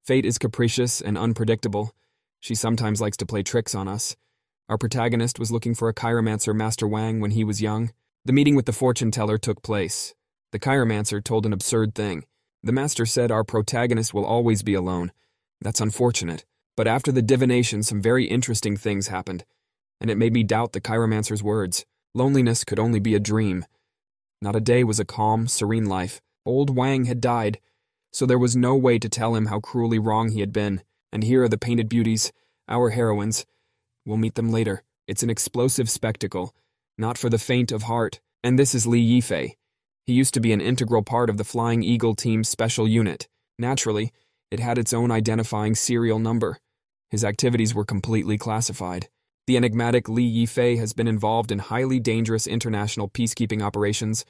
Fate is capricious and unpredictable. She sometimes likes to play tricks on us. Our protagonist was looking for a chiromancer, Master Wang, when he was young. The meeting with the fortune teller took place. The chiromancer told an absurd thing. The master said our protagonist will always be alone. That's unfortunate. But after the divination, some very interesting things happened, and it made me doubt the chiromancer's words. Loneliness could only be a dream. Not a day was a calm, serene life. Old Wang had died, so there was no way to tell him how cruelly wrong he had been. And here are the painted beauties, our heroines. We'll meet them later. It's an explosive spectacle, not for the faint of heart. And this is Li Yifei. He used to be an integral part of the Flying Eagle Team's special unit. Naturally, it had its own identifying serial number. His activities were completely classified. The enigmatic Li Yifei has been involved in highly dangerous international peacekeeping operations,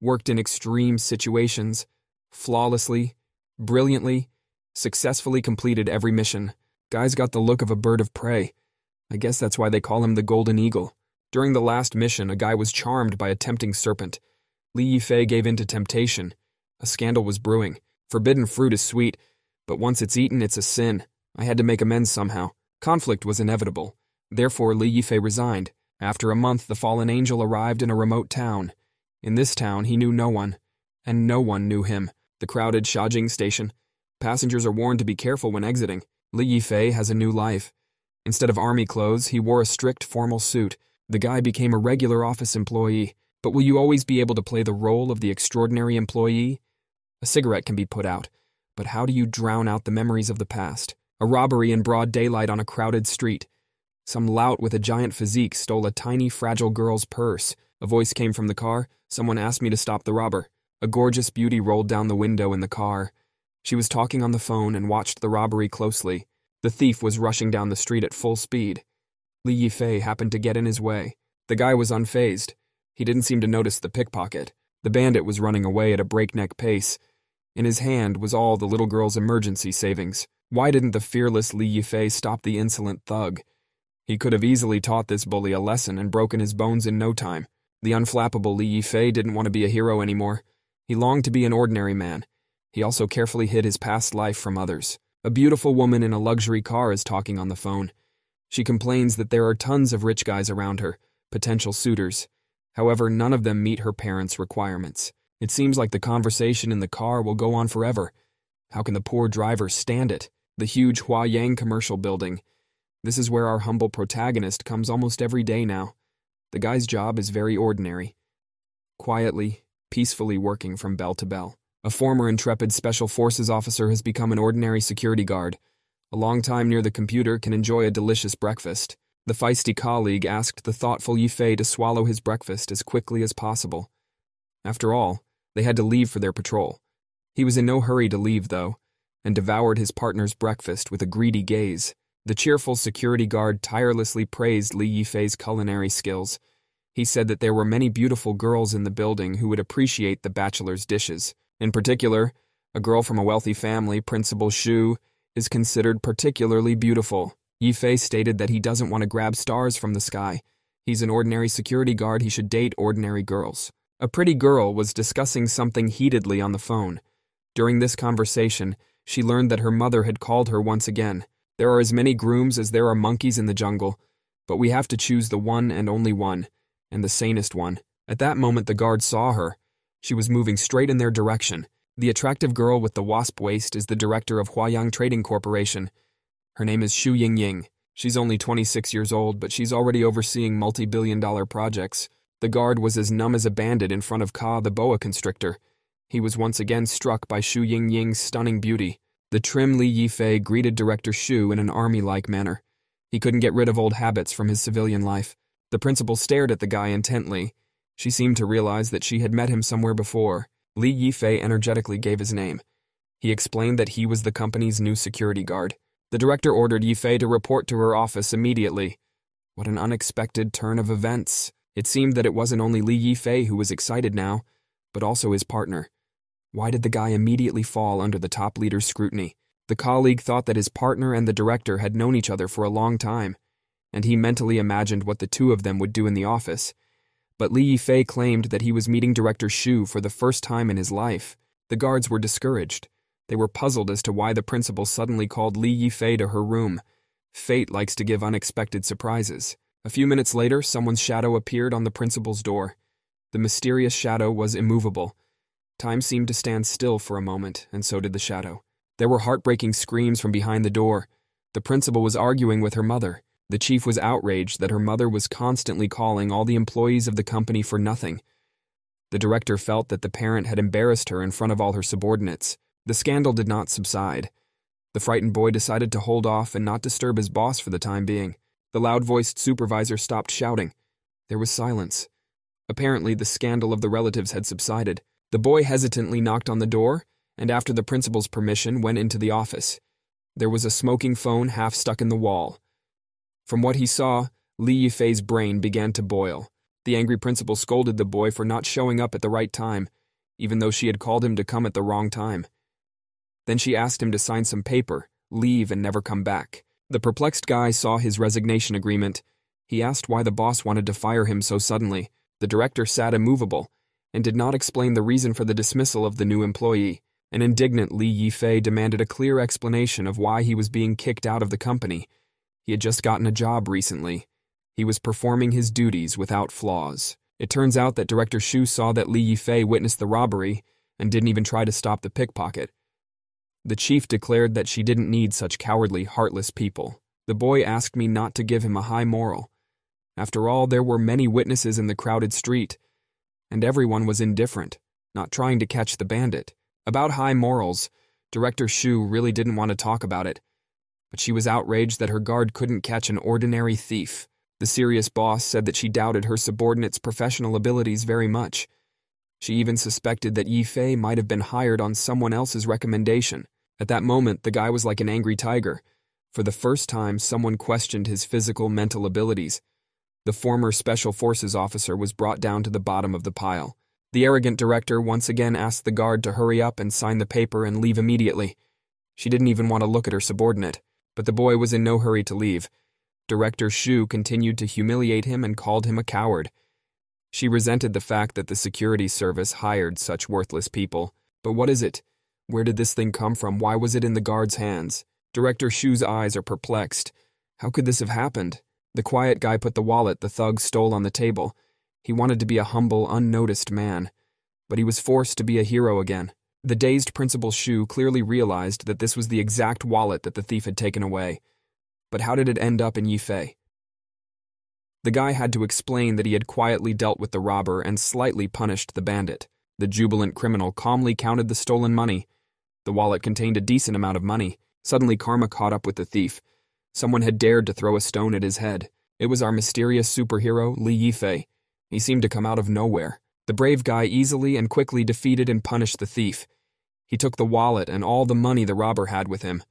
worked in extreme situations, flawlessly, brilliantly, successfully completed every mission. Guy's got the look of a bird of prey. I guess that's why they call him the Golden Eagle. During the last mission, a guy was charmed by a tempting serpent. Li Yifei gave in to temptation. A scandal was brewing. Forbidden fruit is sweet, but once it's eaten, it's a sin. I had to make amends somehow. Conflict was inevitable. Therefore, Li Yifei resigned. After a month, the fallen angel arrived in a remote town. In this town, he knew no one, and no one knew him. The crowded Shajing station. Passengers are warned to be careful when exiting. Li Yifei has a new life. Instead of army clothes, he wore a strict formal suit. The guy became a regular office employee. But will you always be able to play the role of the extraordinary employee? A cigarette can be put out, but how do you drown out the memories of the past? A robbery in broad daylight on a crowded street. Some lout with a giant physique stole a tiny, fragile girl's purse. A voice came from the car. Someone asked me to stop the robber. A gorgeous beauty rolled down the window in the car. She was talking on the phone and watched the robbery closely. The thief was rushing down the street at full speed. Li Yifei happened to get in his way. The guy was unfazed. He didn't seem to notice the pickpocket. The bandit was running away at a breakneck pace. In his hand was all the little girl's emergency savings. Why didn't the fearless Li Yifei stop the insolent thug? He could have easily taught this bully a lesson and broken his bones in no time. The unflappable Li Yifei didn't want to be a hero anymore. He longed to be an ordinary man. He also carefully hid his past life from others. A beautiful woman in a luxury car is talking on the phone. She complains that there are tons of rich guys around her, potential suitors. However, none of them meet her parents' requirements. It seems like the conversation in the car will go on forever. How can the poor driver stand it? The huge Huayang commercial building. This is where our humble protagonist comes almost every day now. The guy's job is very ordinary. Quietly, peacefully working from bell to bell. A former intrepid Special Forces officer has become an ordinary security guard. A long time near the computer can enjoy a delicious breakfast. The feisty colleague asked the thoughtful Yifei to swallow his breakfast as quickly as possible. After all, they had to leave for their patrol. He was in no hurry to leave, though, and devoured his partner's breakfast with a greedy gaze. The cheerful security guard tirelessly praised Li Yifei's culinary skills. He said that there were many beautiful girls in the building who would appreciate the bachelor's dishes. In particular, a girl from a wealthy family, Principal Shu, is considered particularly beautiful. Yifei stated that he doesn't want to grab stars from the sky. He's an ordinary security guard, he should date ordinary girls. A pretty girl was discussing something heatedly on the phone. During this conversation, she learned that her mother had called her once again. There are as many grooms as there are monkeys in the jungle, but we have to choose the one and only one, and the sanest one. At that moment, the guard saw her. She was moving straight in their direction. The attractive girl with the wasp waist is the director of Huayang Trading Corporation. Her name is Xu Yingying. She's only 26 years old, but she's already overseeing multi-billion-dollar projects. The guard was as numb as a bandit in front of Ka, the boa constrictor. He was once again struck by Xu Yingying's stunning beauty. The trim Li Yifei greeted Director Xu in an army-like manner. He couldn't get rid of old habits from his civilian life. The principal stared at the guy intently. She seemed to realize that she had met him somewhere before. Li Yifei energetically gave his name. He explained that he was the company's new security guard. The director ordered Yifei to report to her office immediately. What an unexpected turn of events. It seemed that it wasn't only Li Yifei who was excited now, but also his partner. Why did the guy immediately fall under the top leader's scrutiny? The colleague thought that his partner and the director had known each other for a long time, and he mentally imagined what the two of them would do in the office. But Li Yifei claimed that he was meeting Director Xu for the first time in his life. The guards were discouraged. They were puzzled as to why the principal suddenly called Li Yifei to her room. Fate likes to give unexpected surprises. A few minutes later, someone's shadow appeared on the principal's door. The mysterious shadow was immovable. Time seemed to stand still for a moment, and so did the shadow. There were heartbreaking screams from behind the door. The principal was arguing with her mother. The chief was outraged that her mother was constantly calling all the employees of the company for nothing. The director felt that the parent had embarrassed her in front of all her subordinates. The scandal did not subside. The frightened boy decided to hold off and not disturb his boss for the time being. The loud-voiced supervisor stopped shouting. There was silence. Apparently, the scandal of the relatives had subsided. The boy hesitantly knocked on the door, and after the principal's permission, went into the office. There was a smoking phone half stuck in the wall. From what he saw, Li Yifei's brain began to boil. The angry principal scolded the boy for not showing up at the right time, even though she had called him to come at the wrong time. Then she asked him to sign some paper, leave, and never come back. The perplexed guy saw his resignation agreement. He asked why the boss wanted to fire him so suddenly. The director sat immovable and did not explain the reason for the dismissal of the new employee. An indignant Li Yifei demanded a clear explanation of why he was being kicked out of the company. He had just gotten a job recently. He was performing his duties without flaws. It turns out that Director Shu saw that Li Yifei witnessed the robbery and didn't even try to stop the pickpocket. The chief declared that she didn't need such cowardly, heartless people. The boy asked me not to give him a high moral. After all, there were many witnesses in the crowded street, and everyone was indifferent, not trying to catch the bandit. About high morals, Director Shu really didn't want to talk about it, but she was outraged that her guard couldn't catch an ordinary thief. The serious boss said that she doubted her subordinate's professional abilities very much. She even suspected that Yifei might have been hired on someone else's recommendation. At that moment, the guy was like an angry tiger. For the first time, someone questioned his physical, mental abilities. The former Special Forces officer was brought down to the bottom of the pile. The arrogant director once again asked the guard to hurry up and sign the paper and leave immediately. She didn't even want to look at her subordinate, but the boy was in no hurry to leave. Director Shu continued to humiliate him and called him a coward. She resented the fact that the security service hired such worthless people. But what is it? Where did this thing come from? Why was it in the guard's hands? Director Shu's eyes are perplexed. How could this have happened? The quiet guy put the wallet the thug stole on the table. He wanted to be a humble, unnoticed man, but he was forced to be a hero again. The dazed Principal Shu clearly realized that this was the exact wallet that the thief had taken away. But how did it end up in Yifei? The guy had to explain that he had quietly dealt with the robber and slightly punished the bandit. The jubilant criminal calmly counted the stolen money. The wallet contained a decent amount of money. Suddenly karma caught up with the thief. Someone had dared to throw a stone at his head. It was our mysterious superhero, Li Yifei. He seemed to come out of nowhere. The brave guy easily and quickly defeated and punished the thief. He took the wallet and all the money the robber had with him.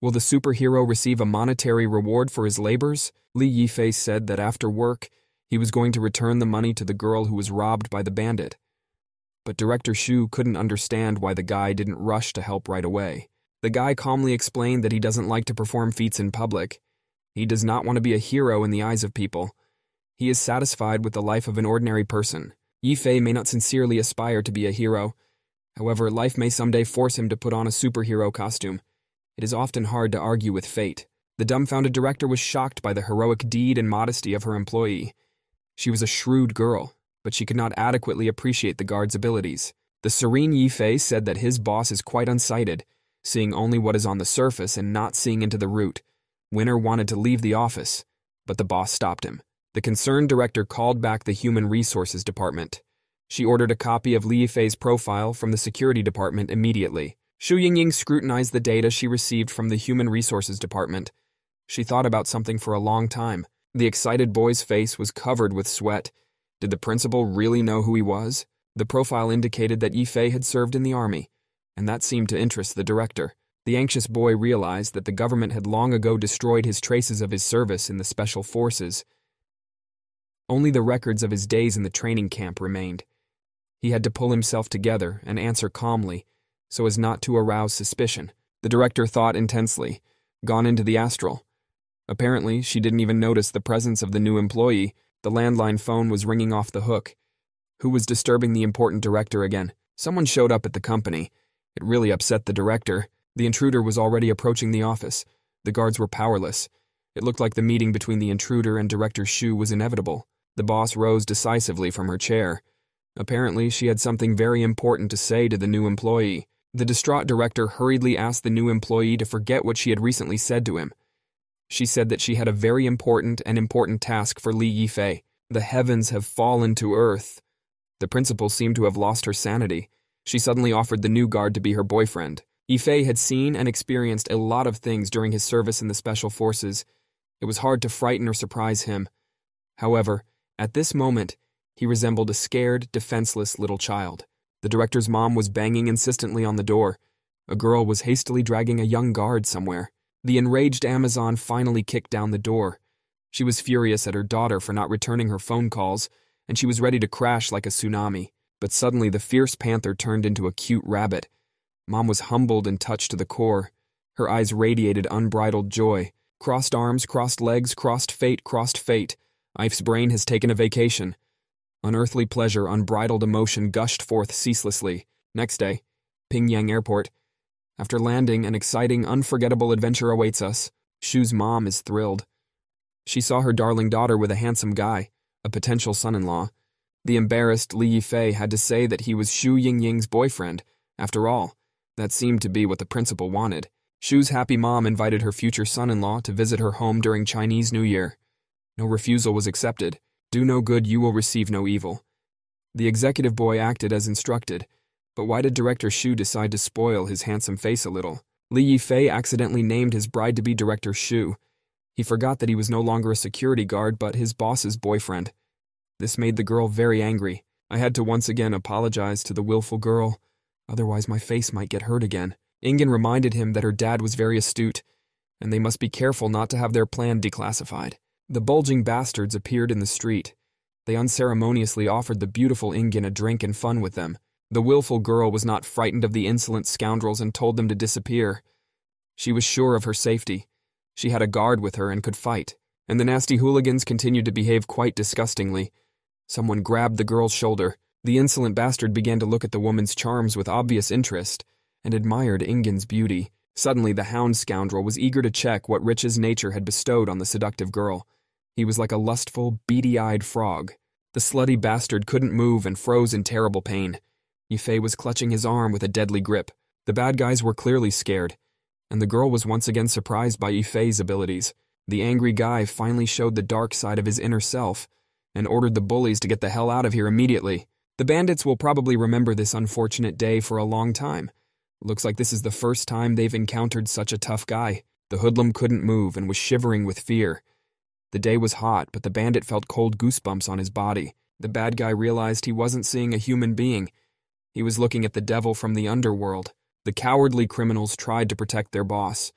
Will the superhero receive a monetary reward for his labors? Li Yifei said that after work, he was going to return the money to the girl who was robbed by the bandit. But Director Shu couldn't understand why the guy didn't rush to help right away. The guy calmly explained that he doesn't like to perform feats in public. He does not want to be a hero in the eyes of people. He is satisfied with the life of an ordinary person. Yifei may not sincerely aspire to be a hero. However, life may someday force him to put on a superhero costume. It is often hard to argue with fate. The dumbfounded director was shocked by the heroic deed and modesty of her employee. She was a shrewd girl, but she could not adequately appreciate the guard's abilities. The serene Yifei said that his boss is quite unsighted, seeing only what is on the surface and not seeing into the root. Winner wanted to leave the office, but the boss stopped him. The concerned director called back the Human Resources Department. She ordered a copy of Li Yifei's profile from the Security Department immediately. Xu Yingying scrutinized the data she received from the Human Resources Department. She thought about something for a long time. The excited boy's face was covered with sweat. Did the principal really know who he was? The profile indicated that Yifei had served in the army, and that seemed to interest the director. The anxious boy realized that the government had long ago destroyed his traces of his service in the special forces. Only the records of his days in the training camp remained. He had to pull himself together and answer calmly, so as not to arouse suspicion. The director thought intensely. Gone into the astral. Apparently, she didn't even notice the presence of the new employee. The landline phone was ringing off the hook. Who was disturbing the important director again? Someone showed up at the company. It really upset the director. The intruder was already approaching the office. The guards were powerless. It looked like the meeting between the intruder and Director Shu was inevitable. The boss rose decisively from her chair. Apparently, she had something very important to say to the new employee. The distraught director hurriedly asked the new employee to forget what she had recently said to him. She said that she had a very important task for Li Yifei. The heavens have fallen to earth. The principal seemed to have lost her sanity. She suddenly offered the new guard to be her boyfriend. Yifei had seen and experienced a lot of things during his service in the special forces. It was hard to frighten or surprise him. However, at this moment, he resembled a scared, defenseless little child. The director's mom was banging insistently on the door. A girl was hastily dragging a young guard somewhere. The enraged Amazon finally kicked down the door. She was furious at her daughter for not returning her phone calls, and she was ready to crash like a tsunami. But suddenly the fierce panther turned into a cute rabbit. Mom was humbled and touched to the core. Her eyes radiated unbridled joy. Crossed arms, crossed legs, crossed fate, crossed fate. Ife's brain has taken a vacation. Unearthly pleasure, unbridled emotion gushed forth ceaselessly. Next day, Pingyang Airport. After landing, an exciting, unforgettable adventure awaits us. Shu's mom is thrilled. She saw her darling daughter with a handsome guy, a potential son-in-law. The embarrassed Li Yifei had to say that he was Shu Yingying's boyfriend. After all, that seemed to be what the principal wanted. Shu's happy mom invited her future son-in-law to visit her home during Chinese New Year. No refusal was accepted. Do no good, you will receive no evil. The executive boy acted as instructed, but why did Director Shu decide to spoil his handsome face a little? Li Yifei accidentally named his bride-to-be Director Shu. He forgot that he was no longer a security guard, but his boss's boyfriend. This made the girl very angry. I had to once again apologize to the willful girl, otherwise my face might get hurt again. Ingen reminded him that her dad was very astute, and they must be careful not to have their plan declassified. The bulging bastards appeared in the street. They unceremoniously offered the beautiful Ingen a drink and fun with them. The willful girl was not frightened of the insolent scoundrels and told them to disappear. She was sure of her safety. She had a guard with her and could fight. And the nasty hooligans continued to behave quite disgustingly. Someone grabbed the girl's shoulder. The insolent bastard began to look at the woman's charms with obvious interest and admired Ingen's beauty. Suddenly, the hound scoundrel was eager to check what riches nature had bestowed on the seductive girl. He was like a lustful, beady-eyed frog. The slutty bastard couldn't move and froze in terrible pain. Yifei was clutching his arm with a deadly grip. The bad guys were clearly scared, and the girl was once again surprised by Yifei's abilities. The angry guy finally showed the dark side of his inner self and ordered the bullies to get the hell out of here immediately. The bandits will probably remember this unfortunate day for a long time. Looks like this is the first time they've encountered such a tough guy. The hoodlum couldn't move and was shivering with fear. The day was hot, but the bandit felt cold goosebumps on his body. The bad guy realized he wasn't seeing a human being. He was looking at the devil from the underworld. The cowardly criminals tried to protect their boss.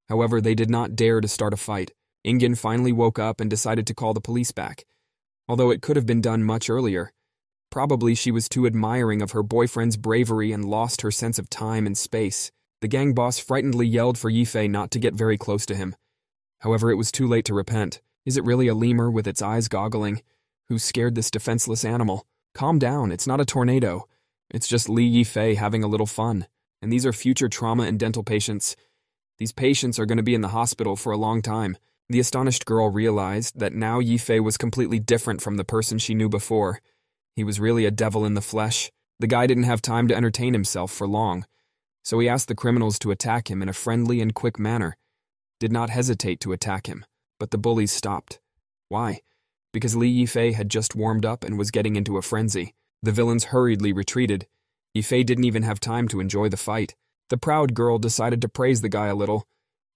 However, they did not dare to start a fight. Ingen finally woke up and decided to call the police back. Although it could have been done much earlier. Probably she was too admiring of her boyfriend's bravery and lost her sense of time and space. The gang boss frightenedly yelled for Yifei not to get very close to him. However, it was too late to repent. Is it really a lemur with its eyes goggling? Who scared this defenseless animal? Calm down, it's not a tornado. It's just Li Yifei having a little fun. And these are future trauma and dental patients. These patients are going to be in the hospital for a long time. The astonished girl realized that now Yifei was completely different from the person she knew before. He was really a devil in the flesh. The guy didn't have time to entertain himself for long, so he asked the criminals to attack him in a friendly and quick manner. Did not hesitate to attack him, but the bullies stopped. Why? Because Li Yifei had just warmed up and was getting into a frenzy. The villains hurriedly retreated. Yifei didn't even have time to enjoy the fight. The proud girl decided to praise the guy a little.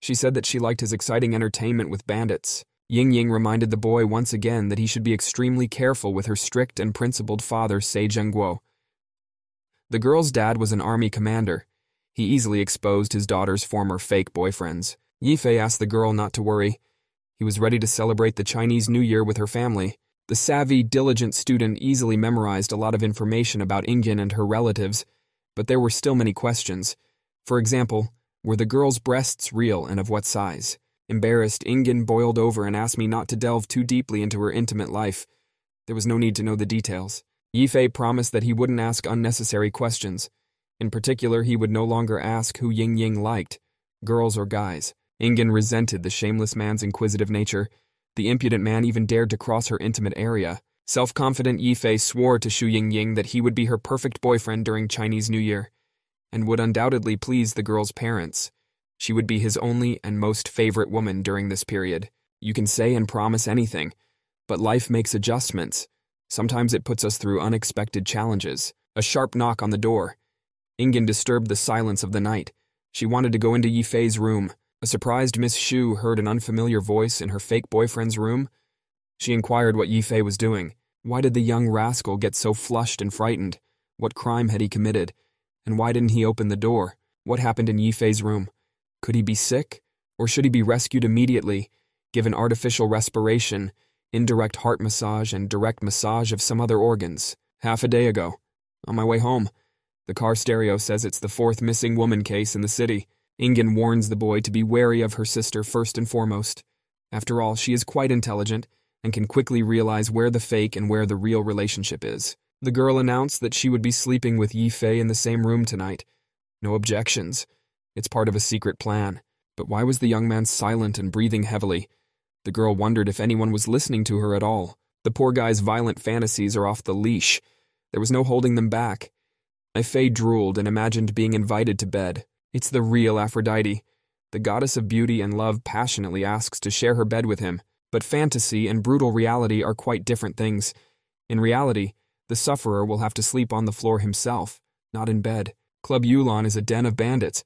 She said that she liked his exciting entertainment with bandits. Ying reminded the boy once again that he should be extremely careful with her strict and principled father, Se Zhengguo. The girl's dad was an army commander. He easily exposed his daughter's former fake boyfriends. Yifei asked the girl not to worry. He was ready to celebrate the Chinese New Year with her family. The savvy, diligent student easily memorized a lot of information about Ingen and her relatives, but there were still many questions. For example, were the girl's breasts real and of what size? Embarrassed, Ingen boiled over and asked me not to delve too deeply into her intimate life. There was no need to know the details. Yifei promised that he wouldn't ask unnecessary questions. In particular, he would no longer ask who Ying Ying liked, girls or guys. Ingen resented the shameless man's inquisitive nature. The impudent man even dared to cross her intimate area. Self-confident Yifei swore to Xu Ying that he would be her perfect boyfriend during Chinese New Year, and would undoubtedly please the girl's parents. She would be his only and most favorite woman during this period. You can say and promise anything, but life makes adjustments. Sometimes it puts us through unexpected challenges. A sharp knock on the door. Ingen disturbed the silence of the night. She wanted to go into Yifei's room. A surprised Miss Xu heard an unfamiliar voice in her fake boyfriend's room. She inquired what Yifei was doing. Why did the young rascal get so flushed and frightened? What crime had he committed? And why didn't he open the door? What happened in Yifei's room? Could he be sick? Or should he be rescued immediately, given artificial respiration, indirect heart massage, and direct massage of some other organs? Half a day ago. On my way home. The car stereo says it's the 4th missing woman case in the city. Ingen warns the boy to be wary of her sister first and foremost. After all, she is quite intelligent, and can quickly realize where the fake and where the real relationship is. The girl announced that she would be sleeping with Yifei in the same room tonight. No objections. It's part of a secret plan. But why was the young man silent and breathing heavily? The girl wondered if anyone was listening to her at all. The poor guy's violent fantasies are off the leash. There was no holding them back. Yifei drooled and imagined being invited to bed. It's the real Aphrodite. The goddess of beauty and love passionately asks to share her bed with him. But fantasy and brutal reality are quite different things. In reality, the sufferer will have to sleep on the floor himself, not in bed. Club Yulon is a den of bandits,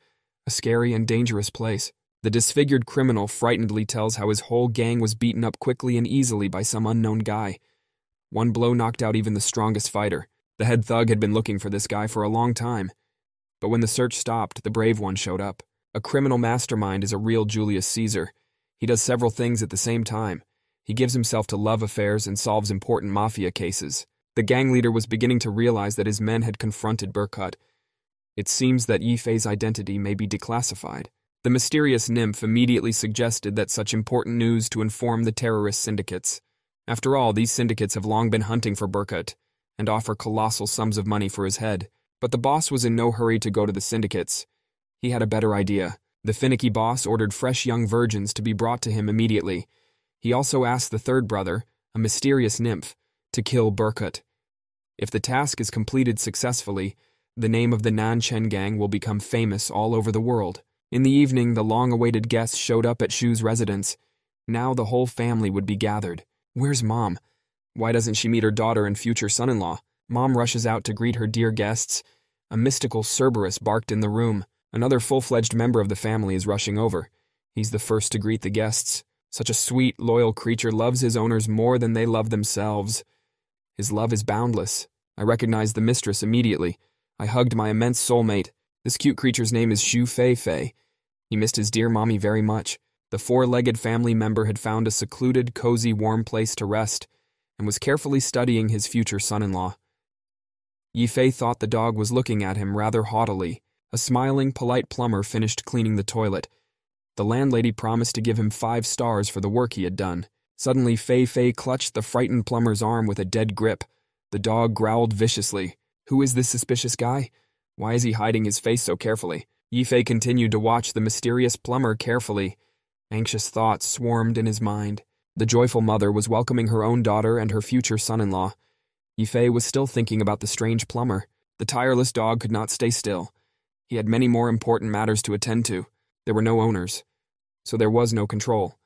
a scary and dangerous place. The disfigured criminal frightenedly tells how his whole gang was beaten up quickly and easily by some unknown guy. One blow knocked out even the strongest fighter. The head thug had been looking for this guy for a long time. But when the search stopped, the brave one showed up. A criminal mastermind is a real Julius Caesar. He does several things at the same time. He gives himself to love affairs and solves important mafia cases. The gang leader was beginning to realize that his men had confronted Burkut. It seems that Yifei's identity may be declassified. The mysterious nymph immediately suggested that such important news to inform the terrorist syndicates. After all, these syndicates have long been hunting for Burkut and offer colossal sums of money for his head. But the boss was in no hurry to go to the syndicates. He had a better idea. The finicky boss ordered fresh young virgins to be brought to him immediately. He also asked the third brother, a mysterious nymph, to kill Burkut. If the task is completed successfully, the name of the Nanchen gang will become famous all over the world. In the evening, the long-awaited guests showed up at Shu's residence. Now the whole family would be gathered. Where's Mom? Why doesn't she meet her daughter and future son-in-law? Mom rushes out to greet her dear guests. A mystical Cerberus barked in the room. Another full-fledged member of the family is rushing over. He's the first to greet the guests. Such a sweet, loyal creature loves his owners more than they love themselves. His love is boundless. I recognized the mistress immediately. I hugged my immense soulmate. This cute creature's name is Xu Fei. He missed his dear mommy very much. The 4-legged family member had found a secluded, cozy, warm place to rest, and was carefully studying his future son-in-law. Yifei thought the dog was looking at him rather haughtily. A smiling, polite plumber finished cleaning the toilet. The landlady promised to give him 5 stars for the work he had done. Suddenly, Fei clutched the frightened plumber's arm with a dead grip. The dog growled viciously. Who is this suspicious guy? Why is he hiding his face so carefully? Yifei continued to watch the mysterious plumber carefully. Anxious thoughts swarmed in his mind. The joyful mother was welcoming her own daughter and her future son-in-law. Yifei was still thinking about the strange plumber. The tireless dog could not stay still. He had many more important matters to attend to. There were no owners, so there was no control.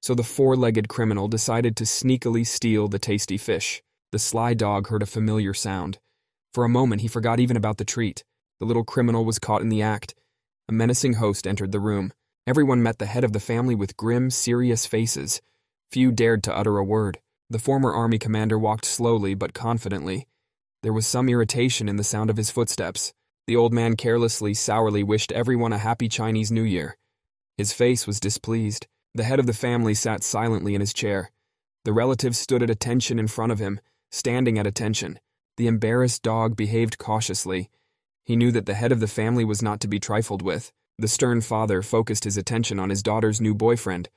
So the 4-legged criminal decided to sneakily steal the tasty fish. The sly dog heard a familiar sound. For a moment, he forgot even about the treat. The little criminal was caught in the act. A menacing host entered the room. Everyone met the head of the family with grim, serious faces. Few dared to utter a word. The former army commander walked slowly but confidently. There was some irritation in the sound of his footsteps. The old man carelessly, sourly wished everyone a happy Chinese New Year. His face was displeased. The head of the family sat silently in his chair. The relatives stood at attention in front of him, standing at attention. The embarrassed dog behaved cautiously. He knew that the head of the family was not to be trifled with. The stern father focused his attention on his daughter's new boyfriend.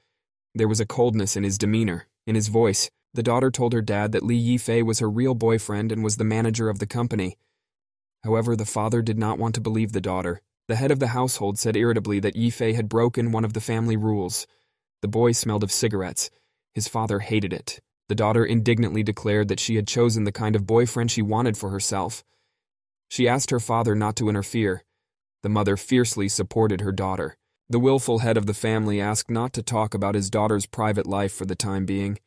There was a coldness in his demeanor, in his voice. The daughter told her dad that Li Yifei was her real boyfriend and was the manager of the company. However, the father did not want to believe the daughter. The head of the household said irritably that Yifei had broken one of the family rules. The boy smelled of cigarettes. His father hated it. The daughter indignantly declared that she had chosen the kind of boyfriend she wanted for herself. She asked her father not to interfere. The mother fiercely supported her daughter. The willful head of the family asked not to talk about his daughter's private life for the time being.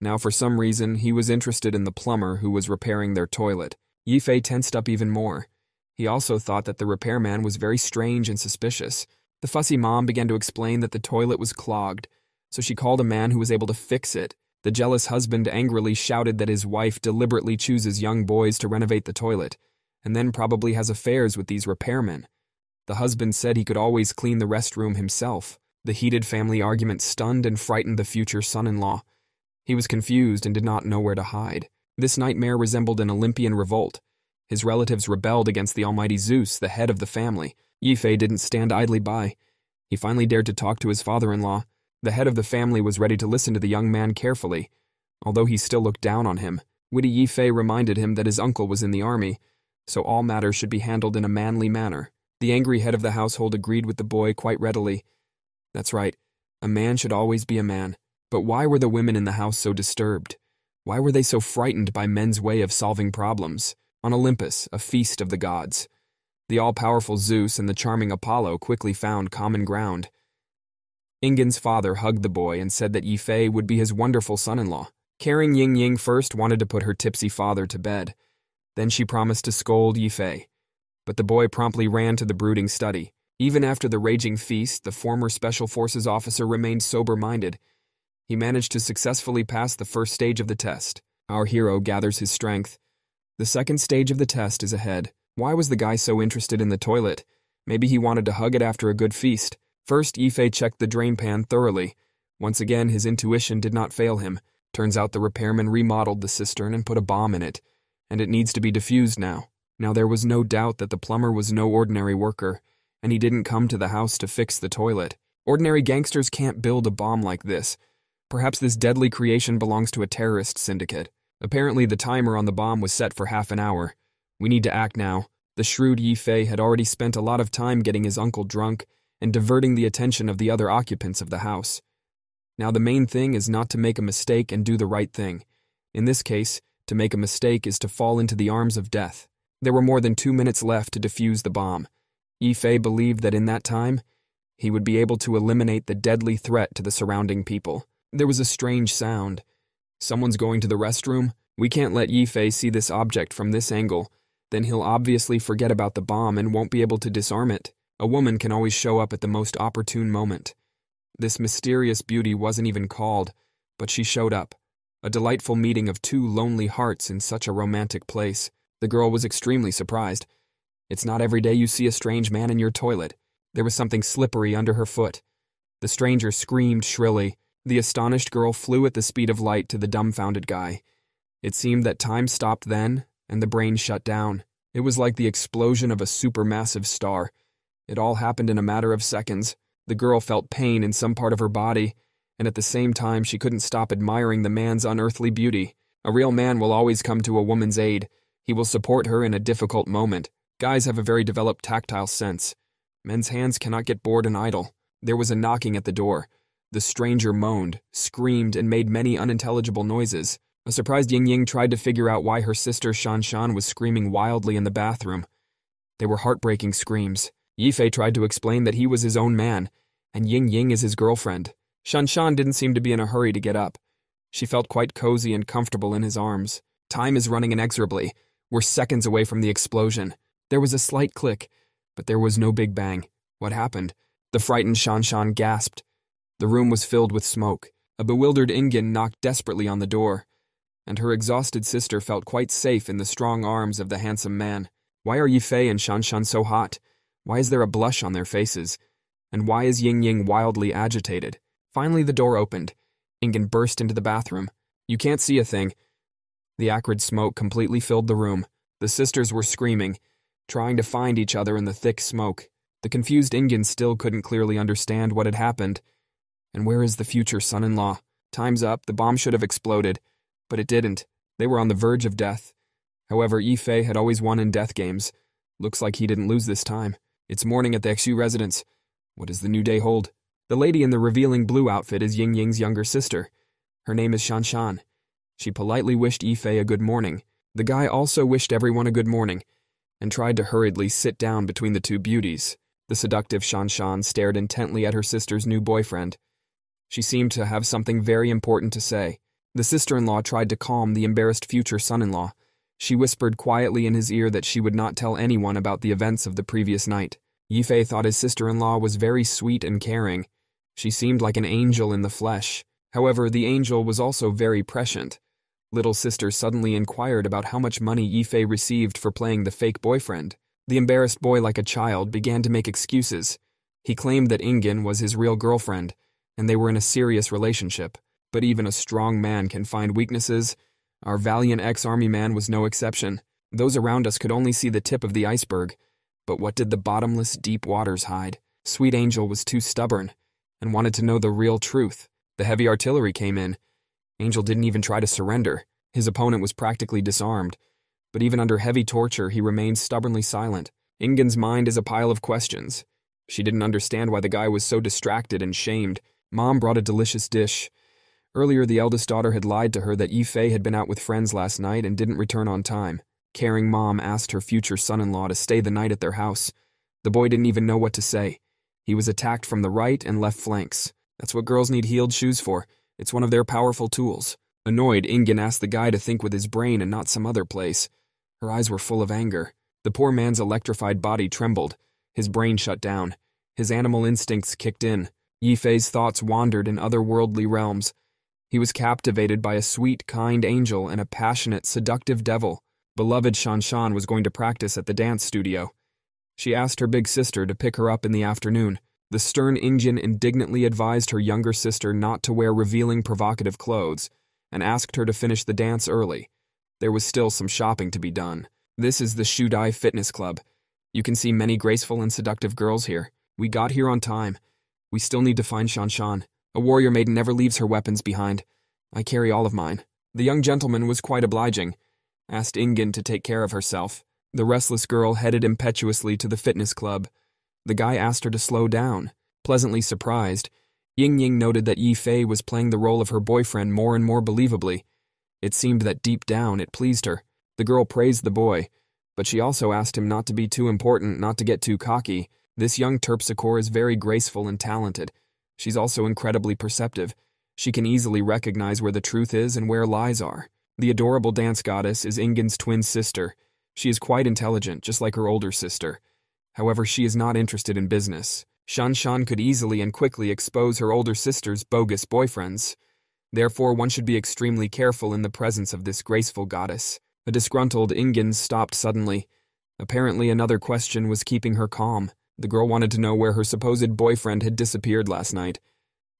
Now, for some reason, he was interested in the plumber who was repairing their toilet. Yifei tensed up even more. He also thought that the repairman was very strange and suspicious. The fussy mom began to explain that the toilet was clogged, so she called a man who was able to fix it. The jealous husband angrily shouted that his wife deliberately chooses young boys to renovate the toilet, and then probably has affairs with these repairmen. The husband said he could always clean the restroom himself. The heated family argument stunned and frightened the future son-in-law. He was confused and did not know where to hide. This nightmare resembled an Olympian revolt. His relatives rebelled against the almighty Zeus, the head of the family. Yifei didn't stand idly by. He finally dared to talk to his father-in-law. The head of the family was ready to listen to the young man carefully, although he still looked down on him. Witty Yifei reminded him that his uncle was in the army, so all matters should be handled in a manly manner. The angry head of the household agreed with the boy quite readily. That's right, a man should always be a man. But why were the women in the house so disturbed? Why were they so frightened by men's way of solving problems? On Olympus, a feast of the gods, the all-powerful Zeus and the charming Apollo quickly found common ground. Ingen's father hugged the boy and said that Yifei would be his wonderful son-in-law. Caring Ying Ying first wanted to put her tipsy father to bed. Then she promised to scold Yifei. But the boy promptly ran to the brooding study. Even after the raging feast, the former Special Forces officer remained sober-minded. He managed to successfully pass the first stage of the test. Our hero gathers his strength. The second stage of the test is ahead. Why was the guy so interested in the toilet? Maybe he wanted to hug it after a good feast. First, Yifei checked the drain pan thoroughly. Once again, his intuition did not fail him. Turns out the repairman remodeled the cistern and put a bomb in it, and it needs to be defused now. Now there was no doubt that the plumber was no ordinary worker, and he didn't come to the house to fix the toilet. Ordinary gangsters can't build a bomb like this. Perhaps this deadly creation belongs to a terrorist syndicate. Apparently the timer on the bomb was set for half an hour. We need to act now. The shrewd Yifei had already spent a lot of time getting his uncle drunk and diverting the attention of the other occupants of the house. Now the main thing is not to make a mistake and do the right thing. In this case, to make a mistake is to fall into the arms of death. There were more than 2 minutes left to defuse the bomb. Yifei believed that in that time, he would be able to eliminate the deadly threat to the surrounding people. There was a strange sound. Someone's going to the restroom? We can't let Yifei see this object from this angle. Then he'll obviously forget about the bomb and won't be able to disarm it. A woman can always show up at the most opportune moment. This mysterious beauty wasn't even called, but she showed up. A delightful meeting of two lonely hearts in such a romantic place. The girl was extremely surprised. It's not every day you see a strange man in your toilet. There was something slippery under her foot. The stranger screamed shrilly. The astonished girl flew at the speed of light to the dumbfounded guy. It seemed that time stopped then, and the brain shut down. It was like the explosion of a supermassive star. It all happened in a matter of seconds. The girl felt pain in some part of her body, and at the same time she couldn't stop admiring the man's unearthly beauty. A real man will always come to a woman's aid. He will support her in a difficult moment. Guys have a very developed tactile sense. Men's hands cannot get bored and idle. There was a knocking at the door. The stranger moaned, screamed, and made many unintelligible noises. A surprised Ying Ying tried to figure out why her sister Shan Shan was screaming wildly in the bathroom. They were heartbreaking screams. Yifei tried to explain that he was his own man, and Ying Ying is his girlfriend. Shan Shan didn't seem to be in a hurry to get up. She felt quite cozy and comfortable in his arms. Time is running inexorably. We're seconds away from the explosion. There was a slight click, but there was no big bang. What happened? The frightened Shan Shan gasped. The room was filled with smoke. A bewildered Ingen knocked desperately on the door, and her exhausted sister felt quite safe in the strong arms of the handsome man. Why are Yifei and Shan Shan so hot? Why is there a blush on their faces? And why is Ying Ying wildly agitated? Finally the door opened. Ingen burst into the bathroom. You can't see a thing. The acrid smoke completely filled the room. The sisters were screaming, trying to find each other in the thick smoke. The confused Ingen still couldn't clearly understand what had happened. And where is the future son-in-law? Time's up, the bomb should have exploded. But it didn't. They were on the verge of death. However, Yifei had always won in death games. Looks like he didn't lose this time. It's morning at the Xu residence. What does the new day hold? The lady in the revealing blue outfit is Ying Ying's younger sister. Her name is Shan Shan. She politely wished Yifei a good morning. The guy also wished everyone a good morning, and tried to hurriedly sit down between the two beauties. The seductive Shan Shan stared intently at her sister's new boyfriend. She seemed to have something very important to say. The sister-in-law tried to calm the embarrassed future son-in-law. She whispered quietly in his ear that she would not tell anyone about the events of the previous night. Yifei thought his sister-in-law was very sweet and caring. She seemed like an angel in the flesh. However, the angel was also very prescient. Little sister suddenly inquired about how much money Yifei received for playing the fake boyfriend. The embarrassed boy, like a child, began to make excuses. He claimed that Ingen was his real girlfriend, and they were in a serious relationship. But even a strong man can find weaknesses. Our valiant ex-army man was no exception. Those around us could only see the tip of the iceberg. But what did the bottomless, deep waters hide? Sweet Angel was too stubborn, and wanted to know the real truth. The heavy artillery came in. Angel didn't even try to surrender. His opponent was practically disarmed. But even under heavy torture, he remained stubbornly silent. Ingen's mind is a pile of questions. She didn't understand why the guy was so distracted and shamed. Mom brought a delicious dish. Earlier, the eldest daughter had lied to her that Yifei had been out with friends last night and didn't return on time. Caring mom asked her future son-in-law to stay the night at their house. The boy didn't even know what to say. He was attacked from the right and left flanks. That's what girls need healed shoes for. It's one of their powerful tools. Annoyed, Ingen asked the guy to think with his brain and not some other place. Her eyes were full of anger. The poor man's electrified body trembled. His brain shut down. His animal instincts kicked in. Yifei's thoughts wandered in otherworldly realms. He was captivated by a sweet, kind angel and a passionate, seductive devil. Beloved Shan Shan was going to practice at the dance studio. She asked her big sister to pick her up in the afternoon. The stern Ingen indignantly advised her younger sister not to wear revealing, provocative clothes, and asked her to finish the dance early. There was still some shopping to be done. This is the Shudai Fitness Club. You can see many graceful and seductive girls here. We got here on time. We still need to find Shan Shan. A warrior maiden never leaves her weapons behind. I carry all of mine. The young gentleman was quite obliging. Asked Ingen to take care of herself. The restless girl headed impetuously to the fitness club. The guy asked her to slow down. Pleasantly surprised, Ying Ying noted that Yifei was playing the role of her boyfriend more and more believably. It seemed that deep down it pleased her. The girl praised the boy, but she also asked him not to be too important, not to get too cocky. This young terpsichore is very graceful and talented. She's also incredibly perceptive. She can easily recognize where the truth is and where lies are. The adorable dance goddess is Ingen's twin sister. She is quite intelligent, just like her older sister. However, she is not interested in business. Shan Shan could easily and quickly expose her older sister's bogus boyfriends. Therefore, one should be extremely careful in the presence of this graceful goddess. A disgruntled Ingen stopped suddenly. Apparently, another question was keeping her calm. The girl wanted to know where her supposed boyfriend had disappeared last night.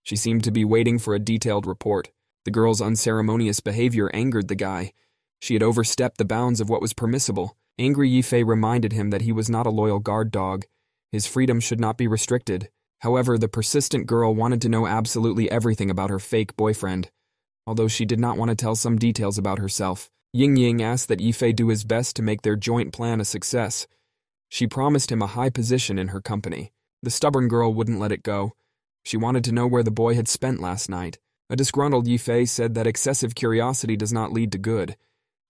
She seemed to be waiting for a detailed report. The girl's unceremonious behavior angered the guy. She had overstepped the bounds of what was permissible. Angry Yifei reminded him that he was not a loyal guard dog. His freedom should not be restricted. However, the persistent girl wanted to know absolutely everything about her fake boyfriend. Although she did not want to tell some details about herself, Ying Ying asked that Yifei do his best to make their joint plan a success. She promised him a high position in her company. The stubborn girl wouldn't let it go. She wanted to know where the boy had spent last night. A disgruntled Yifei said that excessive curiosity does not lead to good.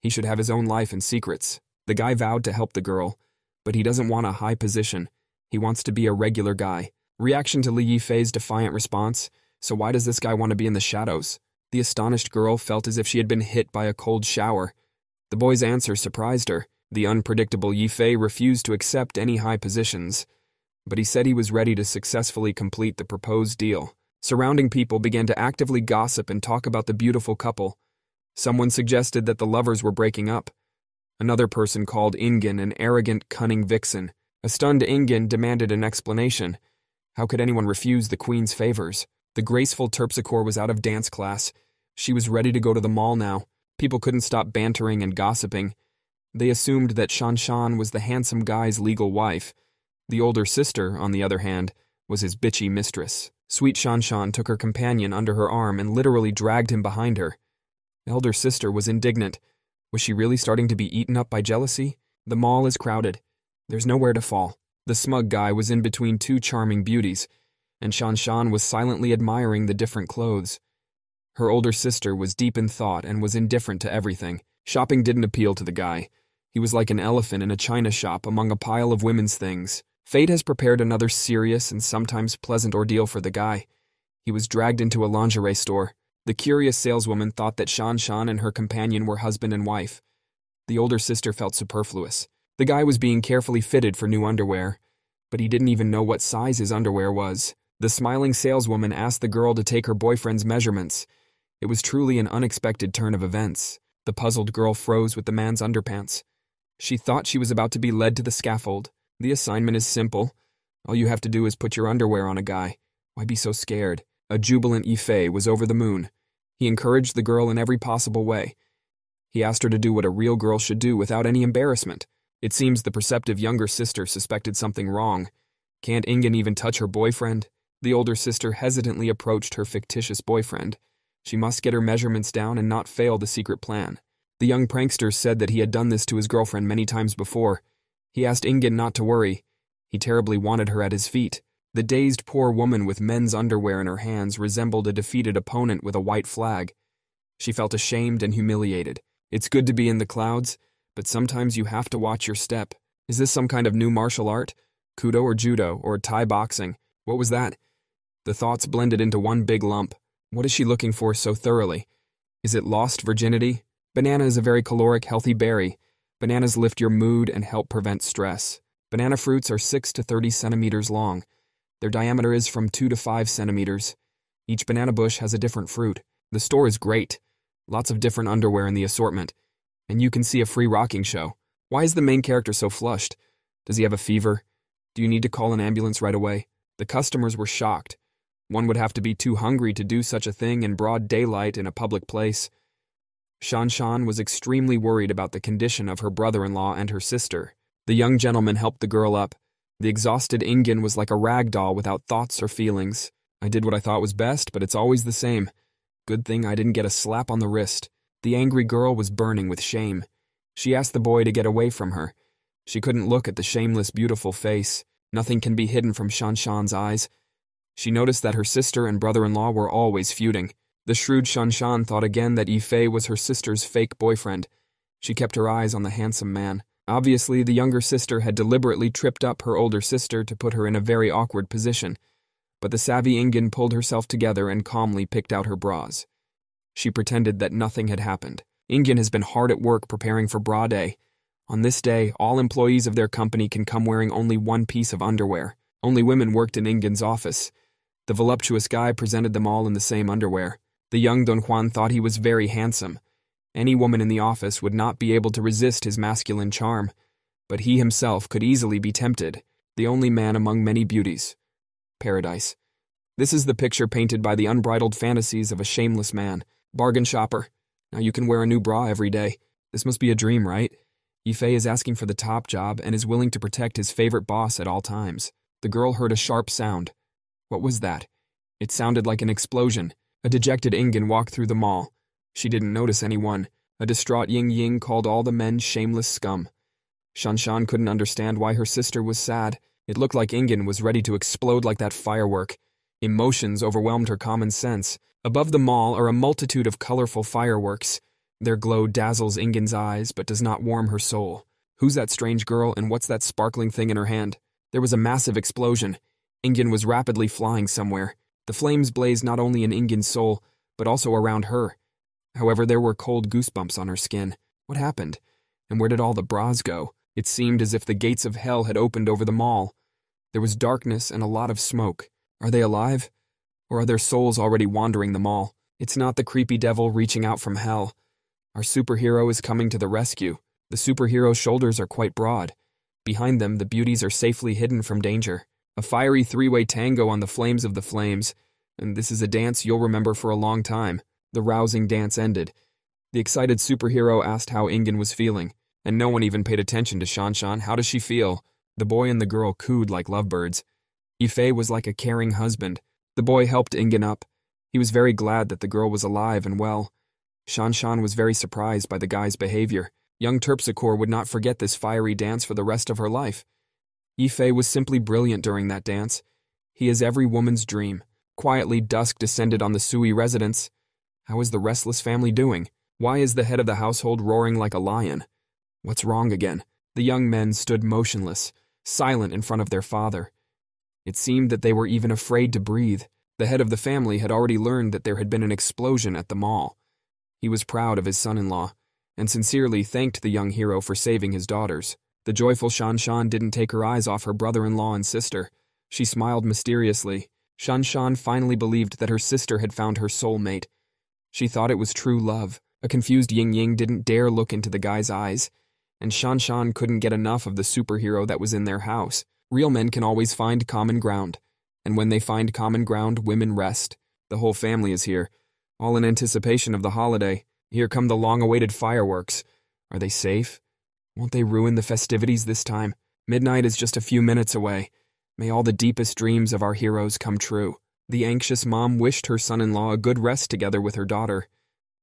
He should have his own life and secrets. The guy vowed to help the girl, but he doesn't want a high position. He wants to be a regular guy. Reaction to Li Yifei's defiant response: so why does this guy want to be in the shadows? The astonished girl felt as if she had been hit by a cold shower. The boy's answer surprised her. The unpredictable Yifei refused to accept any high positions, but he said he was ready to successfully complete the proposed deal. Surrounding people began to actively gossip and talk about the beautiful couple. Someone suggested that the lovers were breaking up. Another person called Ingen an arrogant, cunning vixen. A stunned Ingen demanded an explanation. How could anyone refuse the queen's favors? The graceful terpsichore was out of dance class. She was ready to go to the mall now. People couldn't stop bantering and gossiping. They assumed that Shan Shan was the handsome guy's legal wife. The older sister, on the other hand, was his bitchy mistress. Sweet Shan Shan took her companion under her arm and literally dragged him behind her. Elder sister was indignant. Was she really starting to be eaten up by jealousy? The mall is crowded. There's nowhere to fall. The smug guy was in between two charming beauties, and Shan was silently admiring the different clothes. Her older sister was deep in thought and was indifferent to everything. Shopping didn't appeal to the guy. He was like an elephant in a china shop among a pile of women's things. Fate has prepared another serious and sometimes pleasant ordeal for the guy. He was dragged into a lingerie store. The curious saleswoman thought that Shan and her companion were husband and wife. The older sister felt superfluous. The guy was being carefully fitted for new underwear, but he didn't even know what size his underwear was. The smiling saleswoman asked the girl to take her boyfriend's measurements. It was truly an unexpected turn of events. The puzzled girl froze with the man's underpants. She thought she was about to be led to the scaffold. The assignment is simple. All you have to do is put your underwear on a guy. Why be so scared? A jubilant Ife was over the moon. He encouraged the girl in every possible way. He asked her to do what a real girl should do without any embarrassment. It seems the perceptive younger sister suspected something wrong. Can't Ingen even touch her boyfriend? The older sister hesitantly approached her fictitious boyfriend. She must get her measurements down and not fail the secret plan. The young prankster said that he had done this to his girlfriend many times before. He asked Ingen not to worry. He terribly wanted her at his feet. The dazed poor woman with men's underwear in her hands resembled a defeated opponent with a white flag. She felt ashamed and humiliated. It's good to be in the clouds, but sometimes you have to watch your step. Is this some kind of new martial art? Kudo or judo or Thai boxing? What was that? The thoughts blended into one big lump. What is she looking for so thoroughly? Is it lost virginity? Banana is a very caloric, healthy berry. Bananas lift your mood and help prevent stress. Banana fruits are 6 to 30 centimeters long. Their diameter is from 2 to 5 centimeters. Each banana bush has a different fruit. The store is great. Lots of different underwear in the assortment. And you can see a free rocking show. Why is the main character so flushed? Does he have a fever? Do you need to call an ambulance right away? The customers were shocked. One would have to be too hungry to do such a thing in broad daylight in a public place. Shan was extremely worried about the condition of her brother-in-law and her sister. The young gentleman helped the girl up. The exhausted Ingen was like a rag doll without thoughts or feelings. I did what I thought was best, but it's always the same. Good thing I didn't get a slap on the wrist. The angry girl was burning with shame. She asked the boy to get away from her. She couldn't look at the shameless, beautiful face. Nothing can be hidden from Shan's eyes. She noticed that her sister and brother-in-law were always feuding. The shrewd Shan thought again that Ife was her sister's fake boyfriend. She kept her eyes on the handsome man. Obviously, the younger sister had deliberately tripped up her older sister to put her in a very awkward position. But the savvy Ingen pulled herself together and calmly picked out her bras. She pretended that nothing had happened. Ingen has been hard at work preparing for bra day. On this day, all employees of their company can come wearing only one piece of underwear. Only women worked in Ingen's office. The voluptuous guy presented them all in the same underwear. The young Don Juan thought he was very handsome. Any woman in the office would not be able to resist his masculine charm, but he himself could easily be tempted, the only man among many beauties. Paradise. This is the picture painted by the unbridled fantasies of a shameless man. Bargain shopper. Now you can wear a new bra every day. This must be a dream, right? Ife is asking for the top job and is willing to protect his favorite boss at all times. The girl heard a sharp sound. What was that? It sounded like an explosion. A dejected Ingen walked through the mall. She didn't notice anyone. A distraught Ying called all the men shameless scum. Shan couldn't understand why her sister was sad. It looked like Ingen was ready to explode like that firework. Emotions overwhelmed her common sense. Above the mall are a multitude of colorful fireworks. Their glow dazzles Ingen's eyes, but does not warm her soul. Who's that strange girl, and what's that sparkling thing in her hand? There was a massive explosion. Ingen was rapidly flying somewhere. The flames blazed not only in Ingen's soul, but also around her. However, there were cold goosebumps on her skin. What happened? And where did all the bras go? It seemed as if the gates of hell had opened over the mall. There was darkness and a lot of smoke. Are they alive? Or are their souls already wandering the mall? It's not the creepy devil reaching out from hell. Our superhero is coming to the rescue. The superhero's shoulders are quite broad. Behind them, the beauties are safely hidden from danger. A fiery three-way tango on the flames of the flames, and this is a dance you'll remember for a long time. The rousing dance ended. The excited superhero asked how Ingen was feeling, and no one even paid attention to Shan. How does she feel? The boy and the girl cooed like lovebirds. Ife was like a caring husband. The boy helped Ingen up. He was very glad that the girl was alive and well. Shan was very surprised by the guy's behavior. Young Terpsichore would not forget this fiery dance for the rest of her life. Yifei was simply brilliant during that dance. He is every woman's dream. Quietly, dusk descended on the Sui residence. How is the restless family doing? Why is the head of the household roaring like a lion? What's wrong again? The young men stood motionless, silent in front of their father. It seemed that they were even afraid to breathe. The head of the family had already learned that there had been an explosion at the mall. He was proud of his son-in-law, and sincerely thanked the young hero for saving his daughters. The joyful Shan didn't take her eyes off her brother-in-law and sister. She smiled mysteriously. Shan finally believed that her sister had found her soulmate. She thought it was true love. A confused Ying didn't dare look into the guy's eyes, and Shan couldn't get enough of the superhero that was in their house. Real men can always find common ground, and when they find common ground, women rest. The whole family is here, all in anticipation of the holiday. Here come the long-awaited fireworks. Are they safe? Won't they ruin the festivities this time? Midnight is just a few minutes away. May all the deepest dreams of our heroes come true. The anxious mom wished her son-in-law a good rest together with her daughter.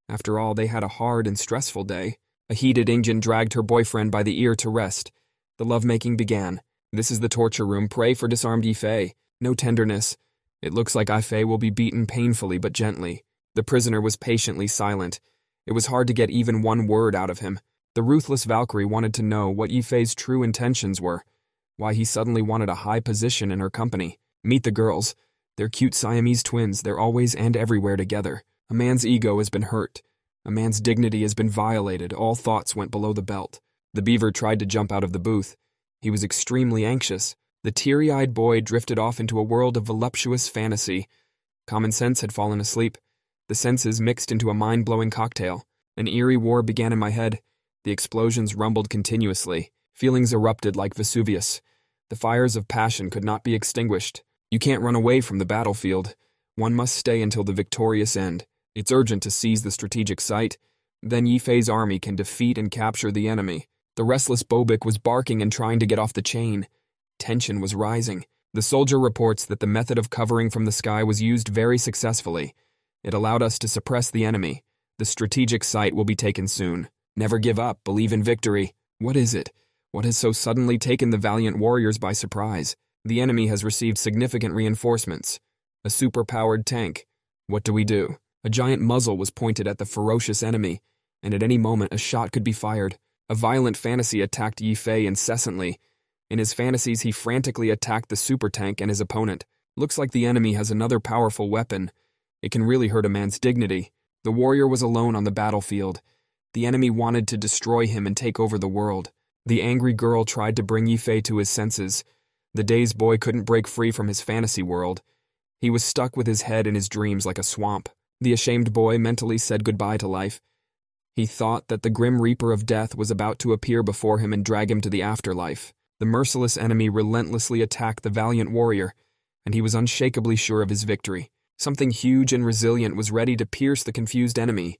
After all, they had a hard and stressful day. A heated Injun dragged her boyfriend by the ear to rest. The lovemaking began. This is the torture room. Pray for disarmed Yifei. No tenderness. It looks like Yifei will be beaten painfully but gently. The prisoner was patiently silent. It was hard to get even one word out of him. The ruthless Valkyrie wanted to know what Yifei's true intentions were, why he suddenly wanted a high position in her company. Meet the girls. They're cute Siamese twins. They're always and everywhere together. A man's ego has been hurt. A man's dignity has been violated. All thoughts went below the belt. The beaver tried to jump out of the booth. He was extremely anxious. The teary-eyed boy drifted off into a world of voluptuous fantasy. Common sense had fallen asleep. The senses mixed into a mind-blowing cocktail. An eerie war began in my head. The explosions rumbled continuously. Feelings erupted like Vesuvius. The fires of passion could not be extinguished. You can't run away from the battlefield. One must stay until the victorious end. It's urgent to seize the strategic site. Then Yifei's army can defeat and capture the enemy. The restless Bobik was barking and trying to get off the chain. Tension was rising. The soldier reports that the method of covering from the sky was used very successfully. It allowed us to suppress the enemy. The strategic site will be taken soon. Never give up. Believe in victory. What is it? What has so suddenly taken the valiant warriors by surprise? The enemy has received significant reinforcements. A super-powered tank. What do? A giant muzzle was pointed at the ferocious enemy, and at any moment a shot could be fired. A violent fantasy attacked Yifei incessantly. In his fantasies, he frantically attacked the super tank and his opponent. Looks like the enemy has another powerful weapon. It can really hurt a man's dignity. The warrior was alone on the battlefield. The enemy wanted to destroy him and take over the world. The angry girl tried to bring Yifei to his senses. The dazed boy couldn't break free from his fantasy world. He was stuck with his head in his dreams like a swamp. The ashamed boy mentally said goodbye to life. He thought that the grim reaper of death was about to appear before him and drag him to the afterlife. The merciless enemy relentlessly attacked the valiant warrior, and he was unshakably sure of his victory. Something huge and resilient was ready to pierce the confused enemy.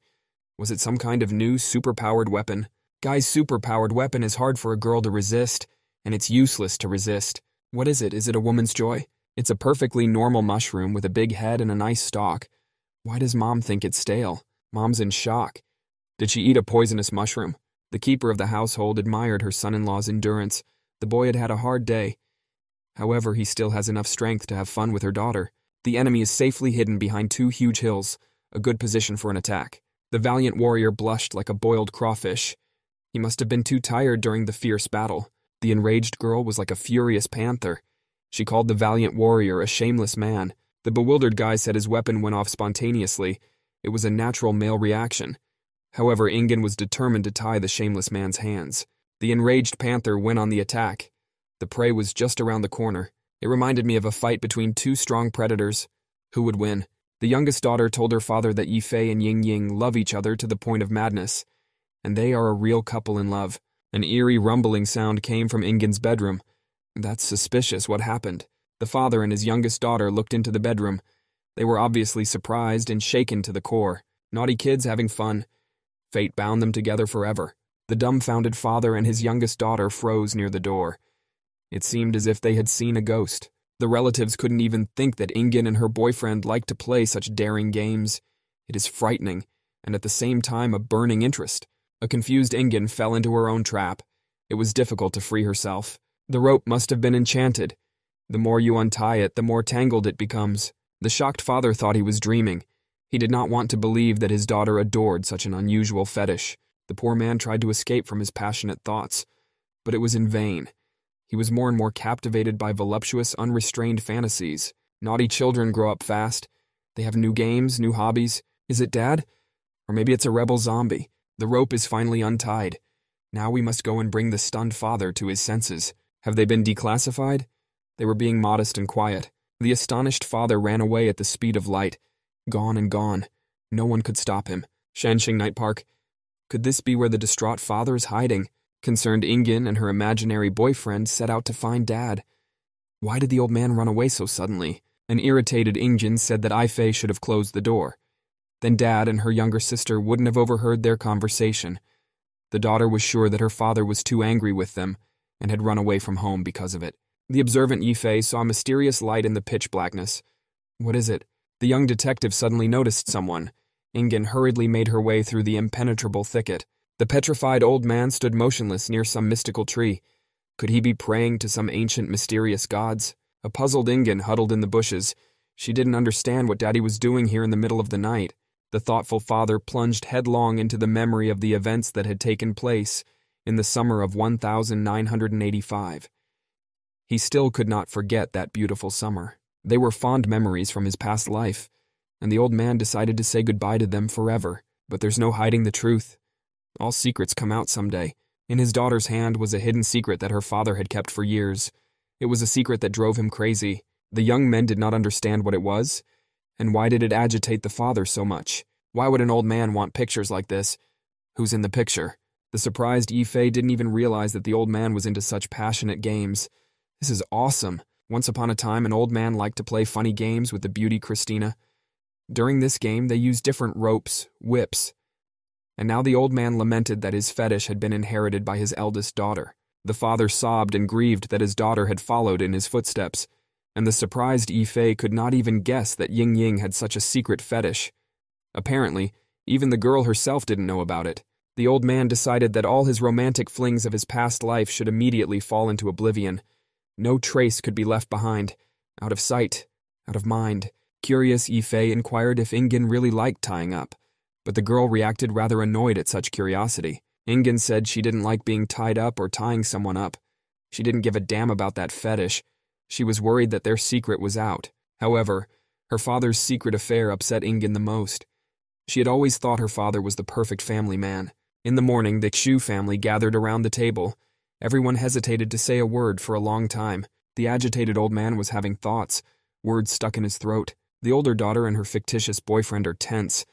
Was it some kind of new superpowered weapon? Guy's superpowered weapon is hard for a girl to resist, and it's useless to resist. What is it? Is it a woman's joy? It's a perfectly normal mushroom with a big head and a nice stalk. Why does Mom think it's stale? Mom's in shock. Did she eat a poisonous mushroom? The keeper of the household admired her son-in-law's endurance. The boy had had a hard day. However, he still has enough strength to have fun with her daughter. The enemy is safely hidden behind two huge hills, a good position for an attack. The valiant warrior blushed like a boiled crawfish. He must have been too tired during the fierce battle. The enraged girl was like a furious panther. She called the valiant warrior a shameless man. The bewildered guy said his weapon went off spontaneously. It was a natural male reaction. However, Ingen was determined to tie the shameless man's hands. The enraged panther went on the attack. The prey was just around the corner. It reminded me of a fight between two strong predators. Who would win? The youngest daughter told her father that Yifei and Ying love each other to the point of madness, and they are a real couple in love. An eerie rumbling sound came from Ingen's bedroom. That's suspicious. What happened? The father and his youngest daughter looked into the bedroom. They were obviously surprised and shaken to the core. Naughty kids having fun. Fate bound them together forever. The dumbfounded father and his youngest daughter froze near the door. It seemed as if they had seen a ghost. The relatives couldn't even think that Ingen and her boyfriend liked to play such daring games. It is frightening, and at the same time a burning interest. A confused Ingen fell into her own trap. It was difficult to free herself. The rope must have been enchanted. The more you untie it, the more tangled it becomes. The shocked father thought he was dreaming. He did not want to believe that his daughter adored such an unusual fetish. The poor man tried to escape from his passionate thoughts, but it was in vain. He was more and more captivated by voluptuous, unrestrained fantasies. Naughty children grow up fast. They have new games, new hobbies. Is it Dad? Or maybe it's a rebel zombie. The rope is finally untied. Now we must go and bring the stunned father to his senses. Have they been declassified? They were being modest and quiet. The astonished father ran away at the speed of light. Gone and gone. No one could stop him. Shanxing Night Park. Could this be where the distraught father is hiding? Concerned Ingen and her imaginary boyfriend set out to find Dad. Why did the old man run away so suddenly? An irritated Ingen said that Ifei should have closed the door. Then Dad and her younger sister wouldn't have overheard their conversation. The daughter was sure that her father was too angry with them and had run away from home because of it. The observant Yifei saw a mysterious light in the pitch blackness. What is it? The young detective suddenly noticed someone. Ingen hurriedly made her way through the impenetrable thicket. The petrified old man stood motionless near some mystical tree. Could he be praying to some ancient mysterious gods? A puzzled Ingen huddled in the bushes. She didn't understand what Daddy was doing here in the middle of the night. The thoughtful father plunged headlong into the memory of the events that had taken place in the summer of 1985. He still could not forget that beautiful summer. They were fond memories from his past life, and the old man decided to say goodbye to them forever. But there's no hiding the truth. All secrets come out someday. In his daughter's hand was a hidden secret that her father had kept for years. It was a secret that drove him crazy. The young men did not understand what it was, and why did it agitate the father so much? Why would an old man want pictures like this? Who's in the picture? The surprised Yifei didn't even realize that the old man was into such passionate games. This is awesome. Once upon a time, an old man liked to play funny games with the beauty Christina. During this game, they used different ropes, whips, and now the old man lamented that his fetish had been inherited by his eldest daughter. The father sobbed and grieved that his daughter had followed in his footsteps, and the surprised Yifei could not even guess that Ying Ying had such a secret fetish. Apparently, even the girl herself didn't know about it. The old man decided that all his romantic flings of his past life should immediately fall into oblivion. No trace could be left behind. Out of sight, out of mind. Curious Yifei inquired if Ingen really liked tying up, but the girl reacted rather annoyed at such curiosity. Ingen said she didn't like being tied up or tying someone up. She didn't give a damn about that fetish. She was worried that their secret was out. However, her father's secret affair upset Ingen the most. She had always thought her father was the perfect family man. In the morning, the Xu family gathered around the table. Everyone hesitated to say a word for a long time. The agitated old man was having thoughts, words stuck in his throat. The older daughter and her fictitious boyfriend are tense.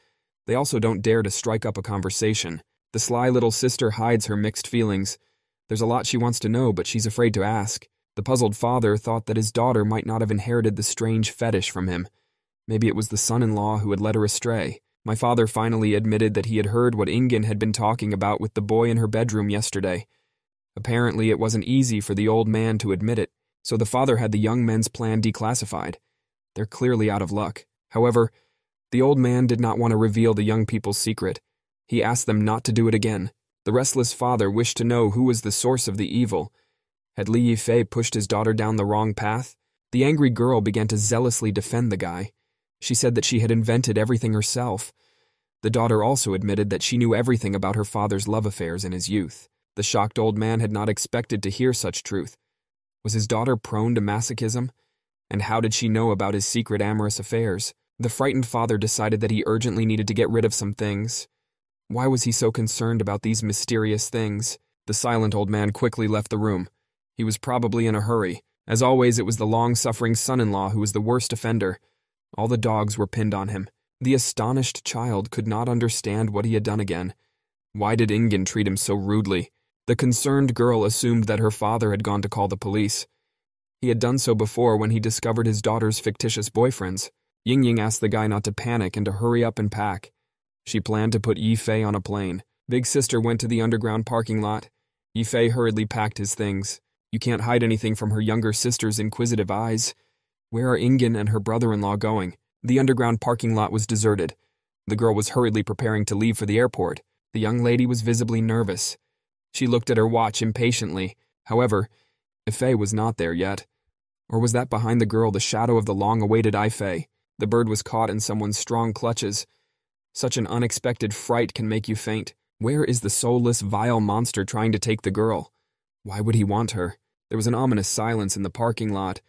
They also don't dare to strike up a conversation. The sly little sister hides her mixed feelings. There's a lot she wants to know, but she's afraid to ask. The puzzled father thought that his daughter might not have inherited the strange fetish from him. Maybe it was the son-in-law who had led her astray. My father finally admitted that he had heard what Ingen had been talking about with the boy in her bedroom yesterday. Apparently, it wasn't easy for the old man to admit it, so the father had the young men's plan declassified. They're clearly out of luck. However, the old man did not want to reveal the young people's secret. He asked them not to do it again. The restless father wished to know who was the source of the evil. Had Li Yifei pushed his daughter down the wrong path? The angry girl began to zealously defend the guy. She said that she had invented everything herself. The daughter also admitted that she knew everything about her father's love affairs in his youth. The shocked old man had not expected to hear such truth. Was his daughter prone to masochism? And how did she know about his secret amorous affairs? The frightened father decided that he urgently needed to get rid of some things. Why was he so concerned about these mysterious things? The silent old man quickly left the room. He was probably in a hurry. As always, it was the long-suffering son-in-law who was the worst offender. All the dogs were pinned on him. The astonished child could not understand what he had done again. Why did Ingen treat him so rudely? The concerned girl assumed that her father had gone to call the police. He had done so before when he discovered his daughter's fictitious boyfriends. Ying Ying asked the guy not to panic and to hurry up and pack. She planned to put Yifei on a plane. Big sister went to the underground parking lot. Yifei hurriedly packed his things. You can't hide anything from her younger sister's inquisitive eyes. Where are Ingen and her brother-in-law going? The underground parking lot was deserted. The girl was hurriedly preparing to leave for the airport. The young lady was visibly nervous. She looked at her watch impatiently. However, Ifei was not there yet. Or was that behind the girl the shadow of the long-awaited Ifei? The bird was caught in someone's strong clutches. Such an unexpected fright can make you faint. Where is the soulless, vile monster trying to take the girl? Why would he want her? There was an ominous silence in the parking lot.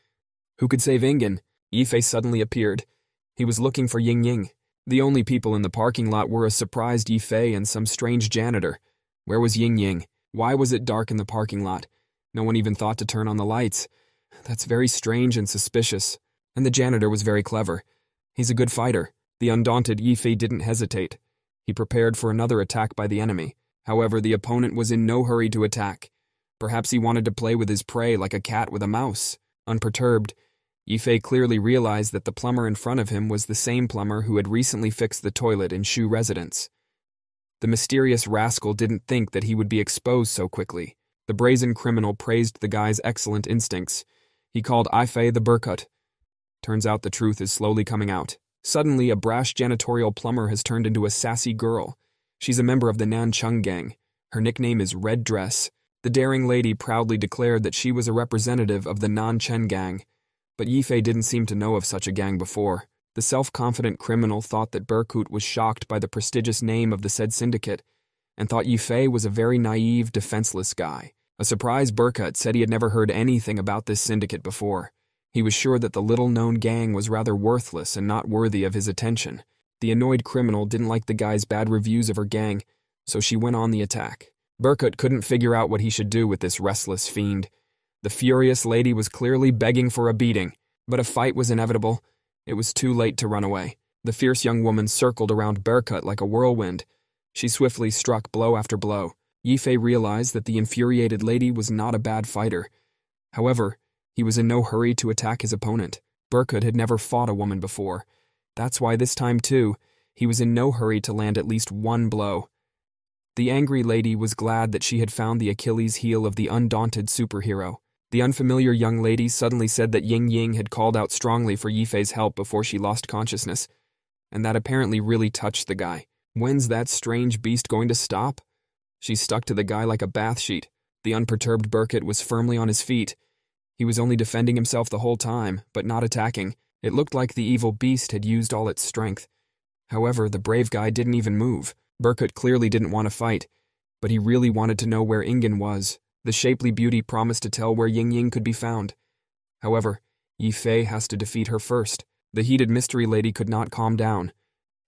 Who could save Ingen? Ifei suddenly appeared. He was looking for Ying Ying. The only people in the parking lot were a surprised Ifei and some strange janitor. Where was Ying Ying? Why was it dark in the parking lot? No one even thought to turn on the lights. That's very strange and suspicious. And the janitor was very clever. He's a good fighter. The undaunted Ifei didn't hesitate. He prepared for another attack by the enemy. However, the opponent was in no hurry to attack. Perhaps he wanted to play with his prey like a cat with a mouse. Unperturbed, Ifei clearly realized that the plumber in front of him was the same plumber who had recently fixed the toilet in Shu residence. The mysterious rascal didn't think that he would be exposed so quickly. The brazen criminal praised the guy's excellent instincts. He called Ifei the Burkut. Turns out the truth is slowly coming out. Suddenly, a brash janitorial plumber has turned into a sassy girl. She's a member of the Nancheng gang. Her nickname is Red Dress. The daring lady proudly declared that she was a representative of the Nancheng gang. But Yifei didn't seem to know of such a gang before. The self-confident criminal thought that Burkut was shocked by the prestigious name of the said syndicate, and thought Yifei was a very naive, defenseless guy. A surprised Burkut said he had never heard anything about this syndicate before. He was sure that the little-known gang was rather worthless and not worthy of his attention. The annoyed criminal didn't like the guy's bad reviews of her gang, so she went on the attack. Burkut couldn't figure out what he should do with this restless fiend. The furious lady was clearly begging for a beating, but a fight was inevitable. It was too late to run away. The fierce young woman circled around Burkut like a whirlwind. She swiftly struck blow after blow. Yifei realized that the infuriated lady was not a bad fighter. However, he was in no hurry to attack his opponent. Burkut had never fought a woman before. That's why this time, too, he was in no hurry to land at least one blow. The angry lady was glad that she had found the Achilles heel of the undaunted superhero. The unfamiliar young lady suddenly said that Ying Ying had called out strongly for Yifei's help before she lost consciousness, and that apparently really touched the guy. When's that strange beast going to stop? She stuck to the guy like a bath sheet. The unperturbed Burkut was firmly on his feet. He was only defending himself the whole time, but not attacking. It looked like the evil beast had used all its strength. However, the brave guy didn't even move. Burkut clearly didn't want to fight, but he really wanted to know where Ingen was. The shapely beauty promised to tell where Ying Ying could be found. However, Yifei has to defeat her first. The heated mystery lady could not calm down.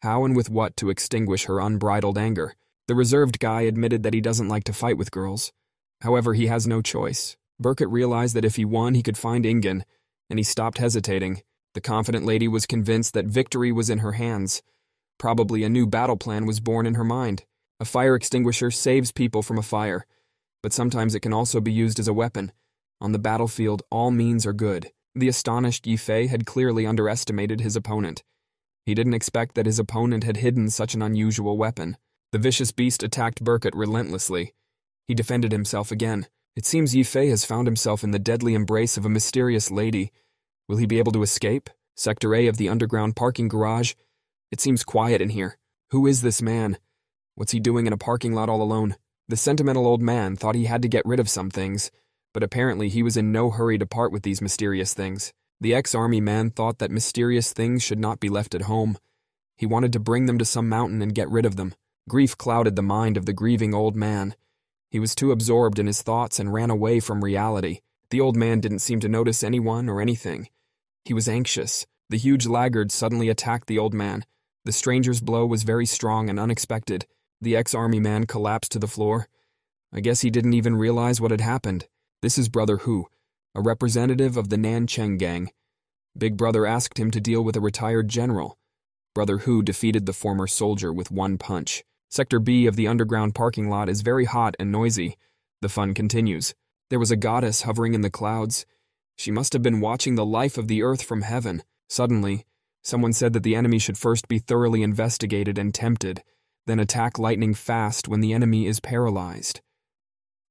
How and with what to extinguish her unbridled anger? The reserved guy admitted that he doesn't like to fight with girls. However, he has no choice. Burkut realized that if he won, he could find Ingen, and he stopped hesitating. The confident lady was convinced that victory was in her hands. Probably a new battle plan was born in her mind. A fire extinguisher saves people from a fire, but sometimes it can also be used as a weapon. On the battlefield, all means are good. The astonished Yifei had clearly underestimated his opponent. He didn't expect that his opponent had hidden such an unusual weapon. The vicious beast attacked Burkut relentlessly. He defended himself again. It seems Yifei has found himself in the deadly embrace of a mysterious lady. Will he be able to escape? Sector A of the underground parking garage. It seems quiet in here. Who is this man? What's he doing in a parking lot all alone? The sentimental old man thought he had to get rid of some things, but apparently he was in no hurry to part with these mysterious things. The ex-army man thought that mysterious things should not be left at home. He wanted to bring them to some mountain and get rid of them. Grief clouded the mind of the grieving old man. He was too absorbed in his thoughts and ran away from reality. The old man didn't seem to notice anyone or anything. He was anxious. The huge laggard suddenly attacked the old man. The stranger's blow was very strong and unexpected. The ex-army man collapsed to the floor. I guess he didn't even realize what had happened. This is Brother Hu, a representative of the Nancheng gang. Big Brother asked him to deal with a retired general. Brother Hu defeated the former soldier with one punch. Sector B of the underground parking lot is very hot and noisy. The fun continues. There was a goddess hovering in the clouds. She must have been watching the life of the earth from heaven. Suddenly, someone said that the enemy should first be thoroughly investigated and tempted, then attack lightning fast when the enemy is paralyzed.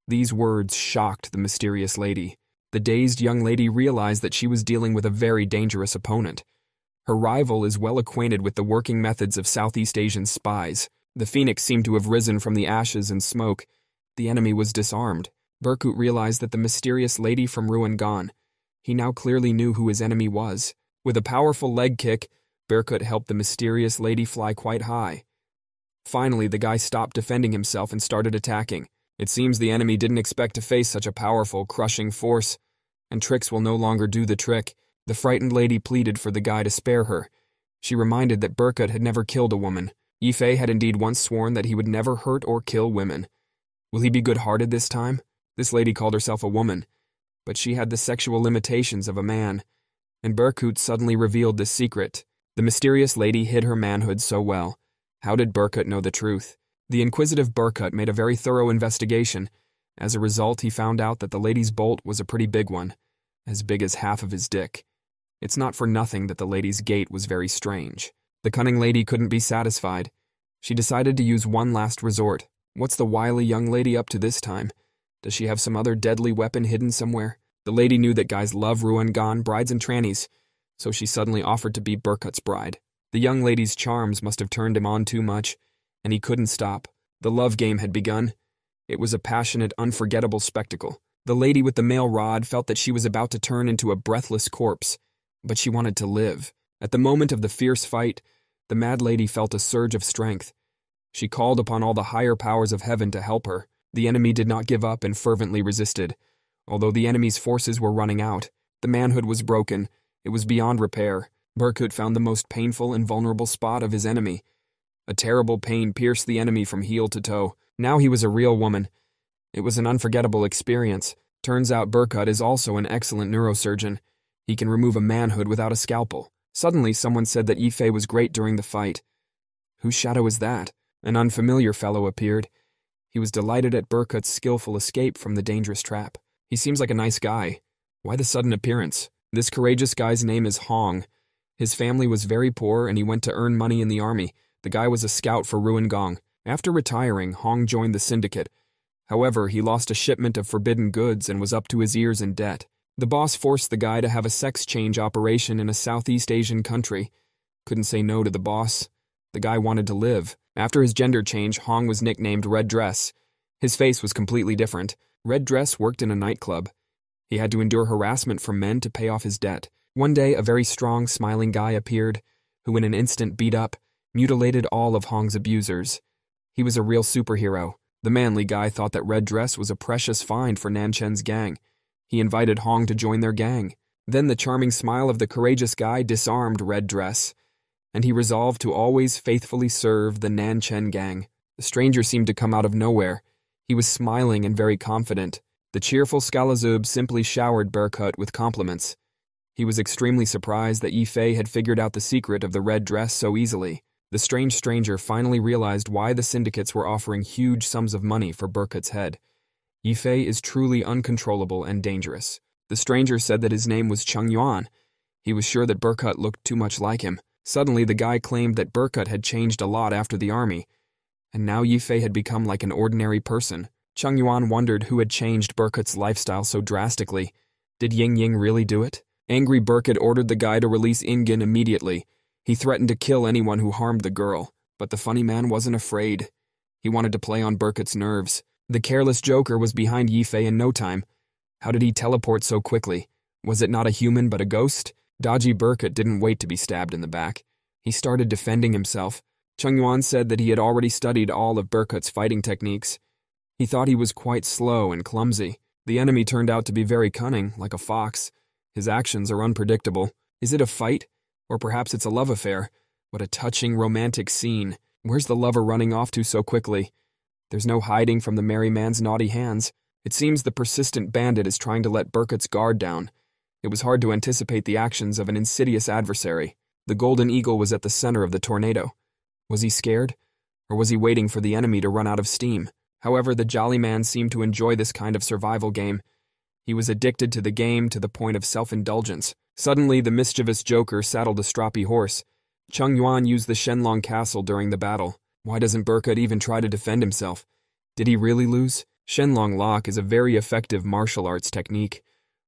These words shocked the mysterious lady. The dazed young lady realized that she was dealing with a very dangerous opponent. Her rival is well acquainted with the working methods of Southeast Asian spies. The phoenix seemed to have risen from the ashes and smoke. The enemy was disarmed. Berkut realized that the mysterious lady from Ruin gone. He now clearly knew who his enemy was. With a powerful leg kick, Berkut helped the mysterious lady fly quite high. Finally, the guy stopped defending himself and started attacking. It seems the enemy didn't expect to face such a powerful, crushing force, and tricks will no longer do the trick. The frightened lady pleaded for the guy to spare her. She reminded that Berkut had never killed a woman. Yifei had indeed once sworn that he would never hurt or kill women. Will he be good-hearted this time? This lady called herself a woman, but she had the sexual limitations of a man, and Berkut suddenly revealed this secret. The mysterious lady hid her manhood so well. How did Berkut know the truth? The inquisitive Berkut made a very thorough investigation. As a result, he found out that the lady's bolt was a pretty big one, as big as half of his dick. It's not for nothing that the lady's gait was very strange. The cunning lady couldn't be satisfied. She decided to use one last resort. What's the wily young lady up to this time? Does she have some other deadly weapon hidden somewhere? The lady knew that guys love Ruan-Gan brides and trannies, so she suddenly offered to be Berkut's bride. The young lady's charms must have turned him on too much, and he couldn't stop. The love game had begun. It was a passionate, unforgettable spectacle. The lady with the male rod felt that she was about to turn into a breathless corpse, but she wanted to live. At the moment of the fierce fight, the mad lady felt a surge of strength. She called upon all the higher powers of heaven to help her. The enemy did not give up and fervently resisted. Although the enemy's forces were running out, the manhood was broken. It was beyond repair. Berkut found the most painful and vulnerable spot of his enemy. A terrible pain pierced the enemy from heel to toe. Now he was a real woman. It was an unforgettable experience. Turns out Berkut is also an excellent neurosurgeon. He can remove a manhood without a scalpel. Suddenly, someone said that Yifei was great during the fight. Whose shadow is that? An unfamiliar fellow appeared. He was delighted at Berkut's skillful escape from the dangerous trap. He seems like a nice guy. Why the sudden appearance? This courageous guy's name is Hong. His family was very poor and he went to earn money in the army. The guy was a scout for Ruin Gong. After retiring, Hong joined the syndicate. However, he lost a shipment of forbidden goods and was up to his ears in debt. The boss forced the guy to have a sex change operation in a Southeast Asian country. Couldn't say no to the boss. The guy wanted to live. After his gender change, Hong was nicknamed Red Dress. His face was completely different. Red Dress worked in a nightclub. He had to endure harassment from men to pay off his debt. One day, a very strong, smiling guy appeared, who in an instant beat up, mutilated all of Hong's abusers. He was a real superhero. The manly guy thought that Red Dress was a precious find for Nanchen's gang. He invited Hong to join their gang. Then the charming smile of the courageous guy disarmed Red Dress, and he resolved to always faithfully serve the Nanchen gang. The stranger seemed to come out of nowhere. He was smiling and very confident. The cheerful Scalazub simply showered Berkut with compliments. He was extremely surprised that Yifei had figured out the secret of the red dress so easily. The strange stranger finally realized why the syndicates were offering huge sums of money for Berkut's head. Yifei is truly uncontrollable and dangerous. The stranger said that his name was Chung Yuan. He was sure that Berkut looked too much like him. Suddenly, the guy claimed that Berkut had changed a lot after the army, and now Yifei had become like an ordinary person. Chung Yuan wondered who had changed Berkut's lifestyle so drastically. Did Ying Ying really do it? Angry Berkut ordered the guy to release Ingin immediately. He threatened to kill anyone who harmed the girl, but the funny man wasn't afraid. He wanted to play on Berkut's nerves. The careless joker was behind Yifei in no time. How did he teleport so quickly? Was it not a human but a ghost? Dodgy Berkut didn't wait to be stabbed in the back. He started defending himself. Chung Yuan said that he had already studied all of Berkut's fighting techniques. He thought he was quite slow and clumsy. The enemy turned out to be very cunning, like a fox. His actions are unpredictable. Is it a fight? Or perhaps it's a love affair? What a touching, romantic scene. Where's the lover running off to so quickly? There's no hiding from the merry man's naughty hands. It seems the persistent bandit is trying to let Berkut's guard down. It was hard to anticipate the actions of an insidious adversary. The golden eagle was at the center of the tornado. Was he scared? Or was he waiting for the enemy to run out of steam? However, the jolly man seemed to enjoy this kind of survival game. He was addicted to the game to the point of self-indulgence. Suddenly, the mischievous joker saddled a stroppy horse. Chung Yuan used the Shenlong castle during the battle. Why doesn't Berkut even try to defend himself? Did he really lose? Shenlong lock is a very effective martial arts technique.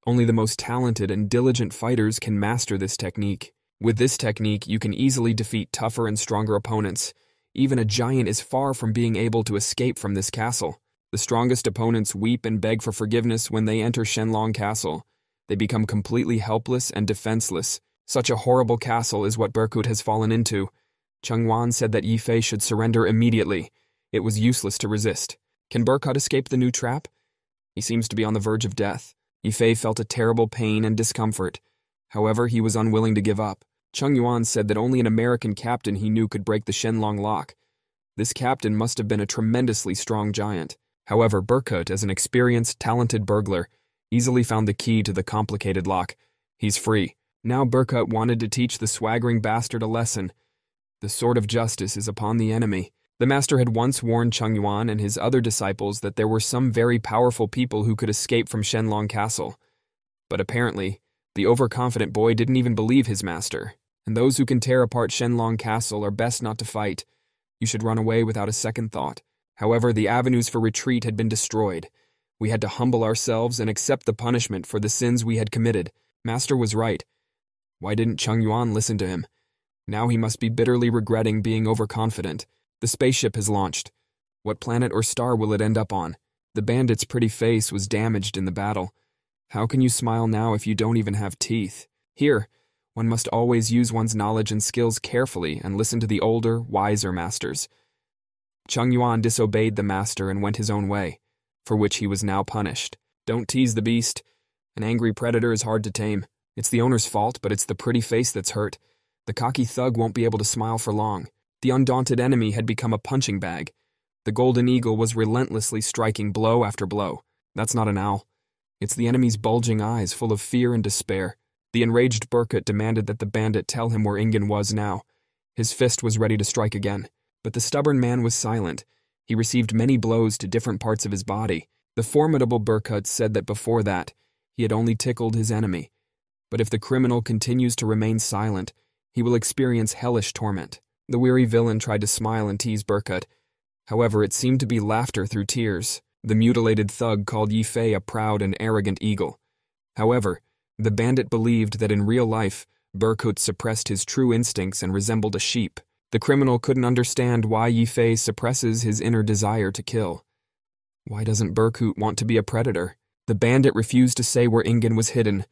Only the most talented and diligent fighters can master this technique. With this technique, you can easily defeat tougher and stronger opponents. Even a giant is far from being able to escape from this castle. The strongest opponents weep and beg for forgiveness when they enter Shenlong Castle. They become completely helpless and defenseless. Such a horrible castle is what Berkut has fallen into. Chungyuan said that Yifei should surrender immediately. It was useless to resist. Can Berkut escape the new trap? He seems to be on the verge of death. Yifei felt a terrible pain and discomfort. However, he was unwilling to give up. Chungyuan said that only an American captain he knew could break the Shenlong lock. This captain must have been a tremendously strong giant. However, Berkut, as an experienced, talented burglar, easily found the key to the complicated lock. He's free. Now Berkut wanted to teach the swaggering bastard a lesson. The sword of justice is upon the enemy. The master had once warned Chungyuan and his other disciples that there were some very powerful people who could escape from Shenlong Castle. But apparently, the overconfident boy didn't even believe his master. And those who can tear apart Shenlong Castle are best not to fight. You should run away without a second thought. However, the avenues for retreat had been destroyed. We had to humble ourselves and accept the punishment for the sins we had committed. Master was right. Why didn't Chungyuan listen to him? Now he must be bitterly regretting being overconfident. The spaceship has launched. What planet or star will it end up on? The bandit's pretty face was damaged in the battle. How can you smile now if you don't even have teeth? Here, one must always use one's knowledge and skills carefully and listen to the older, wiser masters. Chungyuan disobeyed the master and went his own way, for which he was now punished. Don't tease the beast. An angry predator is hard to tame. It's the owner's fault, but it's the pretty face that's hurt. The cocky thug won't be able to smile for long. The undaunted enemy had become a punching bag. The golden eagle was relentlessly striking blow after blow. That's not an owl. It's the enemy's bulging eyes full of fear and despair. The enraged Berkut demanded that the bandit tell him where Ingen was now. His fist was ready to strike again. But the stubborn man was silent. He received many blows to different parts of his body. The formidable Berkut said that before that, he had only tickled his enemy. But if the criminal continues to remain silent, he will experience hellish torment. The weary villain tried to smile and tease Berkut. However, it seemed to be laughter through tears. The mutilated thug called Yifei a proud and arrogant eagle. However, the bandit believed that in real life, Berkut suppressed his true instincts and resembled a sheep. The criminal couldn't understand why Yifei suppresses his inner desire to kill. Why doesn't Berkut want to be a predator? The bandit refused to say where Ingen was hidden.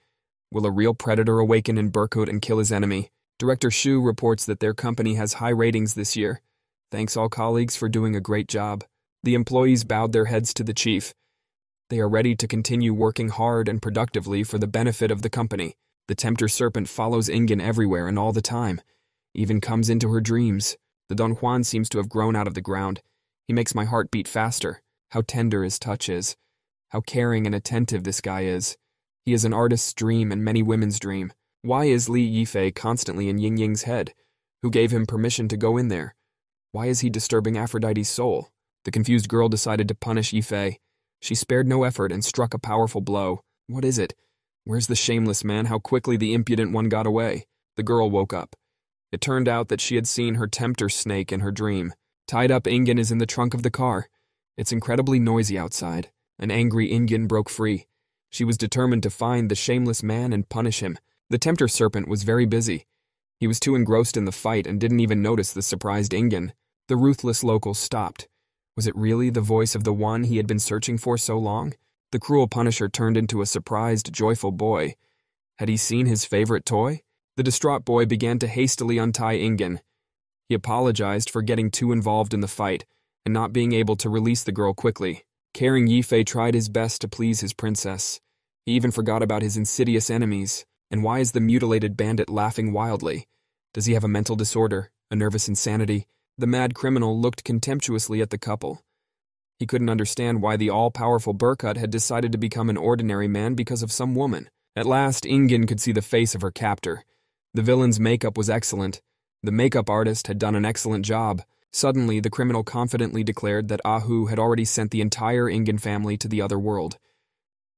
Will a real predator awaken in Berkut and kill his enemy? Director Shu reports that their company has high ratings this year. Thanks all colleagues for doing a great job. The employees bowed their heads to the chief. They are ready to continue working hard and productively for the benefit of the company. The tempter serpent follows Ingen everywhere and all the time. Even comes into her dreams. The Don Juan seems to have grown out of the ground. He makes my heart beat faster. How tender his touch is. How caring and attentive this guy is. He is an artist's dream and many women's dream. Why is Li Yifei constantly in Ying Ying's head? Who gave him permission to go in there? Why is he disturbing Aphrodite's soul? The confused girl decided to punish Yifei. She spared no effort and struck a powerful blow. What is it? Where's the shameless man? How quickly the impudent one got away? The girl woke up. It turned out that she had seen her tempter snake in her dream. Tied up Ingen is in the trunk of the car. It's incredibly noisy outside. An angry Ingen broke free. She was determined to find the shameless man and punish him. The tempter serpent was very busy. He was too engrossed in the fight and didn't even notice the surprised Ingen. The ruthless local stopped. Was it really the voice of the one he had been searching for so long? The cruel punisher turned into a surprised, joyful boy. Had he seen his favorite toy? The distraught boy began to hastily untie Ingen. He apologized for getting too involved in the fight and not being able to release the girl quickly. Caring Yifei tried his best to please his princess. He even forgot about his insidious enemies. And why is the mutilated bandit laughing wildly? Does he have a mental disorder, a nervous insanity? The mad criminal looked contemptuously at the couple. He couldn't understand why the all-powerful Berkut had decided to become an ordinary man because of some woman. At last, Ingen could see the face of her captor. The villain's makeup was excellent. The makeup artist had done an excellent job. Suddenly, the criminal confidently declared that Ahu had already sent the entire Ingen family to the other world.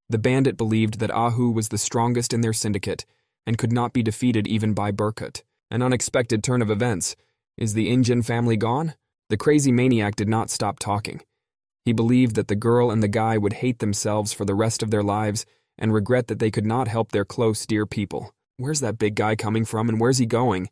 The bandit believed that Ahu was the strongest in their syndicate and could not be defeated even by Berkut. An unexpected turn of events. Is the Ingen family gone? The crazy maniac did not stop talking. He believed that the girl and the guy would hate themselves for the rest of their lives and regret that they could not help their close, dear people. Where's that big guy coming from and where's he going?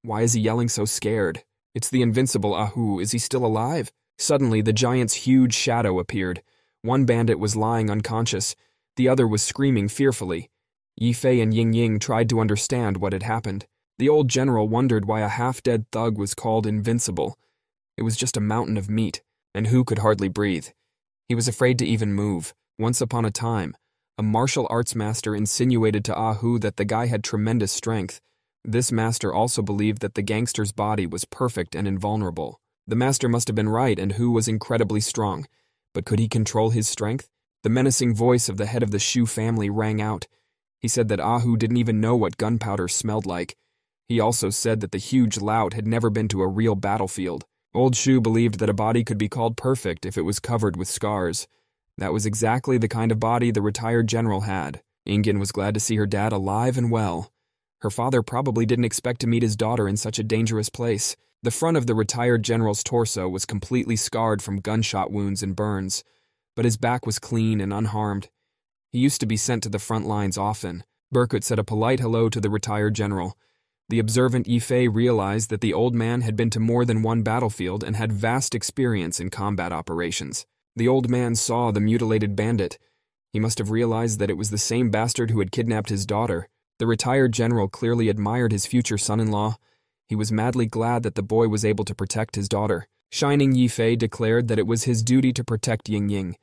Why is he yelling so scared? It's the invincible Ahu. Is he still alive? Suddenly, the giant's huge shadow appeared. One bandit was lying unconscious. The other was screaming fearfully. Yi Fei and Ying Ying tried to understand what had happened. The old general wondered why a half-dead thug was called invincible. It was just a mountain of meat, and Hu could hardly breathe. He was afraid to even move. Once upon a time, a martial arts master insinuated to Ahu that the guy had tremendous strength. This master also believed that the gangster's body was perfect and invulnerable. The master must have been right, and Hu was incredibly strong. But could he control his strength? The menacing voice of the head of the Shu family rang out. He said that Ahu didn't even know what gunpowder smelled like. He also said that the huge lout had never been to a real battlefield. Old Shu believed that a body could be called perfect if it was covered with scars. That was exactly the kind of body the retired general had. Ingen was glad to see her dad alive and well. Her father probably didn't expect to meet his daughter in such a dangerous place. The front of the retired general's torso was completely scarred from gunshot wounds and burns, but his back was clean and unharmed. He used to be sent to the front lines often. Berkut said a polite hello to the retired general. The observant Yi Fei realized that the old man had been to more than one battlefield and had vast experience in combat operations. The old man saw the mutilated bandit. He must have realized that it was the same bastard who had kidnapped his daughter. The retired general clearly admired his future son-in-law. He was madly glad that the boy was able to protect his daughter. Shining Yi Fei declared that it was his duty to protect Ying Ying.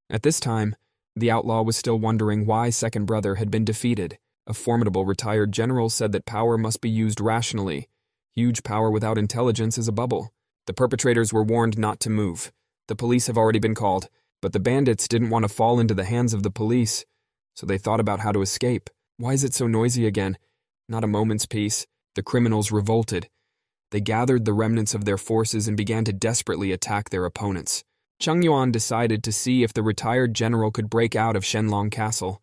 At this time, the outlaw was still wondering why second brother had been defeated. A formidable retired general said that power must be used rationally. Huge power without intelligence is a bubble. The perpetrators were warned not to move. The police have already been called, but the bandits didn't want to fall into the hands of the police, so they thought about how to escape. Why is it so noisy again? Not a moment's peace. The criminals revolted. They gathered the remnants of their forces and began to desperately attack their opponents. Cheng Yuan decided to see if the retired general could break out of Shenlong Castle.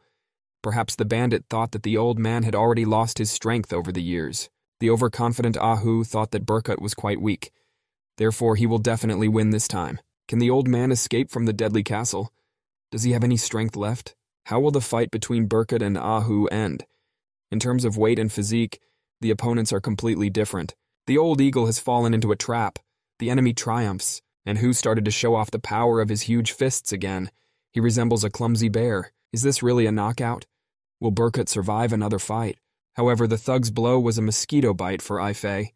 Perhaps the bandit thought that the old man had already lost his strength over the years. The overconfident Ahu thought that Berkut was quite weak. Therefore, he will definitely win this time. Can the old man escape from the deadly castle? Does he have any strength left? How will the fight between Berkut and Ahu end? In terms of weight and physique, the opponents are completely different. The old eagle has fallen into a trap. The enemy triumphs, and Hu started to show off the power of his huge fists again. He resembles a clumsy bear. Is this really a knockout? Will Berkut survive another fight? However, the thug's blow was a mosquito bite for Yi Fei.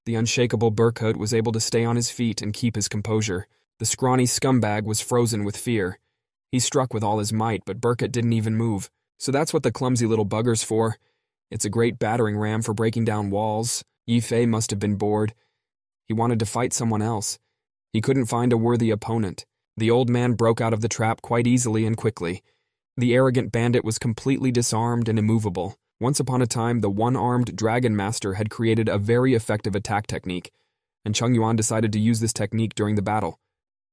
The unshakable Berkut was able to stay on his feet and keep his composure. The scrawny scumbag was frozen with fear. He struck with all his might, but Berkut didn't even move. So that's what the clumsy little bugger's for. It's a great battering ram for breaking down walls. Yi Fei must have been bored. He wanted to fight someone else. He couldn't find a worthy opponent. The old man broke out of the trap quite easily and quickly. The arrogant bandit was completely disarmed and immovable. Once upon a time, the one-armed dragon master had created a very effective attack technique, and Cheng Yuan decided to use this technique during the battle.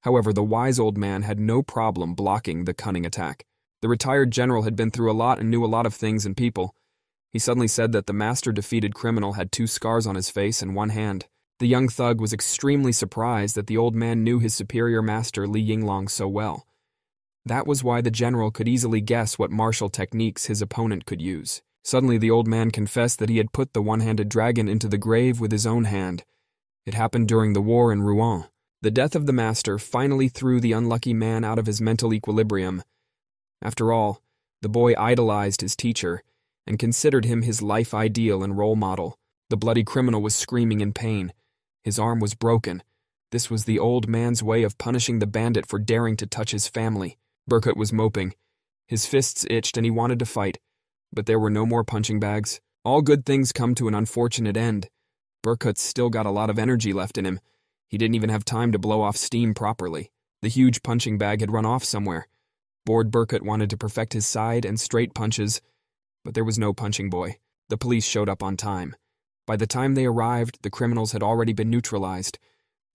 However, the wise old man had no problem blocking the cunning attack. The retired general had been through a lot and knew a lot of things and people. He suddenly said that the master-defeated criminal had 2 scars on his face and 1 hand. The young thug was extremely surprised that the old man knew his superior master Li Yinglong so well. That was why the general could easily guess what martial techniques his opponent could use. Suddenly, the old man confessed that he had put the one-handed dragon into the grave with his own hand. It happened during the war in Rouen. The death of the master finally threw the unlucky man out of his mental equilibrium. After all, the boy idolized his teacher and considered him his life ideal and role model. The bloody criminal was screaming in pain. His arm was broken. This was the old man's way of punishing the bandit for daring to touch his family. Berkut was moping. His fists itched and he wanted to fight, but there were no more punching bags. All good things come to an unfortunate end. Berkut's still got a lot of energy left in him. He didn't even have time to blow off steam properly. The huge punching bag had run off somewhere. Bored Berkut wanted to perfect his side and straight punches, but there was no punching boy. The police showed up on time. By the time they arrived, the criminals had already been neutralized.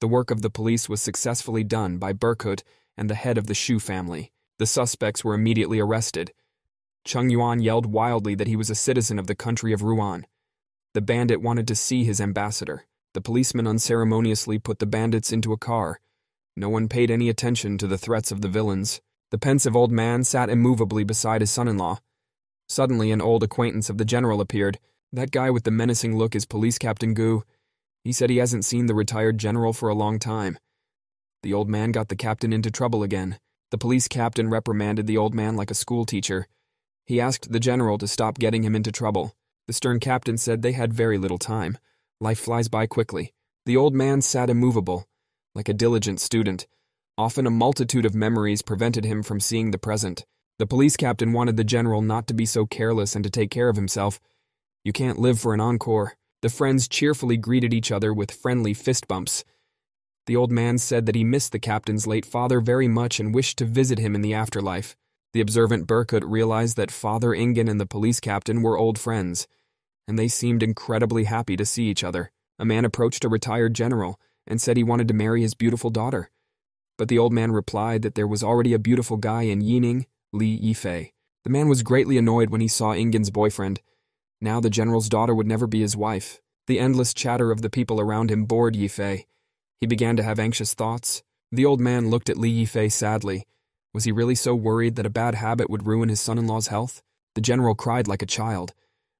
The work of the police was successfully done by Berkut and the head of the Shu family. The suspects were immediately arrested. Cheng Yuan yelled wildly that he was a citizen of the country of Rouen. The bandit wanted to see his ambassador. The policeman unceremoniously put the bandits into a car. No one paid any attention to the threats of the villains. The pensive old man sat immovably beside his son-in-law. Suddenly, an old acquaintance of the general appeared. That guy with the menacing look is Police Captain Gu. He said he hasn't seen the retired general for a long time. The old man got the captain into trouble again. The police captain reprimanded the old man like a schoolteacher. He asked the general to stop getting him into trouble. The stern captain said they had very little time. Life flies by quickly. The old man sat immovable, like a diligent student. Often a multitude of memories prevented him from seeing the present. The police captain wanted the general not to be so careless and to take care of himself. You can't live for an encore. The friends cheerfully greeted each other with friendly fist bumps. The old man said that he missed the captain's late father very much and wished to visit him in the afterlife. The observant Burkut realized that Father Ingen and the police captain were old friends, and they seemed incredibly happy to see each other. A man approached a retired general and said he wanted to marry his beautiful daughter. But the old man replied that there was already a beautiful guy in Yining, Li Yifei. The man was greatly annoyed when he saw Ingen's boyfriend. Now the general's daughter would never be his wife. The endless chatter of the people around him bored Yifei. He began to have anxious thoughts. The old man looked at Li Yifei sadly. Was he really so worried that a bad habit would ruin his son-in-law's health? The general cried like a child.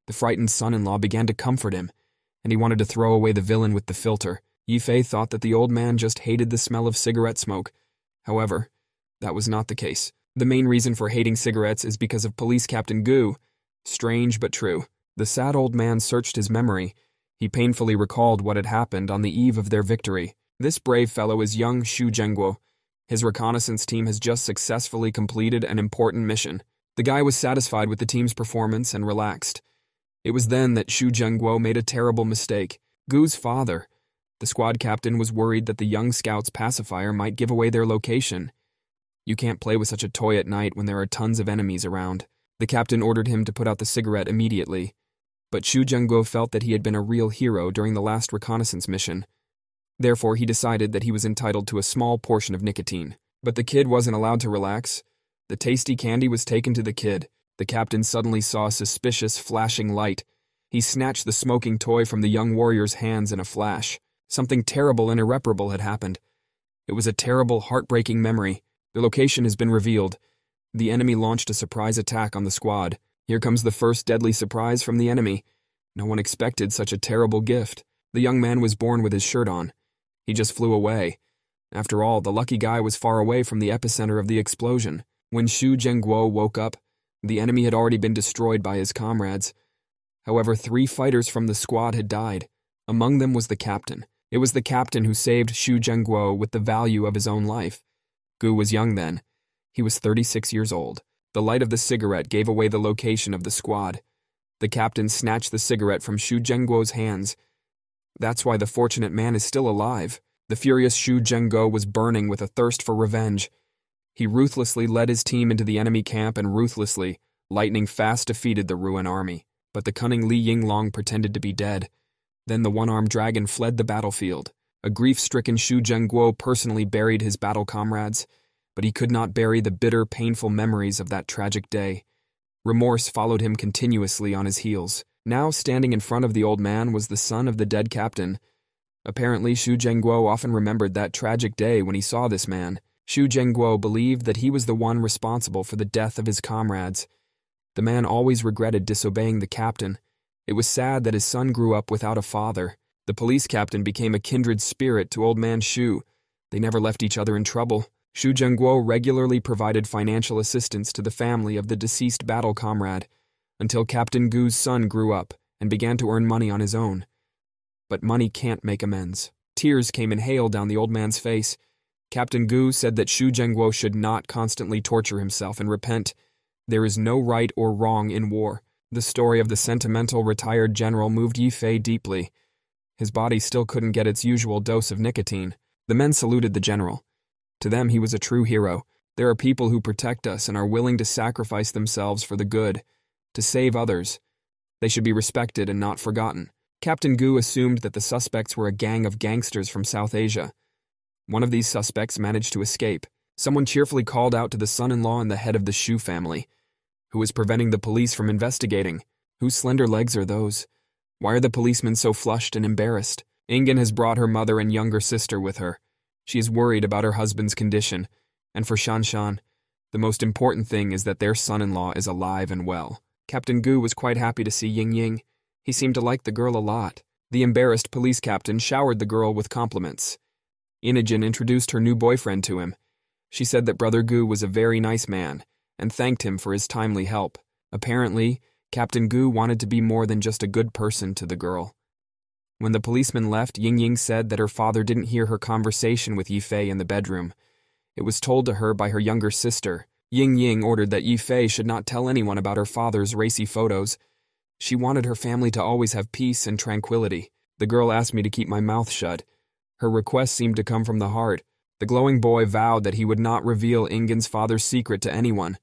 The frightened son-in-law began to comfort him, and he wanted to throw away the villain with the filter. Yifei thought that the old man just hated the smell of cigarette smoke. However, that was not the case. The main reason for hating cigarettes is because of Police Captain Gu. Strange but true. The sad old man searched his memory. He painfully recalled what had happened on the eve of their victory. This brave fellow is young Xu Zhengguo. His reconnaissance team has just successfully completed an important mission. The guy was satisfied with the team's performance and relaxed. It was then that Xu Zhengguo made a terrible mistake. Gu's father, the squad captain, was worried that the young scout's pacifier might give away their location. You can't play with such a toy at night when there are tons of enemies around. The captain ordered him to put out the cigarette immediately. But Xu Zhengguo felt that he had been a real hero during the last reconnaissance mission. Therefore, he decided that he was entitled to a small portion of nicotine. But the kid wasn't allowed to relax. The tasty candy was taken to the kid. The captain suddenly saw a suspicious, flashing light. He snatched the smoking toy from the young warrior's hands in a flash. Something terrible and irreparable had happened. It was a terrible, heartbreaking memory. The location has been revealed. The enemy launched a surprise attack on the squad. Here comes the first deadly surprise from the enemy. No one expected such a terrible gift. The young man was born with his shirt on. He just flew away. After all, the lucky guy was far away from the epicenter of the explosion. When Xu Zhengguo woke up, the enemy had already been destroyed by his comrades. However, 3 fighters from the squad had died. Among them was the captain. It was the captain who saved Xu Zhengguo with the value of his own life. Gu was young then. He was 36 years old. The light of the cigarette gave away the location of the squad. The captain snatched the cigarette from Xu Zhengguo's hands. That's why the fortunate man is still alive. The furious Xu Zhengguo was burning with a thirst for revenge. He ruthlessly led his team into the enemy camp and ruthlessly, lightning fast defeated the Ruin army. But the cunning Li Yinglong pretended to be dead. Then the one-armed dragon fled the battlefield. A grief-stricken Xu Zhengguo personally buried his battle comrades, but he could not bury the bitter, painful memories of that tragic day. Remorse followed him continuously on his heels. Now, standing in front of the old man was the son of the dead captain. Apparently, Xu Zhengguo often remembered that tragic day when he saw this man. Xu Zhengguo believed that he was the one responsible for the death of his comrades. The man always regretted disobeying the captain. It was sad that his son grew up without a father. The police captain became a kindred spirit to old man Xu. They never left each other in trouble. Xu Zhengguo regularly provided financial assistance to the family of the deceased battle comrade, until Captain Gu's son grew up and began to earn money on his own. But money can't make amends. Tears came in hail down the old man's face. Captain Gu said that Xu Zhengguo should not constantly torture himself and repent. There is no right or wrong in war. The story of the sentimental retired general moved Yifei deeply. His body still couldn't get its usual dose of nicotine. The men saluted the general. To them, he was a true hero. There are people who protect us and are willing to sacrifice themselves for the good, to save others. They should be respected and not forgotten. Captain Gu assumed that the suspects were a gang of gangsters from South Asia. One of these suspects managed to escape. Someone cheerfully called out to the son-in-law and the head of the Shu family, who was preventing the police from investigating. Whose slender legs are those? Why are the policemen so flushed and embarrassed? Ingen has brought her mother and younger sister with her. She is worried about her husband's condition, and for Shanshan, the most important thing is that their son-in-law is alive and well. Captain Gu was quite happy to see Ying Ying. He seemed to like the girl a lot. The embarrassed police captain showered the girl with compliments. Inajin introduced her new boyfriend to him. She said that Brother Gu was a very nice man, and thanked him for his timely help. Apparently, Captain Gu wanted to be more than just a good person to the girl. When the policeman left, Ying Ying said that her father didn't hear her conversation with Yifei in the bedroom. It was told to her by her younger sister. Ying Ying ordered that Yifei should not tell anyone about her father's racy photos. She wanted her family to always have peace and tranquility. The girl asked me to keep my mouth shut. Her request seemed to come from the heart. The glowing boy vowed that he would not reveal Ingen's father's secret to anyone.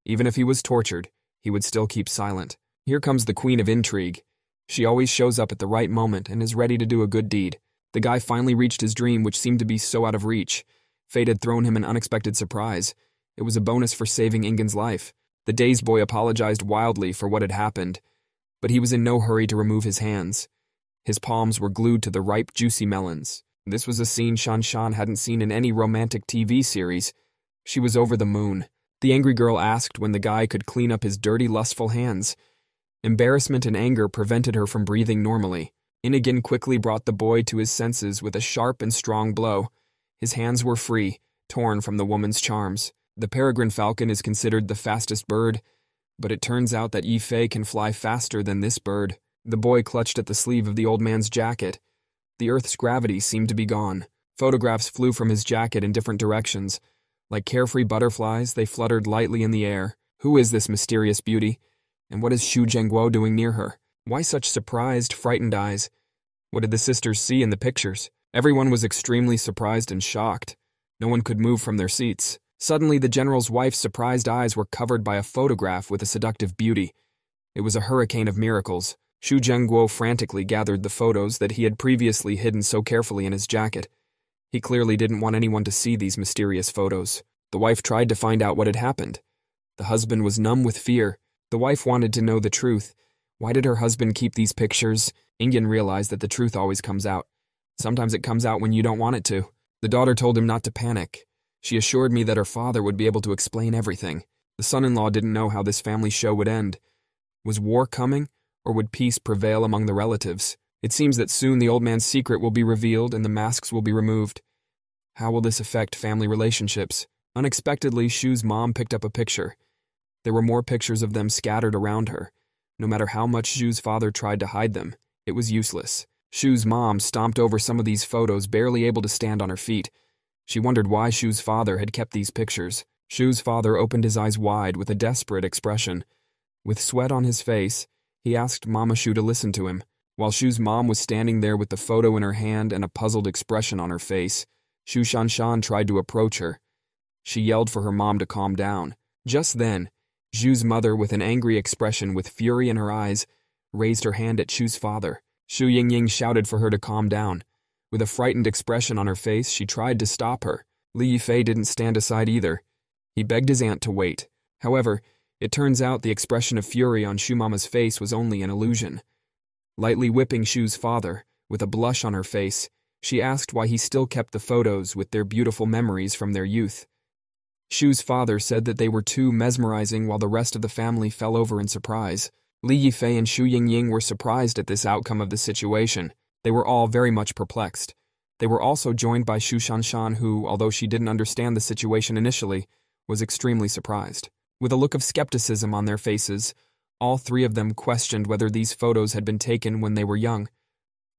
Even if he was tortured, he would still keep silent. Here comes the queen of intrigue. She always shows up at the right moment and is ready to do a good deed. The guy finally reached his dream, which seemed to be so out of reach. Fate had thrown him an unexpected surprise. It was a bonus for saving Ingen's life. The dazed boy apologized wildly for what had happened, but he was in no hurry to remove his hands. His palms were glued to the ripe, juicy melons. This was a scene Shan Shan hadn't seen in any romantic TV series. She was over the moon. The angry girl asked when the guy could clean up his dirty, lustful hands. Embarrassment and anger prevented her from breathing normally. Inigen quickly brought the boy to his senses with a sharp and strong blow. His hands were free, torn from the woman's charms. The peregrine falcon is considered the fastest bird, but it turns out that Yifei can fly faster than this bird. The boy clutched at the sleeve of the old man's jacket. The Earth's gravity seemed to be gone. Photographs flew from his jacket in different directions. Like carefree butterflies, they fluttered lightly in the air. Who is this mysterious beauty? And what is Xu Zhengguo doing near her? Why such surprised, frightened eyes? What did the sisters see in the pictures? Everyone was extremely surprised and shocked. No one could move from their seats. Suddenly, the general's wife's surprised eyes were covered by a photograph with a seductive beauty. It was a hurricane of miracles. Xu Zhengguo frantically gathered the photos that he had previously hidden so carefully in his jacket. He clearly didn't want anyone to see these mysterious photos. The wife tried to find out what had happened. The husband was numb with fear. The wife wanted to know the truth. Why did her husband keep these pictures? Ingen realized that the truth always comes out. Sometimes it comes out when you don't want it to. The daughter told him not to panic. She assured me that her father would be able to explain everything. The son-in-law didn't know how this family show would end. Was war coming, or would peace prevail among the relatives? It seems that soon the old man's secret will be revealed and the masks will be removed. How will this affect family relationships? Unexpectedly, Shu's mom picked up a picture. There were more pictures of them scattered around her. No matter how much Shu's father tried to hide them, it was useless. Shu's mom stomped over some of these photos, barely able to stand on her feet. She wondered why Shu's father had kept these pictures. Shu's father opened his eyes wide with a desperate expression. With sweat on his face, he asked Mama Shu to listen to him. While Shu's mom was standing there with the photo in her hand and a puzzled expression on her face, Shu Shanshan tried to approach her. She yelled for her mom to calm down. Just then, Zhu's mother, with an angry expression with fury in her eyes, raised her hand at Shu's father. Xu Yingying shouted for her to calm down. With a frightened expression on her face, she tried to stop her. Li Yifei didn't stand aside either. He begged his aunt to wait. However, it turns out the expression of fury on Shu Mama's face was only an illusion. Lightly whipping Shu's father, with a blush on her face, she asked why he still kept the photos with their beautiful memories from their youth. Shu's father said that they were too mesmerizing while the rest of the family fell over in surprise. Li Yifei and Xu Yingying were surprised at this outcome of the situation. They were all very much perplexed. They were also joined by Xu Shanshan who, although she didn't understand the situation initially, was extremely surprised. With a look of skepticism on their faces, all three of them questioned whether these photos had been taken when they were young.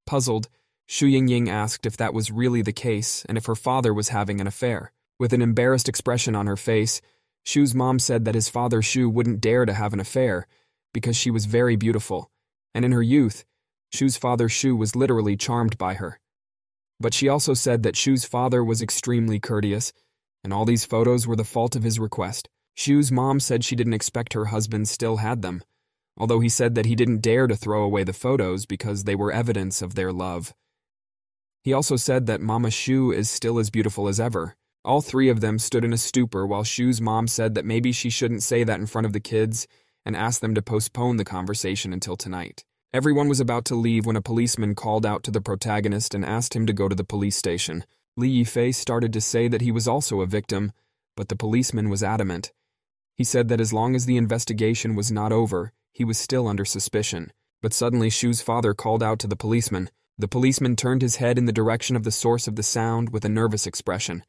Puzzled, Xu Yingying asked if that was really the case and if her father was having an affair. With an embarrassed expression on her face, Shu's mom said that his father Shu wouldn't dare to have an affair because she was very beautiful, and in her youth, Shu's father Shu was literally charmed by her. But she also said that Shu's father was extremely courteous, and all these photos were the fault of his request. Shu's mom said she didn't expect her husband still had them, although he said that he didn't dare to throw away the photos because they were evidence of their love. He also said that Mama Shu is still as beautiful as ever. All three of them stood in a stupor while Shu's mom said that maybe she shouldn't say that in front of the kids and asked them to postpone the conversation until tonight. Everyone was about to leave when a policeman called out to the protagonist and asked him to go to the police station. Li Yifei started to say that he was also a victim, but the policeman was adamant. He said that as long as the investigation was not over, he was still under suspicion. But suddenly Shu's father called out to the policeman. The policeman turned his head in the direction of the source of the sound with a nervous expression.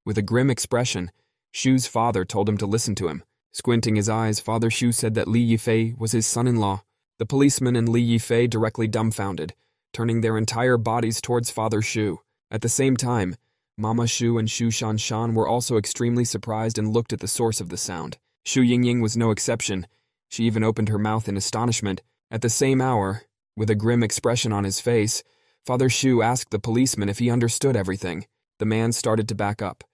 With a grim expression, Shu's father told him to listen to him. Squinting his eyes, Father Shu said that Li Yifei was his son-in-law. The policeman and Li Yifei directly dumbfounded, turning their entire bodies towards Father Shu. At the same time, Mama Shu and Shu Shanshan were also extremely surprised and looked at the source of the sound. Shu Yingying was no exception. She even opened her mouth in astonishment. At the same hour, with a grim expression on his face, Father Shu asked the policeman if he understood everything. The man started to back up.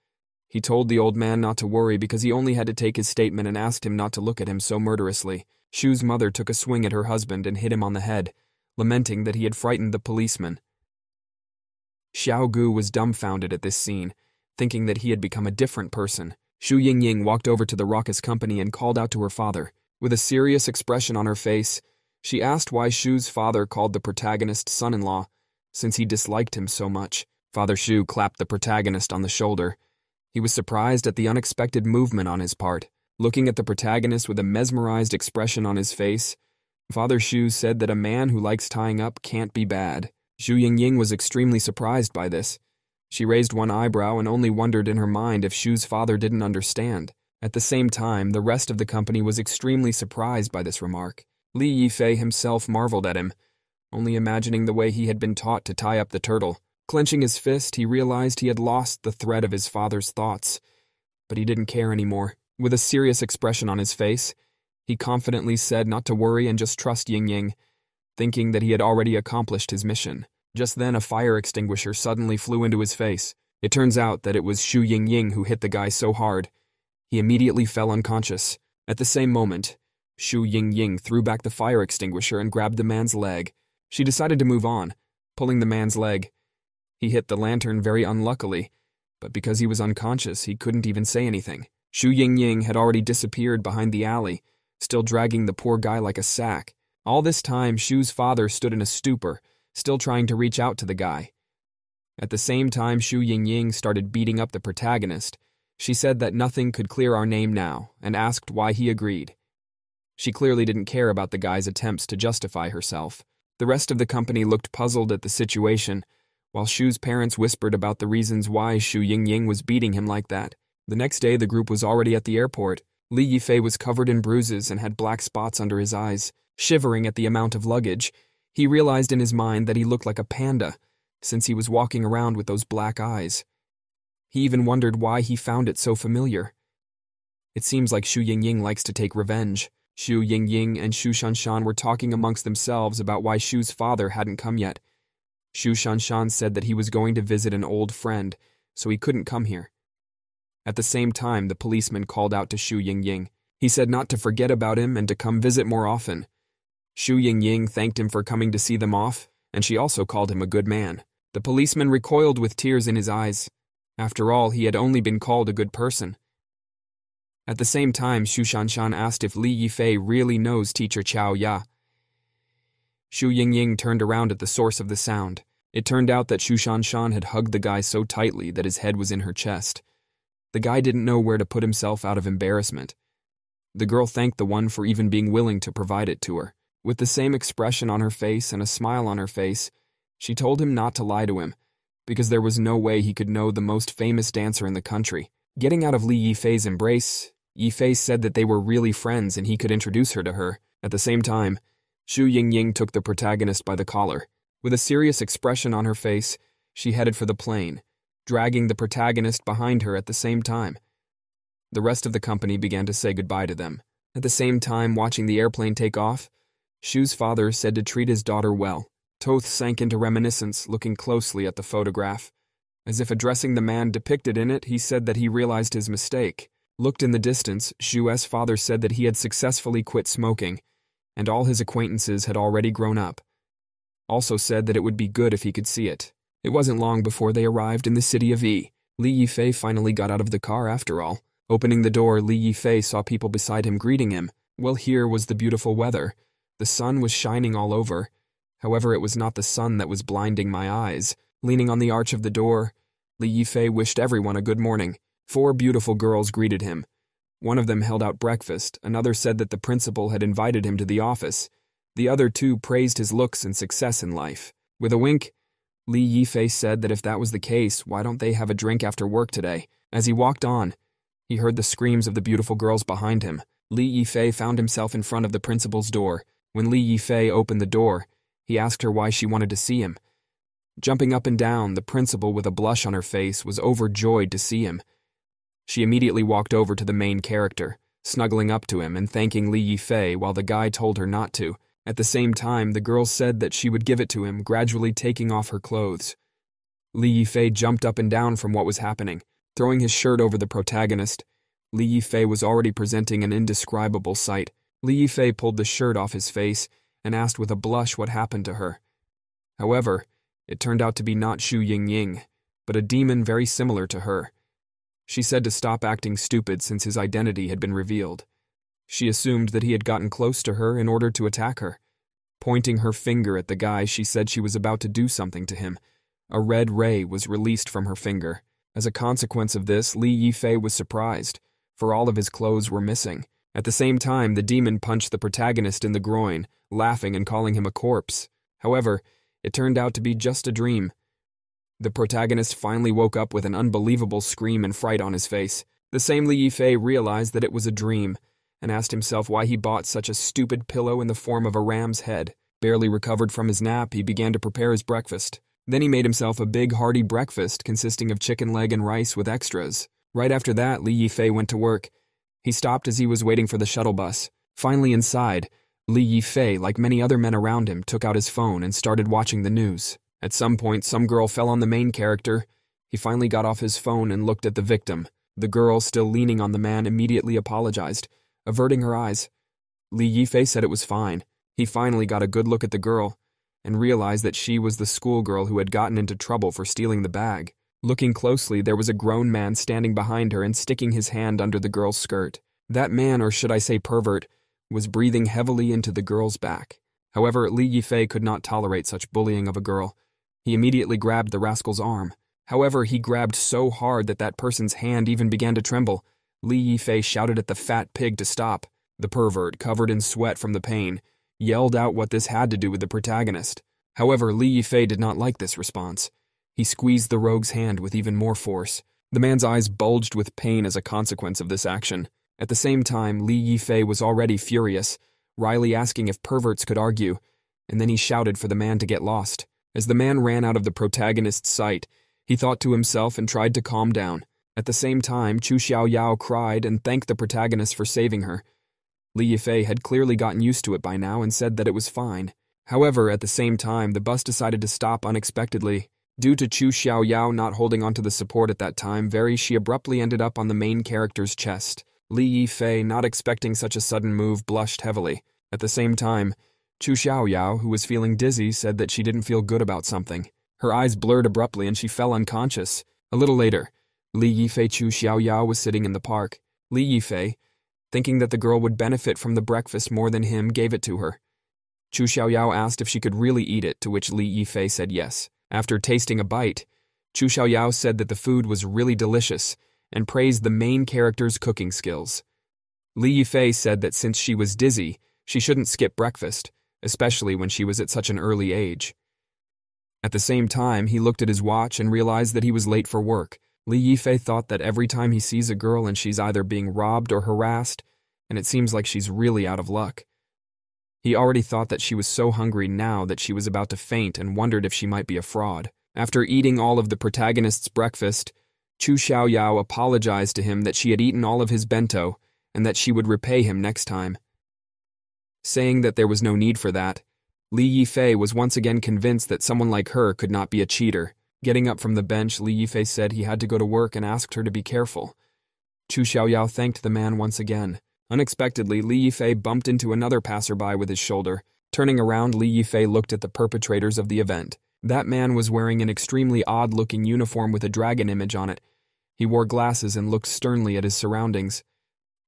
He told the old man not to worry because he only had to take his statement and asked him not to look at him so murderously. Shu's mother took a swing at her husband and hit him on the head, lamenting that he had frightened the policeman. Xiao Gu was dumbfounded at this scene, thinking that he had become a different person. Shu Yingying walked over to the raucous company and called out to her father. With a serious expression on her face, she asked why Shu's father called the protagonist son-in-law, since he disliked him so much. Father Shu clapped the protagonist on the shoulder. He was surprised at the unexpected movement on his part. Looking at the protagonist with a mesmerized expression on his face, Father Shu said that a man who likes tying up can't be bad. Shu Yingying was extremely surprised by this. She raised one eyebrow and only wondered in her mind if Shu's father didn't understand. At the same time, the rest of the company was extremely surprised by this remark. Li Yifei himself marveled at him, only imagining the way he had been taught to tie up the turtle. Clenching his fist, he realized he had lost the thread of his father's thoughts, but he didn't care anymore. With a serious expression on his face, he confidently said not to worry and just trust Yingying, thinking that he had already accomplished his mission. Just then, a fire extinguisher suddenly flew into his face. It turns out that it was Shu Yingying who hit the guy so hard, he immediately fell unconscious. At the same moment, Shu Yingying threw back the fire extinguisher and grabbed the man's leg. She decided to move on, pulling the man's leg. He hit the lantern very unluckily, but because he was unconscious, he couldn't even say anything. Shu Yingying had already disappeared behind the alley, still dragging the poor guy like a sack. All this time, Shu's father stood in a stupor, still trying to reach out to the guy. At the same time, Shu Yingying started beating up the protagonist. She said that nothing could clear our name now, and asked why he agreed. She clearly didn't care about the guy's attempts to justify herself. The rest of the company looked puzzled at the situation, while Shu's parents whispered about the reasons why Shu Yingying was beating him like that. The next day, the group was already at the airport. Li Yifei was covered in bruises and had black spots under his eyes. Shivering at the amount of luggage, he realized in his mind that he looked like a panda, since he was walking around with those black eyes. He even wondered why he found it so familiar. It seems like Shu Yingying likes to take revenge. Shu Yingying and Shu Shanshan were talking amongst themselves about why Shu's father hadn't come yet. Shu Shanshan said that he was going to visit an old friend, so he couldn't come here. At the same time, the policeman called out to Shu Yingying. He said not to forget about him and to come visit more often. Shu Yingying thanked him for coming to see them off, and she also called him a good man. The policeman recoiled with tears in his eyes. After all, he had only been called a good person. At the same time, Shu Shanshan asked if Li Yifei really knows teacher Chao Ya. Shu Yingying turned around at the source of the sound. It turned out that Shu Shanshan had hugged the guy so tightly that his head was in her chest. The guy didn't know where to put himself out of embarrassment. The girl thanked the one for even being willing to provide it to her. With the same expression on her face and a smile on her face, she told him not to lie to him, because there was no way he could know the most famous dancer in the country. Getting out of Li Yifei's embrace, Yifei said that they were really friends and he could introduce her to her. At the same time, Shu Yingying took the protagonist by the collar. With a serious expression on her face, she headed for the plane, dragging the protagonist behind her at the same time. The rest of the company began to say goodbye to them. At the same time, watching the airplane take off, Shu's father said to treat his daughter well. Toth sank into reminiscence, looking closely at the photograph. As if addressing the man depicted in it, he said that he realized his mistake. Looked in the distance, Shu's father said that he had successfully quit smoking, and all his acquaintances had already grown up. Also said that it would be good if he could see it. It wasn't long before they arrived in the city of Yi. Li Yifei finally got out of the car after all. Opening the door, Li Yifei saw people beside him greeting him. Well, here was the beautiful weather. The sun was shining all over. However, it was not the sun that was blinding my eyes. Leaning on the arch of the door, Li Yifei wished everyone a good morning. 4 beautiful girls greeted him. One of them held out breakfast, another said that the principal had invited him to the office. The other two praised his looks and success in life. With a wink, Li Yifei said that if that was the case, why don't they have a drink after work today? As he walked on, he heard the screams of the beautiful girls behind him. Li Yifei found himself in front of the principal's door. When Li Yifei opened the door, he asked her why she wanted to see him. Jumping up and down, the principal, with a blush on her face, was overjoyed to see him. She immediately walked over to the main character, snuggling up to him and thanking Li Yifei while the guy told her not to. At the same time, the girl said that she would give it to him, gradually taking off her clothes. Li Yifei jumped up and down from what was happening. Throwing his shirt over the protagonist, Li Yifei was already presenting an indescribable sight. Li Yifei pulled the shirt off his face and asked with a blush what happened to her. However, it turned out to be not Xu Yingying, but a demon very similar to her. She said to stop acting stupid since his identity had been revealed. She assumed that he had gotten close to her in order to attack her. Pointing her finger at the guy, she said she was about to do something to him. A red ray was released from her finger. As a consequence of this, Li Yifei was surprised, for all of his clothes were missing. At the same time, the demon punched the protagonist in the groin, laughing and calling him a corpse. However, it turned out to be just a dream. The protagonist finally woke up with an unbelievable scream and fright on his face. The same Li Yifei realized that it was a dream, and asked himself why he bought such a stupid pillow in the form of a ram's head. Barely recovered from his nap, he began to prepare his breakfast. Then he made himself a big hearty breakfast consisting of chicken leg and rice with extras. Right after that, Li Yifei went to work. He stopped as he was waiting for the shuttle bus. Finally inside, Li Yifei, like many other men around him, took out his phone and started watching the news. At some point, some girl fell on the main character. He finally got off his phone and looked at the victim. The girl, still leaning on the man, immediately apologized, averting her eyes. Li Yifei said it was fine. He finally got a good look at the girl and realized that she was the schoolgirl who had gotten into trouble for stealing the bag. Looking closely, there was a grown man standing behind her and sticking his hand under the girl's skirt. That man, or should I say pervert, was breathing heavily into the girl's back. However, Li Yifei could not tolerate such bullying of a girl. He immediately grabbed the rascal's arm. However, he grabbed so hard that that person's hand even began to tremble. Li Yifei shouted at the fat pig to stop. The pervert, covered in sweat from the pain, yelled out what this had to do with the protagonist. However, Li Yifei did not like this response. He squeezed the rogue's hand with even more force. The man's eyes bulged with pain as a consequence of this action. At the same time, Li Yifei was already furious, wryly asking if perverts could argue, and then he shouted for the man to get lost. As the man ran out of the protagonist's sight, he thought to himself and tried to calm down. At the same time, Chu Xiaoyao cried and thanked the protagonist for saving her. Li Yifei had clearly gotten used to it by now and said that it was fine. However, at the same time, the bus decided to stop unexpectedly. Due to Chu Xiaoyao not holding onto the support at that time, she abruptly ended up on the main character's chest. Li Yifei, not expecting such a sudden move, blushed heavily. At the same time, Chu Xiaoyao, who was feeling dizzy, said that she didn't feel good about something. Her eyes blurred abruptly and she fell unconscious. A little later, Li Yifei Chu Xiaoyao was sitting in the park. Li Yifei, thinking that the girl would benefit from the breakfast more than him, gave it to her. Chu Xiaoyao asked if she could really eat it, to which Li Yifei said yes. After tasting a bite, Chu Xiaoyao said that the food was really delicious and praised the main character's cooking skills. Li Yifei said that since she was dizzy, she shouldn't skip breakfast, especially when she was at such an early age. At the same time, he looked at his watch and realized that he was late for work. Li Yifei thought that every time he sees a girl and she's either being robbed or harassed, and it seems like she's really out of luck. He already thought that she was so hungry now that she was about to faint and wondered if she might be a fraud. After eating all of the protagonist's breakfast, Chu Xiaoyao apologized to him that she had eaten all of his bento and that she would repay him next time. Saying that there was no need for that, Li Yifei was once again convinced that someone like her could not be a cheater. Getting up from the bench, Li Yifei said he had to go to work and asked her to be careful. Chu Xiaoyao thanked the man once again. Unexpectedly, Li Yifei bumped into another passerby with his shoulder. Turning around, Li Yifei looked at the perpetrators of the event. That man was wearing an extremely odd-looking uniform with a dragon image on it. He wore glasses and looked sternly at his surroundings.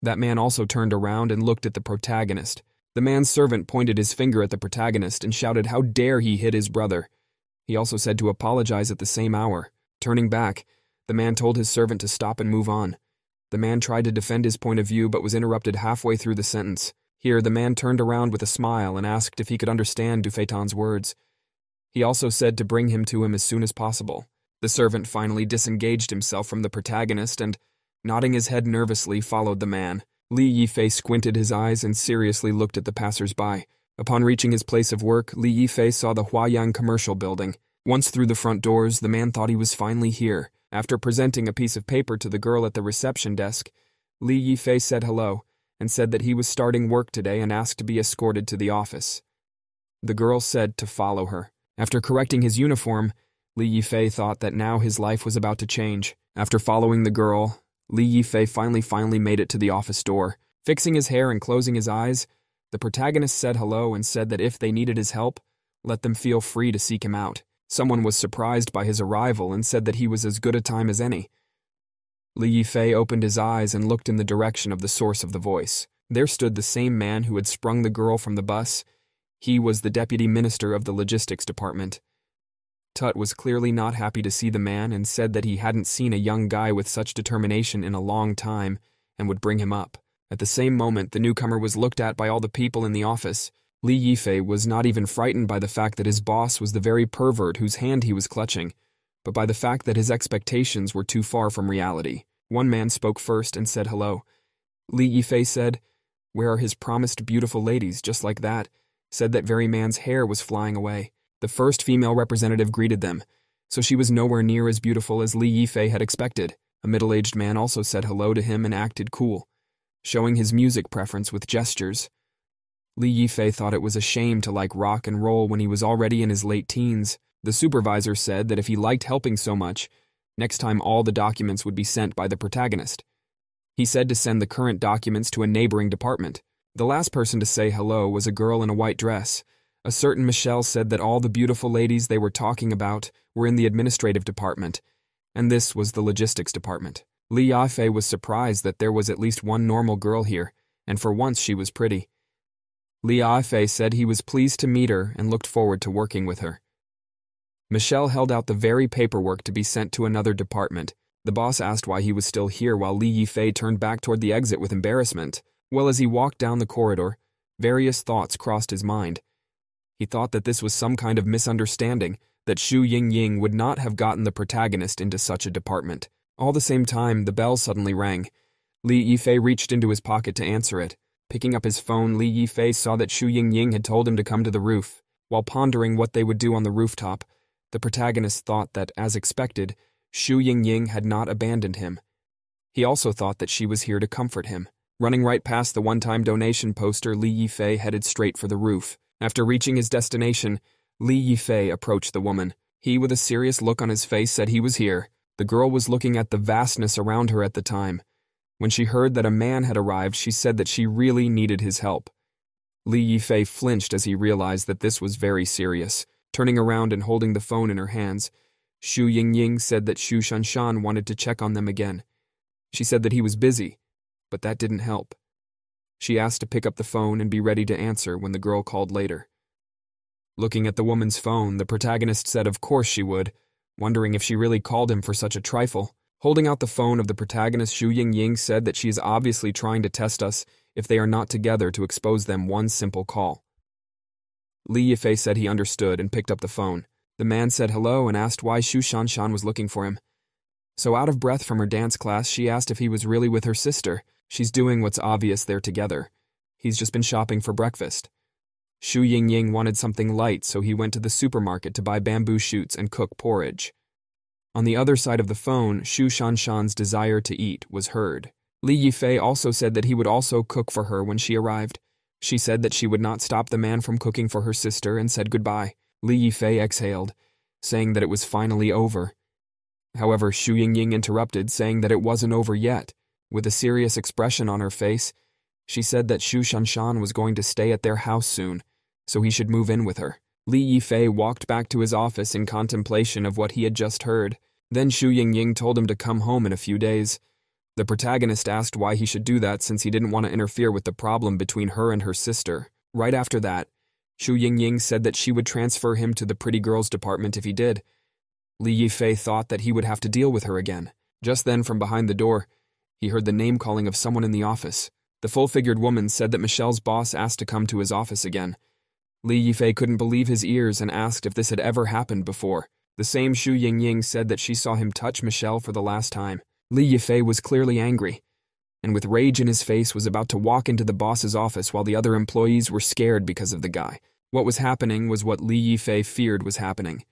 That man also turned around and looked at the protagonist. The man's servant pointed his finger at the protagonist and shouted how dare he hit his brother. He also said to apologize at the same hour. Turning back, the man told his servant to stop and move on. The man tried to defend his point of view but was interrupted halfway through the sentence. Here, the man turned around with a smile and asked if he could understand Dufayton's words. He also said to bring him to him as soon as possible. The servant finally disengaged himself from the protagonist and, nodding his head nervously, followed the man. Li Yifei squinted his eyes and seriously looked at the passers-by. Upon reaching his place of work, Li Yifei saw the Huayang commercial building. Once through the front doors, the man thought he was finally here. After presenting a piece of paper to the girl at the reception desk, Li Yifei said hello and said that he was starting work today and asked to be escorted to the office. The girl said to follow her. After correcting his uniform, Li Yifei thought that now his life was about to change. After following the girl, Li Yifei finally made it to the office door. Fixing his hair and closing his eyes, the protagonist said hello and said that if they needed his help, let them feel free to seek him out. Someone was surprised by his arrival and said that he was as good a time as any. Li Yifei opened his eyes and looked in the direction of the source of the voice. There stood the same man who had sprung the girl from the bus. He was the deputy minister of the logistics department. Tut was clearly not happy to see the man and said that he hadn't seen a young guy with such determination in a long time and would bring him up. At the same moment, the newcomer was looked at by all the people in the office. Li Yifei was not even frightened by the fact that his boss was the very pervert whose hand he was clutching, but by the fact that his expectations were too far from reality. One man spoke first and said hello. Li Yifei said, "Where are his promised beautiful ladies?" Just like that, said that very man's hair was flying away. The first female representative greeted them, so she was nowhere near as beautiful as Li Yifei had expected. A middle-aged man also said hello to him and acted cool, showing his music preference with gestures. Li Yifei thought it was a shame to like rock and roll when he was already in his late teens. The supervisor said that if he liked helping so much, next time all the documents would be sent by the protagonist. He said to send the current documents to a neighboring department. The last person to say hello was a girl in a white dress. A certain Michelle said that all the beautiful ladies they were talking about were in the administrative department, and this was the logistics department. Li Yifei was surprised that there was at least one normal girl here, and for once she was pretty. Li Yifei said he was pleased to meet her and looked forward to working with her. Michelle held out the very paperwork to be sent to another department. The boss asked why he was still here while Li Yifei turned back toward the exit with embarrassment. Well, as he walked down the corridor, various thoughts crossed his mind. He thought that this was some kind of misunderstanding, that Xu Yingying would not have gotten the protagonist into such a department. All the same time, the bell suddenly rang. Li Yifei reached into his pocket to answer it. Picking up his phone, Li Yifei saw that Xu Yingying had told him to come to the roof. While pondering what they would do on the rooftop, the protagonist thought that, as expected, Xu Yingying had not abandoned him. He also thought that she was here to comfort him. Running right past the one-time donation poster, Li Yifei headed straight for the roof. After reaching his destination, Li Yifei approached the woman. He, with a serious look on his face, said he was here. The girl was looking at the vastness around her at the time. When she heard that a man had arrived, she said that she really needed his help. Li Yifei flinched as he realized that this was very serious. Turning around and holding the phone in her hands, Xu Yingying said that Xu Shanshan wanted to check on them again. She said that he was busy, but that didn't help. She asked to pick up the phone and be ready to answer when the girl called later. Looking at the woman's phone, the protagonist said of course she would, wondering if she really called him for such a trifle. Holding out the phone of the protagonist, Xu Yingying said that she is obviously trying to test us if they are not together to expose them one simple call. Li Yifei said he understood and picked up the phone. The man said hello and asked why Xu Shanshan was looking for him. So out of breath from her dance class, she asked if he was really with her sister. She's doing what's obvious they're together. He's just been shopping for breakfast. Xu Yingying wanted something light, so he went to the supermarket to buy bamboo shoots and cook porridge. On the other side of the phone, Xu Shanshan's desire to eat was heard. Li Yifei also said that he would also cook for her when she arrived. She said that she would not stop the man from cooking for her sister and said goodbye. Li Yifei exhaled, saying that it was finally over. However, Xu Yingying interrupted, saying that it wasn't over yet. With a serious expression on her face, she said that Xu Shanshan was going to stay at their house soon, so he should move in with her. Li Yifei walked back to his office in contemplation of what he had just heard. Then Xu Yingying told him to come home in a few days. The protagonist asked why he should do that since he didn't want to interfere with the problem between her and her sister. Right after that, Xu Yingying said that she would transfer him to the pretty girls department if he did. Li Yifei thought that he would have to deal with her again. Just then, from behind the door, he heard the name calling of someone in the office. The full-figured woman said that Michelle's boss asked to come to his office again. Li Yifei couldn't believe his ears and asked if this had ever happened before. The same Xu Yingying said that she saw him touch Michelle for the last time. Li Yifei was clearly angry, and with rage in his face was about to walk into the boss's office while the other employees were scared because of the guy. What was happening was what Li Yifei feared was happening.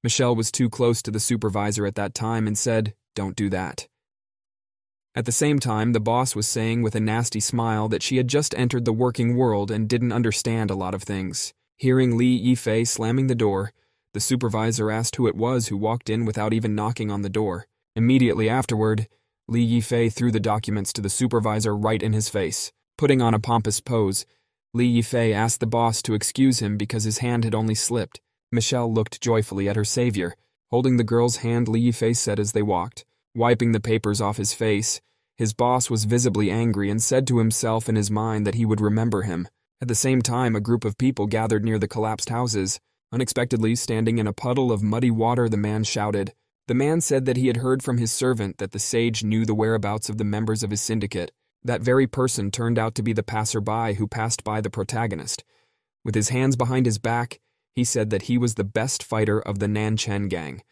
Michelle was too close to the supervisor at that time and said, "Don't do that." At the same time, the boss was saying with a nasty smile that she had just entered the working world and didn't understand a lot of things. Hearing Li Yifei slamming the door, the supervisor asked who it was who walked in without even knocking on the door. Immediately afterward, Li Yifei threw the documents to the supervisor right in his face. Putting on a pompous pose, Li Yifei asked the boss to excuse him because his hand had only slipped. Michelle looked joyfully at her savior, holding the girl's hand. Li Yifei said as they walked, wiping the papers off his face. His boss was visibly angry and said to himself in his mind that he would remember him. At the same time, a group of people gathered near the collapsed houses. Unexpectedly, standing in a puddle of muddy water, the man shouted. The man said that he had heard from his servant that the sage knew the whereabouts of the members of his syndicate. That very person turned out to be the passerby who passed by the protagonist. With his hands behind his back, he said that he was the best fighter of the Nanchen gang,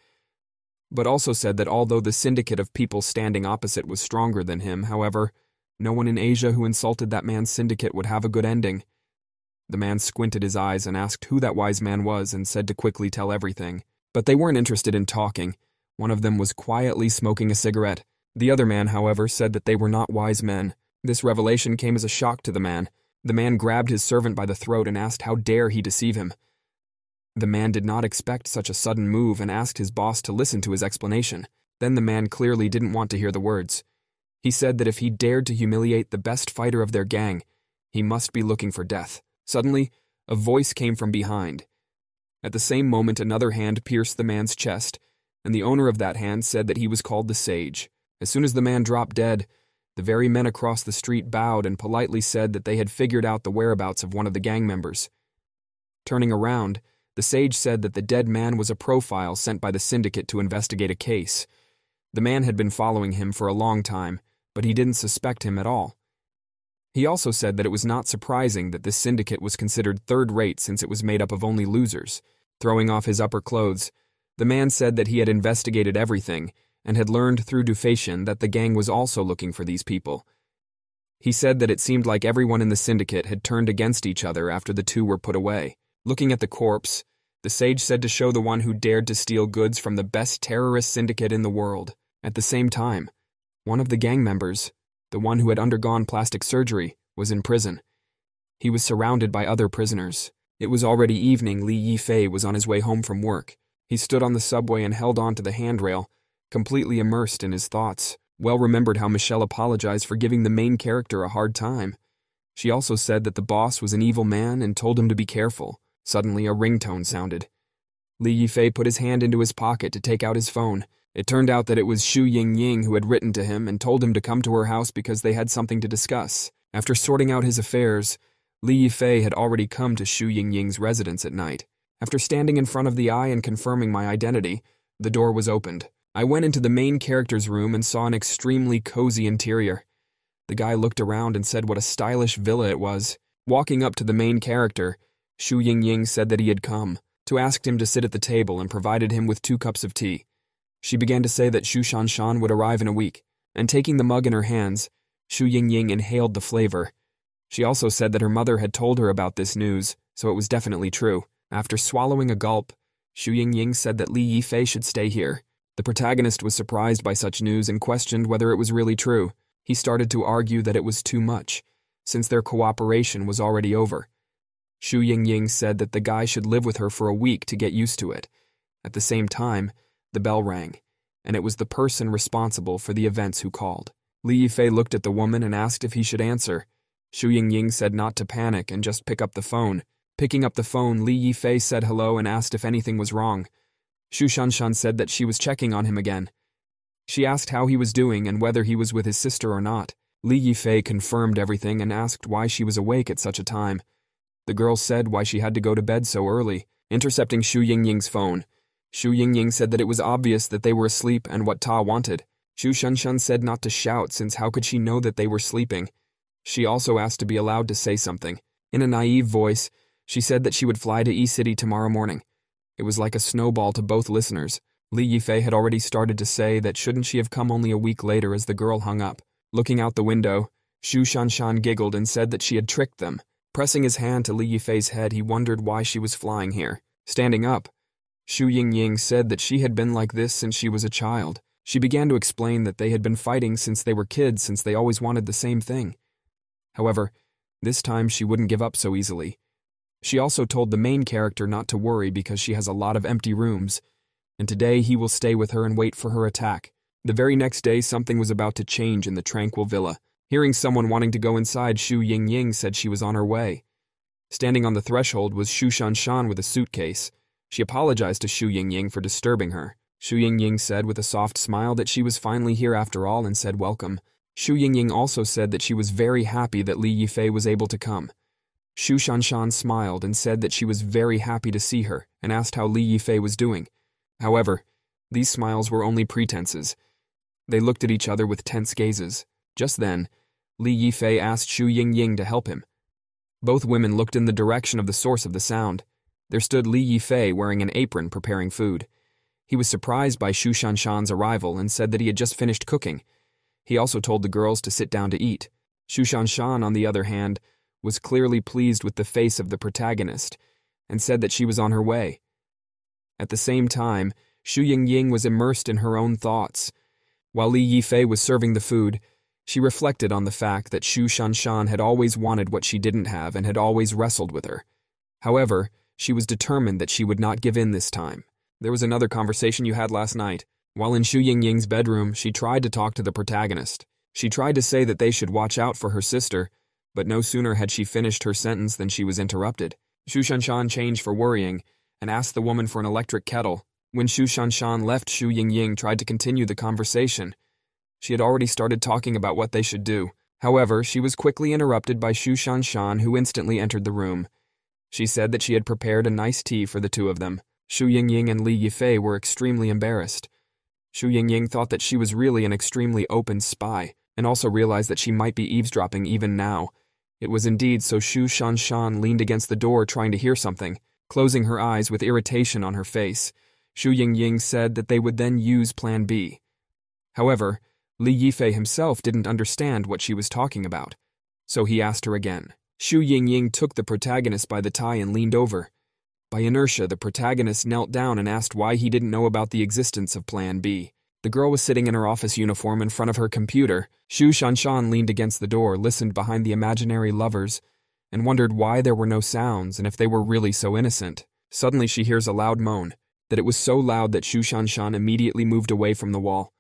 but also said that although the syndicate of people standing opposite was stronger than him, however, no one in Asia who insulted that man's syndicate would have a good ending. The man squinted his eyes and asked who that wise man was and said to quickly tell everything. But they weren't interested in talking. One of them was quietly smoking a cigarette. The other man, however, said that they were not wise men. This revelation came as a shock to the man. The man grabbed his servant by the throat and asked how dare he deceive him. The man did not expect such a sudden move and asked his boss to listen to his explanation. Then the man clearly didn't want to hear the words. He said that if he dared to humiliate the best fighter of their gang, he must be looking for death. Suddenly, a voice came from behind. At the same moment, another hand pierced the man's chest, and the owner of that hand said that he was called the Sage. As soon as the man dropped dead, the very men across the street bowed and politely said that they had figured out the whereabouts of one of the gang members. Turning around, the Sage said that the dead man was a profile sent by the syndicate to investigate a case. The man had been following him for a long time, but he didn't suspect him at all. He also said that it was not surprising that this syndicate was considered third-rate since it was made up of only losers. Throwing off his upper clothes, the man said that he had investigated everything and had learned through Dufation that the gang was also looking for these people. He said that it seemed like everyone in the syndicate had turned against each other after the two were put away. Looking at the corpse, the Sage said to show the one who dared to steal goods from the best terrorist syndicate in the world. At the same time, one of the gang members, the one who had undergone plastic surgery, was in prison. He was surrounded by other prisoners. It was already evening. Li Yifei was on his way home from work. He stood on the subway and held on to the handrail, completely immersed in his thoughts. Well remembered how Michelle apologized for giving the main character a hard time. She also said that the boss was an evil man and told him to be careful. Suddenly, a ringtone sounded. Li Yifei put his hand into his pocket to take out his phone. It turned out that it was Xu Yingying who had written to him and told him to come to her house because they had something to discuss. After sorting out his affairs, Li Yifei had already come to Xu Yingying's residence at night. After standing in front of the eye and confirming my identity, the door was opened. I went into the main character's room and saw an extremely cozy interior. The guy looked around and said what a stylish villa it was. Walking up to the main character, Xu Yingying said that he had come, to ask him to sit at the table and provided him with 2 cups of tea. She began to say that Xu Shanshan would arrive in a week, and taking the mug in her hands, Xu Yingying inhaled the flavor. She also said that her mother had told her about this news, so it was definitely true. After swallowing a gulp, Xu Yingying said that Li Yifei should stay here. The protagonist was surprised by such news and questioned whether it was really true. He started to argue that it was too much, since their cooperation was already over. Xu Yingying said that the guy should live with her for a week to get used to it. At the same time, the bell rang, and it was the person responsible for the events who called. Li Yifei looked at the woman and asked if he should answer. Xu Yingying said not to panic and just pick up the phone. Picking up the phone, Li Yifei said hello and asked if anything was wrong. Xu Shanshan said that she was checking on him again. She asked how he was doing and whether he was with his sister or not. Li Yifei confirmed everything and asked why she was awake at such a time. The girl said why she had to go to bed so early. Intercepting Xu Yingying's phone, Xu Yingying said that it was obvious that they were asleep and what Ta wanted. Shu Shanshan said not to shout since how could she know that they were sleeping. She also asked to be allowed to say something. In a naive voice, she said that she would fly to E-City tomorrow morning. It was like a snowball to both listeners. Li Yifei had already started to say that shouldn't she have come only a week later as the girl hung up. Looking out the window, Shu Shanshan giggled and said that she had tricked them. Pressing his hand to Li Yifei's head, he wondered why she was flying here. Standing up, Shu Yingying said that she had been like this since she was a child. She began to explain that they had been fighting since they were kids since they always wanted the same thing. However, this time she wouldn't give up so easily. She also told the main character not to worry because she has a lot of empty rooms, and today he will stay with her and wait for her attack. The very next day something was about to change in the tranquil villa. Hearing someone wanting to go inside, Shu Yingying said she was on her way. Standing on the threshold was Shu Shanshan with a suitcase. She apologized to Shu Yingying for disturbing her. Shu Yingying said with a soft smile that she was finally here after all and said welcome. Shu Yingying also said that she was very happy that Li Yifei was able to come. Shu Shanshan smiled and said that she was very happy to see her and asked how Li Yifei was doing. However, these smiles were only pretenses. They looked at each other with tense gazes. Just then, Li Yifei asked Shu Yingying to help him. Both women looked in the direction of the source of the sound. There stood Li Yifei wearing an apron preparing food. He was surprised by Shu Shanshan's arrival and said that he had just finished cooking. He also told the girls to sit down to eat. Shu Shanshan, on the other hand, was clearly pleased with the face of the protagonist and said that she was on her way. At the same time, Shu Yingying was immersed in her own thoughts. While Li Yifei was serving the food, she reflected on the fact that Shu Shanshan had always wanted what she didn't have and had always wrestled with her. However, she was determined that she would not give in this time. There was another conversation you had last night. While in Shu Yingying's bedroom, she tried to talk to the protagonist. She tried to say that they should watch out for her sister, but no sooner had she finished her sentence than she was interrupted. Shu Shanshan changed for worrying and asked the woman for an electric kettle. When Shu Shanshan left, Shu Yingying tried to continue the conversation. She had already started talking about what they should do. However, she was quickly interrupted by Shu Shanshan, who instantly entered the room. She said that she had prepared a nice tea for the two of them. Shu Yingying and Li Yifei were extremely embarrassed. Shu Yingying thought that she was really an extremely open spy, and also realized that she might be eavesdropping even now. It was indeed, so Shu Shanshan leaned against the door trying to hear something. Closing her eyes with irritation on her face, Shu Yingying said that they would then use Plan B. However, Li Yifei himself didn't understand what she was talking about, so he asked her again. Shu Yingying took the protagonist by the tie and leaned over. By inertia, the protagonist knelt down and asked why he didn't know about the existence of Plan B. The girl was sitting in her office uniform in front of her computer. Shu Shanshan leaned against the door, listened behind the imaginary lovers, and wondered why there were no sounds and if they were really so innocent. Suddenly she hears a loud moan. That it was so loud that Shu Shanshan immediately moved away from the wall.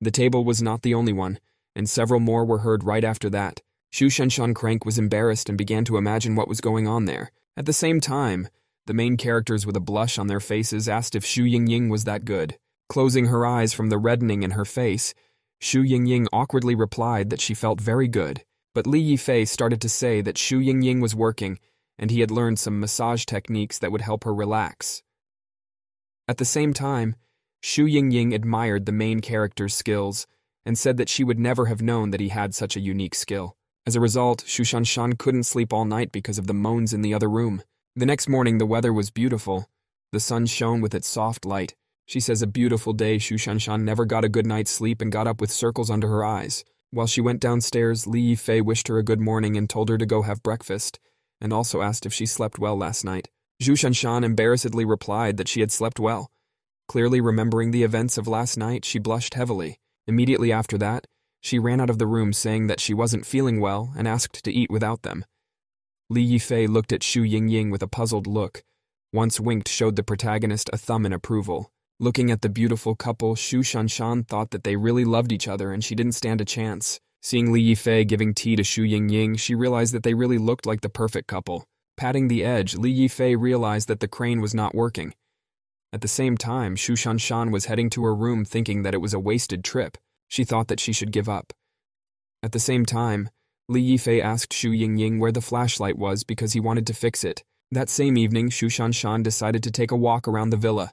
The table was not the only one, and several more were heard right after that. Shu Shanshan Crank was embarrassed and began to imagine what was going on there. At the same time, the main characters with a blush on their faces asked if Shu Yingying was that good. Closing her eyes from the reddening in her face, Shu Yingying awkwardly replied that she felt very good. But Li Yifei started to say that Shu Yingying was working, and he had learned some massage techniques that would help her relax. At the same time, Shu Yingying admired the main character's skills and said that she would never have known that he had such a unique skill. As a result, Shu Shanshan couldn't sleep all night because of the moans in the other room. The next morning, the weather was beautiful. The sun shone with its soft light. She says a beautiful day. Shu Shanshan never got a good night's sleep and got up with circles under her eyes. While she went downstairs, Li Yifei wished her a good morning and told her to go have breakfast, and also asked if she slept well last night. Shu Shanshan embarrassedly replied that she had slept well. Clearly remembering the events of last night, she blushed heavily. Immediately after that, she ran out of the room saying that she wasn't feeling well and asked to eat without them. Li Yifei looked at Shu Yingying with a puzzled look. Once winked showed the protagonist a thumb in approval. Looking at the beautiful couple, Shu Shanshan thought that they really loved each other and she didn't stand a chance. Seeing Li Yifei giving tea to Shu Yingying, she realized that they really looked like the perfect couple. Patting the edge, Li Yifei realized that the crane was not working. At the same time, Shu Shanshan was heading to her room thinking that it was a wasted trip. She thought that she should give up. At the same time, Li Yifei asked Shu Yingying where the flashlight was because he wanted to fix it. That same evening, Shu Shanshan decided to take a walk around the villa.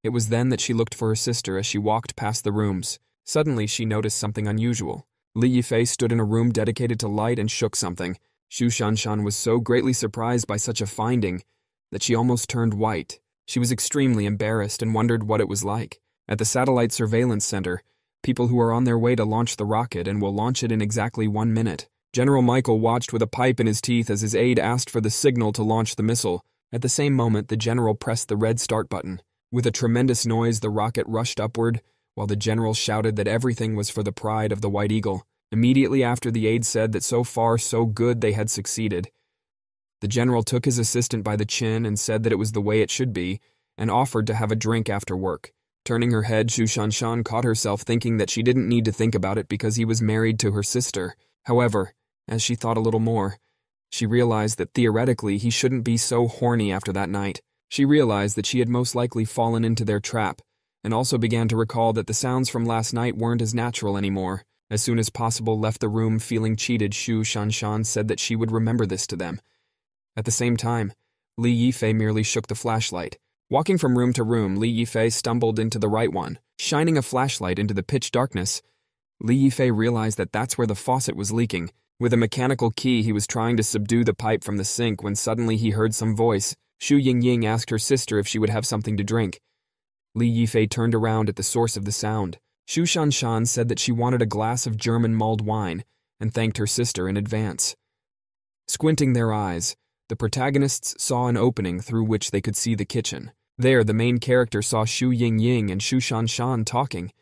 It was then that she looked for her sister as she walked past the rooms. Suddenly, she noticed something unusual. Li Yifei stood in a room dedicated to light and shook something. Xu Shanshan was so greatly surprised by such a finding that she almost turned white. She was extremely embarrassed and wondered what it was like. At the Satellite Surveillance Center, people who are on their way to launch the rocket and will launch it in exactly 1 minute. General Michael watched with a pipe in his teeth as his aide asked for the signal to launch the missile. At the same moment, the general pressed the red start button. With a tremendous noise, the rocket rushed upward, while the general shouted that everything was for the pride of the White Eagle. Immediately after, the aide said that so far, so good, they had succeeded. The general took his assistant by the chin and said that it was the way it should be, and offered to have a drink after work. Turning her head, Xu Shanshan caught herself thinking that she didn't need to think about it because he was married to her sister. However, as she thought a little more, she realized that theoretically he shouldn't be so horny after that night. She realized that she had most likely fallen into their trap, and also began to recall that the sounds from last night weren't as natural anymore. As soon as possible left the room feeling cheated, Xu Shanshan said that she would remember this to them. At the same time, Li Yifei merely shook the flashlight. Walking from room to room, Li Yifei stumbled into the right one. Shining a flashlight into the pitch darkness, Li Yifei realized that that's where the faucet was leaking. With a mechanical key, he was trying to subdue the pipe from the sink when suddenly he heard some voice. Xu Yingying asked her sister if she would have something to drink. Li Yifei turned around at the source of the sound. Xu Shanshan said that she wanted a glass of German mulled wine and thanked her sister in advance. Squinting their eyes, the protagonists saw an opening through which they could see the kitchen. There, the main character saw Xu Yingying and Xu Shanshan talking.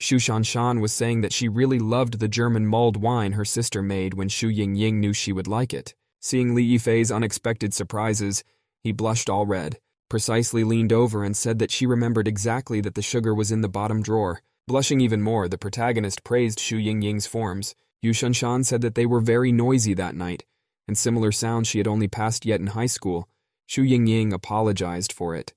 Xu Shanshan was saying that she really loved the German mulled wine her sister made when Xu Yingying knew she would like it. Seeing Li Yifei's unexpected surprises, he blushed all red, precisely leaned over and said that she remembered exactly that the sugar was in the bottom drawer. Blushing even more, the protagonist praised Xu Yingying's forms. Xu Shanshan said that they were very noisy that night, and similar sounds she had only passed yet in high school. Xu Yingying apologized for it.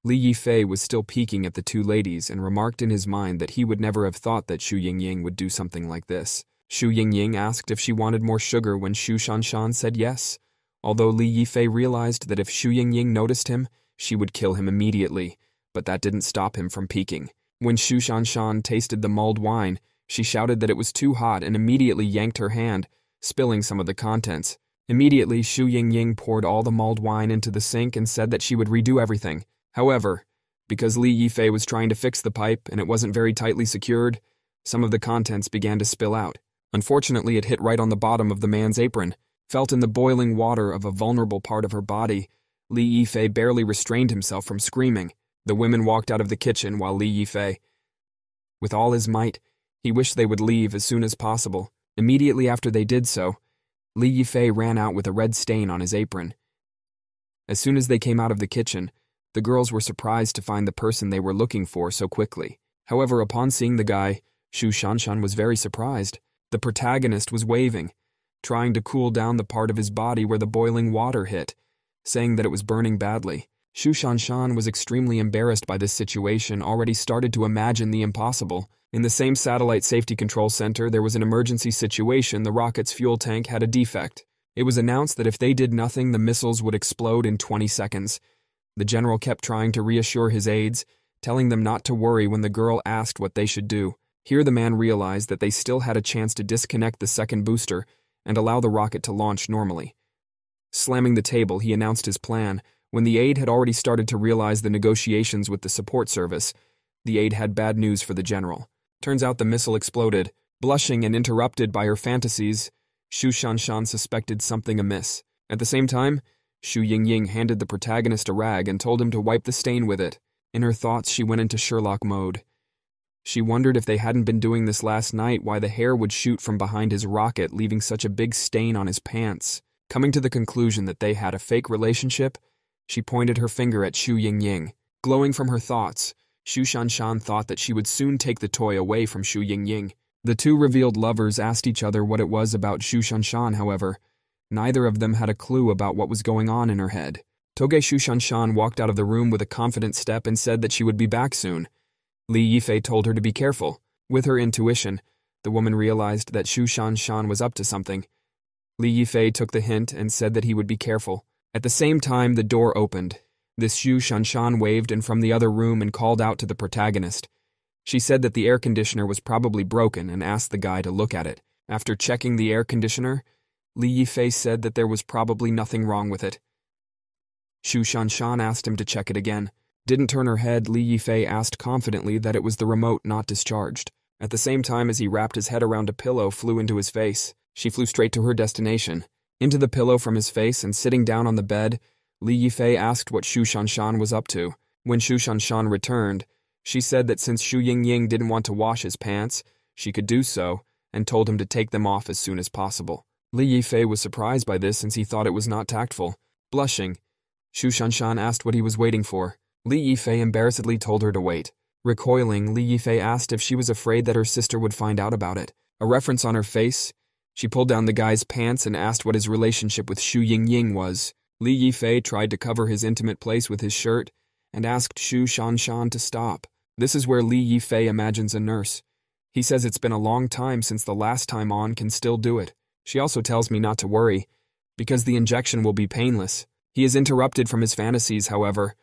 Li Yifei was still peeking at the two ladies and remarked in his mind that he would never have thought that Xu Yingying would do something like this. Xu Yingying asked if she wanted more sugar when Xu Shanshan said yes, although Li Yifei realized that if Xu Yingying noticed him, she would kill him immediately, but that didn't stop him from peeking. When Xu Shanshan tasted the mulled wine, she shouted that it was too hot and immediately yanked her hand, spilling some of the contents. Immediately, Xu Yingying poured all the mulled wine into the sink and said that she would redo everything. However, because Li Yifei was trying to fix the pipe and it wasn't very tightly secured, some of the contents began to spill out. Unfortunately, it hit right on the bottom of the man's apron. Felt in the boiling water of a vulnerable part of her body, Li Yifei barely restrained himself from screaming. The women walked out of the kitchen while Li Yifei, with all his might, he wished they would leave as soon as possible. Immediately after they did so, Li Yifei ran out with a red stain on his apron. As soon as they came out of the kitchen, the girls were surprised to find the person they were looking for so quickly. However, upon seeing the guy, Xu Shanshan was very surprised. The protagonist was waving, trying to cool down the part of his body where the boiling water hit, saying that it was burning badly. Xu Shanshan was extremely embarrassed by this situation, already started to imagine the impossible. In the same satellite safety control center, there was an emergency situation. The rocket's fuel tank had a defect. It was announced that if they did nothing, the missiles would explode in 20 seconds. The general kept trying to reassure his aides, telling them not to worry when the girl asked what they should do. Here the man realized that they still had a chance to disconnect the second booster and allow the rocket to launch normally. Slamming the table, he announced his plan. When the aide had already started to realize the negotiations with the support service, the aide had bad news for the general. Turns out the missile exploded. Blushing and interrupted by her fantasies, Xu Shanshan suspected something amiss. At the same time, Xu Yingying handed the protagonist a rag and told him to wipe the stain with it. In her thoughts, she went into Sherlock mode. She wondered if they hadn't been doing this last night, why the hair would shoot from behind his rocket, leaving such a big stain on his pants. Coming to the conclusion that they had a fake relationship, she pointed her finger at Xu Yingying. Glowing from her thoughts, Xu Shanshan thought that she would soon take the toy away from Xu Yingying. The two revealed lovers asked each other what it was about Xu Shanshan, however. Neither of them had a clue about what was going on in her head. Toge Xu Shanshan walked out of the room with a confident step and said that she would be back soon. Li Yifei told her to be careful. With her intuition, the woman realized that Xu Shanshan was up to something. Li Yifei took the hint and said that he would be careful. At the same time, the door opened. This Xu Shanshan waved in from the other room and called out to the protagonist. She said that the air conditioner was probably broken and asked the guy to look at it. After checking the air conditioner, Li Yifei said that there was probably nothing wrong with it. Xu Shanshan asked him to check it again. Didn't turn her head, Li Yifei asked confidently that it was the remote not discharged. At the same time as he wrapped his head around a pillow flew into his face, she flew straight to her destination. Into the pillow from his face and sitting down on the bed, Li Yifei asked what Xu Shanshan was up to. When Xu Shanshan returned, she said that since Xu Yingying didn't want to wash his pants, she could do so, and told him to take them off as soon as possible. Li Yifei was surprised by this since he thought it was not tactful. Blushing, Xu Shanshan asked what he was waiting for. Li Yifei embarrassedly told her to wait. Recoiling, Li Yifei asked if she was afraid that her sister would find out about it. A reference on her face, she pulled down the guy's pants and asked what his relationship with Xu Yingying was. Li Yifei tried to cover his intimate place with his shirt and asked Xu Shanshan to stop. This is where Li Yifei imagines a nurse. He says it's been a long time since the last time on can still do it. She also tells me not to worry, because the injection will be painless. He is interrupted from his fantasies, however,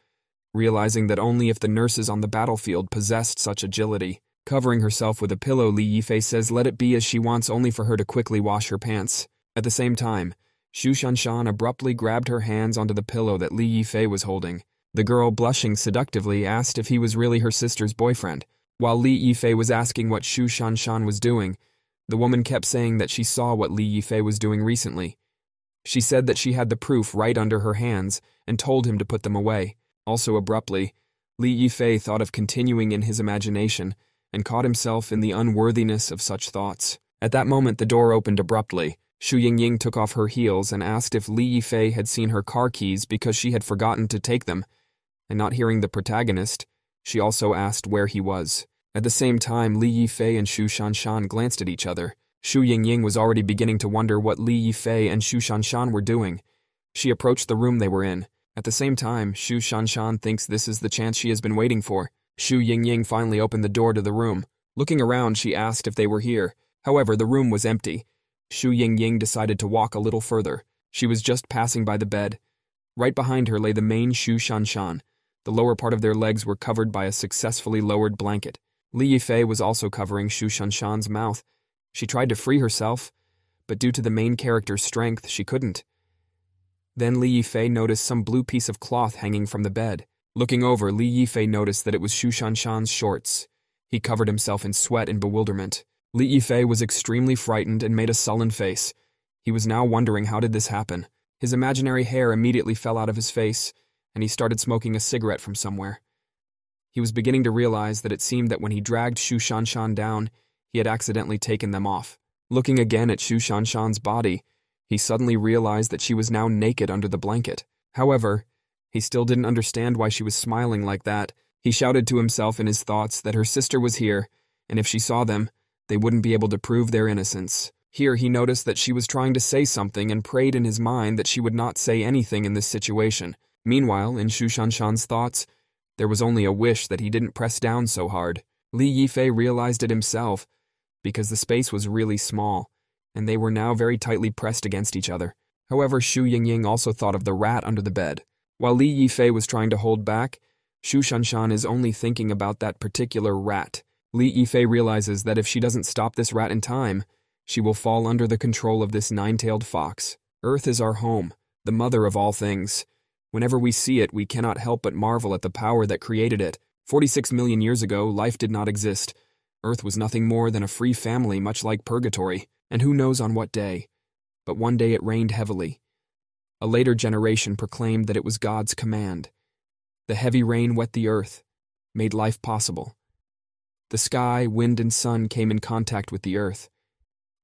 realizing that only if the nurses on the battlefield possessed such agility. Covering herself with a pillow, Li Yifei says let it be as she wants, only for her to quickly wash her pants. At the same time, Xu Shanshan abruptly grabbed her hands onto the pillow that Li Yifei was holding. The girl, blushing seductively, asked if he was really her sister's boyfriend. While Li Yifei was asking what Xu Shanshan was doing, the woman kept saying that she saw what Li Yifei was doing recently. She said that she had the proof right under her hands and told him to put them away. Also abruptly, Li Yifei thought of continuing in his imagination and caught himself in the unworthiness of such thoughts. At that moment, the door opened abruptly. Xu Yingying took off her heels and asked if Li Yifei had seen her car keys because she had forgotten to take them. And not hearing the protagonist, she also asked where he was. At the same time, Li Yifei and Xu Shanshan glanced at each other. Xu Yingying was already beginning to wonder what Li Yifei and Xu Shanshan were doing. She approached the room they were in. At the same time, Xu Shanshan thinks this is the chance she has been waiting for. Xu Yingying finally opened the door to the room. Looking around, she asked if they were here. However, the room was empty. Xu Yingying decided to walk a little further. She was just passing by the bed. Right behind her lay the main Xu Shanshan. The lower part of their legs were covered by a successfully lowered blanket. Li Yifei was also covering Xu Shanshan's mouth. She tried to free herself, but due to the main character's strength, she couldn't. Then Li Yifei noticed some blue piece of cloth hanging from the bed. Looking over, Li Yifei noticed that it was Xu Shanshan's shorts. He covered himself in sweat and bewilderment. Li Yifei was extremely frightened and made a sullen face. He was now wondering how did this happen. His imaginary hair immediately fell out of his face, and he started smoking a cigarette from somewhere. He was beginning to realize that it seemed that when he dragged Xu Shanshan down, he had accidentally taken them off. Looking again at Xu Shanshan's body, he suddenly realized that she was now naked under the blanket. However, he still didn't understand why she was smiling like that. He shouted to himself in his thoughts that her sister was here, and if she saw them, they wouldn't be able to prove their innocence. Here he noticed that she was trying to say something and prayed in his mind that she would not say anything in this situation. Meanwhile, in Xu Shanshan's thoughts, there was only a wish that he didn't press down so hard. Li Yifei realized it himself, because the space was really small, and they were now very tightly pressed against each other. However, Xu Yingying also thought of the rat under the bed. While Li Yifei was trying to hold back, Xu Shanshan is only thinking about that particular rat. Li Yifei realizes that if she doesn't stop this rat in time, she will fall under the control of this nine-tailed fox. Earth is our home, the mother of all things. Whenever we see it, we cannot help but marvel at the power that created it. 46 million years ago, life did not exist. Earth was nothing more than a free family, much like purgatory, and who knows on what day. But one day it rained heavily. A later generation proclaimed that it was God's command. The heavy rain wet the earth, made life possible. The sky, wind, and sun came in contact with the earth.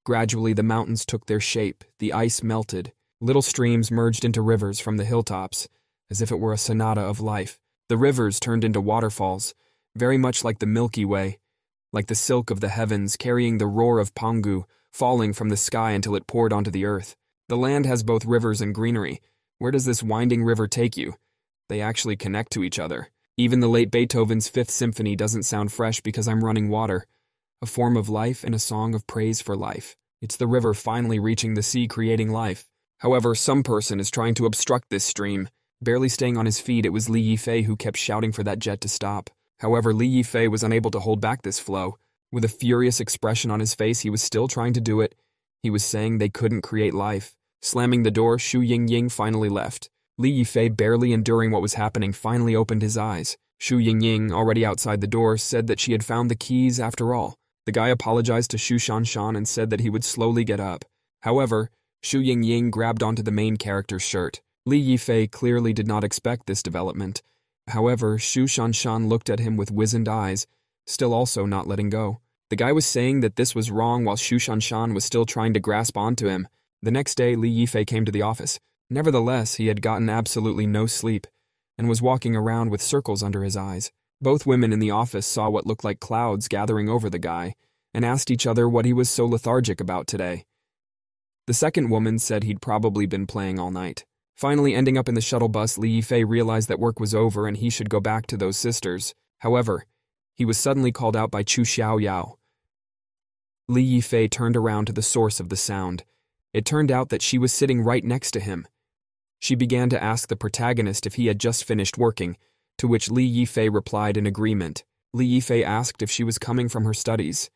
Gradually the mountains took their shape, the ice melted, little streams merged into rivers from the hilltops, as if it were a sonata of life. The rivers turned into waterfalls, very much like the Milky Way, like the silk of the heavens carrying the roar of Pangu, falling from the sky until it poured onto the earth. The land has both rivers and greenery. Where does this winding river take you? They actually connect to each other. Even the late Beethoven's Fifth Symphony doesn't sound fresh because I'm running water. A form of life and a song of praise for life. It's the river finally reaching the sea, creating life. However, some person is trying to obstruct this stream. Barely staying on his feet, it was Li Yifei who kept shouting for that jet to stop. However, Li Yifei was unable to hold back this flow. With a furious expression on his face, he was still trying to do it. He was saying they couldn't create life. Slamming the door, Xu Yingying finally left. Li Yifei, barely enduring what was happening, finally opened his eyes. Xu Yingying, already outside the door, said that she had found the keys after all. The guy apologized to Xu Shanshan and said that he would slowly get up. However, Xu Yingying grabbed onto the main character's shirt. Li Yifei clearly did not expect this development. However, Xu Shanshan looked at him with wizened eyes, still also not letting go. The guy was saying that this was wrong while Xu Shanshan was still trying to grasp onto him. The next day, Li Yifei came to the office. Nevertheless, he had gotten absolutely no sleep and was walking around with circles under his eyes. Both women in the office saw what looked like clouds gathering over the guy and asked each other what he was so lethargic about today. The second woman said he'd probably been playing all night. Finally, ending up in the shuttle bus, Li Yifei realized that work was over and he should go back to those sisters. However, he was suddenly called out by Chu Xiaoyao. Li Yifei turned around to the source of the sound. It turned out that she was sitting right next to him. She began to ask the protagonist if he had just finished working, to which Li Yifei replied in agreement. Li Yifei asked if she was coming from her studies.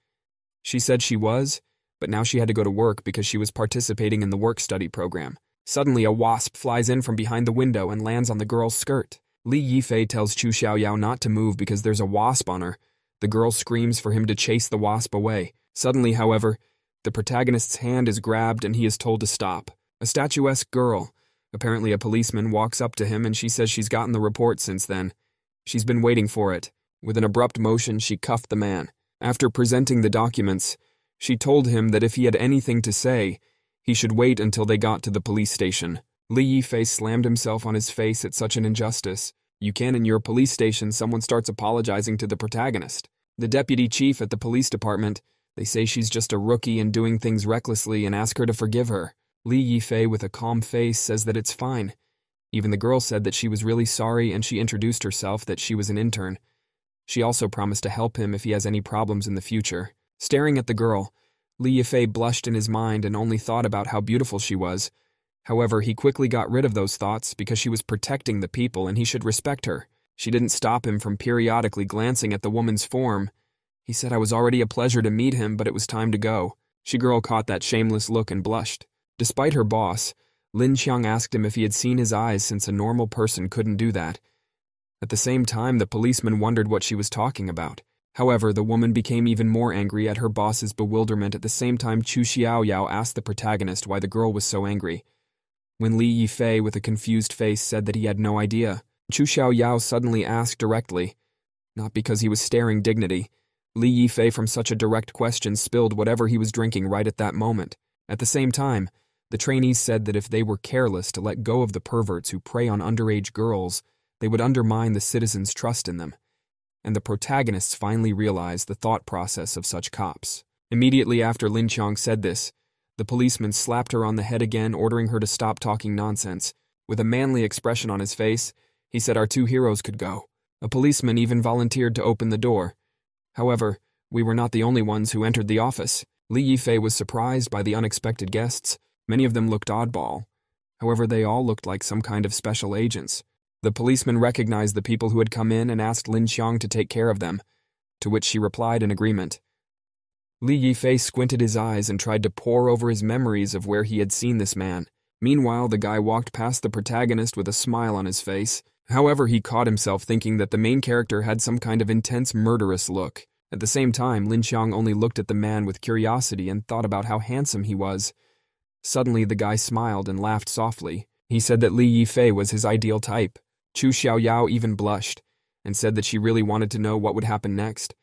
She said she was, but now she had to go to work because she was participating in the work-study program. Suddenly, a wasp flies in from behind the window and lands on the girl's skirt. Li Yifei tells Chu Xiaoyao not to move because there's a wasp on her. The girl screams for him to chase the wasp away. Suddenly, however, the protagonist's hand is grabbed and he is told to stop. A statuesque girl, apparently a policeman, walks up to him and she says she's gotten the report since then. She's been waiting for it. With an abrupt motion, she cuffed the man. After presenting the documents, she told him that if he had anything to say, he should wait until they got to the police station. Li Yifei slammed himself on his face at such an injustice. You can in your police station, someone starts apologizing to the protagonist. The deputy chief at the police department, they say she's just a rookie and doing things recklessly and ask her to forgive her. Li Yifei, with a calm face, says that it's fine. Even the girl said that she was really sorry and she introduced herself that she was an intern. She also promised to help him if he has any problems in the future. Staring at the girl, Li Yifei blushed in his mind and only thought about how beautiful she was. However, he quickly got rid of those thoughts because she was protecting the people and he should respect her. She didn't stop him from periodically glancing at the woman's form. He said it was already a pleasure to meet him, but it was time to go. She girl caught that shameless look and blushed. Despite her boss, Lin Qiang asked him if he had seen his eyes since a normal person couldn't do that. At the same time, the policeman wondered what she was talking about. However, the woman became even more angry at her boss's bewilderment. At the same time, Chu Xiaoyao asked the protagonist why the girl was so angry. When Li Yifei, with a confused face, said that he had no idea, Chu Xiaoyao suddenly asked directly, not because he was staring dignity. Li Yifei, from such a direct question, spilled whatever he was drinking right at that moment. At the same time, the trainees said that if they were careless to let go of the perverts who prey on underage girls, they would undermine the citizens' trust in them. And the protagonists finally realized the thought process of such cops. Immediately after Lin Qiang said this, the policeman slapped her on the head again, ordering her to stop talking nonsense. With a manly expression on his face, he said our two heroes could go. A policeman even volunteered to open the door. However, we were not the only ones who entered the office. Li Yifei was surprised by the unexpected guests. Many of them looked oddball. However, they all looked like some kind of special agents. The policeman recognized the people who had come in and asked Lin Qiang to take care of them, to which she replied in agreement. Li Yifei squinted his eyes and tried to pore over his memories of where he had seen this man. Meanwhile, the guy walked past the protagonist with a smile on his face. However, he caught himself thinking that the main character had some kind of intense, murderous look. At the same time, Lin Qiang only looked at the man with curiosity and thought about how handsome he was. Suddenly, the guy smiled and laughed softly. He said that Li Yifei was his ideal type. Chu Xiaoyao even blushed and said that she really wanted to know what would happen next.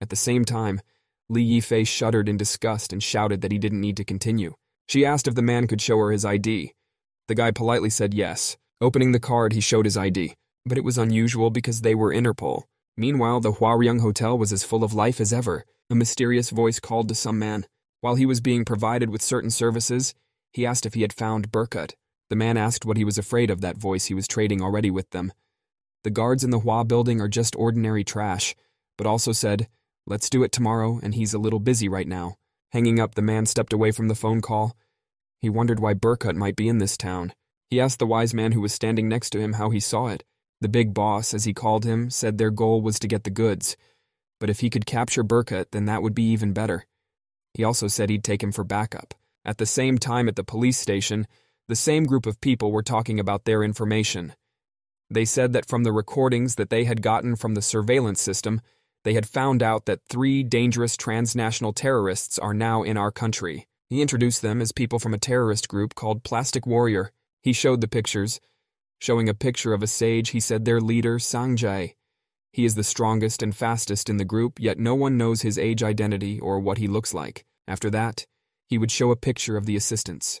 At the same time, Li Yifei shuddered in disgust and shouted that he didn't need to continue. She asked if the man could show her his ID. The guy politely said yes. Opening the card, he showed his ID, but it was unusual because they were Interpol. Meanwhile, the Huaryang Hotel was as full of life as ever. A mysterious voice called to some man. While he was being provided with certain services, he asked if he had found Burkut. The man asked what he was afraid of. That voice, he was trading already with them. The guards in the Hua building are just ordinary trash, but also said, let's do it tomorrow, and he's a little busy right now. Hanging up, the man stepped away from the phone call. He wondered why Burkut might be in this town. He asked the wise man who was standing next to him how he saw it. The big boss, as he called him, said their goal was to get the goods, but if he could capture Burkut, then that would be even better. He also said he'd take him for backup. At the same time at the police station, the same group of people were talking about their information. They said that from the recordings that they had gotten from the surveillance system, they had found out that 3 dangerous transnational terrorists are now in our country. He introduced them as people from a terrorist group called Plastic Warrior. He showed the pictures. Showing a picture of a sage, he said their leader, Sangjay. He is the strongest and fastest in the group, yet no one knows his age identity or what he looks like. After that, he would show a picture of the assistants.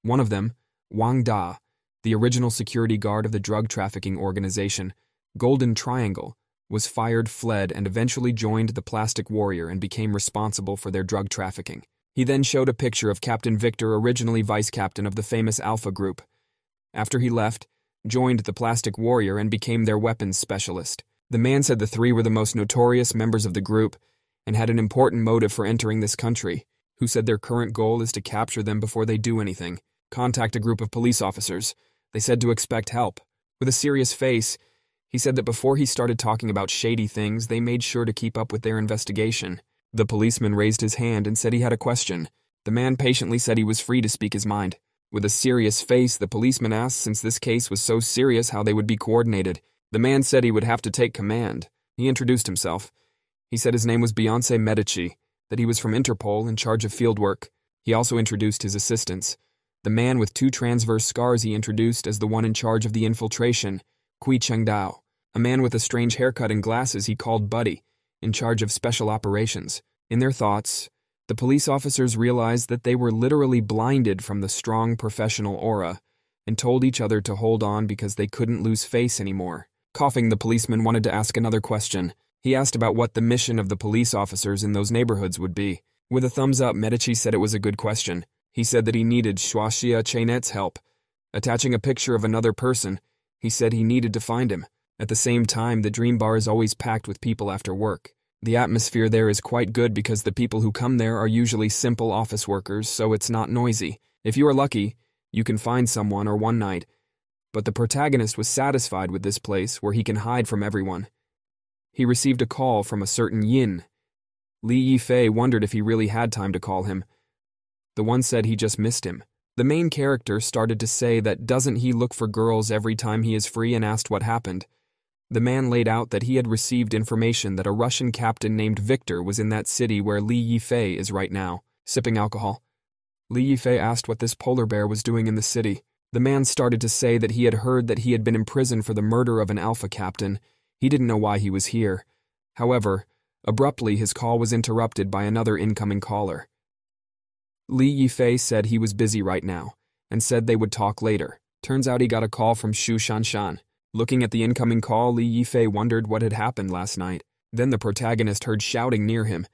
One of them, Wang Da, the original security guard of the drug trafficking organization, Golden Triangle, was fired, fled, and eventually joined the Plastic Warrior and became responsible for their drug trafficking. He then showed a picture of Captain Victor, originally vice captain of the famous Alpha Group. After he left, joined the Plastic Warrior and became their weapons specialist. The man said the 3 were the most notorious members of the group and had an important motive for entering this country, who said their current goal is to capture them before they do anything. Contact a group of police officers. They said to expect help. With a serious face, he said that before he started talking about shady things, they made sure to keep up with their investigation. The policeman raised his hand and said he had a question. The man patiently said he was free to speak his mind. With a serious face, the policeman asked since this case was so serious how they would be coordinated. The man said he would have to take command. He introduced himself. He said his name was Beyonce Medici, that he was from Interpol in charge of fieldwork. He also introduced his assistants. The man with 2 transverse scars he introduced as the one in charge of the infiltration, Kui Chengdao. A man with a strange haircut and glasses he called Buddy, in charge of special operations. In their thoughts, the police officers realized that they were literally blinded from the strong professional aura and told each other to hold on because they couldn't lose face anymore. Coughing, the policeman wanted to ask another question. He asked about what the mission of the police officers in those neighborhoods would be. With a thumbs up, Medici said it was a good question. He said that he needed Shuaxia Chainet's help. Attaching a picture of another person, he said he needed to find him. At the same time, the Dream Bar is always packed with people after work. The atmosphere there is quite good because the people who come there are usually simple office workers, so it's not noisy. If you are lucky, you can find someone or one night. But the protagonist was satisfied with this place where he can hide from everyone. He received a call from a certain Yin. Li Yifei wondered if he really had time to call him. The one said he just missed him. The main character started to say that doesn't he look for girls every time he is free and asked what happened. The man laid out that he had received information that a Russian captain named Victor was in that city where Li Yifei is right now, sipping alcohol. Li Yifei asked what this polar bear was doing in the city. The man started to say that he had heard that he had been imprisoned for the murder of an Alpha captain. He didn't know why he was here. However, abruptly his call was interrupted by another incoming caller. Li Yifei said he was busy right now, and said they would talk later. Turns out he got a call from Shu Shanshan. Looking at the incoming call, Li Yifei wondered what had happened last night. Then the protagonist heard shouting near him.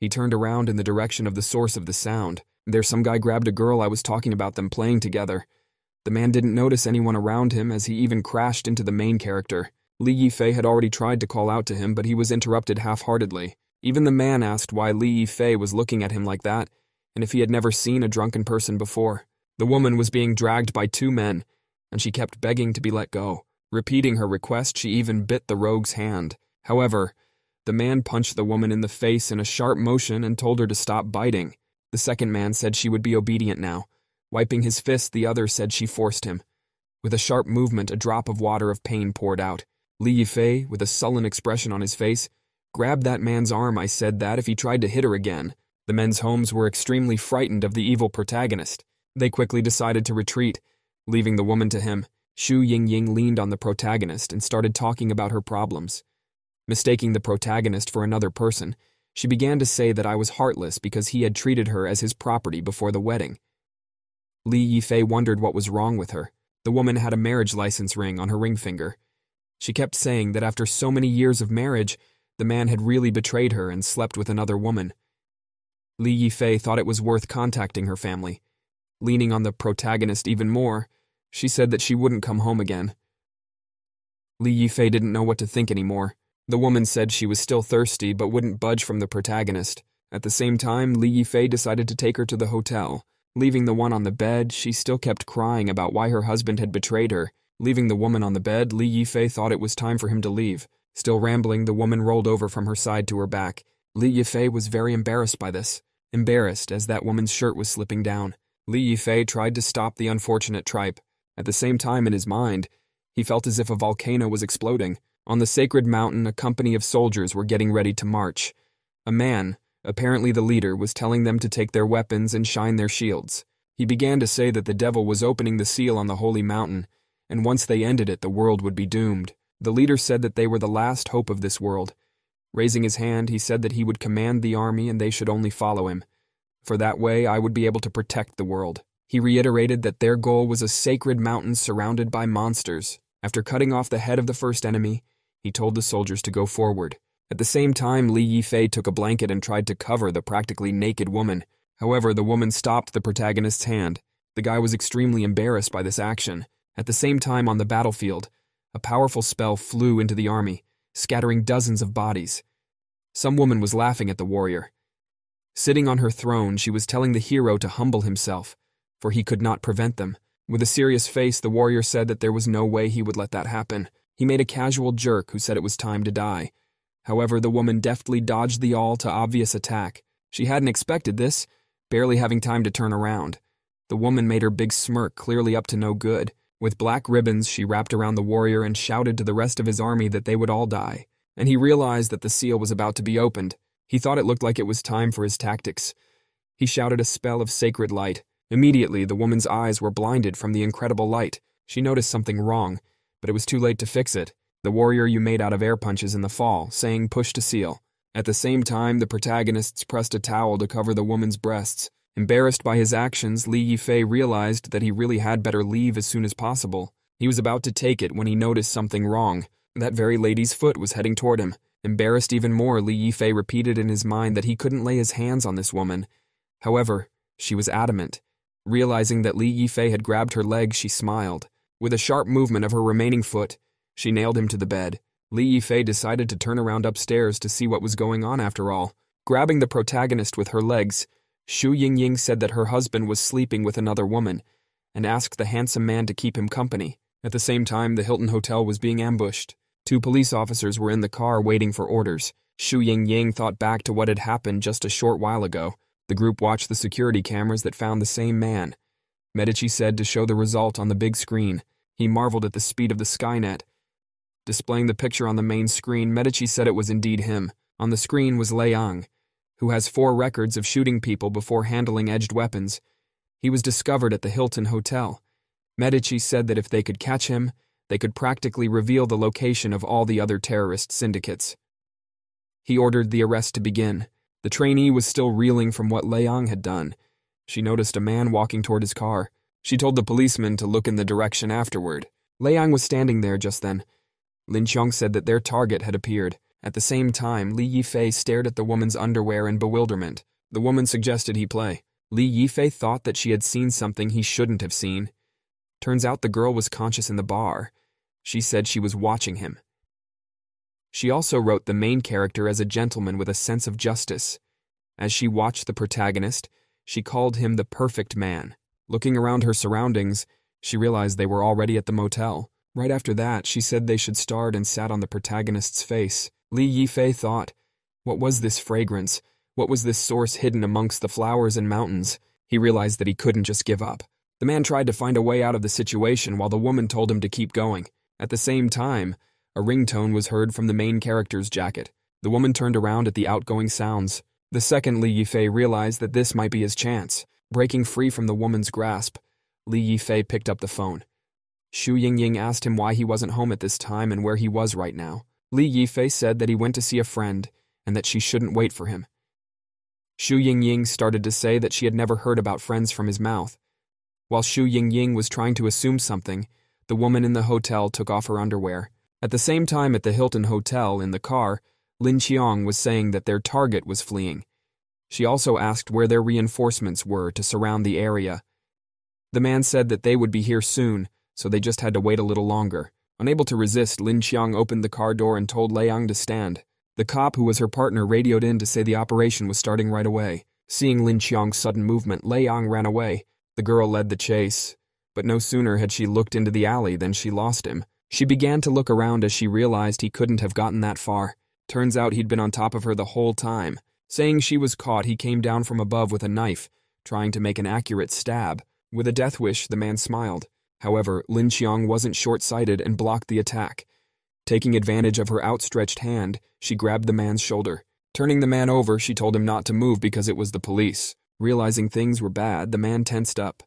He turned around in the direction of the source of the sound. There some guy grabbed a girl I was talking about them playing together. The man didn't notice anyone around him as he even crashed into the main character. Li Yifei had already tried to call out to him, but he was interrupted half-heartedly. Even the man asked why Li Yifei was looking at him like that, and if he had never seen a drunken person before. The woman was being dragged by 2 men, and she kept begging to be let go. Repeating her request, she even bit the rogue's hand. However, the man punched the woman in the face in a sharp motion and told her to stop biting. The second man said she would be obedient now. Wiping his fist, the other said she forced him. With a sharp movement, a drop of water of pain poured out. Li Yifei, with a sullen expression on his face, grabbed that man's arm. I said that if he tried to hit her again. The men's homes were extremely frightened of the evil protagonist. They quickly decided to retreat, leaving the woman to him. Xu Yingying leaned on the protagonist and started talking about her problems. Mistaking the protagonist for another person, she began to say that I was heartless because he had treated her as his property before the wedding. Li Yifei wondered what was wrong with her. The woman had a marriage license ring on her ring finger. She kept saying that after so many years of marriage, the man had really betrayed her and slept with another woman. Li Yifei thought it was worth contacting her family. Leaning on the protagonist even more, she said that she wouldn't come home again. Li Yifei didn't know what to think anymore. The woman said she was still thirsty but wouldn't budge from the protagonist. At the same time, Li Yifei decided to take her to the hotel. Leaving the one on the bed, she still kept crying about why her husband had betrayed her. Leaving the woman on the bed, Li Yifei thought it was time for him to leave. Still rambling, the woman rolled over from her side to her back. Li Yifei was very embarrassed by this. Embarrassed as that woman's shirt was slipping down. Li Yifei tried to stop the unfortunate tripe. At the same time, in his mind, he felt as if a volcano was exploding. On the sacred mountain, a company of soldiers were getting ready to march. A man, apparently the leader, was telling them to take their weapons and shine their shields. He began to say that the devil was opening the seal on the holy mountain, and once they ended it, the world would be doomed. The leader said that they were the last hope of this world. Raising his hand, he said that he would command the army and they should only follow him. For that way, I would be able to protect the world. He reiterated that their goal was a sacred mountain surrounded by monsters. After cutting off the head of the first enemy, he told the soldiers to go forward. At the same time, Li Yifei took a blanket and tried to cover the practically naked woman. However, the woman stopped the protagonist's hand. The guy was extremely embarrassed by this action. At the same time, on the battlefield, a powerful spell flew into the army, scattering dozens of bodies. Some woman was laughing at the warrior. Sitting on her throne, she was telling the hero to humble himself, for he could not prevent them. With a serious face, the warrior said that there was no way he would let that happen. He made a casual jerk who said it was time to die. However, the woman deftly dodged the all-too-obvious attack. She hadn't expected this, barely having time to turn around. The woman made her big smirk, clearly up to no good. With black ribbons, she wrapped around the warrior and shouted to the rest of his army that they would all die. And he realized that the seal was about to be opened. He thought it looked like it was time for his tactics. He shouted a spell of sacred light. Immediately, the woman's eyes were blinded from the incredible light. She noticed something wrong, but it was too late to fix it. The warrior you made out of air punches in the fall, saying push to seal. At the same time, the protagonists pressed a towel to cover the woman's breasts. Embarrassed by his actions, Li Yifei realized that he really had better leave as soon as possible. He was about to take it when he noticed something wrong. That very lady's foot was heading toward him. Embarrassed even more, Li Yifei repeated in his mind that he couldn't lay his hands on this woman. However, she was adamant. Realizing that Li Yifei had grabbed her leg, she smiled. With a sharp movement of her remaining foot, she nailed him to the bed. Li Yifei decided to turn around upstairs to see what was going on after all. Grabbing the protagonist with her legs, Xu Yingying said that her husband was sleeping with another woman, and asked the handsome man to keep him company. At the same time, the Hilton Hotel was being ambushed. 2 police officers were in the car waiting for orders. Xu Yingying thought back to what had happened just a short while ago. The group watched the security cameras that found the same man. Medici said to show the result on the big screen. He marveled at the speed of the Skynet. Displaying the picture on the main screen, Medici said it was indeed him. On the screen was Liang, who has 4 records of shooting people before handling edged weapons. He was discovered at the Hilton Hotel. Medici said that if they could catch him, they could practically reveal the location of all the other terrorist syndicates. He ordered the arrest to begin. The trainee was still reeling from what Liang had done. She noticed a man walking toward his car. She told the policeman to look in the direction afterward. Liang was standing there just then. Lin Qiong said that their target had appeared. At the same time, Li Yifei stared at the woman's underwear in bewilderment. The woman suggested he play. Li Yifei thought that she had seen something he shouldn't have seen. Turns out the girl was conscious in the bar. She said she was watching him. She also wrote the main character as a gentleman with a sense of justice. As she watched the protagonist, she called him the perfect man. Looking around her surroundings, she realized they were already at the motel. Right after that, she said they should start and sat on the protagonist's face. Li Yifei thought, what was this fragrance? What was this source hidden amongst the flowers and mountains? He realized that he couldn't just give up. The man tried to find a way out of the situation while the woman told him to keep going. At the same time, a ringtone was heard from the main character's jacket. The woman turned around at the outgoing sounds. The second Li Yifei realized that this might be his chance. Breaking free from the woman's grasp, Li Yifei picked up the phone. Xu Yingying asked him why he wasn't home at this time and where he was right now. Li Yifei said that he went to see a friend and that she shouldn't wait for him. Xu Yingying started to say that she had never heard about friends from his mouth. While Xu Yingying was trying to assume something, the woman in the hotel took off her underwear. At the same time at the Hilton Hotel, in the car, Lin Qiong was saying that their target was fleeing. She also asked where their reinforcements were to surround the area. The man said that they would be here soon, so they just had to wait a little longer. Unable to resist, Lin Qiong opened the car door and told Liang to stand. The cop, who was her partner, radioed in to say the operation was starting right away. Seeing Lin Qiong's sudden movement, Liang ran away. The girl led the chase. But no sooner had she looked into the alley than she lost him. She began to look around as she realized he couldn't have gotten that far. Turns out he'd been on top of her the whole time. Saying she was caught, he came down from above with a knife, trying to make an accurate stab. With a death wish, the man smiled. However, Lin Qiang wasn't short-sighted and blocked the attack. Taking advantage of her outstretched hand, she grabbed the man's shoulder. Turning the man over, she told him not to move because it was the police. Realizing things were bad, the man tensed up.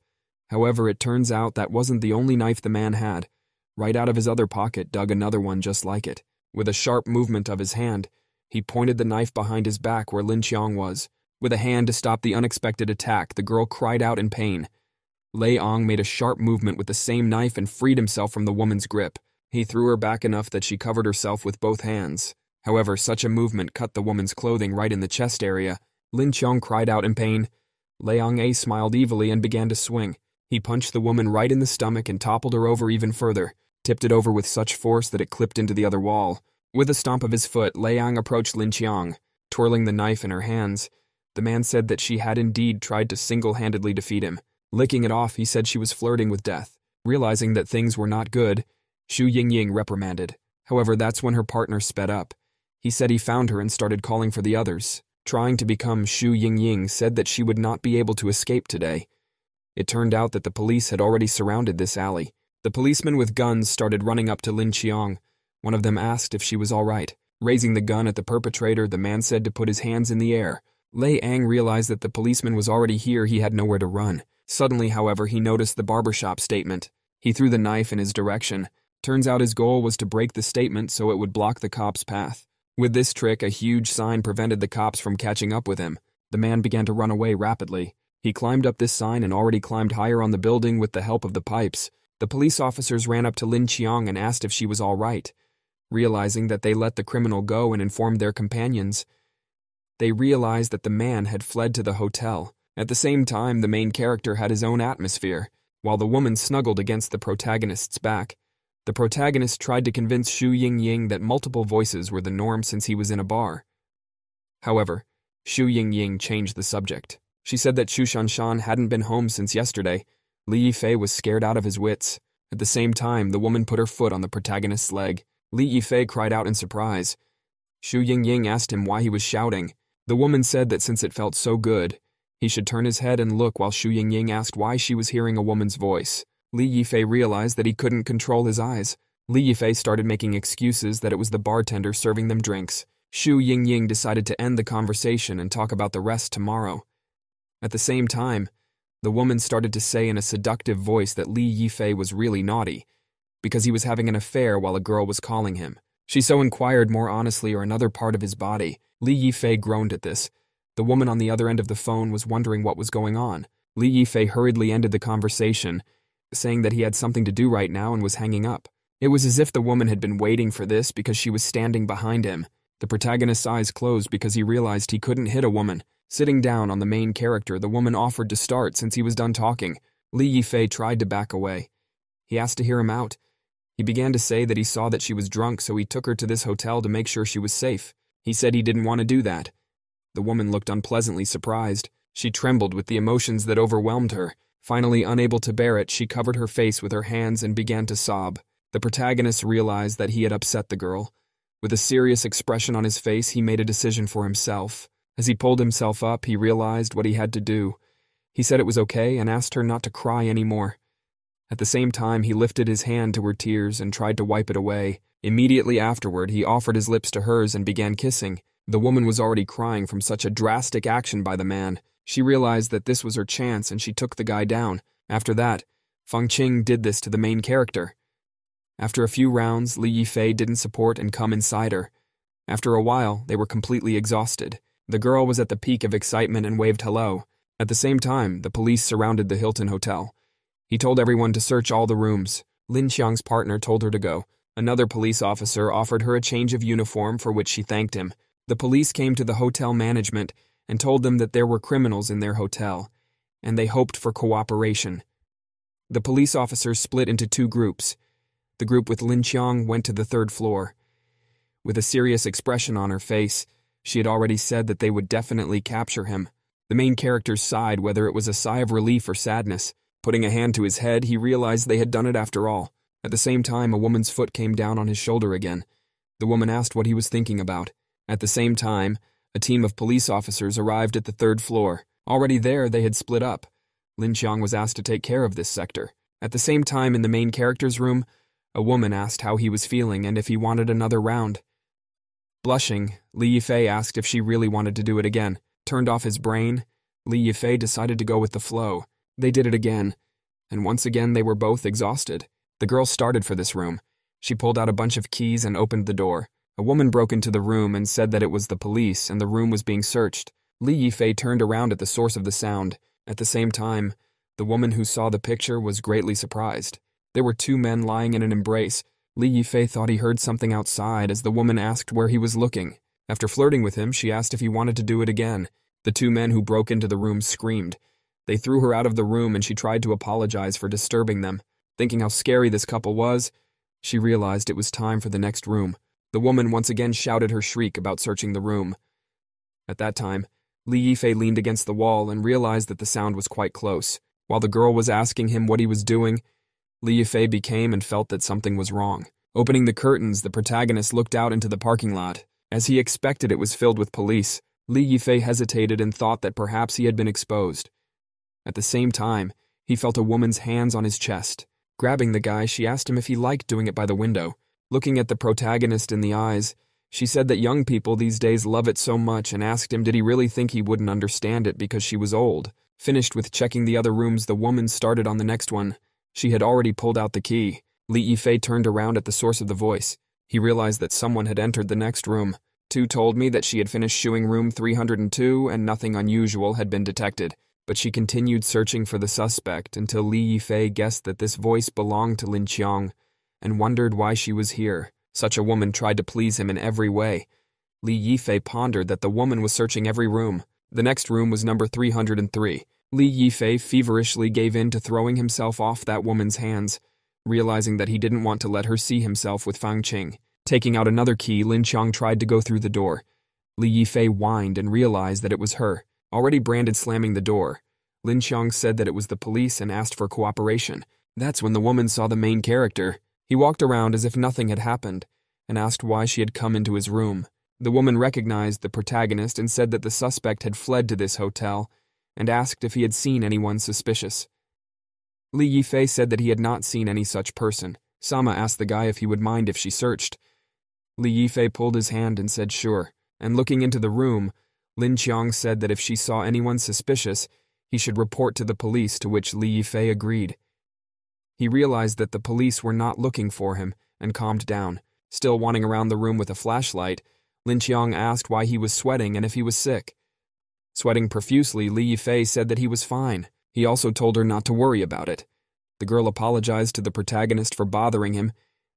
However, it turns out that wasn't the only knife the man had. Right out of his other pocket dug another one just like it. With a sharp movement of his hand, he pointed the knife behind his back where Lin Qiang was. With a hand to stop the unexpected attack, the girl cried out in pain. Lei Ong made a sharp movement with the same knife and freed himself from the woman's grip. He threw her back enough that she covered herself with both hands. However, such a movement cut the woman's clothing right in the chest area. Lin Qiang cried out in pain. Lei Ong smiled evilly and began to swing. He punched the woman right in the stomach and toppled her over even further, tipped it over with such force that it clipped into the other wall. With a stomp of his foot, Lei Ong approached Lin Qiang, twirling the knife in her hands. The man said that she had indeed tried to single-handedly defeat him. Licking it off, he said she was flirting with death. Realizing that things were not good, Xu Yingying reprimanded. However, that's when her partner sped up. He said he found her and started calling for the others. Trying to become Xu Yingying said that she would not be able to escape today. It turned out that the police had already surrounded this alley. The policemen with guns started running up to Lin Qiang. One of them asked if she was all right. Raising the gun at the perpetrator, the man said to put his hands in the air. Lei Ang realized that the policeman was already here. He had nowhere to run. Suddenly, however, he noticed the barbershop statement. He threw the knife in his direction. Turns out his goal was to break the statement so it would block the cop's path. With this trick, a huge sign prevented the cops from catching up with him. The man began to run away rapidly. He climbed up this sign and already climbed higher on the building with the help of the pipes. The police officers ran up to Lin Qiang and asked if she was all right. Realizing that they let the criminal go and informed their companions, they realized that the man had fled to the hotel. At the same time, the main character had his own atmosphere. While the woman snuggled against the protagonist's back, the protagonist tried to convince Xu Yingying that multiple voices were the norm since he was in a bar. However, Xu Yingying changed the subject. She said that Xu Shanshan hadn't been home since yesterday. Li Yifei was scared out of his wits. At the same time, the woman put her foot on the protagonist's leg. Li Yifei cried out in surprise. Xu Yingying asked him why he was shouting. The woman said that since it felt so good, he should turn his head and look, while Xu Yingying asked why she was hearing a woman's voice. Li Yifei realized that he couldn't control his eyes. Li Yifei started making excuses that it was the bartender serving them drinks. Xu Yingying decided to end the conversation and talk about the rest tomorrow. At the same time, the woman started to say in a seductive voice that Li Yifei was really naughty, because he was having an affair while a girl was calling him. She so inquired more honestly or another part of his body. Li Yifei groaned at this. The woman on the other end of the phone was wondering what was going on. Li Yifei hurriedly ended the conversation, saying that he had something to do right now and was hanging up. It was as if the woman had been waiting for this because she was standing behind him. The protagonist's eyes closed because he realized he couldn't hit a woman. Sitting down on the main character, the woman offered to start since he was done talking. Li Yifei tried to back away. He asked to hear him out. He began to say that he saw that she was drunk, so he took her to this hotel to make sure she was safe. He said he didn't want to do that. The woman looked unpleasantly surprised. She trembled with the emotions that overwhelmed her. Finally, unable to bear it, she covered her face with her hands and began to sob. The protagonist realized that he had upset the girl. With a serious expression on his face, he made a decision for himself. As he pulled himself up, he realized what he had to do. He said it was okay and asked her not to cry anymore. At the same time, he lifted his hand to her tears and tried to wipe it away. Immediately afterward, he offered his lips to hers and began kissing. The woman was already crying from such a drastic action by the man. She realized that this was her chance and she took the guy down. After that, Feng Qing did this to the main character. After a few rounds, Li Yifei didn't support and come inside her. After a while, they were completely exhausted. The girl was at the peak of excitement and waved hello. At the same time, the police surrounded the Hilton Hotel. He told everyone to search all the rooms. Lin Qiang's partner told her to go. Another police officer offered her a change of uniform, for which she thanked him. The police came to the hotel management and told them that there were criminals in their hotel, and they hoped for cooperation. The police officers split into two groups. The group with Lin Qiang went to the third floor. With a serious expression on her face, she had already said that they would definitely capture him. The main characters sighed, whether it was a sigh of relief or sadness. Putting a hand to his head, he realized they had done it after all. At the same time, a woman's foot came down on his shoulder again. The woman asked what he was thinking about. At the same time, a team of police officers arrived at the 3rd floor. Already there, they had split up. Lin Qiang was asked to take care of this sector. At the same time, in the main character's room, a woman asked how he was feeling and if he wanted another round. Blushing, Li Yifei asked if she really wanted to do it again. Turned off his brain, Li Yifei decided to go with the flow. They did it again, and once again they were both exhausted. The girl started for this room. She pulled out a bunch of keys and opened the door. A woman broke into the room and said that it was the police and the room was being searched. Li Yifei turned around at the source of the sound. At the same time, the woman who saw the picture was greatly surprised. There were 2 men lying in an embrace. Li Yifei thought he heard something outside as the woman asked where he was looking. After flirting with him, she asked if he wanted to do it again. The 2 men who broke into the room screamed. They threw her out of the room and she tried to apologize for disturbing them. Thinking how scary this couple was, she realized it was time for the next room. The woman once again shouted her shriek about searching the room. At that time, Li Yifei leaned against the wall and realized that the sound was quite close. While the girl was asking him what he was doing, Li Yifei became and felt that something was wrong. Opening the curtains, the protagonist looked out into the parking lot. As he expected, it was filled with police. Li Yifei hesitated and thought that perhaps he had been exposed. At the same time, he felt a woman's hands on his chest. Grabbing the guy, she asked him if he liked doing it by the window. Looking at the protagonist in the eyes, she said that young people these days love it so much and asked him did he really think he wouldn't understand it because she was old. Finished with checking the other rooms, the woman started on the next one. She had already pulled out the key. Li Yifei turned around at the source of the voice. He realized that someone had entered the next room. 2 told me that she had finished shoeing room 302 and nothing unusual had been detected. But she continued searching for the suspect until Li Yifei guessed that this voice belonged to Lin Qiang and wondered why she was here. Such a woman tried to please him in every way. Li Yifei pondered that the woman was searching every room. The next room was number 303. Li Yifei feverishly gave in to throwing himself off that woman's hands, realizing that he didn't want to let her see himself with Fang Qing. Taking out another key, Lin Qiang tried to go through the door. Li Yifei whined and realized that it was her. Already branded slamming the door, Lin Qiang said that it was the police and asked for cooperation. That's when the woman saw the main character. He walked around as if nothing had happened and asked why she had come into his room. The woman recognized the protagonist and said that the suspect had fled to this hotel and asked if he had seen anyone suspicious. Li Yifei said that he had not seen any such person. Sama asked the guy if he would mind if she searched. Li Yifei pulled his hand and said sure, and looking into the room, Lin Qiang said that if she saw anyone suspicious, he should report to the police, to which Li Yifei agreed. He realized that the police were not looking for him and calmed down. Still wandering around the room with a flashlight, Lin Qiang asked why he was sweating and if he was sick. Sweating profusely, Li Yifei said that he was fine. He also told her not to worry about it. The girl apologized to the protagonist for bothering him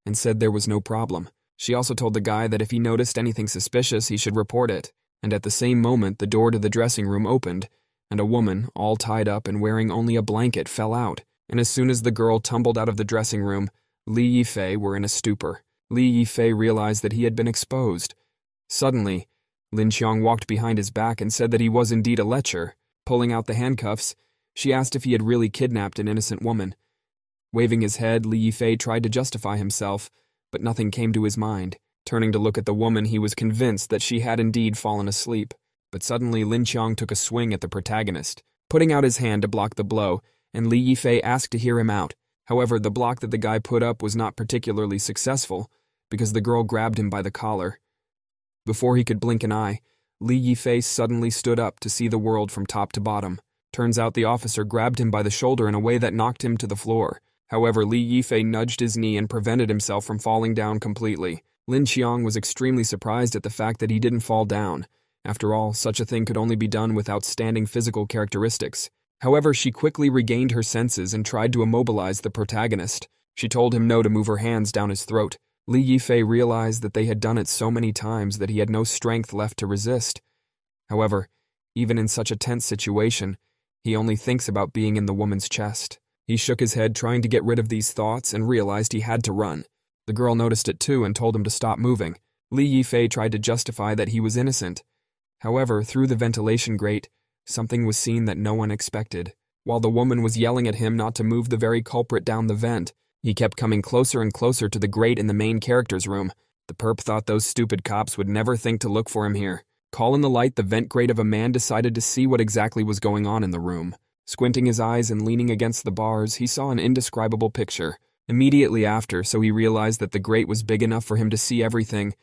and said there was no problem. She also told the guy that if he noticed anything suspicious, he should report it. And at the same moment, the door to the dressing room opened, and a woman, all tied up and wearing only a blanket, fell out. And as soon as the girl tumbled out of the dressing room, Li Yifei were in a stupor. Li Yifei realized that he had been exposed. Suddenly, Lin Qiang walked behind his back and said that he was indeed a lecher. Pulling out the handcuffs, she asked if he had really kidnapped an innocent woman. Waving his head, Li Yifei tried to justify himself, but nothing came to his mind. Turning to look at the woman, he was convinced that she had indeed fallen asleep. But suddenly, Lin Qiang took a swing at the protagonist, putting out his hand to block the blow, and Li Yifei asked to hear him out. However, the block that the guy put up was not particularly successful, because the girl grabbed him by the collar. Before he could blink an eye, Li Yifei suddenly stood up to see the world from top to bottom. Turns out the officer grabbed him by the shoulder in a way that knocked him to the floor. However, Li Yifei nudged his knee and prevented himself from falling down completely. Lin Qiang was extremely surprised at the fact that he didn't fall down. After all, such a thing could only be done with outstanding physical characteristics. However, she quickly regained her senses and tried to immobilize the protagonist. She told him no to move her hands down his throat. Li Yifei realized that they had done it so many times that he had no strength left to resist. However, even in such a tense situation, he only thinks about being in the woman's chest. He shook his head trying to get rid of these thoughts and realized he had to run. The girl noticed it too and told him to stop moving. Li Yifei tried to justify that he was innocent. However, through the ventilation grate, something was seen that no one expected. while the woman was yelling at him not to move the very culprit down the vent. He kept coming closer and closer to the grate in the main character's room. The perp thought those stupid cops would never think to look for him here. Calling the light the vent grate of a man decided to see what exactly was going on in the room. Squinting his eyes and leaning against the bars, he saw an indescribable picture. Immediately after, so he realized that the grate was big enough for him to see everything.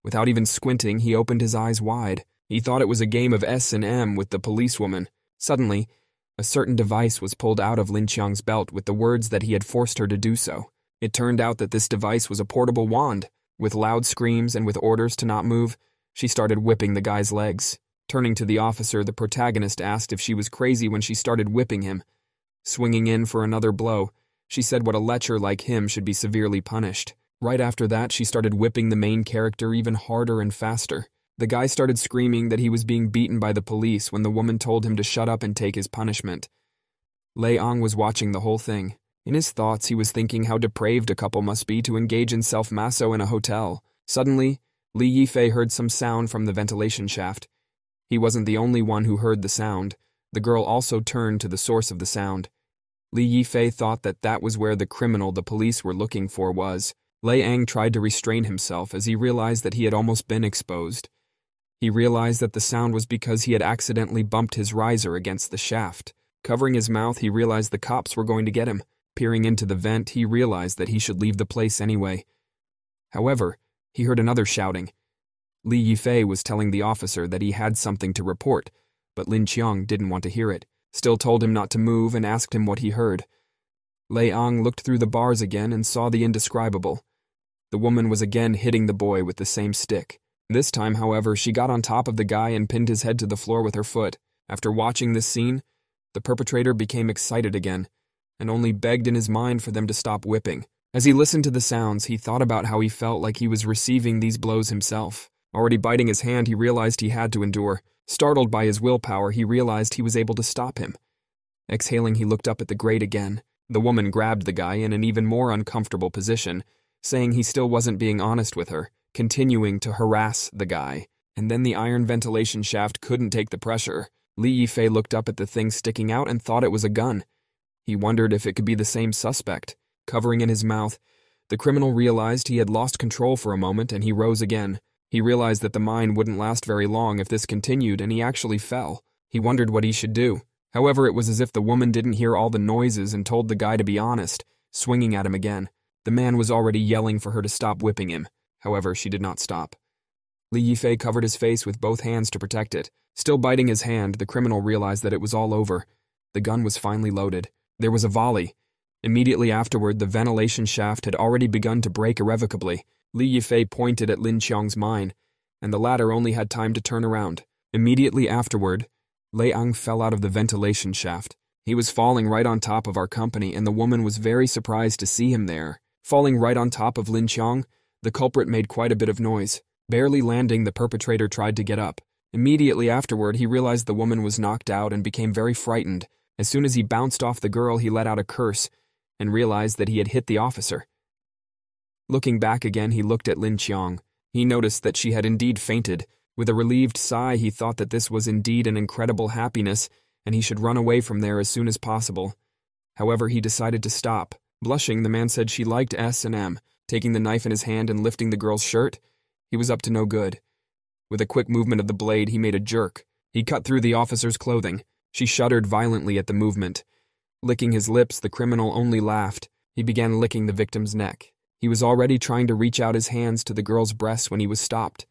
Without even squinting, he opened his eyes wide. He thought it was a game of S&M with the policewoman. Suddenly, a certain device was pulled out of Lin Qiang's belt with the words that he had forced her to do so. It turned out that this device was a portable wand. With loud screams and with orders to not move, she started whipping the guy's legs. Turning to the officer, the protagonist asked if she was crazy when she started whipping him. Swinging in for another blow, she said what a lecher like him should be severely punished. Right after that, she started whipping the main character even harder and faster. The guy started screaming that he was being beaten by the police when the woman told him to shut up and take his punishment. Lei Ang was watching the whole thing. In his thoughts, he was thinking how depraved a couple must be to engage in self-masso in a hotel. Suddenly, Li Yifei heard some sound from the ventilation shaft. He wasn't the only one who heard the sound. The girl also turned to the source of the sound. Li Yifei thought that that was where the criminal the police were looking for was. Lei Ang tried to restrain himself as he realized that he had almost been exposed. He realized that the sound was because he had accidentally bumped his riser against the shaft. Covering his mouth, he realized the cops were going to get him. Peering into the vent, he realized that he should leave the place anyway. However, he heard another shouting. Li Yifei was telling the officer that he had something to report, but Lin Qiang didn't want to hear it, still told him not to move and asked him what he heard. Lei Ang looked through the bars again and saw the indescribable. The woman was again hitting the boy with the same stick. This time, however, she got on top of the guy and pinned his head to the floor with her foot. After watching this scene, the perpetrator became excited again, and only begged in his mind for them to stop whipping. As he listened to the sounds, he thought about how he felt like he was receiving these blows himself. Already biting his hand, he realized he had to endure. Startled by his willpower, he realized he was able to stop him. Exhaling, he looked up at the grate again. The woman grabbed the guy in an even more uncomfortable position, saying he still wasn't being honest with her, continuing to harass the guy. And then the iron ventilation shaft couldn't take the pressure. Li Yifei looked up at the thing sticking out and thought it was a gun. He wondered if it could be the same suspect. Covering in his mouth, the criminal realized he had lost control for a moment and he rose again. He realized that the mine wouldn't last very long if this continued, and he actually fell. He wondered what he should do. However, it was as if the woman didn't hear all the noises and told the guy to be honest, swinging at him again. The man was already yelling for her to stop whipping him. However, she did not stop. Li Yifei covered his face with both hands to protect it. Still biting his hand, the criminal realized that it was all over. The gun was finally loaded. There was a volley. Immediately afterward, the ventilation shaft had already begun to break irrevocably. Li Yifei pointed at Lin Qiang's mine, and the latter only had time to turn around. Immediately afterward, Lei Ang fell out of the ventilation shaft. He was falling right on top of our company, and the woman was very surprised to see him there. Falling right on top of Lin Qiang, the culprit made quite a bit of noise. Barely landing, the perpetrator tried to get up. Immediately afterward, he realized the woman was knocked out and became very frightened. As soon as he bounced off the girl, he let out a curse and realized that he had hit the officer. Looking back again, he looked at Lin Qiang. He noticed that she had indeed fainted. With a relieved sigh, he thought that this was indeed an incredible happiness, and he should run away from there as soon as possible. However, he decided to stop. Blushing, the man said she liked S&M. Taking the knife in his hand and lifting the girl's shirt, he was up to no good. With a quick movement of the blade, he made a jerk. He cut through the officer's clothing. She shuddered violently at the movement. Licking his lips, the criminal only laughed. He began licking the victim's neck. He was already trying to reach out his hands to the girl's breasts when he was stopped.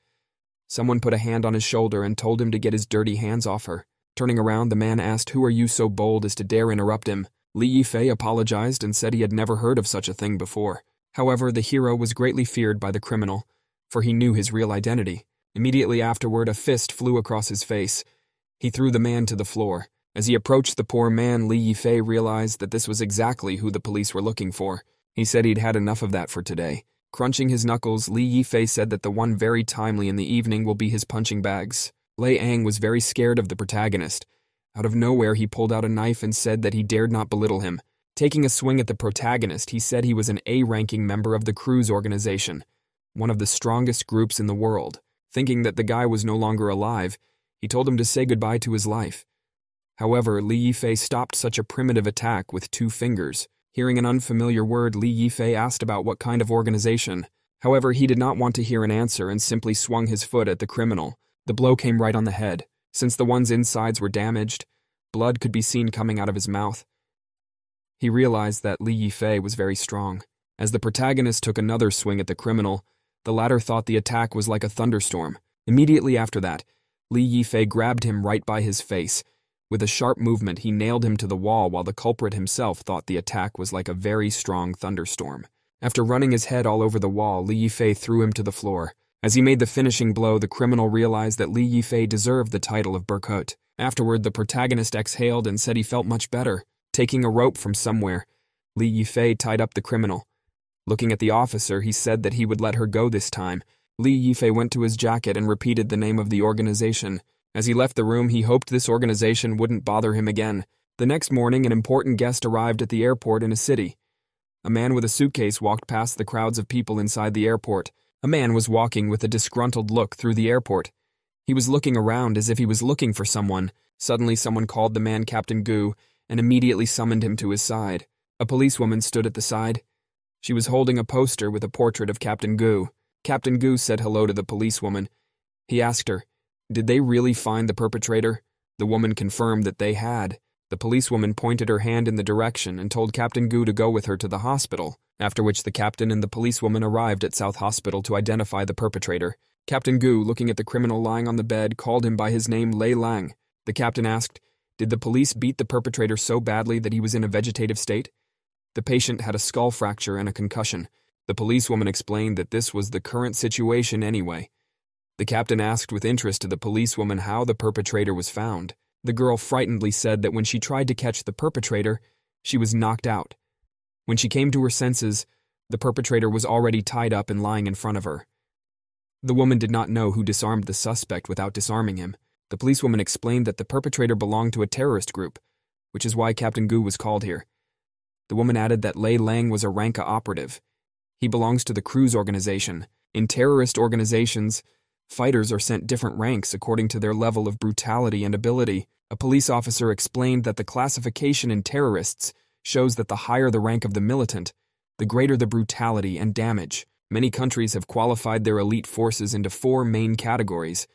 Someone put a hand on his shoulder and told him to get his dirty hands off her. Turning around, the man asked, "Who are you so bold as to dare interrupt him?" Li Yifei apologized and said he had never heard of such a thing before. However, the hero was greatly feared by the criminal, for he knew his real identity. Immediately afterward, a fist flew across his face. He threw the man to the floor. As he approached the poor man, Li Yifei realized that this was exactly who the police were looking for. He said he'd had enough of that for today. Crunching his knuckles, Li Yifei said that the one very timely in the evening will be his punching bags. Lei Ang was very scared of the protagonist. Out of nowhere, he pulled out a knife and said that he dared not belittle him. Taking a swing at the protagonist, he said he was an A-ranking member of the Cruise Organization, one of the strongest groups in the world. Thinking that the guy was no longer alive, he told him to say goodbye to his life. However, Li Yifei stopped such a primitive attack with 2 fingers. Hearing an unfamiliar word, Li Yifei asked about what kind of organization. However, he did not want to hear an answer and simply swung his foot at the criminal. The blow came right on the head. Since the one's insides were damaged, blood could be seen coming out of his mouth. He realized that Li Yifei was very strong. As the protagonist took another swing at the criminal, the latter thought the attack was like a thunderstorm. Immediately after that, Li Yifei grabbed him right by his face. With a sharp movement, he nailed him to the wall while the culprit himself thought the attack was like a very strong thunderstorm. After running his head all over the wall, Li Yifei threw him to the floor. As he made the finishing blow, the criminal realized that Li Yifei deserved the title of Berkut. Afterward, the protagonist exhaled and said he felt much better. Taking a rope from somewhere, Li Yifei tied up the criminal. Looking at the officer, he said that he would let her go this time. Li Yifei went to his jacket and repeated the name of the organization. As he left the room, he hoped this organization wouldn't bother him again. The next morning, an important guest arrived at the airport in a city. A man with a suitcase walked past the crowds of people inside the airport. A man was walking with a disgruntled look through the airport. He was looking around as if he was looking for someone. Suddenly, someone called the man Captain Gu and immediately summoned him to his side. A policewoman stood at the side. She was holding a poster with a portrait of Captain Gu. Captain Gu said hello to the policewoman. He asked her, "Did they really find the perpetrator?" The woman confirmed that they had. The policewoman pointed her hand in the direction and told Captain Gu to go with her to the hospital, after which the captain and the policewoman arrived at South Hospital to identify the perpetrator. Captain Gu, looking at the criminal lying on the bed, called him by his name Lei Lang. The captain asked, "Did the police beat the perpetrator so badly that he was in a vegetative state?" The patient had a skull fracture and a concussion. The policewoman explained that this was the current situation anyway. The captain asked with interest to the policewoman how the perpetrator was found. The girl frightenedly said that when she tried to catch the perpetrator, she was knocked out. When she came to her senses, the perpetrator was already tied up and lying in front of her. The woman did not know who disarmed the suspect without disarming him. The policewoman explained that the perpetrator belonged to a terrorist group, which is why Captain Gu was called here. The woman added that Lei Lang was a Ranka operative. He belongs to the Cruise organization. In terrorist organizations, fighters are sent different ranks according to their level of brutality and ability. A police officer explained that the classification in terrorists shows that the higher the rank of the militant, the greater the brutality and damage. Many countries have qualified their elite forces into 4 main categories.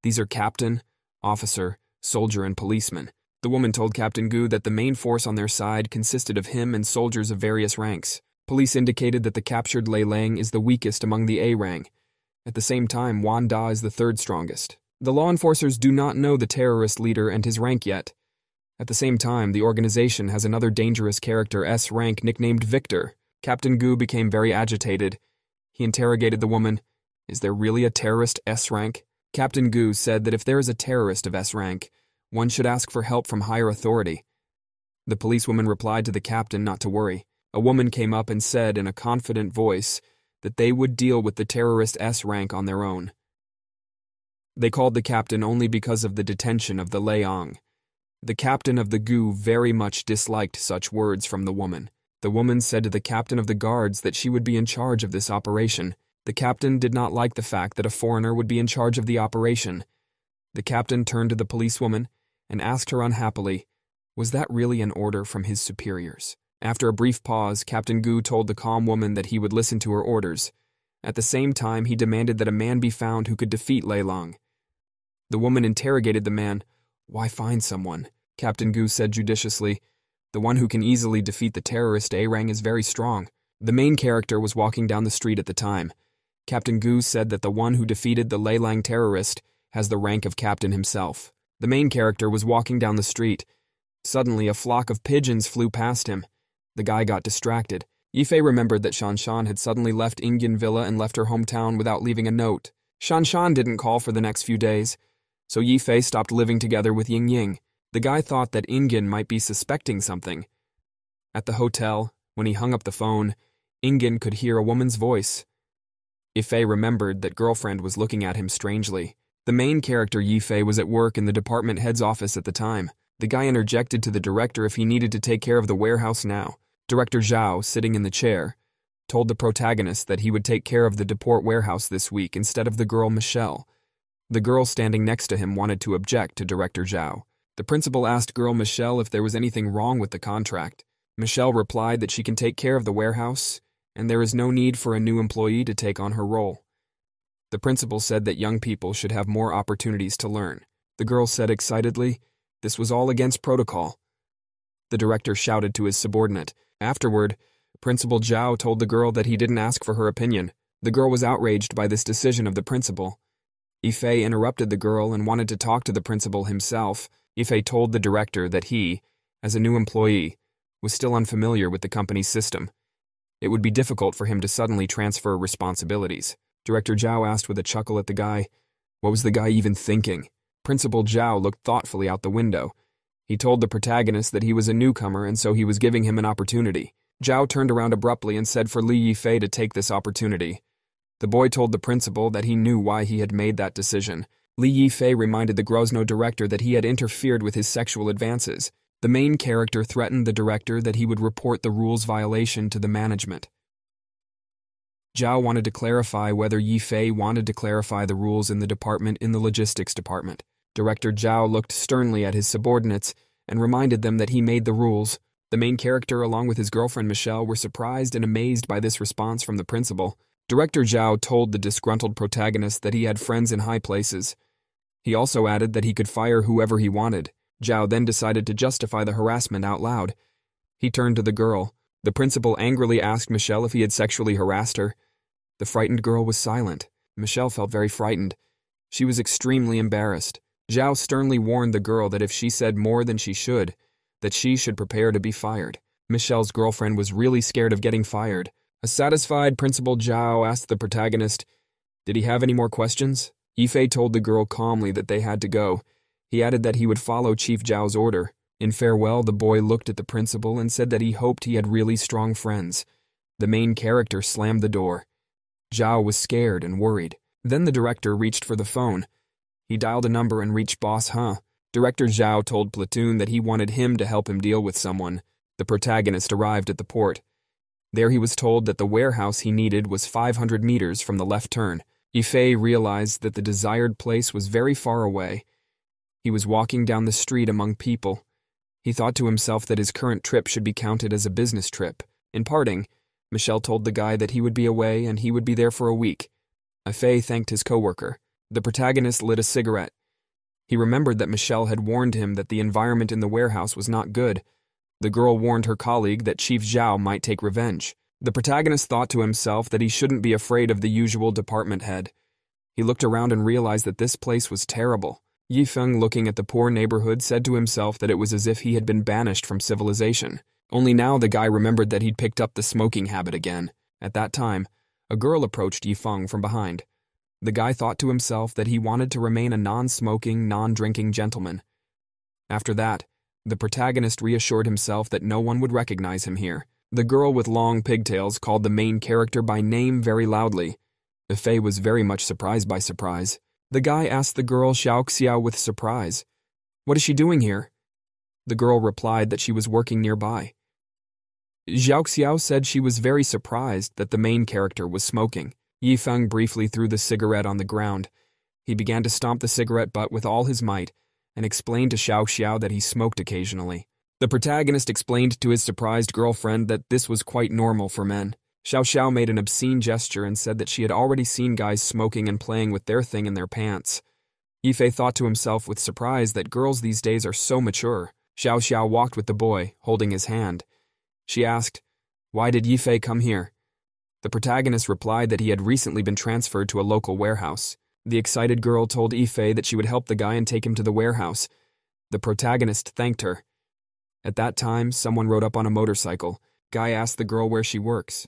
These are captain, officer, soldier, and policeman. The woman told Captain Gu that the main force on their side consisted of him and soldiers of various ranks. Police indicated that the captured Lei Lang is the weakest among the A rank. At the same time, Wan Da is the 3rd strongest. The law enforcers do not know the terrorist leader and his rank yet. At the same time, the organization has another dangerous character, S rank, nicknamed Victor. Captain Gu became very agitated. He interrogated the woman, "Is there really a terrorist S rank?" Captain Gu said that if there is a terrorist of S rank, one should ask for help from higher authority. The policewoman replied to the captain not to worry. A woman came up and said in a confident voice that they would deal with the terrorist S rank on their own. They called the captain only because of the detention of the Leong. The captain of the Gu very much disliked such words from the woman. The woman said to the captain of the guards that she would be in charge of this operation. The captain did not like the fact that a foreigner would be in charge of the operation. The captain turned to the policewoman and asked her unhappily, was that really an order from his superiors? After a brief pause, Captain Gu told the calm woman that he would listen to her orders. At the same time, he demanded that a man be found who could defeat Lei Lang. The woman interrogated the man. "Why find someone?" Captain Gu said judiciously. "The one who can easily defeat the terrorist A-Rang is very strong." The main character was walking down the street at the time. Captain Gu said that the one who defeated the Lei Lang terrorist has the rank of captain himself. The main character was walking down the street. Suddenly, a flock of pigeons flew past him. The guy got distracted. Yifei remembered that Shanshan had suddenly left Ingyan Villa and left her hometown without leaving a note. Shanshan didn't call for the next few days, so Yifei stopped living together with Ying Ying. The guy thought that Ingyan might be suspecting something. At the hotel, when he hung up the phone, Ingyan could hear a woman's voice. Yifei remembered that girlfriend was looking at him strangely. The main character Yifei was at work in the department head's office at the time. The guy interjected to the director if he needed to take care of the warehouse now. Director Zhao, sitting in the chair, told the protagonist that he would take care of the deport warehouse this week instead of the girl Michelle. The girl standing next to him wanted to object to Director Zhao. The principal asked girl Michelle if there was anything wrong with the contract. Michelle replied that she can take care of the warehouse, and there is no need for a new employee to take on her role. The principal said that young people should have more opportunities to learn. The girl said excitedly, this was all against protocol. The director shouted to his subordinate. Afterward, Principal Zhao told the girl that he didn't ask for her opinion. The girl was outraged by this decision of the principal. Ife interrupted the girl and wanted to talk to the principal himself. Ife told the director that he, as a new employee, was still unfamiliar with the company's system. It would be difficult for him to suddenly transfer responsibilities. Director Zhao asked with a chuckle at the guy, what was the guy even thinking? Principal Zhao looked thoughtfully out the window. He told the protagonist that he was a newcomer and so he was giving him an opportunity. Zhao turned around abruptly and said for Li Yifei to take this opportunity. The boy told the principal that he knew why he had made that decision. Li Yifei reminded the Grozno director that he had interfered with his sexual advances. The main character threatened the director that he would report the rules violation to the management. Zhao wanted to clarify whether Yifei wanted to clarify the rules in the logistics department. Director Zhao looked sternly at his subordinates and reminded them that he made the rules. The main character, along with his girlfriend Michelle, were surprised and amazed by this response from the principal. Director Zhao told the disgruntled protagonist that he had friends in high places. He also added that he could fire whoever he wanted. Zhao then decided to justify the harassment out loud. He turned to the girl. The principal angrily asked Michelle if he had sexually harassed her. The frightened girl was silent. Michelle felt very frightened. She was extremely embarrassed. Zhao sternly warned the girl that if she said more than she should, that she should prepare to be fired. Michelle's girlfriend was really scared of getting fired. A satisfied Principal Zhao asked the protagonist, did he have any more questions? Yifei told the girl calmly that they had to go. He added that he would follow Chief Zhao's order. In farewell, the boy looked at the principal and said that he hoped he had really strong friends. The main character slammed the door. Zhao was scared and worried. Then the director reached for the phone. He dialed a number and reached Boss Huh. Director Zhao told Platoon that he wanted him to help him deal with someone. The protagonist arrived at the port. There he was told that the warehouse he needed was 500 meters from the left turn. Yifei realized that the desired place was very far away. He was walking down the street among people. He thought to himself that his current trip should be counted as a business trip. In parting, Michelle told the guy that he would be away and he would be there for a week. Yifei thanked his coworker. The protagonist lit a cigarette. He remembered that Michelle had warned him that the environment in the warehouse was not good. The girl warned her colleague that Chief Zhao might take revenge. The protagonist thought to himself that he shouldn't be afraid of the usual department head. He looked around and realized that this place was terrible. Yifeng, looking at the poor neighborhood, said to himself that it was as if he had been banished from civilization. Only now the guy remembered that he'd picked up the smoking habit again. At that time, a girl approached Yifeng from behind. The guy thought to himself that he wanted to remain a non-smoking, non-drinking gentleman. After that, the protagonist reassured himself that no one would recognize him here. The girl with long pigtails called the main character by name very loudly. Yifei was very much surprised by surprise. The guy asked the girl Xiao Xiao with surprise, "What is she doing here?" The girl replied that she was working nearby. Xiao Xiao said she was very surprised that the main character was smoking. Yifeng briefly threw the cigarette on the ground. He began to stomp the cigarette butt with all his might and explained to Xiao Xiao that he smoked occasionally. The protagonist explained to his surprised girlfriend that this was quite normal for men. Xiao Xiao made an obscene gesture and said that she had already seen guys smoking and playing with their thing in their pants. Yifei thought to himself with surprise that girls these days are so mature. Xiao Xiao walked with the boy, holding his hand. She asked, "Why did Yifei come here?" The protagonist replied that he had recently been transferred to a local warehouse. The excited girl told Yifei that she would help the guy and take him to the warehouse. The protagonist thanked her. At that time, someone rode up on a motorcycle. Guy asked the girl where she works.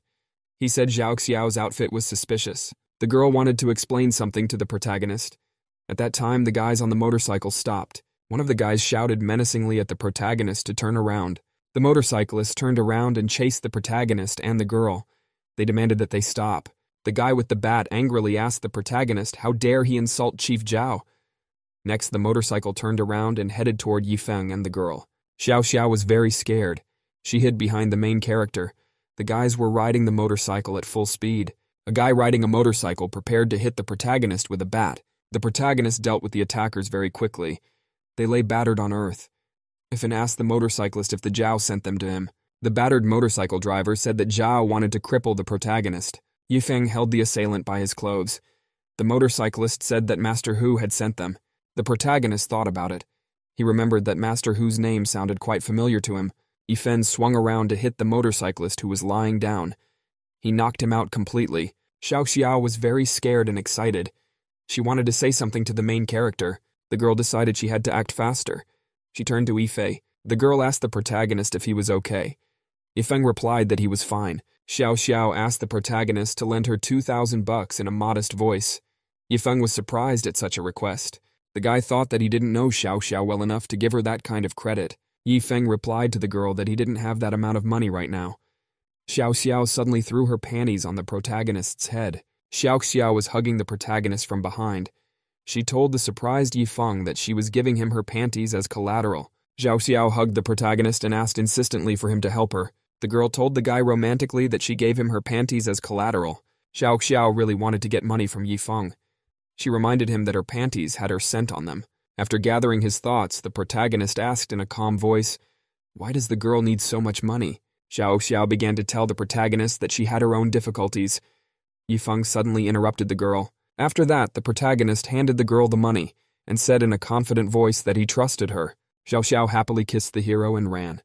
He said Xiao Xiao's outfit was suspicious. The girl wanted to explain something to the protagonist. At that time, the guys on the motorcycle stopped. One of the guys shouted menacingly at the protagonist to turn around. The motorcyclist turned around and chased the protagonist and the girl. They demanded that they stop. The guy with the bat angrily asked the protagonist how dare he insult Chief Zhao. Next, the motorcycle turned around and headed toward Yifeng and the girl. Xiao Xiao was very scared. She hid behind the main character. The guys were riding the motorcycle at full speed. A guy riding a motorcycle prepared to hit the protagonist with a bat. The protagonist dealt with the attackers very quickly. They lay battered on earth. Yifeng asked the motorcyclist if the Zhao sent them to him. The battered motorcycle driver said that Zhao wanted to cripple the protagonist. Yifeng held the assailant by his clothes. The motorcyclist said that Master Hu had sent them. The protagonist thought about it. He remembered that Master Hu's name sounded quite familiar to him. Yifeng swung around to hit the motorcyclist who was lying down. He knocked him out completely. Xiao was very scared and excited. She wanted to say something to the main character. The girl decided she had to act faster. She turned to Yifei. The girl asked the protagonist if he was okay. Yifeng replied that he was fine. Xiao asked the protagonist to lend her 2,000 bucks in a modest voice. Yifeng was surprised at such a request. The guy thought that he didn't know Xiao well enough to give her that kind of credit. Yifeng replied to the girl that he didn't have that amount of money right now. Xiao suddenly threw her panties on the protagonist's head. Xiao was hugging the protagonist from behind. She told the surprised Yifeng that she was giving him her panties as collateral. Xiao hugged the protagonist and asked insistently for him to help her. The girl told the guy romantically that she gave him her panties as collateral. Xiao really wanted to get money from Yifeng. She reminded him that her panties had her scent on them. After gathering his thoughts, the protagonist asked in a calm voice, "Why does the girl need so much money?" Xiao began to tell the protagonist that she had her own difficulties. Yifeng suddenly interrupted the girl. After that, the protagonist handed the girl the money and said in a confident voice that he trusted her. Xiao happily kissed the hero and ran.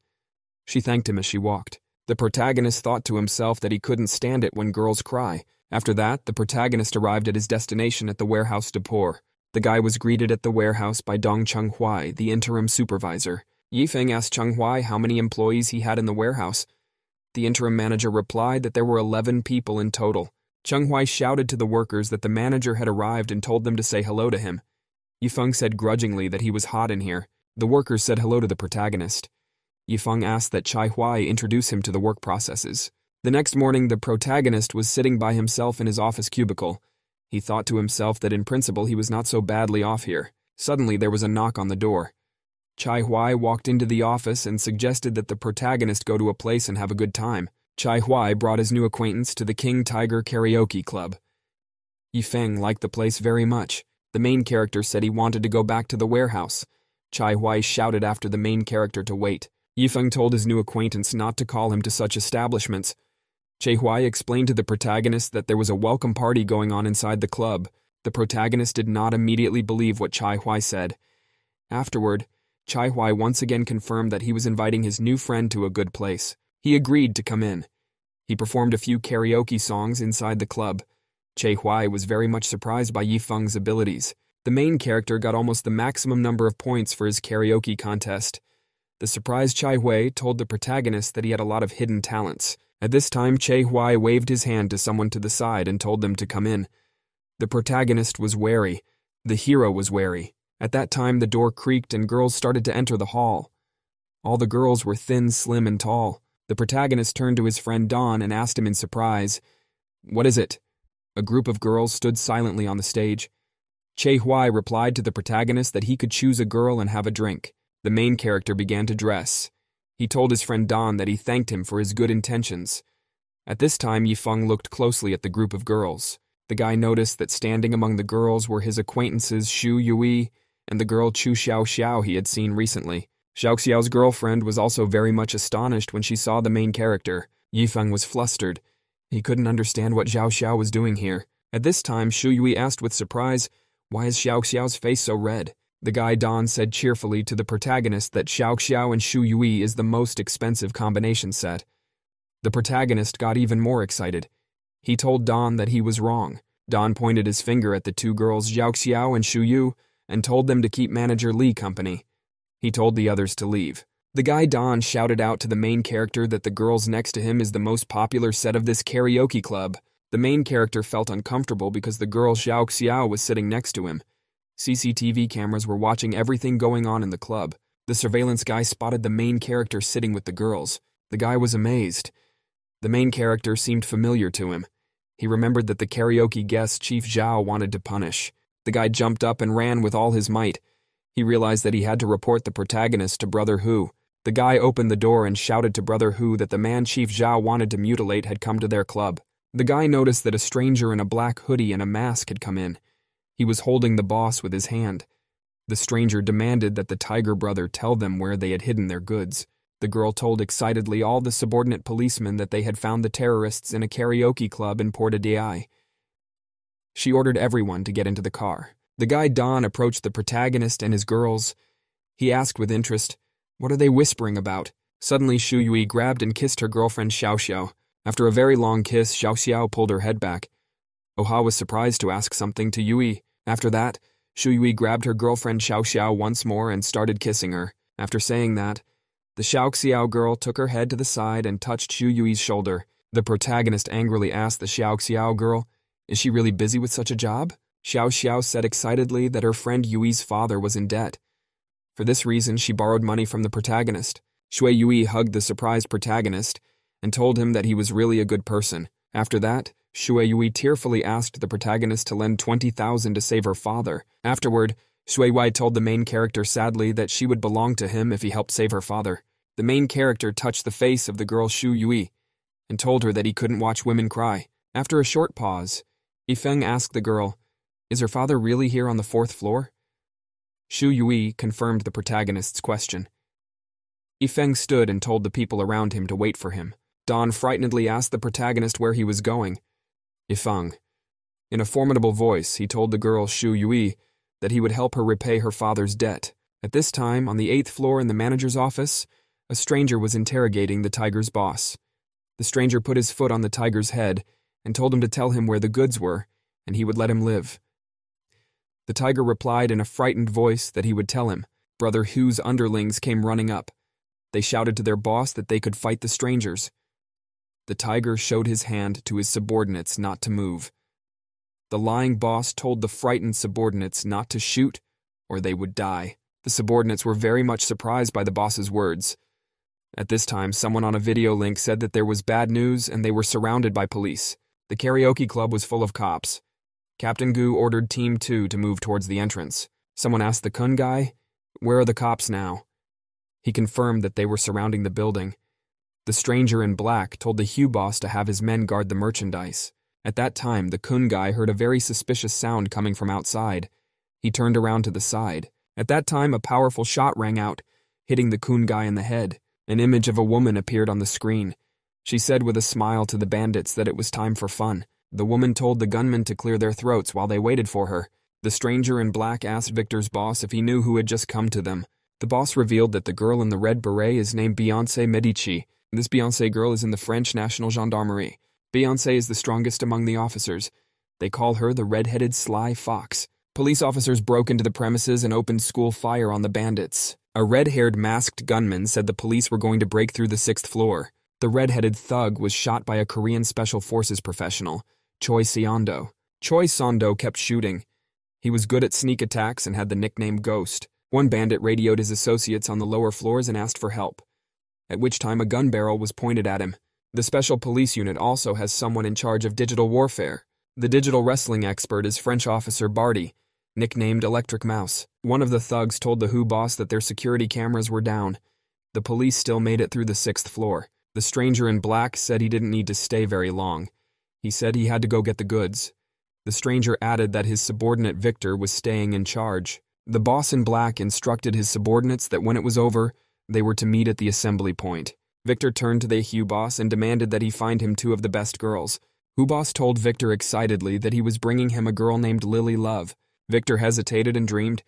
She thanked him as she walked. The protagonist thought to himself that he couldn't stand it when girls cry. After that, the protagonist arrived at his destination at the warehouse depot. The guy was greeted at the warehouse by Dong Chenghuai, the interim supervisor. Yifeng asked Chenghuai how many employees he had in the warehouse. The interim manager replied that there were 11 people in total. Chenghuai shouted to the workers that the manager had arrived and told them to say hello to him. Yifeng said grudgingly that he was hot in here. The workers said hello to the protagonist. Yifeng asked that Chenghuai introduce him to the work processes. The next morning, the protagonist was sitting by himself in his office cubicle. He thought to himself that in principle he was not so badly off here. Suddenly there was a knock on the door. Chenghuai walked into the office and suggested that the protagonist go to a place and have a good time. Chenghuai brought his new acquaintance to the King Tiger Karaoke Club. Yifeng liked the place very much. The main character said he wanted to go back to the warehouse. Chenghuai shouted after the main character to wait. Yifeng told his new acquaintance not to call him to such establishments. Chenghuai explained to the protagonist that there was a welcome party going on inside the club. The protagonist did not immediately believe what Chenghuai said. Afterward, Chenghuai once again confirmed that he was inviting his new friend to a good place. He agreed to come in. He performed a few karaoke songs inside the club. Chenghuai was very much surprised by Yifeng's abilities. The main character got almost the maximum number of points for his karaoke contest. The surprised Chenghuai told the protagonist that he had a lot of hidden talents. At this time, Chenghuai waved his hand to someone to the side and told them to come in. The protagonist was wary. The hero was wary. At that time, the door creaked and girls started to enter the hall. All the girls were thin, slim, and tall. The protagonist turned to his friend Don and asked him in surprise, "What is it?" A group of girls stood silently on the stage. Chenghuai replied to the protagonist that he could choose a girl and have a drink. The main character began to dress. He told his friend Don that he thanked him for his good intentions. At this time, Yifeng looked closely at the group of girls. The guy noticed that standing among the girls were his acquaintances Xu Yui and the girl Chu Xiao he had seen recently. Xiao's girlfriend was also very much astonished when she saw the main character. Yifeng was flustered. He couldn't understand what Xiao was doing here. At this time, Xu Yui asked with surprise, "Why is Xiao's face so red?" The guy Don said cheerfully to the protagonist that Xiao and Xu Yui is the most expensive combination set. The protagonist got even more excited. He told Don that he was wrong. Don pointed his finger at the two girls Xiao and Xu Yu and told them to keep manager Li company. He told the others to leave. The guy Don shouted out to the main character that the girls next to him is the most popular set of this karaoke club. The main character felt uncomfortable because the girl Xiao was sitting next to him. CCTV cameras were watching everything going on in the club. The surveillance guy spotted the main character sitting with the girls. The guy was amazed. The main character seemed familiar to him. He remembered that the karaoke guest Chief Zhao wanted to punish. The guy jumped up and ran with all his might. He realized that he had to report the protagonist to Brother Hu. The guy opened the door and shouted to Brother Hu that the man Chief Zhao wanted to mutilate had come to their club. The guy noticed that a stranger in a black hoodie and a mask had come in. He was holding the boss with his hand. The stranger demanded that the tiger brother tell them where they had hidden their goods. The girl told excitedly all the subordinate policemen that they had found the terrorists in a karaoke club in Porta Dei. She ordered everyone to get into the car. The guy Don approached the protagonist and his girls. He asked with interest, "What are they whispering about?" Suddenly Shu Yui grabbed and kissed her girlfriend Xiao Xiao. After a very long kiss, Xiao Xiao pulled her head back. Oha was surprised to ask something to Yui. After that, Shu Yui grabbed her girlfriend Xiao Xiao once more and started kissing her. After saying that, the Xiao Xiao girl took her head to the side and touched Shu Yui's shoulder. The protagonist angrily asked the Xiao Xiao girl, "Is she really busy with such a job?" Xiao Xiao said excitedly that her friend Yui's father was in debt. For this reason, she borrowed money from the protagonist. Shui Yui hugged the surprised protagonist and told him that he was really a good person. After that, Shui Yui tearfully asked the protagonist to lend 20,000 to save her father. Afterward, Shui Yui told the main character sadly that she would belong to him if he helped save her father. The main character touched the face of the girl Shu Yui and told her that he couldn't watch women cry. After a short pause, Yifeng asked the girl, "Is her father really here on the 4th floor?" Shu Yui confirmed the protagonist's question. Yifeng stood and told the people around him to wait for him. Don frightenedly asked the protagonist where he was going. Yifeng. In a formidable voice, he told the girl Shu Yui that he would help her repay her father's debt. At this time, on the 8th floor in the manager's office, a stranger was interrogating the tiger's boss. The stranger put his foot on the tiger's head and told him to tell him where the goods were, and he would let him live. The tiger replied in a frightened voice that he would tell him. Brother Hu's underlings came running up. They shouted to their boss that they could fight the strangers. The tiger showed his hand to his subordinates not to move. The lying boss told the frightened subordinates not to shoot, or they would die. The subordinates were very much surprised by the boss's words. At this time, someone on a video link said that there was bad news and they were surrounded by police. The karaoke club was full of cops. Captain Gu ordered Team 2 to move towards the entrance. Someone asked the Kun guy, "Where are the cops now?" He confirmed that they were surrounding the building. The stranger in black told the Hugh boss to have his men guard the merchandise. At that time, the Kun guy heard a very suspicious sound coming from outside. He turned around to the side. At that time, a powerful shot rang out, hitting the Kun guy in the head. An image of a woman appeared on the screen. She said with a smile to the bandits that it was time for fun. The woman told the gunmen to clear their throats while they waited for her. The stranger in black asked Victor's boss if he knew who had just come to them. The boss revealed that the girl in the red beret is named Beyoncé Medici. This Beyoncé girl is in the French National Gendarmerie. Beyoncé is the strongest among the officers. They call her the red-headed sly fox. Police officers broke into the premises and opened school fire on the bandits. A red-haired masked gunman said the police were going to break through the 6th floor. The red-headed thug was shot by a Korean Special Forces professional, Choi Seondo. Choi Seondo kept shooting. He was good at sneak attacks and had the nickname Ghost. One bandit radioed his associates on the lower floors and asked for help, at which time a gun barrel was pointed at him. The Special Police Unit also has someone in charge of digital warfare. The digital wrestling expert is French officer Barty, nicknamed Electric Mouse. One of the thugs told the Who boss that their security cameras were down. The police still made it through the 6th floor. The stranger in black said he didn't need to stay very long. He said he had to go get the goods. The stranger added that his subordinate Victor was staying in charge. The boss in black instructed his subordinates that when it was over, they were to meet at the assembly point. Victor turned to the Hugh boss and demanded that he find him 2 of the best girls. Hugh boss told Victor excitedly that he was bringing him a girl named Lily Love. Victor hesitated and dreamed.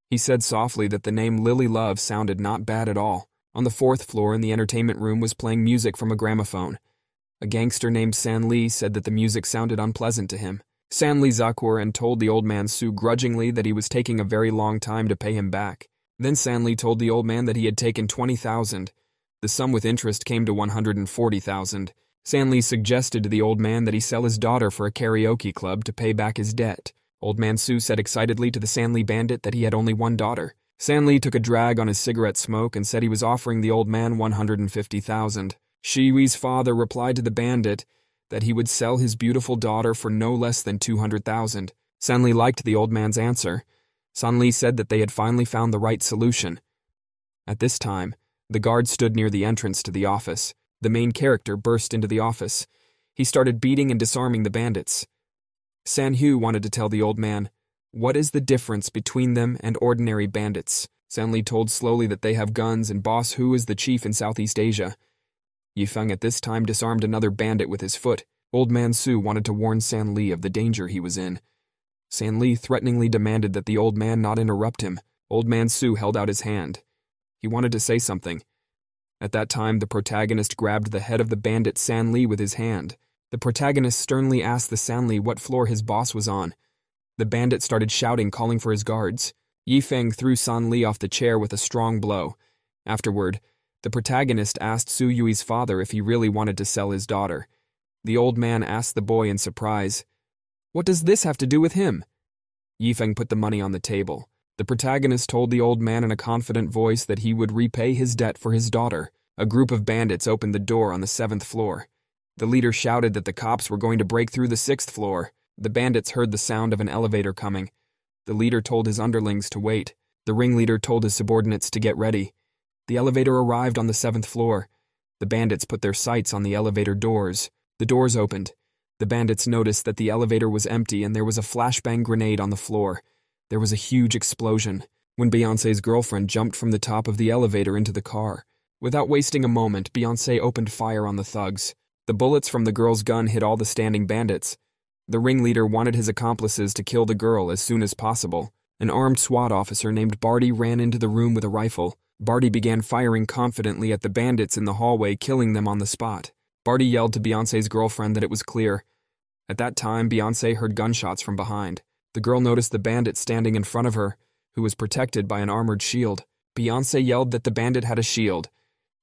He said softly that the name Lily Love sounded not bad at all. On the 4th floor in the entertainment room was playing music from a gramophone. A gangster named San Lee said that the music sounded unpleasant to him. San Lee Zakwur and told the old man Su grudgingly that he was taking a very long time to pay him back. Then San Lee told the old man that he had taken 20,000. The sum with interest came to 140,000. San Lee suggested to the old man that he sell his daughter for a karaoke club to pay back his debt. Old man Su said excitedly to the San Lee bandit that he had only one daughter. San Lee took a drag on his cigarette smoke and said he was offering the old man 150,000. Shi Yui's father replied to the bandit that he would sell his beautiful daughter for no less than 200,000. San Lee liked the old man's answer. San Lee said that they had finally found the right solution. At this time, the guard stood near the entrance to the office. The main character burst into the office. He started beating and disarming the bandits. San Hu wanted to tell the old man, What is the difference between them and ordinary bandits? Sanli told slowly that they have guns and Boss Hu is the chief in Southeast Asia. Yifeng at this time disarmed another bandit with his foot. Old Man Su wanted to warn Sanli of the danger he was in. Sanli threateningly demanded that the old man not interrupt him. Old Man Su held out his hand. He wanted to say something. At that time, the protagonist grabbed the head of the bandit Sanli with his hand. The protagonist sternly asked the Sanli what floor his boss was on. The bandit started shouting, calling for his guards. Yifeng threw Sanli off the chair with a strong blow. Afterward, the protagonist asked Su Yui's father if he really wanted to sell his daughter. The old man asked the boy in surprise, "What does this have to do with him?" Yifeng put the money on the table. The protagonist told the old man in a confident voice that he would repay his debt for his daughter. A group of bandits opened the door on the 7th floor. The leader shouted that the cops were going to break through the 6th floor. The bandits heard the sound of an elevator coming. The leader told his underlings to wait. The ringleader told his subordinates to get ready. The elevator arrived on the 7th floor. The bandits put their sights on the elevator doors. The doors opened. The bandits noticed that the elevator was empty and there was a flashbang grenade on the floor. There was a huge explosion when Beyoncé's girlfriend jumped from the top of the elevator into the car. Without wasting a moment, Beyoncé opened fire on the thugs. The bullets from the girl's gun hit all the standing bandits. The ringleader wanted his accomplices to kill the girl as soon as possible. An armed SWAT officer named Barty ran into the room with a rifle. Barty began firing confidently at the bandits in the hallway, killing them on the spot. Barty yelled to Beyoncé's girlfriend that it was clear. At that time, Beyoncé heard gunshots from behind. The girl noticed the bandit standing in front of her, who was protected by an armored shield. Beyoncé yelled that the bandit had a shield.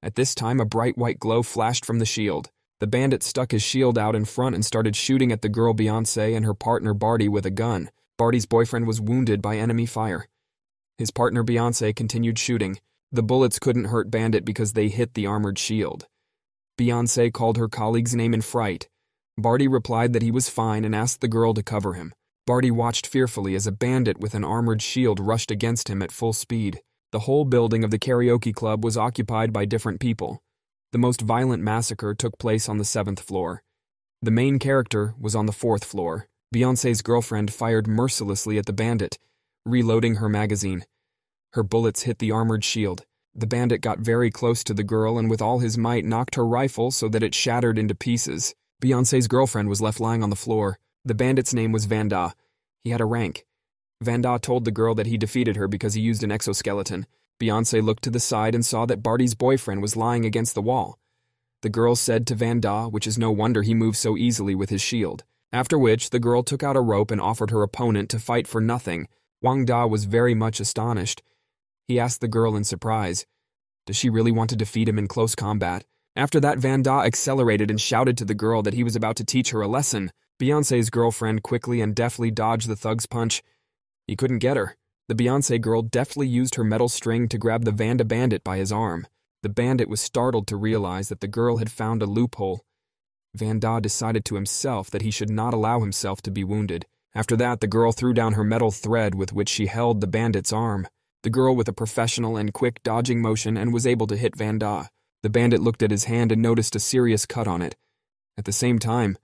At this time, a bright white glow flashed from the shield. The bandit stuck his shield out in front and started shooting at the girl Beyoncé and her partner Barty with a gun. Barty's boyfriend was wounded by enemy fire. His partner Beyoncé continued shooting. The bullets couldn't hurt Bandit because they hit the armored shield. Beyoncé called her colleague's name in fright. Barty replied that he was fine and asked the girl to cover him. Barty watched fearfully as a bandit with an armored shield rushed against him at full speed. The whole building of the karaoke club was occupied by different people. The most violent massacre took place on the 7th floor. The main character was on the 4th floor. Beyoncé's girlfriend fired mercilessly at the bandit, reloading her magazine. Her bullets hit the armored shield. The bandit got very close to the girl and with all his might knocked her rifle so that it shattered into pieces. Beyoncé's girlfriend was left lying on the floor. The bandit's name was Vanda. He had a rank. Vanda told the girl that he defeated her because he used an exoskeleton. Beyoncé looked to the side and saw that Barty's boyfriend was lying against the wall. The girl said to Vanda, which is no wonder he moved so easily with his shield. After which, the girl took out a rope and offered her opponent to fight for nothing. Wang Da was very much astonished. He asked the girl in surprise, does she really want to defeat him in close combat? After that, Vanda accelerated and shouted to the girl that he was about to teach her a lesson. Beyoncé's girlfriend quickly and deftly dodged the thug's punch. He couldn't get her. The Beyoncé girl deftly used her metal string to grab the Vanda bandit by his arm. The bandit was startled to realize that the girl had found a loophole. Vanda decided to himself that he should not allow himself to be wounded. After that, the girl threw down her metal thread with which she held the bandit's arm. The girl with a professional and quick dodging motion and was able to hit Vanda. The bandit looked at his hand and noticed a serious cut on it. At the same time,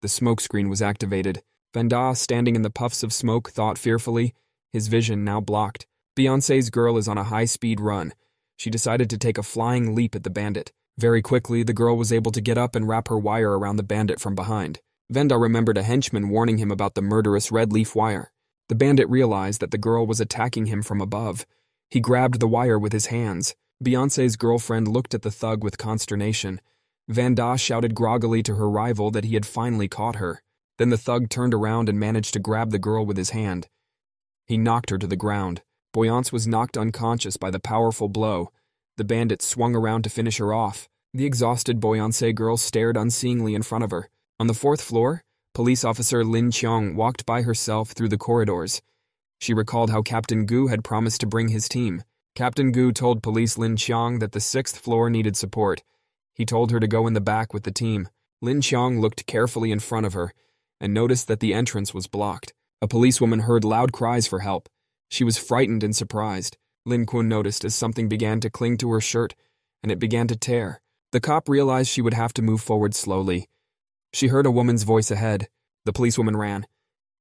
the smoke screen was activated. Vanda, standing in the puffs of smoke, thought fearfully, his vision now blocked. Beyoncé's girl is on a high-speed run. She decided to take a flying leap at the bandit. Very quickly, the girl was able to get up and wrap her wire around the bandit from behind. Vanda remembered a henchman warning him about the murderous red leaf wire. The bandit realized that the girl was attacking him from above. He grabbed the wire with his hands. Beyoncé's girlfriend looked at the thug with consternation. Vanda shouted groggily to her rival that he had finally caught her. Then the thug turned around and managed to grab the girl with his hand. He knocked her to the ground. Beyoncé was knocked unconscious by the powerful blow. The bandit swung around to finish her off. The exhausted Beyoncé girl stared unseeingly in front of her. On the 4th floor, police officer Lin Qiong walked by herself through the corridors. She recalled how Captain Gu had promised to bring his team. Captain Gu told police Lin Qiong that the 6th floor needed support. He told her to go in the back with the team. Lin Qiong looked carefully in front of her and noticed that the entrance was blocked. A policewoman heard loud cries for help. She was frightened and surprised. Lin Kun noticed as something began to cling to her shirt, and it began to tear. The cop realized she would have to move forward slowly. She heard a woman's voice ahead. The policewoman ran.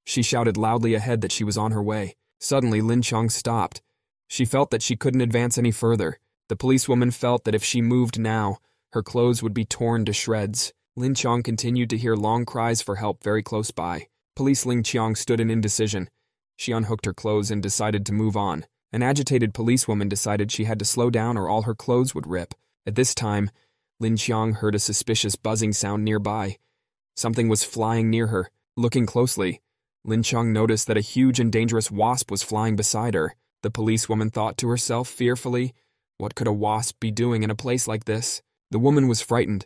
She shouted loudly ahead that she was on her way. Suddenly, Lin Chong stopped. She felt that she couldn't advance any further. The policewoman felt that if she moved now, her clothes would be torn to shreds. Lin Chong continued to hear long cries for help very close by. Police Ling Chiang stood in indecision. She unhooked her clothes and decided to move on. An agitated policewoman decided she had to slow down or all her clothes would rip. At this time, Lin Chiang heard a suspicious buzzing sound nearby. Something was flying near her. Looking closely, Lin Chiang noticed that a huge and dangerous wasp was flying beside her. The policewoman thought to herself fearfully, what could a wasp be doing in a place like this? The woman was frightened.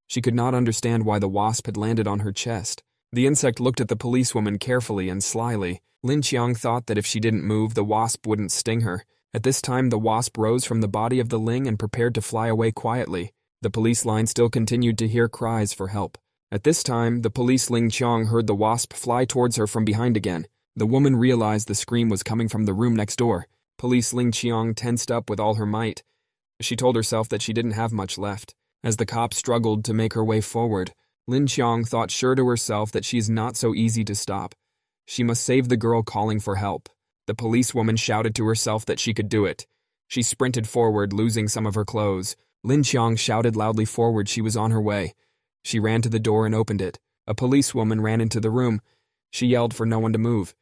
She could not understand why the wasp had landed on her chest. The insect looked at the policewoman carefully and slyly. Lin Chiang thought that if she didn't move, the wasp wouldn't sting her. At this time, the wasp rose from the body of the Ling and prepared to fly away quietly. The police line still continued to hear cries for help. At this time, the police Ling Chiang heard the wasp fly towards her from behind again. The woman realized the scream was coming from the room next door. Police Ling Chiang tensed up with all her might. She told herself that she didn't have much left. As the cop struggled to make her way forward, Lin Chiang thought sure to herself that she's not so easy to stop. She must save the girl calling for help. The policewoman shouted to herself that she could do it. She sprinted forward, losing some of her clothes. Lin Chiang shouted loudly forward she was on her way. She ran to the door and opened it. A policewoman ran into the room. She yelled for no one to move.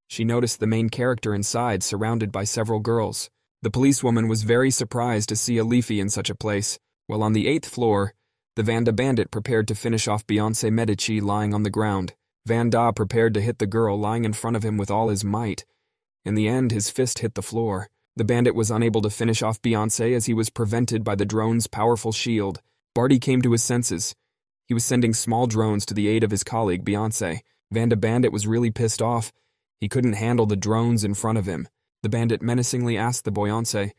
She noticed the main character inside, surrounded by several girls. The policewoman was very surprised to see a Leafy in such a place. While on the 8th floor, the Vanda bandit prepared to finish off Beyoncé Medici lying on the ground. Vanda prepared to hit the girl lying in front of him with all his might. In the end, his fist hit the floor. The bandit was unable to finish off Beyoncé as he was prevented by the drone's powerful shield. Barty came to his senses. He was sending small drones to the aid of his colleague, Beyoncé. Vanda bandit was really pissed off. He couldn't handle the drones in front of him. The bandit menacingly asked the Beyoncé,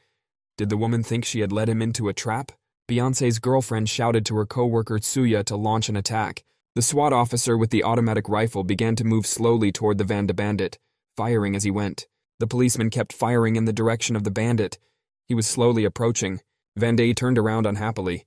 did the woman think she had led him into a trap? Beyoncé's girlfriend shouted to her co-worker Tsuya to launch an attack. The SWAT officer with the automatic rifle began to move slowly toward the Vanda bandit, firing as he went. The policeman kept firing in the direction of the bandit. He was slowly approaching. Vanda turned around unhappily.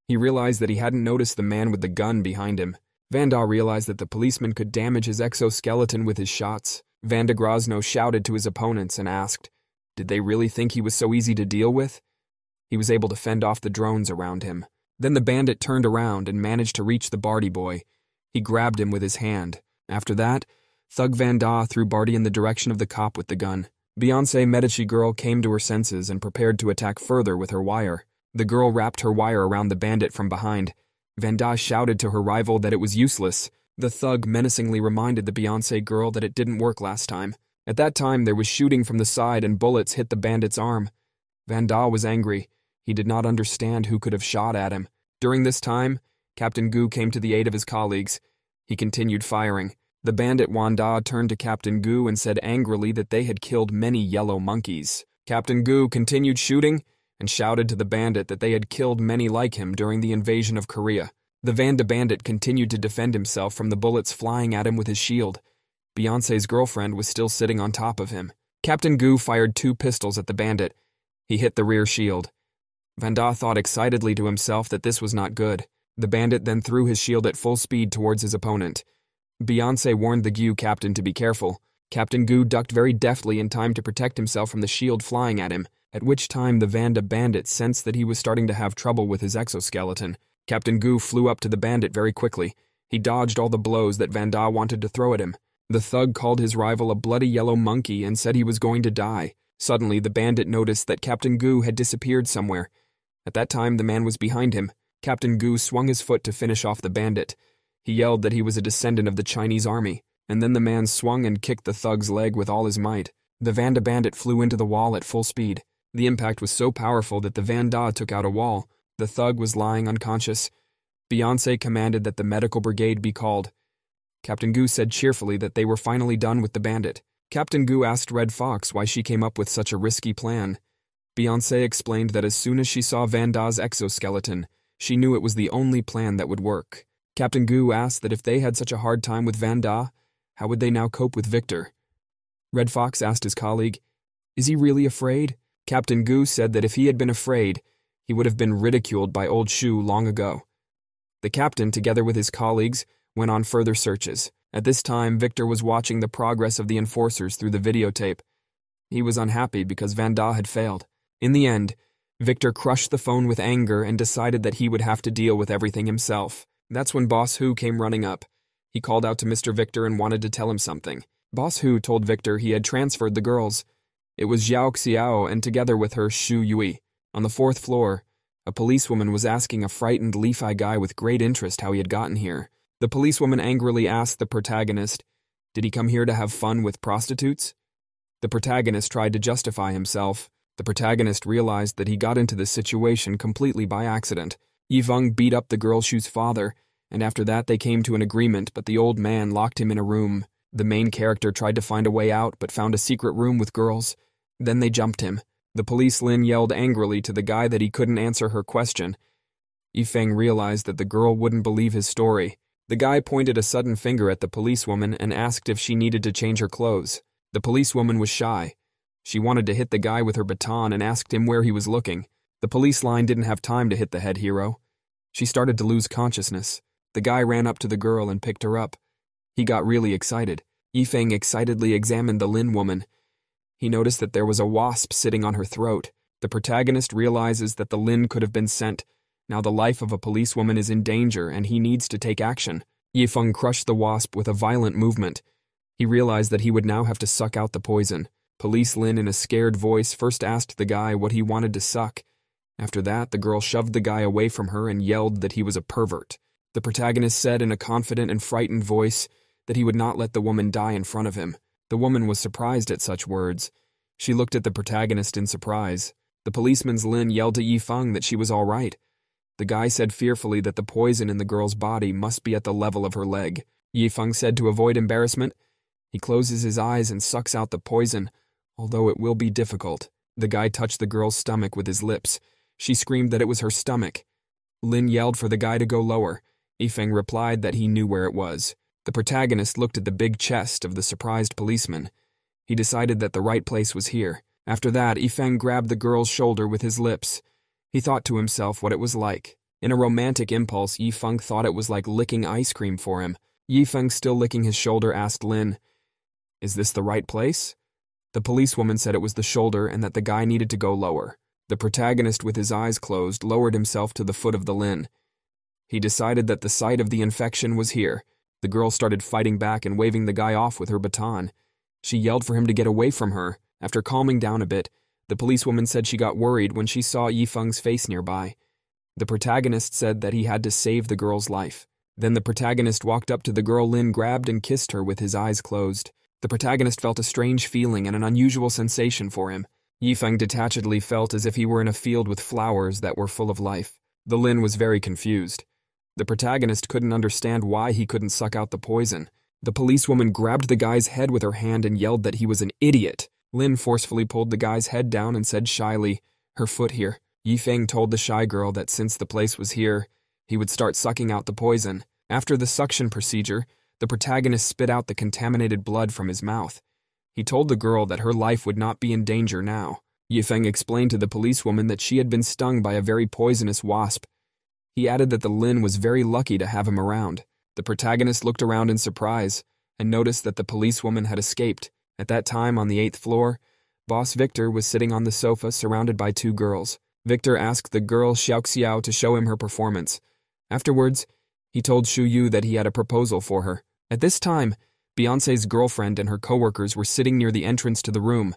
He realized that he hadn't noticed the man with the gun behind him. Vanda realized that the policeman could damage his exoskeleton with his shots. Vanda Grozno shouted to his opponents and asked, did they really think he was so easy to deal with? He was able to fend off the drones around him. Then the bandit turned around and managed to reach the Barty boy. He grabbed him with his hand. After that, Thug Vanda threw Barty in the direction of the cop with the gun. Beyoncé Medici girl came to her senses and prepared to attack further with her wire. The girl wrapped her wire around the bandit from behind. Vanda shouted to her rival that it was useless. The thug menacingly reminded the Beyoncé girl that it didn't work last time. At that time, there was shooting from the side and bullets hit the bandit's arm. Vanda was angry. He did not understand who could have shot at him. During this time, Captain Gu came to the aid of his colleagues. He continued firing. The bandit Wanda turned to Captain Gu and said angrily that they had killed many yellow monkeys. Captain Gu continued shooting and shouted to the bandit that they had killed many like him during the invasion of Korea. The Vanda bandit continued to defend himself from the bullets flying at him with his shield. Beyoncé's girlfriend was still sitting on top of him. Captain Gu fired 2 pistols at the bandit. He hit the rear shield. Vanda thought excitedly to himself that this was not good. The bandit then threw his shield at full speed towards his opponent. Beyoncé warned the Gu captain to be careful. Captain Gu ducked very deftly in time to protect himself from the shield flying at him, at which time the Vanda bandit sensed that he was starting to have trouble with his exoskeleton. Captain Gu flew up to the bandit very quickly. He dodged all the blows that Vanda wanted to throw at him. The thug called his rival a bloody yellow monkey and said he was going to die. Suddenly, the bandit noticed that Captain Gu had disappeared somewhere. At that time, the man was behind him. Captain Gu swung his foot to finish off the bandit. He yelled that he was a descendant of the Chinese army, and then the man swung and kicked the thug's leg with all his might. The Vanda bandit flew into the wall at full speed. The impact was so powerful that the Vanda took out a wall. The thug was lying unconscious. Beyoncé commanded that the medical brigade be called. Captain Gu said cheerfully that they were finally done with the bandit. Captain Gu asked Red Fox why she came up with such a risky plan. Beyoncé explained that as soon as she saw Vanda's exoskeleton, she knew it was the only plan that would work. Captain Gu asked that if they had such a hard time with Vanda, how would they now cope with Victor? Red Fox asked his colleague, is he really afraid? Captain Gu said that if he had been afraid, he would have been ridiculed by Old Shu long ago. The captain, together with his colleagues, went on further searches. At this time, Victor was watching the progress of the enforcers through the videotape. He was unhappy because Van Da had failed. In the end, Victor crushed the phone with anger and decided that he would have to deal with everything himself. That's when Boss Hu came running up. He called out to Mr. Victor and wanted to tell him something. Boss Hu told Victor he had transferred the girls. It was Zhao Xiao and together with her Shu Yui. On the 4th floor, a policewoman was asking a frightened Li-Fi guy with great interest how he had gotten here. The policewoman angrily asked the protagonist, "Did he come here to have fun with prostitutes?" The protagonist tried to justify himself. The protagonist realized that he got into this situation completely by accident. Yifeng beat up the girl Shu's father, and after that they came to an agreement, but the old man locked him in a room. The main character tried to find a way out, but found a secret room with girls. Then they jumped him. The police Lin yelled angrily to the guy that he couldn't answer her question. Yifeng realized that the girl wouldn't believe his story. The guy pointed a sudden finger at the policewoman and asked if she needed to change her clothes. The policewoman was shy. She wanted to hit the guy with her baton and asked him where he was looking. The police line didn't have time to hit the head hero. She started to lose consciousness. The guy ran up to the girl and picked her up. He got really excited. Yifeng excitedly examined the Lin woman. He noticed that there was a wasp sitting on her throat. The protagonist realizes that the Lin could have been sent. Now the life of a policewoman is in danger and he needs to take action. Yifeng crushed the wasp with a violent movement. He realized that he would now have to suck out the poison. Police Lin, in a scared voice, first asked the guy what he wanted to suck. After that, the girl shoved the guy away from her and yelled that he was a pervert. The protagonist said in a confident and frightened voice that he would not let the woman die in front of him. The woman was surprised at such words. She looked at the protagonist in surprise. The policeman's Lin yelled to Yifeng that she was all right. The guy said fearfully that the poison in the girl's body must be at the level of her leg. Yifeng said to avoid embarrassment, he closes his eyes and sucks out the poison, although it will be difficult. The guy touched the girl's stomach with his lips. She screamed that it was her stomach. Lin yelled for the guy to go lower. Yifeng replied that he knew where it was. The protagonist looked at the big chest of the surprised policeman. He decided that the right place was here. After that, Yifeng grabbed the girl's shoulder with his lips. He thought to himself what it was like. In a romantic impulse, Yifeng thought it was like licking ice cream for him. Yifeng, still licking his shoulder, asked Lin, "Is this the right place?" The policewoman said it was the shoulder and that the guy needed to go lower. The protagonist, with his eyes closed, lowered himself to the foot of the Lin. He decided that the site of the infection was here. The girl started fighting back and waving the guy off with her baton. She yelled for him to get away from her. After calming down a bit, the policewoman said she got worried when she saw Yifeng's face nearby. The protagonist said that he had to save the girl's life. Then the protagonist walked up to the girl Lin grabbed and kissed her with his eyes closed. The protagonist felt a strange feeling and an unusual sensation for him. Yifeng detachedly felt as if he were in a field with flowers that were full of life. The Lin was very confused. The protagonist couldn't understand why he couldn't suck out the poison. The policewoman grabbed the guy's head with her hand and yelled that he was an idiot. Lin forcefully pulled the guy's head down and said shyly, "Her foot here." Yifeng told the shy girl that since the place was here, he would start sucking out the poison. After the suction procedure, the protagonist spit out the contaminated blood from his mouth. He told the girl that her life would not be in danger now. Yifeng explained to the policewoman that she had been stung by a very poisonous wasp. He added that the Lin was very lucky to have him around. The protagonist looked around in surprise and noticed that the policewoman had escaped. At that time, on the 8th floor, Boss Victor was sitting on the sofa surrounded by 2 girls. Victor asked the girl Xiao to show him her performance. Afterwards, he told Shu Yu that he had a proposal for her. At this time, Beyonce's girlfriend and her coworkers were sitting near the entrance to the room.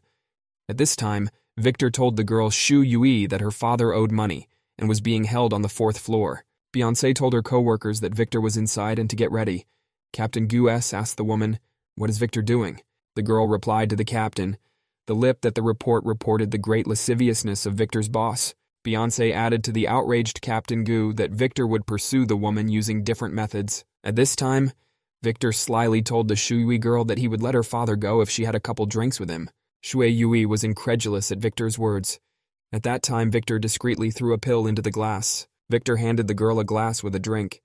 At this time, Victor told the girl Shu Yui that her father owed money and was being held on the 4th floor. Beyonce told her coworkers that Victor was inside and to get ready. Captain Gu S asked the woman, "What is Victor doing?" The girl replied to the captain, the lip that the report reported the great lasciviousness of Victor's boss. Beyonce added to the outraged Captain Gu that Victor would pursue the woman using different methods. At this time, Victor slyly told the Shui girl that he would let her father go if she had a couple drinks with him. Shui Yui was incredulous at Victor's words. At that time, Victor discreetly threw a pill into the glass. Victor handed the girl a glass with a drink.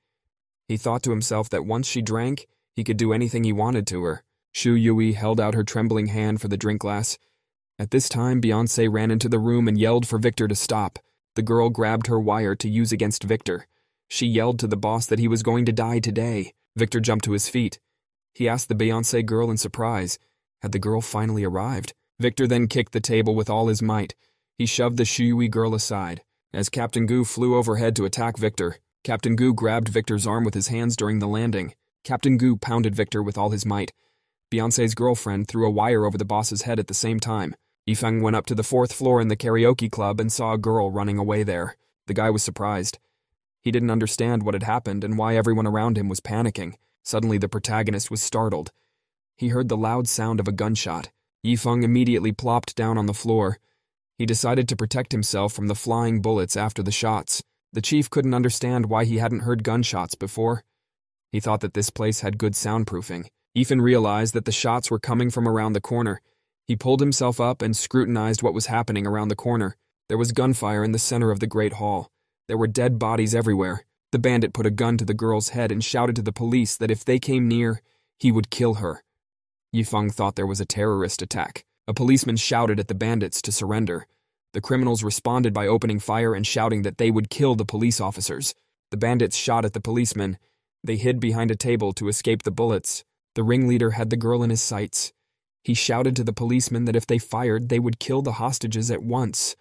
He thought to himself that once she drank, he could do anything he wanted to her. Shu Yui held out her trembling hand for the drink glass. At this time, Beyonce ran into the room and yelled for Victor to stop. The girl grabbed her wire to use against Victor. She yelled to the boss that he was going to die today. Victor jumped to his feet. He asked the Beyonce girl in surprise. Had the girl finally arrived? Victor then kicked the table with all his might. He shoved the Shuyui girl aside. As Captain Gu flew overhead to attack Victor, Captain Gu grabbed Victor's arm with his hands during the landing. Captain Gu pounded Victor with all his might. Beyonce's girlfriend threw a wire over the boss's head at the same time. Yifeng went up to the 4th floor in the karaoke club and saw a girl running away there. The guy was surprised. He didn't understand what had happened and why everyone around him was panicking. Suddenly the protagonist was startled. He heard the loud sound of a gunshot. Yifeng immediately plopped down on the floor. He decided to protect himself from the flying bullets after the shots. The chief couldn't understand why he hadn't heard gunshots before. He thought that this place had good soundproofing. Yifeng realized that the shots were coming from around the corner. He pulled himself up and scrutinized what was happening around the corner. There was gunfire in the center of the Great Hall. There were dead bodies everywhere. The bandit put a gun to the girl's head and shouted to the police that if they came near, he would kill her. Yifeng thought there was a terrorist attack. A policeman shouted at the bandits to surrender. The criminals responded by opening fire and shouting that they would kill the police officers. The bandits shot at the policemen. They hid behind a table to escape the bullets. The ringleader had the girl in his sights. He shouted to the policemen that if they fired, they would kill the hostages at once.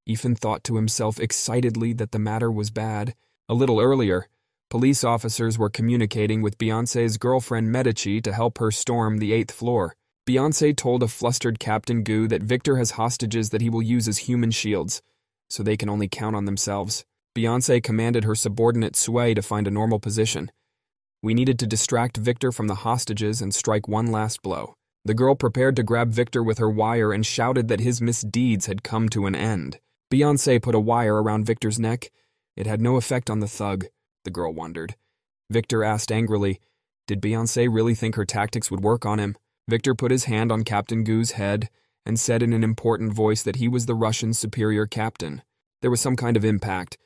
Yifeng thought to himself excitedly that the matter was bad. A little earlier, police officers were communicating with Beyonce's girlfriend Medici to help her storm the 8th floor. Beyonce told a flustered Captain Gu that Victor has hostages that he will use as human shields, so they can only count on themselves. Beyonce commanded her subordinate Sui to find a normal position. We needed to distract Victor from the hostages and strike one last blow. The girl prepared to grab Victor with her wire and shouted that his misdeeds had come to an end. Beyonce put a wire around Victor's neck. It had no effect on the thug, the girl wondered. Victor asked angrily, did Beyonce really think her tactics would work on him? Victor put his hand on Captain Gu's head and said in an important voice that he was the Russian superior captain. There was some kind of impact.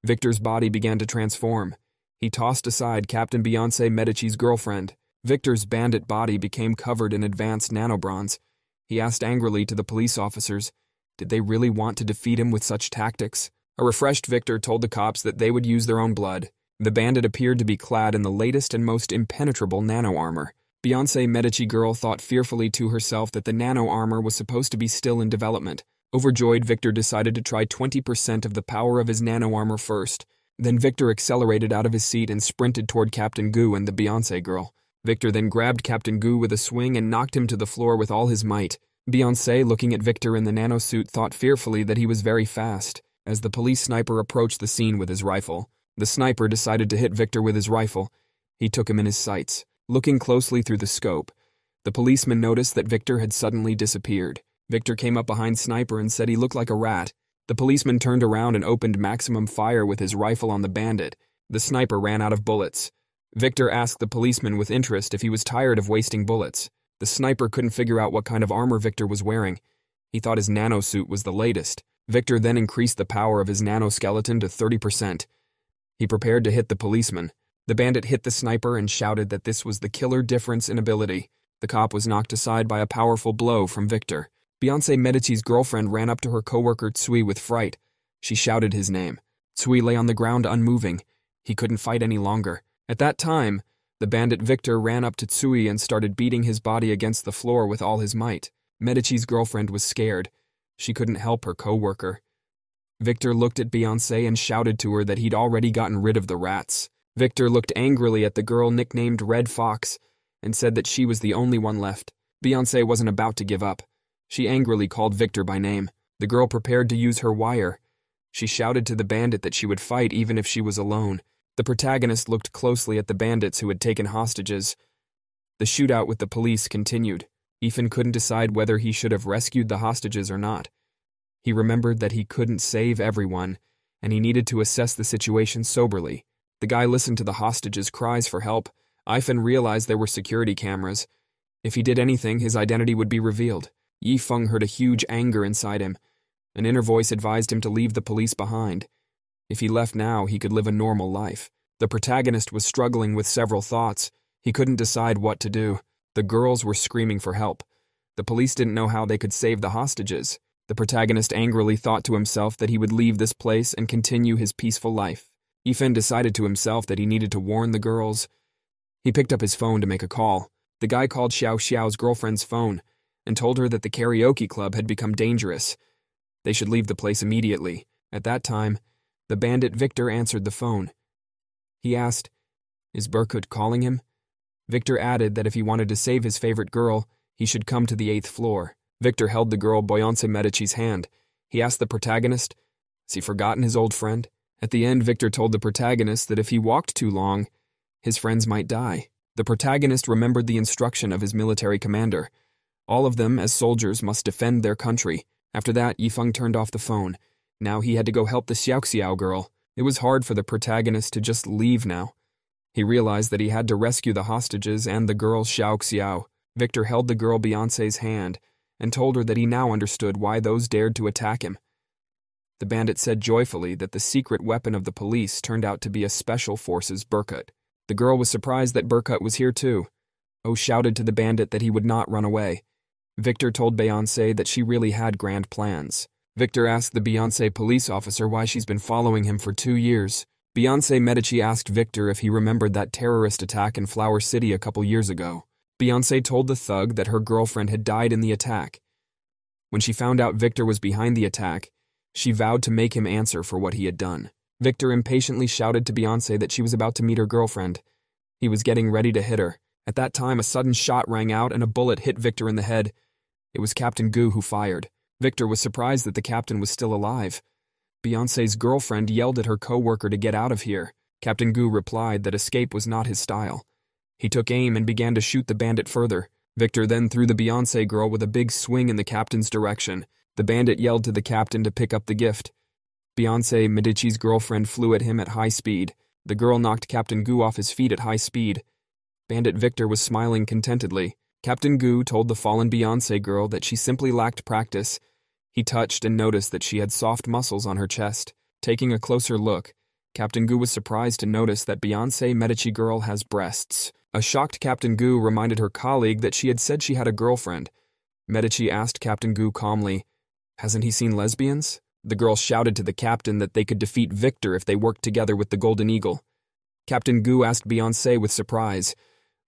Victor's body began to transform. He tossed aside Captain Beyonce Medici's girlfriend. Victor's bandit body became covered in advanced nanobronze. He asked angrily to the police officers, did they really want to defeat him with such tactics? A refreshed Victor told the cops that they would use their own blood. The bandit appeared to be clad in the latest and most impenetrable nano-armor. Beyonce Medici girl thought fearfully to herself that the nano-armor was supposed to be still in development. Overjoyed, Victor decided to try 20% of the power of his nano-armor first. Then Victor accelerated out of his seat and sprinted toward Captain Gu and the Beyonce girl. Victor then grabbed Captain Gu with a swing and knocked him to the floor with all his might. Beyonce, looking at Victor in the nanosuit, thought fearfully that he was very fast. As the police sniper approached the scene with his rifle, the sniper decided to hit Victor with his rifle. He took him in his sights. Looking closely through the scope, the policeman noticed that Victor had suddenly disappeared. Victor came up behind Sniper and said he looked like a rat. The policeman turned around and opened maximum fire with his rifle on the bandit. The sniper ran out of bullets. Victor asked the policeman with interest if he was tired of wasting bullets. The sniper couldn't figure out what kind of armor Victor was wearing. He thought his nanosuit was the latest. Victor then increased the power of his nanoskeleton to 30%. He prepared to hit the policeman. The bandit hit the sniper and shouted that this was the killer difference in ability. The cop was knocked aside by a powerful blow from Victor. Beyonce Medici's girlfriend ran up to her coworker Tsui with fright. She shouted his name. Tsui lay on the ground unmoving. He couldn't fight any longer. At that time, the bandit Victor ran up to Tsui and started beating his body against the floor with all his might. Medici's girlfriend was scared. She couldn't help her coworker. Victor looked at Beyonce and shouted to her that he'd already gotten rid of the rats. Victor looked angrily at the girl nicknamed Red Fox and said that she was the only one left. Beyonce wasn't about to give up. She angrily called Victor by name. The girl prepared to use her wire. She shouted to the bandit that she would fight even if she was alone. The protagonist looked closely at the bandits who had taken hostages. The shootout with the police continued. Ethan couldn't decide whether he should have rescued the hostages or not. He remembered that he couldn't save everyone, and he needed to assess the situation soberly. The guy listened to the hostages' cries for help. Ifan realized there were security cameras. If he did anything, his identity would be revealed. Yifeng heard a huge anger inside him. An inner voice advised him to leave the police behind. If he left now, he could live a normal life. The protagonist was struggling with several thoughts. He couldn't decide what to do. The girls were screaming for help. The police didn't know how they could save the hostages. The protagonist angrily thought to himself that he would leave this place and continue his peaceful life. Ethan decided to himself that he needed to warn the girls. He picked up his phone to make a call. The guy called Xiao Xiao's girlfriend's phone and told her that the karaoke club had become dangerous. They should leave the place immediately. At that time, the bandit Victor answered the phone. He asked, "Is Berkut calling him?" Victor added that if he wanted to save his favorite girl, he should come to the 8th floor. Victor held the girl Boyance Medici's hand. He asked the protagonist, "Has he forgotten his old friend?" At the end, Victor told the protagonist that if he walked too long, his friends might die. The protagonist remembered the instruction of his military commander. All of them, as soldiers, must defend their country. After that, Yifeng turned off the phone. Now he had to go help the Xiaoxiao girl. It was hard for the protagonist to just leave now. He realized that he had to rescue the hostages and the girl Xiaoxiao. Victor held the girl Beyonce's hand and told her that he now understood why those dared to attack him. The bandit said joyfully that the secret weapon of the police turned out to be a special forces Berkut. The girl was surprised that Berkut was here too. O shouted to the bandit that he would not run away. Victor told Beyonce that she really had grand plans. Victor asked the Beyonce police officer why she's been following him for 2 years. Beyonce Medici asked Victor if he remembered that terrorist attack in Flower City a couple years ago. Beyonce told the thug that her girlfriend had died in the attack. When she found out Victor was behind the attack, she vowed to make him answer for what he had done. Victor impatiently shouted to Beyonce that she was about to meet her girlfriend. He was getting ready to hit her. At that time, a sudden shot rang out and a bullet hit Victor in the head. It was Captain Gu who fired. Victor was surprised that the captain was still alive. Beyonce's girlfriend yelled at her co-worker to get out of here. Captain Gu replied that escape was not his style. He took aim and began to shoot the bandit further. Victor then threw the Beyonce girl with a big swing in the captain's direction. The bandit yelled to the captain to pick up the gift. Beyonce Medici's girlfriend flew at him at high speed. The girl knocked Captain Gu off his feet at high speed. Bandit Victor was smiling contentedly. Captain Gu told the fallen Beyonce girl that she simply lacked practice. He touched and noticed that she had soft muscles on her chest. Taking a closer look, Captain Gu was surprised to notice that Beyonce Medici girl has breasts. A shocked Captain Gu reminded her colleague that she had said she had a girlfriend. Medici asked Captain Gu calmly, "Hasn't he seen lesbians?" The girl shouted to the captain that they could defeat Victor if they worked together with the Golden Eagle. Captain Gu asked Beyonce with surprise,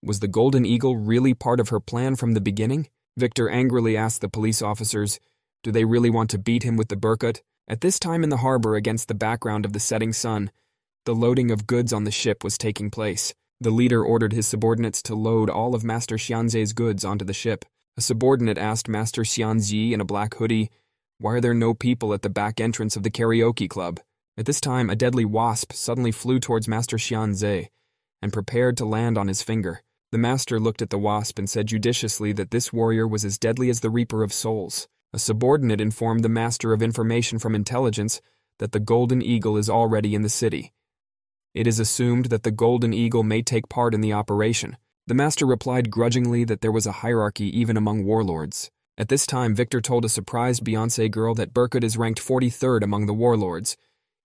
was the Golden Eagle really part of her plan from the beginning? Victor angrily asked the police officers, do they really want to beat him with the Berkut? At this time in the harbor, against the background of the setting sun, the loading of goods on the ship was taking place. The leader ordered his subordinates to load all of Master Xianzhe's goods onto the ship. A subordinate asked Master Xianzhe in a black hoodie, why are there no people at the back entrance of the karaoke club? At this time, a deadly wasp suddenly flew towards Master Xianzhe and prepared to land on his finger. The master looked at the wasp and said judiciously that this warrior was as deadly as the Reaper of Souls. A subordinate informed the Master of Information from Intelligence that the Golden Eagle is already in the city. It is assumed that the Golden Eagle may take part in the operation. The Master replied grudgingly that there was a hierarchy even among warlords. At this time, Victor told a surprised Beyonce girl that Berkut is ranked 43rd among the warlords.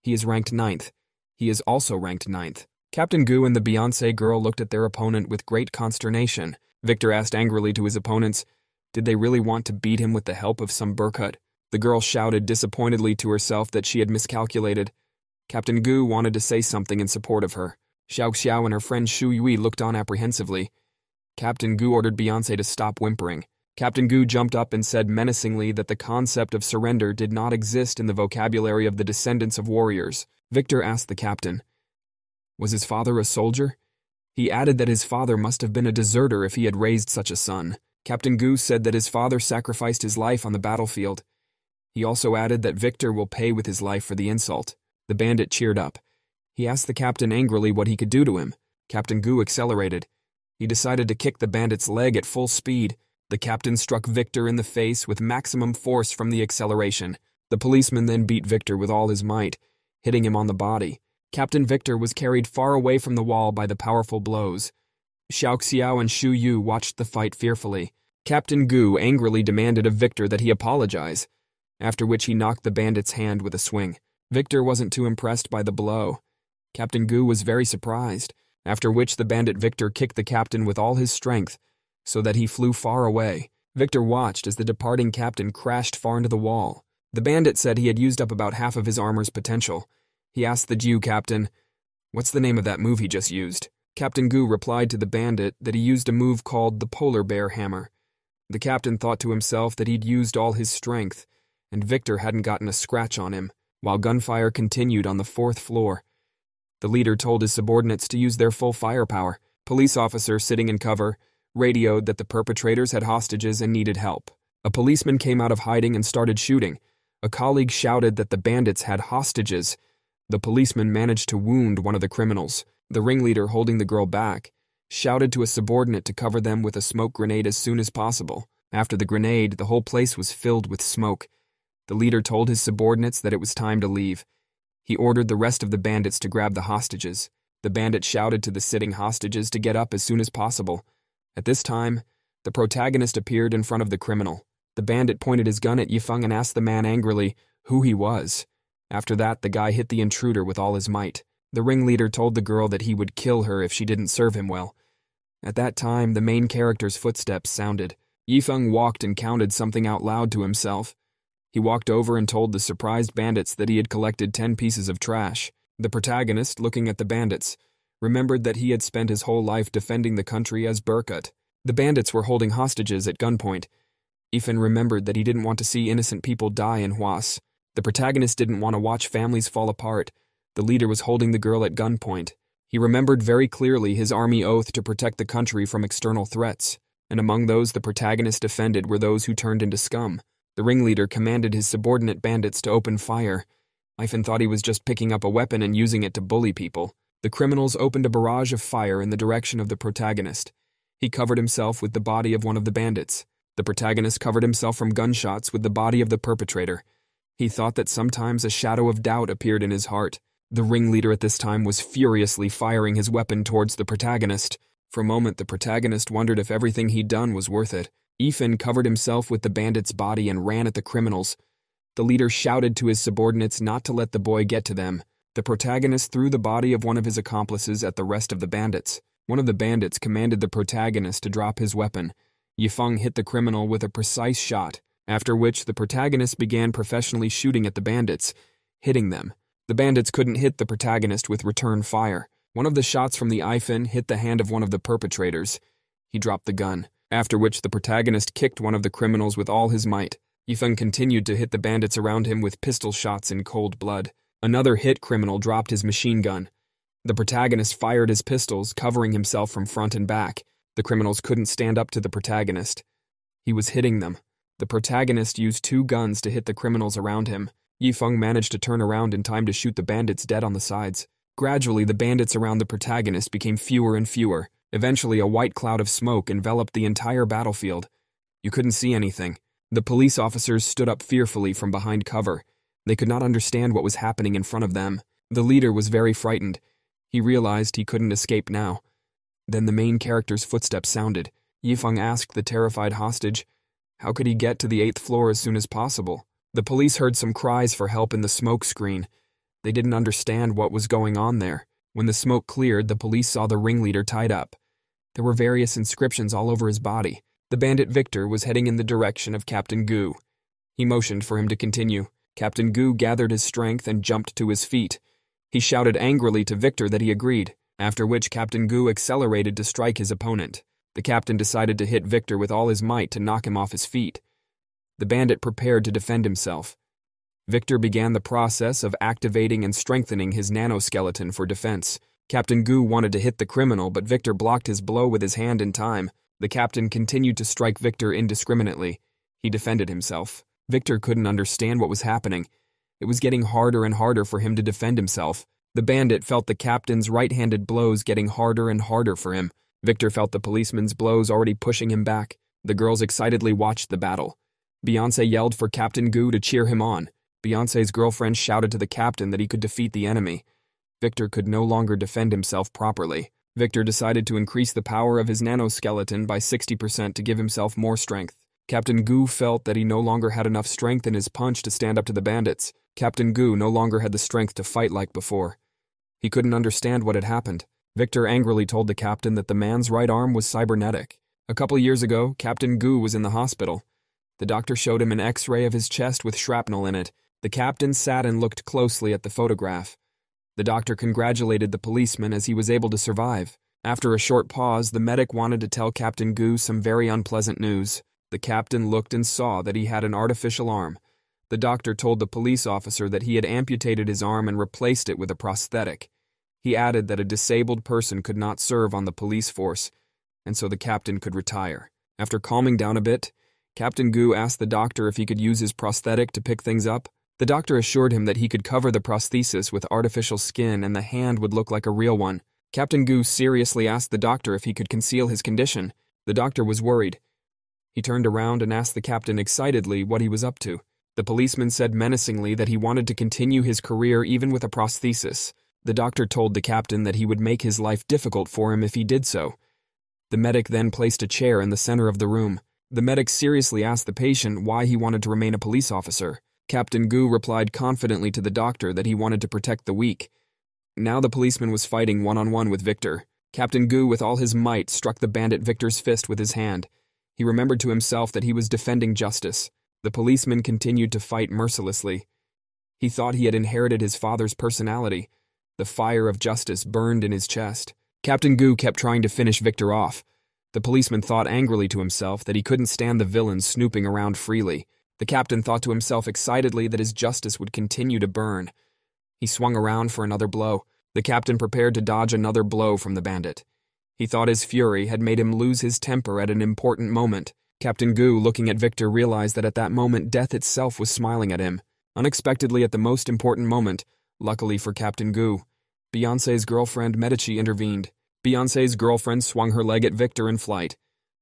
He is ranked 9th. He is also ranked 9th. Captain Gu and the Beyonce girl looked at their opponent with great consternation. Victor asked angrily to his opponents, did they really want to beat him with the help of some Berkut? The girl shouted disappointedly to herself that she had miscalculated. Captain Gu wanted to say something in support of her. Xiao Xiao and her friend Shu Yui looked on apprehensively. Captain Gu ordered Beyonce to stop whimpering. Captain Gu jumped up and said menacingly that the concept of surrender did not exist in the vocabulary of the descendants of warriors. Victor asked the captain, was his father a soldier? He added that his father must have been a deserter if he had raised such a son. Captain Gu said that his father sacrificed his life on the battlefield. He also added that Victor will pay with his life for the insult. The bandit cheered up. He asked the captain angrily what he could do to him. Captain Gu accelerated. He decided to kick the bandit's leg at full speed. The captain struck Victor in the face with maximum force from the acceleration. The policeman then beat Victor with all his might, hitting him on the body. Captain Victor was carried far away from the wall by the powerful blows. Xiao Xiao and Shu Yu watched the fight fearfully. Captain Gu angrily demanded of Victor that he apologize, after which he knocked the bandit's hand with a swing. Victor wasn't too impressed by the blow. Captain Gu was very surprised, after which the bandit Victor kicked the captain with all his strength, so that he flew far away. Victor watched as the departing captain crashed far into the wall. The bandit said he had used up about half of his armor's potential. He asked the Jew captain, what's the name of that move he just used? Captain Gu replied to the bandit that he used a move called the polar bear hammer. The captain thought to himself that he'd used all his strength, and Victor hadn't gotten a scratch on him, while gunfire continued on the 4th floor. The leader told his subordinates to use their full firepower. Police officer sitting in cover radioed that the perpetrators had hostages and needed help. A policeman came out of hiding and started shooting. A colleague shouted that the bandits had hostages. The policeman managed to wound one of the criminals. The ringleader, holding the girl back, shouted to a subordinate to cover them with a smoke grenade as soon as possible. After the grenade, the whole place was filled with smoke. The leader told his subordinates that it was time to leave. He ordered the rest of the bandits to grab the hostages. The bandit shouted to the sitting hostages to get up as soon as possible. At this time, the protagonist appeared in front of the criminal. The bandit pointed his gun at Yifeng and asked the man angrily who he was. After that, the guy hit the intruder with all his might. The ringleader told the girl that he would kill her if she didn't serve him well. At that time, the main character's footsteps sounded. Yifeng walked and counted something out loud to himself. He walked over and told the surprised bandits that he had collected 10 pieces of trash. The protagonist, looking at the bandits, remembered that he had spent his whole life defending the country as Burkut. The bandits were holding hostages at gunpoint. Yifeng remembered that he didn't want to see innocent people die in Huas. The protagonist didn't want to watch families fall apart. The leader was holding the girl at gunpoint. He remembered very clearly his army oath to protect the country from external threats, and among those the protagonist defended were those who turned into scum. The ringleader commanded his subordinate bandits to open fire. Yifeng thought he was just picking up a weapon and using it to bully people. The criminals opened a barrage of fire in the direction of the protagonist. He covered himself with the body of one of the bandits. The protagonist covered himself from gunshots with the body of the perpetrator. He thought that sometimes a shadow of doubt appeared in his heart. The ringleader at this time was furiously firing his weapon towards the protagonist. For a moment, the protagonist wondered if everything he'd done was worth it. Yifeng covered himself with the bandit's body and ran at the criminals. The leader shouted to his subordinates not to let the boy get to them. The protagonist threw the body of one of his accomplices at the rest of the bandits. One of the bandits commanded the protagonist to drop his weapon. Yifeng hit the criminal with a precise shot, after which the protagonist began professionally shooting at the bandits, hitting them. The bandits couldn't hit the protagonist with return fire. One of the shots from the Yifeng hit the hand of one of the perpetrators. He dropped the gun, after which the protagonist kicked one of the criminals with all his might. Yifeng continued to hit the bandits around him with pistol shots in cold blood. Another hit criminal dropped his machine gun. The protagonist fired his pistols, covering himself from front and back. The criminals couldn't stand up to the protagonist. He was hitting them. The protagonist used 2 guns to hit the criminals around him. Yifeng managed to turn around in time to shoot the bandits dead on the sides. Gradually, the bandits around the protagonist became fewer and fewer. Eventually, a white cloud of smoke enveloped the entire battlefield. You couldn't see anything. The police officers stood up fearfully from behind cover. They could not understand what was happening in front of them. The leader was very frightened. He realized he couldn't escape now. Then the main character's footsteps sounded. Yifeng asked the terrified hostage, how could he get to the 8th floor as soon as possible? The police heard some cries for help in the smoke screen. They didn't understand what was going on there. When the smoke cleared, the police saw the ringleader tied up. There were various inscriptions all over his body. The bandit Victor was heading in the direction of Captain Gu. He motioned for him to continue. Captain Gu gathered his strength and jumped to his feet. He shouted angrily to Victor that he agreed, after which Captain Gu accelerated to strike his opponent. The captain decided to hit Victor with all his might to knock him off his feet. The bandit prepared to defend himself. Victor began the process of activating and strengthening his nanoskeleton for defense. Captain Gu wanted to hit the criminal, but Victor blocked his blow with his hand in time. The captain continued to strike Victor indiscriminately. He defended himself. Victor couldn't understand what was happening. It was getting harder and harder for him to defend himself. The bandit felt the captain's right-handed blows getting harder and harder for him. Victor felt the policeman's blows already pushing him back. The girls excitedly watched the battle. Beyoncé yelled for Captain Gu to cheer him on. Beyoncé's girlfriend shouted to the captain that he could defeat the enemy. Victor could no longer defend himself properly. Victor decided to increase the power of his nanoskeleton by 60% to give himself more strength. Captain Gu felt that he no longer had enough strength in his punch to stand up to the bandits. Captain Gu no longer had the strength to fight like before. He couldn't understand what had happened. Victor angrily told the captain that the man's right arm was cybernetic. A couple years ago, Captain Gu was in the hospital. The doctor showed him an X-ray of his chest with shrapnel in it. The captain sat and looked closely at the photograph. The doctor congratulated the policeman as he was able to survive. After a short pause, the medic wanted to tell Captain Gu some very unpleasant news. The captain looked and saw that he had an artificial arm. The doctor told the police officer that he had amputated his arm and replaced it with a prosthetic. He added that a disabled person could not serve on the police force, and so the captain could retire. After calming down a bit, Captain Gu asked the doctor if he could use his prosthetic to pick things up. The doctor assured him that he could cover the prosthesis with artificial skin and the hand would look like a real one. Captain Gu seriously asked the doctor if he could conceal his condition. The doctor was worried. He turned around and asked the captain excitedly what he was up to. The policeman said menacingly that he wanted to continue his career even with a prosthesis. The doctor told the captain that he would make his life difficult for him if he did so. The medic then placed a chair in the center of the room. The medic seriously asked the patient why he wanted to remain a police officer. Captain Gu replied confidently to the doctor that he wanted to protect the weak. Now the policeman was fighting one-on-one with Victor. Captain Gu, with all his might, struck the bandit Victor's fist with his hand. He remembered to himself that he was defending justice. The policeman continued to fight mercilessly. He thought he had inherited his father's personality. The fire of justice burned in his chest. Captain Gu kept trying to finish Victor off. The policeman thought angrily to himself that he couldn't stand the villain snooping around freely. The captain thought to himself excitedly that his justice would continue to burn. He swung around for another blow. The captain prepared to dodge another blow from the bandit. He thought his fury had made him lose his temper at an important moment. Captain Gu, looking at Victor, realized that at that moment death itself was smiling at him. Unexpectedly, at the most important moment, luckily for Captain Gu, Beyoncé's girlfriend Medici intervened. Beyoncé's girlfriend swung her leg at Victor in flight.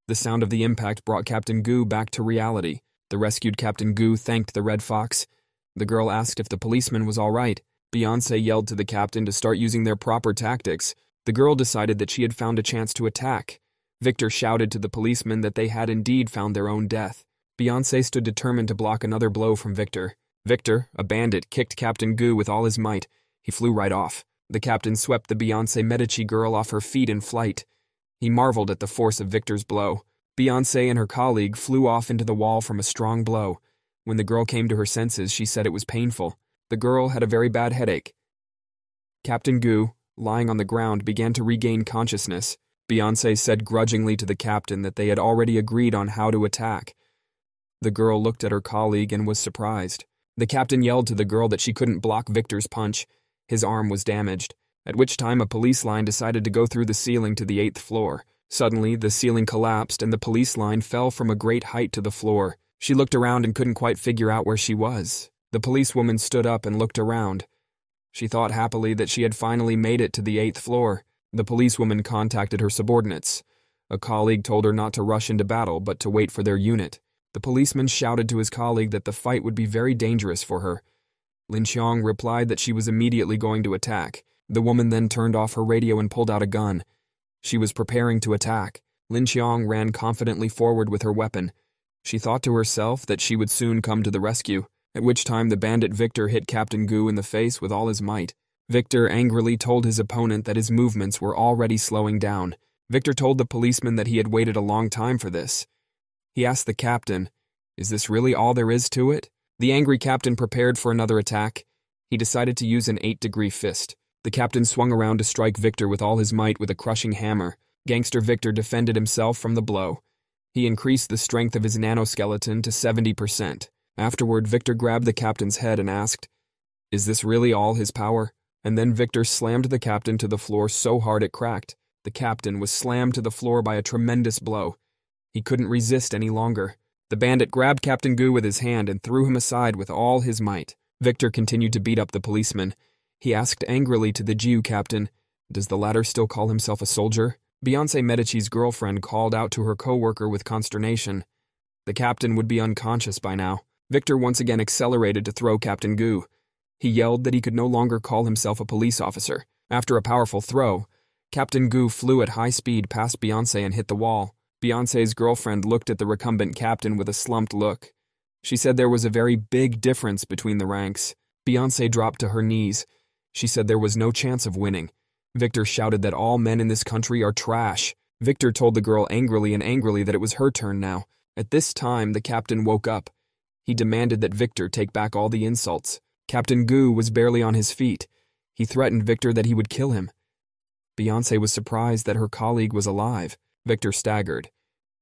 The sound of the impact brought Captain Gu back to reality. The rescued Captain Gu thanked the Red Fox. The girl asked if the policeman was all right. Beyoncé yelled to the captain to start using their proper tactics. The girl decided that she had found a chance to attack. Victor shouted to the policeman that they had indeed found their own death. Beyoncé stood determined to block another blow from Victor. Victor, a bandit, kicked Captain Gu with all his might. He flew right off. The captain swept the Beyoncé Medici girl off her feet in flight. He marveled at the force of Victor's blow. Beyoncé and her colleague flew off into the wall from a strong blow. When the girl came to her senses, she said it was painful. The girl had a very bad headache. Captain Gu, lying on the ground, began to regain consciousness. Beyoncé said grudgingly to the captain that they had already agreed on how to attack. The girl looked at her colleague and was surprised. The captain yelled to the girl that she couldn't block Victor's punch. His arm was damaged, at which time a police line decided to go through the ceiling to the 8th floor. Suddenly, the ceiling collapsed and the police line fell from a great height to the floor. She looked around and couldn't quite figure out where she was. The policewoman stood up and looked around. She thought happily that she had finally made it to the 8th floor. The policewoman contacted her subordinates. A colleague told her not to rush into battle, but to wait for their unit. The policeman shouted to his colleague that the fight would be very dangerous for her. Lin Xiong replied that she was immediately going to attack. The woman then turned off her radio and pulled out a gun. She was preparing to attack. Lin Xiong ran confidently forward with her weapon. She thought to herself that she would soon come to the rescue, at which time the bandit Victor hit Captain Gu in the face with all his might. Victor angrily told his opponent that his movements were already slowing down. Victor told the policeman that he had waited a long time for this. He asked the captain, "Is this really all there is to it?" The angry captain prepared for another attack. He decided to use an 8-degree fist. The captain swung around to strike Victor with all his might with a crushing hammer. Gangster Victor defended himself from the blow. He increased the strength of his nanoskeleton to 70%. Afterward, Victor grabbed the captain's head and asked, "Is this really all his power?" And then Victor slammed the captain to the floor so hard it cracked. The captain was slammed to the floor by a tremendous blow. He couldn't resist any longer. The bandit grabbed Captain Gu with his hand and threw him aside with all his might. Victor continued to beat up the policeman. He asked angrily to the Jiu captain, "Does the latter still call himself a soldier?" Beyoncé Medici's girlfriend called out to her co-worker with consternation. The captain would be unconscious by now. Victor once again accelerated to throw Captain Gu. He yelled that he could no longer call himself a police officer. After a powerful throw, Captain Gu flew at high speed past Beyoncé and hit the wall. Beyoncé's girlfriend looked at the recumbent captain with a slumped look. She said there was a very big difference between the ranks. Beyoncé dropped to her knees. She said there was no chance of winning. Victor shouted that all men in this country are trash. Victor told the girl angrily that it was her turn now. At this time, the captain woke up. He demanded that Victor take back all the insults. Captain Gu was barely on his feet. He threatened Victor that he would kill him. Beyonce was surprised that her colleague was alive. Victor staggered.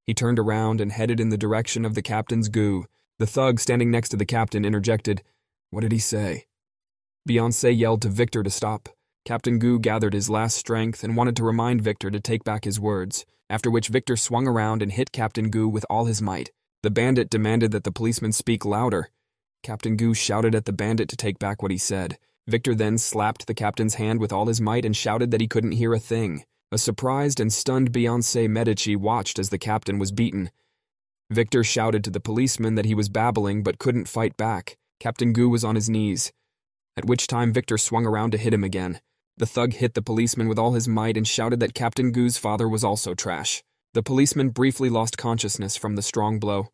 He turned around and headed in the direction of the captain's goo. The thug standing next to the captain interjected, "What did he say?" Beyonce yelled to Victor to stop. Captain Goo gathered his last strength and wanted to remind Victor to take back his words, after which Victor swung around and hit Captain Goo with all his might. The bandit demanded that the policeman speak louder. Captain Goo shouted at the bandit to take back what he said. Victor then slapped the captain's hand with all his might and shouted that he couldn't hear a thing. A surprised and stunned Beyonce Medici watched as the captain was beaten. Victor shouted to the policeman that he was babbling but couldn't fight back. Captain Goo was on his knees, at which time Victor swung around to hit him again. The thug hit the policeman with all his might and shouted that Captain Goo's father was also trash. The policeman briefly lost consciousness from the strong blow.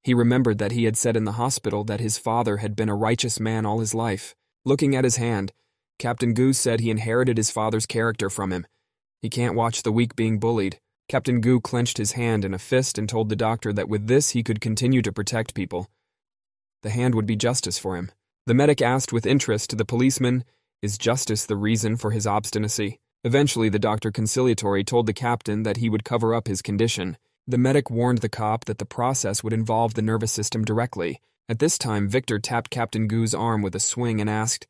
He remembered that he had said in the hospital that his father had been a righteous man all his life. Looking at his hand, Captain Goo said he inherited his father's character from him. He can't watch the weak being bullied. Captain Goo clenched his hand in a fist and told the doctor that with this he could continue to protect people. The hand would be justice for him. The medic asked with interest to the policeman, "Is justice the reason for his obstinacy?" Eventually, the doctor conciliatory told the captain that he would cover up his condition. The medic warned the cop that the process would involve the nervous system directly. At this time, Victor tapped Captain Goo's arm with a swing and asked,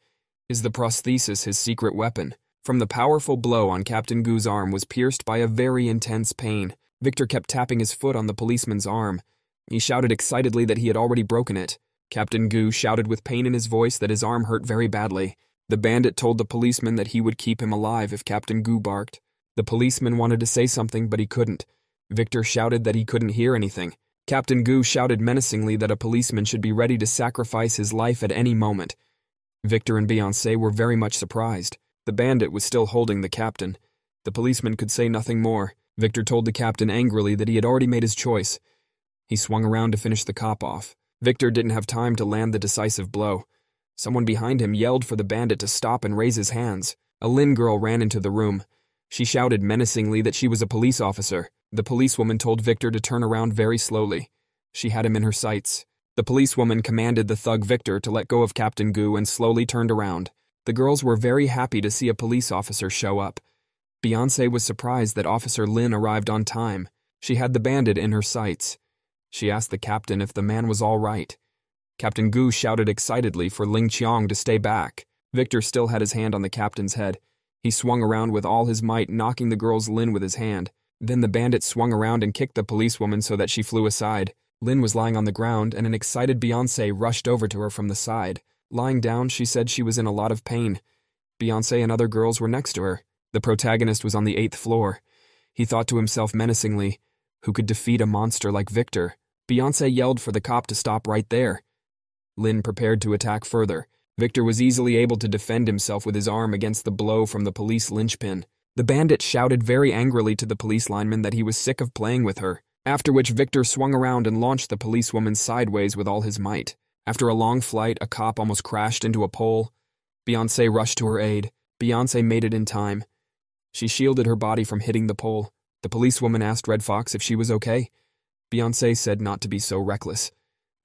"Is the prosthesis his secret weapon?" From the powerful blow on Captain Goo's arm was pierced by a very intense pain. Victor kept tapping his foot on the policeman's arm. He shouted excitedly that he had already broken it. Captain Goo shouted with pain in his voice that his arm hurt very badly. The bandit told the policeman that he would keep him alive if Captain Goo barked. The policeman wanted to say something, but he couldn't. Victor shouted that he couldn't hear anything. Captain Goo shouted menacingly that a policeman should be ready to sacrifice his life at any moment. Victor and Beyonce were very much surprised. The bandit was still holding the captain. The policeman could say nothing more. Victor told the captain angrily that he had already made his choice. He swung around to finish the cop off. Victor didn't have time to land the decisive blow. Someone behind him yelled for the bandit to stop and raise his hands. A Lin girl ran into the room. She shouted menacingly that she was a police officer. The policewoman told Victor to turn around very slowly. She had him in her sights. The policewoman commanded the thug Victor to let go of Captain Goo and slowly turned around. The girls were very happy to see a police officer show up. Beyonce was surprised that Officer Lin arrived on time. She had the bandit in her sights. She asked the captain if the man was all right. Captain Goo shouted excitedly for Ling Qiang to stay back. Victor still had his hand on the captain's head. He swung around with all his might, knocking the girl's Lin with his hand. Then the bandit swung around and kicked the policewoman so that she flew aside. Lin was lying on the ground, and an excited Beyonce rushed over to her from the side. Lying down, she said she was in a lot of pain. Beyonce and other girls were next to her. The protagonist was on the 8th floor. He thought to himself menacingly, who could defeat a monster like Victor? Beyonce yelled for the cop to stop right there. Lin prepared to attack further. Victor was easily able to defend himself with his arm against the blow from the police linchpin. The bandit shouted very angrily to the police lineman that he was sick of playing with her, after which Victor swung around and launched the policewoman sideways with all his might. After a long flight, a cop almost crashed into a pole. Beyonce rushed to her aid. Beyonce made it in time. She shielded her body from hitting the pole. The policewoman asked Red Fox if she was okay. Beyonce said not to be so reckless.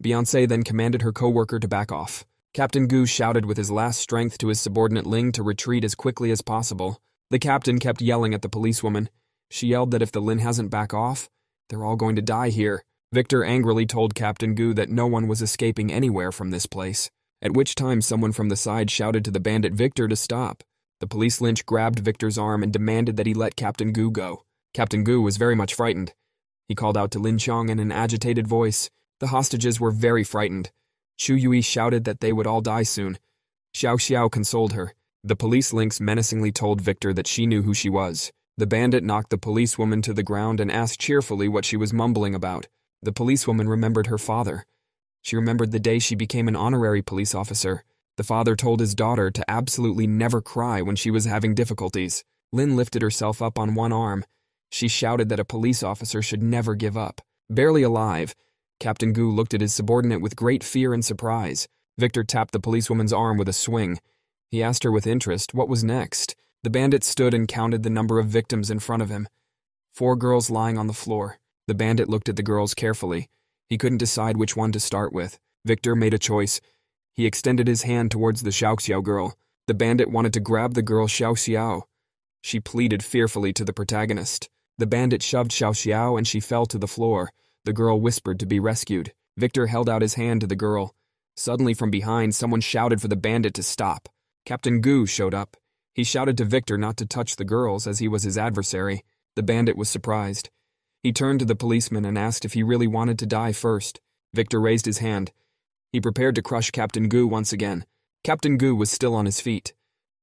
Beyonce then commanded her co-worker to back off. Captain Goo shouted with his last strength to his subordinate Ling to retreat as quickly as possible. The captain kept yelling at the policewoman. She yelled that if the Lin hasn't back off, they're all going to die here. Victor angrily told Captain Goo that no one was escaping anywhere from this place, at which time someone from the side shouted to the bandit Victor to stop. The police lynch grabbed Victor's arm and demanded that he let Captain Goo go. Captain Goo was very much frightened. He called out to Lin Qiang in an agitated voice. The hostages were very frightened. Chu Yui shouted that they would all die soon. Xiao Xiao consoled her. The police lynx menacingly told Victor that she knew who she was. The bandit knocked the policewoman to the ground and asked cheerfully what she was mumbling about. The policewoman remembered her father. She remembered the day she became an honorary police officer. The father told his daughter to absolutely never cry when she was having difficulties. Lin lifted herself up on one arm. She shouted that a police officer should never give up. Barely alive, Captain Goo looked at his subordinate with great fear and surprise. Victor tapped the policewoman's arm with a swing. He asked her with interest what was next. The bandit stood and counted the number of victims in front of him. 4 girls lying on the floor. The bandit looked at the girls carefully. He couldn't decide which one to start with. Victor made a choice. He extended his hand towards the Xiao Xiao girl. The bandit wanted to grab the girl Xiao Xiao. She pleaded fearfully to the protagonist. The bandit shoved Xiao Xiao and she fell to the floor. The girl whispered to be rescued. Victor held out his hand to the girl. Suddenly from behind, someone shouted for the bandit to stop. Captain Gu showed up. He shouted to Victor not to touch the girls as he was his adversary. The bandit was surprised. He turned to the policeman and asked if he really wanted to die first. Victor raised his hand. He prepared to crush Captain Gu once again. Captain Gu was still on his feet.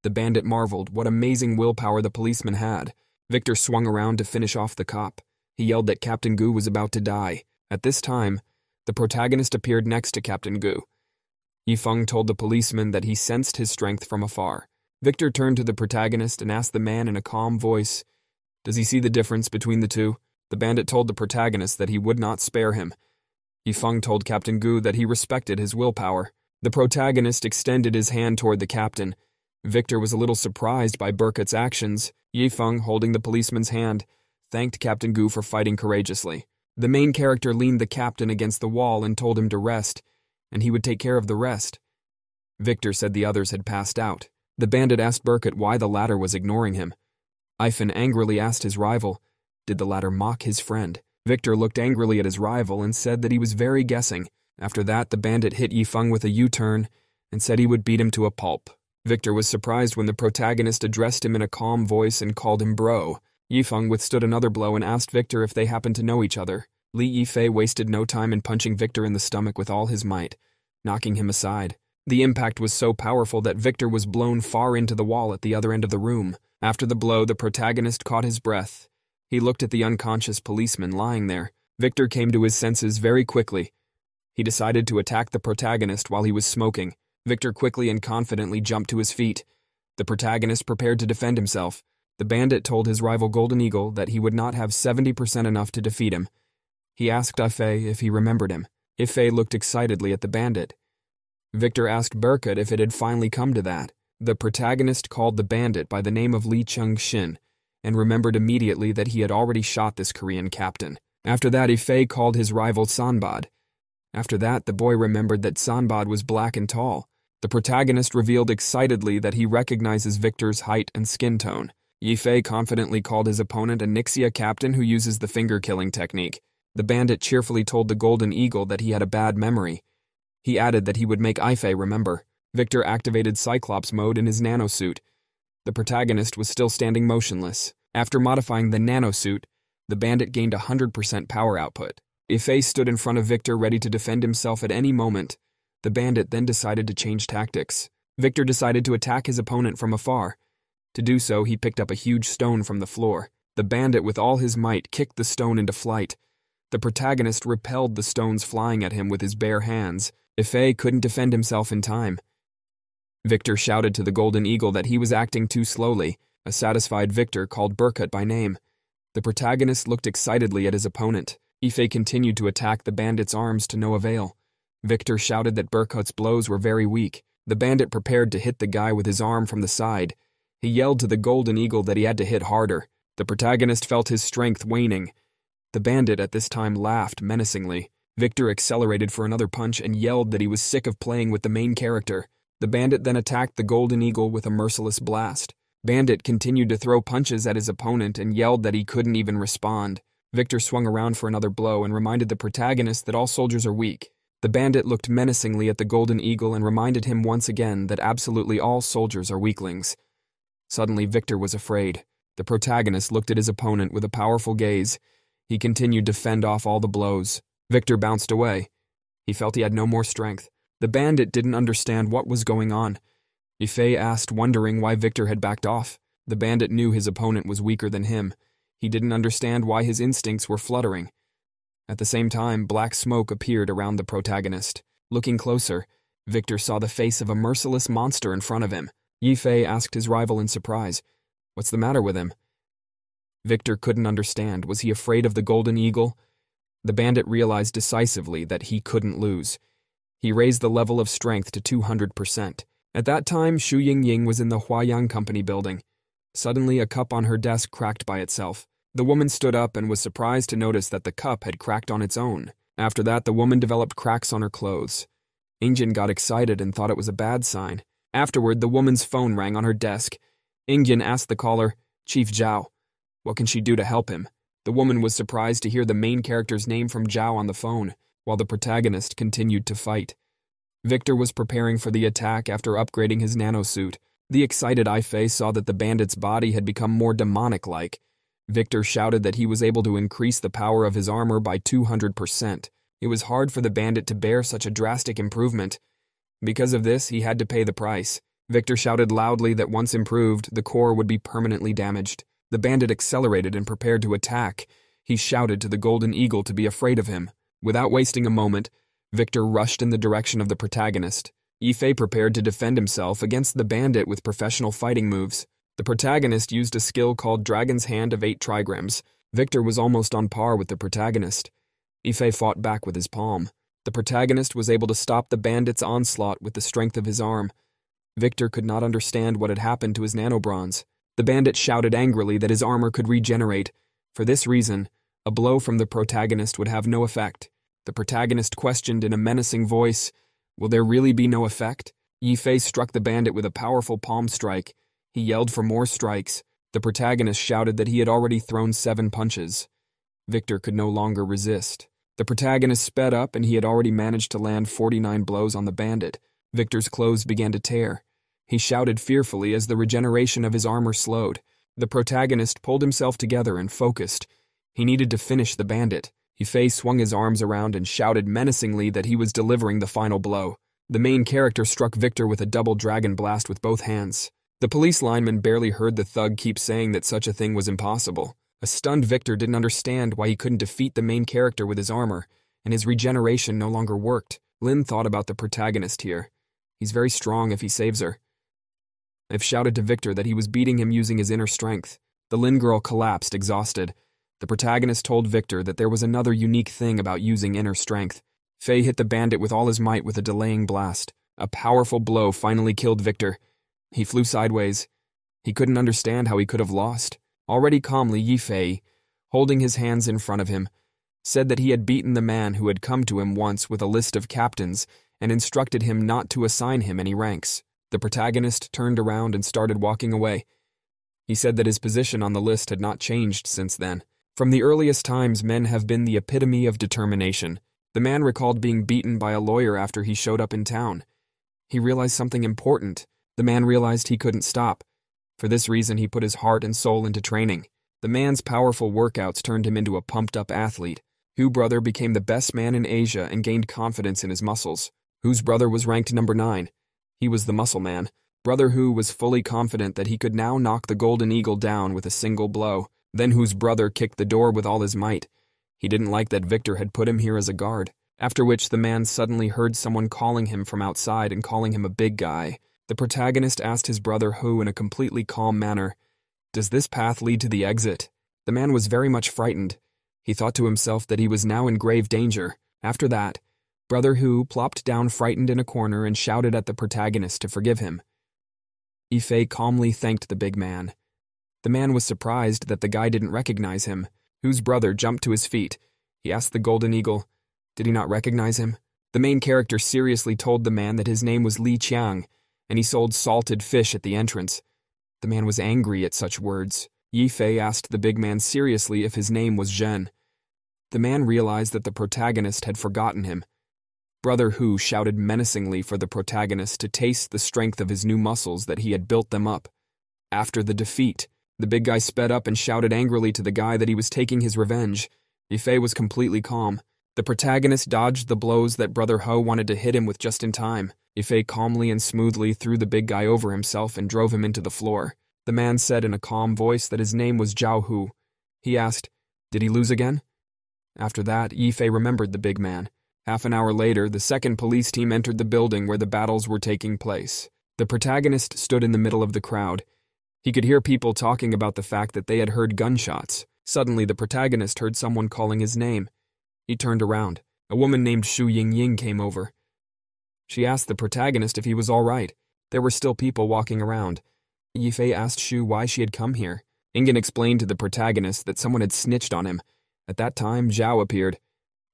The bandit marveled what amazing willpower the policeman had. Victor swung around to finish off the cop. He yelled that Captain Gu was about to die. At this time, the protagonist appeared next to Captain Gu. Yifeng told the policeman that he sensed his strength from afar. Victor turned to the protagonist and asked the man in a calm voice, "Does he see the difference between the two?" The bandit told the protagonist that he would not spare him. Yifeng told Captain Gu that he respected his willpower. The protagonist extended his hand toward the captain. Victor was a little surprised by Burkut's actions. Yifeng, holding the policeman's hand, thanked Captain Gu for fighting courageously. The main character leaned the captain against the wall and told him to rest, and he would take care of the rest. Victor said the others had passed out. The bandit asked Burkut why the latter was ignoring him. Yifeng angrily asked his rival, did the latter mock his friend? Victor looked angrily at his rival and said that he was very guessing. After that, the bandit hit Yifeng with a U-turn and said he would beat him to a pulp. Victor was surprised when the protagonist addressed him in a calm voice and called him bro. Yifeng withstood another blow and asked Victor if they happened to know each other. Li Yifei wasted no time in punching Victor in the stomach with all his might, knocking him aside. The impact was so powerful that Victor was blown far into the wall at the other end of the room. After the blow, the protagonist caught his breath. He looked at the unconscious policeman lying there. Victor came to his senses very quickly. He decided to attack the protagonist while he was smoking. Victor quickly and confidently jumped to his feet. The protagonist prepared to defend himself. The bandit told his rival Golden Eagle that he would not have 70% enough to defeat him. He asked Yifei if he remembered him. Yifei looked excitedly at the bandit. Victor asked Burkut if it had finally come to that. The protagonist called the bandit by the name of Li Chung-shin and remembered immediately that he had already shot this Korean captain. After that, Yifei called his rival Sanbad. After that, the boy remembered that Sanbad was black and tall. The protagonist revealed excitedly that he recognizes Victor's height and skin tone. Yifei confidently called his opponent a Nixia captain who uses the finger-killing technique. The bandit cheerfully told the Golden Eagle that he had a bad memory. He added that he would make Yifei remember. Victor activated Cyclops mode in his nanosuit. The protagonist was still standing motionless. After modifying the nanosuit, the bandit gained 100% power output. Yifei stood in front of Victor ready to defend himself at any moment. The bandit then decided to change tactics. Victor decided to attack his opponent from afar. To do so, he picked up a huge stone from the floor. The bandit, with all his might, kicked the stone into flight. The protagonist repelled the stones flying at him with his bare hands. Yifei couldn't defend himself in time. Victor shouted to the Golden Eagle that he was acting too slowly. A satisfied Victor called Burkut by name. The protagonist looked excitedly at his opponent. Yifei continued to attack the bandit's arms to no avail. Victor shouted that Burkut's blows were very weak. The bandit prepared to hit the guy with his arm from the side. He yelled to the Golden Eagle that he had to hit harder. The protagonist felt his strength waning. The bandit at this time laughed menacingly. Victor accelerated for another punch and yelled that he was sick of playing with the main character. The bandit then attacked the Golden Eagle with a merciless blast. Bandit continued to throw punches at his opponent and yelled that he couldn't even respond. Victor swung around for another blow and reminded the protagonist that all soldiers are weak. The bandit looked menacingly at the Golden Eagle and reminded him once again that absolutely all soldiers are weaklings. Suddenly, Victor was afraid. The protagonist looked at his opponent with a powerful gaze. He continued to fend off all the blows. Victor bounced away. He felt he had no more strength. The bandit didn't understand what was going on. Yifei asked, wondering why Victor had backed off. The bandit knew his opponent was weaker than him. He didn't understand why his instincts were fluttering. At the same time, black smoke appeared around the protagonist. Looking closer, Victor saw the face of a merciless monster in front of him. Yifei asked his rival in surprise, "What's the matter with him?" Victor couldn't understand. Was he afraid of the Golden Eagle? The bandit realized decisively that he couldn't lose. He raised the level of strength to 200%. At that time, Xu Yingying was in the Huayang Company building. Suddenly, a cup on her desk cracked by itself. The woman stood up and was surprised to notice that the cup had cracked on its own. After that, the woman developed cracks on her clothes. Ingjin got excited and thought it was a bad sign. Afterward, the woman's phone rang on her desk. Ingjin asked the caller, Chief Zhao. What can she do to help him? The woman was surprised to hear the main character's name from Zhao on the phone, while the protagonist continued to fight. Victor was preparing for the attack after upgrading his nanosuit. The excited Ifei saw that the bandit's body had become more demonic-like. Victor shouted that he was able to increase the power of his armor by 200%. It was hard for the bandit to bear such a drastic improvement. Because of this, he had to pay the price. Victor shouted loudly that once improved, the core would be permanently damaged. The bandit accelerated and prepared to attack. He shouted to the Golden Eagle to be afraid of him. Without wasting a moment, Victor rushed in the direction of the protagonist. Ifei prepared to defend himself against the bandit with professional fighting moves. The protagonist used a skill called Dragon's Hand of 8 trigrams. Victor was almost on par with the protagonist. Ifei fought back with his palm. The protagonist was able to stop the bandit's onslaught with the strength of his arm. Victor could not understand what had happened to his nanobronze. The bandit shouted angrily that his armor could regenerate. For this reason, a blow from the protagonist would have no effect. The protagonist questioned in a menacing voice, "Will there really be no effect?" Ifei struck the bandit with a powerful palm strike. He yelled for more strikes. The protagonist shouted that he had already thrown 7 punches. Victor could no longer resist. The protagonist sped up and he had already managed to land 49 blows on the bandit. Victor's clothes began to tear. He shouted fearfully as the regeneration of his armor slowed. The protagonist pulled himself together and focused. He needed to finish the bandit. Ifei swung his arms around and shouted menacingly that he was delivering the final blow. The main character struck Victor with a double dragon blast with both hands. The police lineman barely heard the thug keep saying that such a thing was impossible. A stunned Victor didn't understand why he couldn't defeat the main character with his armor, and his regeneration no longer worked. Lin thought about the protagonist here. He's very strong if he saves her. I've shouted to Victor that he was beating him using his inner strength. The Lin girl collapsed, exhausted. The protagonist told Victor that there was another unique thing about using inner strength. Fei hit the bandit with all his might with a delaying blast. A powerful blow finally killed Victor. He flew sideways. He couldn't understand how he could have lost. Already calmly, Yifei, holding his hands in front of him, said that he had beaten the man who had come to him once with a list of captains and instructed him not to assign him any ranks. The protagonist turned around and started walking away. He said that his position on the list had not changed since then. From the earliest times, men have been the epitome of determination. The man recalled being beaten by a lawyer after he showed up in town. He realized something important. The man realized he couldn't stop. For this reason, he put his heart and soul into training. The man's powerful workouts turned him into a pumped-up athlete. Hu brother became the best man in Asia and gained confidence in his muscles. Hu's brother was ranked number 9. He was the muscle man. Brother Hu was fully confident that he could now knock the Golden Eagle down with a single blow. Then Hu's brother kicked the door with all his might. He didn't like that Victor had put him here as a guard, after which the man suddenly heard someone calling him from outside and calling him a big guy. The protagonist asked his brother Hu in a completely calm manner, "Does this path lead to the exit?" The man was very much frightened. He thought to himself that he was now in grave danger. After that, Brother Hu plopped down frightened in a corner and shouted at the protagonist to forgive him. Ifei calmly thanked the big man. The man was surprised that the guy didn't recognize him. Hu's brother jumped to his feet. He asked the Golden Eagle, did he not recognize him? The main character seriously told the man that his name was Li Qiang, and he sold salted fish at the entrance. The man was angry at such words. Yifei asked the big man seriously if his name was Zhen. The man realized that the protagonist had forgotten him. Brother Hu shouted menacingly for the protagonist to taste the strength of his new muscles that he had built them up. After the defeat, the big guy sped up and shouted angrily to the guy that he was taking his revenge. Yifei was completely calm. The protagonist dodged the blows that Brother Hu wanted to hit him with just in time. Yifei calmly and smoothly threw the big guy over himself and drove him into the floor. The man said in a calm voice that his name was Zhao Hu. He asked, did he lose again? After that, Yifei remembered the big man. Half an hour later, the second police team entered the building where the battles were taking place. The protagonist stood in the middle of the crowd. He could hear people talking about the fact that they had heard gunshots. Suddenly, the protagonist heard someone calling his name. He turned around. A woman named Shu Yingying came over. She asked the protagonist if he was all right. There were still people walking around. Yifei asked Shu why she had come here. Ingen explained to the protagonist that someone had snitched on him. At that time, Zhao appeared.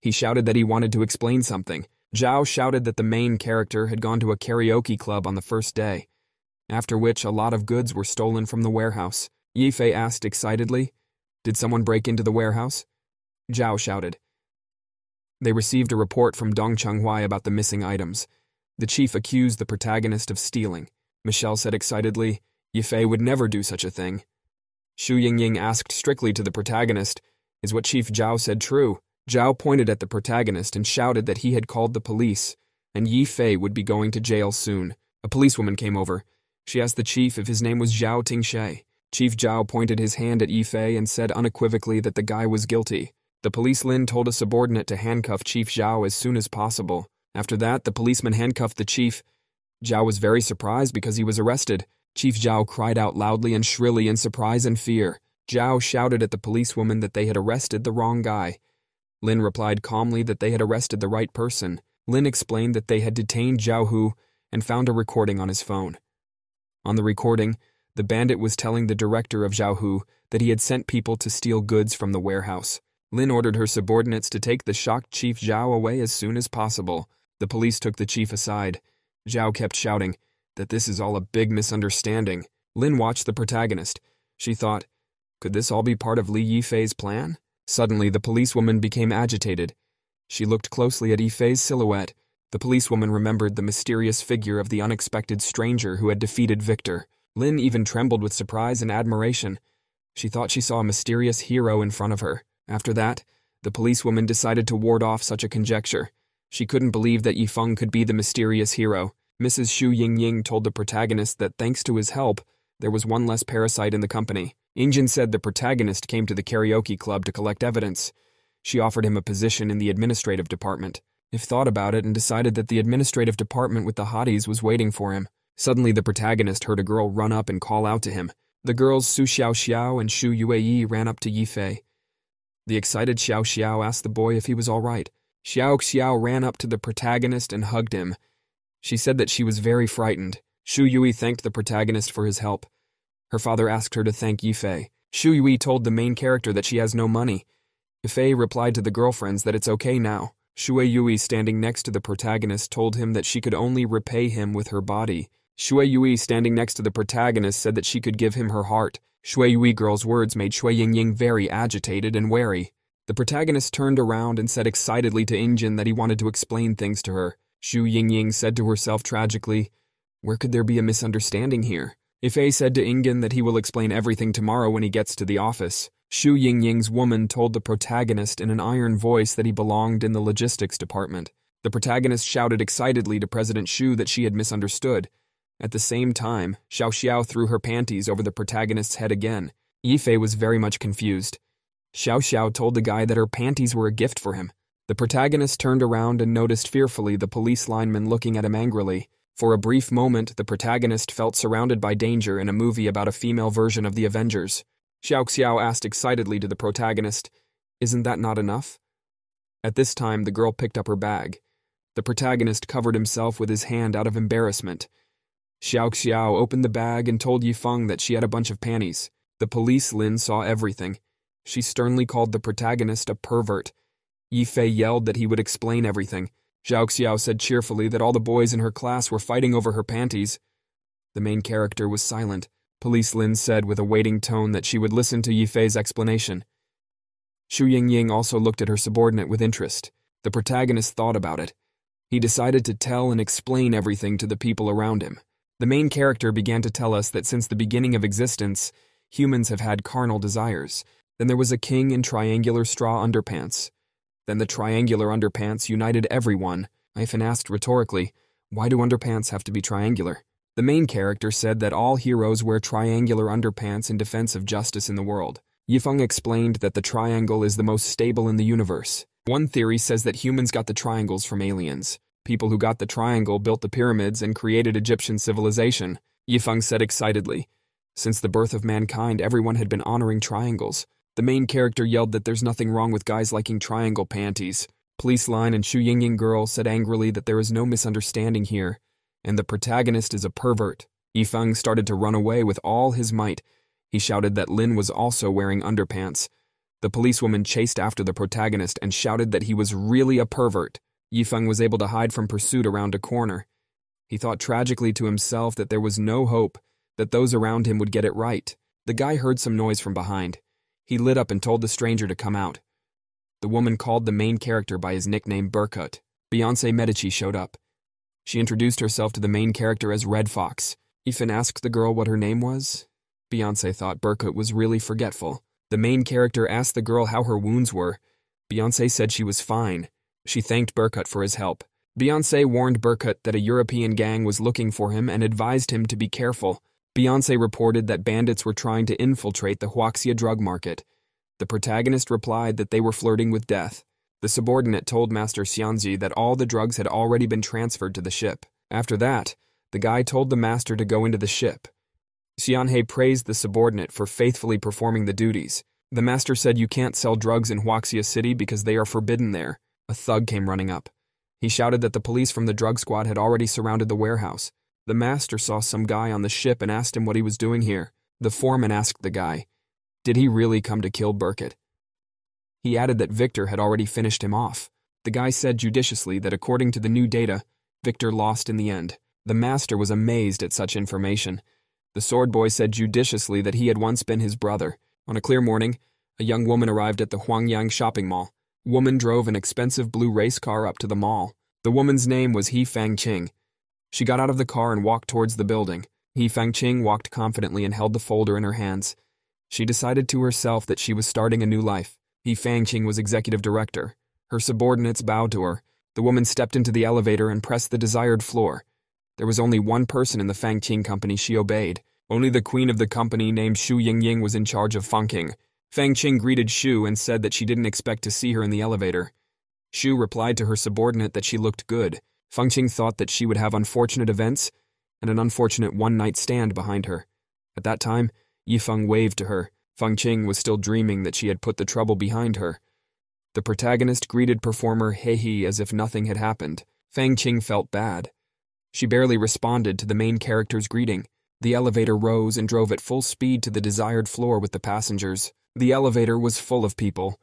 He shouted that he wanted to explain something. Zhao shouted that the main character had gone to a karaoke club on the first day, after which a lot of goods were stolen from the warehouse. Yifei asked excitedly. Did someone break into the warehouse? Zhao shouted. They received a report from Dong Chenghui about the missing items. The chief accused the protagonist of stealing. Michelle said excitedly, Yifei would never do such a thing. Xu Yingying asked strictly to the protagonist, is what Chief Zhao said true? Zhao pointed at the protagonist and shouted that he had called the police, and Yifei would be going to jail soon. A policewoman came over. She asked the chief if his name was Zhao Tingshe. Chief Zhao pointed his hand at Yifei and said unequivocally that the guy was guilty. The police Lin told a subordinate to handcuff Chief Zhao as soon as possible. After that, the policeman handcuffed the chief. Zhao was very surprised because he was arrested. Chief Zhao cried out loudly and shrilly in surprise and fear. Zhao shouted at the policewoman that they had arrested the wrong guy. Lin replied calmly that they had arrested the right person. Lin explained that they had detained Zhao Hu and found a recording on his phone. On the recording, the bandit was telling the director of Zhao Hu that he had sent people to steal goods from the warehouse. Lin ordered her subordinates to take the shocked Chief Zhao away as soon as possible. The police took the chief aside. Zhao kept shouting that this is all a big misunderstanding. Lin watched the protagonist. She thought, could this all be part of Li Yifei's plan? Suddenly, the policewoman became agitated. She looked closely at Yifei's silhouette. The policewoman remembered the mysterious figure of the unexpected stranger who had defeated Victor. Lin even trembled with surprise and admiration. She thought she saw a mysterious hero in front of her. After that, the policewoman decided to ward off such a conjecture. She couldn't believe that Yifeng could be the mysterious hero. Mrs. Xu Yingying told the protagonist that thanks to his help, there was one less parasite in the company. Injin said the protagonist came to the karaoke club to collect evidence. She offered him a position in the administrative department. If thought about it and decided that the administrative department with the hotties was waiting for him. Suddenly the protagonist heard a girl run up and call out to him. The girls Su Xiaoxiao and Shu Yueyi ran up to Yifei. The excited Xiaoxiao asked the boy if he was all right. Xiaoxiao ran up to the protagonist and hugged him. She said that she was very frightened. Shu Yui thanked the protagonist for his help. Her father asked her to thank Yifei. Shu Yui told the main character that she has no money. Yifei replied to the girlfriends that it's okay now. Shui Yui, standing next to the protagonist, told him that she could only repay him with her body. Shui Yui, standing next to the protagonist, said that she could give him her heart. Shui Yui girl's words made Shui Yingying very agitated and wary. The protagonist turned around and said excitedly to Injin that he wanted to explain things to her. Shu Yingying said to herself tragically, where could there be a misunderstanding here? Yifei said to Injin that he will explain everything tomorrow when he gets to the office. Shu Yingying's woman told the protagonist in an iron voice that he belonged in the logistics department. The protagonist shouted excitedly to President Shu that she had misunderstood. At the same time, Xiao Xiao threw her panties over the protagonist's head again. Yifei was very much confused. Xiao Xiao told the guy that her panties were a gift for him. The protagonist turned around and noticed fearfully the police lineman looking at him angrily. For a brief moment, the protagonist felt surrounded by danger in a movie about a female version of the Avengers. Xiao Xiao asked excitedly to the protagonist, isn't that not enough? At this time, the girl picked up her bag. The protagonist covered himself with his hand out of embarrassment. Xiao Xiao opened the bag and told Yifeng that she had a bunch of panties. The police Lin saw everything. She sternly called the protagonist a pervert. Yifei yelled that he would explain everything. Xiao Xiao said cheerfully that all the boys in her class were fighting over her panties. The main character was silent. Police Lin said with a waiting tone that she would listen to Yifei's explanation. Xu Yingying also looked at her subordinate with interest. The protagonist thought about it. He decided to tell and explain everything to the people around him. The main character began to tell us that since the beginning of existence, humans have had carnal desires. Then there was a king in triangular straw underpants. Then the triangular underpants united everyone. Ivan asked rhetorically, why do underpants have to be triangular? The main character said that all heroes wear triangular underpants in defense of justice in the world. Yifeng explained that the triangle is the most stable in the universe. One theory says that humans got the triangles from aliens. People who got the triangle built the pyramids and created Egyptian civilization. Yifeng said excitedly. Since the birth of mankind, everyone had been honoring triangles. The main character yelled that there's nothing wrong with guys liking triangle panties. Police Line and Xu Yingying girl said angrily that there is no misunderstanding here, and the protagonist is a pervert. Yifeng started to run away with all his might. He shouted that Lin was also wearing underpants. The policewoman chased after the protagonist and shouted that he was really a pervert. Yifeng was able to hide from pursuit around a corner. He thought tragically to himself that there was no hope, that those around him would get it right. The guy heard some noise from behind. He lit up and told the stranger to come out. The woman called the main character by his nickname Burkut. Beyoncé Medici showed up. She introduced herself to the main character as Red Fox. Ethan asked the girl what her name was. Beyoncé thought Burkut was really forgetful. The main character asked the girl how her wounds were. Beyoncé said she was fine. She thanked Burkut for his help. Beyoncé warned Burkut that a European gang was looking for him and advised him to be careful. Beyoncé reported that bandits were trying to infiltrate the Huaxia drug market. The protagonist replied that they were flirting with death. The subordinate told Master Xianzi that all the drugs had already been transferred to the ship. After that, the guy told the master to go into the ship. Xianhe praised the subordinate for faithfully performing the duties. The master said you can't sell drugs in Huaxia City because they are forbidden there. A thug came running up. He shouted that the police from the drug squad had already surrounded the warehouse. The master saw some guy on the ship and asked him what he was doing here. The foreman asked the guy, did he really come to kill Burkut? He added that Victor had already finished him off. The guy said judiciously that according to the new data, Victor lost in the end. The master was amazed at such information. The sword boy said judiciously that he had once been his brother. On a clear morning, a young woman arrived at the Huangyang shopping mall. Woman drove an expensive blue race car up to the mall. The woman's name was He Fangqing. She got out of the car and walked towards the building. He Fangqing walked confidently and held the folder in her hands. She decided to herself that she was starting a new life. He Fangqing was executive director. Her subordinates bowed to her. The woman stepped into the elevator and pressed the desired floor. There was only one person in the Fangqing company she obeyed. Only the queen of the company named Xu Yingying was in charge of Fangqing. Fangqing greeted Xu and said that she didn't expect to see her in the elevator. Xu replied to her subordinate that she looked good. Fangqing thought that she would have unfortunate events and an unfortunate one-night stand behind her. At that time, Yifeng waved to her. Fangqing was still dreaming that she had put the trouble behind her. The protagonist greeted performer He as if nothing had happened. Fangqing felt bad. She barely responded to the main character's greeting. The elevator rose and drove at full speed to the desired floor with the passengers. The elevator was full of people.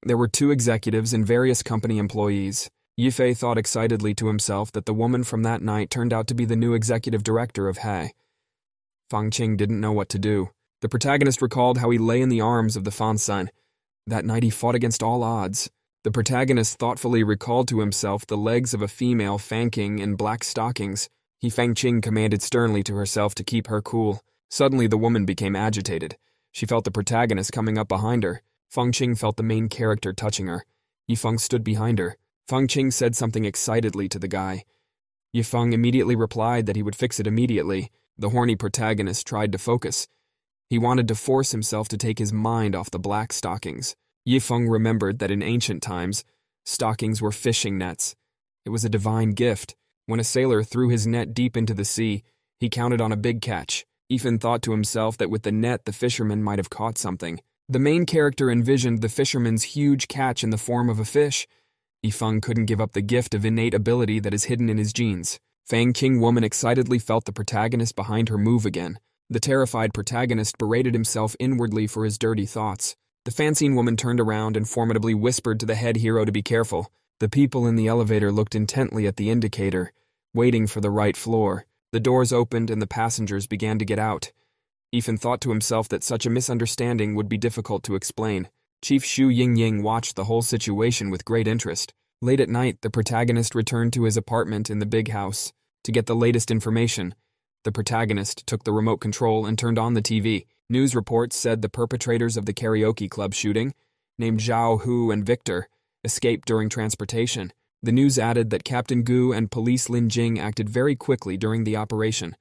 There were 2 executives and various company employees. Yifei thought excitedly to himself that the woman from that night turned out to be the new executive director of He. Fangqing didn't know what to do. The protagonist recalled how he lay in the arms of the Fansan. That night he fought against all odds. The protagonist thoughtfully recalled to himself the legs of a female Fangqing in black stockings. He Fangqing commanded sternly to herself to keep her cool. Suddenly the woman became agitated. She felt the protagonist coming up behind her. Fangqing felt the main character touching her. Yifeng stood behind her. Fangqing said something excitedly to the guy. Yifeng immediately replied that he would fix it immediately. The horny protagonist tried to focus. He wanted to force himself to take his mind off the black stockings. Yifeng remembered that in ancient times, stockings were fishing nets. It was a divine gift. When a sailor threw his net deep into the sea, he counted on a big catch. Ethan thought to himself that with the net the fisherman might have caught something. The main character envisioned the fisherman's huge catch in the form of a fish. Yifeng couldn't give up the gift of innate ability that is hidden in his genes. Fangqing woman excitedly felt the protagonist behind her move again. The terrified protagonist berated himself inwardly for his dirty thoughts. The Fanzine woman turned around and formidably whispered to the head hero to be careful. The people in the elevator looked intently at the indicator, waiting for the right floor. The doors opened and the passengers began to get out. Ethan thought to himself that such a misunderstanding would be difficult to explain. Chief Xu Yingying watched the whole situation with great interest. Late at night, the protagonist returned to his apartment in the big house to get the latest information. The protagonist took the remote control and turned on the TV. News reports said the perpetrators of the karaoke club shooting, named Zhao Hu and Victor, escaped during transportation. The news added that Captain Gu and Police Lin Jing acted very quickly during the operation.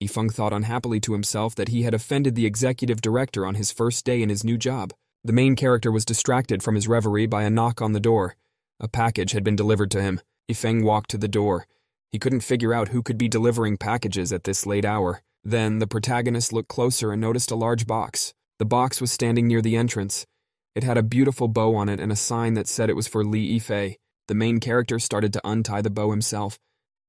Yifeng thought unhappily to himself that he had offended the executive director on his first day in his new job. The main character was distracted from his reverie by a knock on the door. A package had been delivered to him. Yifeng walked to the door. He couldn't figure out who could be delivering packages at this late hour. Then the protagonist looked closer and noticed a large box. The box was standing near the entrance. It had a beautiful bow on it and a sign that said it was for Li Yifei. The main character started to untie the bow himself.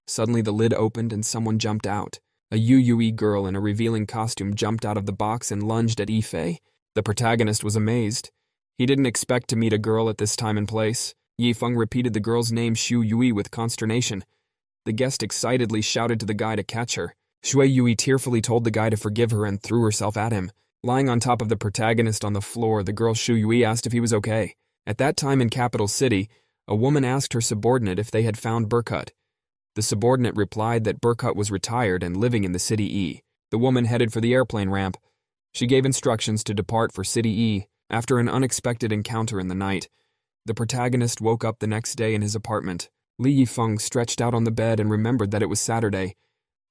Suddenly the lid opened and someone jumped out. A Yue girl in a revealing costume jumped out of the box and lunged at Yifei. The protagonist was amazed. He didn't expect to meet a girl at this time and place. Yifeng repeated the girl's name Xu Yui with consternation. The guest excitedly shouted to the guy to catch her. Xue Yui tearfully told the guy to forgive her and threw herself at him. Lying on top of the protagonist on the floor, the girl Shu Yui asked if he was okay. At that time in Capital City, a woman asked her subordinate if they had found Burkut. The subordinate replied that Burkut was retired and living in the City E. The woman headed for the airplane ramp. She gave instructions to depart for City E. After an unexpected encounter in the night, the protagonist woke up the next day in his apartment. Li Yifeng stretched out on the bed and remembered that it was Saturday.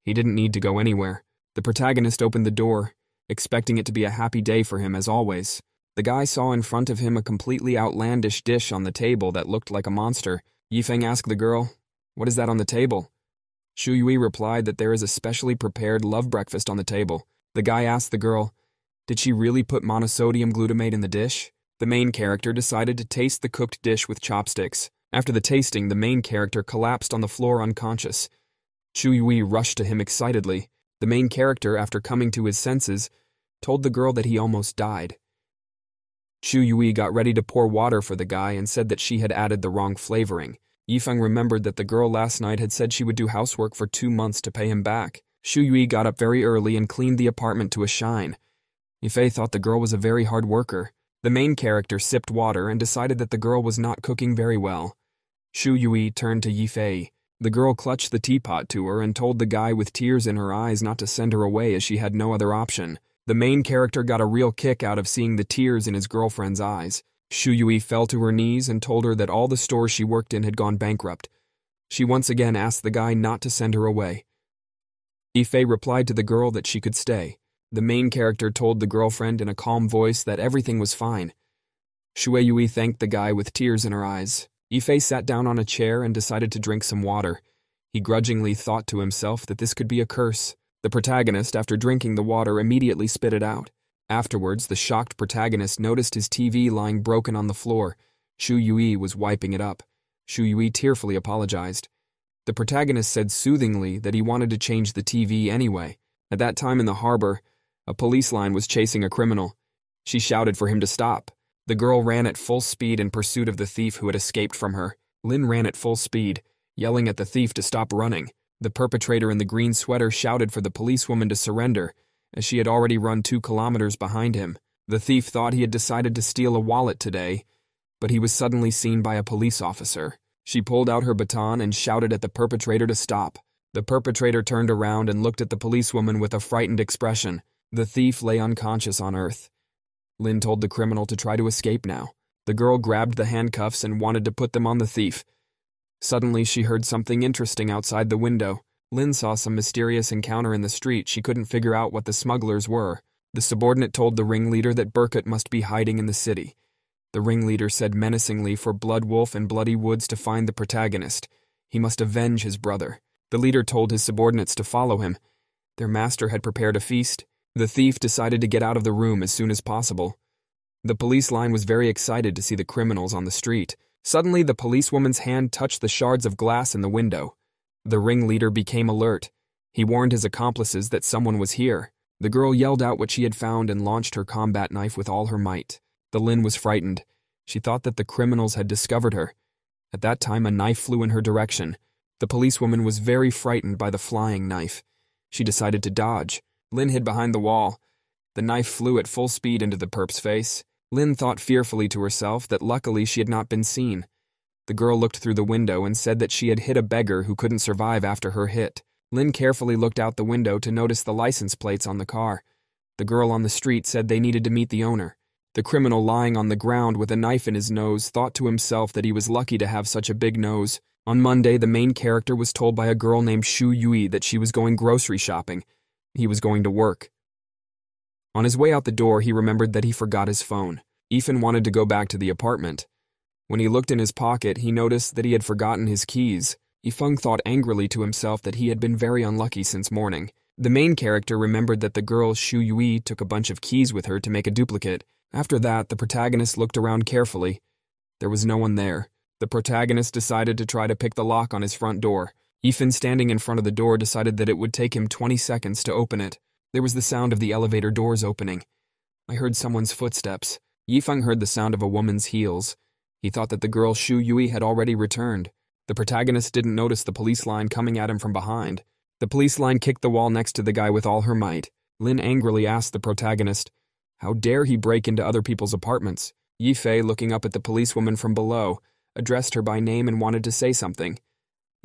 He didn't need to go anywhere. The protagonist opened the door, expecting it to be a happy day for him as always. The guy saw in front of him a completely outlandish dish on the table that looked like a monster. Yifeng asked the girl, "What is that on the table?" Shu Yui replied that there is a specially prepared love breakfast on the table. The guy asked the girl, did she really put monosodium glutamate in the dish? The main character decided to taste the cooked dish with chopsticks. After the tasting, the main character collapsed on the floor unconscious. Shu Yui rushed to him excitedly. The main character, after coming to his senses, told the girl that he almost died. Shu Yui got ready to pour water for the guy and said that she had added the wrong flavoring. Yifeng remembered that the girl last night had said she would do housework for 2 months to pay him back. Shu Yui got up very early and cleaned the apartment to a shine. Yifei thought the girl was a very hard worker. The main character sipped water and decided that the girl was not cooking very well. Shu Yui turned to Yifei. The girl clutched the teapot to her and told the guy with tears in her eyes not to send her away as she had no other option. The main character got a real kick out of seeing the tears in his girlfriend's eyes. Shu Yui fell to her knees and told her that all the stores she worked in had gone bankrupt. She once again asked the guy not to send her away. Yifei replied to the girl that she could stay. The main character told the girlfriend in a calm voice that everything was fine. Shu Yui thanked the guy with tears in her eyes. Yifei sat down on a chair and decided to drink some water. He grudgingly thought to himself that this could be a curse. The protagonist, after drinking the water, immediately spit it out. Afterwards, the shocked protagonist noticed his TV lying broken on the floor. Shu Yui was wiping it up. Shu Yui tearfully apologized. The protagonist said soothingly that he wanted to change the TV anyway. At that time in the harbor, a police line was chasing a criminal. She shouted for him to stop. The girl ran at full speed in pursuit of the thief who had escaped from her. Lin ran at full speed, yelling at the thief to stop running. The perpetrator in the green sweater shouted for the policewoman to surrender, as she had already run 2 kilometers behind him. The thief thought he had decided to steal a wallet today, but he was suddenly seen by a police officer. She pulled out her baton and shouted at the perpetrator to stop. The perpetrator turned around and looked at the policewoman with a frightened expression. The thief lay unconscious on earth. Lin told the criminal to try to escape now. The girl grabbed the handcuffs and wanted to put them on the thief. Suddenly, she heard something interesting outside the window. Lin saw some mysterious encounter in the street. She couldn't figure out what the smugglers were. The subordinate told the ringleader that Burkut must be hiding in the city. The ringleader said menacingly for Blood Wolf and Bloody Woods to find the protagonist. He must avenge his brother. The leader told his subordinates to follow him. Their master had prepared a feast. The thief decided to get out of the room as soon as possible. The police line was very excited to see the criminals on the street. Suddenly, the policewoman's hand touched the shards of glass in the window. The ringleader became alert. He warned his accomplices that someone was here. The girl yelled out what she had found and launched her combat knife with all her might. The Lin was frightened. She thought that the criminals had discovered her. At that time, a knife flew in her direction. The policewoman was very frightened by the flying knife. She decided to dodge. Lin hid behind the wall. The knife flew at full speed into the perp's face. Lin thought fearfully to herself that luckily she had not been seen. The girl looked through the window and said that she had hit a beggar who couldn't survive after her hit. Lin carefully looked out the window to notice the license plates on the car. The girl on the street said they needed to meet the owner. The criminal lying on the ground with a knife in his nose thought to himself that he was lucky to have such a big nose. On Monday, the main character was told by a girl named Shu Yui that she was going grocery shopping. He was going to work. On his way out the door, he remembered that he forgot his phone. Ethan wanted to go back to the apartment. When he looked in his pocket, he noticed that he had forgotten his keys. Yifeng thought angrily to himself that he had been very unlucky since morning. The main character remembered that the girl Shu Yui took a bunch of keys with her to make a duplicate. After that, the protagonist looked around carefully. There was no one there. The protagonist decided to try to pick the lock on his front door. Ethan, standing in front of the door, decided that it would take him 20 seconds to open it. There was the sound of the elevator doors opening. I heard someone's footsteps. Yifeng heard the sound of a woman's heels. He thought that the girl Shu Yui had already returned. The protagonist didn't notice the police line coming at him from behind. The police line kicked the wall next to the guy with all her might. Lin angrily asked the protagonist, How dare he break into other people's apartments? Yifei, looking up at the policewoman from below, addressed her by name and wanted to say something.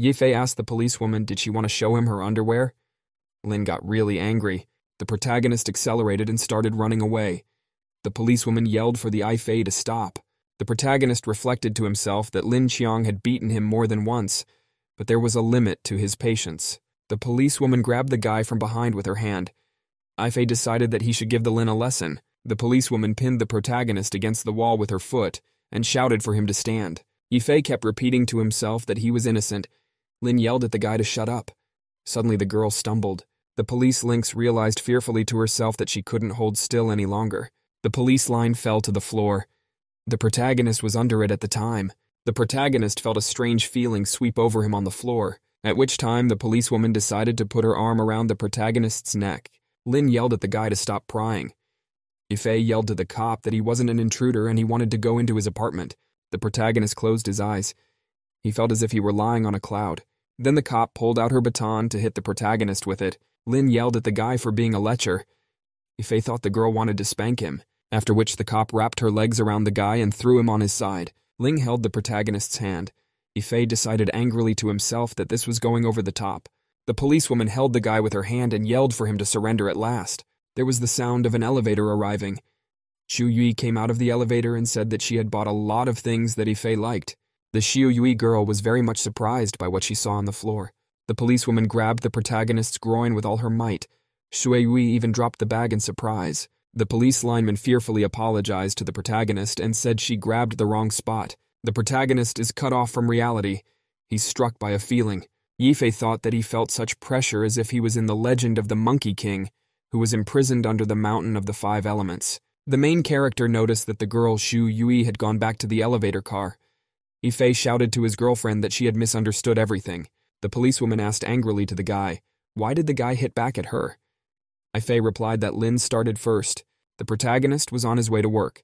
Yifei asked the policewoman did she want to show him her underwear. Lin got really angry. The protagonist accelerated and started running away. The policewoman yelled for the Yifei to stop. The protagonist reflected to himself that Lin Qiang had beaten him more than once, but there was a limit to his patience. The policewoman grabbed the guy from behind with her hand. Yifei decided that he should give the Lin a lesson. The policewoman pinned the protagonist against the wall with her foot and shouted for him to stand. Yifei kept repeating to himself that he was innocent. Lin yelled at the guy to shut up. Suddenly the girl stumbled. The police lynx realized fearfully to herself that she couldn't hold still any longer. The police line fell to the floor. The protagonist was under it at the time. The protagonist felt a strange feeling sweep over him on the floor, at which time the policewoman decided to put her arm around the protagonist's neck. Lin yelled at the guy to stop prying. Yifei yelled to the cop that he wasn't an intruder and he wanted to go into his apartment. The protagonist closed his eyes. He felt as if he were lying on a cloud. Then the cop pulled out her baton to hit the protagonist with it. Lin yelled at the guy for being a lecher. Yifei thought the girl wanted to spank him, after which the cop wrapped her legs around the guy and threw him on his side. Ling held the protagonist's hand. Yifei decided angrily to himself that this was going over the top. The policewoman held the guy with her hand and yelled for him to surrender at last. There was the sound of an elevator arriving. Xu Yui came out of the elevator and said that she had bought a lot of things that Yifei liked. The Xiu Yui girl was very much surprised by what she saw on the floor. The policewoman grabbed the protagonist's groin with all her might. Xu Yui even dropped the bag in surprise. The police lineman fearfully apologized to the protagonist and said she grabbed the wrong spot. The protagonist is cut off from reality. He's struck by a feeling. Yifei thought that he felt such pressure as if he was in the legend of the Monkey King, who was imprisoned under the mountain of the 5 elements. The main character noticed that the girl Xu Yui had gone back to the elevator car. Yifei shouted to his girlfriend that she had misunderstood everything. The policewoman asked angrily to the guy, why did the guy hit back at her? Yifei replied that Lin started first. The protagonist was on his way to work.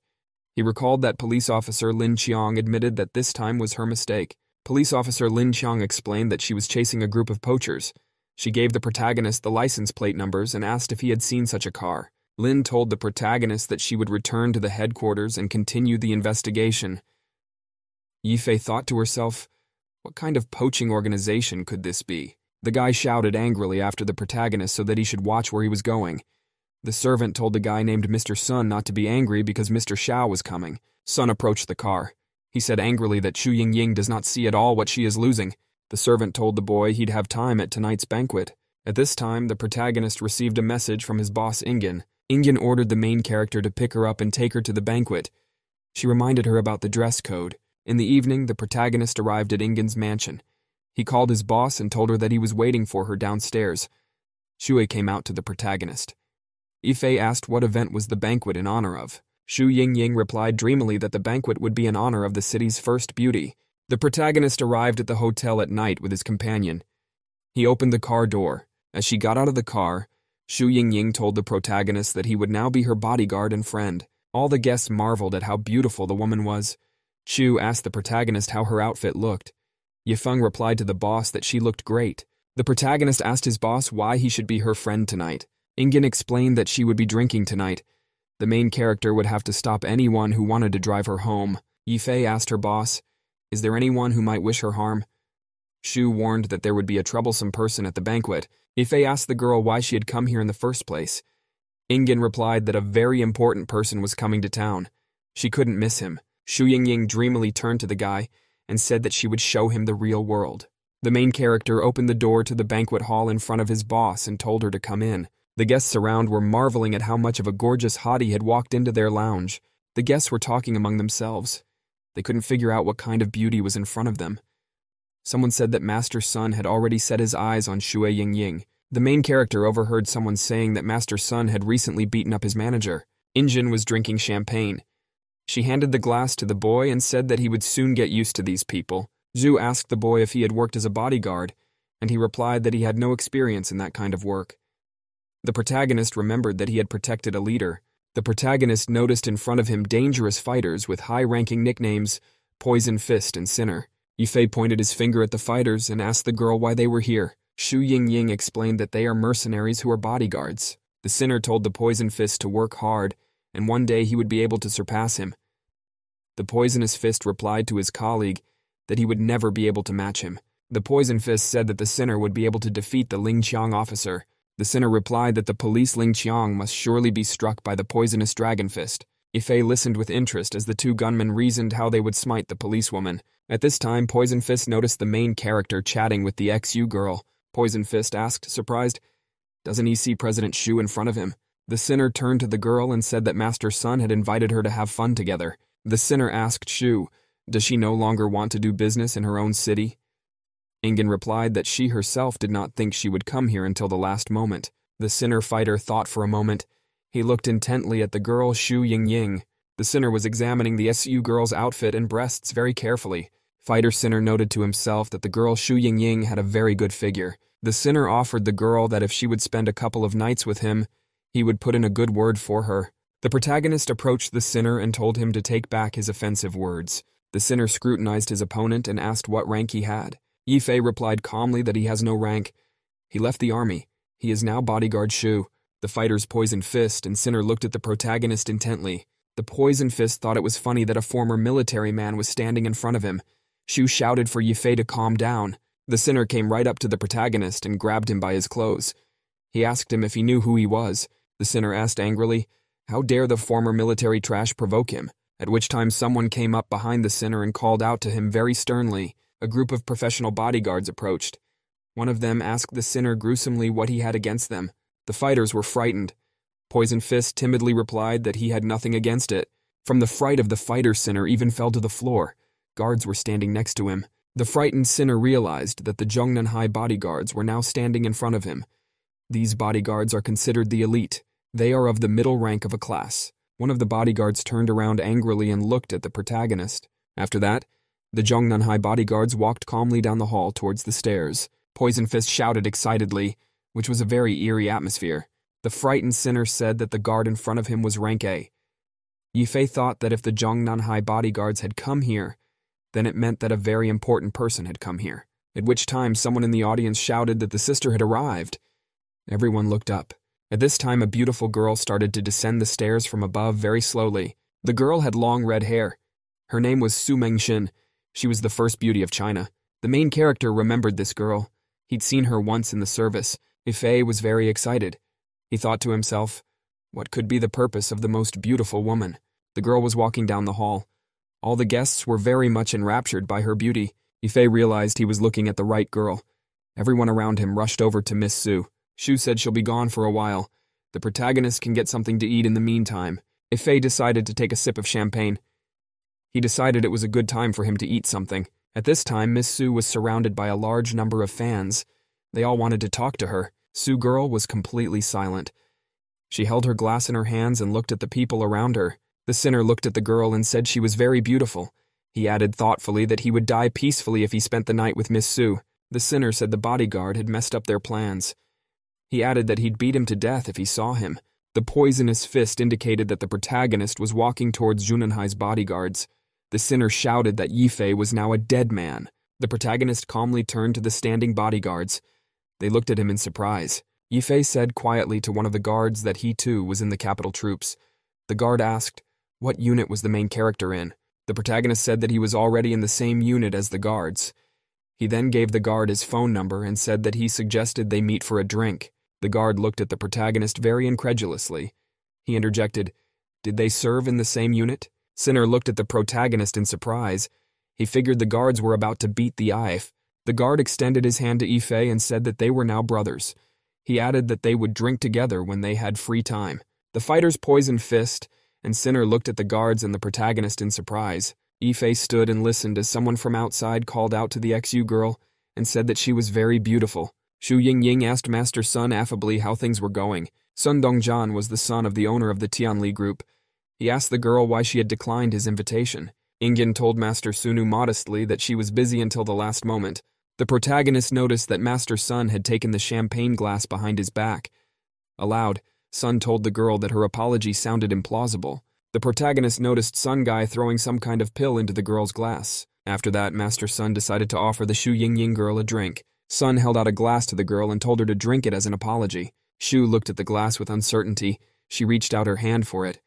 He recalled that police officer Lin Qiang admitted that this time was her mistake. Police officer Lin Qiang explained that she was chasing a group of poachers. She gave the protagonist the license plate numbers and asked if he had seen such a car. Lin told the protagonist that she would return to the headquarters and continue the investigation. Yifei thought to herself, what kind of poaching organization could this be? The guy shouted angrily after the protagonist so that he should watch where he was going. The servant told the guy named Mr. Sun not to be angry because Mr. Xiao was coming. Sun approached the car. He said angrily that Xu Yingying does not see at all what she is losing. The servant told the boy he'd have time at tonight's banquet. At this time, the protagonist received a message from his boss Ingen. Ingen ordered the main character to pick her up and take her to the banquet. She reminded her about the dress code. In the evening, the protagonist arrived at Ingen's mansion. He called his boss and told her that he was waiting for her downstairs. Shui came out to the protagonist. Yifei asked what event was the banquet in honor of. Xu Yingying replied dreamily that the banquet would be in honor of the city's first beauty. The protagonist arrived at the hotel at night with his companion. He opened the car door. As she got out of the car, Xu Yingying told the protagonist that he would now be her bodyguard and friend. All the guests marveled at how beautiful the woman was. Xu asked the protagonist how her outfit looked. Yifeng replied to the boss that she looked great. The protagonist asked his boss why he should be her friend tonight. Ingen explained that she would be drinking tonight. The main character would have to stop anyone who wanted to drive her home. Yifei asked her boss, is there anyone who might wish her harm? Xu warned that there would be a troublesome person at the banquet. Yifei asked the girl why she had come here in the first place. Ingen replied that a very important person was coming to town. She couldn't miss him. Xu Yingying dreamily turned to the guy and said that she would show him the real world. The main character opened the door to the banquet hall in front of his boss and told her to come in. The guests around were marveling at how much of a gorgeous hottie had walked into their lounge. The guests were talking among themselves. They couldn't figure out what kind of beauty was in front of them. Someone said that Master Sun had already set his eyes on Xue Yingying. The main character overheard someone saying that Master Sun had recently beaten up his manager. Injin was drinking champagne. She handed the glass to the boy and said that he would soon get used to these people. Zhu asked the boy if he had worked as a bodyguard, and he replied that he had no experience in that kind of work. The protagonist remembered that he had protected a leader. The protagonist noticed in front of him dangerous fighters with high-ranking nicknames Poison Fist and Sinner. Yifei pointed his finger at the fighters and asked the girl why they were here. Xu Yingying explained that they are mercenaries who are bodyguards. The Sinner told the Poison Fist to work hard and one day he would be able to surpass him. The Poisonous Fist replied to his colleague that he would never be able to match him. The Poison Fist said that the Sinner would be able to defeat the Ling Qiang officer. The Sinner replied that the police Ling Qiang must surely be struck by the Poisonous Dragon Fist. Ife listened with interest as the two gunmen reasoned how they would smite the policewoman. At this time, Poison Fist noticed the main character chatting with the XU girl. Poison Fist asked, surprised, "Doesn't he see President Shu in front of him?" The Sinner turned to the girl and said that Master Sun had invited her to have fun together. The Sinner asked Shu, "Does she no longer want to do business in her own city?" Ingen replied that she herself did not think she would come here until the last moment. The Sinner fighter thought for a moment. He looked intently at the girl Shu Yingying. The Sinner was examining the SU girl's outfit and breasts very carefully. Fighter Sinner noted to himself that the girl Shu Yingying had a very good figure. The Sinner offered the girl that if she would spend a couple of nights with him, he would put in a good word for her. The protagonist approached the Sinner and told him to take back his offensive words. The Sinner scrutinized his opponent and asked what rank he had. Yifei replied calmly that he has no rank. He left the army. He is now bodyguard Shu. The fighter's Poison Fist and Sinner looked at the protagonist intently. The Poison Fist thought it was funny that a former military man was standing in front of him. Shu shouted for Yifei to calm down. The Sinner came right up to the protagonist and grabbed him by his clothes. He asked him if he knew who he was. The Sinner asked angrily, "How dare the former military trash provoke him?" At which time someone came up behind the Sinner and called out to him very sternly. A group of professional bodyguards approached. One of them asked the Sinner gruesomely what he had against them. The fighters were frightened. Poison Fist timidly replied that he had nothing against it. From the fright of the fighter, Sinner even fell to the floor. Guards were standing next to him. The frightened Sinner realized that the Zhongnanhai bodyguards were now standing in front of him. These bodyguards are considered the elite. They are of the middle rank of a class. One of the bodyguards turned around angrily and looked at the protagonist. After that, the Zhongnanhai bodyguards walked calmly down the hall towards the stairs. Poison Fist shouted excitedly, which was a very eerie atmosphere. The frightened Sinner said that the guard in front of him was rank A. Yifei thought that if the Zhongnanhai bodyguards had come here, then it meant that a very important person had come here, at which time someone in the audience shouted that the sister had arrived. Everyone looked up. At this time, a beautiful girl started to descend the stairs from above very slowly. The girl had long red hair. Her name was Su Mengxin. She was the first beauty of China. The main character remembered this girl. He'd seen her once in the service. Yifei was very excited. He thought to himself, what could be the purpose of the most beautiful woman? The girl was walking down the hall. All the guests were very much enraptured by her beauty. Yifei realized he was looking at the right girl. Everyone around him rushed over to Miss Su. Shu said she'll be gone for a while. The protagonist can get something to eat in the meantime. Yifei decided to take a sip of champagne. He decided it was a good time for him to eat something. At this time, Miss Su was surrounded by a large number of fans. They all wanted to talk to her. Su girl was completely silent. She held her glass in her hands and looked at the people around her. The Sinner looked at the girl and said she was very beautiful. He added thoughtfully that he would die peacefully if he spent the night with Miss Su. The Sinner said the bodyguard had messed up their plans. He added that he'd beat him to death if he saw him. The Poisonous Fist indicated that the protagonist was walking towards Zhongnanhai's bodyguards. The Sinner shouted that Yifei was now a dead man. The protagonist calmly turned to the standing bodyguards. They looked at him in surprise. Yifei said quietly to one of the guards that he too was in the capital troops. The guard asked, what unit was the main character in? The protagonist said that he was already in the same unit as the guards. He then gave the guard his phone number and said that he suggested they meet for a drink. The guard looked at the protagonist very incredulously. He interjected, did they serve in the same unit? Sinner looked at the protagonist in surprise. He figured the guards were about to beat the IF. The guard extended his hand to Yifei and said that they were now brothers. He added that they would drink together when they had free time. The fighter's Poison Fist and Sinner looked at the guards and the protagonist in surprise. Yifei stood and listened as someone from outside called out to the XU girl and said that she was very beautiful. Shu Yingying asked Master Sun affably how things were going. Sun Dongjian was the son of the owner of the Tianli group. He asked the girl why she had declined his invitation. Ingen told Master Sunu modestly that she was busy until the last moment. The protagonist noticed that Master Sun had taken the champagne glass behind his back. Aloud, Sun told the girl that her apology sounded implausible. The protagonist noticed Sun Guy throwing some kind of pill into the girl's glass. After that, Master Sun decided to offer the Shu Yingying girl a drink. Sun held out a glass to the girl and told her to drink it as an apology. Shu looked at the glass with uncertainty. She reached out her hand for it.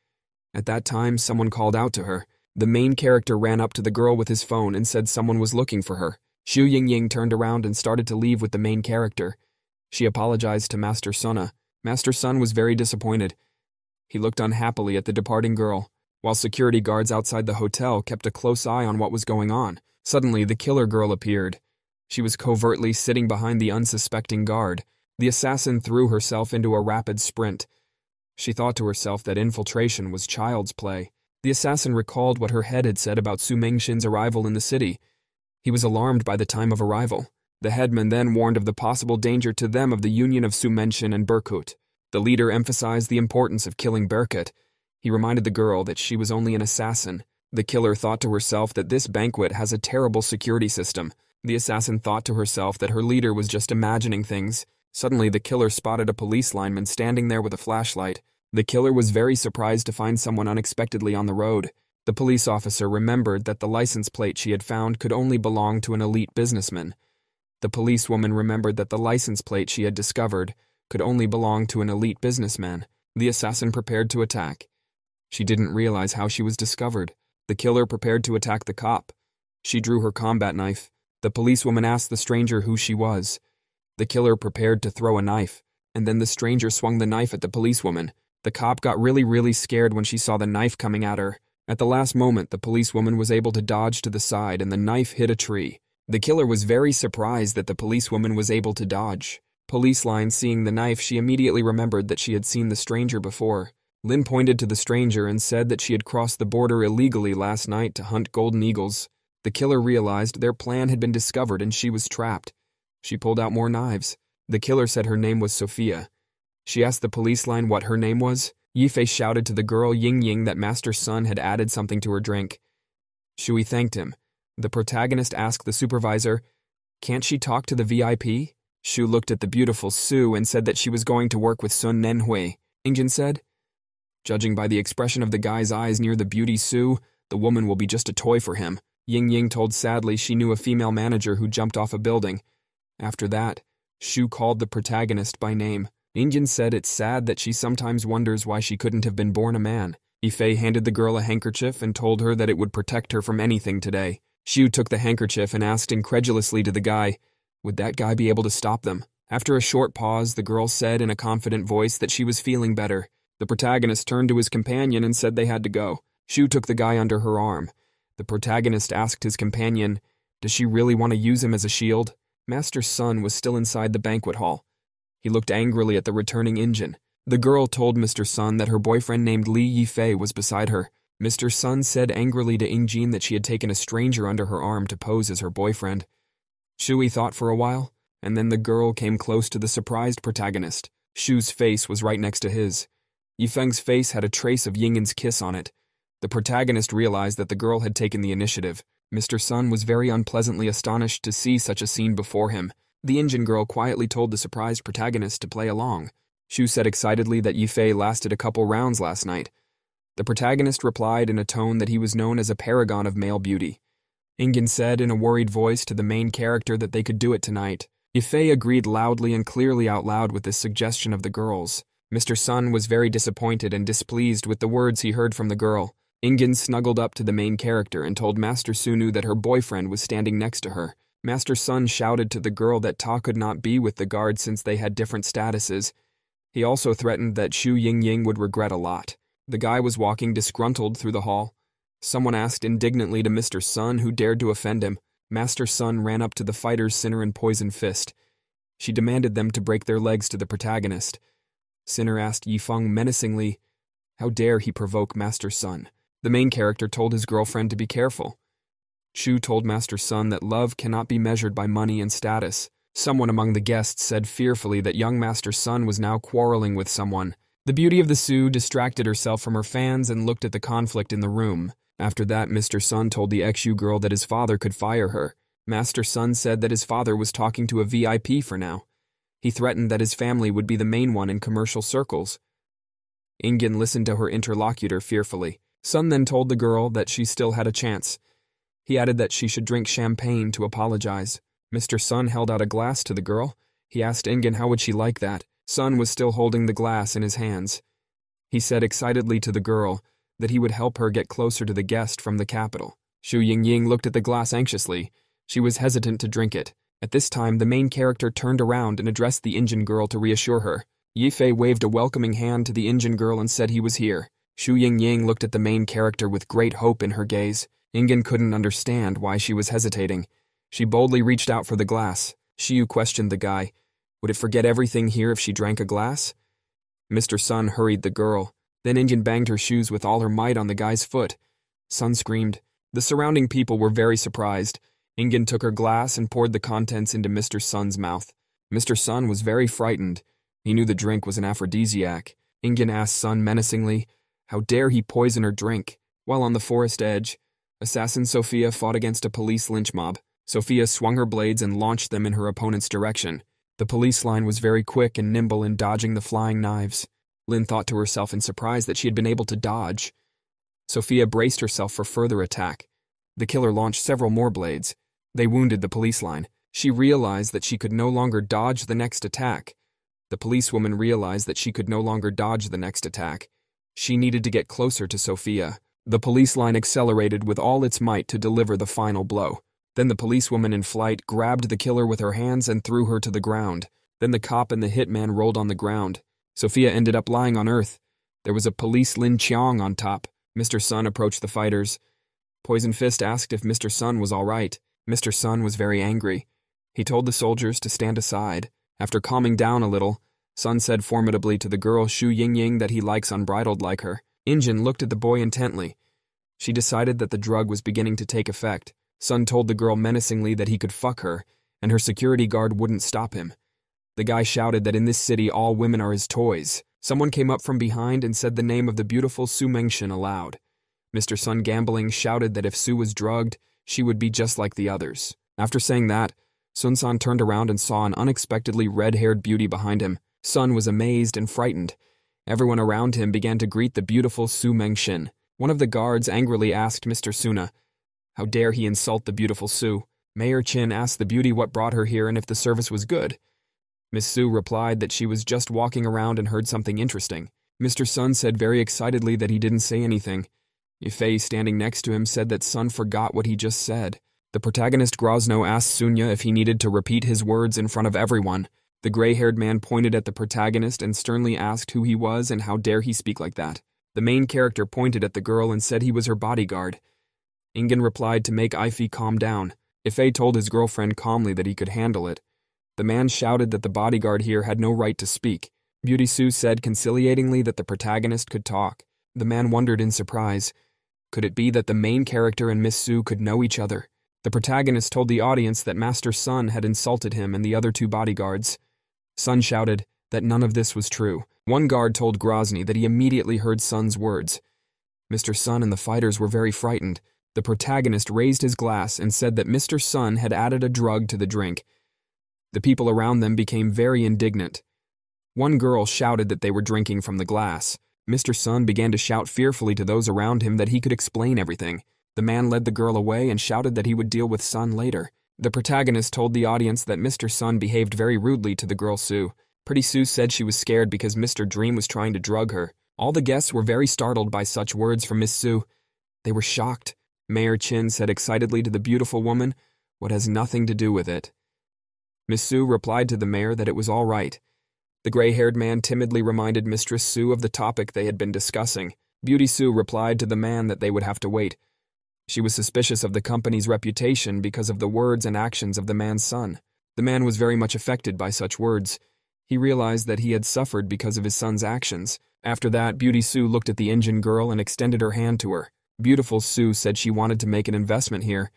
At that time, someone called out to her. The main character ran up to the girl with his phone and said someone was looking for her. Xu Yingying turned around and started to leave with the main character. She apologized to Master Suna. Master Sun was very disappointed. He looked unhappily at the departing girl, while security guards outside the hotel kept a close eye on what was going on. Suddenly, the killer girl appeared. She was covertly sitting behind the unsuspecting guard. The assassin threw herself into a rapid sprint. She thought to herself that infiltration was child's play. The assassin recalled what her head had said about Su Mengshin's arrival in the city. He was alarmed by the time of arrival. The headman then warned of the possible danger to them of the union of Su Mengshin and Berkut. The leader emphasized the importance of killing Berkut. He reminded the girl that she was only an assassin. The killer thought to herself that this banquet has a terrible security system. The assassin thought to herself that her leader was just imagining things. Suddenly, the killer spotted a police lineman standing there with a flashlight. The killer was very surprised to find someone unexpectedly on the road. The police officer remembered that the license plate she had found could only belong to an elite businessman. The policewoman remembered that the license plate she had discovered could only belong to an elite businessman. The assassin prepared to attack. She didn't realize how she was discovered. The killer prepared to attack the cop. She drew her combat knife. The policewoman asked the stranger who she was. The killer prepared to throw a knife, and then the stranger swung the knife at the policewoman. The cop got really scared when she saw the knife coming at her. At the last moment, the policewoman was able to dodge to the side and the knife hit a tree. The killer was very surprised that the policewoman was able to dodge. Police line seeing the knife, she immediately remembered that she had seen the stranger before. Lin pointed to the stranger and said that she had crossed the border illegally last night to hunt golden eagles. The killer realized their plan had been discovered and she was trapped. She pulled out more knives. The killer said her name was Sophia. She asked the police line what her name was. Yifei shouted to the girl Ying that Master Sun had added something to her drink. Shui thanked him. The protagonist asked the supervisor, "Can't she talk to the VIP?" Shu looked at the beautiful Su and said that she was going to work with Sun Nenhui. Ingjin said, "Judging by the expression of the guy's eyes near the beauty Su, the woman will be just a toy for him." Ying told sadly she knew a female manager who jumped off a building. After that, Shu called the protagonist by name. Ingjin said it's sad that she sometimes wonders why she couldn't have been born a man. Yifei handed the girl a handkerchief and told her that it would protect her from anything today. Shu took the handkerchief and asked incredulously to the guy, would that guy be able to stop them? After a short pause, the girl said in a confident voice that she was feeling better. The protagonist turned to his companion and said they had to go. Shu took the guy under her arm. The protagonist asked his companion, does she really want to use him as a shield? Master Sun was still inside the banquet hall. He looked angrily at the returning Injin. The girl told Mr. Sun that her boyfriend named Li Yifei was beside her. Mr. Sun said angrily to Ingjin that she had taken a stranger under her arm to pose as her boyfriend. Shui thought for a while, and then the girl came close to the surprised protagonist. Shu's face was right next to his. Yifeng's face had a trace of Yingin's kiss on it. The protagonist realized that the girl had taken the initiative. Mr. Sun was very unpleasantly astonished to see such a scene before him. The Injin girl quietly told the surprised protagonist to play along. Shu said excitedly that Yifei lasted a couple rounds last night. The protagonist replied in a tone that he was known as a paragon of male beauty. Ingjin said in a worried voice to the main character that they could do it tonight. Yifei agreed loudly and clearly out loud with this suggestion of the girl's. Mr. Sun was very disappointed and displeased with the words he heard from the girl. Ingjin snuggled up to the main character and told Master Sunu that her boyfriend was standing next to her. Master Sun shouted to the girl that Ta could not be with the guard since they had different statuses. He also threatened that Xu Yingying would regret a lot. The guy was walking disgruntled through the hall. Someone asked indignantly to Mr. Sun who dared to offend him. Master Sun ran up to the fighters Sinner and Poison Fist. She demanded them to break their legs to the protagonist. Sinner asked Yifeng menacingly, how dare he provoke Master Sun? The main character told his girlfriend to be careful. Chu told Master Sun that love cannot be measured by money and status. Someone among the guests said fearfully that young Master Sun was now quarreling with someone. The beauty of the Sioux distracted herself from her fans and looked at the conflict in the room. After that, Mr. Sun told the Xu girl that his father could fire her. Master Sun said that his father was talking to a VIP for now. He threatened that his family would be the main one in commercial circles. Ingjin listened to her interlocutor fearfully. Sun then told the girl that she still had a chance. He added that she should drink champagne to apologize. Mr. Sun held out a glass to the girl. He asked Ingjin how would she like that. Sun was still holding the glass in his hands. He said excitedly to the girl that he would help her get closer to the guest from the capital. Xu Yingying looked at the glass anxiously. She was hesitant to drink it. At this time, the main character turned around and addressed the Indian girl to reassure her. Yifei waved a welcoming hand to the Indian girl and said he was here. Xu Yingying looked at the main character with great hope in her gaze. Ingen couldn't understand why she was hesitating. She boldly reached out for the glass. Xiu questioned the guy. Would it forget everything here if she drank a glass? Mr. Sun hurried the girl. Then Ingen banged her shoes with all her might on the guy's foot. Sun screamed. The surrounding people were very surprised. Ingen took her glass and poured the contents into Mr. Sun's mouth. Mr. Sun was very frightened. He knew the drink was an aphrodisiac. Ingen asked Sun menacingly, how dare he poison her drink? While on the forest edge, assassin Sophia fought against a police lynch mob. Sophia swung her blades and launched them in her opponent's direction. The police line was very quick and nimble in dodging the flying knives. Lin thought to herself in surprise that she had been able to dodge. Sophia braced herself for further attack. The killer launched several more blades. They wounded the police line. She realized that she could no longer dodge the next attack. The policewoman realized that she could no longer dodge the next attack. She needed to get closer to Sophia. The police line accelerated with all its might to deliver the final blow. Then the policewoman in flight grabbed the killer with her hands and threw her to the ground. Then the cop and the hitman rolled on the ground. Sophia ended up lying on earth. There was a police Lin Qiang on top. Mr. Sun approached the fighters. Poison Fist asked if Mr. Sun was all right. Mr. Sun was very angry. He told the soldiers to stand aside. After calming down a little, Sun said formidably to the girl Xu Yingying that he likes unbridled like her. Injin looked at the boy intently. She decided that the drug was beginning to take effect. Sun told the girl menacingly that he could fuck her, and her security guard wouldn't stop him. The guy shouted that in this city all women are his toys. Someone came up from behind and said the name of the beautiful Su Mengshin aloud. Mr. Sun Gambling shouted that if Su was drugged, she would be just like the others. After saying that, Sun San turned around and saw an unexpectedly red-haired beauty behind him. Sun was amazed and frightened. Everyone around him began to greet the beautiful Su Mengshin. One of the guards angrily asked Mr. Suna, how dare he insult the beautiful Su? Mayor Chin asked the beauty what brought her here and if the service was good. Miss Su replied that she was just walking around and heard something interesting. Mr. Sun said very excitedly that he didn't say anything. Yifei, standing next to him, said that Sun forgot what he just said. The protagonist Grozno asked Sunya if he needed to repeat his words in front of everyone. The gray-haired man pointed at the protagonist and sternly asked who he was and how dare he speak like that. The main character pointed at the girl and said he was her bodyguard. Ingen replied to make Ifei calm down. Yifei told his girlfriend calmly that he could handle it. The man shouted that the bodyguard here had no right to speak. Beauty Su said conciliatingly that the protagonist could talk. The man wondered in surprise. Could it be that the main character and Miss Su could know each other? The protagonist told the audience that Master Sun had insulted him and the other two bodyguards. Sun shouted that none of this was true. One guard told Grozny that he immediately heard Sun's words. Mr. Sun and the fighters were very frightened. The protagonist raised his glass and said that Mr. Sun had added a drug to the drink. The people around them became very indignant. One girl shouted that they were drinking from the glass. Mr. Sun began to shout fearfully to those around him that he could explain everything. The man led the girl away and shouted that he would deal with Sun later. The protagonist told the audience that Mr. Sun behaved very rudely to the girl Su. Pretty Sue said she was scared because Mr. Dream was trying to drug her. All the guests were very startled by such words from Miss Su. They were shocked. Mayor Chin said excitedly to the beautiful woman, "What has nothing to do with it." Miss Su replied to the mayor that it was all right. The gray-haired man timidly reminded Mistress Su of the topic they had been discussing. Beauty Su replied to the man that they would have to wait. She was suspicious of the company's reputation because of the words and actions of the man's son. The man was very much affected by such words. He realized that he had suffered because of his son's actions. After that, Beauty Su looked at the Indian girl and extended her hand to her. Beautiful Su said she wanted to make an investment here.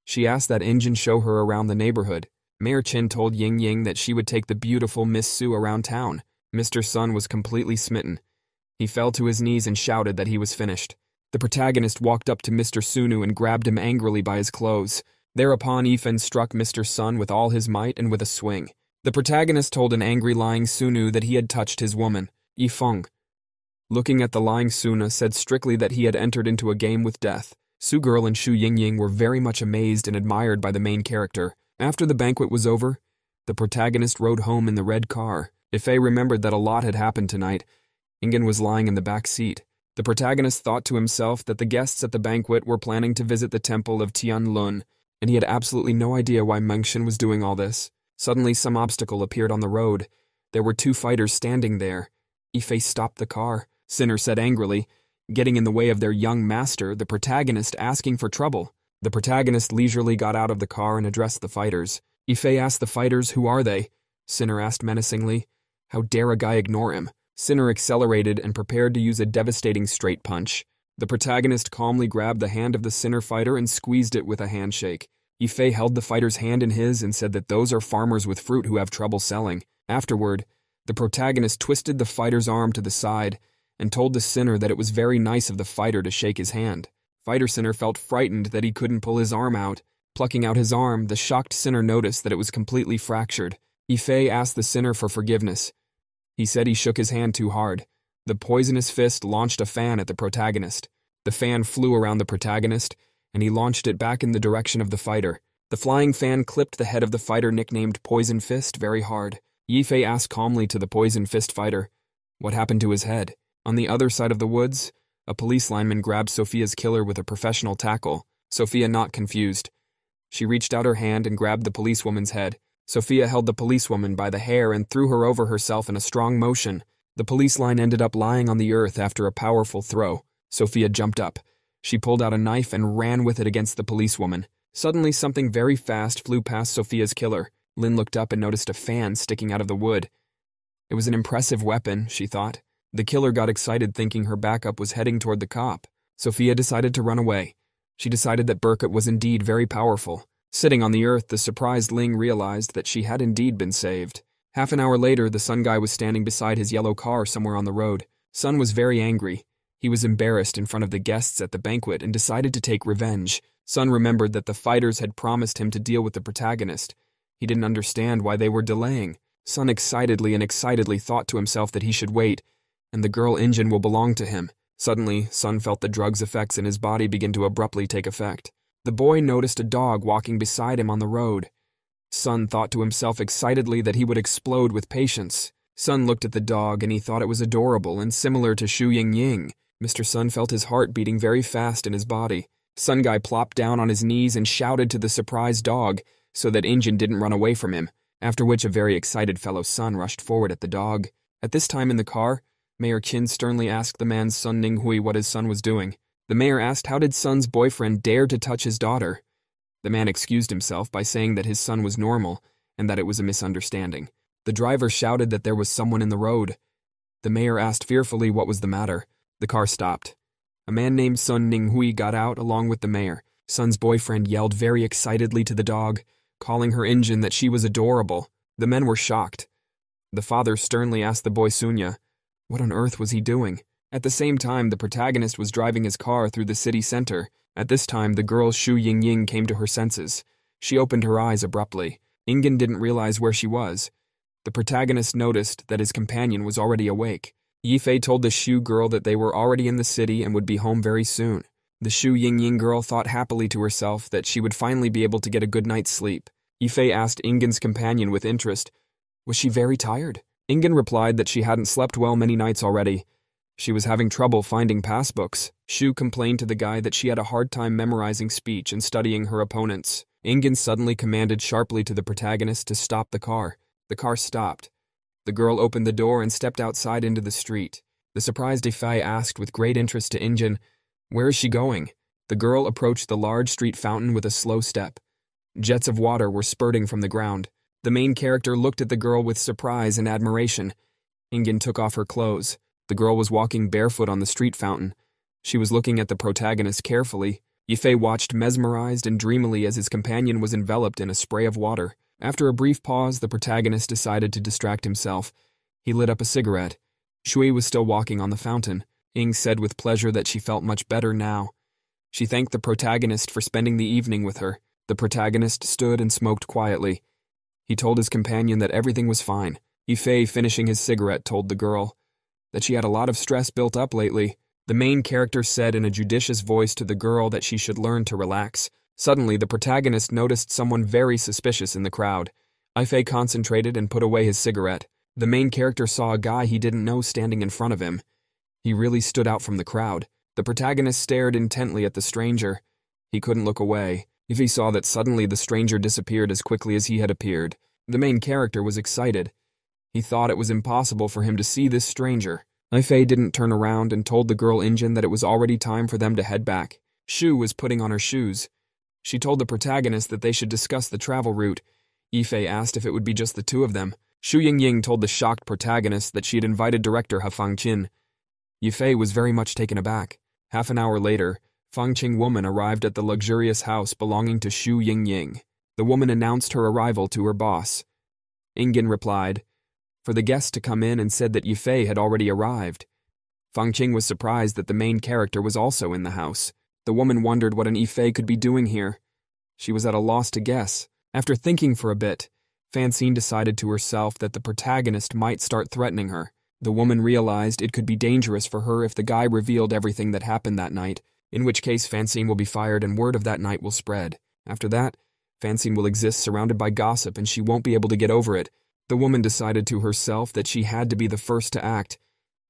She asked that Injin show her around the neighborhood. Mayor Chin told Ying Ying that she would take the beautiful Miss Su around town. Mr. Sun was completely smitten. He fell to his knees and shouted that he was finished. The protagonist walked up to Mr. Sunu and grabbed him angrily by his clothes. Thereupon Yifen struck Mr. Sun with all his might and with a swing. The protagonist told an angry lying Sunu that he had touched his woman, Yifeng. Looking at the lying Suna said strictly that he had entered into a game with death. Su Girl and Xu Yingying were very much amazed and admired by the main character. After the banquet was over, the protagonist rode home in the red car. Ifei remembered that a lot had happened tonight. Ingen was lying in the back seat. The protagonist thought to himself that the guests at the banquet were planning to visit the temple of Tianlun, and he had absolutely no idea why Mengxian was doing all this. Suddenly, some obstacle appeared on the road. There were two fighters standing there. Ife stopped the car, Sinner said angrily, getting in the way of their young master, the protagonist, asking for trouble. The protagonist leisurely got out of the car and addressed the fighters. Ife asked the fighters, "Who are they?" Sinner asked menacingly. "How dare a guy ignore him?" Sinner accelerated and prepared to use a devastating straight punch. The protagonist calmly grabbed the hand of the Sinner fighter and squeezed it with a handshake. Ife held the fighter's hand in his and said that those are farmers with fruit who have trouble selling. Afterward, the protagonist twisted the fighter's arm to the side and told the Sinner that it was very nice of the fighter to shake his hand. Fighter Sinner felt frightened that he couldn't pull his arm out. Plucking out his arm, the shocked Sinner noticed that it was completely fractured. Ife asked the Sinner for forgiveness. He said he shook his hand too hard. The poisonous fist launched a fan at the protagonist. The fan flew around the protagonist, and he launched it back in the direction of the fighter. The flying fan clipped the head of the fighter nicknamed Poison Fist very hard. Ife asked calmly to the Poison Fist fighter, "What happened to his head?" On the other side of the woods, a police lineman grabbed Sophia's killer with a professional tackle. Sophia not confused. She reached out her hand and grabbed the policewoman's head. Sophia held the policewoman by the hair and threw her over herself in a strong motion. The police line ended up lying on the earth after a powerful throw. Sophia jumped up. She pulled out a knife and ran with it against the policewoman. Suddenly, something very fast flew past Sophia's killer. Lynn looked up and noticed a fan sticking out of the wood. It was an impressive weapon, she thought. The killer got excited thinking her backup was heading toward the cop. Sophia decided to run away. She decided that Burkett was indeed very powerful. Sitting on the earth, the surprised Ling realized that she had indeed been saved. Half an hour later, the Sun Guy was standing beside his yellow car somewhere on the road. Sun was very angry. He was embarrassed in front of the guests at the banquet and decided to take revenge. Sun remembered that the fighters had promised him to deal with the protagonist. He didn't understand why they were delaying. Sun excitedly thought to himself that he should wait, and the girl Injin will belong to him. Suddenly, Sun felt the drug's effects in his body begin to abruptly take effect. The boy noticed a dog walking beside him on the road. Sun thought to himself excitedly that he would explode with patience. Sun looked at the dog and he thought it was adorable and similar to Shu Ying. Mr. Sun felt his heart beating very fast in his body. Sun Guy plopped down on his knees and shouted to the surprised dog so that Injin didn't run away from him, after which a very excited fellow Sun rushed forward at the dog. At this time in the car, Mayor Qin sternly asked the man's son Ning Hui what his son was doing. The mayor asked how did Sun's boyfriend dare to touch his daughter. The man excused himself by saying that his son was normal and that it was a misunderstanding. The driver shouted that there was someone in the road. The mayor asked fearfully what was the matter. The car stopped. A man named Sun Ning Hui got out along with the mayor. Sun's boyfriend yelled very excitedly to the dog, calling her Injin that she was adorable. The men were shocked. The father sternly asked the boy Sunya, what on earth was he doing? At the same time, the protagonist was driving his car through the city center. At this time, the girl Shu Ying came to her senses. She opened her eyes abruptly. Ingen didn't realize where she was. The protagonist noticed that his companion was already awake. Yifei told the Shu girl that they were already in the city and would be home very soon. The Shu Ying girl thought happily to herself that she would finally be able to get a good night's sleep. Yifei asked Ingen's companion with interest, was she very tired? Ingen replied that she hadn't slept well many nights already. She was having trouble finding passbooks. Shu complained to the guy that she had a hard time memorizing speech and studying her opponents. Ingen suddenly commanded sharply to the protagonist to stop the car. The car stopped. The girl opened the door and stepped outside into the street. The surprised Ifei asked with great interest to Ingen, where is she going? The girl approached the large street fountain with a slow step. Jets of water were spurting from the ground. The main character looked at the girl with surprise and admiration. Ingen took off her clothes. The girl was walking barefoot on the street fountain. She was looking at the protagonist carefully. Yifei watched mesmerized and dreamily as his companion was enveloped in a spray of water. After a brief pause, the protagonist decided to distract himself. He lit up a cigarette. Shui was still walking on the fountain. Ing said with pleasure that she felt much better now. She thanked the protagonist for spending the evening with her. The protagonist stood and smoked quietly. He told his companion that everything was fine. Yifei, finishing his cigarette, told the girl that she had a lot of stress built up lately. The main character said in a judicious voice to the girl that she should learn to relax. Suddenly, the protagonist noticed someone very suspicious in the crowd. Yifei concentrated and put away his cigarette. The main character saw a guy he didn't know standing in front of him. He really stood out from the crowd. The protagonist stared intently at the stranger. He couldn't look away. If he saw that suddenly the stranger disappeared as quickly as he had appeared. The main character was excited. He thought it was impossible for him to see this stranger. Ifei didn't turn around and told the girl Injin that it was already time for them to head back. Shu was putting on her shoes. She told the protagonist that they should discuss the travel route. Ifei asked if it would be just the two of them. Shu Yingying told the shocked protagonist that she had invited director Ha Fangqin. Ifei was very much taken aback. Half an hour later, Fangqing woman arrived at the luxurious house belonging to Shu Yingying. The woman announced her arrival to her boss. Ingin replied for the guest to come in and said that Yifei had already arrived. Fangqing was surprised that the main character was also in the house. The woman wondered what an Yifei could be doing here. She was at a loss to guess. After thinking for a bit, Fangqing decided to herself that the protagonist might start threatening her. The woman realized it could be dangerous for her if the guy revealed everything that happened that night, in which case Fangqing will be fired and word of that night will spread. After that, Fangqing will exist surrounded by gossip and she won't be able to get over it. The woman decided to herself that she had to be the first to act.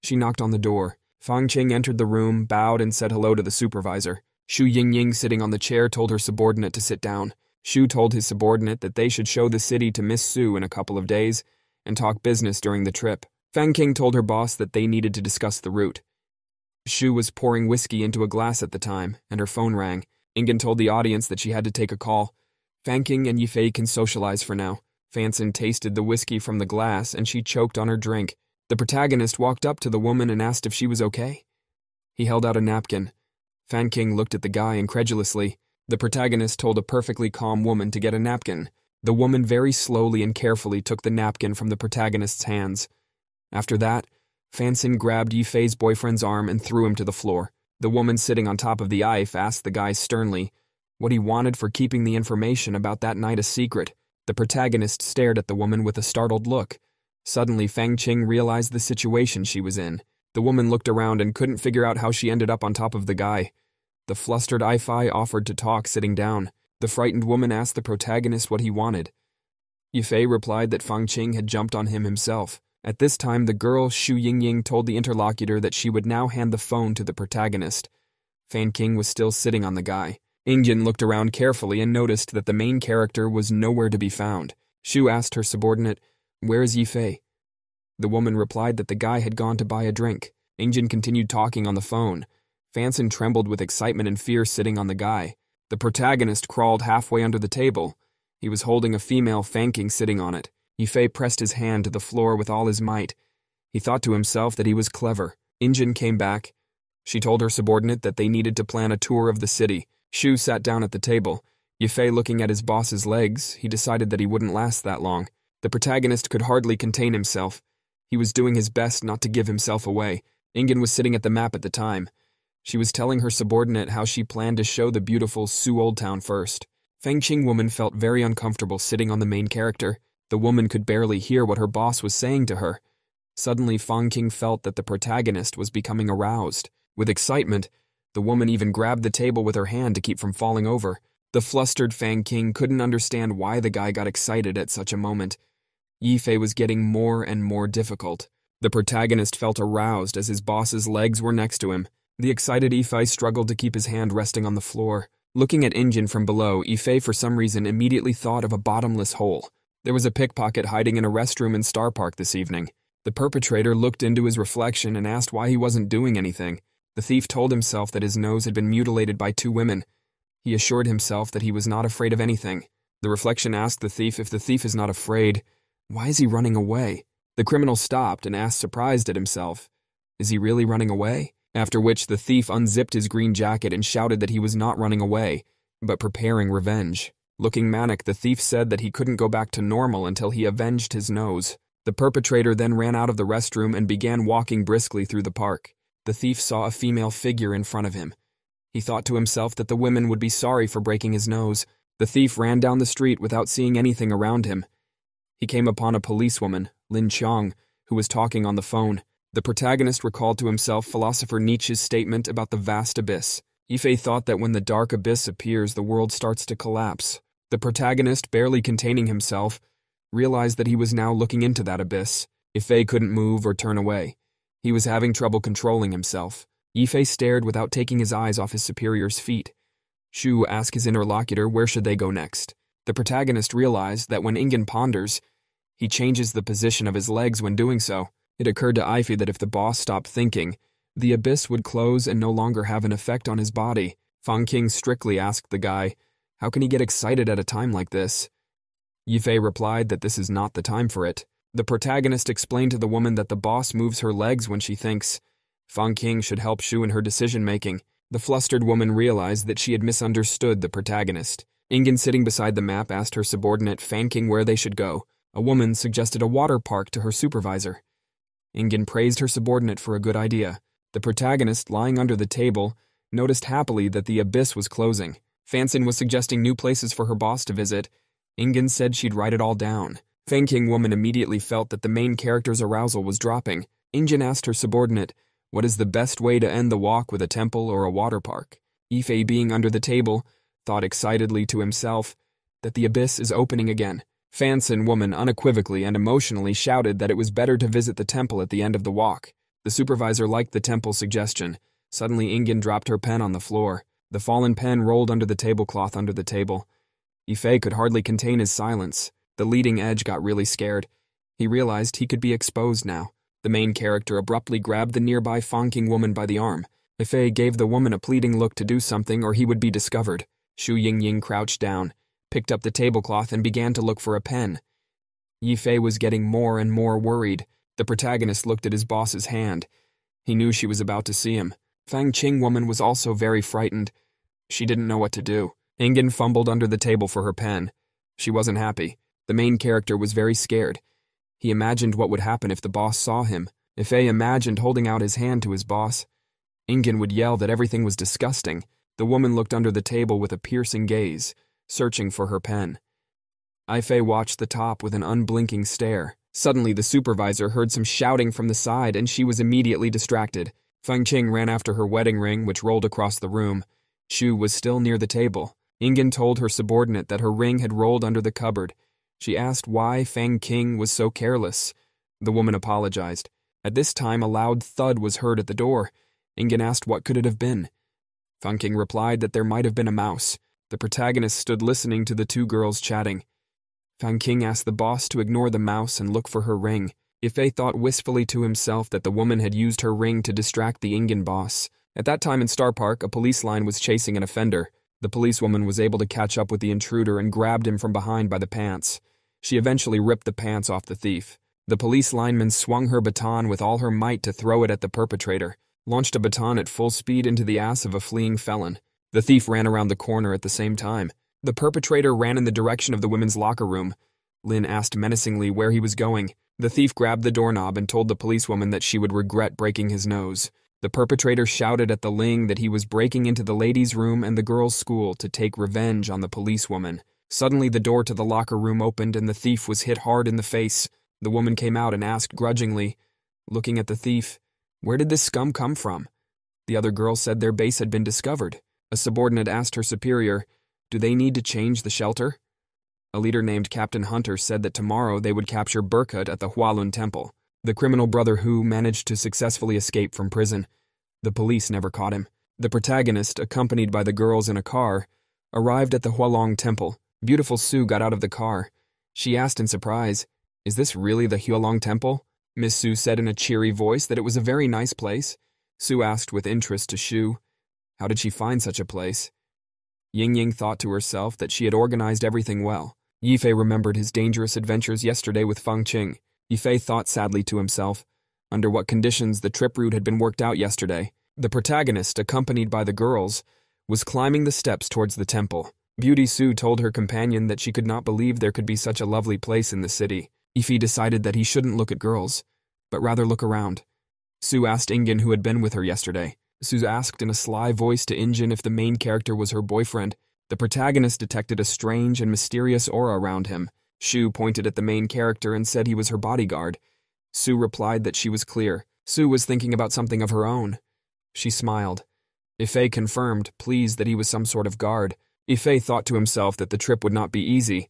She knocked on the door. Fangqing entered the room, bowed, and said hello to the supervisor. Shu Yingying, sitting on the chair, told her subordinate to sit down. Shu told his subordinate that they should show the city to Miss Su in a couple of days and talk business during the trip. Fangqing told her boss that they needed to discuss the route. Shu was pouring whiskey into a glass at the time, and her phone rang. Ingin told the audience that she had to take a call. Fangqing and Yifei can socialize for now. Fangqing tasted the whiskey from the glass, and she choked on her drink. The protagonist walked up to the woman and asked if she was okay. He held out a napkin. Fangqing looked at the guy incredulously. The protagonist told a perfectly calm woman to get a napkin. The woman very slowly and carefully took the napkin from the protagonist's hands. After that, Fangqing grabbed Yifei's boyfriend's arm and threw him to the floor. The woman sitting on top of the ife asked the guy sternly what he wanted for keeping the information about that night a secret. The protagonist stared at the woman with a startled look. Suddenly, Fangqing realized the situation she was in. The woman looked around and couldn't figure out how she ended up on top of the guy. The flustered Ifei offered to talk sitting down. The frightened woman asked the protagonist what he wanted. Yifei replied that Fangqing had jumped on him himself. At this time, the girl Shu Yingying told the interlocutor that she would now hand the phone to the protagonist. Fangqing was still sitting on the guy. Ingin looked around carefully and noticed that the main character was nowhere to be found. Shu asked her subordinate, "Where is Yifei?" The woman replied that the guy had gone to buy a drink. Ingin continued talking on the phone. Fangqing trembled with excitement and fear sitting on the guy. The protagonist crawled halfway under the table. He was holding a female Fangqing sitting on it. Yifei pressed his hand to the floor with all his might. He thought to himself that he was clever. Ingin came back. She told her subordinate that they needed to plan a tour of the city. Shu sat down at the table. Yifei looking at his boss's legs, he decided that he wouldn't last that long. The protagonist could hardly contain himself. He was doing his best not to give himself away. Ingin was sitting at the map at the time. She was telling her subordinate how she planned to show the beautiful Su Old Town first. Fangqing woman felt very uncomfortable sitting on the main character. The woman could barely hear what her boss was saying to her. Suddenly, Fangqing felt that the protagonist was becoming aroused. With excitement, the woman even grabbed the table with her hand to keep from falling over. The flustered Fangqing couldn't understand why the guy got excited at such a moment. Yifei was getting more and more difficult. The protagonist felt aroused as his boss's legs were next to him. The excited Yifei struggled to keep his hand resting on the floor. Looking at Ingin from below, Yifei for some reason immediately thought of a bottomless hole. There was a pickpocket hiding in a restroom in Star Park this evening. The perpetrator looked into his reflection and asked why he wasn't doing anything. The thief told himself that his nose had been mutilated by 2 women. He assured himself that he was not afraid of anything. The reflection asked the thief if the thief is not afraid, why is he running away? The criminal stopped and asked, surprised at himself, is he really running away? After which the thief unzipped his green jacket and shouted that he was not running away, but preparing revenge. Looking manic, the thief said that he couldn't go back to normal until he avenged his nose. The perpetrator then ran out of the restroom and began walking briskly through the park. The thief saw a female figure in front of him. He thought to himself that the women would be sorry for breaking his nose. The thief ran down the street without seeing anything around him. He came upon a policewoman, Lin Chong, who was talking on the phone. The protagonist recalled to himself philosopher Nietzsche's statement about the vast abyss. Yifei thought that when the dark abyss appears, the world starts to collapse. The protagonist, barely containing himself, realized that he was now looking into that abyss. Yifei couldn't move or turn away. He was having trouble controlling himself. Yifei stared without taking his eyes off his superior's feet. Shu asked his interlocutor where should they go next. The protagonist realized that when Ingen ponders, he changes the position of his legs when doing so. It occurred to Ifei that if the boss stopped thinking, the abyss would close and no longer have an effect on his body. Fang Qing strictly asked the guy, how can he get excited at a time like this? Yifei replied that this is not the time for it. The protagonist explained to the woman that the boss moves her legs when she thinks. Fang Qing should help Shu in her decision-making. The flustered woman realized that she had misunderstood the protagonist. Ingen, sitting beside the map, asked her subordinate Fang Qing where they should go. A woman suggested a water park to her supervisor. Ingen praised her subordinate for a good idea. The protagonist, lying under the table, noticed happily that the abyss was closing. Fansin was suggesting new places for her boss to visit. Ingen said she'd write it all down. Fang Qing woman immediately felt that the main character's arousal was dropping. Ingen asked her subordinate, what is the best way to end the walk with a temple or a water park? Yifei, being under the table, thought excitedly to himself that the abyss is opening again. Fansin woman unequivocally and emotionally shouted that it was better to visit the temple at the end of the walk. The supervisor liked the temple suggestion. Suddenly Ingen dropped her pen on the floor. The fallen pen rolled under the tablecloth under the table. Yifei could hardly contain his silence. The leading edge got really scared. He realized he could be exposed now. The main character abruptly grabbed the nearby Fang Qing woman by the arm. Yifei gave the woman a pleading look to do something or he would be discovered. Shu Yingying crouched down, picked up the tablecloth and began to look for a pen. Yifei was getting more and more worried. The protagonist looked at his boss's hand. He knew she was about to see him. Fang Qing woman was also very frightened. She didn't know what to do. Ingen fumbled under the table for her pen. She wasn't happy. The main character was very scared. He imagined what would happen if the boss saw him. Yifei imagined holding out his hand to his boss. Ingen would yell that everything was disgusting. The woman looked under the table with a piercing gaze, searching for her pen. Yifei watched the top with an unblinking stare. Suddenly, the supervisor heard some shouting from the side and she was immediately distracted. Fang Qing ran after her wedding ring, which rolled across the room. Shu was still near the table. Ingen told her subordinate that her ring had rolled under the cupboard. She asked why Fang Qing was so careless. The woman apologized. At this time, a loud thud was heard at the door. Ingen asked what could it have been. Fang Qing replied that there might have been a mouse. The protagonist stood listening to the two girls chatting. Fang Qing asked the boss to ignore the mouse and look for her ring. Yifei thought wistfully to himself that the woman had used her ring to distract the Ingen boss. At that time in Star Park, a police line was chasing an offender. The policewoman was able to catch up with the intruder and grabbed him from behind by the pants. She eventually ripped the pants off the thief. The police lineman swung her baton with all her might to throw it at the perpetrator, launched a baton at full speed into the ass of a fleeing felon. The thief ran around the corner at the same time. The perpetrator ran in the direction of the women's locker room. Lin asked menacingly where he was going. The thief grabbed the doorknob and told the policewoman that she would regret breaking his nose. The perpetrator shouted at the Ling that he was breaking into the ladies' room and the girls' school to take revenge on the policewoman. Suddenly, the door to the locker room opened and the thief was hit hard in the face. The woman came out and asked grudgingly, looking at the thief, where did this scum come from? The other girls said their base had been discovered. A subordinate asked her superior, do they need to change the shelter? A leader named Captain Hunter said that tomorrow they would capture Burkut at the Hualun Temple. The criminal brother Hu managed to successfully escape from prison. The police never caught him. The protagonist, accompanied by the girls in a car, arrived at the Hualong Temple. Beautiful Su got out of the car. She asked in surprise, is this really the Hualong Temple? Miss Su said in a cheery voice that it was a very nice place. Su asked with interest to Shu, how did she find such a place? Yingying thought to herself that she had organized everything well. Yifei remembered his dangerous adventures yesterday with Fang Qing. Yifei thought sadly to himself, under what conditions the trip route had been worked out yesterday. The protagonist, accompanied by the girls, was climbing the steps towards the temple. Beauty Su told her companion that she could not believe there could be such a lovely place in the city. Yifei decided that he shouldn't look at girls, but rather look around. Su asked Ingen who had been with her yesterday. Su asked in a sly voice to Ingen if the main character was her boyfriend. The protagonist detected a strange and mysterious aura around him. Shu pointed at the main character and said he was her bodyguard. Su replied that she was clear. Su was thinking about something of her own. She smiled. Yifei confirmed, pleased that he was some sort of guard. Yifei thought to himself that the trip would not be easy.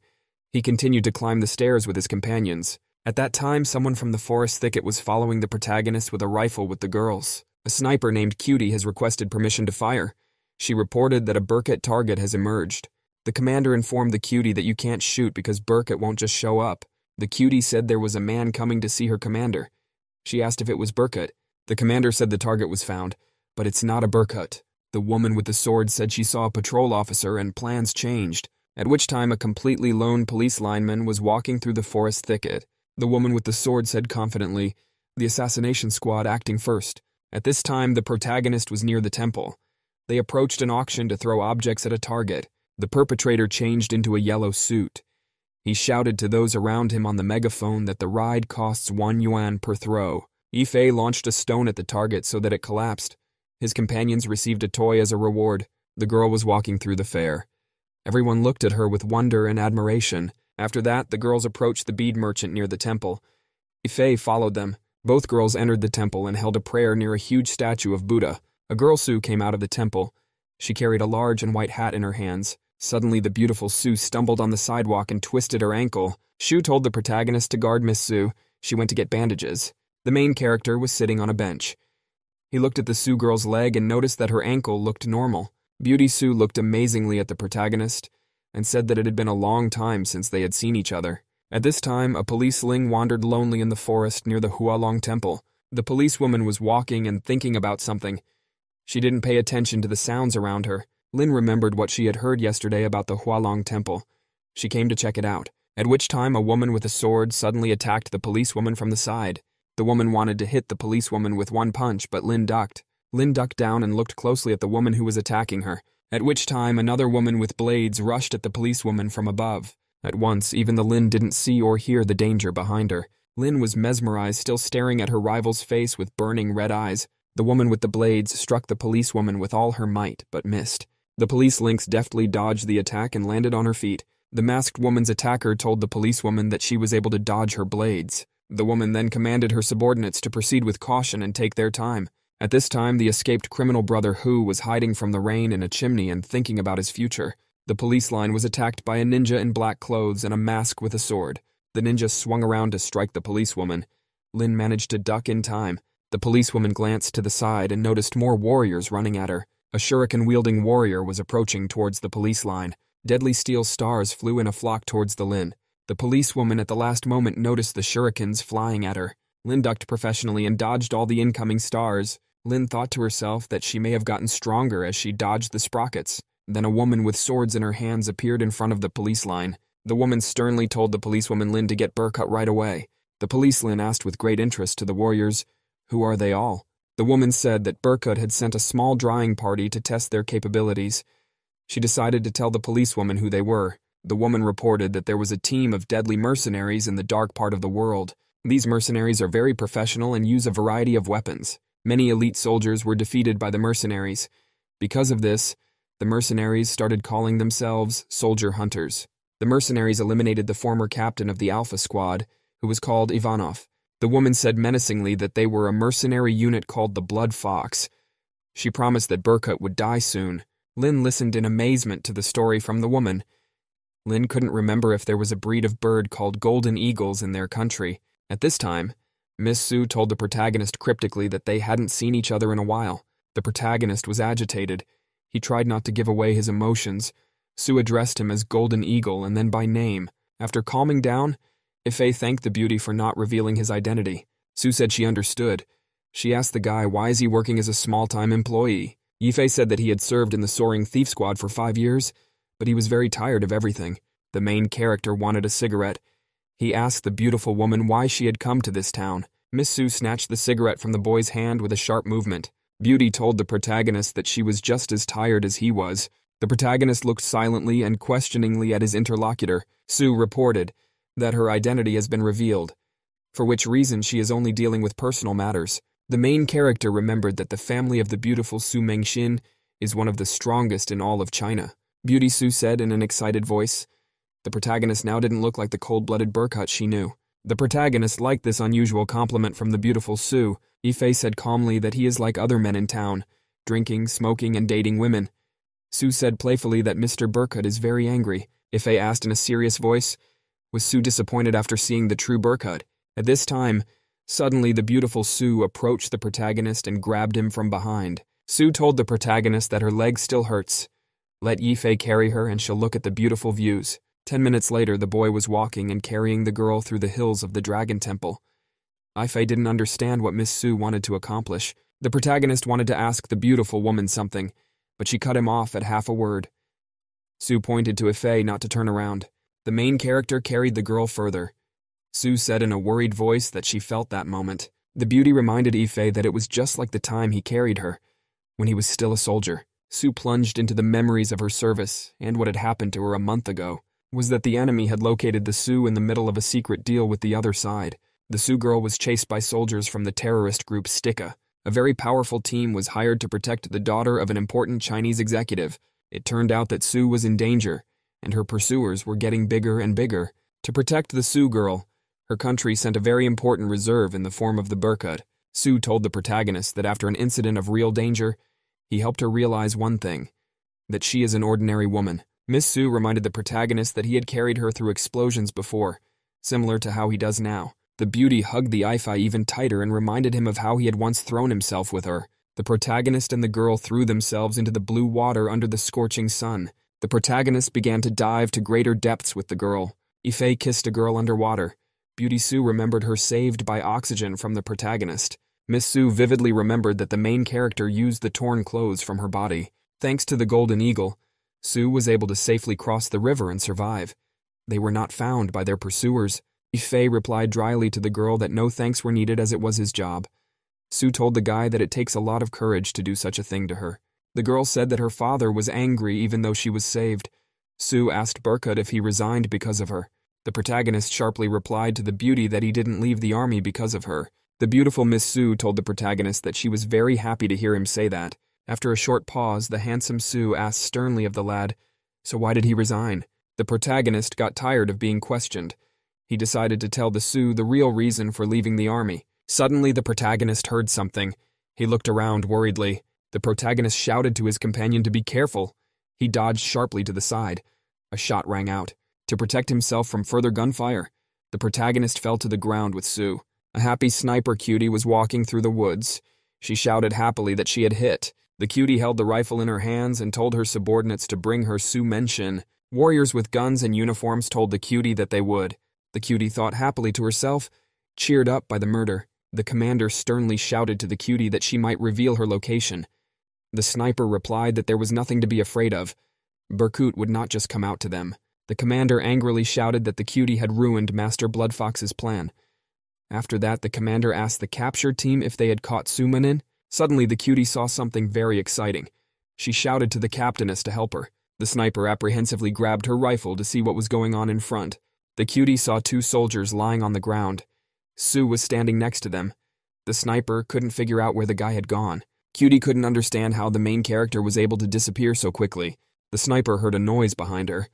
He continued to climb the stairs with his companions. At that time, someone from the forest thicket was following the protagonist with a rifle with the girls. A sniper named Cutie has requested permission to fire. She reported that a Burkett target has emerged. The commander informed the Cutie that you can't shoot because Burkett won't just show up. The Cutie said there was a man coming to see her commander. She asked if it was Burkett. The commander said the target was found, but it's not a Burkett. The woman with the sword said she saw a patrol officer and plans changed, at which time a completely lone police lineman was walking through the forest thicket. The woman with the sword said confidently, "The assassination squad acting first." At this time, the protagonist was near the temple. They approached an auction to throw objects at a target. The perpetrator changed into a yellow suit. He shouted to those around him on the megaphone that the ride costs 1 yuan per throw. Yifei launched a stone at the target so that it collapsed. His companions received a toy as a reward. The girl was walking through the fair. Everyone looked at her with wonder and admiration. After that, the girls approached the bead merchant near the temple. Yifei followed them. Both girls entered the temple and held a prayer near a huge statue of Buddha. A girl Sue came out of the temple. She carried a large and white hat in her hands. Suddenly, the beautiful Sue stumbled on the sidewalk and twisted her ankle. Shu told the protagonist to guard Miss Sue. She went to get bandages. The main character was sitting on a bench. He looked at the Sue girl's leg and noticed that her ankle looked normal. Beauty Sue looked amazingly at the protagonist and said that it had been a long time since they had seen each other. At this time, a policeling wandered lonely in the forest near the Hualong Temple. The policewoman was walking and thinking about something. She didn't pay attention to the sounds around her. Lin remembered what she had heard yesterday about the Hualong Temple. She came to check it out, at which time a woman with a sword suddenly attacked the policewoman from the side. The woman wanted to hit the policewoman with one punch, but Lin ducked. Lin ducked down and looked closely at the woman who was attacking her, at which time another woman with blades rushed at the policewoman from above. At once, even the Lin didn't see or hear the danger behind her. Lin was mesmerized, still staring at her rival's face with burning red eyes. The woman with the blades struck the policewoman with all her might, but missed. The police lynx deftly dodged the attack and landed on her feet. The masked woman's attacker told the policewoman that she was able to dodge her blades. The woman then commanded her subordinates to proceed with caution and take their time. At this time, the escaped criminal brother Hu was hiding from the rain in a chimney and thinking about his future. The police line was attacked by a ninja in black clothes and a mask with a sword. The ninja swung around to strike the policewoman. Lin managed to duck in time. The policewoman glanced to the side and noticed more warriors running at her. A shuriken-wielding warrior was approaching towards the police line. Deadly steel stars flew in a flock towards the Lin. The policewoman at the last moment noticed the shurikens flying at her. Lin ducked professionally and dodged all the incoming stars. Lin thought to herself that she may have gotten stronger as she dodged the sprockets. Then a woman with swords in her hands appeared in front of the police line. The woman sternly told the policewoman Lin to get Burkut right away. The police Lin asked with great interest to the warriors, "Who are they all?" The woman said that Burkut had sent a small drying party to test their capabilities. She decided to tell the policewoman who they were. The woman reported that there was a team of deadly mercenaries in the dark part of the world. These mercenaries are very professional and use a variety of weapons. Many elite soldiers were defeated by the mercenaries. Because of this, the mercenaries started calling themselves soldier hunters. The mercenaries eliminated the former captain of the Alpha Squad, who was called Ivanov. The woman said menacingly that they were a mercenary unit called the Blood Fox. She promised that Burkut would die soon. Lin listened in amazement to the story from the woman. Lin couldn't remember if there was a breed of bird called golden eagles in their country. At this time, Miss Sue told the protagonist cryptically that they hadn't seen each other in a while. The protagonist was agitated. He tried not to give away his emotions. Sue addressed him as Golden Eagle and then by name. After calming down, Ife thanked the beauty for not revealing his identity. Sue said she understood. She asked the guy why is he working as a small-time employee. Ife said that he had served in the Soaring Thief Squad for 5 years, but he was very tired of everything. The main character wanted a cigarette. He asked the beautiful woman why she had come to this town. Miss Sue snatched the cigarette from the boy's hand with a sharp movement. Beauty told the protagonist that she was just as tired as he was. The protagonist looked silently and questioningly at his interlocutor. Sue reported that her identity has been revealed, for which reason she is only dealing with personal matters. The main character remembered that the family of the beautiful Su Mengxin is one of the strongest in all of China. Beauty Sue said in an excited voice. The protagonist now didn't look like the cold-blooded Burkut she knew. The protagonist liked this unusual compliment from the beautiful Sue. Ife said calmly that he is like other men in town, drinking, smoking, and dating women. Sue said playfully that Mr. Burkut is very angry. Ife asked in a serious voice, was Sue disappointed after seeing the true Burkut? At this time, suddenly the beautiful Sue approached the protagonist and grabbed him from behind. Sue told the protagonist that her leg still hurts. Let Yifei carry her and she'll look at the beautiful views. 10 minutes later, the boy was walking and carrying the girl through the hills of the Dragon Temple. Yifei didn't understand what Miss Sue wanted to accomplish. The protagonist wanted to ask the beautiful woman something, but she cut him off at half a word. Sue pointed to Yifei not to turn around. The main character carried the girl further. Sue said in a worried voice that she felt that moment. The beauty reminded Yifei that it was just like the time he carried her, when he was still a soldier. Sue plunged into the memories of her service, and what had happened to her a month ago was that the enemy had located the Sue in the middle of a secret deal with the other side. The Sue girl was chased by soldiers from the terrorist group Stika. A very powerful team was hired to protect the daughter of an important Chinese executive. It turned out that Sue was in danger, and her pursuers were getting bigger and bigger. To protect the Sue girl, her country sent a very important reserve in the form of the Burqud. Sue told the protagonist that after an incident of real danger, he helped her realize one thing, that she is an ordinary woman. Miss Sue reminded the protagonist that he had carried her through explosions before, similar to how he does now. The beauty hugged the Yifei even tighter and reminded him of how he had once thrown himself with her. The protagonist and the girl threw themselves into the blue water under the scorching sun. The protagonist began to dive to greater depths with the girl. Yifei kissed a girl underwater. Beauty Sue remembered her saved by oxygen from the protagonist. Miss Sue vividly remembered that the main character used the torn clothes from her body. Thanks to the Golden Eagle, Sue was able to safely cross the river and survive. They were not found by their pursuers. Yifei replied dryly to the girl that no thanks were needed as it was his job. Sue told the guy that it takes a lot of courage to do such a thing to her. The girl said that her father was angry even though she was saved. Sue asked Burqud if he resigned because of her. The protagonist sharply replied to the beauty that he didn't leave the army because of her. The beautiful Miss Sue told the protagonist that she was very happy to hear him say that. After a short pause, the handsome Sue asked sternly of the lad, "So why did he resign?" The protagonist got tired of being questioned. He decided to tell the Sue the real reason for leaving the army. Suddenly, the protagonist heard something. He looked around worriedly. The protagonist shouted to his companion to be careful. He dodged sharply to the side. A shot rang out. To protect himself from further gunfire, the protagonist fell to the ground with Sue. A happy sniper cutie was walking through the woods. She shouted happily that she had hit. The cutie held the rifle in her hands and told her subordinates to bring her Sue Menshin. Warriors with guns and uniforms told the cutie that they would. The cutie thought happily to herself, cheered up by the murder. The commander sternly shouted to the cutie that she might reveal her location. The sniper replied that there was nothing to be afraid of. Burqud would not just come out to them. The commander angrily shouted that the cutie had ruined Master Bloodfox's plan. After that, the commander asked the capture team if they had caught Sumanin. Suddenly, the cutie saw something very exciting. She shouted to the captainess to help her. The sniper apprehensively grabbed her rifle to see what was going on in front. The cutie saw 2 soldiers lying on the ground. Sue was standing next to them. The sniper couldn't figure out where the guy had gone. Cutie couldn't understand how the main character was able to disappear so quickly. The sniper heard a noise behind her.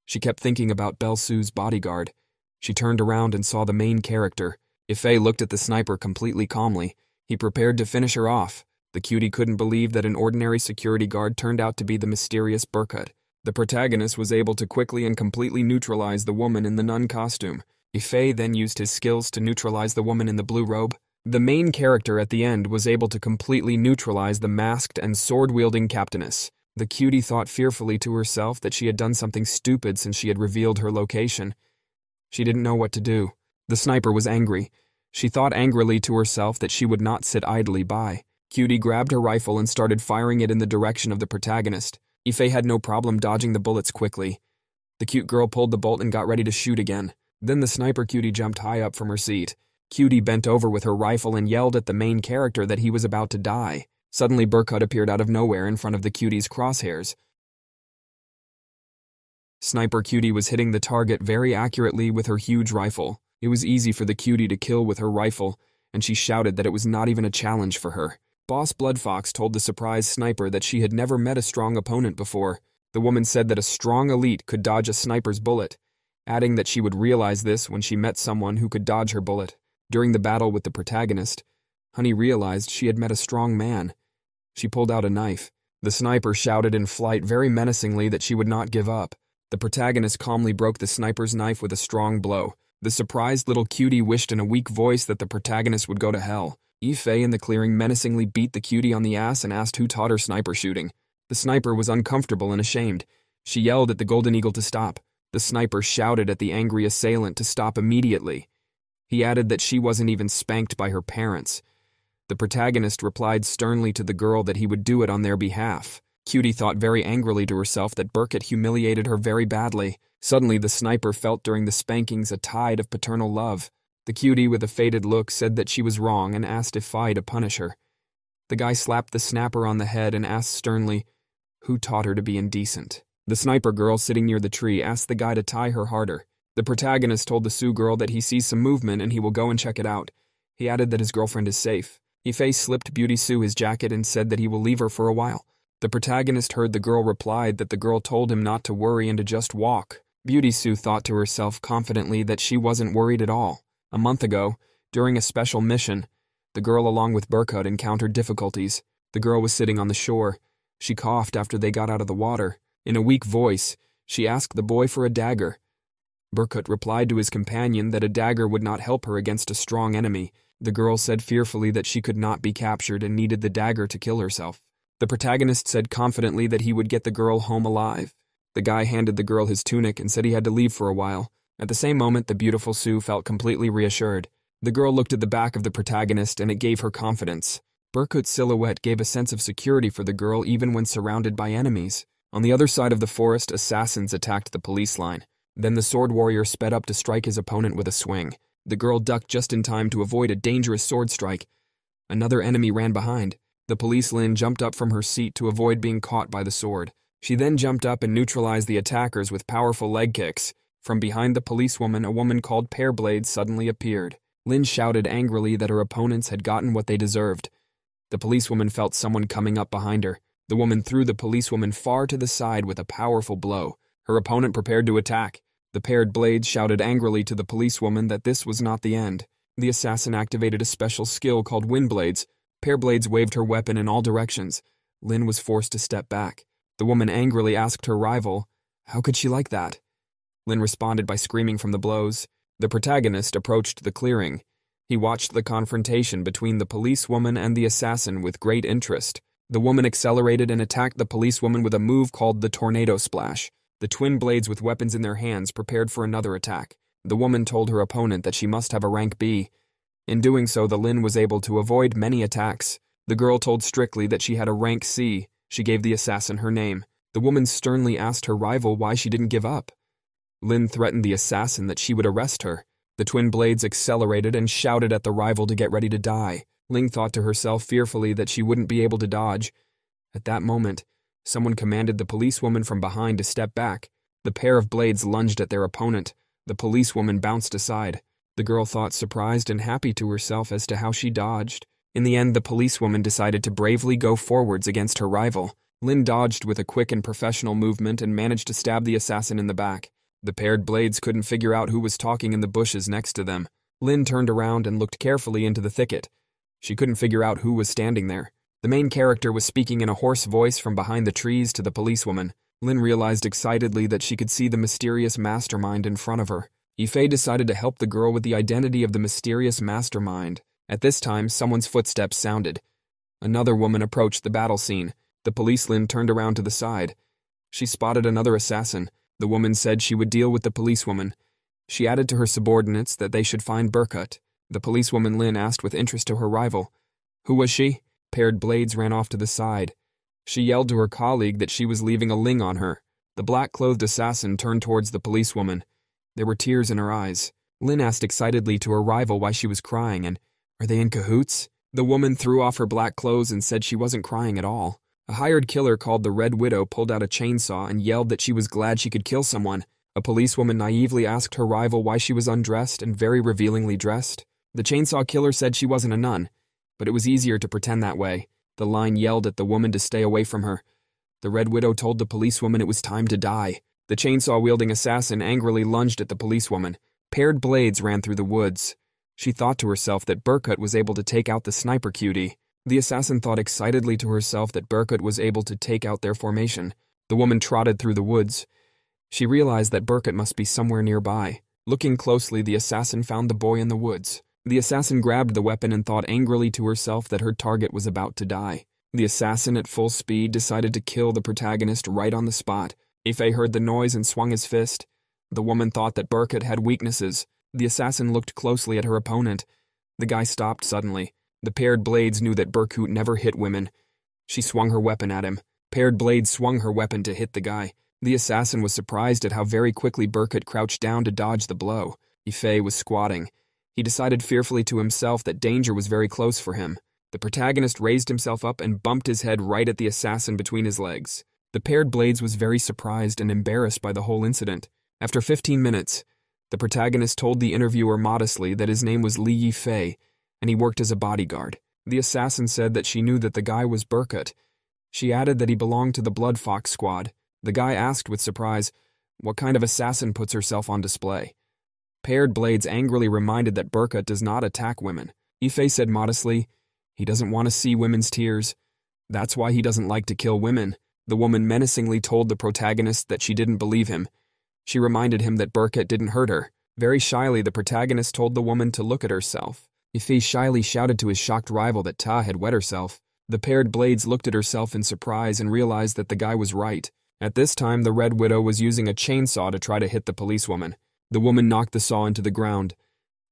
She kept thinking about Belle Sue's bodyguard. She turned around and saw the main character. Yifei looked at the sniper completely calmly. He prepared to finish her off. The cutie couldn't believe that an ordinary security guard turned out to be the mysterious Burqud. The protagonist was able to quickly and completely neutralize the woman in the nun costume. Yifei then used his skills to neutralize the woman in the blue robe. The main character at the end was able to completely neutralize the masked and sword-wielding captainess. The cutie thought fearfully to herself that she had done something stupid since she had revealed her location. She didn't know what to do. The sniper was angry. She thought angrily to herself that she would not sit idly by. Cutie grabbed her rifle and started firing it in the direction of the protagonist. Yifei had no problem dodging the bullets quickly. The cute girl pulled the bolt and got ready to shoot again. Then the sniper cutie jumped high up from her seat. Cutie bent over with her rifle and yelled at the main character that he was about to die. Suddenly, Burqud appeared out of nowhere in front of the cutie's crosshairs. Sniper Cutie was hitting the target very accurately with her huge rifle. It was easy for the cutie to kill with her rifle, and she shouted that it was not even a challenge for her. Boss Bloodfox told the surprised sniper that she had never met a strong opponent before. The woman said that a strong elite could dodge a sniper's bullet, adding that she would realize this when she met someone who could dodge her bullet. During the battle with the protagonist, Honey realized she had met a strong man. She pulled out a knife. The sniper shouted in flight very menacingly that she would not give up. The protagonist calmly broke the sniper's knife with a strong blow. The surprised little cutie wished in a weak voice that the protagonist would go to hell. Ife in the clearing menacingly beat the cutie on the ass and asked who taught her sniper shooting. The sniper was uncomfortable and ashamed. She yelled at the golden eagle to stop. The sniper shouted at the angry assailant to stop immediately. He added that she wasn't even spanked by her parents. The protagonist replied sternly to the girl that he would do it on their behalf. Cutie thought very angrily to herself that Burkett humiliated her very badly. Suddenly, the sniper felt during the spankings a tide of paternal love. The cutie, with a faded look, said that she was wrong and asked if I to punish her. The guy slapped the snapper on the head and asked sternly, who taught her to be indecent? The sniper girl sitting near the tree asked the guy to tie her harder. The protagonist told the Sioux girl that he sees some movement and he will go and check it out. He added that his girlfriend is safe. Ife slipped Beauty Sue his jacket and said that he will leave her for a while. The protagonist heard the girl replied that the girl told him not to worry and to just walk. Beauty Sue thought to herself confidently that she wasn't worried at all. A month ago, during a special mission, the girl along with Burkut encountered difficulties. The girl was sitting on the shore. She coughed after they got out of the water. In a weak voice, she asked the boy for a dagger. Burkut replied to his companion that a dagger would not help her against a strong enemy. The girl said fearfully that she could not be captured and needed the dagger to kill herself. The protagonist said confidently that he would get the girl home alive. The guy handed the girl his tunic and said he had to leave for a while. At the same moment, the beautiful Sue felt completely reassured. The girl looked at the back of the protagonist and it gave her confidence. Burkut's silhouette gave a sense of security for the girl even when surrounded by enemies. On the other side of the forest, assassins attacked the police line. Then the sword warrior sped up to strike his opponent with a swing. The girl ducked just in time to avoid a dangerous sword strike. Another enemy ran behind. The police Lin jumped up from her seat to avoid being caught by the sword. She then jumped up and neutralized the attackers with powerful leg kicks. From behind the policewoman, a woman called Pear Blades suddenly appeared. Lin shouted angrily that her opponents had gotten what they deserved. The policewoman felt someone coming up behind her. The woman threw the policewoman far to the side with a powerful blow. Her opponent prepared to attack. The paired blades shouted angrily to the policewoman that this was not the end. The assassin activated a special skill called Wind Blades. Pear Blades waved her weapon in all directions. Lin was forced to step back. The woman angrily asked her rival, "How could she like that?" Lin responded by screaming from the blows. The protagonist approached the clearing. He watched the confrontation between the policewoman and the assassin with great interest. The woman accelerated and attacked the policewoman with a move called the Tornado Splash. The twin blades with weapons in their hands prepared for another attack. The woman told her opponent that she must have a rank B. In doing so, the Lin was able to avoid many attacks. The girl told strictly that she had a rank C. She gave the assassin her name. The woman sternly asked her rival why she didn't give up. Lin threatened the assassin that she would arrest her. The twin blades accelerated and shouted at the rival to get ready to die. Ling thought to herself fearfully that she wouldn't be able to dodge. At that moment, someone commanded the policewoman from behind to step back. The pair of blades lunged at their opponent. The policewoman bounced aside. The girl thought surprised and happy to herself as to how she dodged. In the end, the policewoman decided to bravely go forwards against her rival. Lin dodged with a quick and professional movement and managed to stab the assassin in the back. The paired blades couldn't figure out who was talking in the bushes next to them. Lin turned around and looked carefully into the thicket. She couldn't figure out who was standing there. The main character was speaking in a hoarse voice from behind the trees to the policewoman. Lin realized excitedly that she could see the mysterious mastermind in front of her. Ife decided to help the girl with the identity of the mysterious mastermind. At this time, someone's footsteps sounded. Another woman approached the battle scene. The police Lin turned around to the side. She spotted another assassin. The woman said she would deal with the policewoman. She added to her subordinates that they should find Burkut. The policewoman Lin asked with interest to her rival. Who was she? Paired blades ran off to the side. She yelled to her colleague that she was leaving a ling on her. The black-clothed assassin turned towards the policewoman. There were tears in her eyes. Lin asked excitedly to her rival why she was crying and, "Are they in cahoots?" The woman threw off her black clothes and said she wasn't crying at all. A hired killer called the Red Widow pulled out a chainsaw and yelled that she was glad she could kill someone. A policewoman naively asked her rival why she was undressed and very revealingly dressed. The chainsaw killer said she wasn't a nun, but it was easier to pretend that way. The line yelled at the woman to stay away from her. The Red Widow told the policewoman it was time to die. The chainsaw-wielding assassin angrily lunged at the policewoman. Paired blades ran through the woods. She thought to herself that Burkut was able to take out the sniper cutie. The assassin thought excitedly to herself that Burkut was able to take out their formation. The woman trotted through the woods. She realized that Burkut must be somewhere nearby. Looking closely, the assassin found the boy in the woods. The assassin grabbed the weapon and thought angrily to herself that her target was about to die. The assassin, at full speed, decided to kill the protagonist right on the spot. Ife heard the noise and swung his fist. The woman thought that Burkett had weaknesses. The assassin looked closely at her opponent. The guy stopped suddenly. The paired blades knew that Burkett never hit women. She swung her weapon at him. Paired blades swung her weapon to hit the guy. The assassin was surprised at how very quickly Burkett crouched down to dodge the blow. Ife was squatting. He decided fearfully to himself that danger was very close for him. The protagonist raised himself up and bumped his head right at the assassin between his legs. The paired blades was very surprised and embarrassed by the whole incident. After 15 minutes, the protagonist told the interviewer modestly that his name was Li Yifei, and he worked as a bodyguard. The assassin said that she knew that the guy was Burkett. She added that he belonged to the Blood Fox squad. The guy asked with surprise, what kind of assassin puts herself on display? Paired blades angrily reminded that Burkett does not attack women. Ife said modestly, he doesn't want to see women's tears. That's why he doesn't like to kill women. The woman menacingly told the protagonist that she didn't believe him. She reminded him that Burkett didn't hurt her. Very shyly, the protagonist told the woman to look at herself. Ife shyly shouted to his shocked rival that Ta had wet herself. The paired blades looked at herself in surprise and realized that the guy was right. At this time, the Red Widow was using a chainsaw to try to hit the policewoman. The woman knocked the saw into the ground.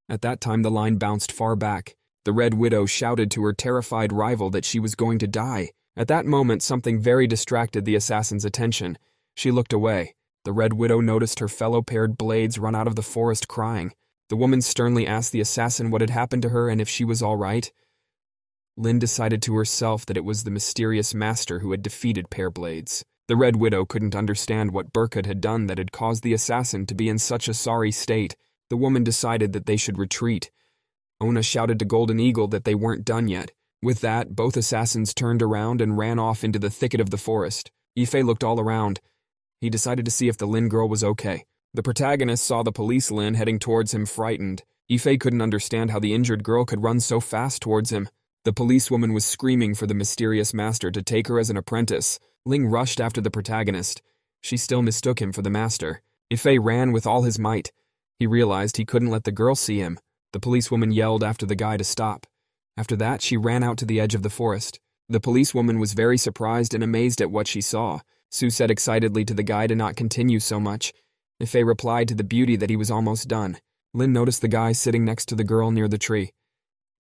At that time, the line bounced far back. The Red Widow shouted to her terrified rival that she was going to die. At that moment, something very distracted the assassin's attention. She looked away. The Red Widow noticed her fellow paired blades run out of the forest crying. The woman sternly asked the assassin what had happened to her and if she was all right. Lin decided to herself that it was the mysterious master who had defeated Pair Blades. The Red Widow couldn't understand what Burkett had done that had caused the assassin to be in such a sorry state. The woman decided that they should retreat. Ona shouted to Golden Eagle that they weren't done yet. With that, both assassins turned around and ran off into the thicket of the forest. Ife looked all around. He decided to see if the Lin girl was okay. The protagonist saw the police Lin heading towards him, frightened. Ife couldn't understand how the injured girl could run so fast towards him. The policewoman was screaming for the mysterious master to take her as an apprentice. Ling rushed after the protagonist. She still mistook him for the master. Ife ran with all his might. He realized he couldn't let the girl see him. The policewoman yelled after the guy to stop. After that, she ran out to the edge of the forest. The policewoman was very surprised and amazed at what she saw. Sue said excitedly to the guy to not continue so much. Ife replied to the beauty that he was almost done. Lin noticed the guy sitting next to the girl near the tree.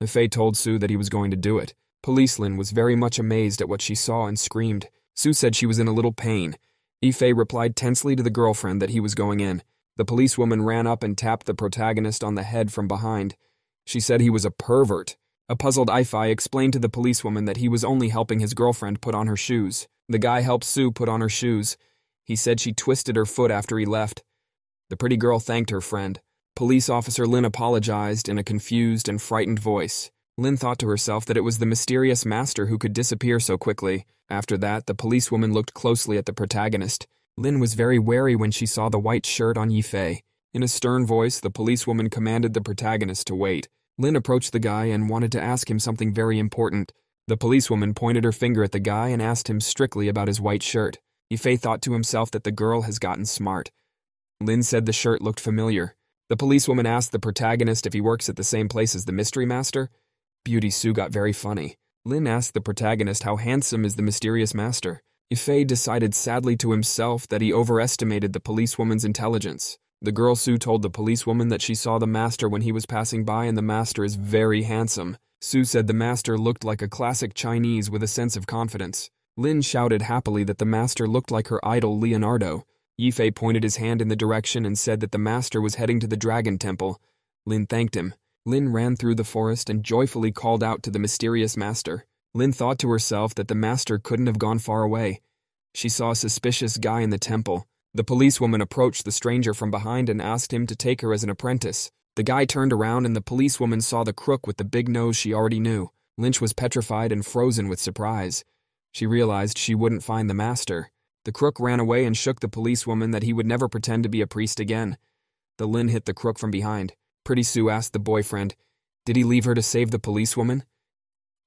Ife told Sue that he was going to do it. Police Lin was very much amazed at what she saw and screamed. Sue said she was in a little pain. Ife replied tensely to the girlfriend that he was going in. The policewoman ran up and tapped the protagonist on the head from behind. She said he was a pervert. A puzzled Ife explained to the policewoman that he was only helping his girlfriend put on her shoes. The guy helped Sue put on her shoes. He said she twisted her foot after he left. The pretty girl thanked her friend. Police officer Lin apologized in a confused and frightened voice. Lin thought to herself that it was the mysterious master who could disappear so quickly. After that, the policewoman looked closely at the protagonist. Lin was very wary when she saw the white shirt on Yifei. In a stern voice, the policewoman commanded the protagonist to wait. Lin approached the guy and wanted to ask him something very important. The policewoman pointed her finger at the guy and asked him strictly about his white shirt. Yifei thought to himself that the girl has gotten smart. Lin said the shirt looked familiar. The policewoman asked the protagonist if he works at the same place as the mystery master. Beauty Sue got very funny. Lin asked the protagonist how handsome is the mysterious master. Yifei decided sadly to himself that he overestimated the policewoman's intelligence. The girl Sue told the policewoman that she saw the master when he was passing by and the master is very handsome. Sue said the master looked like a classic Chinese with a sense of confidence. Lin shouted happily that the master looked like her idol Leonardo. Yifei pointed his hand in the direction and said that the master was heading to the Dragon Temple. Lin thanked him. Lin ran through the forest and joyfully called out to the mysterious master. Lin thought to herself that the master couldn't have gone far away. She saw a suspicious guy in the temple. The policewoman approached the stranger from behind and asked him to take her as an apprentice. The guy turned around and the policewoman saw the crook with the big nose she already knew. Lynch was petrified and frozen with surprise. She realized she wouldn't find the master. The crook ran away and shook the policewoman that he would never pretend to be a priest again. The Lin hit the crook from behind. Pretty Sue asked the boyfriend, did he leave her to save the policewoman?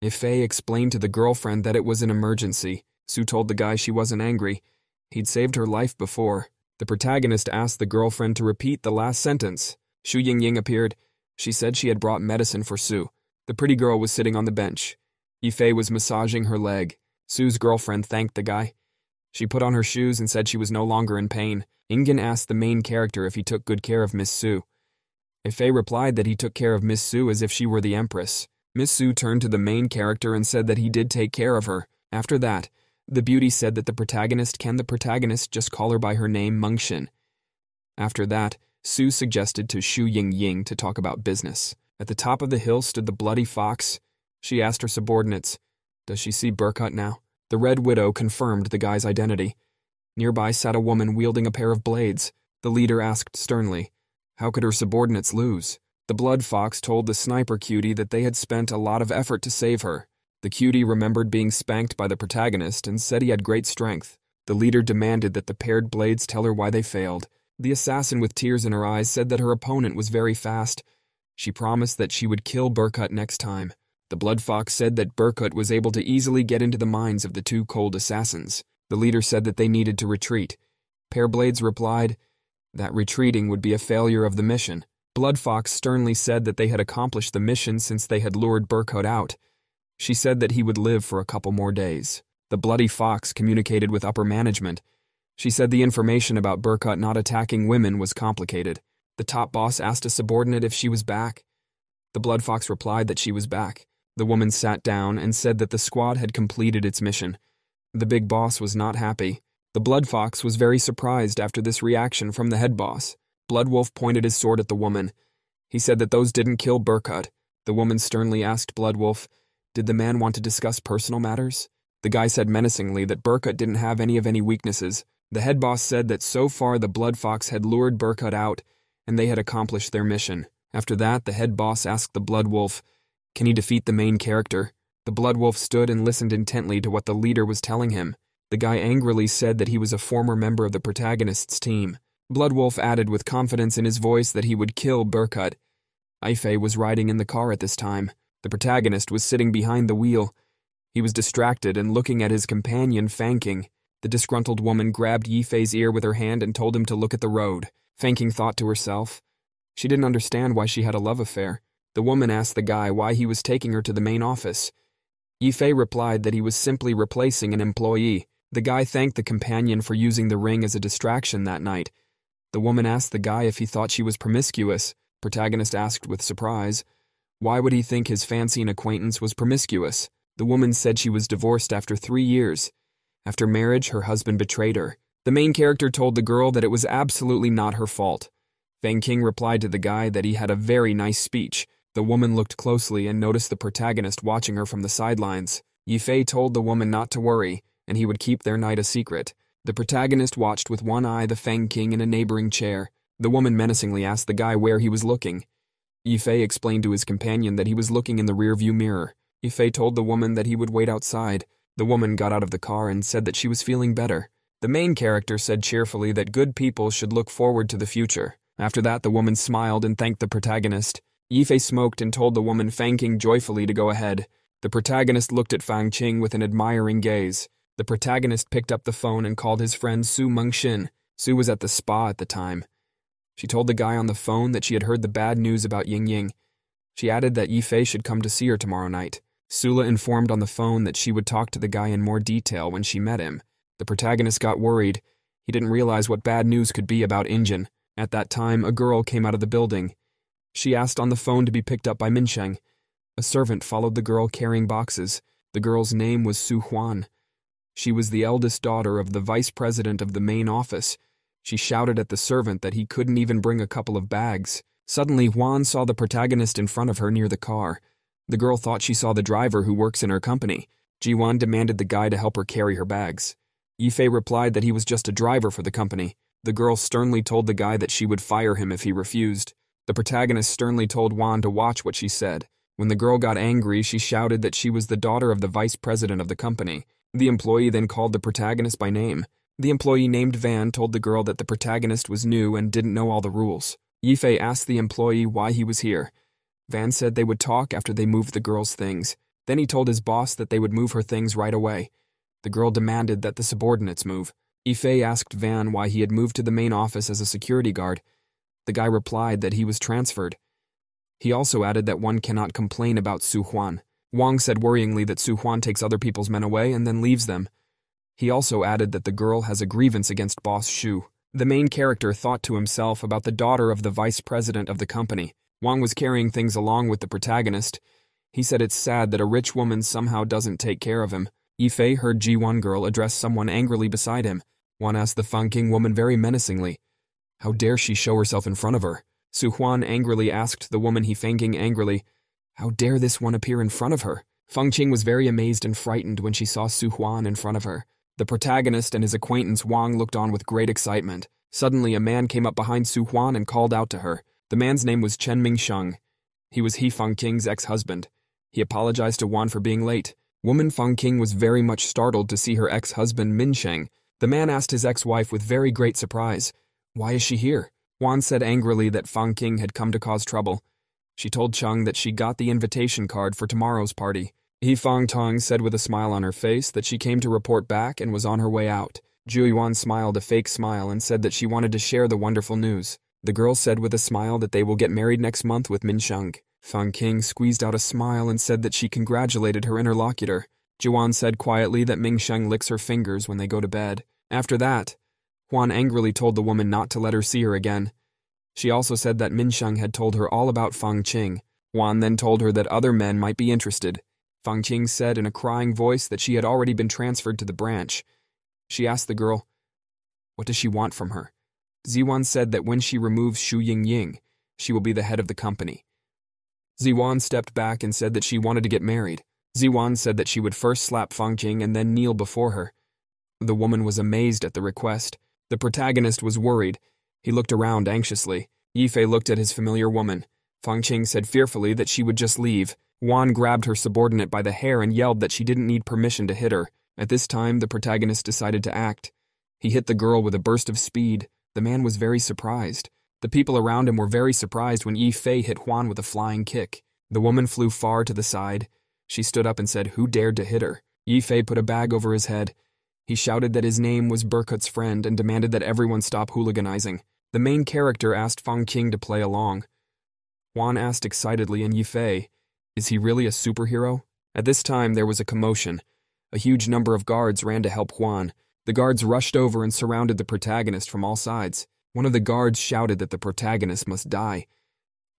Yifei explained to the girlfriend that it was an emergency. Sue told the guy she wasn't angry. He'd saved her life before. The protagonist asked the girlfriend to repeat the last sentence. Shu Yingying appeared. She said she had brought medicine for Su. The pretty girl was sitting on the bench. Yifei was massaging her leg. Su's girlfriend thanked the guy. She put on her shoes and said she was no longer in pain. Ingen asked the main character if he took good care of Miss Su. Yifei replied that he took care of Miss Su as if she were the empress. Miss Su turned to the main character and said that he did take care of her. After that, the beauty said that the protagonist just call her by her name Mengxin. After that, Su suggested to Shu Yingying to talk about business. At the top of the hill stood the bloody fox. She asked her subordinates, "Does she see Burkut now?" The Red Widow confirmed the guy's identity. Nearby sat a woman wielding a pair of blades. The leader asked sternly, how could her subordinates lose? The blood fox told the sniper cutie that they had spent a lot of effort to save her. The cutie remembered being spanked by the protagonist and said he had great strength. The leader demanded that the paired blades tell her why they failed. The assassin with tears in her eyes said that her opponent was very fast. She promised that she would kill Burkut next time. The blood fox said that Burkut was able to easily get into the minds of the two cold assassins. The leader said that they needed to retreat. Pair Blades replied that retreating would be a failure of the mission. Blood Fox sternly said that they had accomplished the mission since they had lured Burkut out. She said that he would live for a couple more days. The Bloody Fox communicated with upper management. She said the information about Burkut not attacking women was complicated. The top boss asked a subordinate if she was back. The Blood Fox replied that she was back. The woman sat down and said that the squad had completed its mission. The big boss was not happy. The Blood Fox was very surprised after this reaction from the head boss. Blood Wolf pointed his sword at the woman. He said that those didn't kill Burkut. The woman sternly asked Blood Wolf, did the man want to discuss personal matters? The guy said menacingly that Burkut didn't have any weaknesses. The head boss said that so far the Blood Fox had lured Burkut out, and they had accomplished their mission. After that, the head boss asked the Blood Wolf, can he defeat the main character? The Blood Wolf stood and listened intently to what the leader was telling him. The guy angrily said that he was a former member of the protagonist's team. Blood Wolf added with confidence in his voice that he would kill Burkut. Yifei was riding in the car at this time. The protagonist was sitting behind the wheel. He was distracted and looking at his companion, Fanking. The disgruntled woman grabbed Yifei's ear with her hand and told him to look at the road. Fanking thought to herself. She didn't understand why she had a love affair. The woman asked the guy why he was taking her to the main office. Yifei replied that he was simply replacing an employee. The guy thanked the companion for using the ring as a distraction that night. The woman asked the guy if he thought she was promiscuous. Protagonist asked with surprise, why would he think his fancying acquaintance was promiscuous? The woman said she was divorced after 3 years. After marriage, her husband betrayed her. The main character told the girl that it was absolutely not her fault. Fang King replied to the guy that he had a very nice speech. The woman looked closely and noticed the protagonist watching her from the sidelines. Yifei told the woman not to worry, and he would keep their night a secret. The protagonist watched with one eye the Fang King in a neighboring chair. The woman menacingly asked the guy where he was looking. Yifei explained to his companion that he was looking in the rearview mirror. Yifei told the woman that he would wait outside. The woman got out of the car and said that she was feeling better. The main character said cheerfully that good people should look forward to the future. After that, the woman smiled and thanked the protagonist. Yifei smoked and told the woman Fang King joyfully to go ahead. The protagonist looked at Fang Qing with an admiring gaze. The protagonist picked up the phone and called his friend Su Mengxin. Su was at the spa at the time. She told the guy on the phone that she had heard the bad news about Ying Ying. She added that Yifei should come to see her tomorrow night. Sula informed on the phone that she would talk to the guy in more detail when she met him. The protagonist got worried. He didn't realize what bad news could be about Injin. At that time, a girl came out of the building. She asked on the phone to be picked up by Minsheng. A servant followed the girl carrying boxes. The girl's name was Su Huan. She was the eldest daughter of the vice president of the main office. She shouted at the servant that he couldn't even bring a couple of bags. Suddenly, Huan saw the protagonist in front of her near the car. The girl thought she saw the driver who works in her company. Jiwan demanded the guy to help her carry her bags. Yifei replied that he was just a driver for the company. The girl sternly told the guy that she would fire him if he refused. The protagonist sternly told Huan to watch what she said. When the girl got angry, she shouted that she was the daughter of the vice president of the company. The employee then called the protagonist by name. The employee named Van told the girl that the protagonist was new and didn't know all the rules. Yifei asked the employee why he was here. Van said they would talk after they moved the girl's things. Then he told his boss that they would move her things right away. The girl demanded that the subordinates move. Yifei asked Van why he had moved to the main office as a security guard. The guy replied that he was transferred. He also added that one cannot complain about Su Huan. Wang said worryingly that Su Huan takes other people's men away and then leaves them. He also added that the girl has a grievance against Boss Shu. The main character thought to himself about the daughter of the vice president of the company. Wang was carrying things along with the protagonist. He said it's sad that a rich woman somehow doesn't take care of him. Yifei heard Ji-Wan girl address someone angrily beside him. Wan asked the Feng-King woman very menacingly, "How dare she show herself in front of her?" Su Huan angrily asked the woman he Feng-King angrily, "How dare this one appear in front of her?" Feng Qing was very amazed and frightened when she saw Su Huan in front of her. The protagonist and his acquaintance Wang looked on with great excitement. Suddenly, a man came up behind Su Huan and called out to her. The man's name was Chen Mingsheng. He was Feng Qing's ex-husband. He apologized to Wan for being late. Woman Feng Qing was very much startled to see her ex-husband Minsheng. The man asked his ex-wife with very great surprise, "Why is she here?" Wan said angrily that Feng Qing had come to cause trouble. She told Cheng that she got the invitation card for tomorrow's party. Feng Tong said with a smile on her face that she came to report back and was on her way out. Yuan smiled a fake smile and said that she wanted to share the wonderful news. The girl said with a smile that they will get married next month with Minsheng. Feng Qing squeezed out a smile and said that she congratulated her interlocutor. Juan said quietly that Mingsheng licks her fingers when they go to bed. After that, Huan angrily told the woman not to let her see her again. She also said that Minsheng had told her all about Feng Qing. Huan then told her that other men might be interested. Feng Qing said in a crying voice that she had already been transferred to the branch. She asked the girl, "What does she want from her?" Ziwan said that when she removes Shu Ying, she will be the head of the company. Ziwan stepped back and said that she wanted to get married. Ziwan said that she would first slap Feng Qing and then kneel before her. The woman was amazed at the request. The protagonist was worried. He looked around anxiously. Yifei looked at his familiar woman. Feng Qing said fearfully that she would just leave. Wan grabbed her subordinate by the hair and yelled that she didn't need permission to hit her. At this time, the protagonist decided to act. He hit the girl with a burst of speed. The man was very surprised. The people around him were very surprised when Yifei hit Huan with a flying kick. The woman flew far to the side. She stood up and said, "Who dared to hit her?" Yifei put a bag over his head. He shouted that his name was Burkut's friend and demanded that everyone stop hooliganizing. The main character asked Feng Qing to play along. Huan asked excitedly, and Yifei, "Is he really a superhero?" At this time, there was a commotion. A huge number of guards ran to help Huan. The guards rushed over and surrounded the protagonist from all sides. One of the guards shouted that the protagonist must die.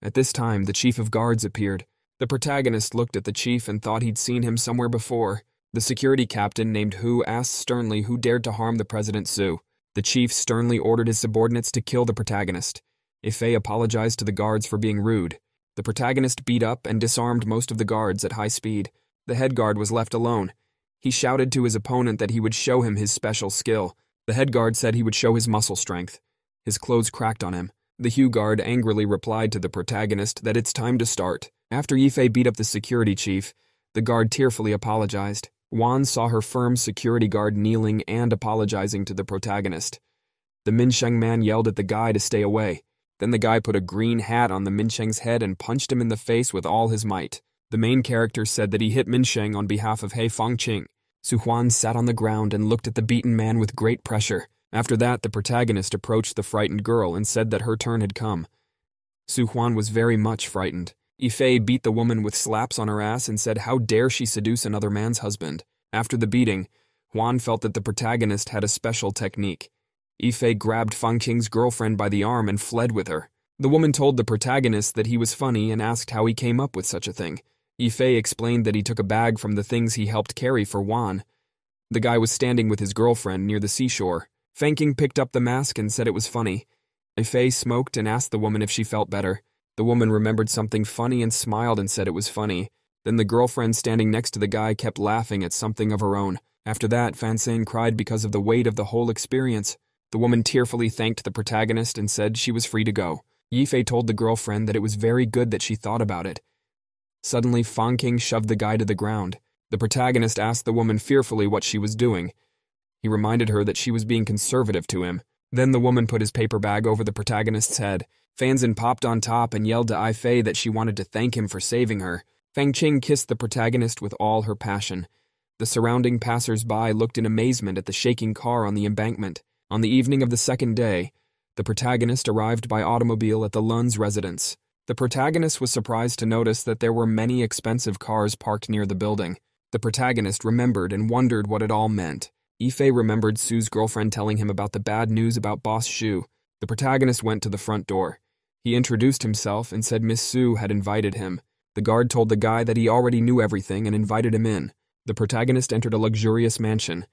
At this time, the chief of guards appeared. The protagonist looked at the chief and thought he'd seen him somewhere before. The security captain named Hu asked sternly who dared to harm the President Su. The chief sternly ordered his subordinates to kill the protagonist. Yifei apologized to the guards for being rude. The protagonist beat up and disarmed most of the guards at high speed. The head guard was left alone. He shouted to his opponent that he would show him his special skill. The head guard said he would show his muscle strength. His clothes cracked on him. The Hu guard angrily replied to the protagonist that it's time to start. After Yifei beat up the security chief, the guard tearfully apologized. Wan saw her firm security guard kneeling and apologizing to the protagonist. The Minsheng man yelled at the guy to stay away. Then the guy put a green hat on the Minsheng's head and punched him in the face with all his might. The main character said that he hit Minsheng on behalf of Feng Qing. Su Huan sat on the ground and looked at the beaten man with great pressure. After that, the protagonist approached the frightened girl and said that her turn had come. Su Huan was very much frightened. Yifei beat the woman with slaps on her ass and said how dare she seduce another man's husband. After the beating, Huan felt that the protagonist had a special technique. Yifei grabbed Feng Qing's girlfriend by the arm and fled with her. The woman told the protagonist that he was funny and asked how he came up with such a thing. Yifei explained that he took a bag from the things he helped carry for Wan. The guy was standing with his girlfriend near the seashore. Feng Qing picked up the mask and said it was funny. Yifei smoked and asked the woman if she felt better. The woman remembered something funny and smiled and said it was funny. Then the girlfriend standing next to the guy kept laughing at something of her own. After that, Fan Sang cried because of the weight of the whole experience. The woman tearfully thanked the protagonist and said she was free to go. Yifei told the girlfriend that it was very good that she thought about it. Suddenly, Feng Qing shoved the guy to the ground. The protagonist asked the woman fearfully what she was doing. He reminded her that she was being conservative to him. Then the woman put his paper bag over the protagonist's head. Fanzin popped on top and yelled to Yifei that she wanted to thank him for saving her. Feng Qing kissed the protagonist with all her passion. The surrounding passers-by looked in amazement at the shaking car on the embankment. On the evening of the second day, the protagonist arrived by automobile at the Lun's residence. The protagonist was surprised to notice that there were many expensive cars parked near the building. The protagonist remembered and wondered what it all meant. Ife remembered Sue's girlfriend telling him about the bad news about Boss Shu. The protagonist went to the front door. He introduced himself and said Miss Sue had invited him. The guard told the guy that he already knew everything and invited him in. The protagonist entered a luxurious mansion.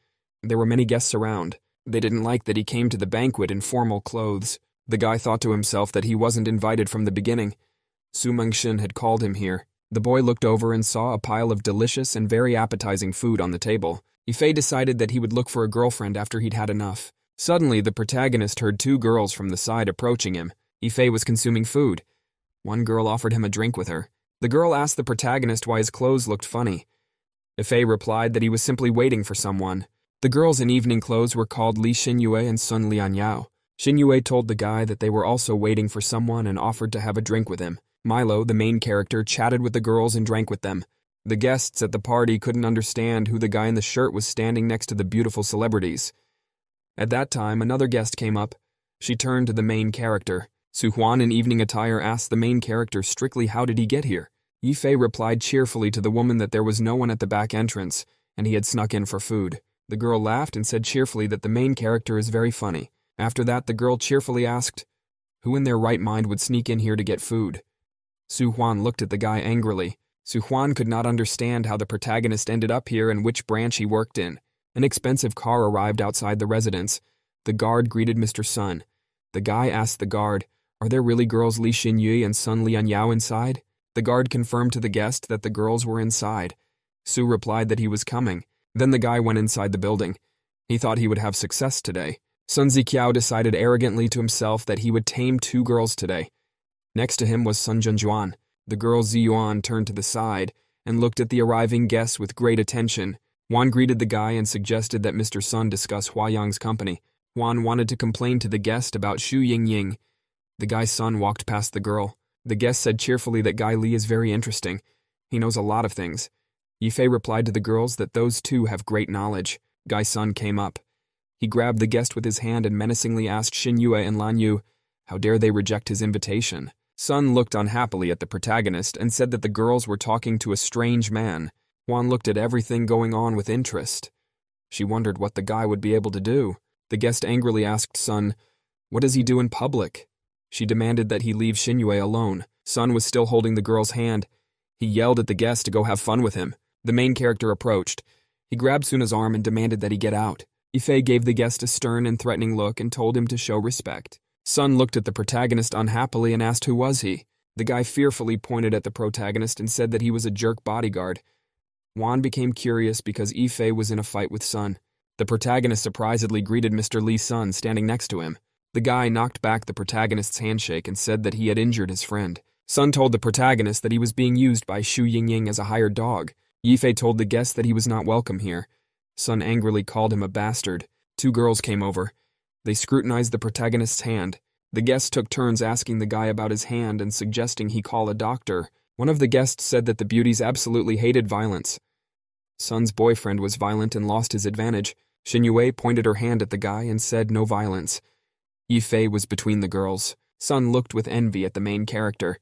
There were many guests around. They didn't like that he came to the banquet in formal clothes. The guy thought to himself that he wasn't invited from the beginning. Su Mengshin had called him here. The boy looked over and saw a pile of delicious and very appetizing food on the table. Ife decided that he would look for a girlfriend after he'd had enough. Suddenly, the protagonist heard two girls from the side approaching him. Ife was consuming food. One girl offered him a drink with her. The girl asked the protagonist why his clothes looked funny. Ife replied that he was simply waiting for someone. The girls in evening clothes were called Li Xinyue and Sun Lianyao. Xinyue told the guy that they were also waiting for someone and offered to have a drink with him. Milo, the main character, chatted with the girls and drank with them. The guests at the party couldn't understand who the guy in the shirt was standing next to the beautiful celebrities. At that time, another guest came up. She turned to the main character. Su Huan, in evening attire, asked the main character strictly how did he get here. Yifei replied cheerfully to the woman that there was no one at the back entrance, and he had snuck in for food. The girl laughed and said cheerfully that the main character is very funny. After that, the girl cheerfully asked, who in their right mind would sneak in here to get food? Su Huan looked at the guy angrily. Su Huan could not understand how the protagonist ended up here and which branch he worked in. An expensive car arrived outside the residence. The guard greeted Mr. Sun. The guy asked the guard, are there really girls Li Xinyue and Sun Lianyao inside? The guard confirmed to the guest that the girls were inside. Su replied that he was coming. Then the guy went inside the building. He thought he would have success today. Sun Ziqiao decided arrogantly to himself that he would tame two girls today. Next to him was Sun Junjuan. The girl Ziyuan turned to the side and looked at the arriving guests with great attention. Juan greeted the guy and suggested that Mr. Sun discuss Huayang's company. Juan wanted to complain to the guest about Xu Yingying. The guy's son walked past the girl. The guest said cheerfully that Guy Li is very interesting. He knows a lot of things. Yifei replied to the girls that those two have great knowledge. Guy's son came up. He grabbed the guest with his hand and menacingly asked Xinyue and Lanyu, how dare they reject his invitation? Sun looked unhappily at the protagonist and said that the girls were talking to a strange man. Juan looked at everything going on with interest. She wondered what the guy would be able to do. The guest angrily asked Sun, what does he do in public? She demanded that he leave Xinyue alone. Sun was still holding the girl's hand. He yelled at the guest to go have fun with him. The main character approached. He grabbed Suna's arm and demanded that he get out. Ifei gave the guest a stern and threatening look and told him to show respect. Sun looked at the protagonist unhappily and asked who was he. The guy fearfully pointed at the protagonist and said that he was a jerk bodyguard. Juan became curious because Ifei was in a fight with Sun. The protagonist surprisedly greeted Mr. Lee Sun standing next to him. The guy knocked back the protagonist's handshake and said that he had injured his friend. Sun told the protagonist that he was being used by Xu Yingying as a hired dog. Yifei told the guest that he was not welcome here. Sun angrily called him a bastard. Two girls came over. They scrutinized the protagonist's hand. The guests took turns asking the guy about his hand and suggesting he call a doctor. One of the guests said that the beauties absolutely hated violence. Sun's boyfriend was violent and lost his advantage. Xinyue pointed her hand at the guy and said no violence. Yifei was between the girls. Sun looked with envy at the main character.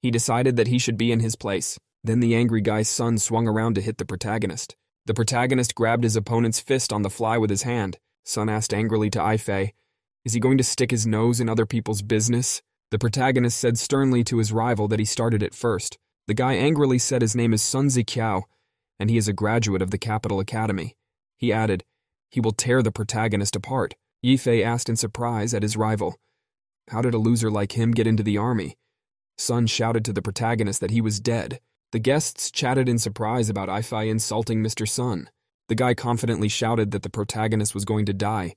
He decided that he should be in his place. Then the angry guy's son swung around to hit the protagonist. The protagonist grabbed his opponent's fist on the fly with his hand. Sun asked angrily to Ifei, is he going to stick his nose in other people's business? The protagonist said sternly to his rival that he started it first. The guy angrily said his name is Sun Ziqiao, and he is a graduate of the Capital Academy. He added, he will tear the protagonist apart. Yifei asked in surprise at his rival, how did a loser like him get into the army? Sun shouted to the protagonist that he was dead. The guests chatted in surprise about Ifei insulting Mr. Sun. The guy confidently shouted that the protagonist was going to die.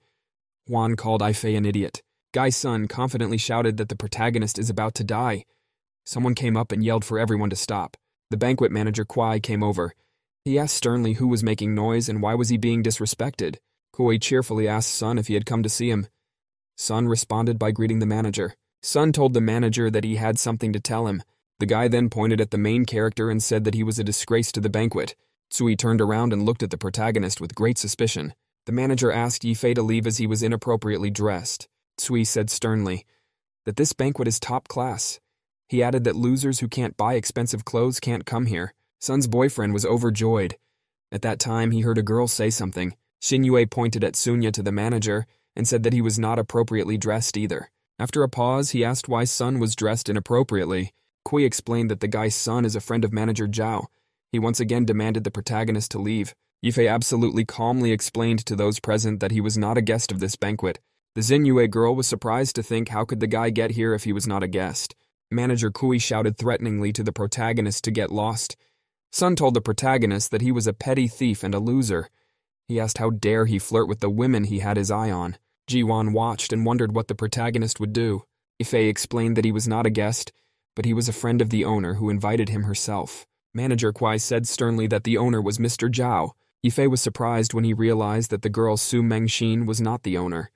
Juan called Ifei an idiot. Guy's son confidently shouted that the protagonist is about to die. Someone came up and yelled for everyone to stop. The banquet manager Kwai came over. He asked sternly who was making noise and why was he being disrespected. Kwai cheerfully asked Sun if he had come to see him. Sun responded by greeting the manager. Sun told the manager that he had something to tell him. The guy then pointed at the main character and said that he was a disgrace to the banquet. Tsui turned around and looked at the protagonist with great suspicion. The manager asked Yifei to leave as he was inappropriately dressed. Tsui said sternly that this banquet is top class. He added that losers who can't buy expensive clothes can't come here. Sun's boyfriend was overjoyed. At that time, he heard a girl say something. Shinyue pointed at Sunya to the manager and said that he was not appropriately dressed either. After a pause, he asked why Sun was dressed inappropriately. Kui explained that the guy's son is a friend of manager Zhao. He once again demanded the protagonist to leave. Yifei absolutely calmly explained to those present that he was not a guest of this banquet. The Xinyue girl was surprised to think how could the guy get here if he was not a guest. Manager Kui shouted threateningly to the protagonist to get lost. Sun told the protagonist that he was a petty thief and a loser. He asked how dare he flirt with the women he had his eye on. Jiwon watched and wondered what the protagonist would do. Yifei explained that he was not a guest, but he was a friend of the owner who invited him herself. Manager Kui said sternly that the owner was Mr. Zhao. Yifei was surprised when he realized that the girl Su Mengxin was not the owner.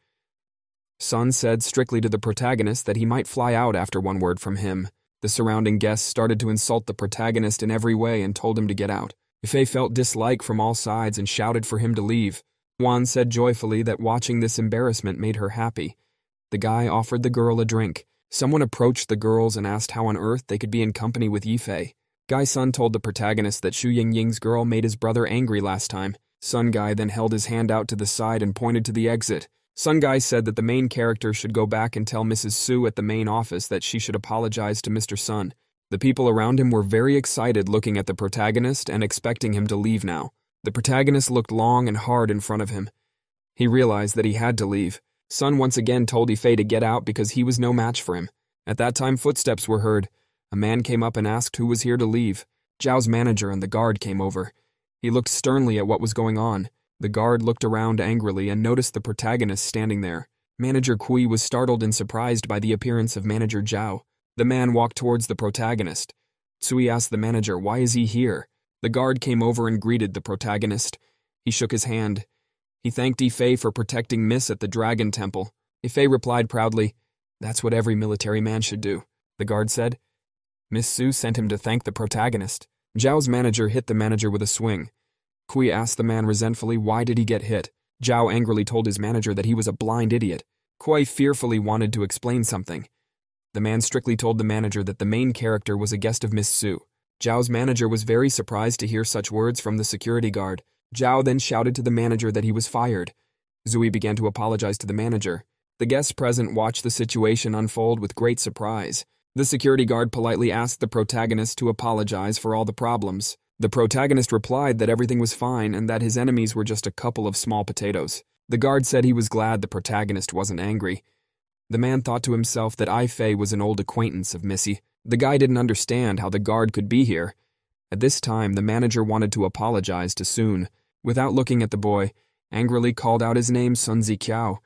Sun said strictly to the protagonist that he might fly out after one word from him. The surrounding guests started to insult the protagonist in every way and told him to get out. Yifei felt dislike from all sides and shouted for him to leave. Juan said joyfully that watching this embarrassment made her happy. The guy offered the girl a drink. Someone approached the girls and asked how on earth they could be in company with Yifei. Guy Sun told the protagonist that Shu Yingying's girl made his brother angry last time. Sun Guy then held his hand out to the side and pointed to the exit. Sun Guy said that the main character should go back and tell Mrs. Su at the main office that she should apologize to Mr. Sun. The people around him were very excited looking at the protagonist and expecting him to leave now. The protagonist looked long and hard in front of him. He realized that he had to leave. Sun once again told Yifei to get out because he was no match for him. At that time, footsteps were heard. A man came up and asked who was here to leave. Zhao's manager and the guard came over. He looked sternly at what was going on. The guard looked around angrily and noticed the protagonist standing there. Manager Kui was startled and surprised by the appearance of Manager Zhao. The man walked towards the protagonist. Tsui asked the manager, "Why is he here?" The guard came over and greeted the protagonist. He shook his hand. He thanked Yifei for protecting Miss at the Dragon Temple. Yifei replied proudly, "That's what every military man should do." The guard said, "Miss Su sent him to thank the protagonist." Zhao's manager hit the manager with a swing. Kui asked the man resentfully why did he get hit. Zhao angrily told his manager that he was a blind idiot. Kui fearfully wanted to explain something. The man strictly told the manager that the main character was a guest of Miss Su. Zhao's manager was very surprised to hear such words from the security guard. Zhao then shouted to the manager that he was fired. Zui began to apologize to the manager. The guests present watched the situation unfold with great surprise. The security guard politely asked the protagonist to apologize for all the problems. The protagonist replied that everything was fine and that his enemies were just a couple of small potatoes. The guard said he was glad the protagonist wasn't angry. The man thought to himself that Yifei was an old acquaintance of Missy. The guy didn't understand how the guard could be here. At this time, the manager wanted to apologize to Sun. Without looking at the boy, angrily called out his name, Sun Ziqiao.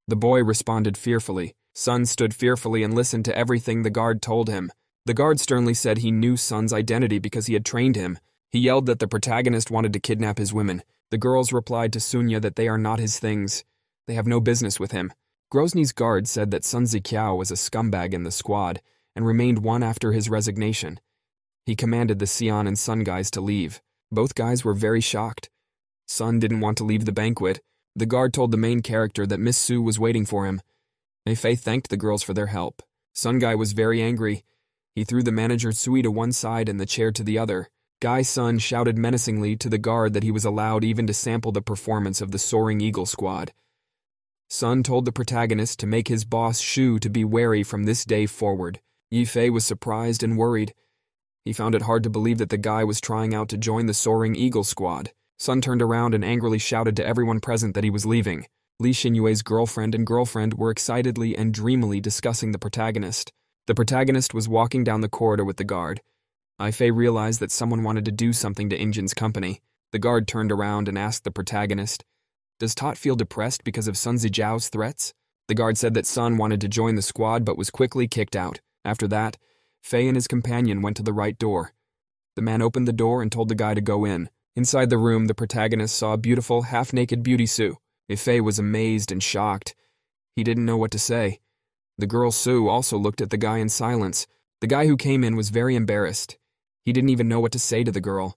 The boy responded fearfully. Sun stood fearfully and listened to everything the guard told him. The guard sternly said he knew Sun's identity because he had trained him. He yelled that the protagonist wanted to kidnap his women. The girls replied to Sunya that they are not his things. They have no business with him. Grozny's guard said that Sun Ziqiao was a scumbag in the squad and remained one after his resignation. He commanded the Sion and Sun guys to leave. Both guys were very shocked. Sun didn't want to leave the banquet. The guard told the main character that Miss Su was waiting for him. Yifei thanked the girls for their help. Sun Guy was very angry. He threw the manager Sui to one side and the chair to the other. Guy Sun shouted menacingly to the guard that he was allowed even to sample the performance of the Soaring Eagle squad. Sun told the protagonist to make his boss Shu to be wary from this day forward. Yifei was surprised and worried. He found it hard to believe that the guy was trying out to join the Soaring Eagle squad. Sun turned around and angrily shouted to everyone present that he was leaving. Li Xinyue's girlfriend were excitedly and dreamily discussing the protagonist. The protagonist was walking down the corridor with the guard. Yifei realized that someone wanted to do something to Injin's company. The guard turned around and asked the protagonist, "Does Tot feel depressed because of Sun Zijiao's threats?" The guard said that Sun wanted to join the squad but was quickly kicked out. After that, Fei and his companion went to the right door. The man opened the door and told the guy to go in. Inside the room, the protagonist saw a beautiful, half-naked beauty Su. Fei was amazed and shocked. He didn't know what to say. The girl Su also looked at the guy in silence. The guy who came in was very embarrassed. He didn't even know what to say to the girl.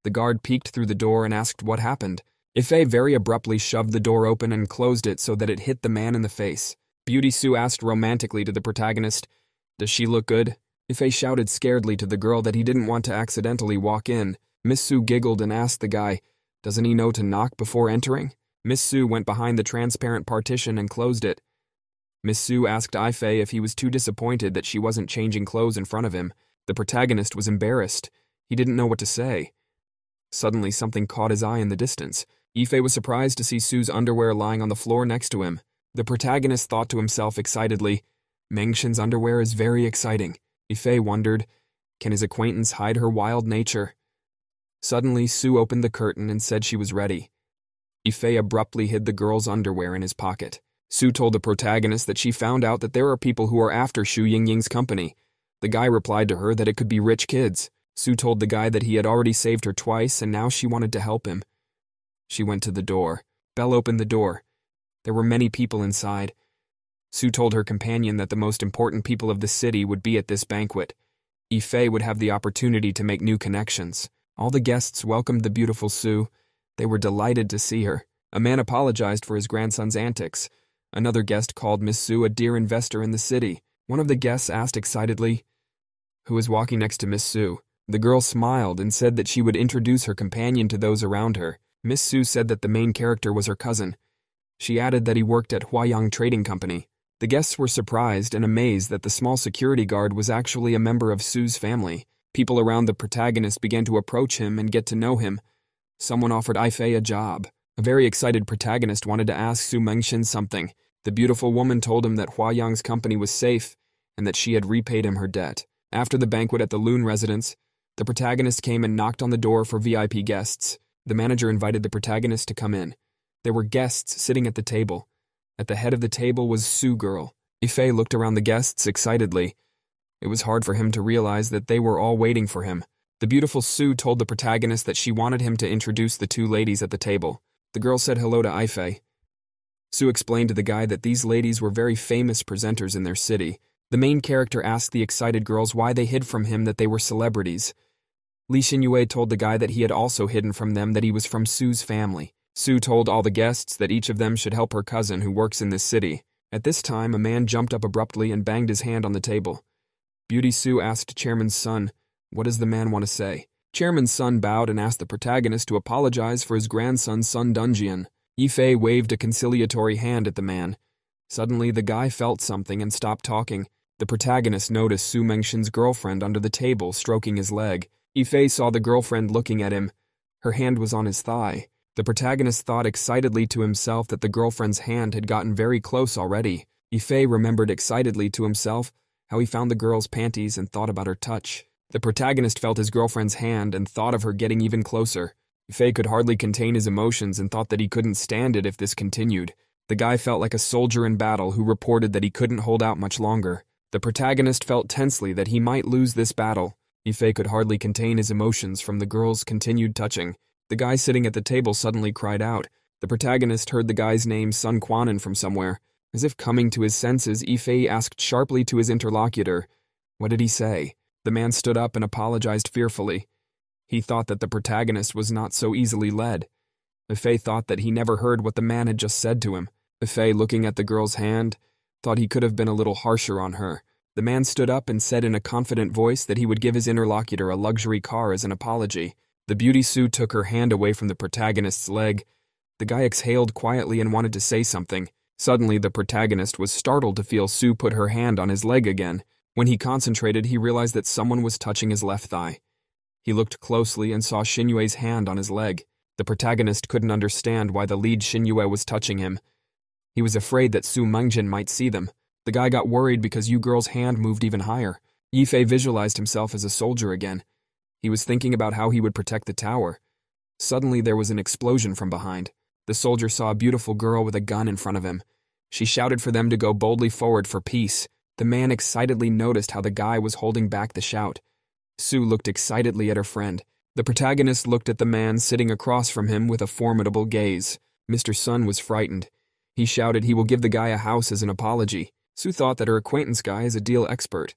The guard peeked through the door and asked what happened. Ife very abruptly shoved the door open and closed it so that it hit the man in the face. Beauty Sue asked romantically to the protagonist, "Does she look good?" Ife shouted scaredly to the girl that he didn't want to accidentally walk in. Miss Sue giggled and asked the guy, "Doesn't he know to knock before entering?" Miss Sue went behind the transparent partition and closed it. Miss Sue asked Ife if he was too disappointed that she wasn't changing clothes in front of him. The protagonist was embarrassed. He didn't know what to say. Suddenly, something caught his eye in the distance. Ife was surprised to see Sue's underwear lying on the floor next to him. The protagonist thought to himself excitedly, "Mengshin's underwear is very exciting." Ife wondered, can his acquaintance hide her wild nature? Suddenly, Sue opened the curtain and said she was ready. Ife abruptly hid the girl's underwear in his pocket. Sue told the protagonist that she found out that there are people who are after Shu Yingying's company. The guy replied to her that it could be rich kids. Sue told the guy that he had already saved her twice and now she wanted to help him. She went to the door. Belle opened the door. There were many people inside. Sue told her companion that the most important people of the city would be at this banquet. Ife would have the opportunity to make new connections. All the guests welcomed the beautiful Sue. They were delighted to see her. A man apologized for his grandson's antics. Another guest called Miss Sue a dear investor in the city. One of the guests asked excitedly, "Who is walking next to Miss Sue?" The girl smiled and said that she would introduce her companion to those around her. Miss Sue said that the main character was her cousin. She added that he worked at Huayang Trading Company. The guests were surprised and amazed that the small security guard was actually a member of Sue's family. People around the protagonist began to approach him and get to know him. Someone offered Ife a job. A very excited protagonist wanted to ask Su Mengshin something. The beautiful woman told him that Huayang's company was safe and that she had repaid him her debt. After the banquet at the Loon residence, the protagonist came and knocked on the door for VIP guests. The manager invited the protagonist to come in. There were guests sitting at the table. At the head of the table was Sue Girl. Ife looked around the guests excitedly. It was hard for him to realize that they were all waiting for him. The beautiful Sue told the protagonist that she wanted him to introduce the two ladies at the table. The girl said hello to Ife. Sue explained to the guy that these ladies were very famous presenters in their city. The main character asked the excited girls why they hid from him that they were celebrities. Li Xinyue told the guy that he had also hidden from them that he was from Sue's family. Sue told all the guests that each of them should help her cousin who works in this city. At this time, a man jumped up abruptly and banged his hand on the table. Beauty Sue asked Chairman's son, "What does the man want to say?" Chairman's son bowed and asked the protagonist to apologize for his grandson's Sun Dungeon. Ife waved a conciliatory hand at the man. Suddenly, the guy felt something and stopped talking. The protagonist noticed Su Mengshin's girlfriend under the table stroking his leg. Ife saw the girlfriend looking at him. Her hand was on his thigh. The protagonist thought excitedly to himself that the girlfriend's hand had gotten very close already. Ife remembered excitedly to himself how he found the girl's panties and thought about her touch. The protagonist felt his girlfriend's hand and thought of her getting even closer. Ife could hardly contain his emotions and thought that he couldn't stand it if this continued. The guy felt like a soldier in battle who reported that he couldn't hold out much longer. The protagonist felt tensely that he might lose this battle. Ife could hardly contain his emotions from the girl's continued touching. The guy sitting at the table suddenly cried out. The protagonist heard the guy's name Sun Quanon from somewhere. As if coming to his senses, Ife asked sharply to his interlocutor, "What did he say?" The man stood up and apologized fearfully. He thought that the protagonist was not so easily led. Ife thought that he never heard what the man had just said to him. Ife, looking at the girl's hand, thought he could have been a little harsher on her. The man stood up and said in a confident voice that he would give his interlocutor a luxury car as an apology. The beauty Sue took her hand away from the protagonist's leg. The guy exhaled quietly and wanted to say something. Suddenly, the protagonist was startled to feel Sue put her hand on his leg again. When he concentrated, he realized that someone was touching his left thigh. He looked closely and saw Xinyue's hand on his leg. The protagonist couldn't understand why the lead Xinyue was touching him. He was afraid that Su Mengjin might see them. The guy got worried because Yu Girl's hand moved even higher. Yifei visualized himself as a soldier again. He was thinking about how he would protect the tower. Suddenly there was an explosion from behind. The soldier saw a beautiful girl with a gun in front of him. She shouted for them to go boldly forward for peace. The man excitedly noticed how the guy was holding back the shout. Sue looked excitedly at her friend. The protagonist looked at the man sitting across from him with a formidable gaze. Mr. Sun was frightened. He shouted he will give the guy a house as an apology. Sue thought that her acquaintance guy is a deal expert.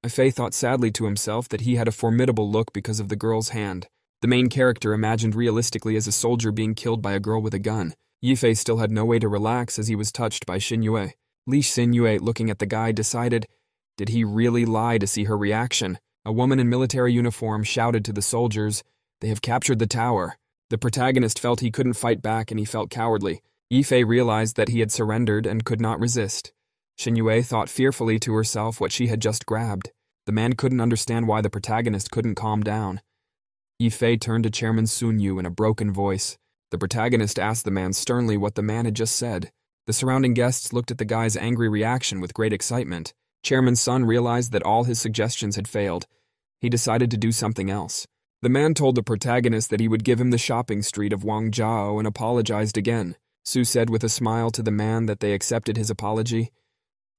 Fei thought sadly to himself that he had a formidable look because of the girl's hand. The main character imagined realistically as a soldier being killed by a girl with a gun. Yifei still had no way to relax as he was touched by Xinyue. Li Xinyue, looking at the guy, decided, did he really lie to see her reaction? A woman in military uniform shouted to the soldiers, "They have captured the tower." The protagonist felt he couldn't fight back and he felt cowardly. Yifei realized that he had surrendered and could not resist. Xinyue thought fearfully to herself what she had just grabbed. The man couldn't understand why the protagonist couldn't calm down. Yifei turned to Chairman Sun Yu in a broken voice. The protagonist asked the man sternly what the man had just said. The surrounding guests looked at the guy's angry reaction with great excitement. Chairman Sun realized that all his suggestions had failed. He decided to do something else. The man told the protagonist that he would give him the shopping street of Wangjiao and apologized again. Su said with a smile to the man that they accepted his apology.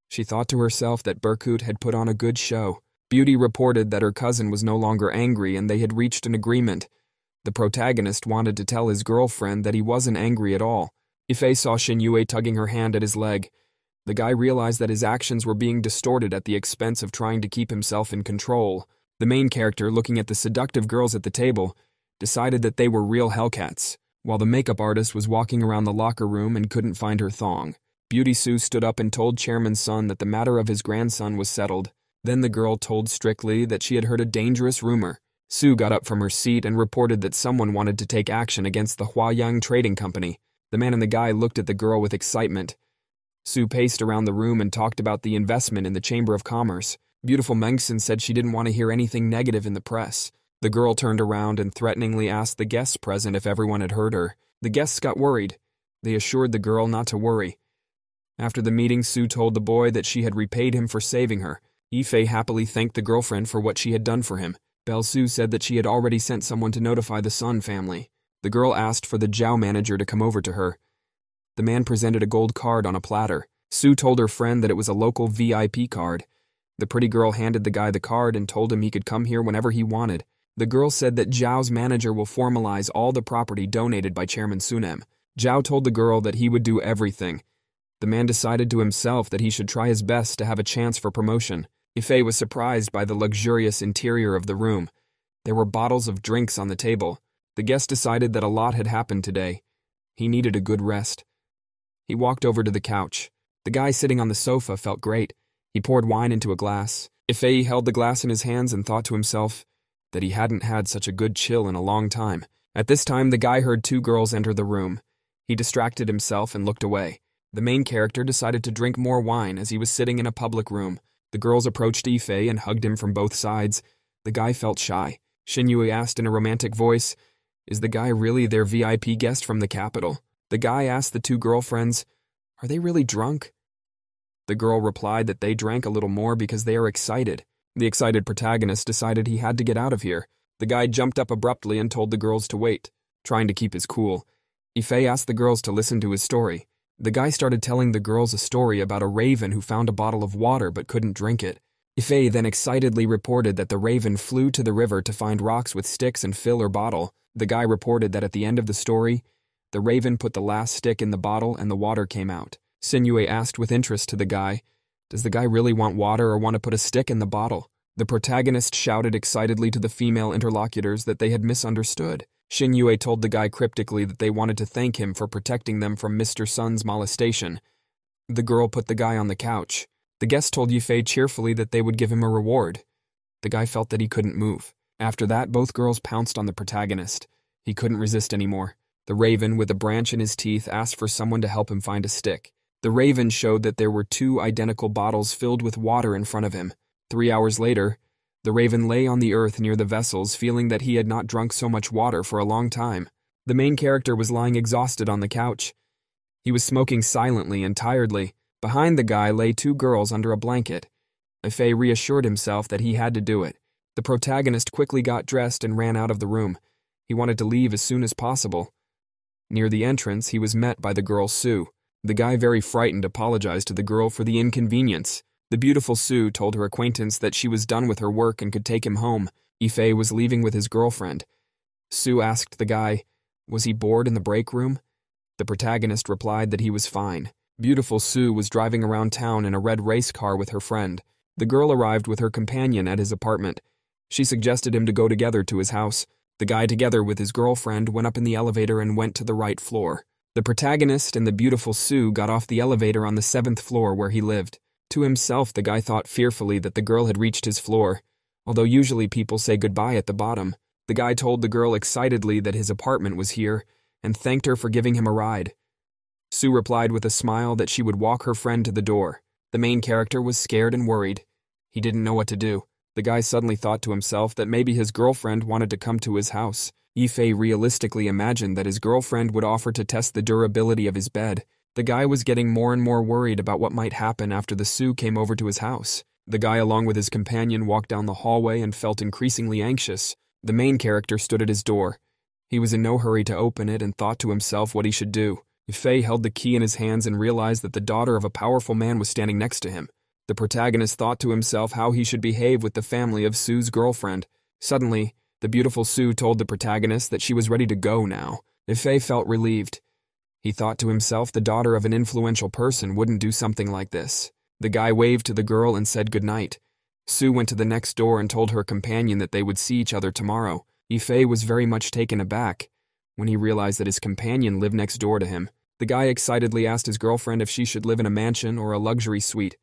She thought to herself that Berkut had put on a good show. Beauty reported that her cousin was no longer angry and they had reached an agreement. The protagonist wanted to tell his girlfriend that he wasn't angry at all. Yifei saw Xinyue tugging her hand at his leg. The guy realized that his actions were being distorted at the expense of trying to keep himself in control. The main character, looking at the seductive girls at the table, decided that they were real Hellcats, while the makeup artist was walking around the locker room and couldn't find her thong. Beauty Su stood up and told Chairman Sun that the matter of his grandson was settled. Then the girl told strictly that she had heard a dangerous rumor. Su got up from her seat and reported that someone wanted to take action against the Huayang Trading Company. The man and the guy looked at the girl with excitement. Su paced around the room and talked about the investment in the Chamber of Commerce. Beautiful Mengson said she didn't want to hear anything negative in the press. The girl turned around and threateningly asked the guests present if everyone had heard her. The guests got worried. They assured the girl not to worry. After the meeting, Su told the boy that she had repaid him for saving her. Yifei happily thanked the girlfriend for what she had done for him. Belle Su said that she had already sent someone to notify the Sun family. The girl asked for the Zhao manager to come over to her. The man presented a gold card on a platter. Su told her friend that it was a local VIP card. The pretty girl handed the guy the card and told him he could come here whenever he wanted. The girl said that Zhao's manager will formalize all the property donated by Chairman Sunem. Zhao told the girl that he would do everything. The man decided to himself that he should try his best to have a chance for promotion. Yifei was surprised by the luxurious interior of the room. There were bottles of drinks on the table. The guest decided that a lot had happened today. He needed a good rest. He walked over to the couch. The guy sitting on the sofa felt great. He poured wine into a glass. Yifei held the glass in his hands and thought to himself that he hadn't had such a good chill in a long time. At this time, the guy heard two girls enter the room. He distracted himself and looked away. The main character decided to drink more wine as he was sitting in a public room. The girls approached Yifei and hugged him from both sides. The guy felt shy. Xinyue asked in a romantic voice, "Is the guy really their VIP guest from the capital?" The guy asked the two girlfriends, "Are they really drunk?" The girl replied that they drank a little more because they are excited. The excited protagonist decided he had to get out of here. The guy jumped up abruptly and told the girls to wait, trying to keep his cool. Yifei asked the girls to listen to his story. The guy started telling the girls a story about a raven who found a bottle of water but couldn't drink it. Yifei then excitedly reported that the raven flew to the river to find rocks with sticks and fill her bottle. The guy reported that at the end of the story, the raven put the last stick in the bottle and the water came out. Xinyue asked with interest to the guy, "Does the guy really want water or want to put a stick in the bottle?" The protagonist shouted excitedly to the female interlocutors that they had misunderstood. Xinyue told the guy cryptically that they wanted to thank him for protecting them from Mr. Sun's molestation. The girl put the guy on the couch. The guest told Yifei cheerfully that they would give him a reward. The guy felt that he couldn't move. After that, both girls pounced on the protagonist. He couldn't resist anymore. The raven, with a branch in his teeth, asked for someone to help him find a stick. The raven showed that there were two identical bottles filled with water in front of him. 3 hours later, the raven lay on the earth near the vessels, feeling that he had not drunk so much water for a long time. The main character was lying exhausted on the couch. He was smoking silently and tiredly. Behind the guy lay two girls under a blanket. Yifei reassured himself that he had to do it. The protagonist quickly got dressed and ran out of the room. He wanted to leave as soon as possible. Near the entrance, he was met by the girl Su. The guy, very frightened, apologized to the girl for the inconvenience. The beautiful Su told her acquaintance that she was done with her work and could take him home. Yifei was leaving with his girlfriend. Su asked the guy, was he bored in the break room? The protagonist replied that he was fine. Beautiful Su was driving around town in a red race car with her friend. The girl arrived with her companion at his apartment. She suggested him to go together to his house. The guy, together with his girlfriend, went up in the elevator and went to the right floor. The protagonist and the beautiful Sue got off the elevator on the 7th floor where he lived. To himself, the guy thought fearfully that the girl had reached his floor, although usually people say goodbye at the bottom. The guy told the girl excitedly that his apartment was here and thanked her for giving him a ride. Sue replied with a smile that she would walk her friend to the door. The main character was scared and worried. He didn't know what to do. The guy suddenly thought to himself that maybe his girlfriend wanted to come to his house. Yifei realistically imagined that his girlfriend would offer to test the durability of his bed. The guy was getting more and more worried about what might happen after the Sue came over to his house. The guy, along with his companion, walked down the hallway and felt increasingly anxious. The main character stood at his door. He was in no hurry to open it and thought to himself what he should do. Yifei held the key in his hands and realized that the daughter of a powerful man was standing next to him. The protagonist thought to himself how he should behave with the family of Sue's girlfriend. Suddenly, the beautiful Sue told the protagonist that she was ready to go now. Yifei felt relieved. He thought to himself the daughter of an influential person wouldn't do something like this. The guy waved to the girl and said goodnight. Sue went to the next door and told her companion that they would see each other tomorrow. Yifei was very much taken aback when he realized that his companion lived next door to him. The guy excitedly asked his girlfriend if she should live in a mansion or a luxury suite.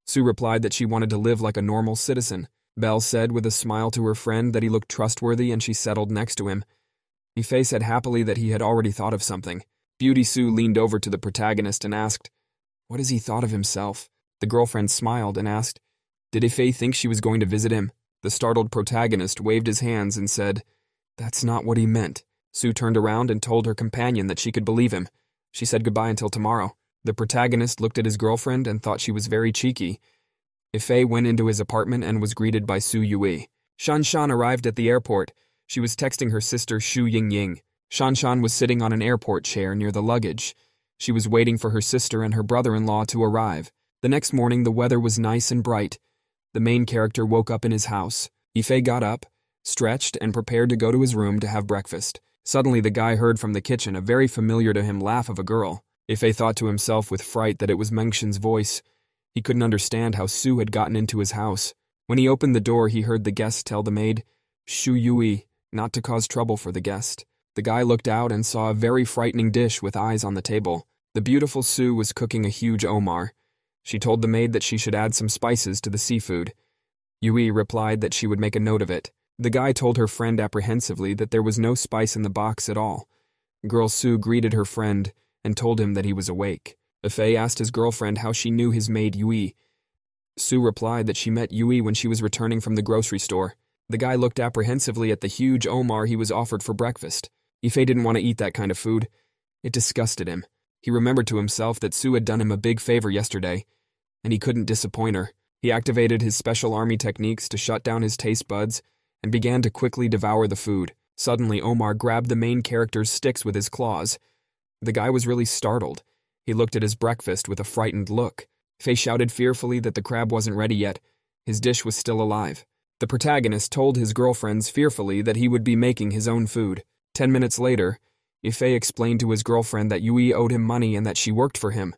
Sue replied that she wanted to live like a normal citizen. Belle said with a smile to her friend that he looked trustworthy and she settled next to him. Yifei said happily that he had already thought of something. Beauty Sue leaned over to the protagonist and asked, "What has he thought of himself?" The girlfriend smiled and asked, "Did Yifei think she was going to visit him?" The startled protagonist waved his hands and said, "That's not what he meant." Sue turned around and told her companion that she could believe him. She said goodbye until tomorrow. The protagonist looked at his girlfriend and thought she was very cheeky. Yifei went into his apartment and was greeted by Su Yui. Shanshan arrived at the airport. She was texting her sister Shu Yingying. Shanshan was sitting on an airport chair near the luggage. She was waiting for her sister and her brother-in-law to arrive. The next morning, the weather was nice and bright. The main character woke up in his house. Yifei got up, stretched, and prepared to go to his room to have breakfast. Suddenly, the guy heard from the kitchen a very familiar to him laugh of a girl. Yifei thought to himself with fright that it was Mengshen's voice. He couldn't understand how Sue had gotten into his house. When he opened the door, he heard the guest tell the maid, Shu Yui, not to cause trouble for the guest. The guy looked out and saw a very frightening dish with eyes on the table. The beautiful Sue was cooking a huge omar. She told the maid that she should add some spices to the seafood. Yui replied that she would make a note of it. The guy told her friend apprehensively that there was no spice in the box at all. Girl Sue greeted her friend and told him that he was awake. Yifei asked his girlfriend how she knew his maid Yui. Sue replied that she met Yui when she was returning from the grocery store. The guy looked apprehensively at the huge omar he was offered for breakfast. Yifei didn't want to eat that kind of food. It disgusted him. He remembered to himself that Sue had done him a big favor yesterday, and he couldn't disappoint her. He activated his special army techniques to shut down his taste buds and began to quickly devour the food. Suddenly, Omar grabbed the main character's sticks with his claws. The guy was really startled. He looked at his breakfast with a frightened look. Faye shouted fearfully that the crab wasn't ready yet. His dish was still alive. The protagonist told his girlfriends fearfully that he would be making his own food. 10 minutes later, Yifei explained to his girlfriend that Yui owed him money and that she worked for him.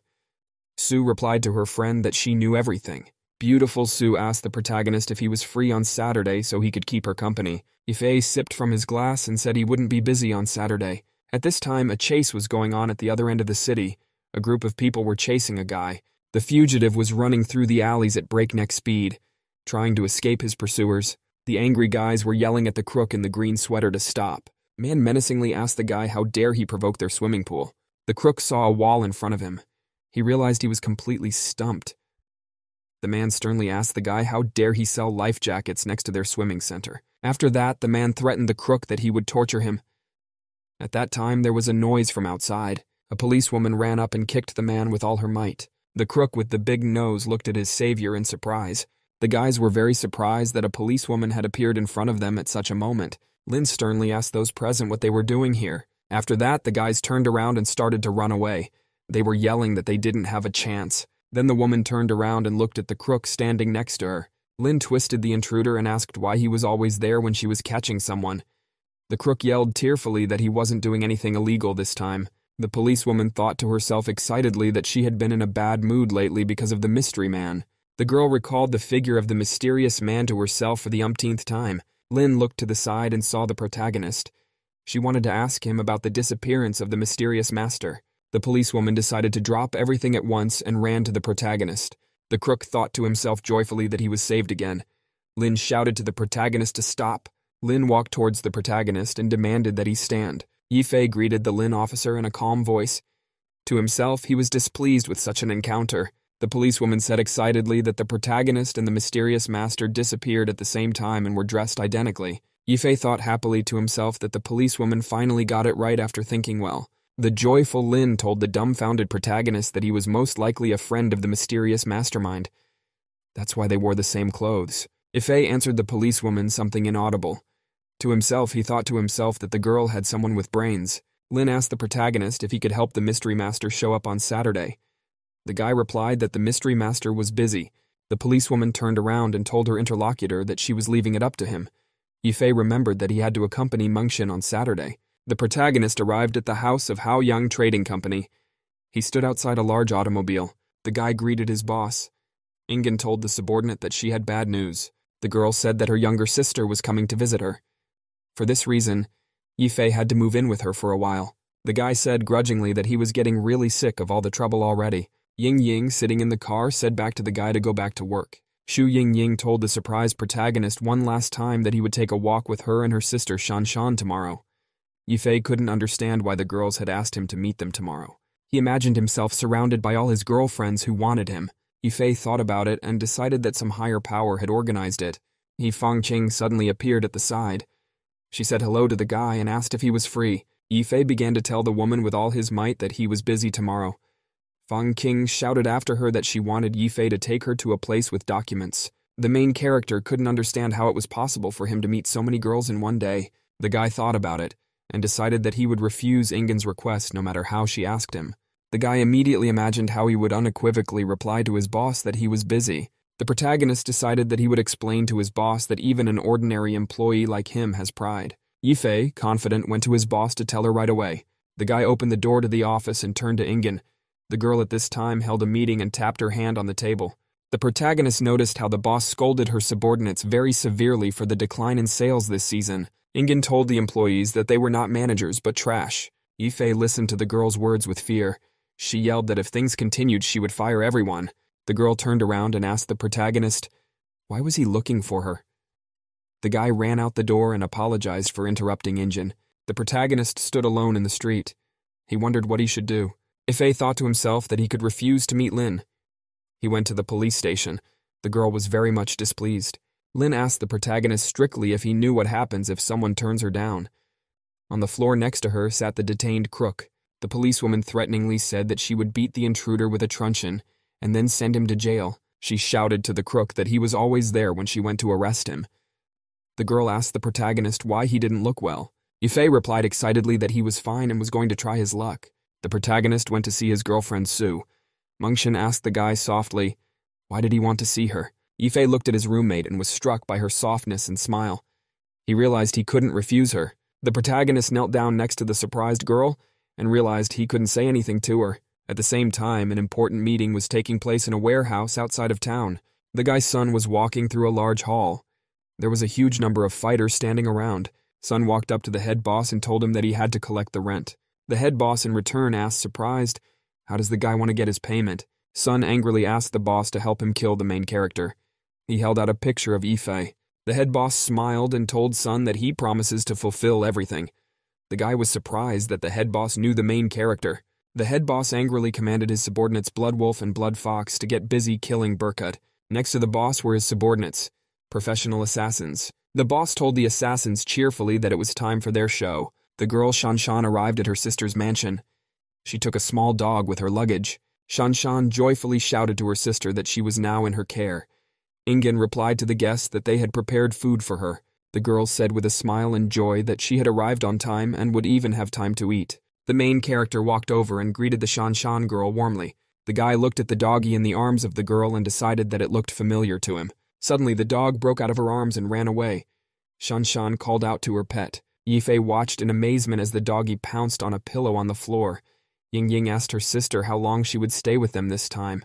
Sue replied to her friend that she knew everything. Beautiful Sue asked the protagonist if he was free on Saturday so he could keep her company. Yifei sipped from his glass and said he wouldn't be busy on Saturday. At this time, a chase was going on at the other end of the city. A group of people were chasing a guy. The fugitive was running through the alleys at breakneck speed, trying to escape his pursuers. The angry guys were yelling at the crook in the green sweater to stop. Man menacingly asked the guy how dare he provoke their swimming pool. The crook saw a wall in front of him. He realized he was completely stumped. The man sternly asked the guy how dare he sell life jackets next to their swimming center. After that, the man threatened the crook that he would torture him. At that time, there was a noise from outside. A policewoman ran up and kicked the man with all her might. The crook with the big nose looked at his savior in surprise. The guys were very surprised that a policewoman had appeared in front of them at such a moment. Lin sternly asked those present what they were doing here. After that, the guys turned around and started to run away. They were yelling that they didn't have a chance. Then the woman turned around and looked at the crook standing next to her. Lin twisted the intruder and asked why he was always there when she was catching someone. The crook yelled tearfully that he wasn't doing anything illegal this time. The policewoman thought to herself excitedly that she had been in a bad mood lately because of the mystery man. The girl recalled the figure of the mysterious man to herself for the umpteenth time. Lin looked to the side and saw the protagonist. She wanted to ask him about the disappearance of the mysterious master. The policewoman decided to drop everything at once and ran to the protagonist. The crook thought to himself joyfully that he was saved again. Lin shouted to the protagonist to stop. Lin walked towards the protagonist and demanded that he stand. Yifei greeted the Lin officer in a calm voice. To himself, he was displeased with such an encounter. The policewoman said excitedly that the protagonist and the mysterious master disappeared at the same time and were dressed identically. Yifei thought happily to himself that the policewoman finally got it right after thinking well. The joyful Lin told the dumbfounded protagonist that he was most likely a friend of the mysterious mastermind. That's why they wore the same clothes. Yifei answered the policewoman something inaudible. To himself, he thought to himself that the girl had someone with brains. Lin asked the protagonist if he could help the mystery master show up on Saturday. The guy replied that the mystery master was busy. The policewoman turned around and told her interlocutor that she was leaving it up to him. Yifei remembered that he had to accompany Mengxian on Saturday. The protagonist arrived at the house of Hao Yang Trading Company. He stood outside a large automobile. The guy greeted his boss. Ingen told the subordinate that she had bad news. The girl said that her younger sister was coming to visit her. For this reason, Yifei had to move in with her for a while. The guy said grudgingly that he was getting really sick of all the trouble already. Ying Ying, sitting in the car, said back to the guy to go back to work. Shu Ying Ying told the surprised protagonist one last time that he would take a walk with her and her sister Shan Shan tomorrow. Yifei couldn't understand why the girls had asked him to meet them tomorrow. He imagined himself surrounded by all his girlfriends who wanted him. Yifei thought about it and decided that some higher power had organized it. Fang Qing suddenly appeared at the side. She said hello to the guy and asked if he was free. Yifei began to tell the woman with all his might that he was busy tomorrow. Fang Qing shouted after her that she wanted Yifei to take her to a place with documents. The main character couldn't understand how it was possible for him to meet so many girls in one day. The guy thought about it and decided that he would refuse Ingen's request no matter how she asked him. The guy immediately imagined how he would unequivocally reply to his boss that he was busy. The protagonist decided that he would explain to his boss that even an ordinary employee like him has pride. Yifei, confident, went to his boss to tell her right away. The guy opened the door to the office and turned to Ingen. The girl at this time held a meeting and tapped her hand on the table. The protagonist noticed how the boss scolded her subordinates very severely for the decline in sales this season. Ingen told the employees that they were not managers but trash. Yifei listened to the girl's words with fear. She yelled that if things continued she would fire everyone. The girl turned around and asked the protagonist, why was he looking for her? The guy ran out the door and apologized for interrupting Ingen. The protagonist stood alone in the street. He wondered what he should do. Yifei thought to himself that he could refuse to meet Lin. He went to the police station. The girl was very much displeased. Lin asked the protagonist strictly if he knew what happens if someone turns her down. On the floor next to her sat the detained crook. The policewoman threateningly said that she would beat the intruder with a truncheon and then send him to jail. She shouted to the crook that he was always there when she went to arrest him. The girl asked the protagonist why he didn't look well. Yifei replied excitedly that he was fine and was going to try his luck. The protagonist went to see his girlfriend Sue. Mengxian asked the guy softly, why did he want to see her? Yifei looked at his roommate and was struck by her softness and smile. He realized he couldn't refuse her. The protagonist knelt down next to the surprised girl and realized he couldn't say anything to her. At the same time, an important meeting was taking place in a warehouse outside of town. The guy's son was walking through a large hall. There was a huge number of fighters standing around. Son walked up to the head boss and told him that he had to collect the rent. The head boss in return asked, surprised, how does the guy want to get his payment? Son angrily asked the boss to help him kill the main character. He held out a picture of Yifei. The head boss smiled and told Son that he promises to fulfill everything. The guy was surprised that the head boss knew the main character. The head boss angrily commanded his subordinates Bloodwolf and Blood Fox to get busy killing Burkut. Next to the boss were his subordinates, professional assassins. The boss told the assassins cheerfully that it was time for their show. The girl Shan Shan arrived at her sister's mansion. She took a small dog with her luggage. Shan Shan joyfully shouted to her sister that she was now in her care. Ingen replied to the guests that they had prepared food for her. The girl said with a smile and joy that she had arrived on time and would even have time to eat. The main character walked over and greeted the Shan Shan girl warmly. The guy looked at the doggy in the arms of the girl and decided that it looked familiar to him. Suddenly, the dog broke out of her arms and ran away. Shan Shan called out to her pet. Yifei watched in amazement as the doggy pounced on a pillow on the floor. Ying Ying asked her sister how long she would stay with them this time.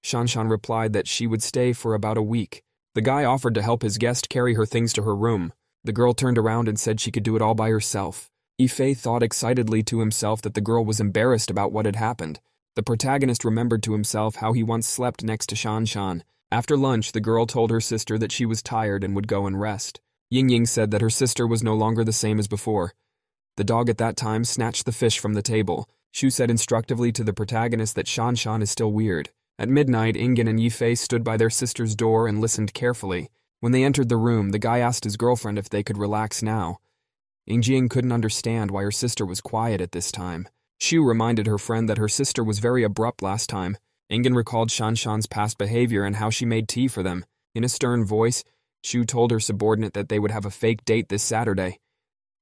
Shan Shan replied that she would stay for about a week. The guy offered to help his guest carry her things to her room. The girl turned around and said she could do it all by herself. Ifei thought excitedly to himself that the girl was embarrassed about what had happened. The protagonist remembered to himself how he once slept next to Shan. After lunch, the girl told her sister that she was tired and would go and rest. Ying said that her sister was no longer the same as before. The dog at that time snatched the fish from the table. Shu said instructively to the protagonist that Shan is still weird. At midnight, Ingen and Yifei stood by their sister's door and listened carefully. When they entered the room, the guy asked his girlfriend if they could relax now. Yingjing couldn't understand why her sister was quiet at this time. Shu reminded her friend that her sister was very abrupt last time. Ingen recalled Shan's past behavior and how she made tea for them. In a stern voice, Shu told her subordinate that they would have a fake date this Saturday.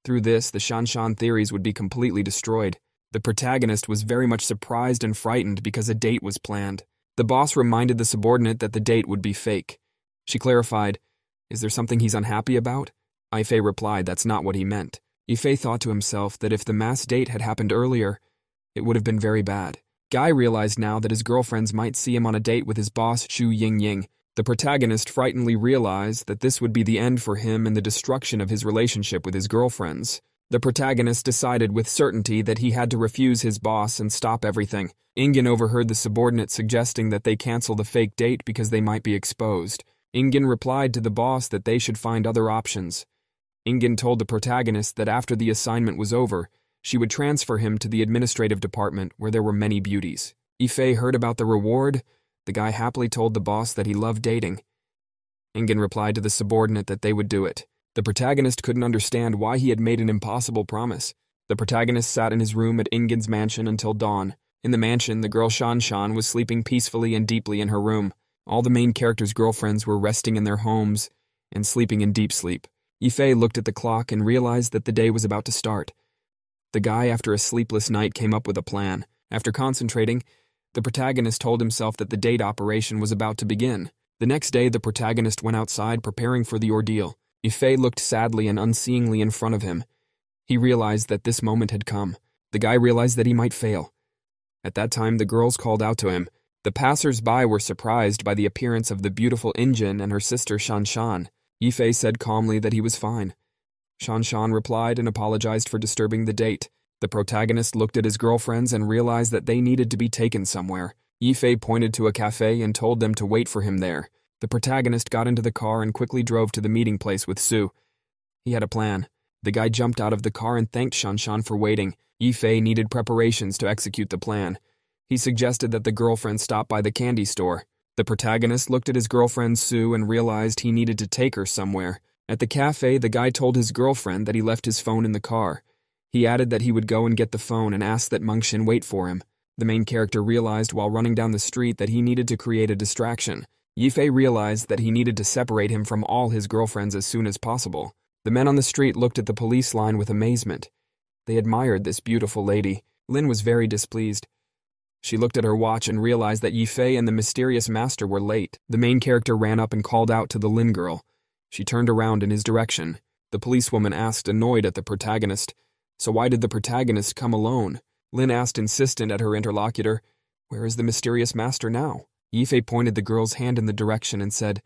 Through this, the Shan theories would be completely destroyed. The protagonist was very much surprised and frightened because a date was planned. The boss reminded the subordinate that the date would be fake. She clarified, "Is there something he's unhappy about?" Ifei replied that's not what he meant. Ifei thought to himself that if the mass date had happened earlier, it would have been very bad. Guy realized now that his girlfriends might see him on a date with his boss, Shu Ying. The protagonist frightenedly realized that this would be the end for him and the destruction of his relationship with his girlfriends. The protagonist decided with certainty that he had to refuse his boss and stop everything. Ingen overheard the subordinate suggesting that they cancel the fake date because they might be exposed. Ingen replied to the boss that they should find other options. Ingen told the protagonist that after the assignment was over, she would transfer him to the administrative department where there were many beauties. Ifei heard about the reward. The guy happily told the boss that he loved dating. Ingen replied to the subordinate that they would do it. The protagonist couldn't understand why he had made an impossible promise. The protagonist sat in his room at Ingen's mansion until dawn. In the mansion, the girl Shan was sleeping peacefully and deeply in her room. All the main characters' girlfriends were resting in their homes and sleeping in deep sleep. Ifei looked at the clock and realized that the day was about to start. The guy, after a sleepless night, came up with a plan. After concentrating, the protagonist told himself that the date operation was about to begin. The next day, the protagonist went outside preparing for the ordeal. Ifei looked sadly and unseeingly in front of him. He realized that this moment had come. The guy realized that he might fail. At that time, the girls called out to him. The passers-by were surprised by the appearance of the beautiful Injin and her sister Shan. Ifei said calmly that he was fine. Shan replied and apologized for disturbing the date. The protagonist looked at his girlfriends and realized that they needed to be taken somewhere. Ifei pointed to a cafe and told them to wait for him there. The protagonist got into the car and quickly drove to the meeting place with Su. He had a plan. The guy jumped out of the car and thanked Shan for waiting. Ifei needed preparations to execute the plan. He suggested that the girlfriend stop by the candy store. The protagonist looked at his girlfriend Su and realized he needed to take her somewhere. At the cafe, the guy told his girlfriend that he left his phone in the car. He added that he would go and get the phone and asked that Mengxin wait for him. The main character realized while running down the street that he needed to create a distraction. Yifei realized that he needed to separate him from all his girlfriends as soon as possible. The men on the street looked at the police line with amazement. They admired this beautiful lady. Lin was very displeased. She looked at her watch and realized that Yifei and the mysterious master were late. The main character ran up and called out to the Lin girl. She turned around in his direction. The policewoman asked, annoyed at the protagonist, "So why did the protagonist come alone?" Lin asked, insistent at her interlocutor, "Where is the mysterious master now?" Yifei pointed the girl's hand in the direction and said,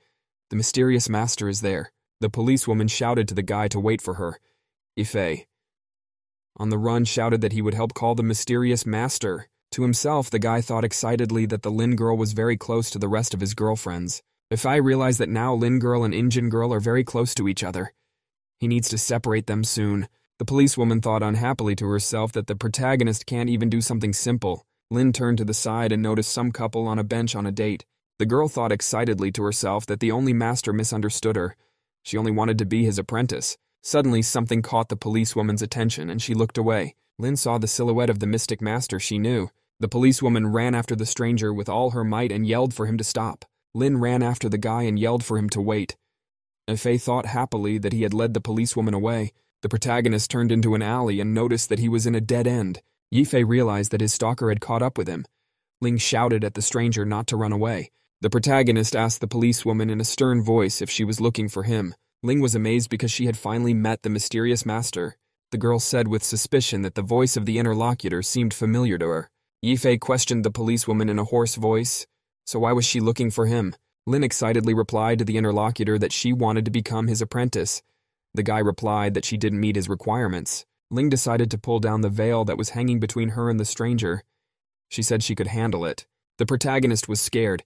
"The mysterious master is there." The policewoman shouted to the guy to wait for her. Yifei, on the run, shouted that he would help call the mysterious master. To himself, the guy thought excitedly that the Lin girl was very close to the rest of his girlfriends. Yifei realized that now Lin girl and Injin girl are very close to each other. He needs to separate them soon. The policewoman thought unhappily to herself that the protagonist can't even do something simple. Lin turned to the side and noticed some couple on a bench on a date. The girl thought excitedly to herself that the only master misunderstood her. She only wanted to be his apprentice. Suddenly, something caught the policewoman's attention, and she looked away. Lin saw the silhouette of the mystic master she knew. The policewoman ran after the stranger with all her might and yelled for him to stop. Lin ran after the guy and yelled for him to wait. Yifei thought happily that he had led the policewoman away. The protagonist turned into an alley and noticed that he was in a dead end. Yifei realized that his stalker had caught up with him. Ling shouted at the stranger not to run away. The protagonist asked the policewoman in a stern voice if she was looking for him. Ling was amazed because she had finally met the mysterious master. The girl said with suspicion that the voice of the interlocutor seemed familiar to her. Yifei questioned the policewoman in a hoarse voice. So why was she looking for him? Lin excitedly replied to the interlocutor that she wanted to become his apprentice. The guy replied that she didn't meet his requirements. Ling decided to pull down the veil that was hanging between her and the stranger. She said she could handle it. The protagonist was scared.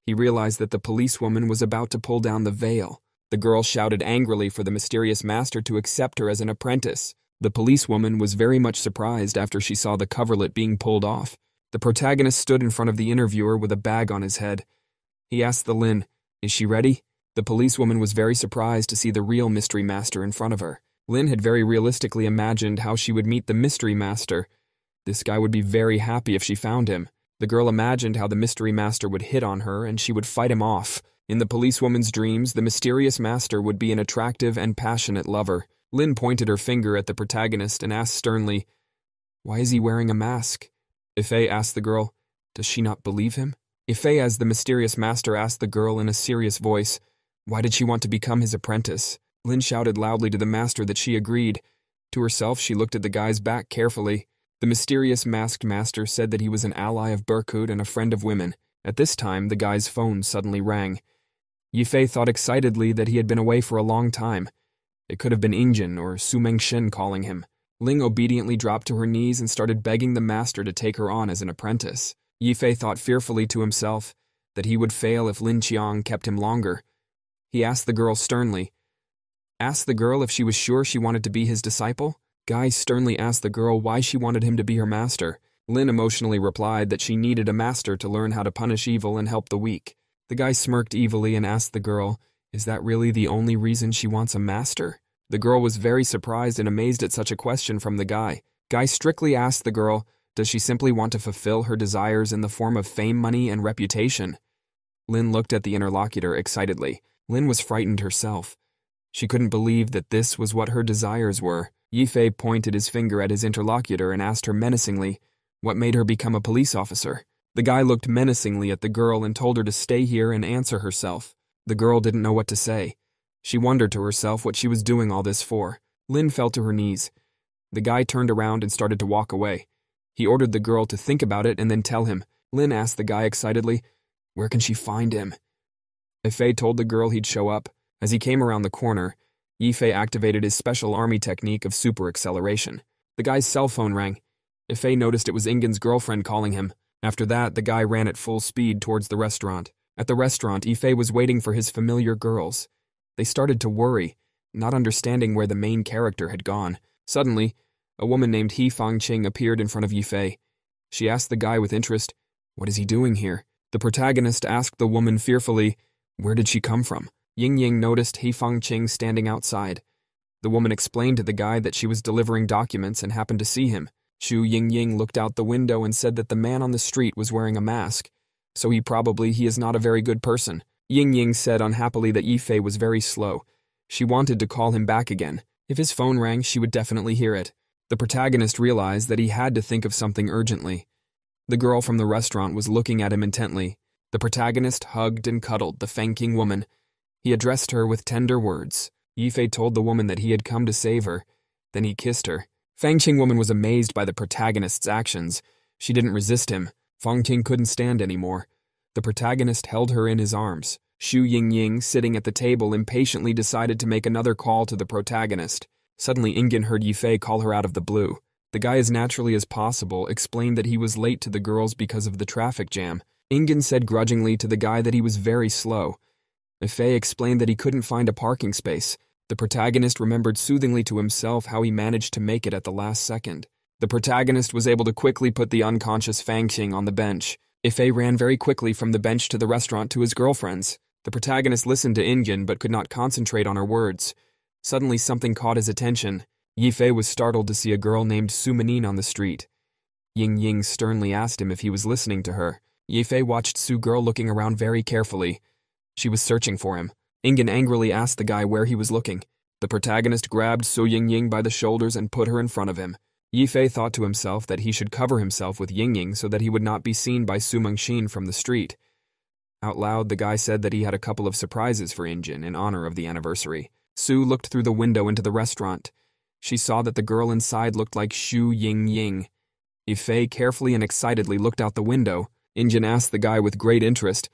He realized that the policewoman was about to pull down the veil. The girl shouted angrily for the mysterious master to accept her as an apprentice. The policewoman was very much surprised after she saw the coverlet being pulled off. The protagonist stood in front of the interviewer with a bag on his head. He asked the Lin, "Is she ready?" The policewoman was very surprised to see the real mystery master in front of her. Lin had very realistically imagined how she would meet the mystery master. This guy would be very happy if she found him. The girl imagined how the mystery master would hit on her and she would fight him off. In the policewoman's dreams, the mysterious master would be an attractive and passionate lover. Lin pointed her finger at the protagonist and asked sternly, "Why is he wearing a mask?" Ife asked the girl, "Does she not believe him?" Ife, as the mysterious master, asked the girl in a serious voice, "Why did she want to become his apprentice?" Lin shouted loudly to the master that she agreed. To herself, she looked at the guy's back carefully. The mysterious masked master said that he was an ally of Berkut and a friend of women. At this time, the guy's phone suddenly rang. Yifei thought excitedly that he had been away for a long time. It could have been Ingjin or Su Mengshin calling him. Ling obediently dropped to her knees and started begging the master to take her on as an apprentice. Yifei thought fearfully to himself that he would fail if Lin Qiang kept him longer. He asked the girl sternly, "Asked the girl if she was sure she wanted to be his disciple?" Guy sternly asked the girl why she wanted him to be her master. Lin emotionally replied that she needed a master to learn how to punish evil and help the weak. The guy smirked evilly and asked the girl, "Is that really the only reason she wants a master?" The girl was very surprised and amazed at such a question from the guy. Guy strictly asked the girl, does she simply want to fulfill her desires in the form of fame, money, and reputation? Lin looked at the interlocutor excitedly. Lin was frightened herself. She couldn't believe that this was what her desires were. Yifei pointed his finger at his interlocutor and asked her menacingly, what made her become a police officer? The guy looked menacingly at the girl and told her to stay here and answer herself. The girl didn't know what to say. She wondered to herself what she was doing all this for. Lin fell to her knees. The guy turned around and started to walk away. He ordered the girl to think about it and then tell him. Lin asked the guy excitedly, "Where can she find him?" Yifei told the girl he'd show up. As he came around the corner, Yifei activated his special army technique of super acceleration. The guy's cell phone rang. Yifei noticed it was Ingen's girlfriend calling him. After that, the guy ran at full speed towards the restaurant. At the restaurant, Yifei was waiting for his familiar girls. They started to worry, not understanding where the main character had gone. Suddenly, a woman named He Fangqing appeared in front of Yifei. She asked the guy with interest, "What is he doing here?" The protagonist asked the woman fearfully, "Where did she come from?" Ying Ying noticed He Fangqing standing outside. The woman explained to the guy that she was delivering documents and happened to see him. Shu Ying Ying looked out the window and said that the man on the street was wearing a mask, so he is not a very good person. Ying Ying said unhappily that Yifei was very slow. She wanted to call him back again. If his phone rang, she would definitely hear it. The protagonist realized that he had to think of something urgently. The girl from the restaurant was looking at him intently. The protagonist hugged and cuddled the Fangqing woman. He addressed her with tender words. Yifei told the woman that he had come to save her. Then he kissed her. Fangqing woman was amazed by the protagonist's actions. She didn't resist him. Fangqing couldn't stand anymore. The protagonist held her in his arms. Shu Ying Ying, sitting at the table, impatiently decided to make another call to the protagonist. Suddenly, Ingen heard Yifei call her out of the blue. The guy, as naturally as possible, explained that he was late to the girls because of the traffic jam. Ingen said grudgingly to the guy that he was very slow. Yifei explained that he couldn't find a parking space. The protagonist remembered soothingly to himself how he managed to make it at the last second. The protagonist was able to quickly put the unconscious Fangqing on the bench. Yifei ran very quickly from the bench to the restaurant to his girlfriend's. The protagonist listened to Ingen but could not concentrate on her words. Suddenly something caught his attention. Yifei was startled to see a girl named Su Menin on the street. Ying Ying sternly asked him if he was listening to her. Yifei watched Su girl looking around very carefully. She was searching for him. Ingen angrily asked the guy where he was looking. The protagonist grabbed Su Ying Ying by the shoulders and put her in front of him. Yifei thought to himself that he should cover himself with Ying Ying so that he would not be seen by Su Mengxin from the street. Out loud, the guy said that he had a couple of surprises for Injin in honor of the anniversary. Su looked through the window into the restaurant. She saw that the girl inside looked like Shu Ying Ying. Yifei carefully and excitedly looked out the window. Injin asked the guy with great interest,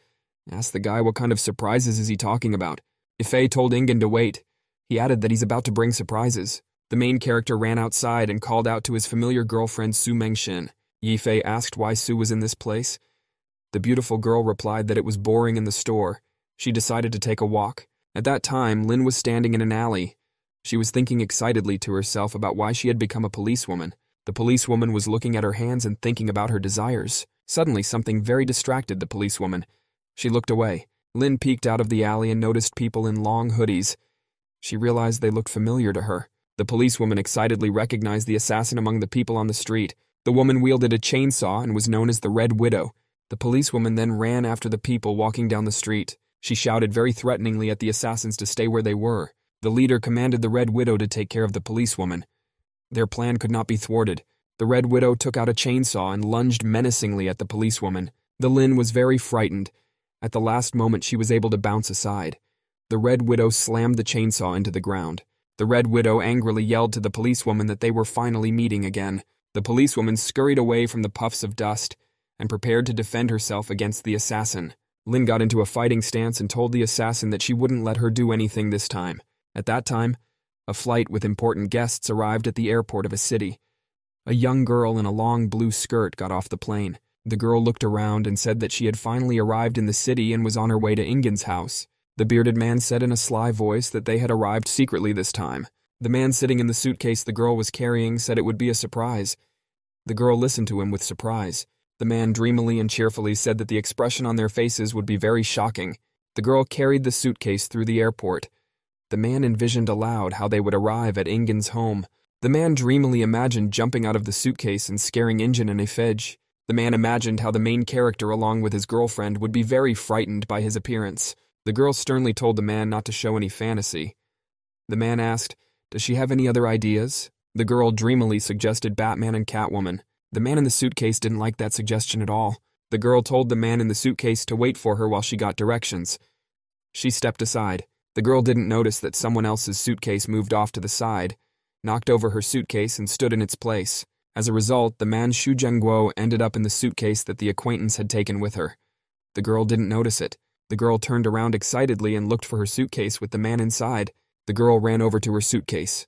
Asked the guy what kind of surprises is he talking about. Yifei told Ingen to wait. He added that he's about to bring surprises. The main character ran outside and called out to his familiar girlfriend Su Mengshin. Yifei asked why Su was in this place. The beautiful girl replied that it was boring in the store. She decided to take a walk. At that time, Lin was standing in an alley. She was thinking excitedly to herself about why she had become a policewoman. The policewoman was looking at her hands and thinking about her desires. Suddenly, something very distracted the policewoman. She looked away. Lin peeked out of the alley and noticed people in long hoodies. She realized they looked familiar to her. The policewoman excitedly recognized the assassin among the people on the street. The woman wielded a chainsaw and was known as the Red Widow. The policewoman then ran after the people walking down the street. She shouted very threateningly at the assassins to stay where they were. The leader commanded the Red Widow to take care of the policewoman. Their plan could not be thwarted. The Red Widow took out a chainsaw and lunged menacingly at the policewoman. The Lin was very frightened. At the last moment, she was able to bounce aside. The Red Widow slammed the chainsaw into the ground. The Red Widow angrily yelled to the policewoman that they were finally meeting again. The policewoman scurried away from the puffs of dust and prepared to defend herself against the assassin. Lin got into a fighting stance and told the assassin that she wouldn't let her do anything this time. At that time, a flight with important guests arrived at the airport of a city. A young girl in a long blue skirt got off the plane. The girl looked around and said that she had finally arrived in the city and was on her way to Ingen's house. The bearded man said in a sly voice that they had arrived secretly this time. The man sitting in the suitcase the girl was carrying said it would be a surprise. The girl listened to him with surprise. The man dreamily and cheerfully said that the expression on their faces would be very shocking. The girl carried the suitcase through the airport. The man envisioned aloud how they would arrive at Ingen's home. The man dreamily imagined jumping out of the suitcase and scaring Ingen and Ifej. The man imagined how the main character along with his girlfriend would be very frightened by his appearance. The girl sternly told the man not to show any fantasy. The man asked, "Does she have any other ideas?" The girl dreamily suggested Batman and Catwoman. The man in the suitcase didn't like that suggestion at all. The girl told the man in the suitcase to wait for her while she got directions. She stepped aside. The girl didn't notice that someone else's suitcase moved off to the side, knocked over her suitcase and stood in its place. As a result, the man Xu Zhengguo ended up in the suitcase that the acquaintance had taken with her. The girl didn't notice it. The girl turned around excitedly and looked for her suitcase with the man inside. The girl ran over to her suitcase.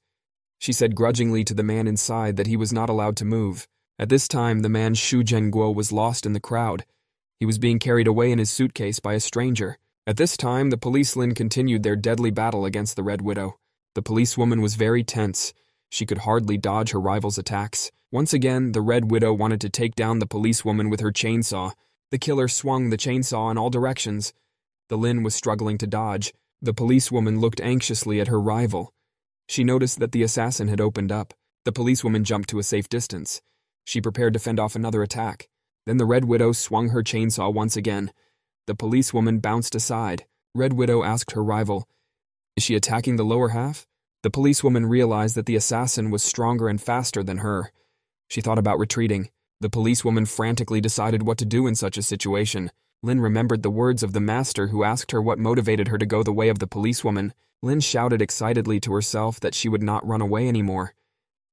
She said grudgingly to the man inside that he was not allowed to move. At this time, the man Xu Zhengguo was lost in the crowd. He was being carried away in his suitcase by a stranger. At this time, the policemen continued their deadly battle against the Red Widow. The policewoman was very tense. She could hardly dodge her rival's attacks. Once again, the Red Widow wanted to take down the policewoman with her chainsaw. The killer swung the chainsaw in all directions. The Lin was struggling to dodge. The policewoman looked anxiously at her rival. She noticed that the assassin had opened up. The policewoman jumped to a safe distance. She prepared to fend off another attack. Then the Red Widow swung her chainsaw once again. The policewoman bounced aside. Red Widow asked her rival, "Is she attacking the lower half?" The policewoman realized that the assassin was stronger and faster than her. She thought about retreating. The policewoman frantically decided what to do in such a situation. Lin remembered the words of the master who asked her what motivated her to go the way of the policewoman. Lin shouted excitedly to herself that she would not run away anymore.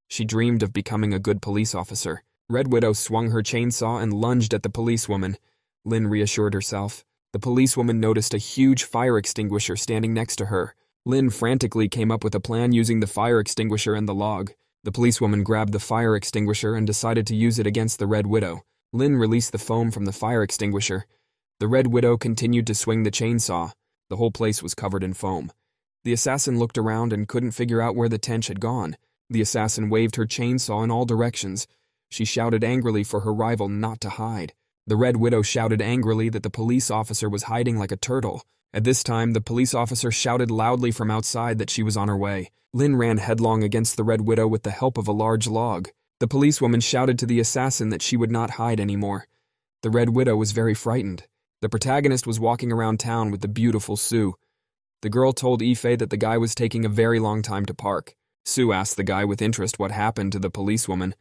She dreamed of becoming a good police officer. Red Widow swung her chainsaw and lunged at the policewoman. Lin reassured herself. The policewoman noticed a huge fire extinguisher standing next to her. Lin frantically came up with a plan using the fire extinguisher and the log. The policewoman grabbed the fire extinguisher and decided to use it against the Red Widow. Lin released the foam from the fire extinguisher. The Red Widow continued to swing the chainsaw. The whole place was covered in foam. The assassin looked around and couldn't figure out where the tench had gone. The assassin waved her chainsaw in all directions. She shouted angrily for her rival not to hide. The Red Widow shouted angrily that the police officer was hiding like a turtle. At this time, the police officer shouted loudly from outside that she was on her way. Lin ran headlong against the Red Widow with the help of a large log. The policewoman shouted to the assassin that she would not hide anymore. The Red Widow was very frightened. The protagonist was walking around town with the beautiful Sue. The girl told Ifei that the guy was taking a very long time to park. Sue asked the guy with interest what happened to the policewoman.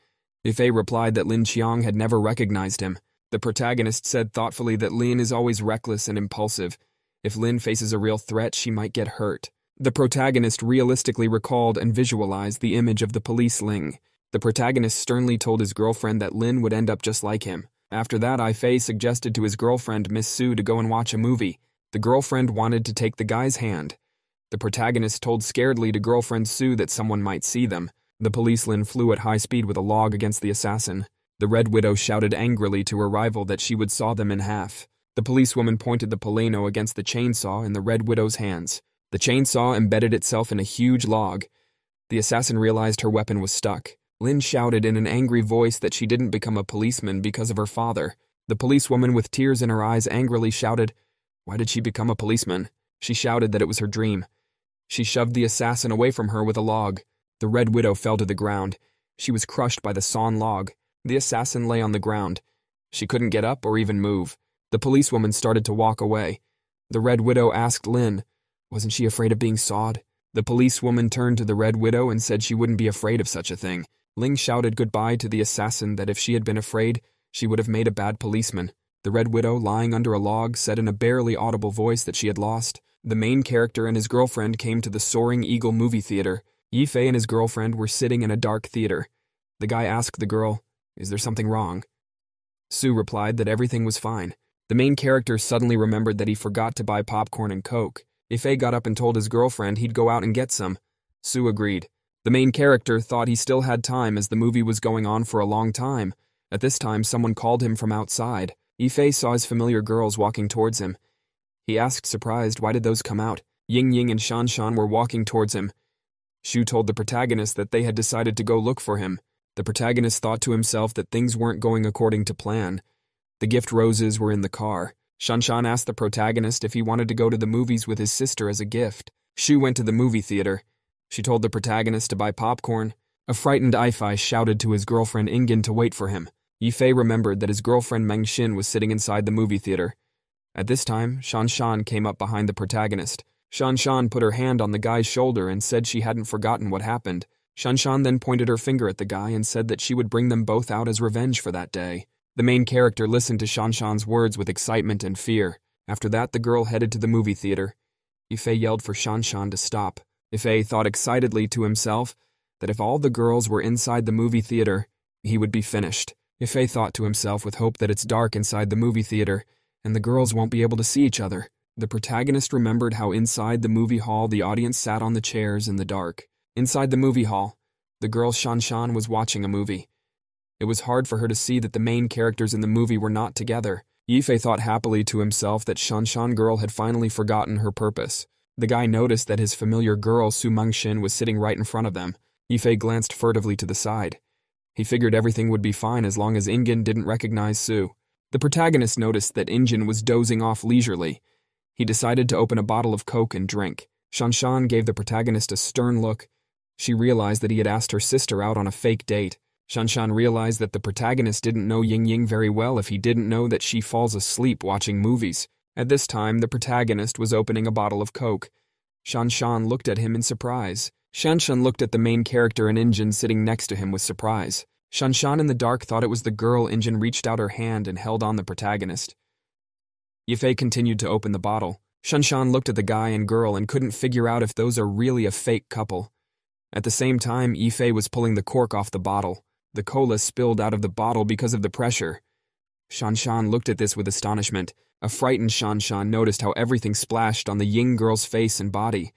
Ifei replied that Lin Qiang had never recognized him. The protagonist said thoughtfully that Lin is always reckless and impulsive. If Lin faces a real threat, she might get hurt. The protagonist realistically recalled and visualized the image of the police Ling. The protagonist sternly told his girlfriend that Lin would end up just like him. After that, Ifei suggested to his girlfriend, Miss Sue, to go and watch a movie. The girlfriend wanted to take the guy's hand. The protagonist told scaredly to girlfriend Sue that someone might see them. The policeman flew at high speed with a log against the assassin. The Red Widow shouted angrily to her rival that she would saw them in half. The policewoman pointed the Polano against the chainsaw in the Red Widow's hands. The chainsaw embedded itself in a huge log. The assassin realized her weapon was stuck. Lin shouted in an angry voice that she didn't become a policeman because of her father. The policewoman with tears in her eyes angrily shouted, "Why did she become a policeman?" She shouted that it was her dream. She shoved the assassin away from her with a log. The Red Widow fell to the ground. She was crushed by the sawn log. The assassin lay on the ground. She couldn't get up or even move. The policewoman started to walk away. The Red Widow asked Lin, wasn't she afraid of being sawed? The policewoman turned to the Red Widow and said she wouldn't be afraid of such a thing. Ling shouted goodbye to the assassin that if she had been afraid, she would have made a bad policeman. The Red Widow, lying under a log, said in a barely audible voice that she had lost. The main character and his girlfriend came to the Soaring Eagle movie theater. Yifei and his girlfriend were sitting in a dark theater. The guy asked the girl, "Is there something wrong?" Sue replied that everything was fine. The main character suddenly remembered that he forgot to buy popcorn and Coke. Yifei got up and told his girlfriend he'd go out and get some. Sue agreed. The main character thought he still had time as the movie was going on for a long time. At this time, someone called him from outside. Yifei saw his familiar girls walking towards him. He asked, surprised, why did those come out? Ying Ying and Shan Shan were walking towards him. Shu told the protagonist that they had decided to go look for him. The protagonist thought to himself that things weren't going according to plan. The gift roses were in the car. Shan Shan asked the protagonist if he wanted to go to the movies with his sister as a gift. Shu went to the movie theater. She told the protagonist to buy popcorn. A frightened Ifei shouted to his girlfriend Ingen to wait for him. Yifei remembered that his girlfriend Meng Xin was sitting inside the movie theater. At this time, Shan Shan came up behind the protagonist. Shan Shan put her hand on the guy's shoulder and said she hadn't forgotten what happened. Shan Shan then pointed her finger at the guy and said that she would bring them both out as revenge for that day. The main character listened to Shan Shan's words with excitement and fear. After that, the girl headed to the movie theater. Yifei yelled for Shan Shan to stop. Yifei thought excitedly to himself that if all the girls were inside the movie theater, he would be finished. Yifei thought to himself with hope that it's dark inside the movie theater, and the girls won't be able to see each other. The protagonist remembered how inside the movie hall the audience sat on the chairs in the dark. Inside the movie hall, the girl Shan Shan was watching a movie. It was hard for her to see that the main characters in the movie were not together. Yifei thought happily to himself that Shan Shan girl had finally forgotten her purpose. The guy noticed that his familiar girl Su Mengxin was sitting right in front of them. Yifei glanced furtively to the side. He figured everything would be fine as long as Ingen didn't recognize Su. The protagonist noticed that Ingen was dozing off leisurely. He decided to open a bottle of Coke and drink. Shan Shan gave the protagonist a stern look. She realized that he had asked her sister out on a fake date. Shan Shan realized that the protagonist didn't know Ying Ying very well if he didn't know that she falls asleep watching movies. At this time, the protagonist was opening a bottle of Coke. Shan Shan looked at him in surprise. Shan Shan looked at the main character and Ingen sitting next to him with surprise. Shan Shan in the dark thought it was the girl. Ingen reached out her hand and held on the protagonist. Yifei continued to open the bottle. Shan Shan looked at the guy and girl and couldn't figure out if those are really a fake couple. At the same time, Yifei was pulling the cork off the bottle. The cola spilled out of the bottle because of the pressure. Shan Shan looked at this with astonishment. A frightened Shan Shan noticed how everything splashed on the Ying girl's face and body.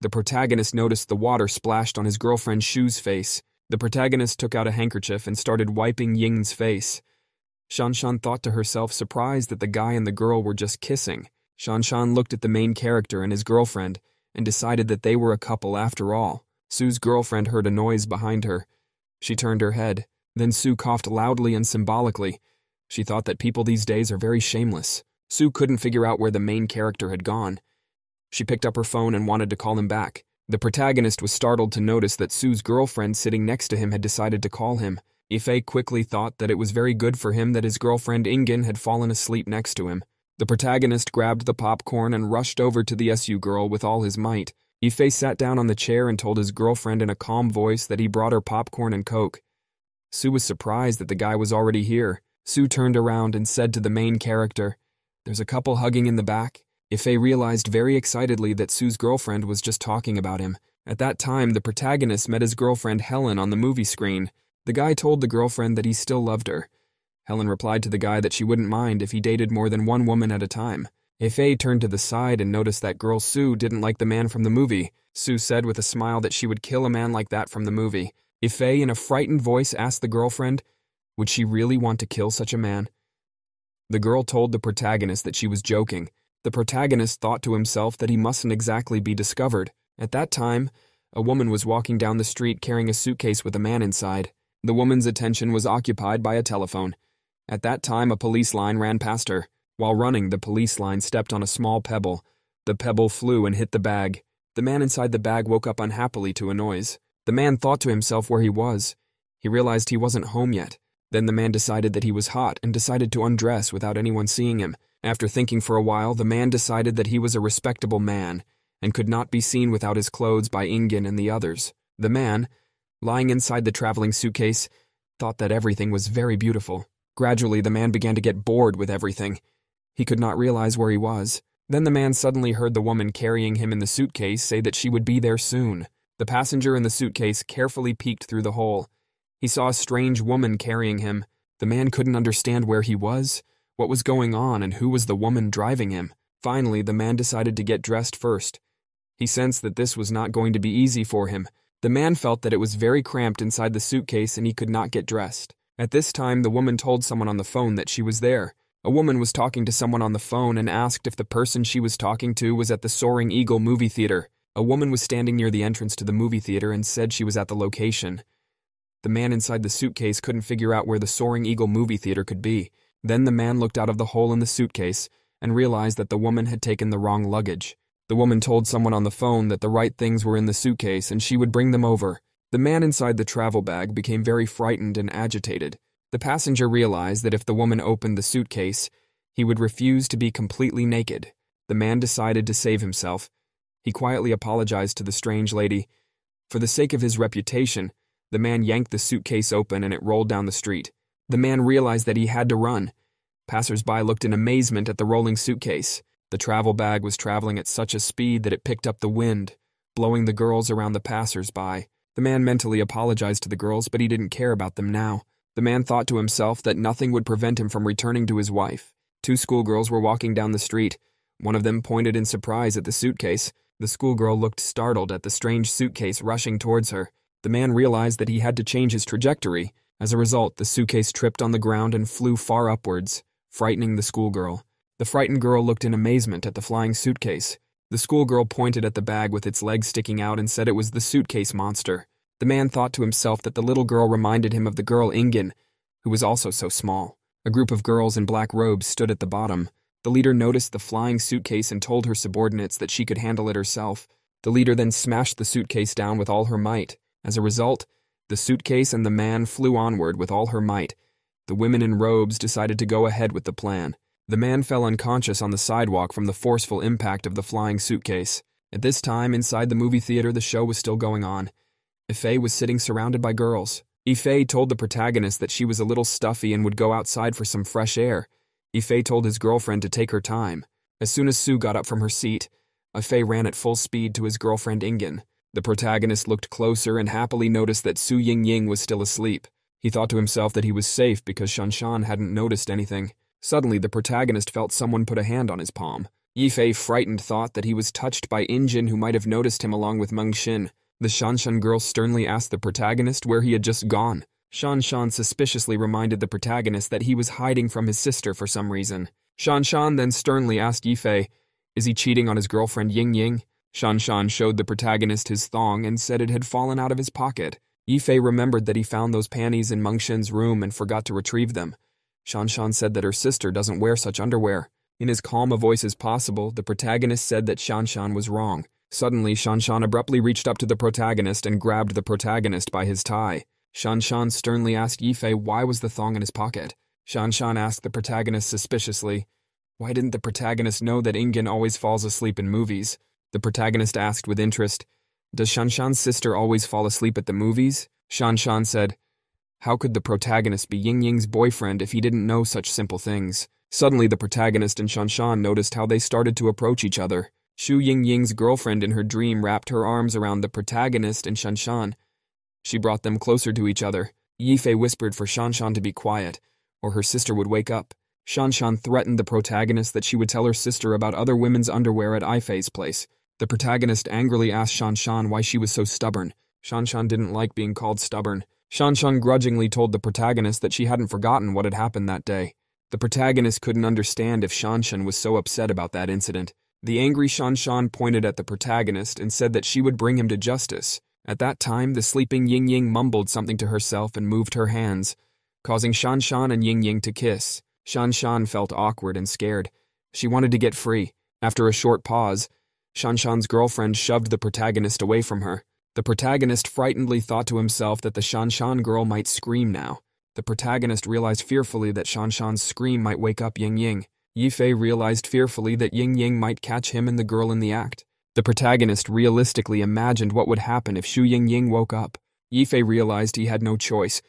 The protagonist noticed the water splashed on his girlfriend Shu's face. The protagonist took out a handkerchief and started wiping Ying's face. Shan Shan thought to herself, surprised that the guy and the girl were just kissing. Shan Shan looked at the main character and his girlfriend and decided that they were a couple after all. Sue's girlfriend heard a noise behind her. She turned her head. Then Sue coughed loudly and symbolically. She thought that people these days are very shameless. Sue couldn't figure out where the main character had gone. She picked up her phone and wanted to call him back. The protagonist was startled to notice that Sue's girlfriend sitting next to him had decided to call him. Yifei quickly thought that it was very good for him that his girlfriend Ingen had fallen asleep next to him. The protagonist grabbed the popcorn and rushed over to the SU girl with all his might. Yifei sat down on the chair and told his girlfriend in a calm voice that he brought her popcorn and Coke. Sue was surprised that the guy was already here. Sue turned around and said to the main character, "There's a couple hugging in the back." Yifei realized very excitedly that Sue's girlfriend was just talking about him. At that time, the protagonist met his girlfriend Helen on the movie screen. The guy told the girlfriend that he still loved her. Helen replied to the guy that she wouldn't mind if he dated more than one woman at a time. Ifei turned to the side and noticed that girl Sue didn't like the man from the movie. Sue said with a smile that she would kill a man like that from the movie. Ifei, in a frightened voice, asked the girlfriend, would she really want to kill such a man? The girl told the protagonist that she was joking. The protagonist thought to himself that he mustn't exactly be discovered. At that time, a woman was walking down the street carrying a suitcase with a man inside. The woman's attention was occupied by a telephone. At that time, a police line ran past her. While running, the police line stepped on a small pebble. The pebble flew and hit the bag. The man inside the bag woke up unhappily to a noise. The man thought to himself where he was. He realized he wasn't home yet. Then the man decided that he was hot and decided to undress without anyone seeing him. After thinking for a while, the man decided that he was a respectable man and could not be seen without his clothes by Ingen and the others. The man, lying inside the traveling suitcase, thought that everything was very beautiful. Gradually, the man began to get bored with everything. He could not realize where he was. Then the man suddenly heard the woman carrying him in the suitcase say that she would be there soon. The passenger in the suitcase carefully peeked through the hole. He saw a strange woman carrying him. The man couldn't understand where he was, what was going on, and who was the woman driving him. Finally, the man decided to get dressed first. He sensed that this was not going to be easy for him. The man felt that it was very cramped inside the suitcase and he could not get dressed. At this time, the woman told someone on the phone that she was there. A woman was talking to someone on the phone and asked if the person she was talking to was at the Soaring Eagle movie theater. A woman was standing near the entrance to the movie theater and said she was at the location. The man inside the suitcase couldn't figure out where the Soaring Eagle movie theater could be. Then the man looked out of the hole in the suitcase and realized that the woman had taken the wrong luggage. The woman told someone on the phone that the right things were in the suitcase and she would bring them over. The man inside the travel bag became very frightened and agitated. The passenger realized that if the woman opened the suitcase, he would refuse to be completely naked. The man decided to save himself. He quietly apologized to the strange lady. For the sake of his reputation, the man yanked the suitcase open and it rolled down the street. The man realized that he had to run. Passers-by looked in amazement at the rolling suitcase. The travel bag was traveling at such a speed that it picked up the wind, blowing the girls around the passers-by. The man mentally apologized to the girls, but he didn't care about them now. The man thought to himself that nothing would prevent him from returning to his wife. Two schoolgirls were walking down the street. One of them pointed in surprise at the suitcase. The schoolgirl looked startled at the strange suitcase rushing towards her. The man realized that he had to change his trajectory. As a result, the suitcase tripped on the ground and flew far upwards, frightening the schoolgirl. The frightened girl looked in amazement at the flying suitcase. The schoolgirl pointed at the bag with its legs sticking out and said it was the suitcase monster. The man thought to himself that the little girl reminded him of the girl Ingen, who was also so small. A group of girls in black robes stood at the bottom. The leader noticed the flying suitcase and told her subordinates that she could handle it herself. The leader then smashed the suitcase down with all her might. As a result, the suitcase and the man flew onward with all her might. The women in robes decided to go ahead with the plan. The man fell unconscious on the sidewalk from the forceful impact of the flying suitcase. At this time, inside the movie theater, the show was still going on. Ifei was sitting surrounded by girls. Ifei told the protagonist that she was a little stuffy and would go outside for some fresh air. Ifei told his girlfriend to take her time. As soon as Sue got up from her seat, Ifei ran at full speed to his girlfriend Ingen. The protagonist looked closer and happily noticed that Su Yingying was still asleep. He thought to himself that he was safe because Shanshan hadn't noticed anything. Suddenly, the protagonist felt someone put a hand on his palm. Yifei, frightened, thought that he was touched by Injin, who might have noticed him along with Meng Xin. The Shanshan girl sternly asked the protagonist where he had just gone. Shanshan suspiciously reminded the protagonist that he was hiding from his sister for some reason. Shanshan then sternly asked Yifei, is he cheating on his girlfriend Ying? Shanshan showed the protagonist his thong and said it had fallen out of his pocket. Yifei remembered that he found those panties in Meng Xin's room and forgot to retrieve them. Shanshan said that her sister doesn't wear such underwear. In as calm a voice as possible, the protagonist said that Shanshan was wrong. Suddenly, Shanshan abruptly reached up to the protagonist and grabbed the protagonist by his tie. Shanshan sternly asked Yifei why was the thong in his pocket. Shanshan asked the protagonist suspiciously, why didn't the protagonist know that Ingen always falls asleep in movies? The protagonist asked with interest, does Shanshan's sister always fall asleep at the movies? Shanshan said, how could the protagonist be Yingying's boyfriend if he didn't know such simple things? Suddenly, the protagonist and Shanshan noticed how they started to approach each other. Shu Yingying's girlfriend in her dream wrapped her arms around the protagonist and Shanshan. She brought them closer to each other. Yifei whispered for Shanshan to be quiet. or her sister would wake up. Shanshan threatened the protagonist that she would tell her sister about other women's underwear at Ifei's place. The protagonist angrily asked Shanshan why she was so stubborn. Shanshan didn't like being called stubborn. Shanshan grudgingly told the protagonist that she hadn't forgotten what had happened that day. The protagonist couldn't understand if Shanshan was so upset about that incident. The angry Shanshan pointed at the protagonist and said that she would bring him to justice. At that time, the sleeping Ying Ying mumbled something to herself and moved her hands, causing Shanshan and Ying Ying to kiss. Shanshan felt awkward and scared. She wanted to get free. After a short pause, Shanshan's girlfriend shoved the protagonist away from her. The protagonist frightenedly thought to himself that the Shanshan girl might scream now. The protagonist realized fearfully that Shanshan's scream might wake up Ying Ying. Yifei realized fearfully that Ying Ying might catch him and the girl in the act. The protagonist realistically imagined what would happen if Shu Ying Ying woke up. Yifei realized he had no choice.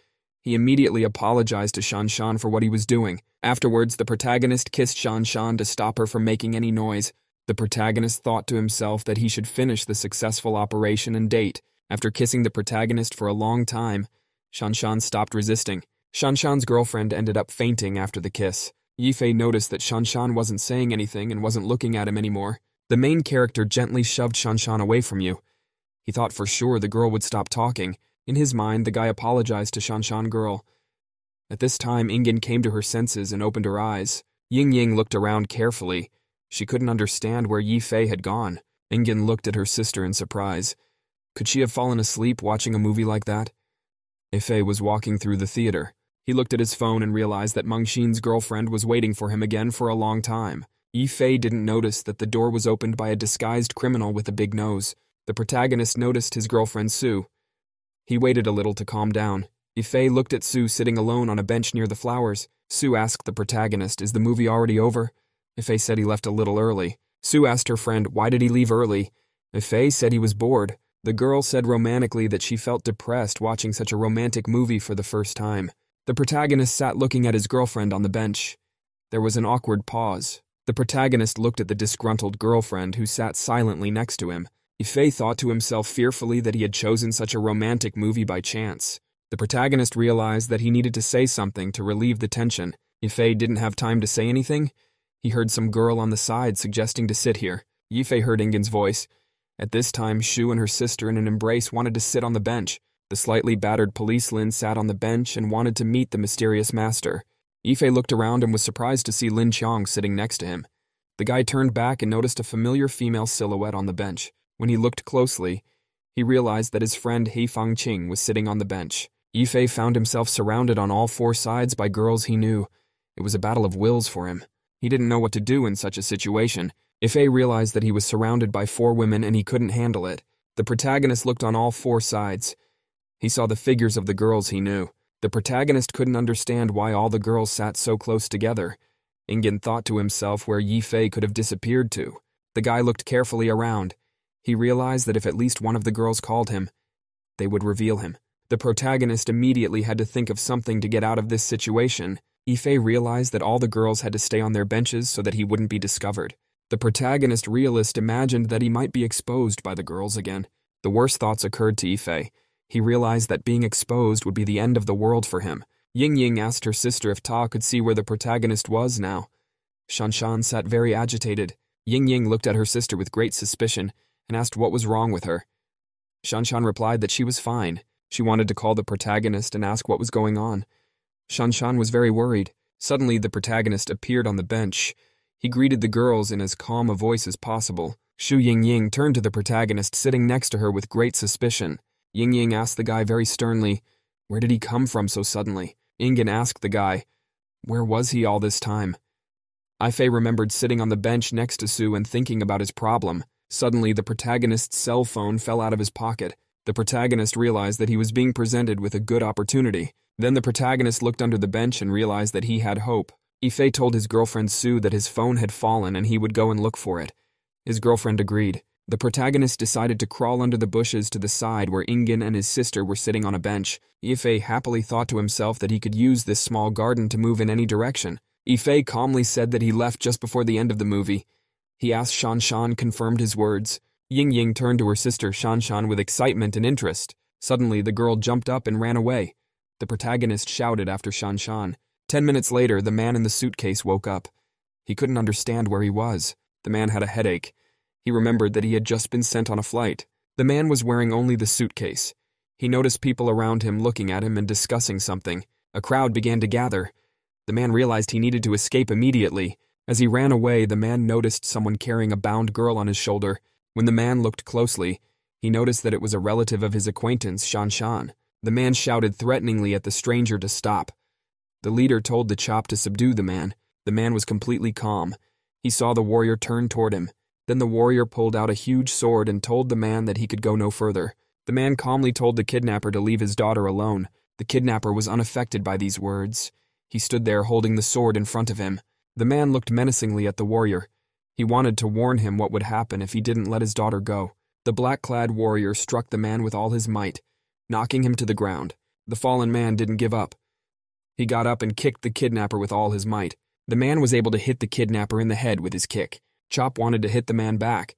He immediately apologized to Shanshan for what he was doing. Afterwards, the protagonist kissed Shanshan to stop her from making any noise. The protagonist thought to himself that he should finish the successful operation and date. After kissing the protagonist for a long time, Shanshan stopped resisting. Shanshan's girlfriend ended up fainting after the kiss. Yifei noticed that Shanshan wasn't saying anything and wasn't looking at him anymore. The main character gently shoved Shanshan away from you. He thought for sure the girl would stop talking. In his mind, the guy apologized to Shanshan girl. At this time, Ingen came to her senses and opened her eyes. Ying Ying looked around carefully. She couldn't understand where Yifei had gone. Ingen looked at her sister in surprise. Could she have fallen asleep watching a movie like that? Yifei was walking through the theater. He looked at his phone and realized that Meng Xin's girlfriend was waiting for him again for a long time. Yifei didn't notice that the door was opened by a disguised criminal with a big nose. The protagonist noticed his girlfriend Sue. He waited a little to calm down. Yifei looked at Sue sitting alone on a bench near the flowers. Sue asked the protagonist, "Is the movie already over?" Yifei said he left a little early. Sue asked her friend, "Why did he leave early?" Yifei said he was bored. The girl said romantically that she felt depressed watching such a romantic movie for the first time. The protagonist sat looking at his girlfriend on the bench. There was an awkward pause. The protagonist looked at the disgruntled girlfriend who sat silently next to him. Yifei thought to himself fearfully that he had chosen such a romantic movie by chance. The protagonist realized that he needed to say something to relieve the tension. Yifei didn't have time to say anything. He heard some girl on the side suggesting to sit here. Yifei heard Ingen's voice. At this time, Shu and her sister in an embrace wanted to sit on the bench. The slightly battered policeman sat on the bench and wanted to meet the mysterious master. Yifei looked around and was surprised to see Lin Qiang sitting next to him. The guy turned back and noticed a familiar female silhouette on the bench. When he looked closely, he realized that his friend He Fangqing was sitting on the bench. Yifei found himself surrounded on all four sides by girls he knew. It was a battle of wills for him. He didn't know what to do in such a situation. Yifei realized that he was surrounded by four women and he couldn't handle it. The protagonist looked on all four sides. He saw the figures of the girls he knew. The protagonist couldn't understand why all the girls sat so close together. Ingen thought to himself where Yifei could have disappeared to. The guy looked carefully around. He realized that if at least one of the girls called him, they would reveal him. The protagonist immediately had to think of something to get out of this situation. Yifei realized that all the girls had to stay on their benches so that he wouldn't be discovered. The protagonist realist imagined that he might be exposed by the girls again. The worst thoughts occurred to Yifei. He realized that being exposed would be the end of the world for him. Ying Ying asked her sister if Ta could see where the protagonist was now. Shanshan sat very agitated. Ying Ying looked at her sister with great suspicion and asked what was wrong with her. Shanshan replied that she was fine. She wanted to call the protagonist and ask what was going on. Shanshan was very worried. Suddenly, the protagonist appeared on the bench. He greeted the girls in as calm a voice as possible. Shu Ying Ying turned to the protagonist sitting next to her with great suspicion. Ying Ying asked the guy very sternly, "Where did he come from so suddenly?" Ingen asked the guy, "Where was he all this time?" Yifei remembered sitting on the bench next to Sue and thinking about his problem. Suddenly, the protagonist's cell phone fell out of his pocket. The protagonist realized that he was being presented with a good opportunity. Then the protagonist looked under the bench and realized that he had hope. Yifei told his girlfriend Sue that his phone had fallen and he would go and look for it. His girlfriend agreed. The protagonist decided to crawl under the bushes to the side where Ingen and his sister were sitting on a bench. Yifei happily thought to himself that he could use this small garden to move in any direction. Yifei calmly said that he left just before the end of the movie. He asked Shanshan confirmed his words. Ying Ying turned to her sister Shanshan with excitement and interest. Suddenly, the girl jumped up and ran away. The protagonist shouted after Shanshan, 10 minutes later, the man in the suitcase woke up. He couldn't understand where he was. The man had a headache. He remembered that he had just been sent on a flight. The man was wearing only the suitcase. He noticed people around him looking at him and discussing something. A crowd began to gather. The man realized he needed to escape immediately. As he ran away, the man noticed someone carrying a bound girl on his shoulder. When the man looked closely, he noticed that it was a relative of his acquaintance, Shan Shan. The man shouted threateningly at the stranger to stop. The leader told the chop to subdue the man. The man was completely calm. He saw the warrior turn toward him. Then the warrior pulled out a huge sword and told the man that he could go no further. The man calmly told the kidnapper to leave his daughter alone. The kidnapper was unaffected by these words. He stood there holding the sword in front of him. The man looked menacingly at the warrior. He wanted to warn him what would happen if he didn't let his daughter go. The black-clad warrior struck the man with all his might, knocking him to the ground. The fallen man didn't give up. He got up and kicked the kidnapper with all his might. The man was able to hit the kidnapper in the head with his kick. Chop wanted to hit the man back.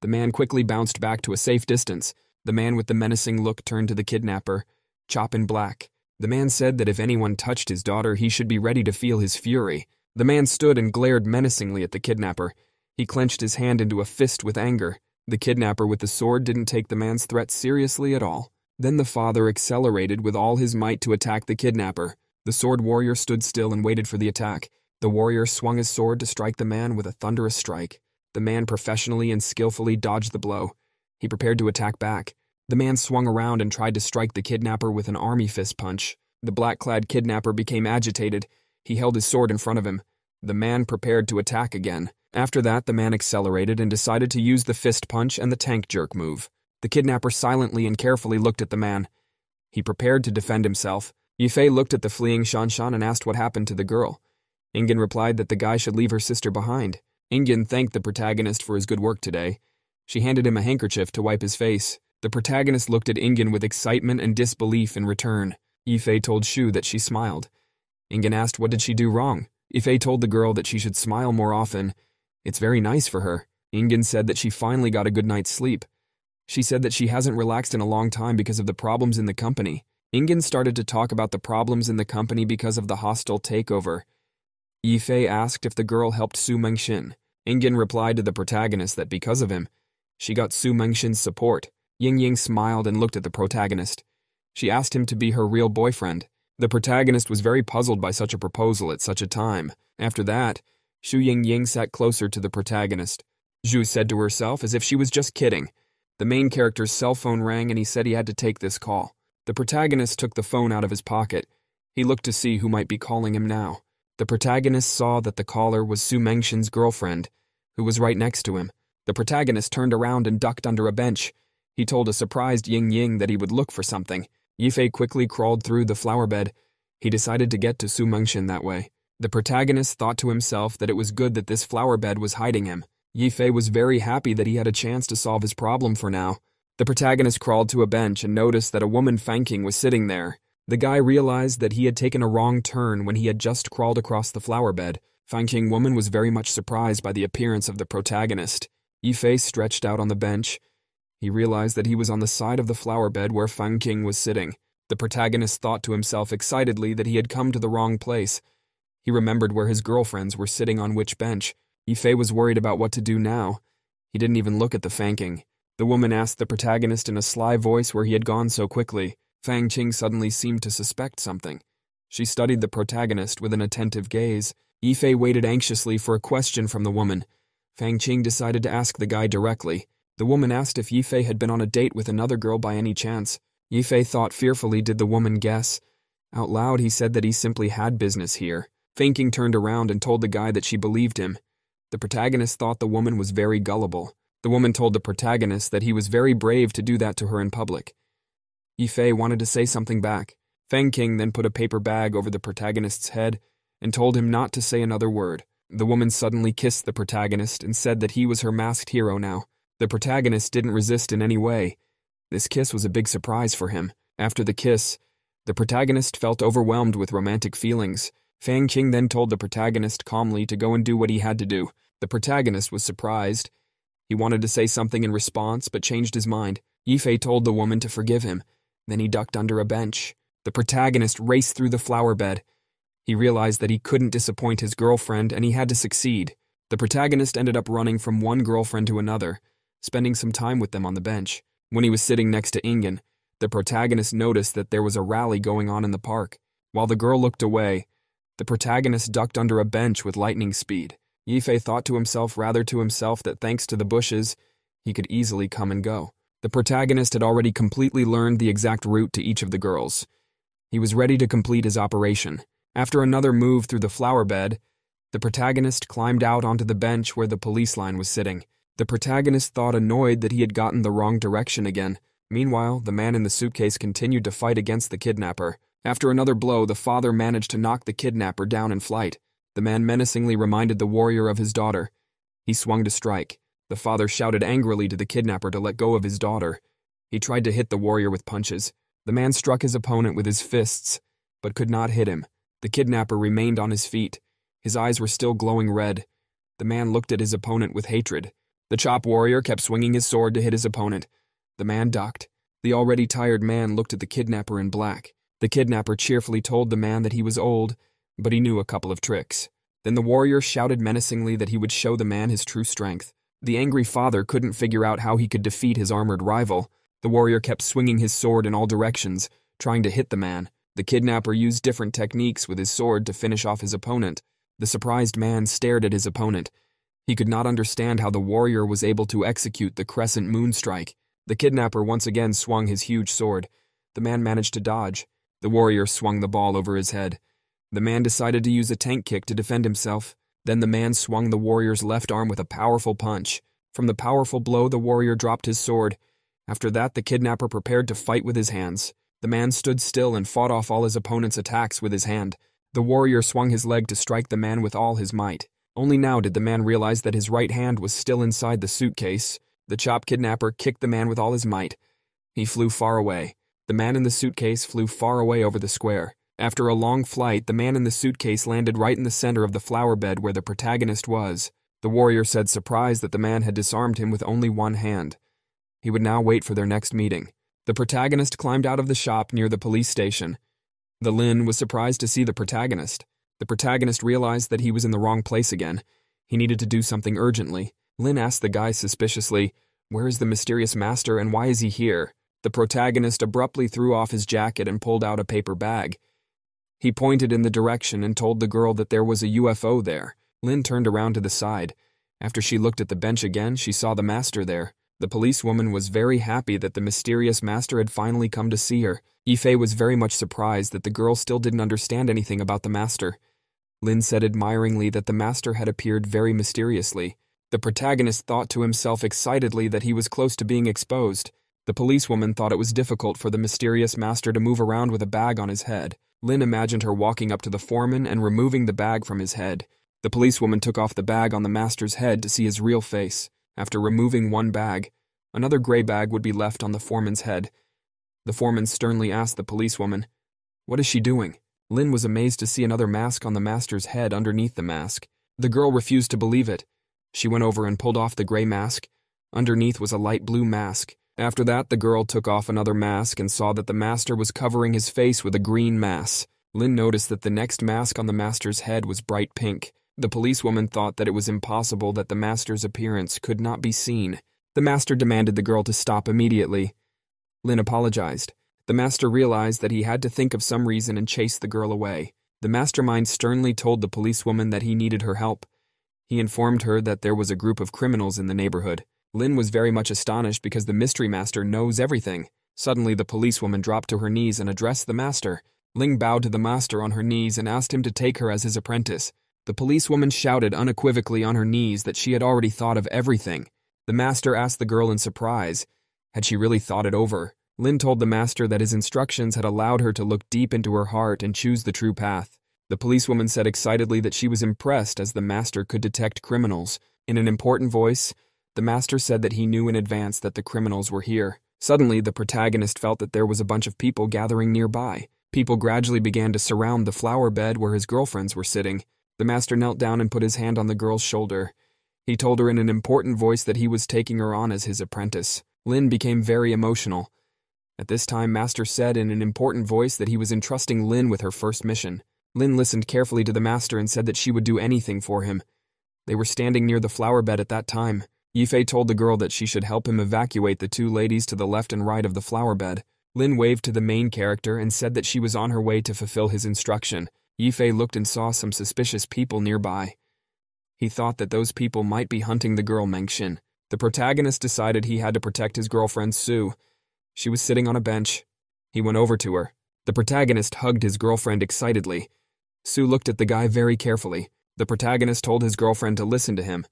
The man quickly bounced back to a safe distance. The man with the menacing look turned to the kidnapper, Chop in black. The man said that if anyone touched his daughter, he should be ready to feel his fury. The man stood and glared menacingly at the kidnapper. He clenched his hand into a fist with anger. The kidnapper with the sword didn't take the man's threat seriously at all. Then the father accelerated with all his might to attack the kidnapper. The sword warrior stood still and waited for the attack. The warrior swung his sword to strike the man with a thunderous strike. The man professionally and skillfully dodged the blow. He prepared to attack back. The man swung around and tried to strike the kidnapper with an army fist punch. The black-clad kidnapper became agitated. He held his sword in front of him. The man prepared to attack again. After that, the man accelerated and decided to use the fist punch and the tank jerk move. The kidnapper silently and carefully looked at the man. He prepared to defend himself. Yifei looked at the fleeing Shanshan and asked what happened to the girl. Ingen replied that the guy should leave her sister behind. Ingen thanked the protagonist for his good work today. She handed him a handkerchief to wipe his face. The protagonist looked at Ingen with excitement and disbelief in return. Yifei told Shu that she smiled. Ingen asked what did she do wrong. Yifei told the girl that she should smile more often. It's very nice for her. Ingen said that she finally got a good night's sleep. She said that she hasn't relaxed in a long time because of the problems in the company. Ingen started to talk about the problems in the company because of the hostile takeover. Yifei asked if the girl helped Su Mengxin. Ingen replied to the protagonist that because of him, she got Su Mengxin's support. Ying Ying smiled and looked at the protagonist. She asked him to be her real boyfriend. The protagonist was very puzzled by such a proposal at such a time. After that, Shu Ying Ying sat closer to the protagonist. Zhu said to herself as if she was just kidding. The main character's cell phone rang and he said he had to take this call. The protagonist took the phone out of his pocket. He looked to see who might be calling him now. The protagonist saw that the caller was Su Mengxin's girlfriend, who was right next to him. The protagonist turned around and ducked under a bench. He told a surprised Ying Ying that he would look for something. Yifei quickly crawled through the flower bed. He decided to get to Su Mengxin that way. The protagonist thought to himself that it was good that this flower bed was hiding him. Yifei was very happy that he had a chance to solve his problem for now. The protagonist crawled to a bench and noticed that a woman Fanking was sitting there. The guy realized that he had taken a wrong turn when he had just crawled across the flower bed. Fanking woman was very much surprised by the appearance of the protagonist. Yifei stretched out on the bench. He realized that he was on the side of the flower bed where Fanking was sitting. The protagonist thought to himself excitedly that he had come to the wrong place. He remembered where his girlfriends were sitting on which bench. Yifei was worried about what to do now. He didn't even look at the Fanking. The woman asked the protagonist in a sly voice where he had gone so quickly. Fang Qing suddenly seemed to suspect something. She studied the protagonist with an attentive gaze. Yifei waited anxiously for a question from the woman. Fang Qing decided to ask the guy directly. The woman asked if Yifei had been on a date with another girl by any chance. Yifei thought fearfully, did the woman guess? Out loud he said that he simply had business here. Fang Qing turned around and told the guy that she believed him. The protagonist thought the woman was very gullible. The woman told the protagonist that he was very brave to do that to her in public. Yifei wanted to say something back. Fang Qing then put a paper bag over the protagonist's head and told him not to say another word. The woman suddenly kissed the protagonist and said that he was her masked hero now. The protagonist didn't resist in any way. This kiss was a big surprise for him. After the kiss, the protagonist felt overwhelmed with romantic feelings. Fang Qing then told the protagonist calmly to go and do what he had to do. The protagonist was surprised. He wanted to say something in response, but changed his mind. Yifei told the woman to forgive him. Then he ducked under a bench. The protagonist raced through the flower bed. He realized that he couldn't disappoint his girlfriend and he had to succeed. The protagonist ended up running from one girlfriend to another, spending some time with them on the bench. When he was sitting next to Ingen, the protagonist noticed that there was a rally going on in the park. While the girl looked away, the protagonist ducked under a bench with lightning speed. Yifei thought to himself that thanks to the bushes, he could easily come and go. The protagonist had already completely learned the exact route to each of the girls. He was ready to complete his operation. After another move through the flower bed, the protagonist climbed out onto the bench where the police line was sitting. The protagonist thought annoyed that he had gotten the wrong direction again. Meanwhile, the man in the suitcase continued to fight against the kidnapper. After another blow, the father managed to knock the kidnapper down in flight. The man menacingly reminded the warrior of his daughter. He swung to strike. The father shouted angrily to the kidnapper to let go of his daughter. He tried to hit the warrior with punches. The man struck his opponent with his fists, but could not hit him. The kidnapper remained on his feet. His eyes were still glowing red. The man looked at his opponent with hatred. The chop warrior kept swinging his sword to hit his opponent. The man ducked. The already tired man looked at the kidnapper in black. The kidnapper cheerfully told the man that he was old, but he knew a couple of tricks. Then the warrior shouted menacingly that he would show the man his true strength. The angry father couldn't figure out how he could defeat his armored rival. The warrior kept swinging his sword in all directions, trying to hit the man. The kidnapper used different techniques with his sword to finish off his opponent. The surprised man stared at his opponent. He could not understand how the warrior was able to execute the crescent moon strike. The kidnapper once again swung his huge sword. The man managed to dodge. The warrior swung the ball over his head. The man decided to use a tank kick to defend himself. Then the man swung the warrior's left arm with a powerful punch. From the powerful blow, the warrior dropped his sword. After that, the kidnapper prepared to fight with his hands. The man stood still and fought off all his opponent's attacks with his hand. The warrior swung his leg to strike the man with all his might. Only now did the man realize that his right hand was still inside the suitcase. The chop kidnapper kicked the man with all his might. He flew far away. The man in the suitcase flew far away over the square. After a long flight, the man in the suitcase landed right in the center of the flower bed where the protagonist was. The warrior said surprised that the man had disarmed him with only one hand. He would now wait for their next meeting. The protagonist climbed out of the shop near the police station. The Lin was surprised to see the protagonist. The protagonist realized that he was in the wrong place again. He needed to do something urgently. Lin asked the guy suspiciously, "Where is the mysterious master and why is he here?" The protagonist abruptly threw off his jacket and pulled out a paper bag. He pointed in the direction and told the girl that there was a UFO there. Lin turned around to the side. After she looked at the bench again, she saw the master there. The policewoman was very happy that the mysterious master had finally come to see her. Yifei was very much surprised that the girl still didn't understand anything about the master. Lin said admiringly that the master had appeared very mysteriously. The protagonist thought to himself excitedly that he was close to being exposed. The policewoman thought it was difficult for the mysterious master to move around with a bag on his head. Lin imagined her walking up to the foreman and removing the bag from his head. The policewoman took off the bag on the master's head to see his real face. After removing one bag, another gray bag would be left on the foreman's head. The foreman sternly asked the policewoman, "What is she doing?" Lin was amazed to see another mask on the master's head underneath the mask. The girl refused to believe it. She went over and pulled off the gray mask. Underneath was a light blue mask. After that, the girl took off another mask and saw that the master was covering his face with a green mass. Lin noticed that the next mask on the master's head was bright pink. The policewoman thought that it was impossible that the master's appearance could not be seen. The master demanded the girl to stop immediately. Lin apologized. The master realized that he had to think of some reason and chase the girl away. The mastermind sternly told the policewoman that he needed her help. He informed her that there was a group of criminals in the neighborhood. Lin was very much astonished because the mystery master knows everything. Suddenly, the policewoman dropped to her knees and addressed the master. Lin bowed to the master on her knees and asked him to take her as his apprentice. The policewoman shouted unequivocally on her knees that she had already thought of everything. The master asked the girl in surprise, had she really thought it over? Lin told the master that his instructions had allowed her to look deep into her heart and choose the true path. The policewoman said excitedly that she was impressed as the master could detect criminals. In an important voice, the master said that he knew in advance that the criminals were here. Suddenly, the protagonist felt that there was a bunch of people gathering nearby. People gradually began to surround the flower bed where his girlfriends were sitting. The master knelt down and put his hand on the girl's shoulder. He told her in an important voice that he was taking her on as his apprentice. Lin became very emotional. At this time, Master said in an important voice that he was entrusting Lin with her first mission. Lin listened carefully to the master and said that she would do anything for him. They were standing near the flower bed at that time. Yifei told the girl that she should help him evacuate the two ladies to the left and right of the flower bed. Lin waved to the main character and said that she was on her way to fulfill his instruction. Yifei looked and saw some suspicious people nearby. He thought that those people might be hunting the girl Mengxin. The protagonist decided he had to protect his girlfriend Sue. She was sitting on a bench. He went over to her. The protagonist hugged his girlfriend excitedly. Sue looked at the guy very carefully. The protagonist told his girlfriend to listen to him.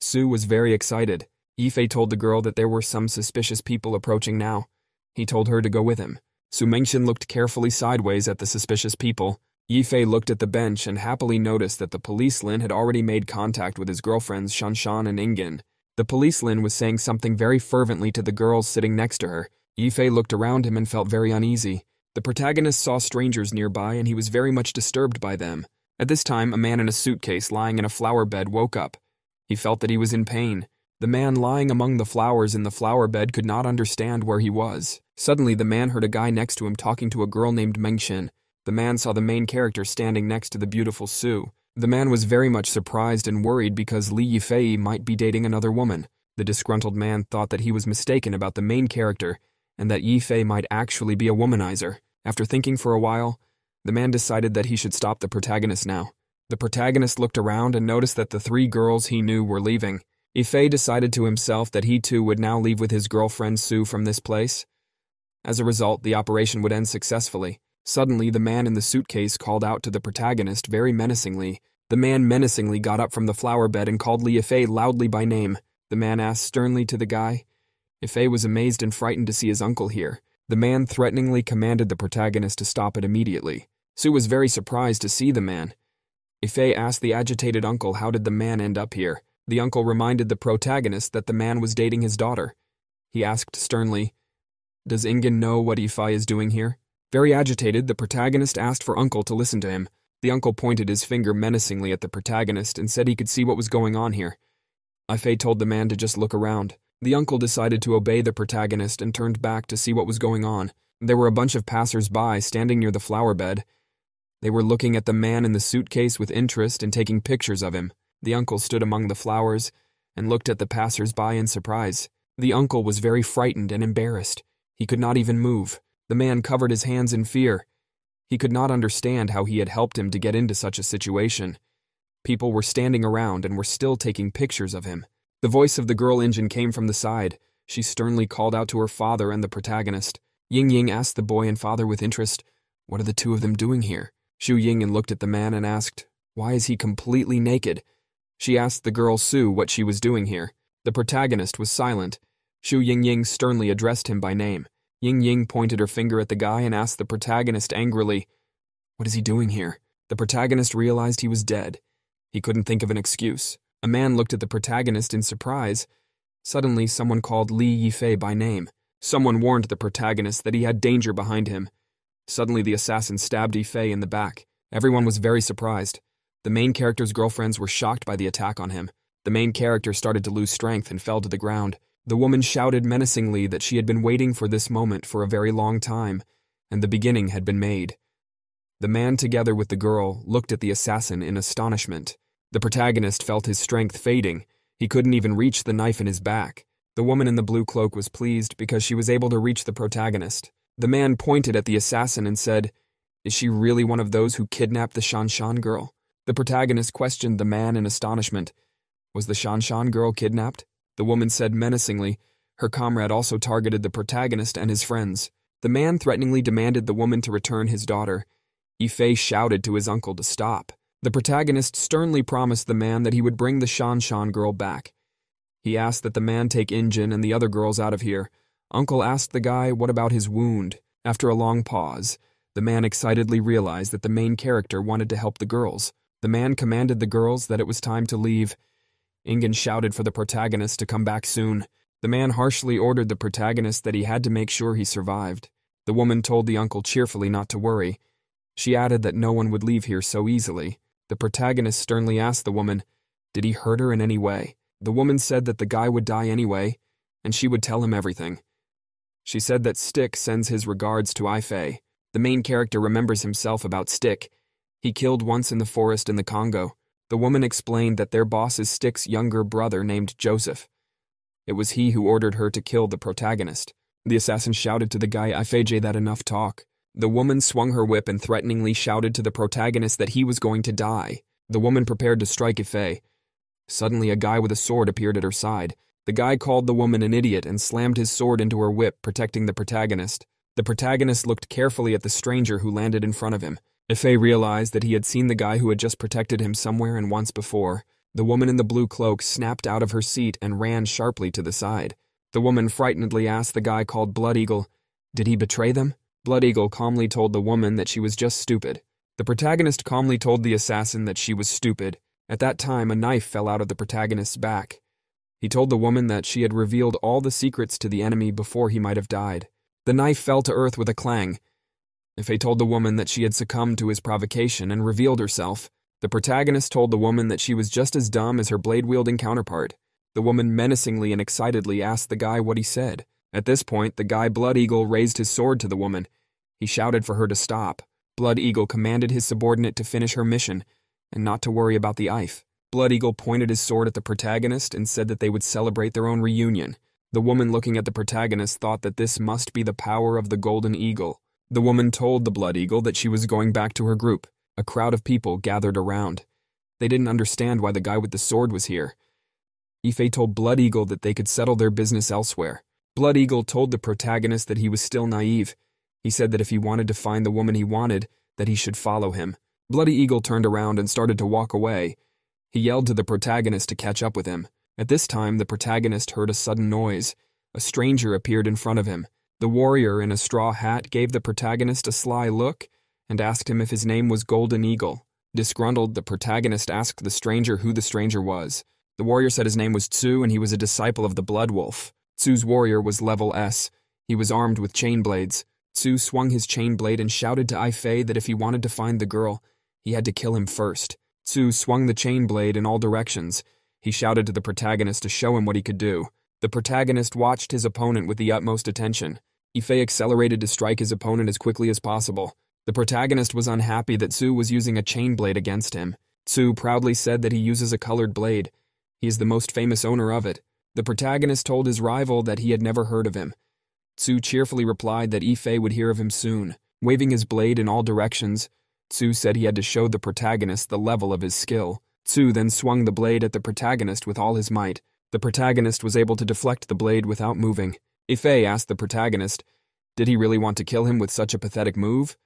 Sue was very excited. Yifei told the girl that there were some suspicious people approaching now. He told her to go with him. Su Mengxian looked carefully sideways at the suspicious people. Yifei looked at the bench and happily noticed that the police Lin had already made contact with his girlfriends Shanshan and Ingen. The police Lin was saying something very fervently to the girls sitting next to her. Yifei looked around him and felt very uneasy. The protagonist saw strangers nearby and he was very much disturbed by them. At this time, a man in a suitcase lying in a flower bed woke up. He felt that he was in pain. The man lying among the flowers in the flower bed could not understand where he was. Suddenly, the man heard a guy next to him talking to a girl named Mengxin. The man saw the main character standing next to the beautiful Sue. The man was very much surprised and worried because Li Yifei might be dating another woman. The disgruntled man thought that he was mistaken about the main character and that Yifei might actually be a womanizer. After thinking for a while, the man decided that he should stop the protagonist now. The protagonist looked around and noticed that the three girls he knew were leaving. Yifei decided to himself that he too would now leave with his girlfriend Sue from this place. As a result, the operation would end successfully. Suddenly, the man in the suitcase called out to the protagonist very menacingly. The man menacingly got up from the flower bed and called Li Yifei loudly by name. The man asked sternly to the guy. Yifei was amazed and frightened to see his uncle here. The man threateningly commanded the protagonist to stop it immediately. Sue was very surprised to see the man. Yifei asked the agitated uncle how did the man end up here. The uncle reminded the protagonist that the man was dating his daughter. He asked sternly, "Does Ingen know what Yifei is doing here?" Very agitated, the protagonist asked for uncle to listen to him. The uncle pointed his finger menacingly at the protagonist and said he could see what was going on here. Yifei told the man to just look around. The uncle decided to obey the protagonist and turned back to see what was going on. There were a bunch of passers-by standing near the flower bed. They were looking at the man in the suitcase with interest and taking pictures of him. The uncle stood among the flowers and looked at the passers-by in surprise. The uncle was very frightened and embarrassed. He could not even move. The man covered his hands in fear. He could not understand how he had helped him to get into such a situation. People were standing around and were still taking pictures of him. The voice of the girl Ingen came from the side. She sternly called out to her father and the protagonist. Ying Ying asked the boy and father with interest, "What are the two of them doing here?" Xu Ying looked at the man and asked, "Why is he completely naked?" She asked the girl Sue what she was doing here. The protagonist was silent. Xu Ying sternly addressed him by name. Ying Ying pointed her finger at the guy and asked the protagonist angrily, "What is he doing here?" The protagonist realized he was dead. He couldn't think of an excuse. A man looked at the protagonist in surprise. Suddenly, someone called Li Yifei by name. Someone warned the protagonist that he had danger behind him. Suddenly, the assassin stabbed Yifei in the back. Everyone was very surprised. The main character's girlfriends were shocked by the attack on him. The main character started to lose strength and fell to the ground. The woman shouted menacingly that she had been waiting for this moment for a very long time, and the beginning had been made. The man, together with the girl, looked at the assassin in astonishment. The protagonist felt his strength fading. He couldn't even reach the knife in his back. The woman in the blue cloak was pleased because she was able to reach the protagonist. The man pointed at the assassin and said, "Is she really one of those who kidnapped the Shanshan girl?" The protagonist questioned the man in astonishment. Was the Shanshan girl kidnapped? The woman said menacingly. Her comrade also targeted the protagonist and his friends. The man threateningly demanded the woman to return his daughter. Yifei shouted to his uncle to stop. The protagonist sternly promised the man that he would bring the Shanshan girl back. He asked that the man take Ingen and the other girls out of here. Uncle asked the guy what about his wound. After a long pause, the man excitedly realized that the main character wanted to help the girls. The man commanded the girls that it was time to leave. Ingen shouted for the protagonist to come back soon. The man harshly ordered the protagonist that he had to make sure he survived. The woman told the uncle cheerfully not to worry. She added that no one would leave here so easily. The protagonist sternly asked the woman, did he hurt her in any way? The woman said that the guy would die anyway, and she would tell him everything. She said that Stick sends his regards to Yifei. The main character remembers himself about Stick. He killed once in the forest in the Congo. The woman explained that their boss is Stick's younger brother named Joseph. It was he who ordered her to kill the protagonist. The assassin shouted to the guy Ifeji that enough talk. The woman swung her whip and threateningly shouted to the protagonist that he was going to die. The woman prepared to strike Ife. Suddenly a guy with a sword appeared at her side. The guy called the woman an idiot and slammed his sword into her whip, protecting the protagonist. The protagonist looked carefully at the stranger who landed in front of him. Ife realized that he had seen the guy who had just protected him somewhere and once before. The woman in the blue cloak snapped out of her seat and ran sharply to the side. The woman frightenedly asked the guy called Blood Eagle, "Did he betray them?" Blood Eagle calmly told the woman that she was just stupid. The protagonist calmly told the assassin that she was stupid. At that time, a knife fell out of the protagonist's back. He told the woman that she had revealed all the secrets to the enemy before he might have died. The knife fell to earth with a clang. Ife told the woman that she had succumbed to his provocation and revealed herself. The protagonist told the woman that she was just as dumb as her blade-wielding counterpart. The woman menacingly and excitedly asked the guy what he said. At this point, the guy Blood Eagle raised his sword to the woman. He shouted for her to stop. Blood Eagle commanded his subordinate to finish her mission and not to worry about the Ife. Blood Eagle pointed his sword at the protagonist and said that they would celebrate their own reunion. The woman looking at the protagonist thought that this must be the power of the Golden Eagle. The woman told the Blood Eagle that she was going back to her group. A crowd of people gathered around. They didn't understand why the guy with the sword was here. Ife told Blood Eagle that they could settle their business elsewhere. Blood Eagle told the protagonist that he was still naive. He said that if he wanted to find the woman he wanted, that he should follow him. Bloody Eagle turned around and started to walk away. He yelled to the protagonist to catch up with him. At this time, the protagonist heard a sudden noise. A stranger appeared in front of him. The warrior in a straw hat gave the protagonist a sly look and asked him if his name was Golden Eagle. Disgruntled, the protagonist asked the stranger who the stranger was. The warrior said his name was Tsu and he was a disciple of the Blood Wolf. Tsu's warrior was level S. He was armed with chain blades. Tsu swung his chain blade and shouted to Ife that if he wanted to find the girl, he had to kill him first. Tsu swung the chain blade in all directions. He shouted to the protagonist to show him what he could do. The protagonist watched his opponent with the utmost attention. Ife accelerated to strike his opponent as quickly as possible. The protagonist was unhappy that Tsu was using a chain blade against him. Tsu proudly said that he uses a colored blade. He is the most famous owner of it. The protagonist told his rival that he had never heard of him. Tsu cheerfully replied that Ife would hear of him soon. Waving his blade in all directions, Tsu said he had to show the protagonist the level of his skill. Tsu then swung the blade at the protagonist with all his might. The protagonist was able to deflect the blade without moving. Ife asked the protagonist, did he really want to kill him with such a pathetic move?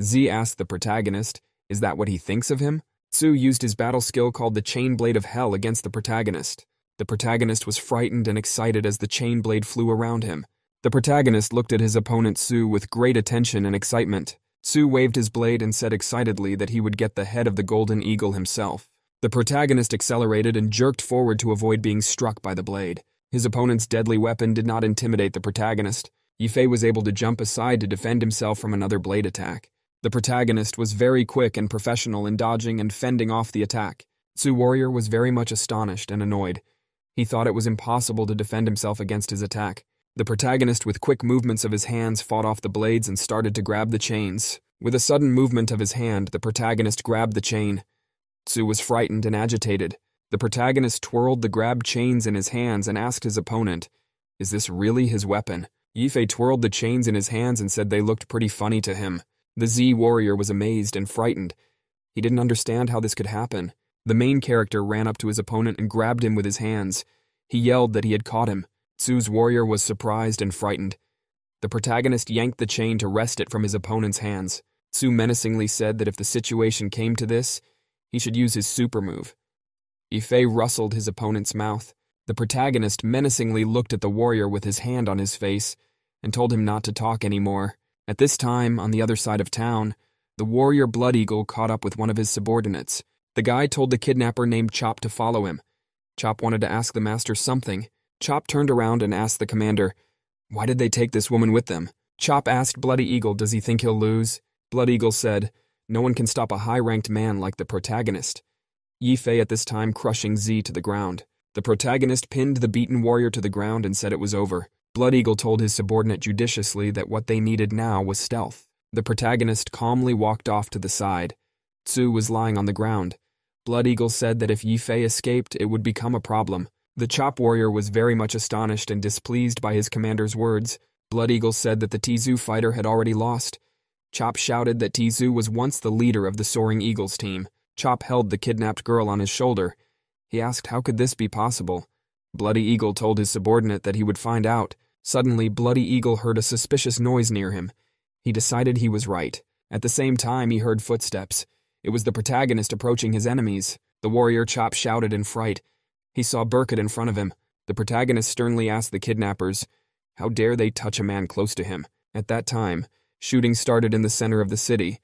Z asked the protagonist, is that what he thinks of him? Tsu used his battle skill called the Chain Blade of Hell against the protagonist. The protagonist was frightened and excited as the chain blade flew around him. The protagonist looked at his opponent Tsu with great attention and excitement. Tsu waved his blade and said excitedly that he would get the head of the Golden Eagle himself. The protagonist accelerated and jerked forward to avoid being struck by the blade. His opponent's deadly weapon did not intimidate the protagonist. Ife was able to jump aside to defend himself from another blade attack. The protagonist was very quick and professional in dodging and fending off the attack. Tsu Warrior was very much astonished and annoyed. He thought it was impossible to defend himself against his attack. The protagonist with quick movements of his hands fought off the blades and started to grab the chains. With a sudden movement of his hand, the protagonist grabbed the chain. Tsu was frightened and agitated. The protagonist twirled the grabbed chains in his hands and asked his opponent, is this really his weapon? Ife twirled the chains in his hands and said they looked pretty funny to him. The Z warrior was amazed and frightened. He didn't understand how this could happen. The main character ran up to his opponent and grabbed him with his hands. He yelled that he had caught him. Tsu's warrior was surprised and frightened. The protagonist yanked the chain to wrest it from his opponent's hands. Tsu menacingly said that if the situation came to this, he should use his super move. Ife rustled his opponent's mouth. The protagonist menacingly looked at the warrior with his hand on his face and told him not to talk anymore. At this time, on the other side of town, the warrior Blood Eagle caught up with one of his subordinates. The guy told the kidnapper named Chop to follow him. Chop wanted to ask the master something. Chop turned around and asked the commander, why did they take this woman with them? Chop asked Bloody Eagle, does he think he'll lose? Blood Eagle said, no one can stop a high-ranked man like the protagonist. Yifei at this time crushing Z to the ground. The protagonist pinned the beaten warrior to the ground and said it was over. Blood Eagle told his subordinate judiciously that what they needed now was stealth. The protagonist calmly walked off to the side. Tsu was lying on the ground. Blood Eagle said that if Yifei escaped, it would become a problem. The Chop warrior was very much astonished and displeased by his commander's words. Blood Eagle said that the Tzu fighter had already lost. Chop shouted that Tzu was once the leader of the Soaring Eagles team. Chop held the kidnapped girl on his shoulder. He asked how could this be possible. Bloody Eagle told his subordinate that he would find out. Suddenly, Bloody Eagle heard a suspicious noise near him. He decided he was right. At the same time, he heard footsteps. It was the protagonist approaching his enemies. The warrior Chop shouted in fright. He saw Burkett in front of him. The protagonist sternly asked the kidnappers, how dare they touch a man close to him? At that time, shooting started in the center of the city.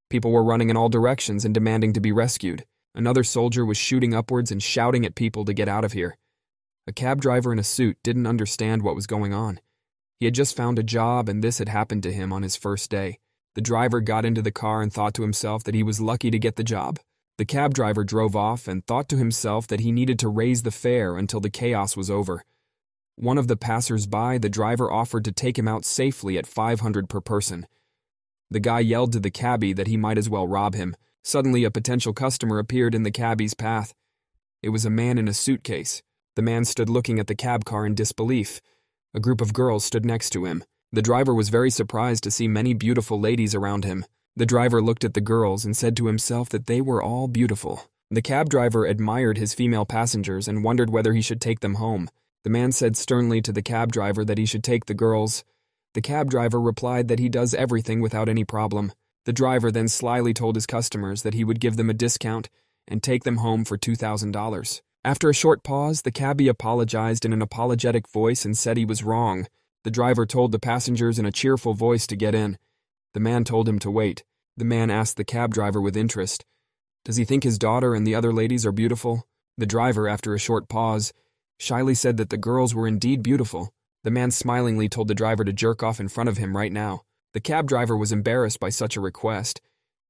People were running in all directions and demanding to be rescued. Another soldier was shooting upwards and shouting at people to get out of here. A cab driver in a suit didn't understand what was going on. He had just found a job and this had happened to him on his first day. The driver got into the car and thought to himself that he was lucky to get the job. The cab driver drove off and thought to himself that he needed to raise the fare until the chaos was over. One of the passers-by, the driver offered to take him out safely at $500 per person. The guy yelled to the cabbie that he might as well rob him. Suddenly, a potential customer appeared in the cabbie's path. It was a man in a suitcase. The man stood looking at the cab car in disbelief. A group of girls stood next to him. The driver was very surprised to see many beautiful ladies around him. The driver looked at the girls and said to himself that they were all beautiful. The cab driver admired his female passengers and wondered whether he should take them home. The man said sternly to the cab driver that he should take the girls. The cab driver replied that he does everything without any problem. The driver then slyly told his customers that he would give them a discount and take them home for $2,000. After a short pause, the cabbie apologized in an apologetic voice and said he was wrong. The driver told the passengers in a cheerful voice to get in. The man told him to wait. The man asked the cab driver with interest, "Does he think his daughter and the other ladies are beautiful?" The driver, after a short pause, shyly said that the girls were indeed beautiful. The man smilingly told the driver to jerk off in front of him right now. The cab driver was embarrassed by such a request.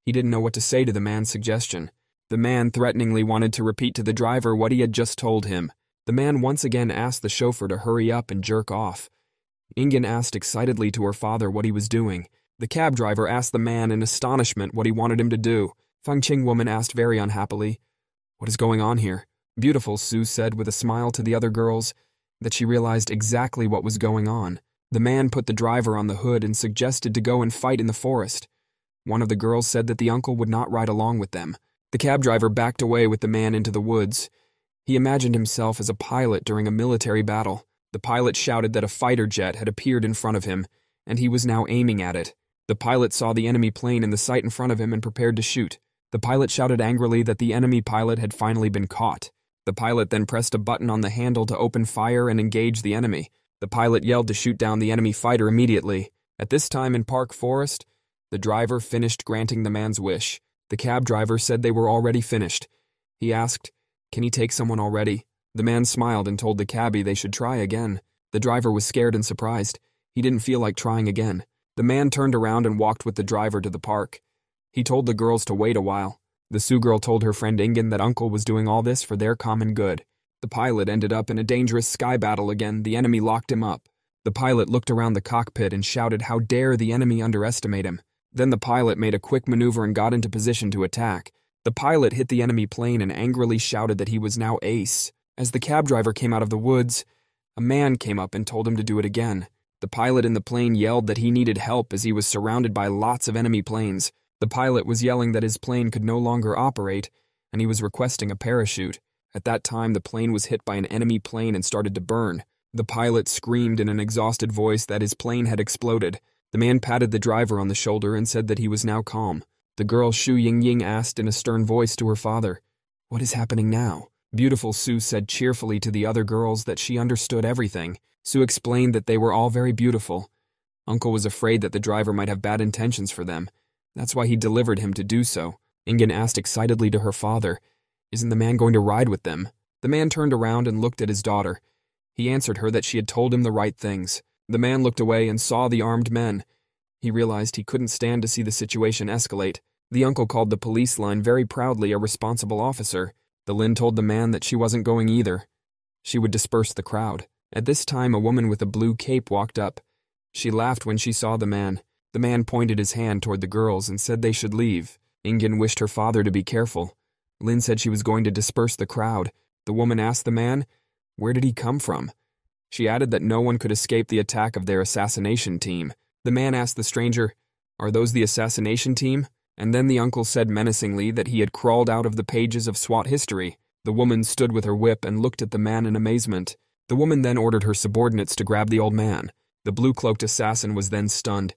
He didn't know what to say to the man's suggestion. The man threateningly wanted to repeat to the driver what he had just told him. The man once again asked the chauffeur to hurry up and jerk off. Ingen asked excitedly to her father what he was doing. The cab driver asked the man in astonishment what he wanted him to do. Fangqing woman asked very unhappily, "What is going on here?" Beautiful, Sue said with a smile to the other girls that she realized exactly what was going on. The man put the driver on the hood and suggested to go and fight in the forest. One of the girls said that the uncle would not ride along with them. The cab driver backed away with the man into the woods. He imagined himself as a pilot during a military battle. The pilot shouted that a fighter jet had appeared in front of him, and he was now aiming at it. The pilot saw the enemy plane in the sight in front of him and prepared to shoot. The pilot shouted angrily that the enemy pilot had finally been caught. The pilot then pressed a button on the handle to open fire and engage the enemy. The pilot yelled to shoot down the enemy fighter immediately. At this time in Park Forest, the driver finished granting the man's wish. The cab driver said they were already finished. He asked, "Can he take someone already?" The man smiled and told the cabbie they should try again. The driver was scared and surprised. He didn't feel like trying again. The man turned around and walked with the driver to the park. He told the girls to wait a while. The Sioux girl told her friend Ingen that Uncle was doing all this for their common good. The pilot ended up in a dangerous sky battle again. The enemy locked him up. The pilot looked around the cockpit and shouted how dare the enemy underestimate him. Then the pilot made a quick maneuver and got into position to attack. The pilot hit the enemy plane and angrily shouted that he was now ace. As the cab driver came out of the woods, a man came up and told him to do it again. The pilot in the plane yelled that he needed help as he was surrounded by lots of enemy planes. The pilot was yelling that his plane could no longer operate, and he was requesting a parachute. At that time, the plane was hit by an enemy plane and started to burn. The pilot screamed in an exhausted voice that his plane had exploded. The man patted the driver on the shoulder and said that he was now calm. The girl Xu Yingying asked in a stern voice to her father, "What is happening now?" Beautiful Sue said cheerfully to the other girls that she understood everything. Sue explained that they were all very beautiful. Uncle was afraid that the driver might have bad intentions for them. That's why he delivered him to do so. Ingen asked excitedly to her father, "Isn't the man going to ride with them?" The man turned around and looked at his daughter. He answered her that she had told him the right things. The man looked away and saw the armed men. He realized he couldn't stand to see the situation escalate. The uncle called the police line very proudly a responsible officer. The Lin told the man that she wasn't going either. She would disperse the crowd. At this time, a woman with a blue cape walked up. She laughed when she saw the man. The man pointed his hand toward the girls and said they should leave. Ingen wished her father to be careful. Lin said she was going to disperse the crowd. The woman asked the man, where did he come from? She added that no one could escape the attack of their assassination team. The man asked the stranger, are those the assassination team? And then the uncle said menacingly that he had crawled out of the pages of SWAT history. The woman stood with her whip and looked at the man in amazement. The woman then ordered her subordinates to grab the old man. The blue-cloaked assassin was then stunned.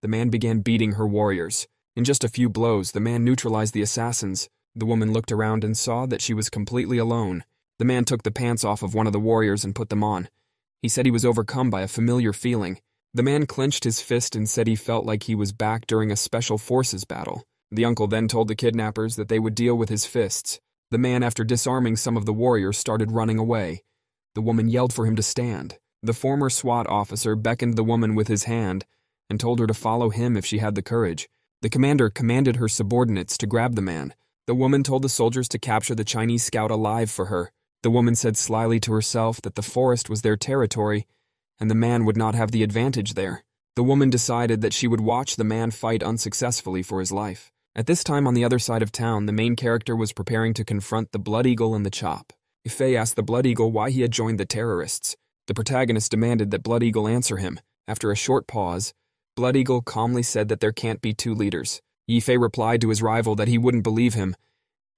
The man began beating her warriors. In just a few blows, the man neutralized the assassins. The woman looked around and saw that she was completely alone. The man took the pants off of one of the warriors and put them on. He said he was overcome by a familiar feeling. The man clenched his fist and said he felt like he was back during a special forces battle. The uncle then told the kidnappers that they would deal with his fists. The man, after disarming some of the warriors, started running away. The woman yelled for him to stand. The former SWAT officer beckoned the woman with his hand and told her to follow him if she had the courage. The commander commanded her subordinates to grab the man. The woman told the soldiers to capture the Chinese scout alive for her. The woman said slyly to herself that the forest was their territory and the man would not have the advantage there. The woman decided that she would watch the man fight unsuccessfully for his life. At this time, on the other side of town, the main character was preparing to confront the Blood Eagle and the Chop. Ife asked the Blood Eagle why he had joined the terrorists. The protagonist demanded that Blood Eagle answer him. After a short pause, Blood Eagle calmly said that there can't be two leaders. Yifei replied to his rival that he wouldn't believe him.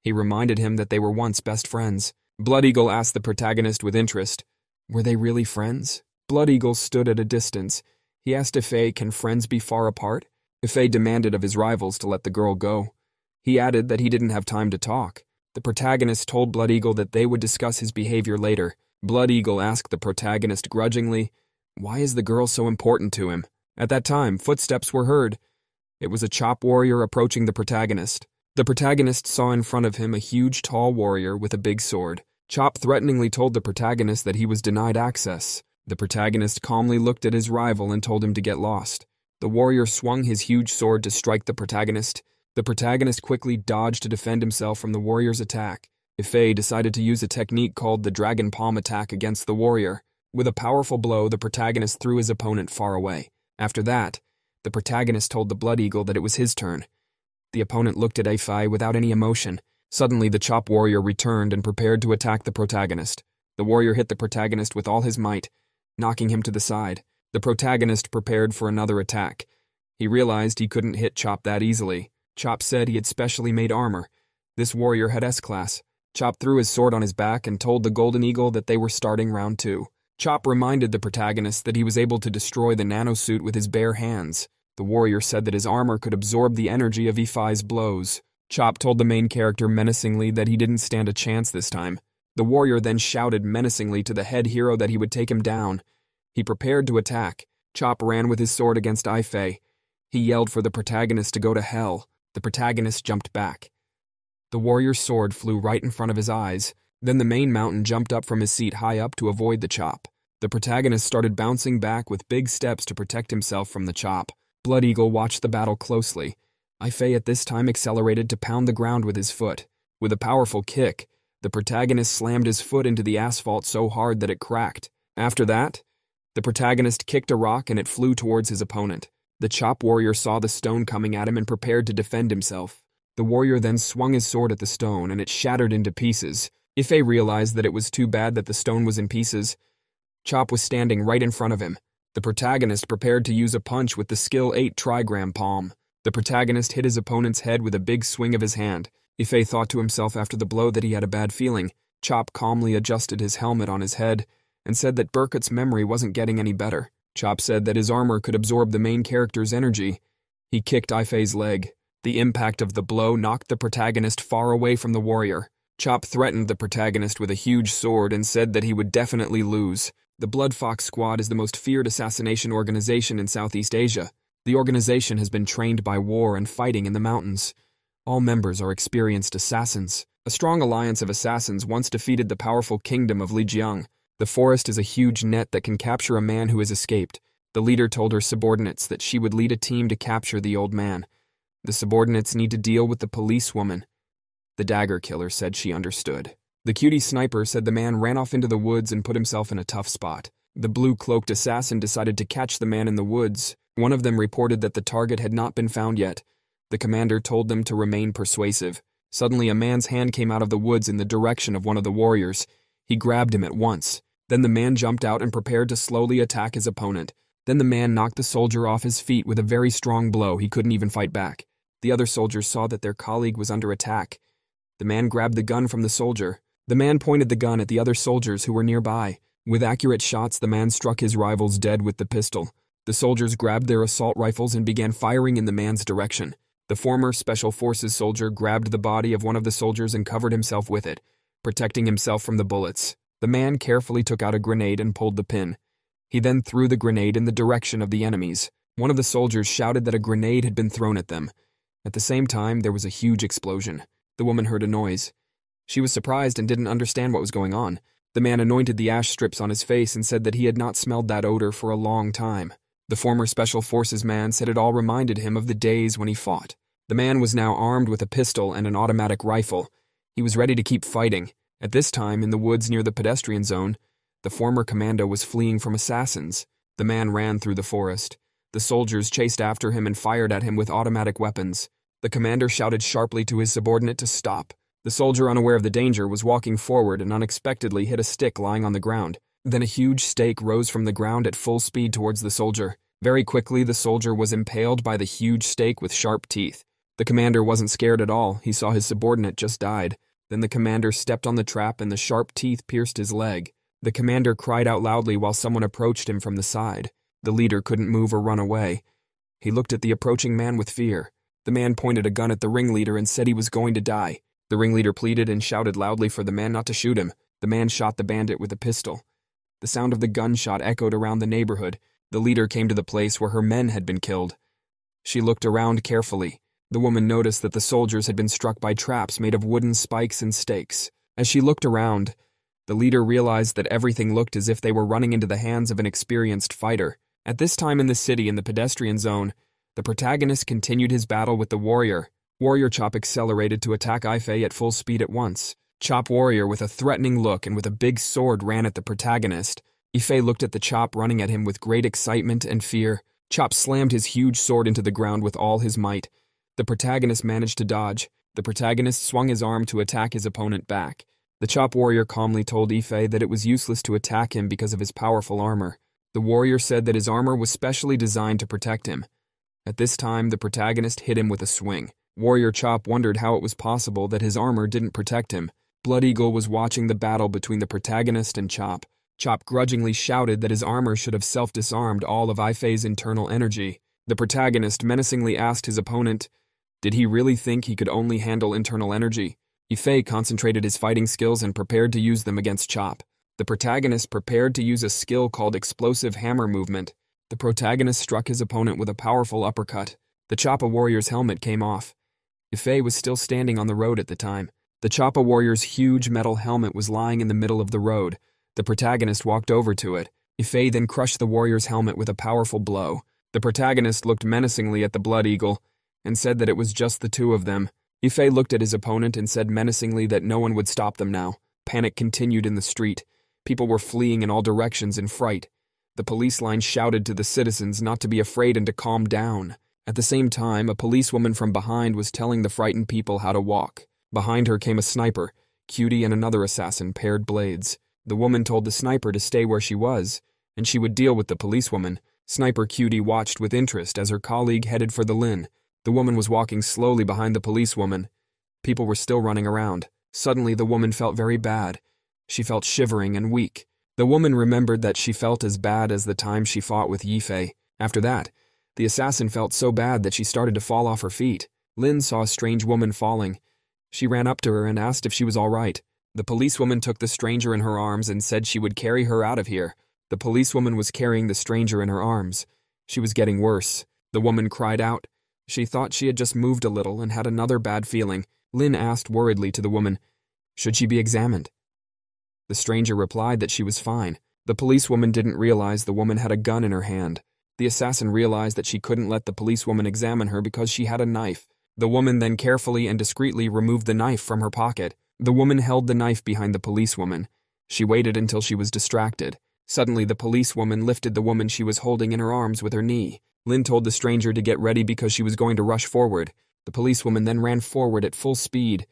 He reminded him that they were once best friends. Blood Eagle asked the protagonist with interest, were they really friends? Blood Eagle stood at a distance. He asked Ife, can friends be far apart? Ife demanded of his rivals to let the girl go. He added that he didn't have time to talk. The protagonist told Blood Eagle that they would discuss his behavior later. Blood Eagle asked the protagonist grudgingly, why is the girl so important to him? At that time, footsteps were heard. It was a Chop warrior approaching the protagonist. The protagonist saw in front of him a huge, tall warrior with a big sword. Chop threateningly told the protagonist that he was denied access. The protagonist calmly looked at his rival and told him to get lost. The warrior swung his huge sword to strike the protagonist. The protagonist quickly dodged to defend himself from the warrior's attack. Ife decided to use a technique called the Dragon Palm attack against the warrior. With a powerful blow, the protagonist threw his opponent far away. After that, the protagonist told the Blood Eagle that it was his turn. The opponent looked at Ife without any emotion. Suddenly, the Chop warrior returned and prepared to attack the protagonist. The warrior hit the protagonist with all his might, knocking him to the side. The protagonist prepared for another attack. He realized he couldn't hit Chop that easily. Chop said he had specially made armor. This warrior had S-class. Chop threw his sword on his back and told the Golden Eagle that they were starting round 2. Chop reminded the protagonist that he was able to destroy the nanosuit with his bare hands. The warrior said that his armor could absorb the energy of Ifei's blows. Chop told the main character menacingly that he didn't stand a chance this time. The warrior then shouted menacingly to the head hero that he would take him down. He prepared to attack. Chop ran with his sword against Ife. He yelled for the protagonist to go to hell. The protagonist jumped back. The warrior's sword flew right in front of his eyes. Then the main mountain jumped up from his seat high up to avoid the Chop. The protagonist started bouncing back with big steps to protect himself from the Chop. Blood Eagle watched the battle closely. Ife at this time accelerated to pound the ground with his foot. With a powerful kick, the protagonist slammed his foot into the asphalt so hard that it cracked. After that, the protagonist kicked a rock and it flew towards his opponent. The Chop warrior saw the stone coming at him and prepared to defend himself. The warrior then swung his sword at the stone and it shattered into pieces. Ife realized that it was too bad that the stone was in pieces. Chop was standing right in front of him. The protagonist prepared to use a punch with the skill 8 trigram palm. The protagonist hit his opponent's head with a big swing of his hand. Ife thought to himself after the blow that he had a bad feeling. Chop calmly adjusted his helmet on his head and said that Burkut's memory wasn't getting any better. Chop said that his armor could absorb the main character's energy. He kicked Ifei's leg. The impact of the blow knocked the protagonist far away from the warrior. Chop threatened the protagonist with a huge sword and said that he would definitely lose. The Blood Fox Squad is the most feared assassination organization in Southeast Asia. The organization has been trained by war and fighting in the mountains. All members are experienced assassins. A strong alliance of assassins once defeated the powerful kingdom of Lijiang. The forest is a huge net that can capture a man who has escaped. The leader told her subordinates that she would lead a team to capture the old man. The subordinates need to deal with the policewoman. The dagger killer said she understood. The cutie sniper said the man ran off into the woods and put himself in a tough spot. The blue-cloaked assassin decided to catch the man in the woods. One of them reported that the target had not been found yet. The commander told them to remain persuasive. Suddenly, a man's hand came out of the woods in the direction of one of the warriors. He grabbed him at once. Then the man jumped out and prepared to slowly attack his opponent. Then the man knocked the soldier off his feet with a very strong blow. He couldn't even fight back. The other soldiers saw that their colleague was under attack. The man grabbed the gun from the soldier. The man pointed the gun at the other soldiers who were nearby. With accurate shots, the man struck his rivals dead with the pistol. The soldiers grabbed their assault rifles and began firing in the man's direction. The former Special Forces soldier grabbed the body of one of the soldiers and covered himself with it, protecting himself from the bullets. The man carefully took out a grenade and pulled the pin. He then threw the grenade in the direction of the enemies. One of the soldiers shouted that a grenade had been thrown at them. At the same time, there was a huge explosion. The woman heard a noise. She was surprised and didn't understand what was going on. The man anointed the ash strips on his face and said that he had not smelled that odor for a long time. The former Special Forces man said it all reminded him of the days when he fought. The man was now armed with a pistol and an automatic rifle. He was ready to keep fighting. At this time, in the woods near the pedestrian zone, the former commando was fleeing from assassins. The man ran through the forest. The soldiers chased after him and fired at him with automatic weapons. The commander shouted sharply to his subordinate to stop. The soldier, unaware of the danger, was walking forward and unexpectedly hit a stick lying on the ground. Then a huge stake rose from the ground at full speed towards the soldier. Very quickly, the soldier was impaled by the huge stake with sharp teeth. The commander wasn't scared at all. He saw his subordinate just died. Then the commander stepped on the trap and the sharp teeth pierced his leg. The commander cried out loudly while someone approached him from the side. The leader couldn't move or run away. He looked at the approaching man with fear. The man pointed a gun at the ringleader and said he was going to die. The ringleader pleaded and shouted loudly for the man not to shoot him. The man shot the bandit with a pistol. The sound of the gunshot echoed around the neighborhood. The leader came to the place where her men had been killed. She looked around carefully. The woman noticed that the soldiers had been struck by traps made of wooden spikes and stakes. As she looked around, the leader realized that everything looked as if they were running into the hands of an experienced fighter. At this time in the city, in the pedestrian zone, the protagonist continued his battle with the warrior. Warrior Chop accelerated to attack Ifei at full speed at once. Chop Warrior, with a threatening look and with a big sword, ran at the protagonist. Ifei looked at the Chop running at him with great excitement and fear. Chop slammed his huge sword into the ground with all his might. The protagonist managed to dodge. The protagonist swung his arm to attack his opponent back. The Chop Warrior calmly told Ifei that it was useless to attack him because of his powerful armor. The warrior said that his armor was specially designed to protect him. At this time, the protagonist hit him with a swing. Warrior Chop wondered how it was possible that his armor didn't protect him. Blood Eagle was watching the battle between the protagonist and Chop. Chop grudgingly shouted that his armor should have self-disarmed all of Ifei's internal energy. The protagonist menacingly asked his opponent, did he really think he could only handle internal energy? Ifei concentrated his fighting skills and prepared to use them against Chop. The protagonist prepared to use a skill called explosive hammer movement. The protagonist struck his opponent with a powerful uppercut. The Choppa Warrior's helmet came off. Ifei was still standing on the road at the time. The Choppa Warrior's huge metal helmet was lying in the middle of the road. The protagonist walked over to it. Ifei then crushed the warrior's helmet with a powerful blow. The protagonist looked menacingly at the Blood Eagle and said that it was just the two of them. Ifei looked at his opponent and said menacingly that no one would stop them now. Panic continued in the street. People were fleeing in all directions in fright. The police line shouted to the citizens not to be afraid and to calm down. At the same time, a policewoman from behind was telling the frightened people how to walk. Behind her came a sniper. Cutie and another assassin paired blades. The woman told the sniper to stay where she was, and she would deal with the policewoman. Sniper Cutie watched with interest as her colleague headed for the Lin. The woman was walking slowly behind the policewoman. People were still running around. Suddenly, the woman felt very bad. She felt shivering and weak. The woman remembered that she felt as bad as the time she fought with Yifei. After that, the assassin felt so bad that she started to fall off her feet. Lin saw a strange woman falling. She ran up to her and asked if she was all right. The policewoman took the stranger in her arms and said she would carry her out of here. The policewoman was carrying the stranger in her arms. She was getting worse. The woman cried out. She thought she had just moved a little and had another bad feeling. Lin asked worriedly to the woman, should she be examined? The stranger replied that she was fine. The policewoman didn't realize the woman had a gun in her hand. The assassin realized that she couldn't let the policewoman examine her because she had a knife. The woman then carefully and discreetly removed the knife from her pocket. The woman held the knife behind the policewoman. She waited until she was distracted. Suddenly, the policewoman lifted the woman she was holding in her arms with her knee. Lin told the stranger to get ready because she was going to rush forward. The policewoman then ran forward at full speed,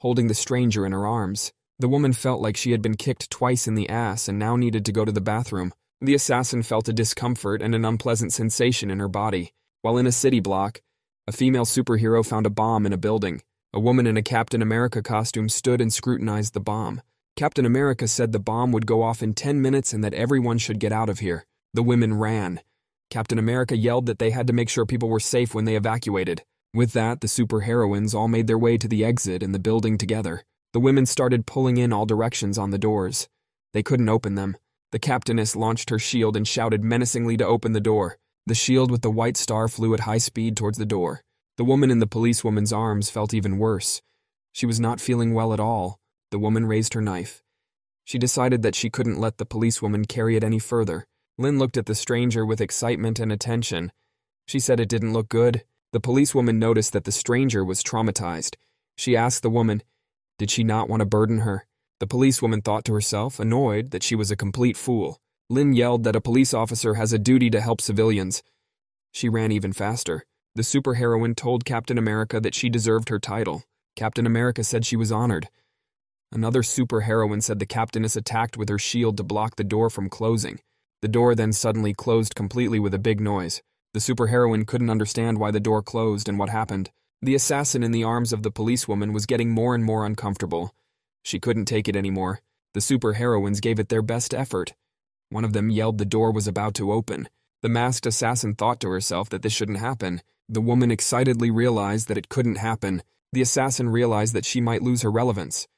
holding the stranger in her arms. The woman felt like she had been kicked twice in the ass and now needed to go to the bathroom. The assassin felt a discomfort and an unpleasant sensation in her body. While in a city block, a female superhero found a bomb in a building. A woman in a Captain America costume stood and scrutinized the bomb. Captain America said the bomb would go off in 10 minutes and that everyone should get out of here. The women ran. Captain America yelled that they had to make sure people were safe when they evacuated. With that, the superheroines all made their way to the exit and the building together. The women started pulling in all directions on the doors. They couldn't open them. The captainess launched her shield and shouted menacingly to open the door. The shield with the white star flew at high speed towards the door. The woman in the policewoman's arms felt even worse. She was not feeling well at all. The woman raised her knife. She decided that she couldn't let the policewoman carry it any further. Lynn looked at the stranger with excitement and attention. She said it didn't look good. The policewoman noticed that the stranger was traumatized. She asked the woman, did she not want to burden her? The policewoman thought to herself, annoyed, that she was a complete fool. Lynn yelled that a police officer has a duty to help civilians. She ran even faster. The superheroine told Captain America that she deserved her title. Captain America said she was honored. Another superheroine said the captainess attacked with her shield to block the door from closing. The door then suddenly closed completely with a big noise. The superheroine couldn't understand why the door closed and what happened. The assassin in the arms of the policewoman was getting more and more uncomfortable. She couldn't take it anymore. The superheroines gave it their best effort. One of them yelled the door was about to open. The masked assassin thought to herself that this shouldn't happen. The woman excitedly realized that it couldn't happen. The assassin realized that she might lose her relevance.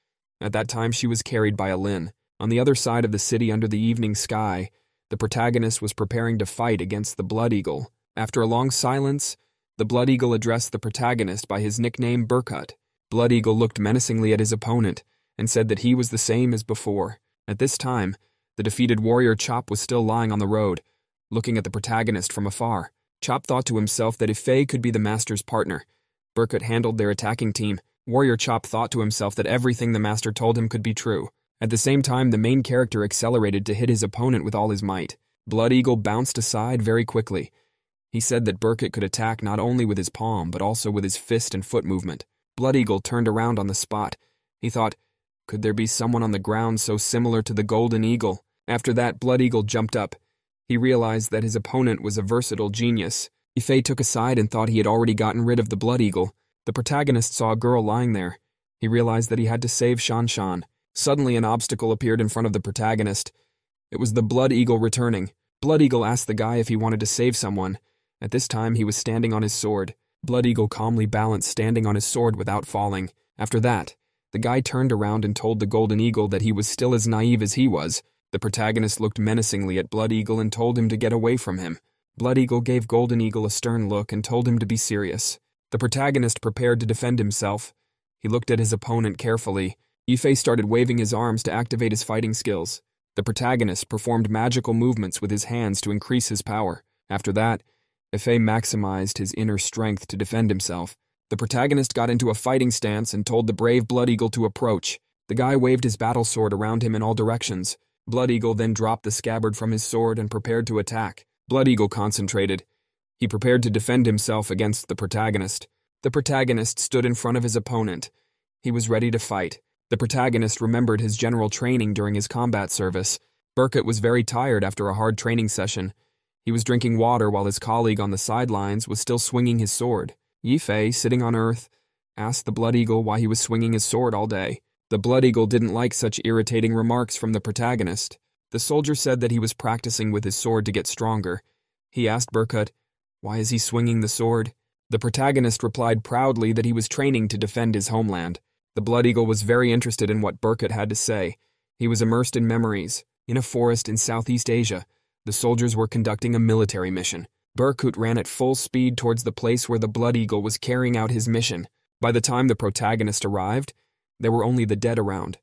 At that time, she was carried by a Lin. On the other side of the city under the evening sky, the protagonist was preparing to fight against the Blood Eagle. After a long silence, the Blood Eagle addressed the protagonist by his nickname Burkut. Blood Eagle looked menacingly at his opponent and said that he was the same as before. At this time, the defeated warrior Chop was still lying on the road, looking at the protagonist from afar. Chop thought to himself that if Faye could be the master's partner, Burkut handled their attacking team. Warrior Chop thought to himself that everything the master told him could be true. At the same time, the main character accelerated to hit his opponent with all his might. Blood Eagle bounced aside very quickly. He said that Burkut could attack not only with his palm, but also with his fist and foot movement. Blood Eagle turned around on the spot. He thought, could there be someone on the ground so similar to the Golden Eagle? After that, Blood Eagle jumped up. He realized that his opponent was a versatile genius. Ifei took a side and thought he had already gotten rid of the Blood Eagle. The protagonist saw a girl lying there. He realized that he had to save Shan Shan. Suddenly, an obstacle appeared in front of the protagonist. It was the Blood Eagle returning. Blood Eagle asked the guy if he wanted to save someone. At this time, he was standing on his sword. Blood Eagle calmly balanced standing on his sword without falling. After that, the guy turned around and told the Golden Eagle that he was still as naive as he was. The protagonist looked menacingly at Blood Eagle and told him to get away from him. Blood Eagle gave Golden Eagle a stern look and told him to be serious. The protagonist prepared to defend himself. He looked at his opponent carefully. Ifei started waving his arms to activate his fighting skills. The protagonist performed magical movements with his hands to increase his power. After that, Ifei maximized his inner strength to defend himself. The protagonist got into a fighting stance and told the brave Blood Eagle to approach. The guy waved his battle sword around him in all directions. Blood Eagle then dropped the scabbard from his sword and prepared to attack. Blood Eagle concentrated. He prepared to defend himself against the protagonist. The protagonist stood in front of his opponent. He was ready to fight. The protagonist remembered his general training during his combat service. Burkut was very tired after a hard training session. He was drinking water while his colleague on the sidelines was still swinging his sword. Yifei, sitting on earth, asked the Blood Eagle why he was swinging his sword all day. The Blood Eagle didn't like such irritating remarks from the protagonist. The soldier said that he was practicing with his sword to get stronger. He asked Burkut, why is he swinging the sword? The protagonist replied proudly that he was training to defend his homeland. The Blood Eagle was very interested in what Burkut had to say. He was immersed in memories. In a forest in Southeast Asia, the soldiers were conducting a military mission. Burkut ran at full speed towards the place where the Blood Eagle was carrying out his mission. By the time the protagonist arrived, there were only the dead around.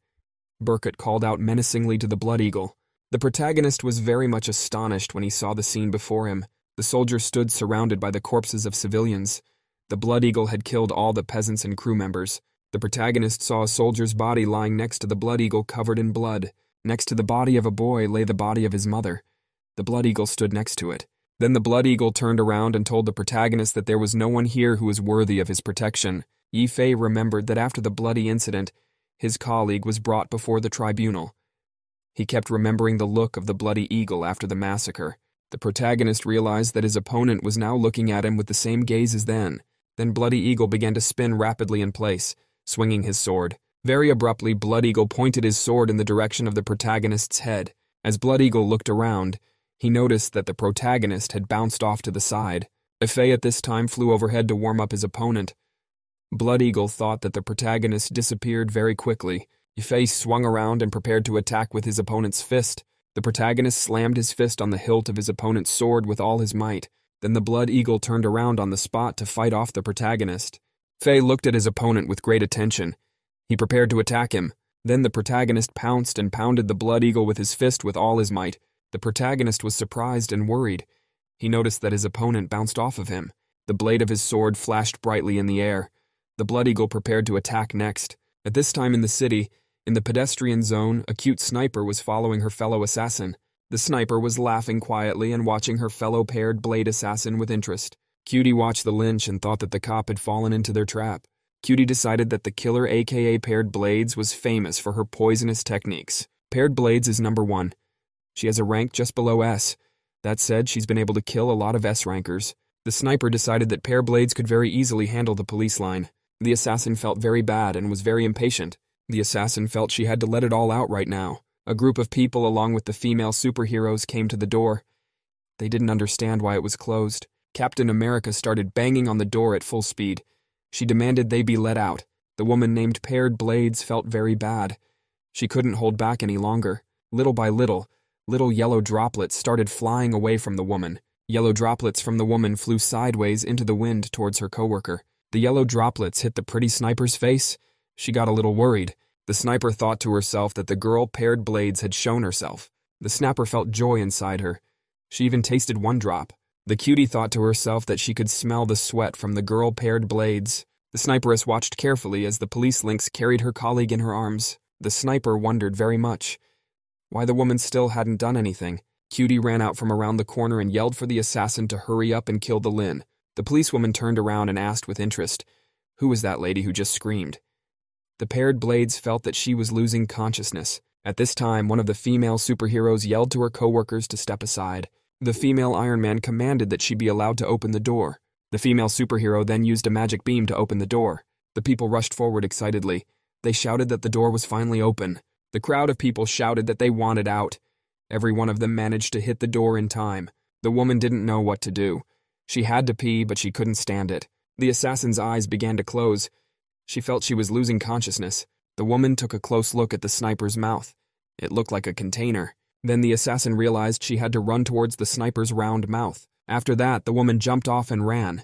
Burkut called out menacingly to the Blood Eagle. The protagonist was very much astonished when he saw the scene before him. The soldiers stood surrounded by the corpses of civilians. The Blood Eagle had killed all the peasants and crew members. The protagonist saw a soldier's body lying next to the Blood Eagle covered in blood. Next to the body of a boy lay the body of his mother. The Blood Eagle stood next to it. Then the Blood Eagle turned around and told the protagonist that there was no one here who was worthy of his protection. Yi Fei remembered that after the bloody incident, his colleague was brought before the tribunal. He kept remembering the look of the Bloody Eagle after the massacre. The protagonist realized that his opponent was now looking at him with the same gaze as then. Then Bloody Eagle began to spin rapidly in place, swinging his sword. Very abruptly, Blood Eagle pointed his sword in the direction of the protagonist's head. As Blood Eagle looked around, he noticed that the protagonist had bounced off to the side. Fei at this time flew overhead to warm up his opponent. Blood Eagle thought that the protagonist disappeared very quickly. Fei swung around and prepared to attack with his opponent's fist. The protagonist slammed his fist on the hilt of his opponent's sword with all his might. Then the Blood Eagle turned around on the spot to fight off the protagonist. Fei looked at his opponent with great attention. He prepared to attack him. Then the protagonist pounced and pounded the Blood Eagle with his fist with all his might. The protagonist was surprised and worried. He noticed that his opponent bounced off of him. The blade of his sword flashed brightly in the air. The Blood Eagle prepared to attack next. At this time in the city, in the pedestrian zone, a cute sniper was following her fellow assassin. The sniper was laughing quietly and watching her fellow paired blade assassin with interest. Cutie watched the lynch and thought that the cop had fallen into their trap. Cutie decided that the killer aka Paired Blades was famous for her poisonous techniques. Paired Blades is number 1. She has a rank just below S. That said, she's been able to kill a lot of S rankers. The sniper decided that Paired Blades could very easily handle the police line. The assassin felt very bad and was very impatient. The assassin felt she had to let it all out right now. A group of people along with the female superheroes came to the door. They didn't understand why it was closed. Captain America started banging on the door at full speed. She demanded they be let out. The woman named Paired Blades felt very bad. She couldn't hold back any longer. Little by little yellow droplets started flying away from the woman. Yellow droplets from the woman flew sideways into the wind towards her coworker. The yellow droplets hit the pretty sniper's face. She got a little worried. The sniper thought to herself that the girl Paired Blades had shown herself. The snapper felt joy inside her. She even tasted one drop. The cutie thought to herself that she could smell the sweat from the girl Paired Blades. The sniperess watched carefully as the police lynx carried her colleague in her arms. The sniper wondered very much why the woman still hadn't done anything. Cutie ran out from around the corner and yelled for the assassin to hurry up and kill the Lin. The policewoman turned around and asked with interest, "Who was that lady who just screamed?" The Paired Blades felt that she was losing consciousness. At this time, one of the female superheroes yelled to her coworkers to step aside. The female Iron Man commanded that she be allowed to open the door. The female superhero then used a magic beam to open the door. The people rushed forward excitedly. They shouted that the door was finally open. The crowd of people shouted that they wanted out. Every one of them managed to hit the door in time. The woman didn't know what to do. She had to pee, but she couldn't stand it. The assassin's eyes began to close. She felt she was losing consciousness. The woman took a close look at the sniper's mouth. It looked like a container. Then the assassin realized she had to run towards the sniper's round mouth. After that, the woman jumped off and ran.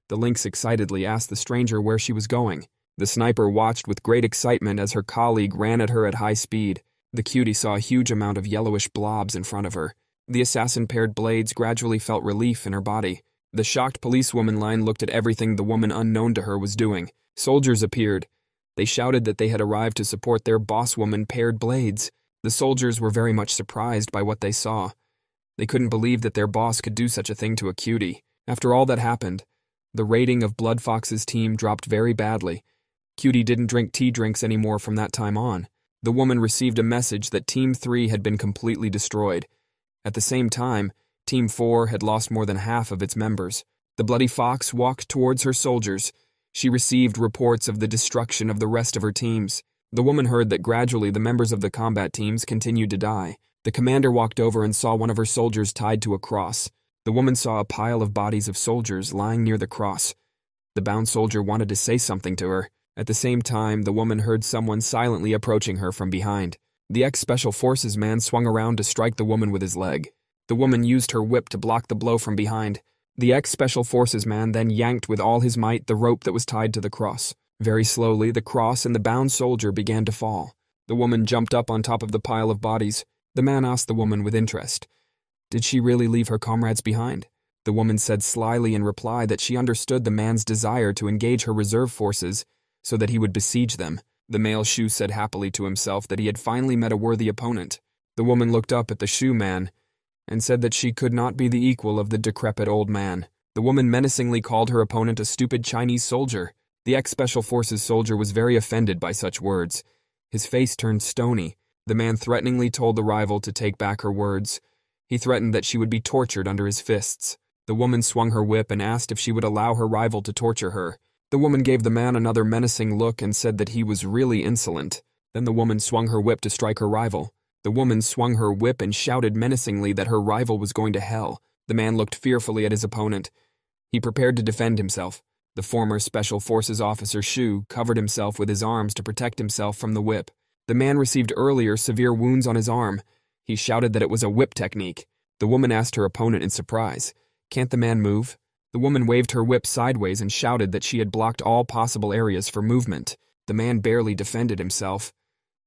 The lynx excitedly asked the stranger where she was going. The sniper watched with great excitement as her colleague ran at her at high speed. The cutie saw a huge amount of yellowish blobs in front of her. The assassin Paired Blades gradually felt relief in her body. The shocked policewoman line looked at everything the woman unknown to her was doing. Soldiers appeared. They shouted that they had arrived to support their boss woman Paired Blades. The soldiers were very much surprised by what they saw. They couldn't believe that their boss could do such a thing to a cutie. After all that happened, the rating of Blood Fox's team dropped very badly. Cutie didn't drink tea drinks anymore from that time on. The woman received a message that Team 3 had been completely destroyed. At the same time, Team 4 had lost more than half of its members. The Bloody Fox walked towards her soldiers. She received reports of the destruction of the rest of her teams. The woman heard that gradually the members of the combat teams continued to die. The commander walked over and saw one of her soldiers tied to a cross. The woman saw a pile of bodies of soldiers lying near the cross. The bound soldier wanted to say something to her. At the same time, the woman heard someone silently approaching her from behind. The ex-Special Forces man swung around to strike the woman with his leg. The woman used her whip to block the blow from behind. The ex-Special Forces man then yanked with all his might the rope that was tied to the cross. Very slowly, the cross and the bound soldier began to fall. The woman jumped up on top of the pile of bodies. The man asked the woman with interest, did she really leave her comrades behind? The woman said slyly in reply that she understood the man's desire to engage her reserve forces so that he would besiege them. The male shoe said happily to himself that he had finally met a worthy opponent. The woman looked up at the shoe man and said that she could not be the equal of the decrepit old man. The woman menacingly called her opponent a stupid Chinese soldier. The ex-Special Forces soldier was very offended by such words. His face turned stony. The man threateningly told the rival to take back her words. He threatened that she would be tortured under his fists. The woman swung her whip and asked if she would allow her rival to torture her. The woman gave the man another menacing look and said that he was really insolent. Then the woman swung her whip to strike her rival. The woman swung her whip and shouted menacingly that her rival was going to hell. The man looked fearfully at his opponent. He prepared to defend himself. The former Special Forces officer Shu covered himself with his arms to protect himself from the whip. The man received earlier severe wounds on his arm. He shouted that it was a whip technique. The woman asked her opponent in surprise, "Can't the man move?" The woman waved her whip sideways and shouted that she had blocked all possible areas for movement. The man barely defended himself.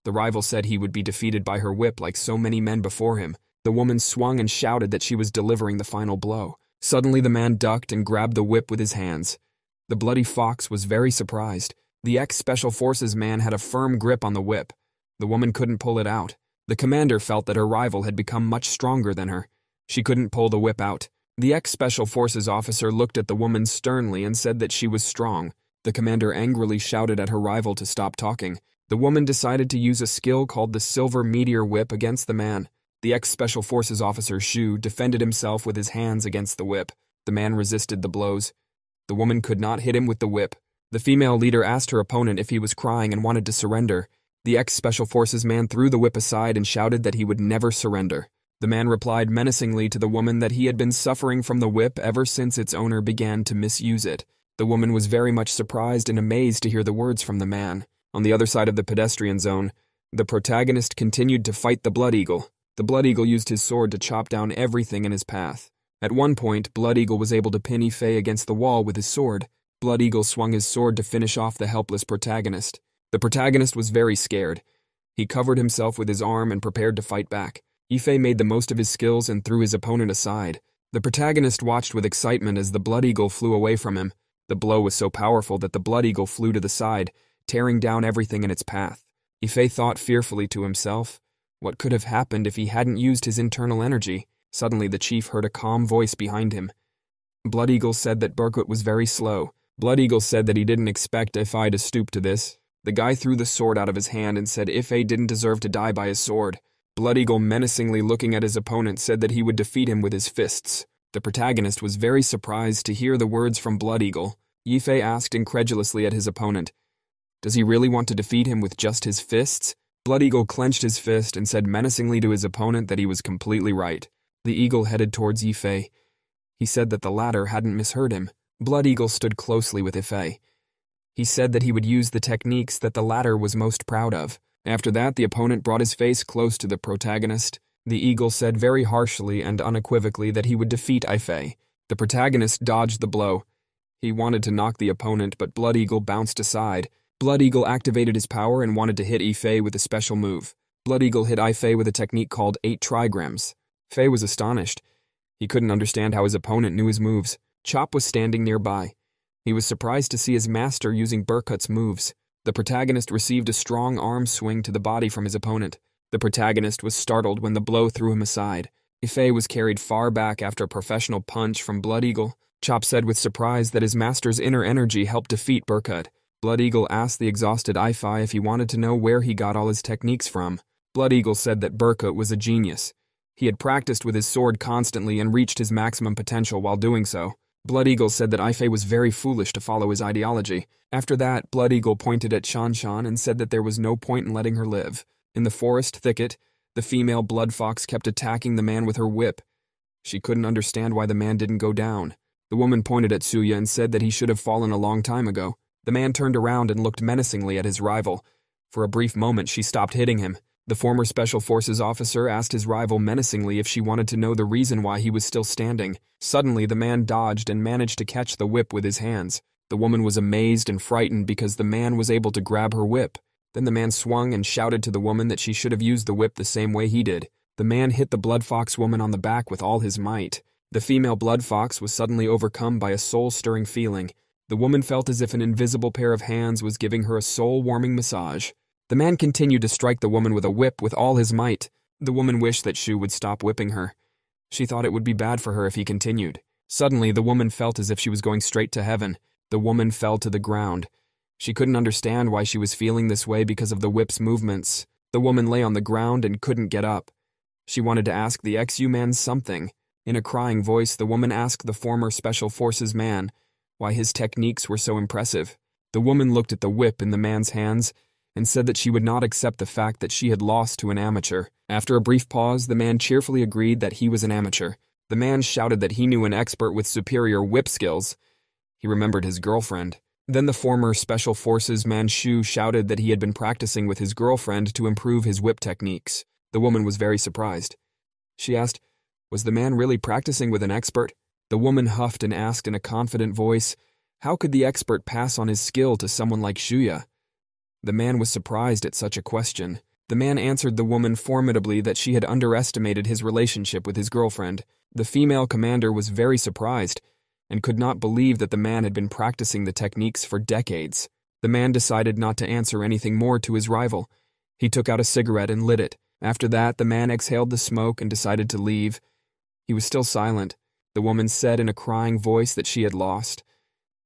The rival said he would be defeated by her whip like so many men before him. The woman swung and shouted that she was delivering the final blow. Suddenly the man ducked and grabbed the whip with his hands. The bloody fox was very surprised. The ex-Special Forces man had a firm grip on the whip. The woman couldn't pull it out. The commander felt that her rival had become much stronger than her. She couldn't pull the whip out. The ex-Special Forces officer looked at the woman sternly and said that she was strong. The commander angrily shouted at her rival to stop talking. The woman decided to use a skill called the Silver Meteor Whip against the man. The ex-Special Forces officer Shu defended himself with his hands against the whip. The man resisted the blows. The woman could not hit him with the whip. The female leader asked her opponent if he was crying and wanted to surrender. The ex-Special Forces man threw the whip aside and shouted that he would never surrender. The man replied menacingly to the woman that he had been suffering from the whip ever since its owner began to misuse it. The woman was very much surprised and amazed to hear the words from the man. On the other side of the pedestrian zone, the protagonist continued to fight the Blood Eagle. The Blood Eagle used his sword to chop down everything in his path. At one point, Blood Eagle was able to pin Ife against the wall with his sword. Blood Eagle swung his sword to finish off the helpless protagonist. The protagonist was very scared. He covered himself with his arm and prepared to fight back. Ife made the most of his skills and threw his opponent aside. The protagonist watched with excitement as the Blood Eagle flew away from him. The blow was so powerful that the Blood Eagle flew to the side, tearing down everything in its path. Ife thought fearfully to himself, what could have happened if he hadn't used his internal energy? Suddenly the chief heard a calm voice behind him. Blood Eagle said that Berkut was very slow. Blood Eagle said that he didn't expect Ife to stoop to this. The guy threw the sword out of his hand and said Ife didn't deserve to die by his sword. Blood Eagle, menacingly looking at his opponent, said that he would defeat him with his fists. The protagonist was very surprised to hear the words from Blood Eagle. Ife asked incredulously at his opponent, "Does he really want to defeat him with just his fists?" Blood Eagle clenched his fist and said menacingly to his opponent that he was completely right. The eagle headed towards Ife. He said that the latter hadn't misheard him. Blood Eagle stood closely with Ife. He said that he would use the techniques that the latter was most proud of. After that, the opponent brought his face close to the protagonist. The eagle said very harshly and unequivocally that he would defeat Ife. The protagonist dodged the blow. He wanted to knock the opponent, but Blood Eagle bounced aside. Blood Eagle activated his power and wanted to hit Ife with a special move. Blood Eagle hit Ife with a technique called 8 trigrams. Ife was astonished. He couldn't understand how his opponent knew his moves. Chop was standing nearby. He was surprised to see his master using Berkut's moves. The protagonist received a strong arm swing to the body from his opponent. The protagonist was startled when the blow threw him aside. Ife was carried far back after a professional punch from Blood Eagle. Chop said with surprise that his master's inner energy helped defeat Berkut. Blood Eagle asked the exhausted Ife if he wanted to know where he got all his techniques from. Blood Eagle said that Berkut was a genius. He had practiced with his sword constantly and reached his maximum potential while doing so. Blood Eagle said that Ife was very foolish to follow his ideology. After that, Blood Eagle pointed at Shan Shan and said that there was no point in letting her live. In the forest thicket, the female blood fox kept attacking the man with her whip. She couldn't understand why the man didn't go down. The woman pointed at Tsuya and said that he should have fallen a long time ago. The man turned around and looked menacingly at his rival. For a brief moment, she stopped hitting him. The former Special Forces officer asked his rival menacingly if she wanted to know the reason why he was still standing. Suddenly, the man dodged and managed to catch the whip with his hands. The woman was amazed and frightened because the man was able to grab her whip. Then the man swung and shouted to the woman that she should have used the whip the same way he did. The man hit the blood fox woman on the back with all his might. The female blood fox was suddenly overcome by a soul-stirring feeling. The woman felt as if an invisible pair of hands was giving her a soul-warming massage. The man continued to strike the woman with a whip with all his might. The woman wished that Shu would stop whipping her. She thought it would be bad for her if he continued. Suddenly, the woman felt as if she was going straight to heaven. The woman fell to the ground. She couldn't understand why she was feeling this way because of the whip's movements. The woman lay on the ground and couldn't get up. She wanted to ask the XU man something. In a crying voice, the woman asked the former Special Forces man why his techniques were so impressive. The woman looked at the whip in the man's hands and said that she would not accept the fact that she had lost to an amateur. After a brief pause, the man cheerfully agreed that he was an amateur. The man shouted that he knew an expert with superior whip skills. He remembered his girlfriend. Then the former Special Forces man Shu shouted that he had been practicing with his girlfriend to improve his whip techniques. The woman was very surprised. She asked, was the man really practicing with an expert? The woman huffed and asked in a confident voice, how could the expert pass on his skill to someone like Shuya? The man was surprised at such a question. The man answered the woman formidably that she had underestimated his relationship with his girlfriend. The female commander was very surprised and could not believe that the man had been practicing the techniques for decades. The man decided not to answer anything more to his rival. He took out a cigarette and lit it. After that, the man exhaled the smoke and decided to leave. He was still silent. The woman said in a crying voice that she had lost.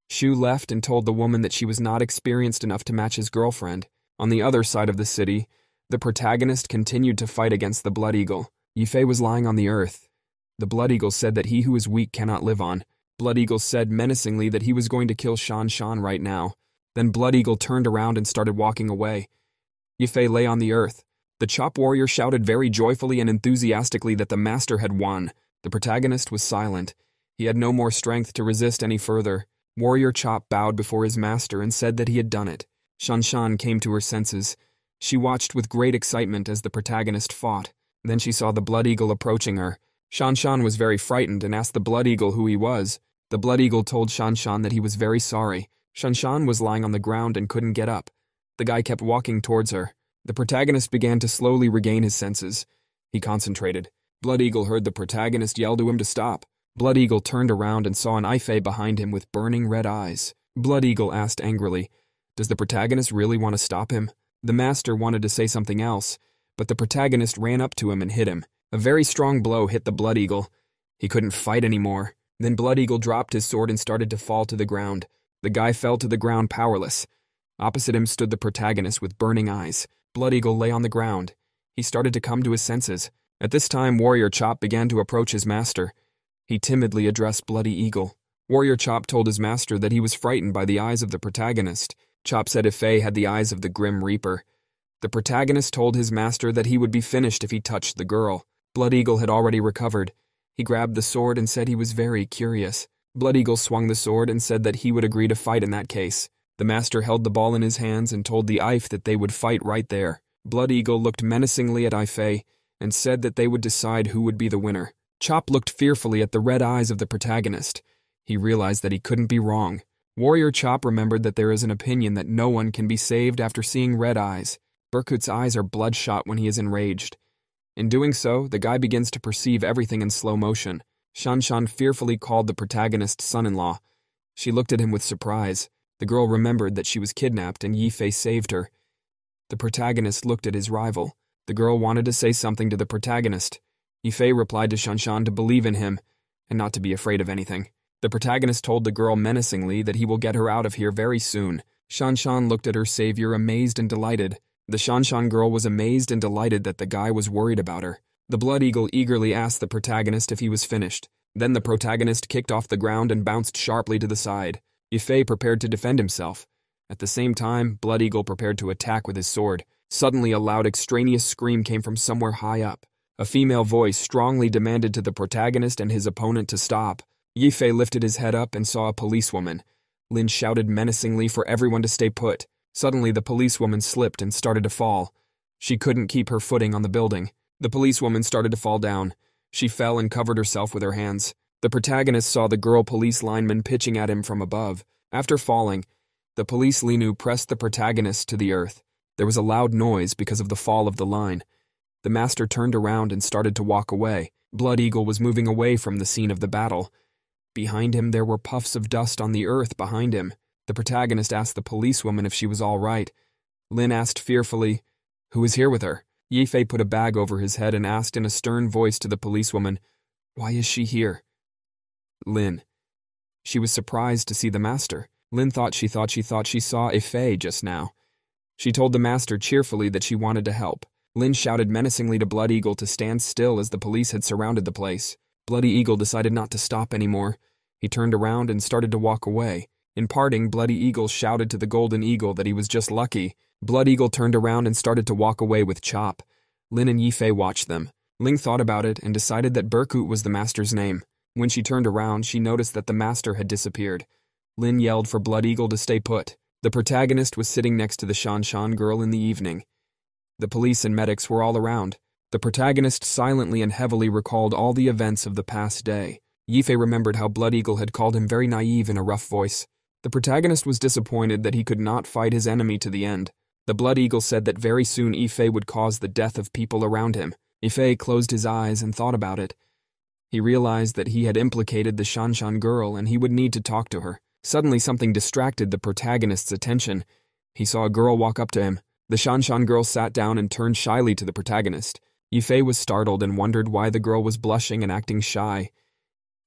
Shu left and told the woman that she was not experienced enough to match his girlfriend. On the other side of the city, the protagonist continued to fight against the Blood Eagle. Yifei was lying on the earth. The Blood Eagle said that he who is weak cannot live on. Blood Eagle said menacingly that he was going to kill Shan Shan right now. Then Blood Eagle turned around and started walking away. Yifei lay on the earth. The Chop Warrior shouted very joyfully and enthusiastically that the master had won. The protagonist was silent. He had no more strength to resist any further. Warrior Chop bowed before his master and said that he had done it. Shan Shan came to her senses. She watched with great excitement as the protagonist fought. Then she saw the Blood Eagle approaching her. Shan Shan was very frightened and asked the Blood Eagle who he was. The Blood Eagle told Shan Shan that he was very sorry. Shan Shan was lying on the ground and couldn't get up. The guy kept walking towards her. The protagonist began to slowly regain his senses. He concentrated. Blood Eagle heard the protagonist yell to him to stop. Blood Eagle turned around and saw an Ifei behind him with burning red eyes. Blood Eagle asked angrily, does the protagonist really want to stop him? The master wanted to say something else, but the protagonist ran up to him and hit him. A very strong blow hit the Blood Eagle. He couldn't fight anymore. Then Blood Eagle dropped his sword and started to fall to the ground. The guy fell to the ground powerless. Opposite him stood the protagonist with burning eyes. Blood Eagle lay on the ground. He started to come to his senses. At this time, Warrior Chop began to approach his master. He timidly addressed Bloody Eagle. Warrior Chop told his master that he was frightened by the eyes of the protagonist. Chop said Ifei had the eyes of the Grim Reaper. The protagonist told his master that he would be finished if he touched the girl. Blood Eagle had already recovered. He grabbed the sword and said he was very curious. Blood Eagle swung the sword and said that he would agree to fight in that case. The master held the ball in his hands and told the Ife that they would fight right there. Blood Eagle looked menacingly at Ifei and said that they would decide who would be the winner. Chop looked fearfully at the red eyes of the protagonist. He realized that he couldn't be wrong. Warrior Chop remembered that there is an opinion that no one can be saved after seeing red eyes. Berkut's eyes are bloodshot when he is enraged. In doing so, the guy begins to perceive everything in slow motion. Shan Shan fearfully called the protagonist's son-in-law. She looked at him with surprise. The girl remembered that she was kidnapped and Yifei saved her. The protagonist looked at his rival. The girl wanted to say something to the protagonist. Yifei replied to Shan Shan to believe in him and not to be afraid of anything. The protagonist told the girl menacingly that he will get her out of here very soon. Shan Shan looked at her savior amazed and delighted. The Shan Shan girl was amazed and delighted that the guy was worried about her. The Blood Eagle eagerly asked the protagonist if he was finished. Then the protagonist kicked off the ground and bounced sharply to the side. Yifei prepared to defend himself. At the same time, Blood Eagle prepared to attack with his sword. Suddenly, a loud extraneous scream came from somewhere high up. A female voice strongly demanded to the protagonist and his opponent to stop. Yifei lifted his head up and saw a policewoman. Lin shouted menacingly for everyone to stay put. Suddenly, the policewoman slipped and started to fall. She couldn't keep her footing on the building. The policewoman started to fall down. She fell and covered herself with her hands. The protagonist saw the girl police lineman pitching at him from above. After falling, the police Linu pressed the protagonist to the earth. There was a loud noise because of the fall of the line. The master turned around and started to walk away. Blood Eagle was moving away from the scene of the battle. Behind him, there were puffs of dust on the earth behind him. The protagonist asked the policewoman if she was all right. Lin asked fearfully, "Who is here with her?" Yifei put a bag over his head and asked in a stern voice to the policewoman, Why is she here? Lin. She was surprised to see the master. Lin thought she saw a fae just now. She told the master cheerfully that she wanted to help. Lin shouted menacingly to Blood Eagle to stand still as the police had surrounded the place. Bloody Eagle decided not to stop anymore. He turned around and started to walk away. In parting, Bloody Eagle shouted to the Golden Eagle that he was just lucky. Blood Eagle turned around and started to walk away with Chop. Lin and Yifei watched them. Ling thought about it and decided that Berkut was the master's name. When she turned around, she noticed that the master had disappeared. Lin yelled for Blood Eagle to stay put. The protagonist was sitting next to the Shanshan girl in the evening. The police and medics were all around. The protagonist silently and heavily recalled all the events of the past day. Yifei remembered how Blood Eagle had called him very naive in a rough voice. The protagonist was disappointed that he could not fight his enemy to the end. The Blood Eagle said that very soon Yifei would cause the death of people around him. Yifei closed his eyes and thought about it. He realized that he had implicated the Shanshan girl and he would need to talk to her. Suddenly something distracted the protagonist's attention. He saw a girl walk up to him. The Shanshan girl sat down and turned shyly to the protagonist. Yifei was startled and wondered why the girl was blushing and acting shy.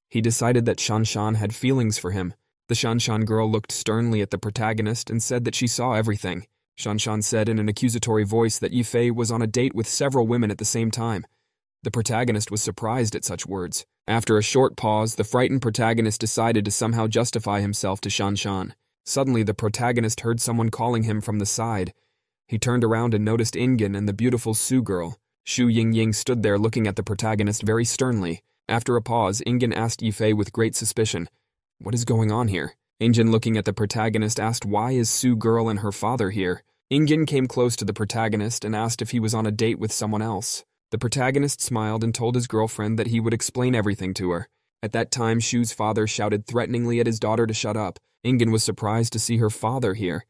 He decided that Shanshan had feelings for him. The Shanshan girl looked sternly at the protagonist and said that she saw everything. Shanshan said in an accusatory voice that Yifei was on a date with several women at the same time. The protagonist was surprised at such words. After a short pause, the frightened protagonist decided to somehow justify himself to Shanshan. Suddenly, the protagonist heard someone calling him from the side. He turned around and noticed Ingen and the beautiful Su girl. Shu Yingying stood there looking at the protagonist very sternly. After a pause, Ingen asked Yifei with great suspicion, "What is going on here?" Ingen, looking at the protagonist, asked, "Why is Su girl and her father here?" Ingen came close to the protagonist and asked if he was on a date with someone else. The protagonist smiled and told his girlfriend that he would explain everything to her. At that time, Shu's father shouted threateningly at his daughter to shut up. Ingen was surprised to see her father here.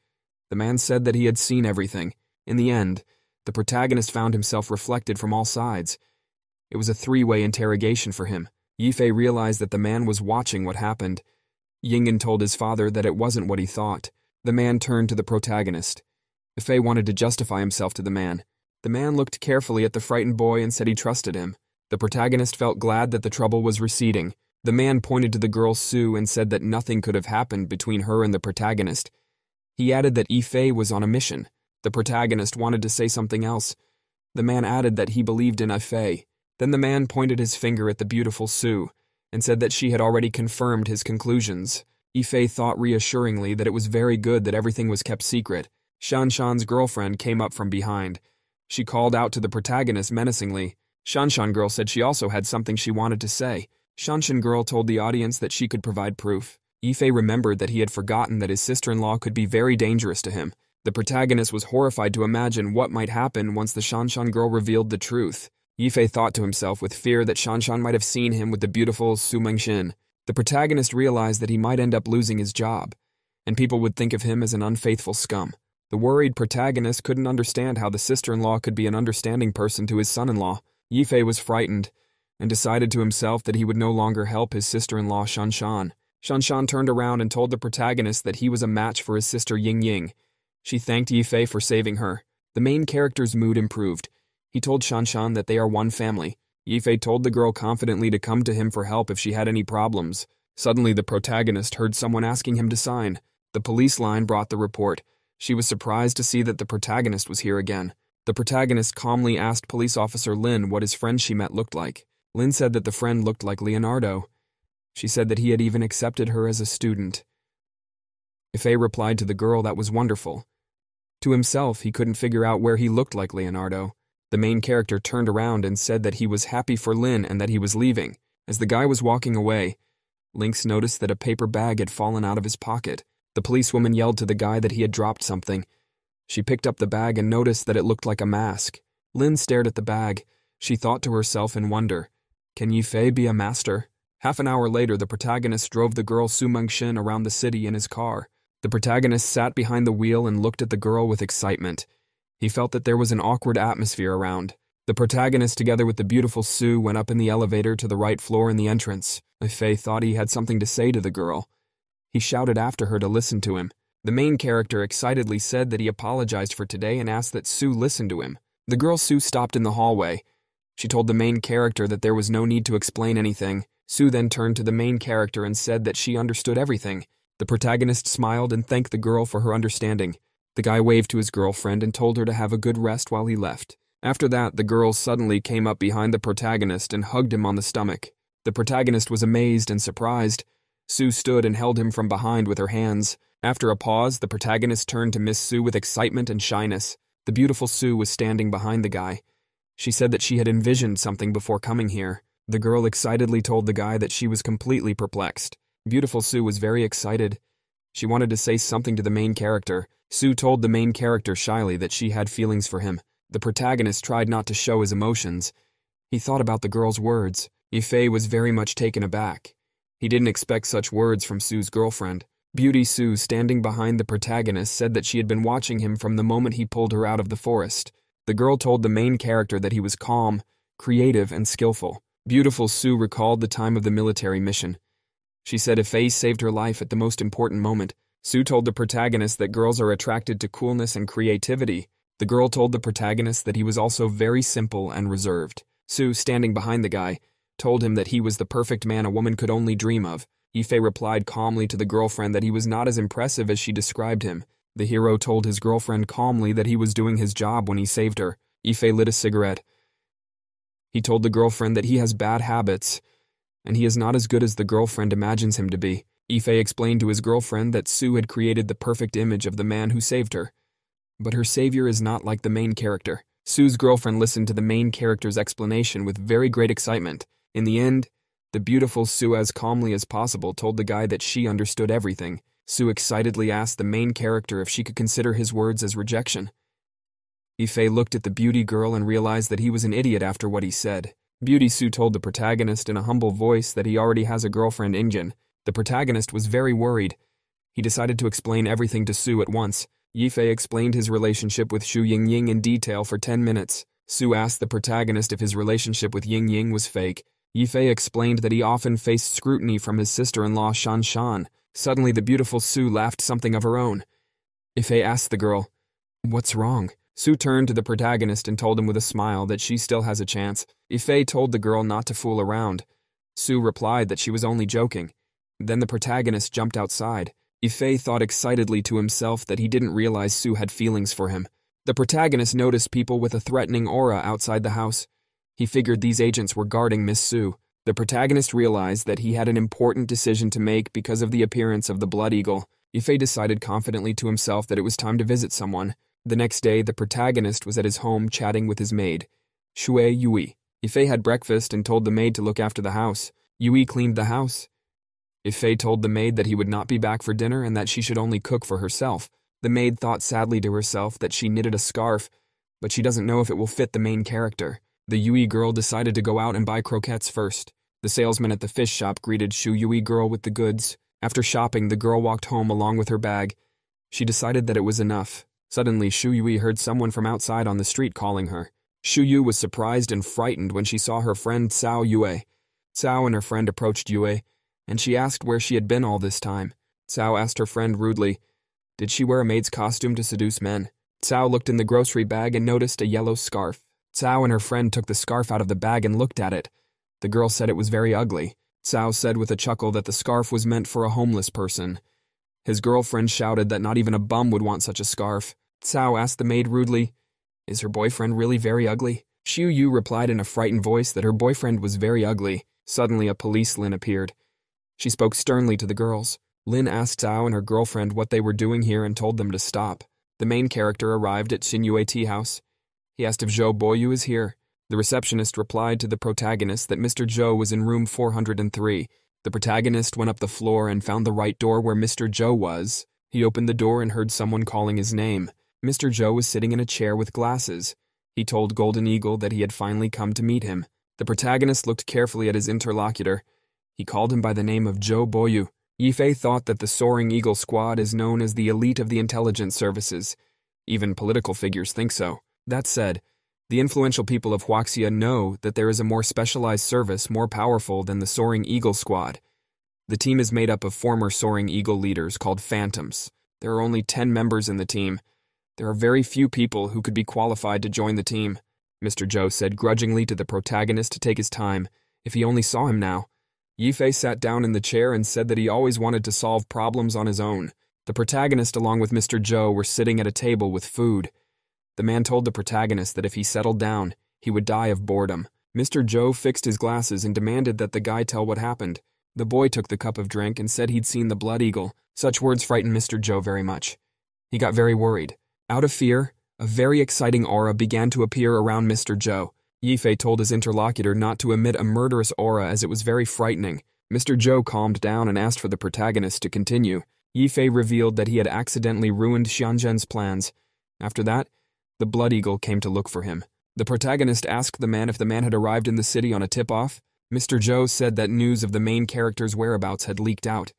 The man said that he had seen everything. In the end, the protagonist found himself reflected from all sides. It was a three-way interrogation for him. Yifei realized that the man was watching what happened. Yingen told his father that it wasn't what he thought. The man turned to the protagonist. Yifei wanted to justify himself to the man. The man looked carefully at the frightened boy and said he trusted him. The protagonist felt glad that the trouble was receding. The man pointed to the girl Su and said that nothing could have happened between her and the protagonist. He added that Yifei was on a mission. The protagonist wanted to say something else. The man added that he believed in Yifei. Then the man pointed his finger at the beautiful Su and said that she had already confirmed his conclusions. Yifei thought reassuringly that it was very good that everything was kept secret. Shanshan's girlfriend came up from behind. She called out to the protagonist menacingly. Shanshan girl said she also had something she wanted to say. Shanshan girl told the audience that she could provide proof. Yifei remembered that he had forgotten that his sister-in-law could be very dangerous to him. The protagonist was horrified to imagine what might happen once the Shanshan girl revealed the truth. Yifei thought to himself with fear that Shanshan might have seen him with the beautiful Su Mengxin. The protagonist realized that he might end up losing his job, and people would think of him as an unfaithful scum. The worried protagonist couldn't understand how the sister-in-law could be an understanding person to his son-in-law. Yifei was frightened and decided to himself that he would no longer help his sister-in-law Shanshan. Shanshan turned around and told the protagonist that he was a match for his sister Yingying. She thanked Yifei for saving her. The main character's mood improved. He told Shanshan that they are one family. Yifei told the girl confidently to come to him for help if she had any problems. Suddenly, the protagonist heard someone asking him to sign. The police line brought the report. She was surprised to see that the protagonist was here again. The protagonist calmly asked police officer Lin what his friend she met looked like. Lin said that the friend looked like Leonardo. She said that he had even accepted her as a student. Yifei replied to the girl that was wonderful. To himself, he couldn't figure out where he looked like Leonardo. The main character turned around and said that he was happy for Lin and that he was leaving. As the guy was walking away, Lynx noticed that a paper bag had fallen out of his pocket. The policewoman yelled to the guy that he had dropped something. She picked up the bag and noticed that it looked like a mask. Lin stared at the bag. She thought to herself in wonder, "Can Yifei be a master?" Half an hour later, the protagonist drove the girl Su Mengxin around the city in his car. The protagonist sat behind the wheel and looked at the girl with excitement. He felt that there was an awkward atmosphere around. The protagonist, together with the beautiful Su, went up in the elevator to the right floor in the entrance. Yifei thought he had something to say to the girl. He shouted after her to listen to him. The main character excitedly said that he apologized for today and asked that Su listen to him. The girl Su stopped in the hallway. She told the main character that there was no need to explain anything. Sue then turned to the main character and said that she understood everything. The protagonist smiled and thanked the girl for her understanding. The guy waved to his girlfriend and told her to have a good rest while he left. After that, the girl suddenly came up behind the protagonist and hugged him on the stomach. The protagonist was amazed and surprised. Sue stood and held him from behind with her hands. After a pause, the protagonist turned to Miss Sue with excitement and shyness. The beautiful Sue was standing behind the guy. She said that she had envisioned something before coming here. The girl excitedly told the guy that she was completely perplexed. Beautiful Sue was very excited. She wanted to say something to the main character. Sue told the main character shyly that she had feelings for him. The protagonist tried not to show his emotions. He thought about the girl's words. Yifei was very much taken aback. He didn't expect such words from Sue's girlfriend. Beauty Sue, standing behind the protagonist, said that she had been watching him from the moment he pulled her out of the forest. The girl told the main character that he was calm, creative, and skillful. Beautiful Sue recalled the time of the military mission. She said Yifei saved her life at the most important moment. Sue told the protagonist that girls are attracted to coolness and creativity. The girl told the protagonist that he was also very simple and reserved. Sue, standing behind the guy, told him that he was the perfect man a woman could only dream of. Yifei replied calmly to the girlfriend that he was not as impressive as she described him. The hero told his girlfriend calmly that he was doing his job when he saved her. Yifei lit a cigarette. He told the girlfriend that he has bad habits, and he is not as good as the girlfriend imagines him to be. Yifei explained to his girlfriend that Sue had created the perfect image of the man who saved her. But her savior is not like the main character. Sue's girlfriend listened to the main character's explanation with very great excitement. In the end, the beautiful Sue, as calmly as possible, told the guy that she understood everything. Sue excitedly asked the main character if she could consider his words as rejection. Yifei looked at the beauty girl and realized that he was an idiot after what he said. Beauty Sue told the protagonist in a humble voice that he already has a girlfriend, Injin. The protagonist was very worried. He decided to explain everything to Sue at once. Yifei explained his relationship with Xu Yingying in detail for 10 minutes. Sue asked the protagonist if his relationship with Yingying was fake. Yifei explained that he often faced scrutiny from his sister-in-law Shan Shan. Suddenly, the beautiful Sue laughed something of her own. Yifei asked the girl, "What's wrong?" Sue turned to the protagonist and told him with a smile that she still has a chance. Yifei told the girl not to fool around. Sue replied that she was only joking. Then the protagonist jumped outside. Yifei thought excitedly to himself that he didn't realize Sue had feelings for him. The protagonist noticed people with a threatening aura outside the house. He figured these agents were guarding Miss Sue. The protagonist realized that he had an important decision to make because of the appearance of the Blood Eagle. Yifei decided confidently to himself that it was time to visit someone. The next day, the protagonist was at his home chatting with his maid, Shui Yui. Yifei had breakfast and told the maid to look after the house. Yui cleaned the house. Yifei told the maid that he would not be back for dinner and that she should only cook for herself. The maid thought sadly to herself that she knitted a scarf, but she doesn't know if it will fit the main character. The Yui girl decided to go out and buy croquettes first. The salesman at the fish shop greeted Shu Yui girl with the goods. After shopping, the girl walked home along with her bag. She decided that it was enough. Suddenly, Shu Yui heard someone from outside on the street calling her. Shu Yu was surprised and frightened when she saw her friend Cao Yue. Cao and her friend approached Yue, and she asked where she had been all this time. Cao asked her friend rudely, did she wear a maid's costume to seduce men? Cao looked in the grocery bag and noticed a yellow scarf. Cao and her friend took the scarf out of the bag and looked at it. The girl said it was very ugly. Cao said with a chuckle that the scarf was meant for a homeless person. His girlfriend shouted that not even a bum would want such a scarf. Cao asked the maid rudely, is her boyfriend really very ugly? Shu Yu replied in a frightened voice that her boyfriend was very ugly. Suddenly, a police Lin appeared. She spoke sternly to the girls. Lin asked Cao and her girlfriend what they were doing here and told them to stop. The main character arrived at Xinyue Tea House. He asked if Zhou Boyu is here. The receptionist replied to the protagonist that Mr. Zhou was in room 403. The protagonist went up the floor and found the right door where Mr. Zhou was. He opened the door and heard someone calling his name. Mr. Zhou was sitting in a chair with glasses. He told Golden Eagle that he had finally come to meet him. The protagonist looked carefully at his interlocutor. He called him by the name of Zhou Boyu. Yifei thought that the Soaring Eagle Squad is known as the elite of the intelligence services. Even political figures think so. That said, the influential people of Huaxia know that there is a more specialized service more powerful than the Soaring Eagle Squad. The team is made up of former Soaring Eagle leaders called Phantoms. There are only 10 members in the team. There are very few people who could be qualified to join the team. Mr. Joe said grudgingly to the protagonist to take his time, if he only saw him now. Yifei sat down in the chair and said that he always wanted to solve problems on his own. The protagonist along with Mr. Joe were sitting at a table with food. The man told the protagonist that if he settled down, he would die of boredom. Mr. Joe fixed his glasses and demanded that the guy tell what happened. The boy took the cup of drink and said he'd seen the blood eagle. Such words frightened Mr. Joe very much. He got very worried. Out of fear, a very exciting aura began to appear around Mr. Joe. Yifei told his interlocutor not to emit a murderous aura as it was very frightening. Mr. Joe calmed down and asked for the protagonist to continue. Yifei revealed that he had accidentally ruined Xianzhen's plans. After that, the blood eagle came to look for him. The protagonist asked the man if the man had arrived in the city on a tip-off. Mr. Joe said that news of the main character's whereabouts had leaked out.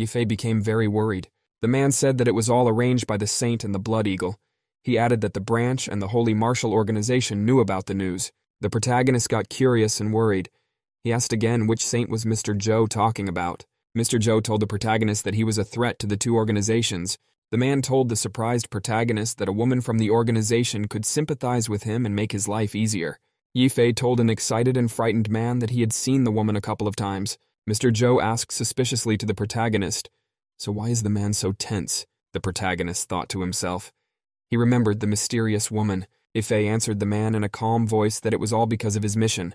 Yifei became very worried. The man said that it was all arranged by the Saint and the Blood Eagle. He added that the branch and the Holy Martial Organization knew about the news. The protagonist got curious and worried. He asked again which saint was Mr. Joe talking about. Mr. Joe told the protagonist that he was a threat to the two organizations. The man told the surprised protagonist that a woman from the organization could sympathize with him and make his life easier. Yifei told an excited and frightened man that he had seen the woman a couple of times. Mr. Joe asked suspiciously to the protagonist, "So why is the man so tense?" The protagonist thought to himself. He remembered the mysterious woman. Yifei answered the man in a calm voice that it was all because of his mission.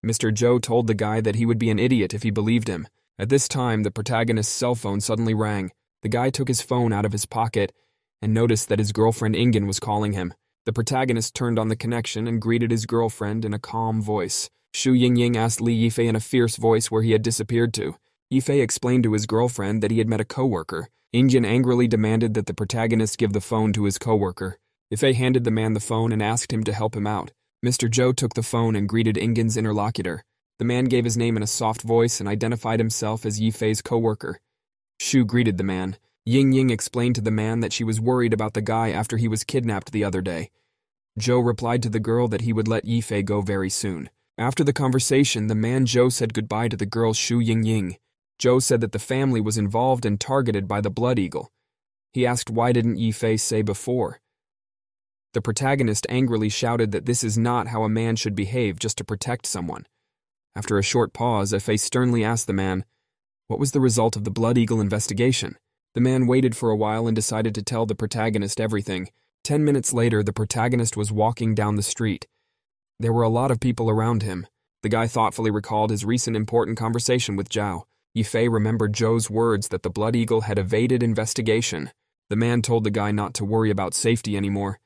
Mr. Joe told the guy that he would be an idiot if he believed him. At this time, the protagonist's cell phone suddenly rang. The guy took his phone out of his pocket and noticed that his girlfriend Ingen was calling him. The protagonist turned on the connection and greeted his girlfriend in a calm voice. Xu Yingying asked Li Yifei in a fierce voice where he had disappeared to. Yifei explained to his girlfriend that he had met a coworker. Ingen angrily demanded that the protagonist give the phone to his coworker. Yifei handed the man the phone and asked him to help him out. Mr. Joe took the phone and greeted Ingen's interlocutor. The man gave his name in a soft voice and identified himself as Yifei's coworker. Xu greeted the man. Yingying explained to the man that she was worried about the guy after he was kidnapped the other day. Joe replied to the girl that he would let Yifei go very soon. After the conversation, the man Joe said goodbye to the girl Xu Yingying. Joe said that the family was involved and targeted by the Blood Eagle. He asked why didn't Yifei say before. The protagonist angrily shouted that this is not how a man should behave just to protect someone. After a short pause, Yifei sternly asked the man, what was the result of the Blood Eagle investigation? The man waited for a while and decided to tell the protagonist everything. 10 minutes later, the protagonist was walking down the street. There were a lot of people around him. The guy thoughtfully recalled his recent important conversation with Zhao. Yifei remembered Zhou's words that the Blood Eagle had evaded investigation. The man told the guy not to worry about safety anymore.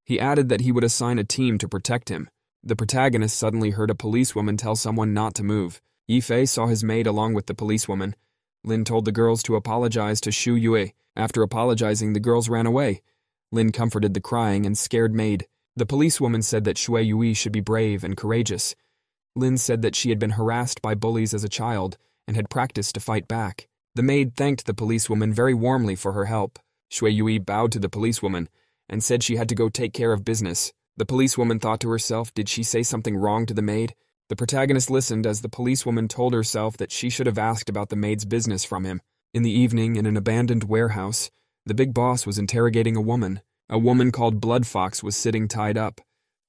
He added that he would assign a team to protect him. The protagonist suddenly heard a policewoman tell someone not to move. Yifei saw his maid along with the policewoman. Lin told the girls to apologize to Xu Yue. After apologizing, the girls ran away. Lin comforted the crying and scared maid. The policewoman said that Xue Yui should be brave and courageous. Lin said that she had been harassed by bullies as a child and had practiced to fight back. The maid thanked the policewoman very warmly for her help. Xue Yui bowed to the policewoman and said she had to go take care of business. The policewoman thought to herself, did she say something wrong to the maid? The protagonist listened as the policewoman told herself that she should have asked about the maid's business from him. In the evening, in an abandoned warehouse, the big boss was interrogating a woman. A woman called Blood Fox was sitting tied up.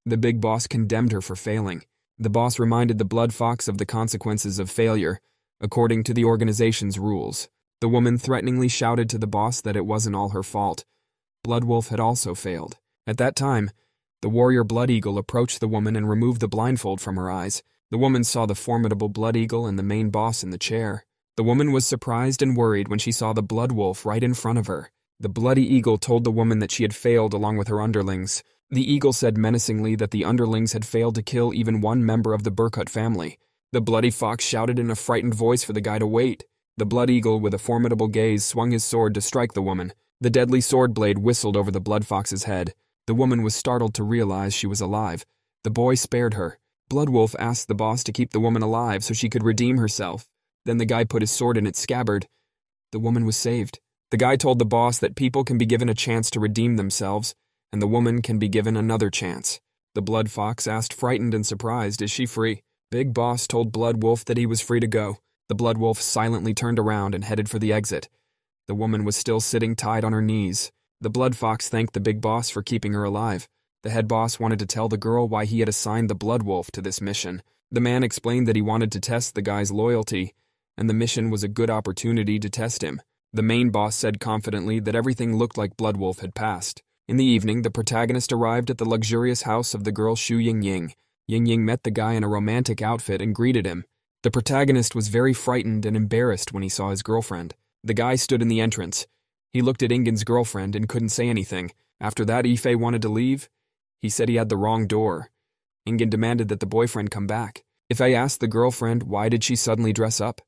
The big boss condemned her for failing. The boss reminded the Blood Fox of the consequences of failure, according to the organization's rules. The woman threateningly shouted to the boss that it wasn't all her fault. Blood Wolf had also failed. At that time, the warrior Blood Eagle approached the woman and removed the blindfold from her eyes. The woman saw the formidable Blood Eagle and the main boss in the chair. The woman was surprised and worried when she saw the Blood Wolf right in front of her. The Bloody Eagle told the woman that she had failed along with her underlings. The eagle said menacingly that the underlings had failed to kill even one member of the Burkut family. The Bloody Fox shouted in a frightened voice for the guy to wait. The Blood Eagle, with a formidable gaze, swung his sword to strike the woman. The deadly sword blade whistled over the Blood Fox's head. The woman was startled to realize she was alive. The boy spared her. Blood Wolf asked the boss to keep the woman alive so she could redeem herself. Then the guy put his sword in its scabbard. The woman was saved. The guy told the boss that people can be given a chance to redeem themselves, and the woman can be given another chance. The Blood Fox asked, frightened and surprised, is she free? Big Boss told Blood Wolf that he was free to go. The Blood Wolf silently turned around and headed for the exit. The woman was still sitting tied on her knees. The Blood Fox thanked the Big Boss for keeping her alive. The head boss wanted to tell the girl why he had assigned the Blood Wolf to this mission. The man explained that he wanted to test the guy's loyalty, and the mission was a good opportunity to test him. The main boss said confidently that everything looked like Blood Wolf had passed. In the evening, the protagonist arrived at the luxurious house of the girl Xu Yingying. Yingying met the guy in a romantic outfit and greeted him. The protagonist was very frightened and embarrassed when he saw his girlfriend. The guy stood in the entrance. He looked at Ingen's girlfriend and couldn't say anything. After that, Ife wanted to leave. He said he had the wrong door. Ingen demanded that the boyfriend come back. Ife asked the girlfriend why did she suddenly dress up.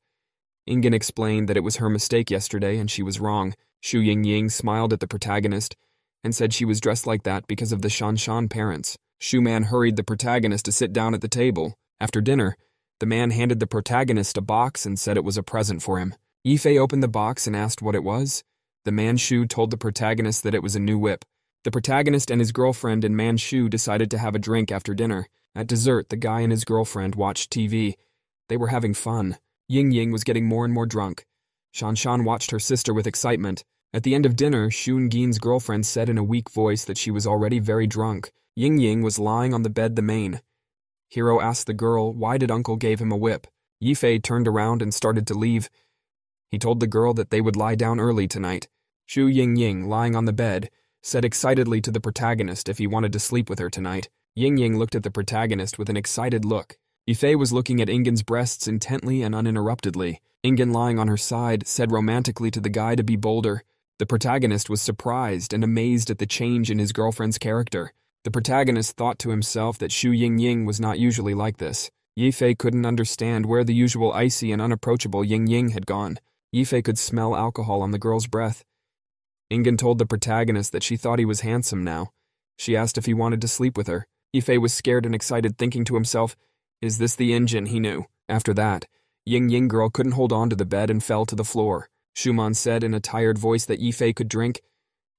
Ingen explained that it was her mistake yesterday and she was wrong. Xu Yingying smiled at the protagonist and said she was dressed like that because of the Shanshan parents. Xu Man hurried the protagonist to sit down at the table. After dinner, the man handed the protagonist a box and said it was a present for him. Ife opened the box and asked what it was. The man Xu told the protagonist that it was a new whip. The protagonist and his girlfriend and man Xu decided to have a drink after dinner. At dessert, the guy and his girlfriend watched TV. They were having fun. Ying was getting more and more drunk. Shanshan watched her sister with excitement. At the end of dinner, Xu Yin's girlfriend said in a weak voice that she was already very drunk. Ying was lying on the bed the main. Hero asked the girl why did uncle gave him a whip. Yifei turned around and started to leave. He told the girl that they would lie down early tonight. Xu Ying, lying on the bed, said excitedly to the protagonist if he wanted to sleep with her tonight. Ying looked at the protagonist with an excited look. Yifei was looking at Ingen's breasts intently and uninterruptedly. Ingen, lying on her side, said romantically to the guy to be bolder. The protagonist was surprised and amazed at the change in his girlfriend's character. The protagonist thought to himself that Xu Ying was not usually like this. Yifei couldn't understand where the usual icy and unapproachable Ying had gone. Yifei could smell alcohol on the girl's breath. Ingen told the protagonist that she thought he was handsome now. She asked if he wanted to sleep with her. Yifei was scared and excited, thinking to himself, is this the Ingen he knew? After that, Ying girl couldn't hold on to the bed and fell to the floor. Shuman said in a tired voice that Yifei could drink.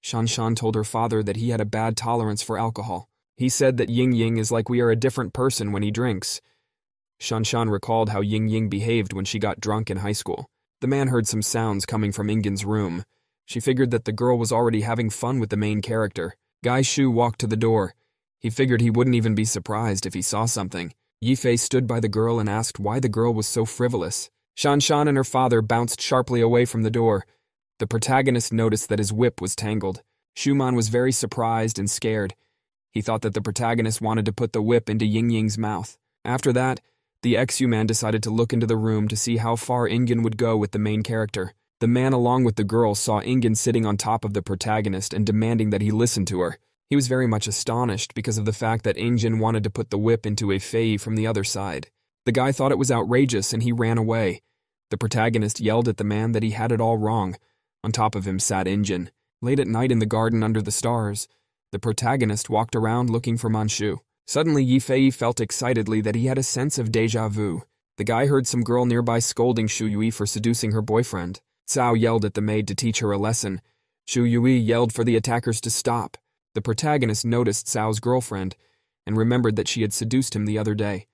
Shanshan told her father that he had a bad tolerance for alcohol. He said that Ying is like we are a different person when he drinks. Shanshan recalled how Ying behaved when she got drunk in high school. The man heard some sounds coming from Ingen's room. She figured that the girl was already having fun with the main character. Guy Shu walked to the door. He figured he wouldn't even be surprised if he saw something. Yifei stood by the girl and asked why the girl was so frivolous. Shanshan and her father bounced sharply away from the door. The protagonist noticed that his whip was tangled. Shuman was very surprised and scared. He thought that the protagonist wanted to put the whip into Ying's mouth. After that, the ex-human decided to look into the room to see how far Ingen would go with the main character. The man along with the girl saw Ingen sitting on top of the protagonist and demanding that he listen to her. He was very much astonished because of the fact that Ingen wanted to put the whip into a fei from the other side. The guy thought it was outrageous and he ran away. The protagonist yelled at the man that he had it all wrong. On top of him sat Ingen. Late at night in the garden under the stars, the protagonist walked around looking for Manchu. Suddenly Yifei felt excitedly that he had a sense of déjà vu. The guy heard some girl nearby scolding Xu Yui for seducing her boyfriend. Cao yelled at the maid to teach her a lesson. Xu Yui yelled for the attackers to stop. The protagonist noticed Cao's girlfriend and remembered that she had seduced him the other day.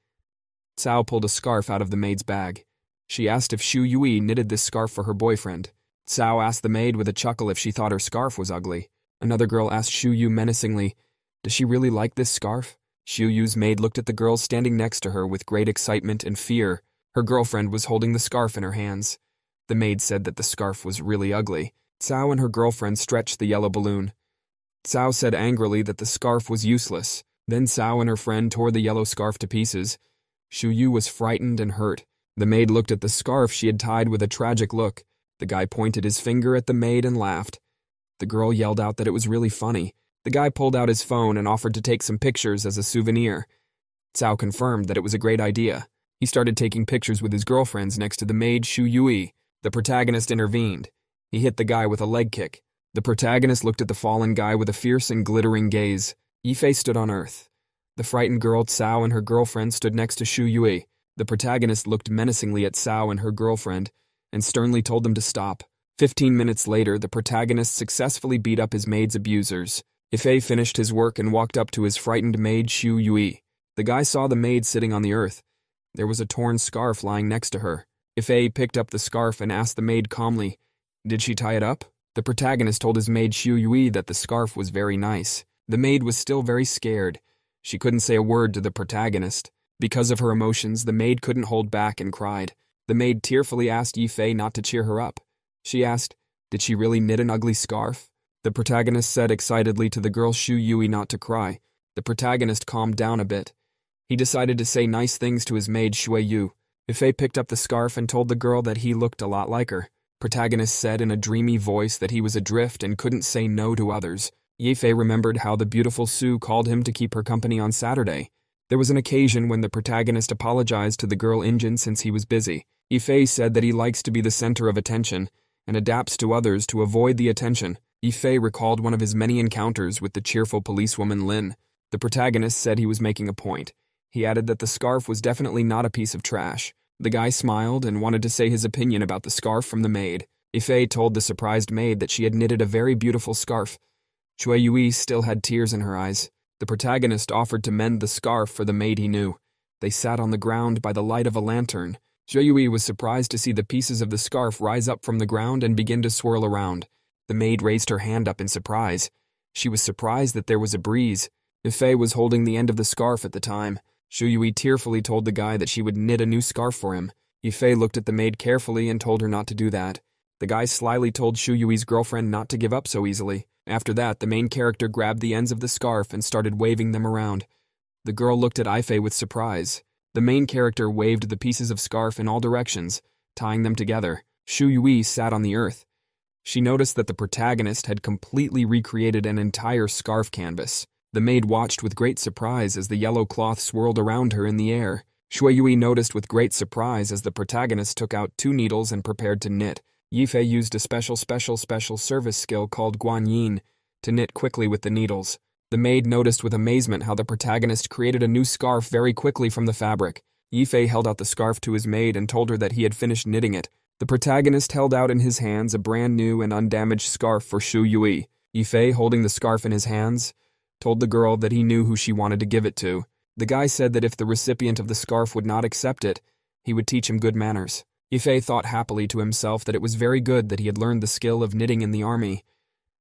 Cao pulled a scarf out of the maid's bag. She asked if Xu Yui knitted this scarf for her boyfriend. Cao asked the maid with a chuckle if she thought her scarf was ugly. Another girl asked Xu Yu menacingly, does she really like this scarf? Xu Yu's maid looked at the girl standing next to her with great excitement and fear. Her girlfriend was holding the scarf in her hands. The maid said that the scarf was really ugly. Cao and her girlfriend stretched the yellow balloon. Cao said angrily that the scarf was useless. Then Cao and her friend tore the yellow scarf to pieces. Xu Yu was frightened and hurt. The maid looked at the scarf she had tied with a tragic look. The guy pointed his finger at the maid and laughed. The girl yelled out that it was really funny. The guy pulled out his phone and offered to take some pictures as a souvenir. Cao confirmed that it was a great idea. He started taking pictures with his girlfriends next to the maid Xu Yui. The protagonist intervened. He hit the guy with a leg kick. The protagonist looked at the fallen guy with a fierce and glittering gaze. Yifei stood on earth. The frightened girl Cao and her girlfriend stood next to Xu Yui. The protagonist looked menacingly at Cao and her girlfriend and sternly told them to stop. 15 minutes later, the protagonist successfully beat up his maid's abusers. Yifei finished his work and walked up to his frightened maid Xu Yui. The guy saw the maid sitting on the earth. There was a torn scarf lying next to her. Yifei picked up the scarf and asked the maid calmly, did she tie it up? The protagonist told his maid Xu Yui that the scarf was very nice. The maid was still very scared. She couldn't say a word to the protagonist. Because of her emotions, the maid couldn't hold back and cried. The maid tearfully asked Yifei not to cheer her up. She asked, did she really knit an ugly scarf? The protagonist said excitedly to the girl Shu Yui not to cry. The protagonist calmed down a bit. He decided to say nice things to his maid Shui Yu. Yifei picked up the scarf and told the girl that he looked a lot like her. Protagonist said in a dreamy voice that he was adrift and couldn't say no to others. Yifei remembered how the beautiful Sue called him to keep her company on Saturday. There was an occasion when the protagonist apologized to the girl Injin since he was busy. Yifei said that he likes to be the center of attention and adapts to others to avoid the attention. Yifei recalled one of his many encounters with the cheerful policewoman Lin. The protagonist said he was making a point. He added that the scarf was definitely not a piece of trash. The guy smiled and wanted to say his opinion about the scarf from the maid. Yifei told the surprised maid that she had knitted a very beautiful scarf. Shui Yui still had tears in her eyes. The protagonist offered to mend the scarf for the maid he knew. They sat on the ground by the light of a lantern. Shui Yui was surprised to see the pieces of the scarf rise up from the ground and begin to swirl around. The maid raised her hand up in surprise. She was surprised that there was a breeze. Yifei was holding the end of the scarf at the time. Shu Yui tearfully told the guy that she would knit a new scarf for him. Yifei looked at the maid carefully and told her not to do that. The guy slyly told Shu Yui's girlfriend not to give up so easily. After that, the main character grabbed the ends of the scarf and started waving them around. The girl looked at Yifei with surprise. The main character waved the pieces of scarf in all directions, tying them together. Shu Yui sat on the earth. She noticed that the protagonist had completely recreated an entire scarf canvas. The maid watched with great surprise as the yellow cloth swirled around her in the air. Shui Yui noticed with great surprise as the protagonist took out 2 needles and prepared to knit. Yifei used a special service skill called Guanyin to knit quickly with the needles. The maid noticed with amazement how the protagonist created a new scarf very quickly from the fabric. Yifei held out the scarf to his maid and told her that he had finished knitting it. The protagonist held out in his hands a brand new and undamaged scarf for Shu Yui. Yifei, holding the scarf in his hands, told the girl that he knew who she wanted to give it to. The guy said that if the recipient of the scarf would not accept it, he would teach him good manners. Yifei thought happily to himself that it was very good that he had learned the skill of knitting in the army.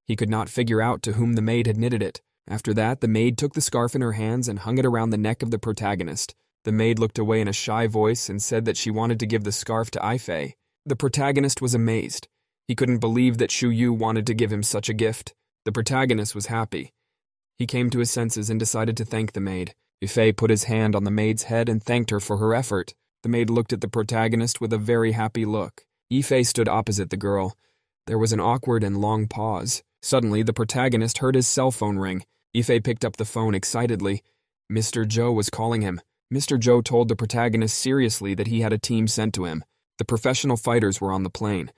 He could not figure out to whom the maid had knitted it. After that, the maid took the scarf in her hands and hung it around the neck of the protagonist. The maid looked away in a shy voice and said that she wanted to give the scarf to Yifei. The protagonist was amazed. He couldn't believe that Shu Yu wanted to give him such a gift. The protagonist was happy. He came to his senses and decided to thank the maid. Yifei put his hand on the maid's head and thanked her for her effort. The maid looked at the protagonist with a very happy look. Yifei stood opposite the girl. There was an awkward and long pause. Suddenly, the protagonist heard his cell phone ring. Yifei picked up the phone excitedly. Mr. Zhou was calling him. Mr. Zhou told the protagonist seriously that he had a team sent to him. The professional fighters were on the plane.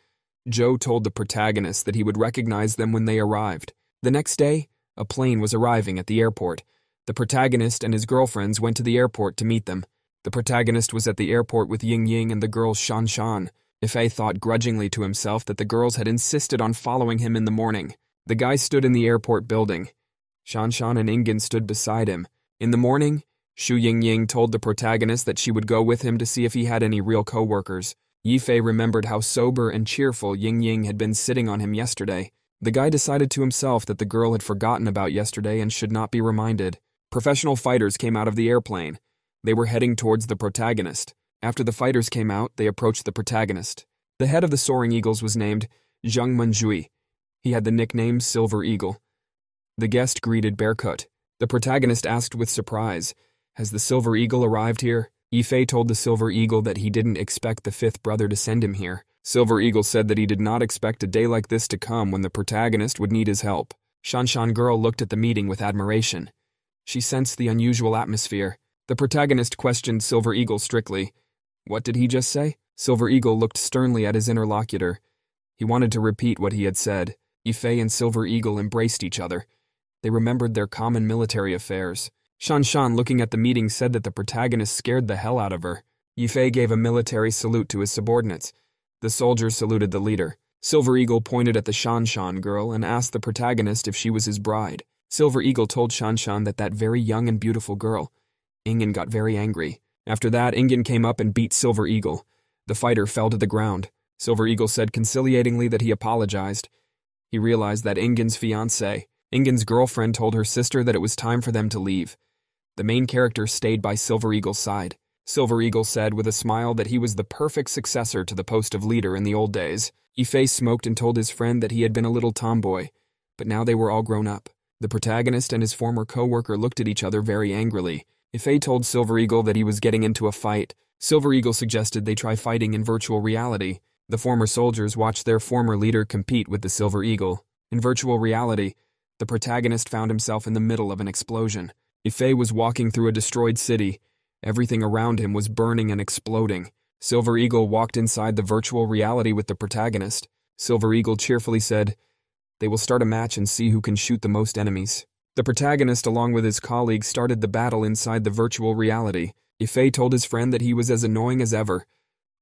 Zhou told the protagonist that he would recognize them when they arrived. The next day, a plane was arriving at the airport. The protagonist and his girlfriends went to the airport to meet them. The protagonist was at the airport with Ying Ying and the girl Shan Shan. Yifei thought grudgingly to himself that the girls had insisted on following him in the morning. The guy stood in the airport building. Shan Shan and Ingen stood beside him. In the morning, Shu Ying told the protagonist that she would go with him to see if he had any real co-workers. Yifei remembered how sober and cheerful Ying Ying had been sitting on him yesterday. The guy decided to himself that the girl had forgotten about yesterday and should not be reminded. Professional fighters came out of the airplane. They were heading towards the protagonist. After the fighters came out, they approached the protagonist. The head of the Soaring Eagles was named Zhang Menjui. He had the nickname Silver Eagle. The guest greeted barefoot. The protagonist asked with surprise, "Has the Silver Eagle arrived here?" Yifei told the Silver Eagle that he didn't expect the 5th brother to send him here. Silver Eagle said that he did not expect a day like this to come when the protagonist would need his help. Shan Shan girl looked at the meeting with admiration. She sensed the unusual atmosphere. The protagonist questioned Silver Eagle strictly. What did he just say? Silver Eagle looked sternly at his interlocutor. He wanted to repeat what he had said. Yifei and Silver Eagle embraced each other. They remembered their common military affairs. Shan Shan, looking at the meeting, said that the protagonist scared the hell out of her. Yifei gave a military salute to his subordinates. The soldiers saluted the leader. Silver Eagle pointed at the Shan Shan girl and asked the protagonist if she was his bride. Silver Eagle told Shan Shan that very young and beautiful girl. Ingen got very angry. After that, Ingen came up and beat Silver Eagle. The fighter fell to the ground. Silver Eagle said conciliatingly that he apologized. He realized that Ingen's fiancée, Ingen's girlfriend told her sister that it was time for them to leave. The main character stayed by Silver Eagle's side. Silver Eagle said with a smile that he was the perfect successor to the post of leader in the old days. Ife smoked and told his friend that he had been a little tomboy, but now they were all grown up. The protagonist and his former co-worker looked at each other very angrily. Ife told Silver Eagle that he was getting into a fight. Silver Eagle suggested they try fighting in virtual reality. The former soldiers watched their former leader compete with the Silver Eagle. In virtual reality, the protagonist found himself in the middle of an explosion. Ife was walking through a destroyed city. Everything around him was burning and exploding. Silver Eagle walked inside the virtual reality with the protagonist. Silver Eagle cheerfully said, "They will start a match and see who can shoot the most enemies." The protagonist, along with his colleagues, started the battle inside the virtual reality. Ife told his friend that he was as annoying as ever.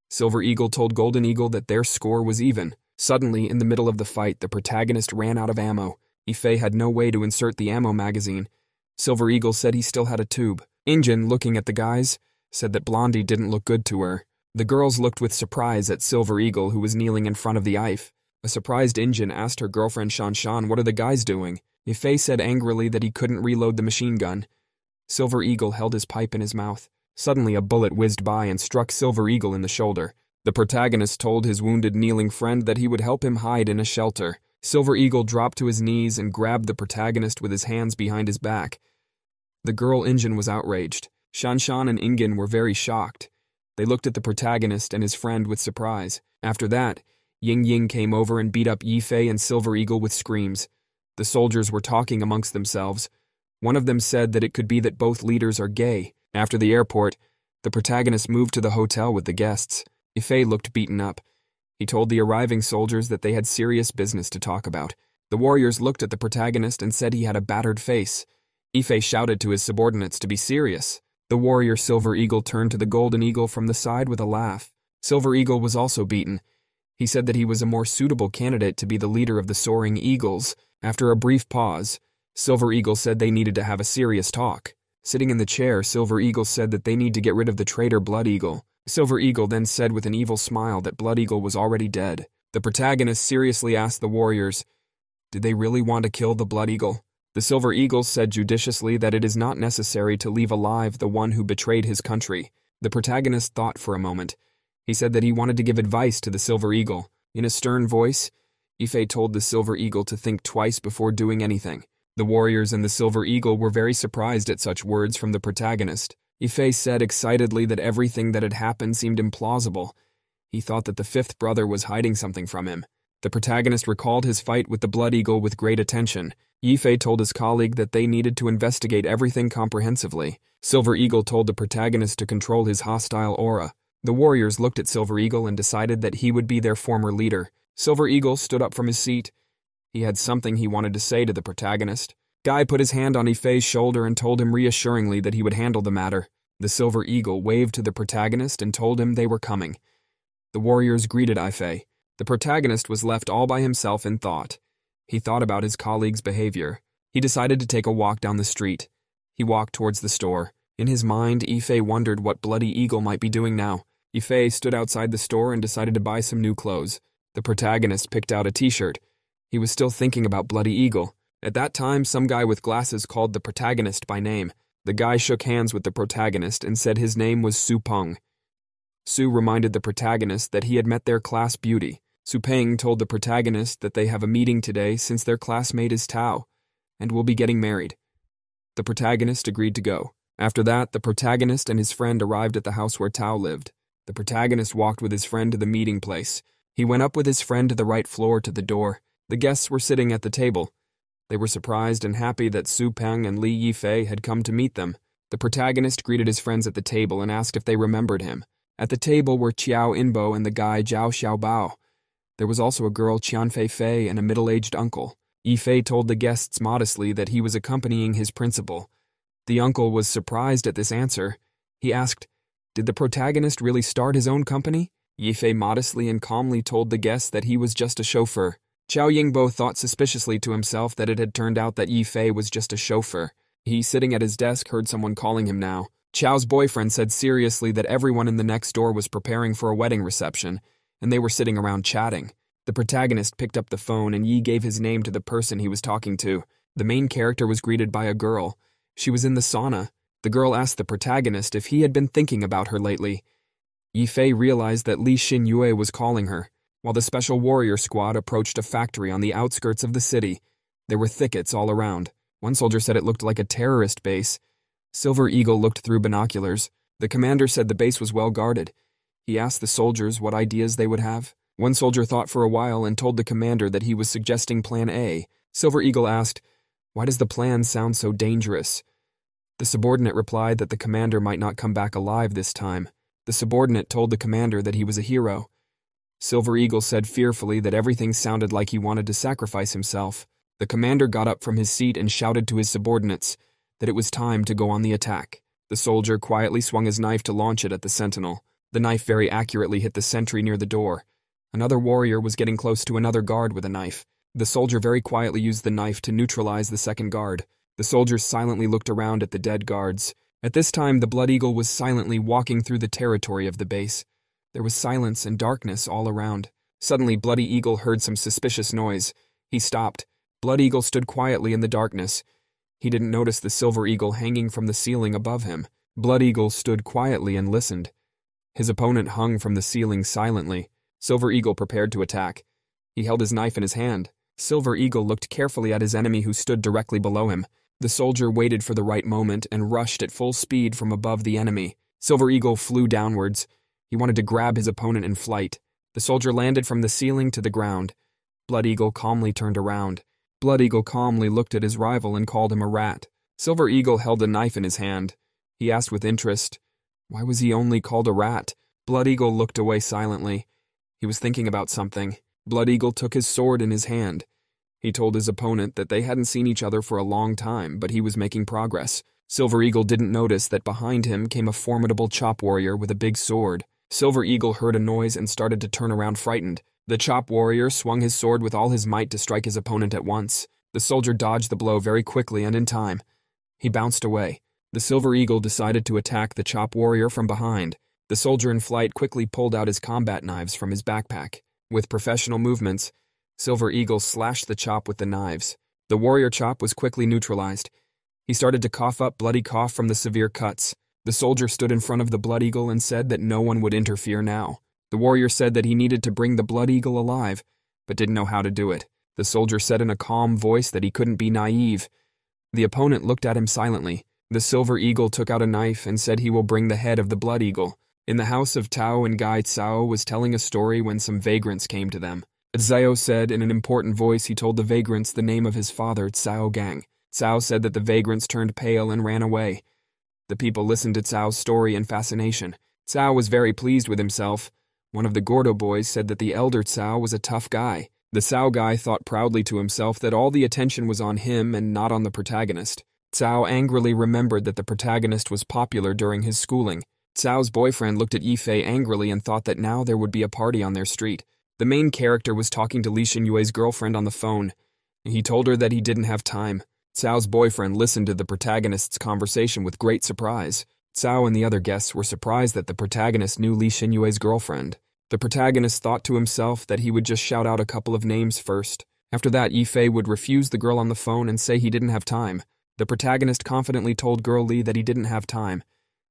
Silver Eagle told Golden Eagle that their score was even. Suddenly, in the middle of the fight, the protagonist ran out of ammo. Ife had no way to insert the ammo magazine. Silver Eagle said he still had a tube. Ingen, looking at the guys, said that Blondie didn't look good to her. The girls looked with surprise at Silver Eagle, who was kneeling in front of the Ife. A surprised Ingen asked her girlfriend Shan Shan, "What are the guys doing?" Ife said angrily that he couldn't reload the machine gun. Silver Eagle held his pipe in his mouth. Suddenly a bullet whizzed by and struck Silver Eagle in the shoulder. The protagonist told his wounded kneeling friend that he would help him hide in a shelter. Silver Eagle dropped to his knees and grabbed the protagonist with his hands behind his back. The girl Ingen was outraged. Shan Shan and Ingen were very shocked. They looked at the protagonist and his friend with surprise. After that, Ying Ying came over and beat up Yifei and Silver Eagle with screams. The soldiers were talking amongst themselves. One of them said that it could be that both leaders are gay. After the airport, the protagonist moved to the hotel with the guests. Yifei looked beaten up. He told the arriving soldiers that they had serious business to talk about. The warriors looked at the protagonist and said he had a battered face. Yifei shouted to his subordinates to be serious. The warrior Silver Eagle turned to the Golden Eagle from the side with a laugh. Silver Eagle was also beaten. He said that he was a more suitable candidate to be the leader of the Soaring Eagles. After a brief pause, Silver Eagle said they needed to have a serious talk. Sitting in the chair, Silver Eagle said that they need to get rid of the traitor Blood Eagle. Silver Eagle then said with an evil smile that Blood Eagle was already dead. The protagonist seriously asked the warriors, did they really want to kill the Blood Eagle? The Silver Eagle said judiciously that it is not necessary to leave alive the one who betrayed his country. The protagonist thought for a moment. He said that he wanted to give advice to the Silver Eagle. In a stern voice, Ife told the Silver Eagle to think twice before doing anything. The warriors and the Silver Eagle were very surprised at such words from the protagonist. Ife said excitedly that everything that had happened seemed implausible. He thought that the fifth brother was hiding something from him. The protagonist recalled his fight with the Blood Eagle with great attention. Yifei told his colleague that they needed to investigate everything comprehensively. Silver Eagle told the protagonist to control his hostile aura. The warriors looked at Silver Eagle and decided that he would be their former leader. Silver Eagle stood up from his seat. He had something he wanted to say to the protagonist. Guy put his hand on Ifei's shoulder and told him reassuringly that he would handle the matter. The Silver Eagle waved to the protagonist and told him they were coming. The warriors greeted Ifei. The protagonist was left all by himself in thought. He thought about his colleague's behavior. He decided to take a walk down the street. He walked towards the store. In his mind, Ifei wondered what Bloody Eagle might be doing now. Ifei stood outside the store and decided to buy some new clothes. The protagonist picked out a t-shirt. He was still thinking about Bloody Eagle. At that time, some guy with glasses called the protagonist by name. The guy shook hands with the protagonist and said his name was Su Peng. Su reminded the protagonist that he had met their class beauty. Su Peng told the protagonist that they have a meeting today since their classmate is Tao, and will be getting married. The protagonist agreed to go. After that, the protagonist and his friend arrived at the house where Tao lived. The protagonist walked with his friend to the meeting place. He went up with his friend to the right floor to the door. The guests were sitting at the table. They were surprised and happy that Su Peng and Li Yifei had come to meet them. The protagonist greeted his friends at the table and asked if they remembered him. At the table were Qiao Inbo and the guy Zhao Xiaobao. There was also a girl Qianfei Fei and a middle-aged uncle. Yifei told the guests modestly that he was accompanying his principal. The uncle was surprised at this answer. He asked, did the protagonist really start his own company? Yifei modestly and calmly told the guests that he was just a chauffeur. Qiao Yingbo thought suspiciously to himself that it had turned out that Yifei was just a chauffeur. He, sitting at his desk, heard someone calling him now. Qiao's boyfriend said seriously that everyone in the next door was preparing for a wedding reception, and they were sitting around chatting. The protagonist picked up the phone and Yi gave his name to the person he was talking to. The main character was greeted by a girl. She was in the sauna. The girl asked the protagonist if he had been thinking about her lately. Yifei realized that Li Xinyue was calling her. While the special warrior squad approached a factory on the outskirts of the city, there were thickets all around. One soldier said it looked like a terrorist base. Silver Eagle looked through binoculars. The commander said the base was well guarded. He asked the soldiers what ideas they would have. One soldier thought for a while and told the commander that he was suggesting Plan A. Silver Eagle asked, "Why does the plan sound so dangerous?" The subordinate replied that the commander might not come back alive this time. The subordinate told the commander that he was a hero. Silver Eagle said fearfully that everything sounded like he wanted to sacrifice himself. The commander got up from his seat and shouted to his subordinates that it was time to go on the attack. The soldier quietly swung his knife to launch it at the sentinel. The knife very accurately hit the sentry near the door. Another warrior was getting close to another guard with a knife. The soldier very quietly used the knife to neutralize the second guard. The soldiers silently looked around at the dead guards. At this time, the Blood Eagle was silently walking through the territory of the base. There was silence and darkness all around. Suddenly, Bloody Eagle heard some suspicious noise. He stopped. Blood Eagle stood quietly in the darkness. He didn't notice the Silver Eagle hanging from the ceiling above him. Blood Eagle stood quietly and listened. His opponent hung from the ceiling silently. Silver Eagle prepared to attack. He held his knife in his hand. Silver Eagle looked carefully at his enemy who stood directly below him. The soldier waited for the right moment and rushed at full speed from above the enemy. Silver Eagle flew downwards. He wanted to grab his opponent in flight. The soldier landed from the ceiling to the ground. Blood Eagle calmly turned around. Blood Eagle calmly looked at his rival and called him a rat. Silver Eagle held a knife in his hand. He asked with interest, why was he only called a rat? Blood Eagle looked away silently. He was thinking about something. Blood Eagle took his sword in his hand. He told his opponent that they hadn't seen each other for a long time, but he was making progress. Silver Eagle didn't notice that behind him came a formidable chop warrior with a big sword. Silver Eagle heard a noise and started to turn around frightened. The chop warrior swung his sword with all his might to strike his opponent at once. The soldier dodged the blow very quickly and in time. He bounced away. The Silver Eagle decided to attack the chop warrior from behind. The soldier in flight quickly pulled out his combat knives from his backpack. With professional movements, Silver Eagle slashed the chop with the knives. The warrior chop was quickly neutralized. He started to cough up bloody cough from the severe cuts. The soldier stood in front of the Blood Eagle and said that no one would interfere now. The warrior said that he needed to bring the Blood Eagle alive, but didn't know how to do it. The soldier said in a calm voice that he couldn't be naive. The opponent looked at him silently. The Silver Eagle took out a knife and said he will bring the head of the Blood Eagle. In the house of Tao and Gai, Cao was telling a story when some vagrants came to them. Zhao said in an important voice he told the vagrants the name of his father, Cao Gang. Cao said that the vagrants turned pale and ran away. The people listened to Cao's story in fascination. Cao was very pleased with himself. One of the Gordo boys said that the elder Cao was a tough guy. The Cao guy thought proudly to himself that all the attention was on him and not on the protagonist. Cao angrily remembered that the protagonist was popular during his schooling. Cao's boyfriend looked at Yifei angrily and thought that now there would be a party on their street. The main character was talking to Li Xinyue's girlfriend on the phone. He told her that he didn't have time. Cao's boyfriend listened to the protagonist's conversation with great surprise. Cao and the other guests were surprised that the protagonist knew Li Xinyue's girlfriend. The protagonist thought to himself that he would just shout out a couple of names first. After that, Yifei would refuse the girl on the phone and say he didn't have time. The protagonist confidently told Girl Li that he didn't have time.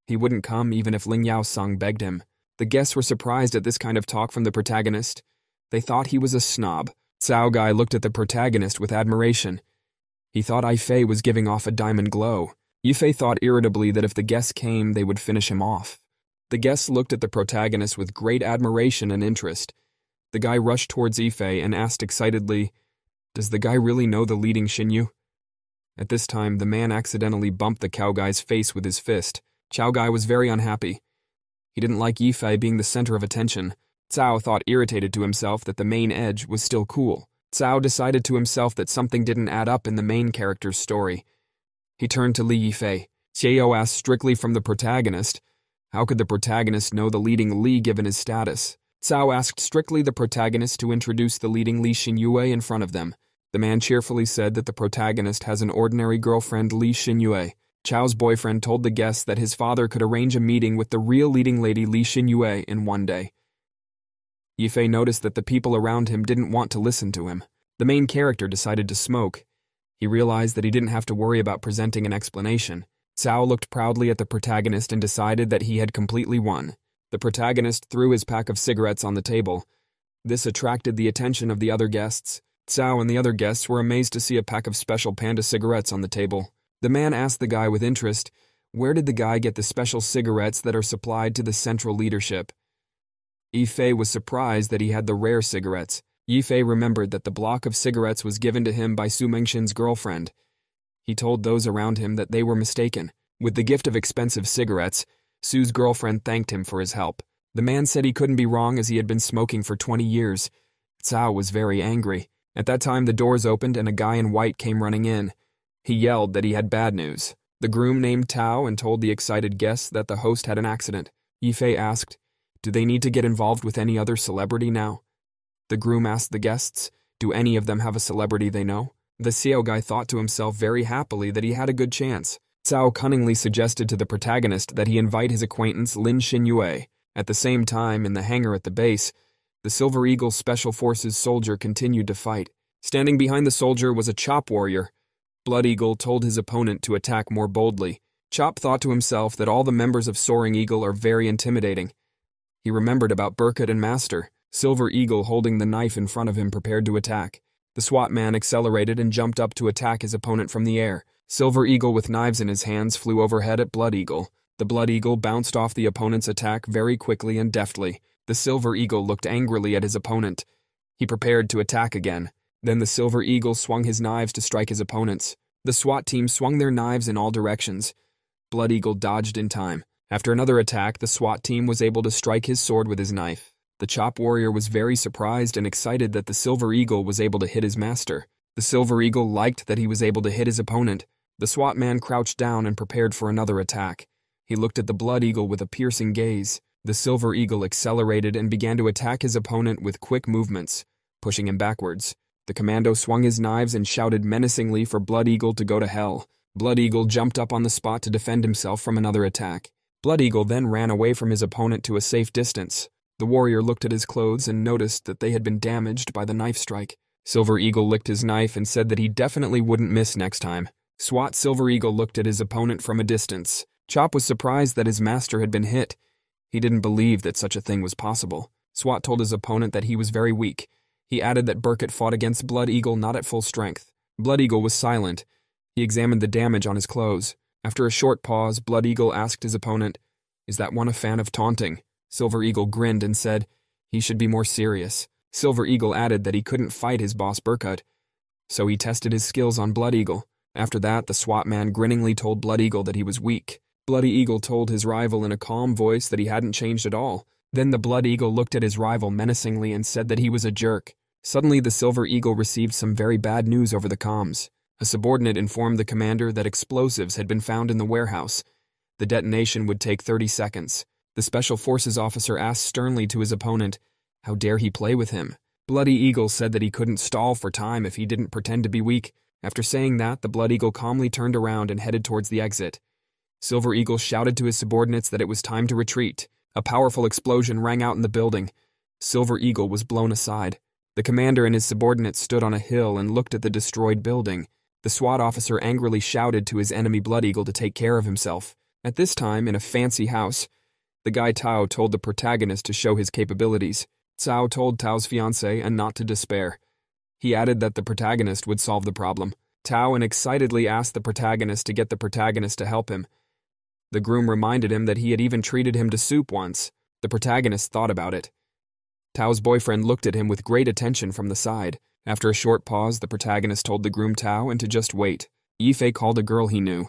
He wouldn't come even if Ling Yao-sung begged him. The guests were surprised at this kind of talk from the protagonist. They thought he was a snob. Cao Guy looked at the protagonist with admiration. He thought Yifei was giving off a diamond glow. Yifei thought irritably that if the guests came, they would finish him off. The guests looked at the protagonist with great admiration and interest. The guy rushed towards Yifei and asked excitedly, "Does the guy really know the leading Shinyu?" At this time, the man accidentally bumped the Cow Guy's face with his fist. Chow Guy was very unhappy. He didn't like Yifei being the center of attention. Cao thought irritated to himself that the main edge was still cool. Cao decided to himself that something didn't add up in the main character's story. He turned to Li Yifei. Xiao asked strictly from the protagonist. How could the protagonist know the leading Li given his status? Cao asked strictly the protagonist to introduce the leading Li Xinyue in front of them. The man cheerfully said that the protagonist has an ordinary girlfriend, Li Xinyue. Chao's boyfriend told the guests that his father could arrange a meeting with the real leading lady Li Xinyue in one day. Yifei noticed that the people around him didn't want to listen to him. The main character decided to smoke. He realized that he didn't have to worry about presenting an explanation. Cao looked proudly at the protagonist and decided that he had completely won. The protagonist threw his pack of cigarettes on the table. This attracted the attention of the other guests. Cao and the other guests were amazed to see a pack of special panda cigarettes on the table. The man asked the guy with interest, where did the guy get the special cigarettes that are supplied to the central leadership? Yifei was surprised that he had the rare cigarettes. Yifei remembered that the block of cigarettes was given to him by Su Mengxin's girlfriend. He told those around him that they were mistaken. With the gift of expensive cigarettes, Su's girlfriend thanked him for his help. The man said he couldn't be wrong as he had been smoking for 20 years. Cao was very angry. At that time, the doors opened and a guy in white came running in. He yelled that he had bad news. The groom named Tao and told the excited guests that the host had an accident. Yifei asked, do they need to get involved with any other celebrity now? The groom asked the guests, do any of them have a celebrity they know? The Xiao guy thought to himself very happily that he had a good chance. Cao cunningly suggested to the protagonist that he invite his acquaintance Lin Xinyue. At the same time, in the hangar at the base, the Silver Eagle Special Forces soldier continued to fight. Standing behind the soldier was a Chop warrior. Blood Eagle told his opponent to attack more boldly. Chop thought to himself that all the members of Soaring Eagle are very intimidating. He remembered about Burkett and Master. Silver Eagle, holding the knife in front of him, prepared to attack. The SWAT man accelerated and jumped up to attack his opponent from the air. Silver Eagle with knives in his hands flew overhead at Blood Eagle. The Blood Eagle bounced off the opponent's attack very quickly and deftly. The Silver Eagle looked angrily at his opponent. He prepared to attack again. Then the Silver Eagle swung his knives to strike his opponents. The SWAT team swung their knives in all directions. Blood Eagle dodged in time. After another attack, the SWAT team was able to strike his sword with his knife. The Chop warrior was very surprised and excited that the Silver Eagle was able to hit his master. The Silver Eagle liked that he was able to hit his opponent. The SWAT man crouched down and prepared for another attack. He looked at the Blood Eagle with a piercing gaze. The Silver Eagle accelerated and began to attack his opponent with quick movements, pushing him backwards. The commando swung his knives and shouted menacingly for Blood Eagle to go to hell. Blood Eagle jumped up on the spot to defend himself from another attack. Blood Eagle then ran away from his opponent to a safe distance. The warrior looked at his clothes and noticed that they had been damaged by the knife strike. Silver Eagle licked his knife and said that he definitely wouldn't miss next time. SWAT Silver Eagle looked at his opponent from a distance. Chop was surprised that his master had been hit. He didn't believe that such a thing was possible. SWAT told his opponent that he was very weak. He added that Burkett fought against Blood Eagle not at full strength. Blood Eagle was silent. He examined the damage on his clothes. After a short pause, Blood Eagle asked his opponent, "Is that one a fan of taunting?" Silver Eagle grinned and said, "He should be more serious." Silver Eagle added that he couldn't fight his boss Burkett, so he tested his skills on Blood Eagle. After that, the SWAT man grinningly told Blood Eagle that he was weak. Bloody Eagle told his rival in a calm voice that he hadn't changed at all. Then the Blood Eagle looked at his rival menacingly and said that he was a jerk. Suddenly, the Silver Eagle received some very bad news over the comms. A subordinate informed the commander that explosives had been found in the warehouse. The detonation would take 30 seconds. The Special Forces officer asked sternly to his opponent, how dare he play with him? Bloody Eagle said that he couldn't stall for time if he didn't pretend to be weak. After saying that, the Blood Eagle calmly turned around and headed towards the exit. Silver Eagle shouted to his subordinates that it was time to retreat. A powerful explosion rang out in the building. Silver Eagle was blown aside. The commander and his subordinates stood on a hill and looked at the destroyed building. The SWAT officer angrily shouted to his enemy Blood Eagle to take care of himself. At this time, in a fancy house, the guy Tao told the protagonist to show his capabilities. Cao told Tao's fiancée and not to despair. He added that the protagonist would solve the problem. Tao excitedly asked the protagonist to get the protagonist to help him. The groom reminded him that he had even treated him to soup once. The protagonist thought about it. Tao's boyfriend looked at him with great attention from the side. After a short pause, the protagonist told the groom Tao and to just wait. Yifei called a girl he knew.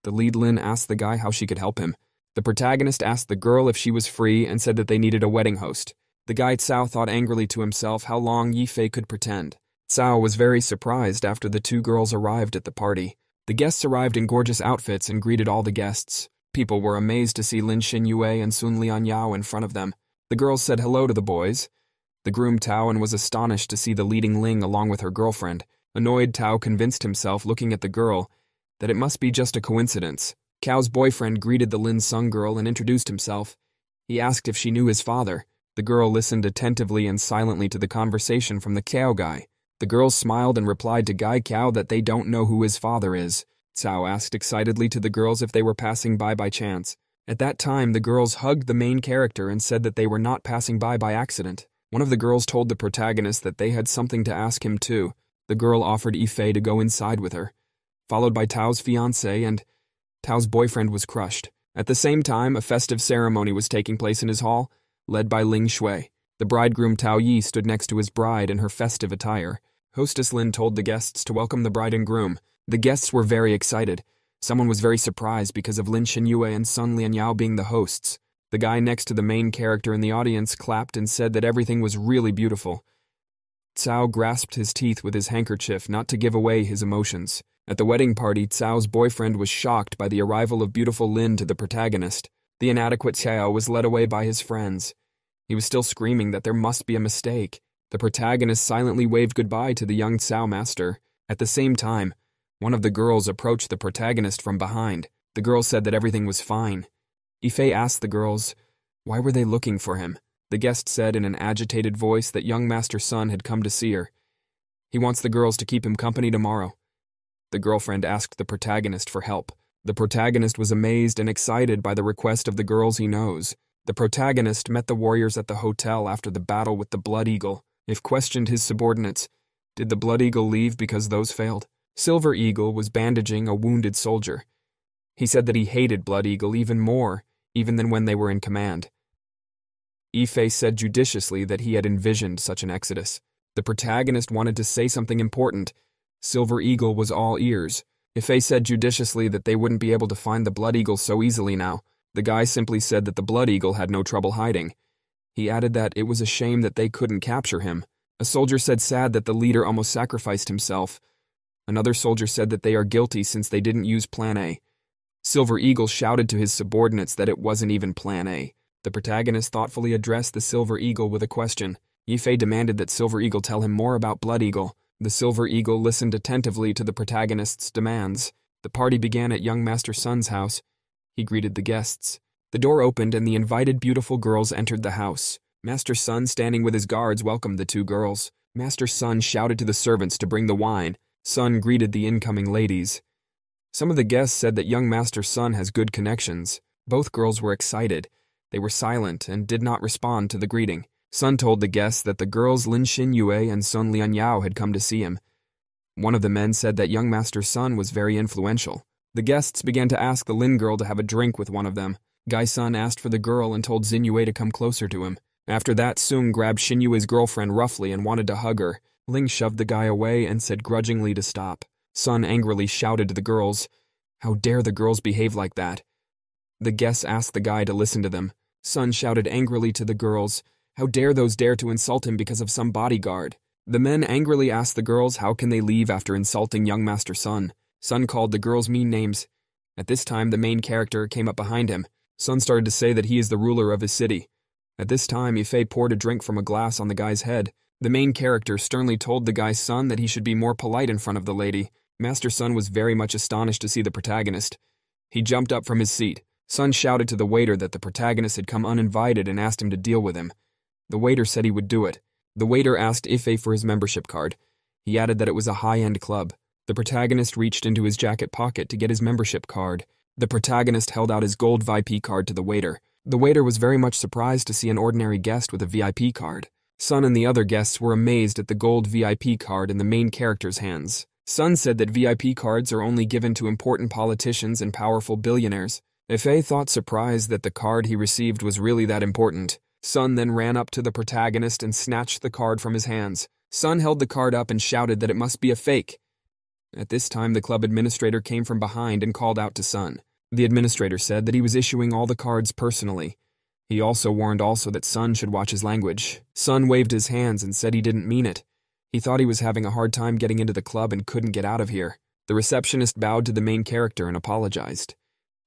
The lead Lin asked the guy how she could help him. The protagonist asked the girl if she was free and said that they needed a wedding host. The guy Cao thought angrily to himself how long Yifei could pretend. Cao was very surprised after the two girls arrived at the party. The guests arrived in gorgeous outfits and greeted all the guests. People were amazed to see Lin Xinyue and Sun Lianyao in front of them. The girls said hello to the boys. The groom Tao was astonished to see the leading Ling along with her girlfriend. Annoyed, Tao convinced himself, looking at the girl, that it must be just a coincidence. Cao's boyfriend greeted the Lin Sung girl and introduced himself. He asked if she knew his father. The girl listened attentively and silently to the conversation from the Cao guy. The girls smiled and replied to Guy Cao that they don't know who his father is. Cao asked excitedly to the girls if they were passing by chance. At that time, the girls hugged the main character and said that they were not passing by accident. One of the girls told the protagonist that they had something to ask him too. The girl offered Yifei to go inside with her, followed by Tao's fiancé, and Tao's boyfriend was crushed. At the same time, a festive ceremony was taking place in his hall, led by Ling Shui. The bridegroom Tao Yi stood next to his bride in her festive attire. Hostess Lin told the guests to welcome the bride and groom. The guests were very excited. Someone was very surprised because of Lin Xinyue and Sun Lianyao being the hosts. The guy next to the main character in the audience clapped and said that everything was really beautiful. Cao grasped his teeth with his handkerchief not to give away his emotions. At the wedding party, Cao's boyfriend was shocked by the arrival of beautiful Lin to the protagonist. The inadequate Cao was led away by his friends. He was still screaming that there must be a mistake. The protagonist silently waved goodbye to the young Cao master. At the same time, one of the girls approached the protagonist from behind. The girl said that everything was fine. Yifei asked the girls, why were they looking for him? The guest said in an agitated voice that young Master Sun had come to see her. He wants the girls to keep him company tomorrow. The girlfriend asked the protagonist for help. The protagonist was amazed and excited by the request of the girls he knows. The protagonist met the warriors at the hotel after the battle with the Blood Eagle. If questioned his subordinates, did the Blood Eagle leave because those failed? Silver Eagle was bandaging a wounded soldier. He said that he hated Blood Eagle even more, even than when they were in command. Yifei said judiciously that he had envisioned such an exodus. The protagonist wanted to say something important. Silver Eagle was all ears. Yifei said judiciously that they wouldn't be able to find the Blood Eagle so easily now. The guy simply said that the Blood Eagle had no trouble hiding. He added that it was a shame that they couldn't capture him. A soldier said sad that the leader almost sacrificed himself. Another soldier said that they are guilty since they didn't use Plan A. Silver Eagle shouted to his subordinates that it wasn't even Plan A. The protagonist thoughtfully addressed the Silver Eagle with a question. Yifei demanded that Silver Eagle tell him more about Blood Eagle. The Silver Eagle listened attentively to the protagonist's demands. The party began at young Master Sun's house. He greeted the guests. The door opened and the invited beautiful girls entered the house. Master Sun, standing with his guards, welcomed the two girls. Master Sun shouted to the servants to bring the wine. Sun greeted the incoming ladies. Some of the guests said that young Master Sun has good connections. Both girls were excited. They were silent and did not respond to the greeting. Sun told the guests that the girls Lin Xinyue and Sun Lianyao had come to see him. One of the men said that young Master Sun was very influential. The guests began to ask the Lin girl to have a drink with one of them. Gai Sun asked for the girl and told Xinyue to come closer to him. After that, Sung grabbed Xinyue's girlfriend roughly and wanted to hug her. Ling shoved the guy away and said grudgingly to stop. Sun angrily shouted to the girls, "How dare the girls behave like that?" The guests asked the guy to listen to them. Sun shouted angrily to the girls, "How dare those dare to insult him because of some bodyguard?" The men angrily asked the girls how can they leave after insulting young Master Sun. Sun called the girls mean names. At this time, the main character came up behind him. Sun started to say that he is the ruler of his city. At this time, Yifei poured a drink from a glass on the guy's head. The main character sternly told the guy's son that he should be more polite in front of the lady. Master Sun was very much astonished to see the protagonist. He jumped up from his seat. Sun shouted to the waiter that the protagonist had come uninvited and asked him to deal with him. The waiter said he would do it. The waiter asked Yifei for his membership card. He added that it was a high-end club. The protagonist reached into his jacket pocket to get his membership card. The protagonist held out his gold VIP card to the waiter. The waiter was very much surprised to see an ordinary guest with a VIP card. Sun and the other guests were amazed at the gold VIP card in the main character's hands. Sun said that VIP cards are only given to important politicians and powerful billionaires. Yifei thought surprised that the card he received was really that important. Sun then ran up to the protagonist and snatched the card from his hands. Sun held the card up and shouted that it must be a fake. At this time, the club administrator came from behind and called out to Sun. The administrator said that he was issuing all the cards personally. He also warned that Sun should watch his language. Sun waved his hands and said he didn't mean it. He thought he was having a hard time getting into the club and couldn't get out of here. The receptionist bowed to the main character and apologized.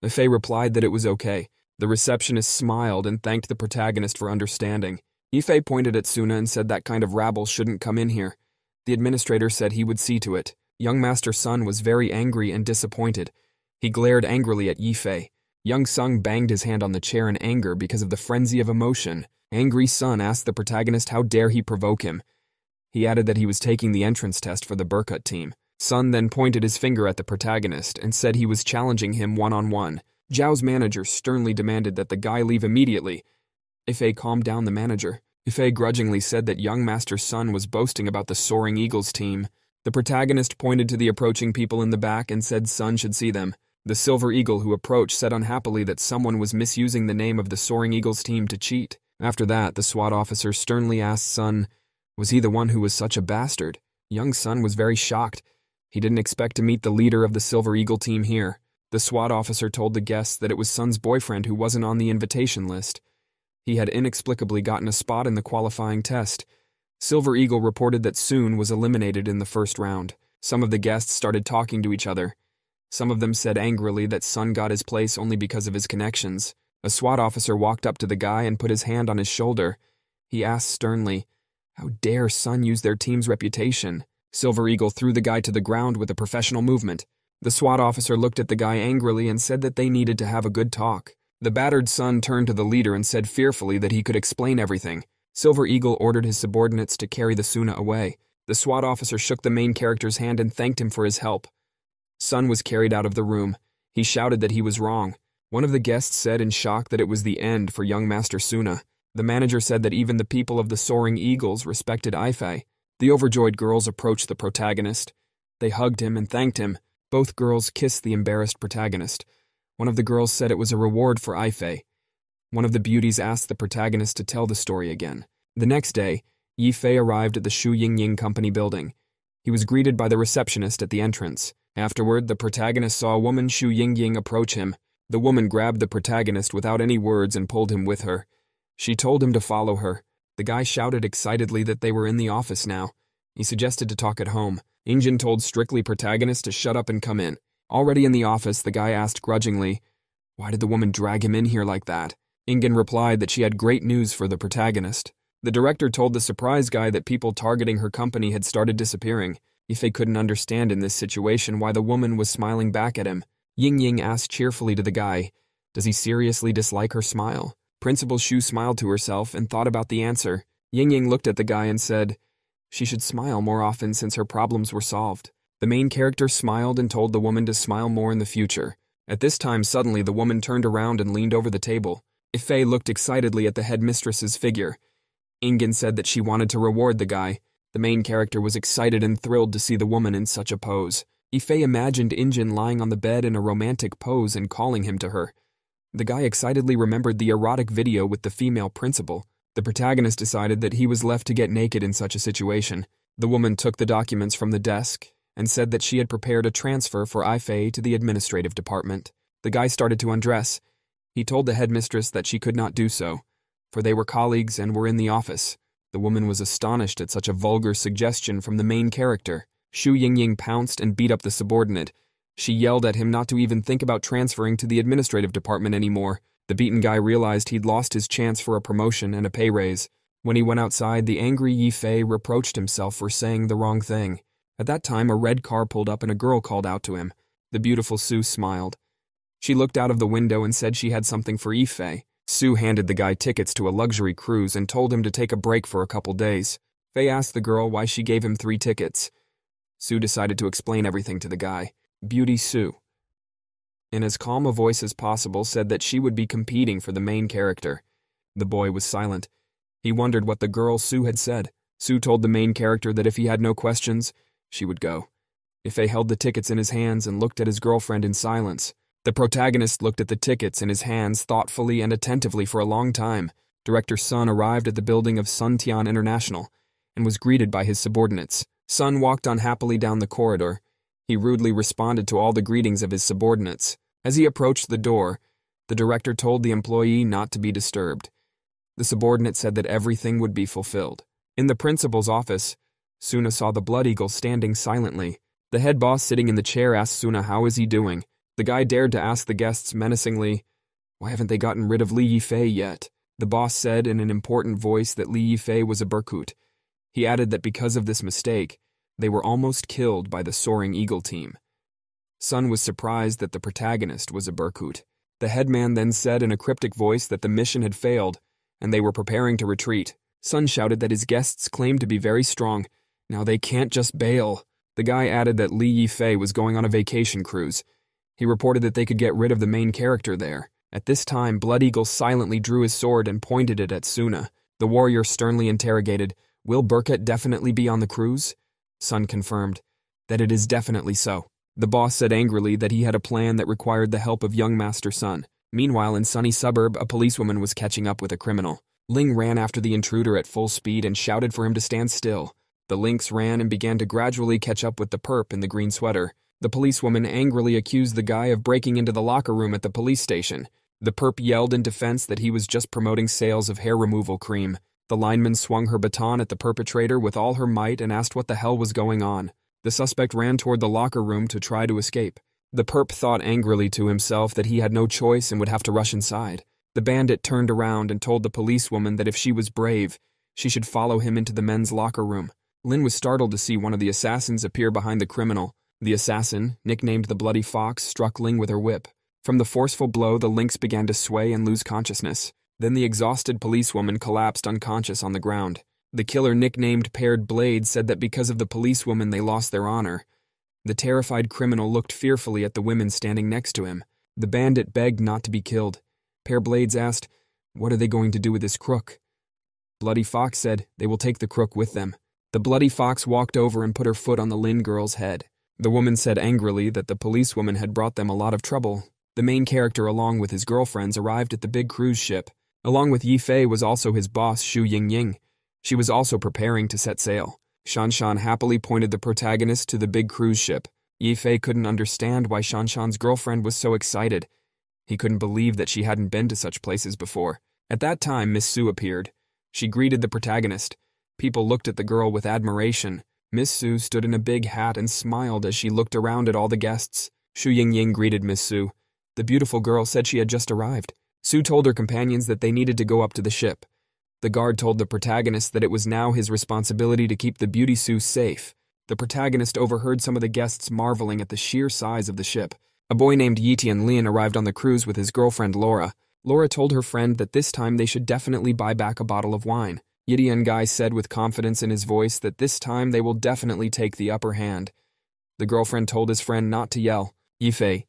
Yifei replied that it was okay. The receptionist smiled and thanked the protagonist for understanding. Yifei pointed at Suna and said that kind of rabble shouldn't come in here. The administrator said he would see to it. Young Master Sun was very angry and disappointed. He glared angrily at Yifei. Young Sung banged his hand on the chair in anger because of the frenzy of emotion. Angry Sun asked the protagonist how dare he provoke him. He added that he was taking the entrance test for the Burkut team. Sun then pointed his finger at the protagonist and said he was challenging him one-on-one. Zhao's manager sternly demanded that the guy leave immediately. Ife calmed down the manager. Ife grudgingly said that young Master Sun was boasting about the Soaring Eagles team. The protagonist pointed to the approaching people in the back and said Sun should see them. The Silver Eagle who approached said unhappily that someone was misusing the name of the Soaring Eagles team to cheat. After that, the SWAT officer sternly asked Sun, was he the one who was such a bastard? Young Sun was very shocked. He didn't expect to meet the leader of the Silver Eagle team here. The SWAT officer told the guests that it was Sun's boyfriend who wasn't on the invitation list. He had inexplicably gotten a spot in the qualifying test. Silver Eagle reported that Soon was eliminated in the first round. Some of the guests started talking to each other. Some of them said angrily that Sun got his place only because of his connections. A SWAT officer walked up to the guy and put his hand on his shoulder. He asked sternly, "How dare Sun use their team's reputation?" Silver Eagle threw the guy to the ground with a professional movement. The SWAT officer looked at the guy angrily and said that they needed to have a good talk. The battered Sun turned to the leader and said fearfully that he could explain everything. Silver Eagle ordered his subordinates to carry the Suna away. The SWAT officer shook the main character's hand and thanked him for his help. Sun was carried out of the room. He shouted that he was wrong. One of the guests said in shock that it was the end for young Master Suna. The manager said that even the people of the Soaring Eagles respected Ife. The overjoyed girls approached the protagonist. They hugged him and thanked him. Both girls kissed the embarrassed protagonist. One of the girls said it was a reward for Ife. One of the beauties asked the protagonist to tell the story again. The next day, Yifei arrived at the Shu Yingying Company building. He was greeted by the receptionist at the entrance. Afterward, the protagonist saw a woman Shu Yingying approach him. The woman grabbed the protagonist without any words and pulled him with her. She told him to follow her. The guy shouted excitedly that they were in the office now. He suggested to talk at home. Injin told strictly protagonist to shut up and come in. Already in the office, the guy asked grudgingly, "Why did the woman drag him in here like that?" Ingen replied that she had great news for the protagonist. The director told the surprise guy that people targeting her company had started disappearing. Ife couldn't understand in this situation why the woman was smiling back at him. Ying Ying asked cheerfully to the guy, does he seriously dislike her smile? Principal Shu smiled to herself and thought about the answer. Ying Ying looked at the guy and said, she should smile more often since her problems were solved. The main character smiled and told the woman to smile more in the future. At this time, suddenly, the woman turned around and leaned over the table. Ife looked excitedly at the headmistress's figure. Ingen said that she wanted to reward the guy. The main character was excited and thrilled to see the woman in such a pose. Ife imagined Injin lying on the bed in a romantic pose and calling him to her. The guy excitedly remembered the erotic video with the female principal. The protagonist decided that he was left to get naked in such a situation. The woman took the documents from the desk and said that she had prepared a transfer for Ife to the administrative department. The guy started to undress. He told the headmistress that she could not do so, for they were colleagues and were in the office. The woman was astonished at such a vulgar suggestion from the main character. Shu Yingying pounced and beat up the subordinate. She yelled at him not to even think about transferring to the administrative department anymore. The beaten guy realized he'd lost his chance for a promotion and a pay raise. When he went outside, the angry Yifei reproached himself for saying the wrong thing. At that time, a red car pulled up and a girl called out to him. The beautiful Sue smiled. She looked out of the window and said she had something for Yifei. Sue handed the guy tickets to a luxury cruise and told him to take a break for a couple days. Fei asked the girl why she gave him 3 tickets. Sue decided to explain everything to the guy. Beauty Sue, in as calm a voice as possible, said that she would be competing for the main character. The boy was silent. He wondered what the girl Sue had said. Sue told the main character that if he had no questions, she would go. Ife held the tickets in his hands and looked at his girlfriend in silence. The protagonist looked at the tickets in his hands thoughtfully and attentively for a long time. Director Sun arrived at the building of Sun Tian International and was greeted by his subordinates. Sun walked unhappily down the corridor. He rudely responded to all the greetings of his subordinates. As he approached the door, the director told the employee not to be disturbed. The subordinate said that everything would be fulfilled. In the principal's office, Suna saw the Blood Eagle standing silently. The head boss sitting in the chair asked Suna how is he doing. The guy dared to ask the guests menacingly, why haven't they gotten rid of Li Yifei yet? The boss said in an important voice that Li Yifei was a Burkut. He added that because of this mistake, they were almost killed by the Soaring Eagle team. Sun was surprised that the protagonist was a Burkut. The headman then said in a cryptic voice that the mission had failed, and they were preparing to retreat. Sun shouted that his guests claimed to be very strong. Now they can't just bail. The guy added that Li Yifei was going on a vacation cruise. He reported that they could get rid of the main character there. At this time, Blood Eagle silently drew his sword and pointed it at Suna. The warrior sternly interrogated, "Will Burkett definitely be on the cruise?" Sun confirmed that it is definitely so. The boss said angrily that he had a plan that required the help of young Master Sun. Meanwhile, in Sunny Suburb, a policewoman was catching up with a criminal. Ling ran after the intruder at full speed and shouted for him to stand still. The lynx ran and began to gradually catch up with the perp in the green sweater. The policewoman angrily accused the guy of breaking into the locker room at the police station. The perp yelled in defense that he was just promoting sales of hair removal cream. The lineman swung her baton at the perpetrator with all her might and asked what the hell was going on. The suspect ran toward the locker room to try to escape. The perp thought angrily to himself that he had no choice and would have to rush inside. The bandit turned around and told the policewoman that if she was brave, she should follow him into the men's locker room. Lin was startled to see one of the assassins appear behind the criminal. The assassin, nicknamed the Bloody Fox, struck Ling with her whip. From the forceful blow, the lynx began to sway and lose consciousness. Then the exhausted policewoman collapsed unconscious on the ground. The killer, nicknamed Paired Blade, said that because of the policewoman they lost their honor. The terrified criminal looked fearfully at the women standing next to him. The bandit begged not to be killed. Pair Blades asked, "What are they going to do with this crook?" Bloody Fox said, "They will take the crook with them." The Bloody Fox walked over and put her foot on the Lin girl's head. The woman said angrily that the policewoman had brought them a lot of trouble. The main character, along with his girlfriends, arrived at the big cruise ship. Along with Yifei was also his boss, Xu Yingying. She was also preparing to set sail. Shanshan happily pointed the protagonist to the big cruise ship. Yifei couldn't understand why Shanshan's girlfriend was so excited. He couldn't believe that she hadn't been to such places before. At that time, Miss Su appeared. She greeted the protagonist. People looked at the girl with admiration. Miss Su stood in a big hat and smiled as she looked around at all the guests. Xu Yingying greeted Miss Su. The beautiful girl said she had just arrived. Su told her companions that they needed to go up to the ship. The guard told the protagonist that it was now his responsibility to keep the beauty Su safe. The protagonist overheard some of the guests marveling at the sheer size of the ship. A boy named Yitian Lin arrived on the cruise with his girlfriend Laura. Laura told her friend that this time they should definitely buy back a bottle of wine. Yitian Guy said with confidence in his voice that this time they will definitely take the upper hand. The girlfriend told his friend not to yell. Yifei,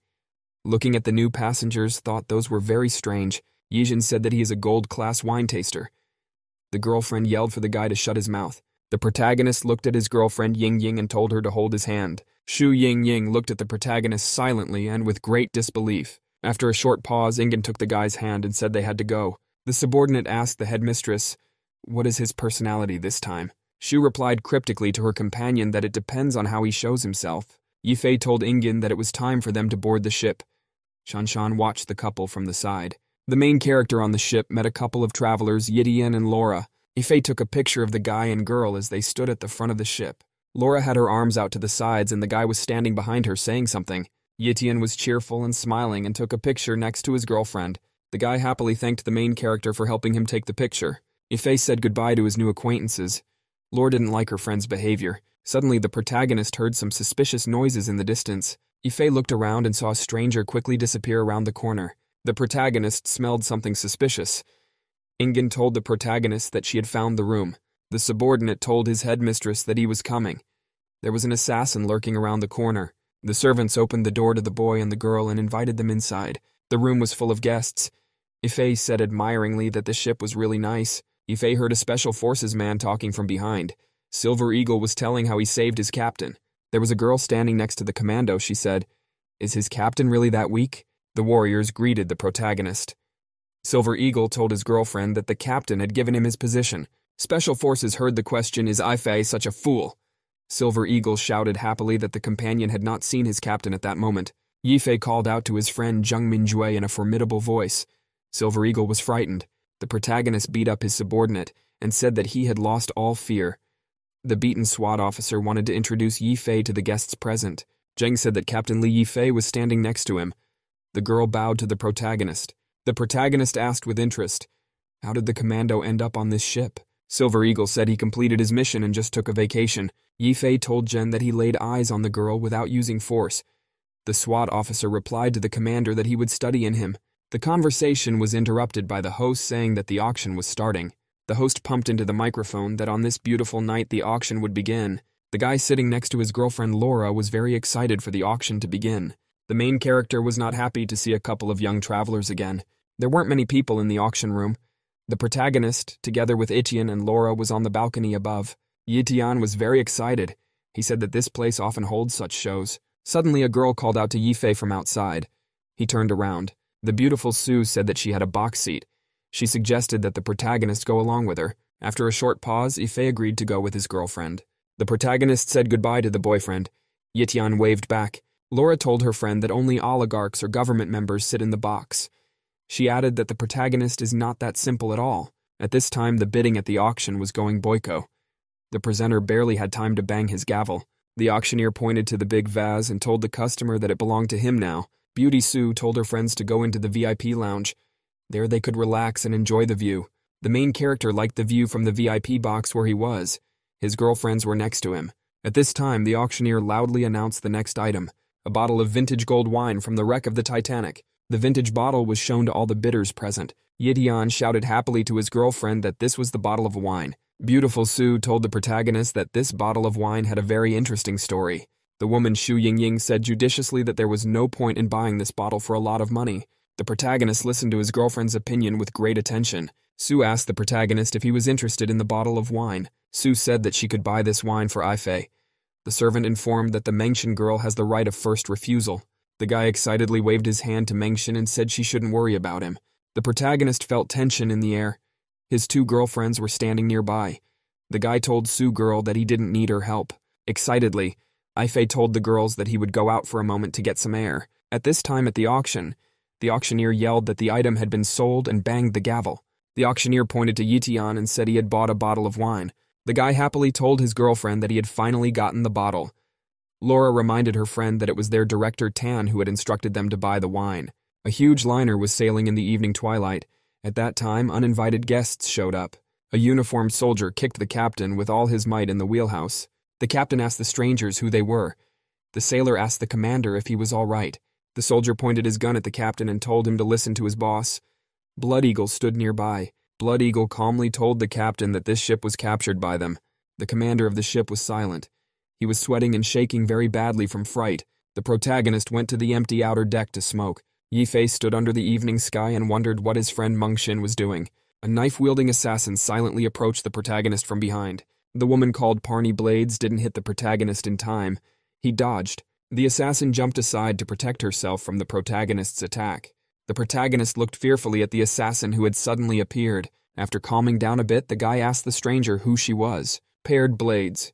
looking at the new passengers, thought those were very strange. Yijin said that he is a gold-class wine taster. The girlfriend yelled for the guy to shut his mouth. The protagonist looked at his girlfriend Ying Ying and told her to hold his hand. Xu Ying Ying looked at the protagonist silently and with great disbelief. After a short pause, Ingen took the guy's hand and said they had to go. The subordinate asked the headmistress, "What is his personality this time?" Xu replied cryptically to her companion that it depends on how he shows himself. Yifei told Ingen that it was time for them to board the ship. Shanshan watched the couple from the side. The main character on the ship met a couple of travelers, Yidian and Laura. Yifei took a picture of the guy and girl as they stood at the front of the ship. Laura had her arms out to the sides and the guy was standing behind her saying something. Yitian was cheerful and smiling and took a picture next to his girlfriend. The guy happily thanked the main character for helping him take the picture. Yifei said goodbye to his new acquaintances. Laura didn't like her friend's behavior. Suddenly, the protagonist heard some suspicious noises in the distance. Yifei looked around and saw a stranger quickly disappear around the corner. The protagonist smelled something suspicious. Ingen told the protagonist that she had found the room. The subordinate told his headmistress that he was coming. There was an assassin lurking around the corner. The servants opened the door to the boy and the girl and invited them inside. The room was full of guests. Yifei said admiringly that the ship was really nice. Yifei heard a special forces man talking from behind. Silver Eagle was telling how he saved his captain. There was a girl standing next to the commando, she said. "Is his captain really that weak?" The warriors greeted the protagonist. Silver Eagle told his girlfriend that the captain had given him his position. Special forces heard the question, "Is Yifei such a fool?" Silver Eagle shouted happily that the companion had not seen his captain at that moment. Yifei called out to his friend Zheng Minjue in a formidable voice. Silver Eagle was frightened. The protagonist beat up his subordinate and said that he had lost all fear. The beaten SWAT officer wanted to introduce Yifei to the guests present. Zheng said that Captain Li Yifei was standing next to him. The girl bowed to the protagonist. The protagonist asked with interest, "How did the commando end up on this ship?" Silver Eagle said he completed his mission and just took a vacation. Yifei told Zhen that he laid eyes on the girl without using force. The SWAT officer replied to the commander that he would study in him. The conversation was interrupted by the host saying that the auction was starting. The host pumped into the microphone that on this beautiful night the auction would begin. The guy sitting next to his girlfriend Laura was very excited for the auction to begin. The main character was not happy to see a couple of young travelers again. There weren't many people in the auction room. The protagonist, together with Etienne and Laura, was on the balcony above. Yitian was very excited. He said that this place often holds such shows. Suddenly a girl called out to Yifei from outside. He turned around. The beautiful Sue said that she had a box seat. She suggested that the protagonist go along with her. After a short pause, Yifei agreed to go with his girlfriend. The protagonist said goodbye to the boyfriend. Yitian waved back. Laura told her friend that only oligarchs or government members sit in the box. She added that the protagonist is not that simple at all. At this time, the bidding at the auction was going boyko. The presenter barely had time to bang his gavel. The auctioneer pointed to the big vase and told the customer that it belonged to him now. Beauty Sue told her friends to go into the VIP lounge. There they could relax and enjoy the view. The main character liked the view from the VIP box where he was. His girlfriends were next to him. At this time, the auctioneer loudly announced the next item, a bottle of vintage gold wine from the wreck of the Titanic. The vintage bottle was shown to all the bidders present. Yitian shouted happily to his girlfriend that this was the bottle of wine. Beautiful Sue told the protagonist that this bottle of wine had a very interesting story. The woman Xu Yingying said judiciously that there was no point in buying this bottle for a lot of money. The protagonist listened to his girlfriend's opinion with great attention. Sue asked the protagonist if he was interested in the bottle of wine. Sue said that she could buy this wine for Ifei. The servant informed that the Mengshin girl has the right of first refusal. The guy excitedly waved his hand to Mengshin and said she shouldn't worry about him. The protagonist felt tension in the air. His two girlfriends were standing nearby. The guy told Sue girl that he didn't need her help. Excitedly, Ifei told the girls that he would go out for a moment to get some air. At this time at the auction, the auctioneer yelled that the item had been sold and banged the gavel. The auctioneer pointed to Yitian and said he had bought a bottle of wine. The guy happily told his girlfriend that he had finally gotten the bottle. Laura reminded her friend that it was their director Tan who had instructed them to buy the wine. A huge liner was sailing in the evening twilight. At that time, uninvited guests showed up. A uniformed soldier kicked the captain with all his might in the wheelhouse. The captain asked the strangers who they were. The sailor asked the commander if he was all right. The soldier pointed his gun at the captain and told him to listen to his boss. Blood Eagle stood nearby. Blood Eagle calmly told the captain that this ship was captured by them. The commander of the ship was silent. He was sweating and shaking very badly from fright. The protagonist went to the empty outer deck to smoke. Yifei stood under the evening sky and wondered what his friend Mengshin was doing. A knife-wielding assassin silently approached the protagonist from behind. The woman called Parney Blades didn't hit the protagonist in time. He dodged. The assassin jumped aside to protect herself from the protagonist's attack. The protagonist looked fearfully at the assassin who had suddenly appeared. After calming down a bit, the guy asked the stranger who she was. Paired Blades.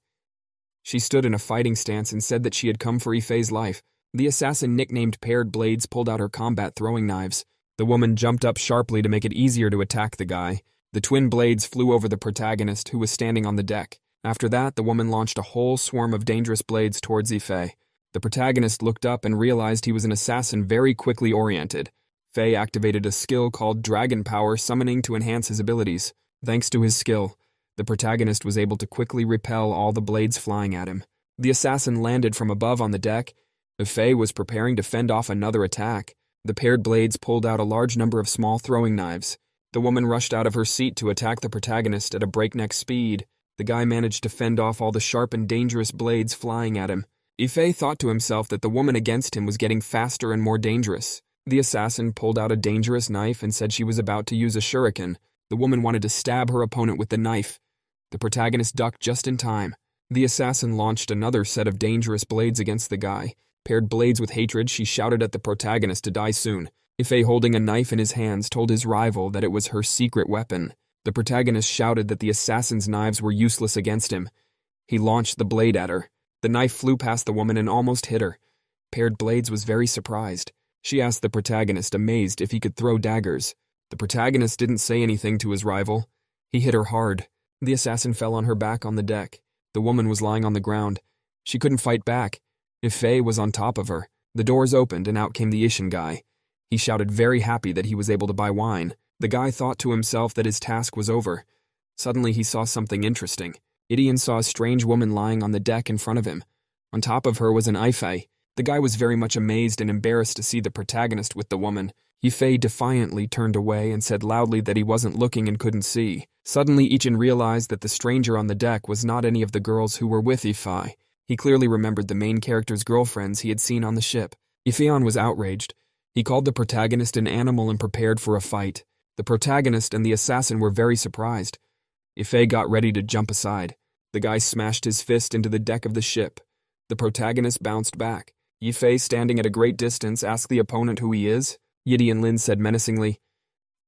She stood in a fighting stance and said that she had come for Ifei's life. The assassin nicknamed Paired Blades pulled out her combat throwing knives. The woman jumped up sharply to make it easier to attack the guy. The twin blades flew over the protagonist, who was standing on the deck. After that, the woman launched a whole swarm of dangerous blades towards Ifei. The protagonist looked up and realized he was an assassin very quickly oriented. Fei activated a skill called Dragon Power Summoning to enhance his abilities. Thanks to his skill, the protagonist was able to quickly repel all the blades flying at him. The assassin landed from above on the deck. Fei was preparing to fend off another attack. The paired blades pulled out a large number of small throwing knives. The woman rushed out of her seat to attack the protagonist at a breakneck speed. The guy managed to fend off all the sharp and dangerous blades flying at him. Ifei thought to himself that the woman against him was getting faster and more dangerous. The assassin pulled out a dangerous knife and said she was about to use a shuriken. The woman wanted to stab her opponent with the knife. The protagonist ducked just in time. The assassin launched another set of dangerous blades against the guy. Paired blades with hatred, she shouted at the protagonist to die soon. Ifei, holding a knife in his hands, told his rival that it was her secret weapon. The protagonist shouted that the assassin's knives were useless against him. He launched the blade at her. The knife flew past the woman and almost hit her. Paired Blades was very surprised. She asked the protagonist, amazed, if he could throw daggers. The protagonist didn't say anything to his rival. He hit her hard. The assassin fell on her back on the deck. The woman was lying on the ground. She couldn't fight back. Ifei was on top of her. The doors opened and out came the Ishin guy. He shouted, very happy that he was able to buy wine. The guy thought to himself that his task was over. Suddenly he saw something interesting. Idian saw a strange woman lying on the deck in front of him. On top of her was an Ifei. The guy was very much amazed and embarrassed to see the protagonist with the woman. Ifei defiantly turned away and said loudly that he wasn't looking and couldn't see. Suddenly, Ichin realized that the stranger on the deck was not any of the girls who were with Ifei. He clearly remembered the main character's girlfriends he had seen on the ship. Ifeon was outraged. He called the protagonist an animal and prepared for a fight. The protagonist and the assassin were very surprised. Ifei got ready to jump aside. The guy smashed his fist into the deck of the ship. The protagonist bounced back. Ifei, standing at a great distance, asked the opponent who he is. Yidi and Lin said menacingly,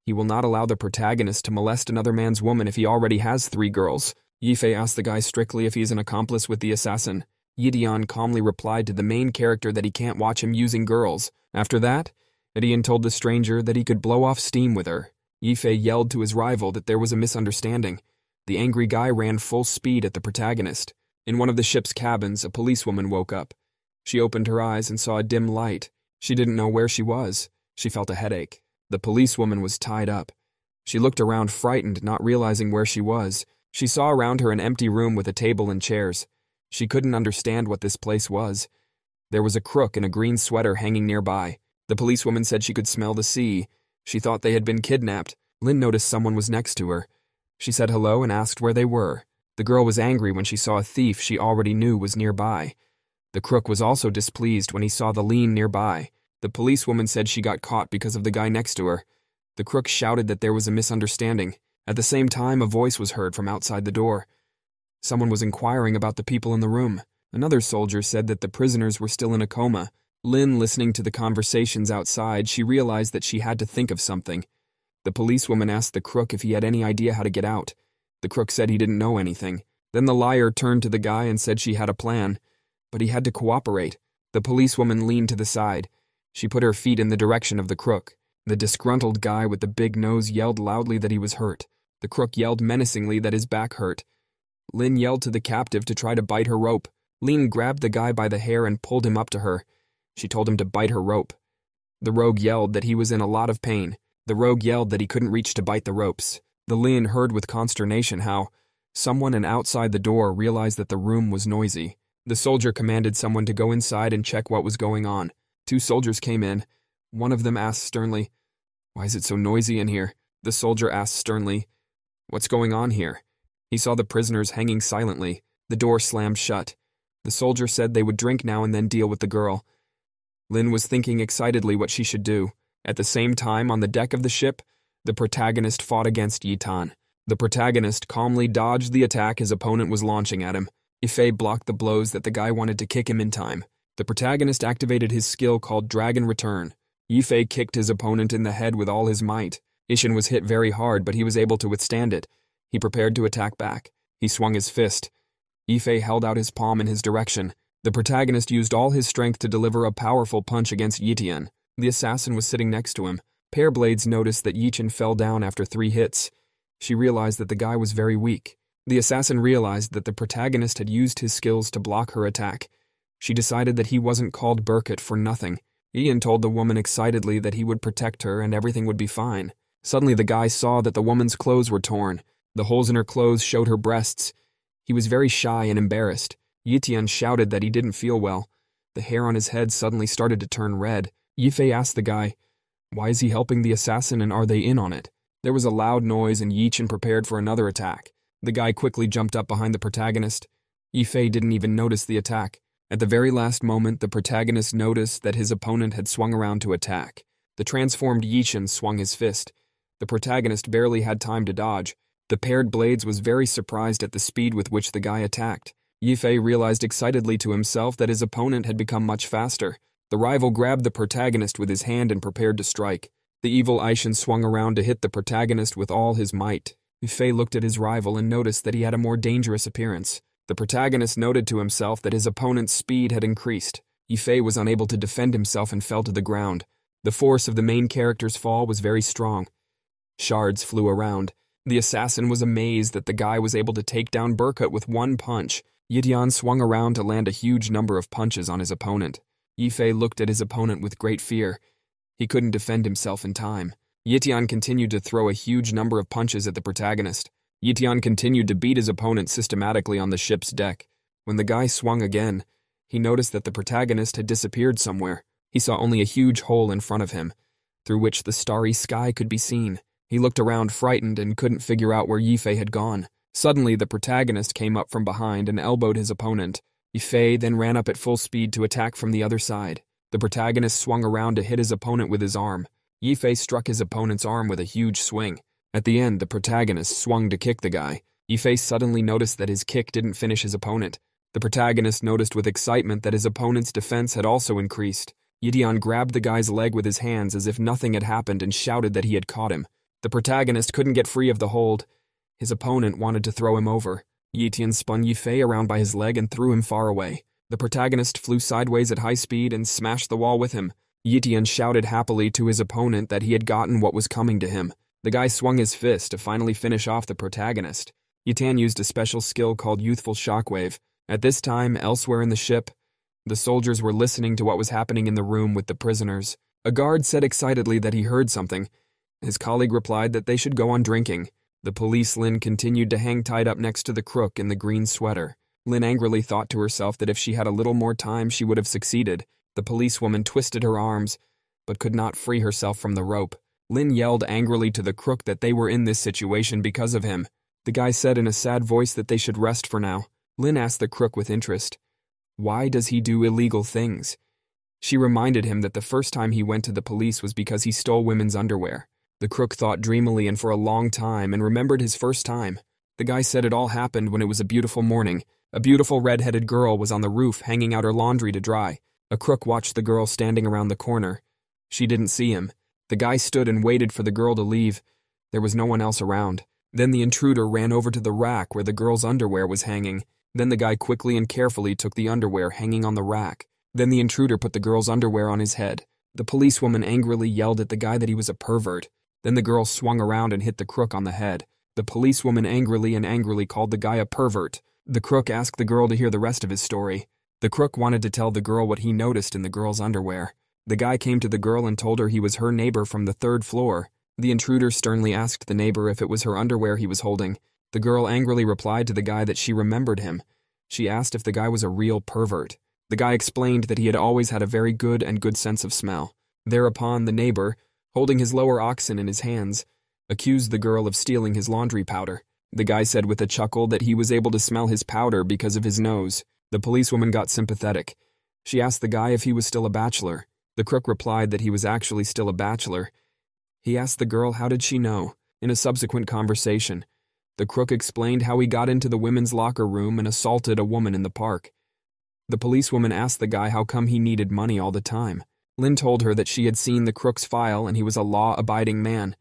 "He will not allow the protagonist to molest another man's woman if he already has 3 girls." Yifei asked the guy strictly if he is an accomplice with the assassin. Yidian calmly replied to the main character that he can't watch him using girls. After that, Yidian told the stranger that he could blow off steam with her. Yifei yelled to his rival that there was a misunderstanding. The angry guy ran full speed at the protagonist. In one of the ship's cabins, a policewoman woke up. She opened her eyes and saw a dim light. She didn't know where she was. She felt a headache. The policewoman was tied up. She looked around frightened, not realizing where she was. She saw around her an empty room with a table and chairs. She couldn't understand what this place was. There was a crook in a green sweater hanging nearby. The policewoman said she could smell the sea. She thought they had been kidnapped. Lin noticed someone was next to her. She said hello and asked where they were. The girl was angry when she saw a thief she already knew was nearby. The crook was also displeased when he saw the lean nearby. The policewoman said she got caught because of the guy next to her. The crook shouted that there was a misunderstanding. At the same time, a voice was heard from outside the door. Someone was inquiring about the people in the room. Another soldier said that the prisoners were still in a coma. Lin, listening to the conversations outside, she realized that she had to think of something. The policewoman asked the crook if he had any idea how to get out. The crook said he didn't know anything. Then the liar turned to the guy and said she had a plan, but he had to cooperate. The policewoman leaned to the side. She put her feet in the direction of the crook. The disgruntled guy with the big nose yelled loudly that he was hurt. The crook yelled menacingly that his back hurt. Lin yelled to the captive to try to bite her rope. Lin grabbed the guy by the hair and pulled him up to her. She told him to bite her rope. The rogue yelled that he was in a lot of pain. The rogue yelled that he couldn't reach to bite the ropes. The Lin heard with consternation how someone outside the door realized that the room was noisy. The soldier commanded someone to go inside and check what was going on. 2 soldiers came in. One of them asked sternly, "Why is it so noisy in here?" The soldier asked sternly, "What's going on here?" He saw the prisoners hanging silently. The door slammed shut. The soldier said they would drink now and then deal with the girl. Lin was thinking excitedly what she should do. At the same time, on the deck of the ship, the protagonist fought against Yitan. The protagonist calmly dodged the attack his opponent was launching at him. Ifei blocked the blows that the guy wanted to kick him in time. The protagonist activated his skill called Dragon Return. Ifei kicked his opponent in the head with all his might. Ishin was hit very hard, but he was able to withstand it. He prepared to attack back. He swung his fist. Ifei held out his palm in his direction. The protagonist used all his strength to deliver a powerful punch against Yitian. The assassin was sitting next to him. Pear Blades noticed that Yichin fell down after 3 hits. She realized that the guy was very weak. The assassin realized that the protagonist had used his skills to block her attack. She decided that he wasn't called Burkett for nothing. Ian told the woman excitedly that he would protect her and everything would be fine. Suddenly the guy saw that the woman's clothes were torn. The holes in her clothes showed her breasts. He was very shy and embarrassed. Yitian shouted that he didn't feel well. The hair on his head suddenly started to turn red. Yifei asked the guy, "Why is he helping the assassin and are they in on it?" There was a loud noise and Yichin prepared for another attack. The guy quickly jumped up behind the protagonist. Yifei didn't even notice the attack. At the very last moment, the protagonist noticed that his opponent had swung around to attack. The transformed Yichin swung his fist. The protagonist barely had time to dodge. The paired blades was very surprised at the speed with which the guy attacked. Yifei realized excitedly to himself that his opponent had become much faster. The rival grabbed the protagonist with his hand and prepared to strike. The evil Aishin swung around to hit the protagonist with all his might. Yifei looked at his rival and noticed that he had a more dangerous appearance. The protagonist noted to himself that his opponent's speed had increased. Yifei was unable to defend himself and fell to the ground. The force of the main character's fall was very strong. Shards flew around. The assassin was amazed that the guy was able to take down Burkut with one punch. Yidian swung around to land a huge number of punches on his opponent. Yifei looked at his opponent with great fear. He couldn't defend himself in time. Yitian continued to throw a huge number of punches at the protagonist. Yitian continued to beat his opponent systematically on the ship's deck. When the guy swung again, he noticed that the protagonist had disappeared somewhere. He saw only a huge hole in front of him, through which the starry sky could be seen. He looked around frightened and couldn't figure out where Yifei had gone. Suddenly, the protagonist came up from behind and elbowed his opponent. Yifei then ran up at full speed to attack from the other side. The protagonist swung around to hit his opponent with his arm. Yifei struck his opponent's arm with a huge swing. At the end, the protagonist swung to kick the guy. Yifei suddenly noticed that his kick didn't finish his opponent. The protagonist noticed with excitement that his opponent's defense had also increased. Yidian grabbed the guy's leg with his hands as if nothing had happened and shouted that he had caught him. The protagonist couldn't get free of the hold. His opponent wanted to throw him over. Yidian spun Yifei around by his leg and threw him far away. The protagonist flew sideways at high speed and smashed the wall with him. Yidian shouted happily to his opponent that he had gotten what was coming to him. The guy swung his fist to finally finish off the protagonist. Yitan used a special skill called Youthful Shockwave. At this time, elsewhere in the ship, the soldiers were listening to what was happening in the room with the prisoners. A guard said excitedly that he heard something. His colleague replied that they should go on drinking. The police Lin continued to hang tied up next to the crook in the green sweater. Lin angrily thought to herself that if she had a little more time she would have succeeded. The policewoman twisted her arms, but could not free herself from the rope. Lin yelled angrily to the crook that they were in this situation because of him. The guy said in a sad voice that they should rest for now. Lin asked the crook with interest, "Why does he do illegal things?" She reminded him that the first time he went to the police was because he stole women's underwear. The crook thought dreamily and for a long time and remembered his first time. The guy said it all happened when it was a beautiful morning. A beautiful red-headed girl was on the roof hanging out her laundry to dry. A crook watched the girl standing around the corner. She didn't see him. The guy stood and waited for the girl to leave. There was no one else around. Then the intruder ran over to the rack where the girl's underwear was hanging. Then the guy quickly and carefully took the underwear hanging on the rack. Then the intruder put the girl's underwear on his head. The policewoman angrily yelled at the guy that he was a pervert. Then the girl swung around and hit the crook on the head. The policewoman angrily called the guy a pervert. The crook asked the girl to hear the rest of his story. The crook wanted to tell the girl what he noticed in the girl's underwear. The guy came to the girl and told her he was her neighbor from the 3rd floor. The intruder sternly asked the neighbor if it was her underwear he was holding. The girl angrily replied to the guy that she remembered him. She asked if the guy was a real pervert. The guy explained that he had always had a very good sense of smell. Thereupon, the neighbor, holding his lower oxen in his hands, accused the girl of stealing his laundry powder. The guy said with a chuckle that he was able to smell his powder because of his nose. The policewoman got sympathetic. She asked the guy if he was still a bachelor. The crook replied that he was actually still a bachelor. He asked the girl how did she know. In a subsequent conversation, the crook explained how he got into the women's locker room and assaulted a woman in the park. The policewoman asked the guy how come he needed money all the time. Lin told her that she had seen the crook's file and he was a law-abiding man.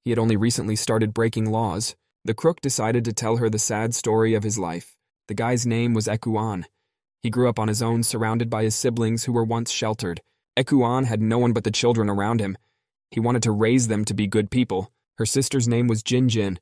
He had only recently started breaking laws. The crook decided to tell her the sad story of his life. The guy's name was Ekuan. He grew up on his own, surrounded by his siblings who were once sheltered. Ekuan had no one but the children around him. He wanted to raise them to be good people. Her sister's name was Jinjin.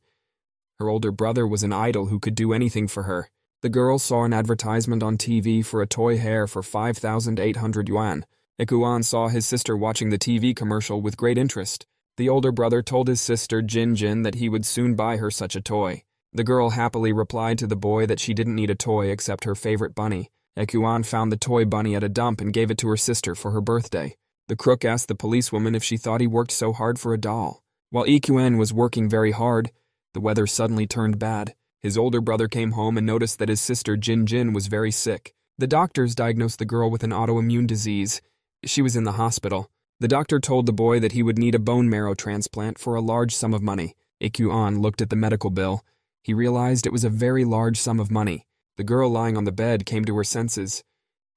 Her older brother was an idol who could do anything for her. The girl saw an advertisement on TV for a toy hare for 5,800 yuan. Ekuan saw his sister watching the TV commercial with great interest. The older brother told his sister Jinjin that he would soon buy her such a toy. The girl happily replied to the boy that she didn't need a toy except her favorite bunny. Ekuan found the toy bunny at a dump and gave it to her sister for her birthday. The crook asked the policewoman if she thought he worked so hard for a doll. While Ekuan was working very hard, the weather suddenly turned bad. His older brother came home and noticed that his sister Jinjin was very sick. The doctors diagnosed the girl with an autoimmune disease. She was in the hospital. The doctor told the boy that he would need a bone marrow transplant for a large sum of money. Ekuan looked at the medical bill. He realized it was a very large sum of money. The girl lying on the bed came to her senses.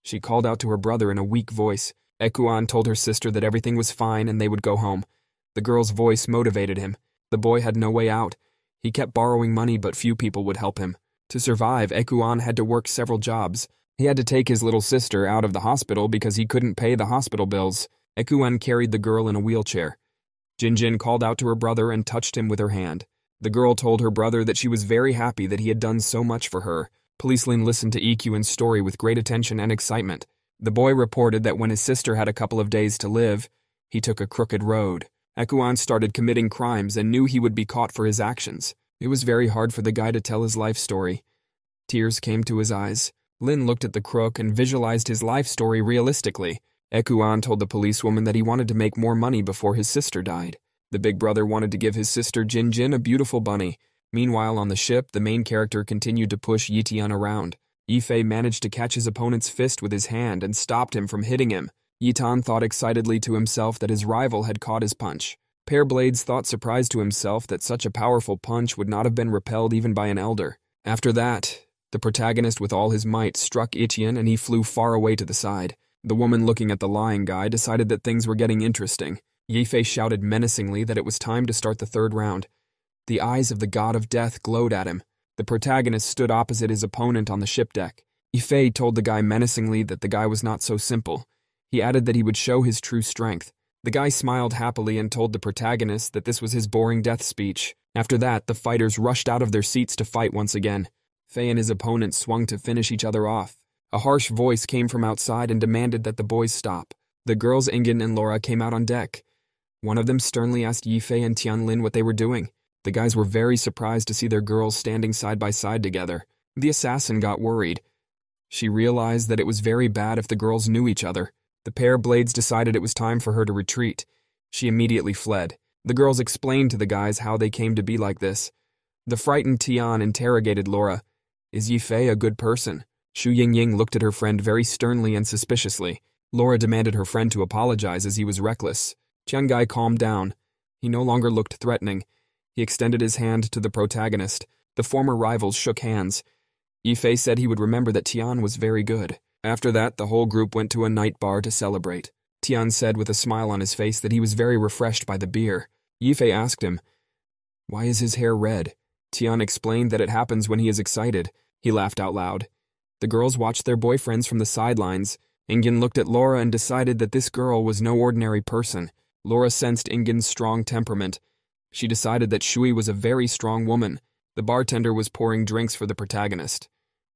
She called out to her brother in a weak voice. Ekuan told her sister that everything was fine and they would go home. The girl's voice motivated him. The boy had no way out. He kept borrowing money, but few people would help him. To survive, Ekuan had to work several jobs. He had to take his little sister out of the hospital because he couldn't pay the hospital bills. Ekuan carried the girl in a wheelchair. Jinjin called out to her brother and touched him with her hand. The girl told her brother that she was very happy that he had done so much for her. Policeman listened to Ekuan's story with great attention and excitement. The boy reported that when his sister had a couple of days to live, he took a crooked road. Ekuan started committing crimes and knew he would be caught for his actions. It was very hard for the guy to tell his life story. Tears came to his eyes. Lin looked at the crook and visualized his life story realistically. Ekuan told the policewoman that he wanted to make more money before his sister died. The big brother wanted to give his sister Jin Jin a beautiful bunny. Meanwhile, on the ship, the main character continued to push Yitian around. Yifei managed to catch his opponent's fist with his hand and stopped him from hitting him. Yitan thought excitedly to himself that his rival had caught his punch. Pear Blades thought surprised to himself that such a powerful punch would not have been repelled even by an elder. After that, the protagonist with all his might struck Ichian and he flew far away to the side. The woman looking at the lying guy decided that things were getting interesting. Yifei shouted menacingly that it was time to start the third round. The eyes of the god of death glowed at him. The protagonist stood opposite his opponent on the ship deck. Yifei told the guy menacingly that the guy was not so simple. He added that he would show his true strength. The guy smiled happily and told the protagonist that this was his boring death speech. After that, the fighters rushed out of their seats to fight once again. Fei and his opponent swung to finish each other off. A harsh voice came from outside and demanded that the boys stop. The girls Ingen and Laura came out on deck. One of them sternly asked Yifei and Tianlin what they were doing. The guys were very surprised to see their girls standing side by side together. The assassin got worried. She realized that it was very bad if the girls knew each other. The pair Blades decided it was time for her to retreat. She immediately fled. The girls explained to the guys how they came to be like this. The frightened Tian interrogated Laura. Is Yifei a good person? Shu Yingying looked at her friend very sternly and suspiciously. Laura demanded her friend to apologize as he was reckless. Chiang-Gai calmed down. He no longer looked threatening. He extended his hand to the protagonist. The former rivals shook hands. Yifei said he would remember that Tian was very good. After that, the whole group went to a night bar to celebrate. Tian said with a smile on his face that he was very refreshed by the beer. Yifei asked him, "Why is his hair red?" Tian explained that it happens when he is excited. He laughed out loud. The girls watched their boyfriends from the sidelines. Ingen looked at Laura and decided that this girl was no ordinary person. Laura sensed Ingen's strong temperament. She decided that Shui was a very strong woman. The bartender was pouring drinks for the protagonist.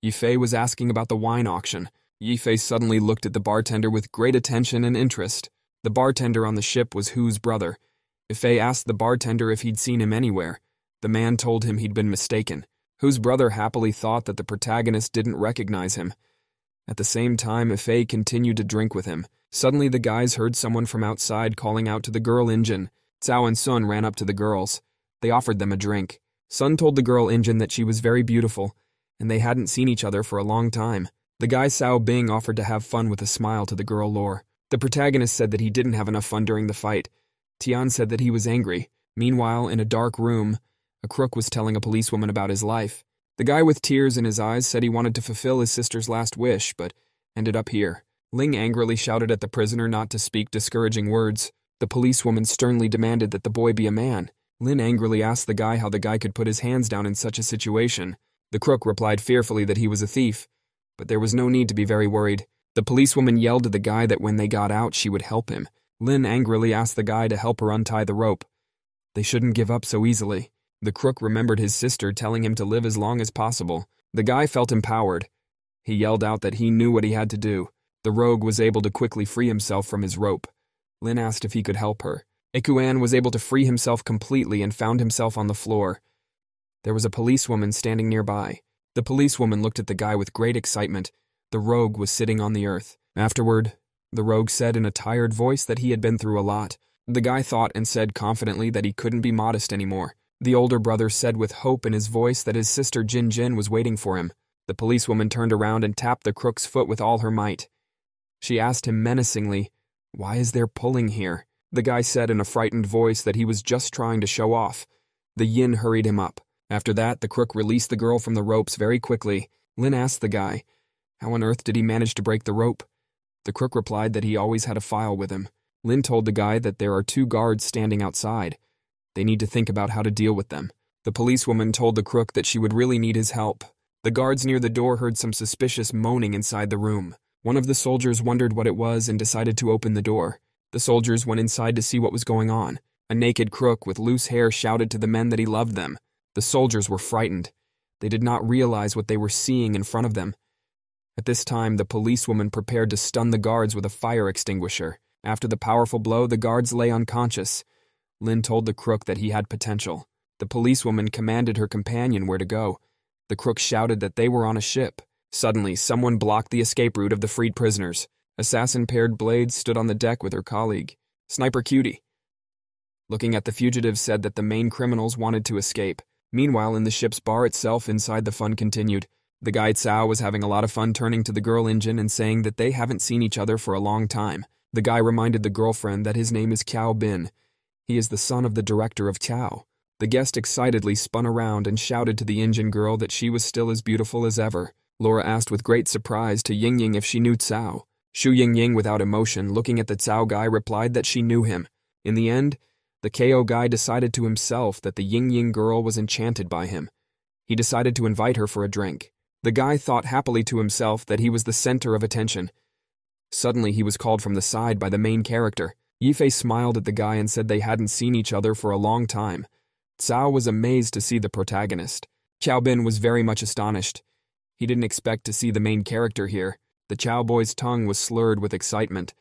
Yifei was asking about the wine auction. Yifei suddenly looked at the bartender with great attention and interest. The bartender on the ship was Hu's brother. Yifei asked the bartender if he'd seen him anywhere. The man told him he'd been mistaken. Hu's brother happily thought that the protagonist didn't recognize him. At the same time, Yifei continued to drink with him. Suddenly the guys heard someone from outside calling out to the girl Injin. Cao and Sun ran up to the girls. They offered them a drink. Sun told the girl Injin that she was very beautiful, and they hadn't seen each other for a long time. The guy Cao Bing offered to have fun with a smile to the girl Lore. The protagonist said that he didn't have enough fun during the fight. Tian said that he was angry. Meanwhile, in a dark room, a crook was telling a policewoman about his life. The guy with tears in his eyes said he wanted to fulfill his sister's last wish, but ended up here. Ling angrily shouted at the prisoner not to speak discouraging words. The policewoman sternly demanded that the boy be a man. Lin angrily asked the guy how the guy could put his hands down in such a situation. The crook replied fearfully that he was a thief, but there was no need to be very worried. The policewoman yelled to the guy that when they got out, she would help him. Lin angrily asked the guy to help her untie the rope. They shouldn't give up so easily. The crook remembered his sister telling him to live as long as possible. The guy felt empowered. He yelled out that he knew what he had to do. The rogue was able to quickly free himself from his rope. Lin asked if he could help her. Ikuan was able to free himself completely and found himself on the floor. There was a policewoman standing nearby. The policewoman looked at the guy with great excitement. The rogue was sitting on the earth. Afterward, the rogue said in a tired voice that he had been through a lot. The guy thought and said confidently that he couldn't be modest anymore. The older brother said with hope in his voice that his sister Jin Jin was waiting for him. The policewoman turned around and tapped the crook's foot with all her might. She asked him menacingly, "Why is there pulling here?" The guy said in a frightened voice that he was just trying to show off. The yin hurried him up. After that, the crook released the girl from the ropes very quickly. Lin asked the guy, how on earth did he manage to break the rope? The crook replied that he always had a file with him. Lin told the guy that there are 2 guards standing outside. They need to think about how to deal with them. The policewoman told the crook that she would really need his help. The guards near the door heard some suspicious moaning inside the room. One of the soldiers wondered what it was and decided to open the door. The soldiers went inside to see what was going on. A naked crook with loose hair shouted to the men that he loved them. The soldiers were frightened. They did not realize what they were seeing in front of them. At this time, the policewoman prepared to stun the guards with a fire extinguisher. After the powerful blow, the guards lay unconscious. Lin told the crook that he had potential. The policewoman commanded her companion where to go. The crook shouted that they were on a ship. Suddenly, someone blocked the escape route of the freed prisoners. Assassin Paired Blades stood on the deck with her colleague, Sniper Cutie. Looking at the fugitives said that the main criminals wanted to escape. Meanwhile, in the ship's bar itself, inside, the fun continued. The guy Cao was having a lot of fun turning to the girl Injin and saying that they haven't seen each other for a long time. The guy reminded the girlfriend that his name is Cao Bin. He is the son of the director of Cao. The guest excitedly spun around and shouted to the Injin girl that she was still as beautiful as ever. Laura asked with great surprise to Ying Ying if she knew Cao. Shu Ying Ying, without emotion, looking at the Cao guy, replied that she knew him. In the end, the KO guy decided to himself that the Ying Ying girl was enchanted by him. He decided to invite her for a drink. The guy thought happily to himself that he was the center of attention. Suddenly, he was called from the side by the main character. Yifei smiled at the guy and said they hadn't seen each other for a long time. Cao was amazed to see the protagonist. Cao Bin was very much astonished. He didn't expect to see the main character here. The Cao boy's tongue was slurred with excitement.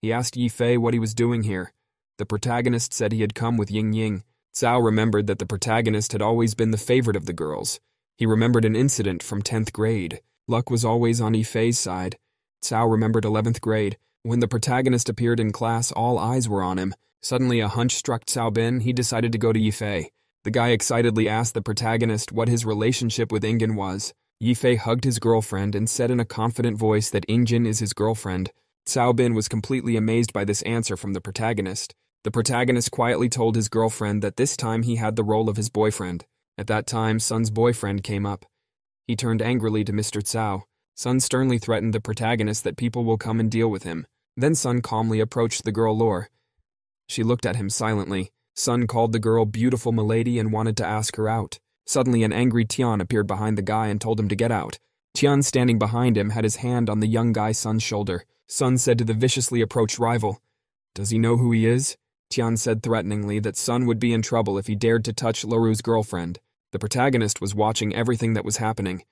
He asked Yifei what he was doing here. The protagonist said he had come with Ying Ying. Cao remembered that the protagonist had always been the favorite of the girls. He remembered an incident from 10th grade. Luck was always on Yifei's side. Cao remembered 11th grade. When the protagonist appeared in class, all eyes were on him. Suddenly, a hunch struck Cao Bin. He decided to go to Yifei. The guy excitedly asked the protagonist what his relationship with Injin was. Yifei hugged his girlfriend and said in a confident voice that Injin is his girlfriend. Cao Bin was completely amazed by this answer from the protagonist. The protagonist quietly told his girlfriend that this time he had the role of his boyfriend. At that time, Sun's boyfriend came up. He turned angrily to Mr. Cao. Sun sternly threatened the protagonist that people will come and deal with him. Then Sun calmly approached the girl Lore. She looked at him silently. Sun called the girl beautiful milady and wanted to ask her out. Suddenly, an angry Tian appeared behind the guy and told him to get out. Tian, standing behind him, had his hand on the young guy Sun's shoulder. Sun said to the viciously approached rival, "Does he know who he is?" Tian said threateningly that Sun would be in trouble if he dared to touch Loru's girlfriend. The protagonist was watching everything that was happening.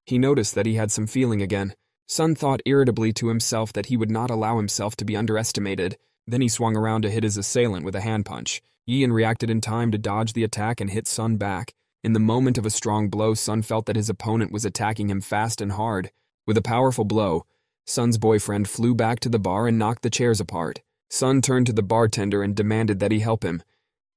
He noticed that he had some feeling again. Sun thought irritably to himself that he would not allow himself to be underestimated. Then he swung around to hit his assailant with a hand punch. Yin reacted in time to dodge the attack and hit Sun back. In the moment of a strong blow, Sun felt that his opponent was attacking him fast and hard. With a powerful blow, Sun's boyfriend flew back to the bar and knocked the chairs apart. Sun turned to the bartender and demanded that he help him.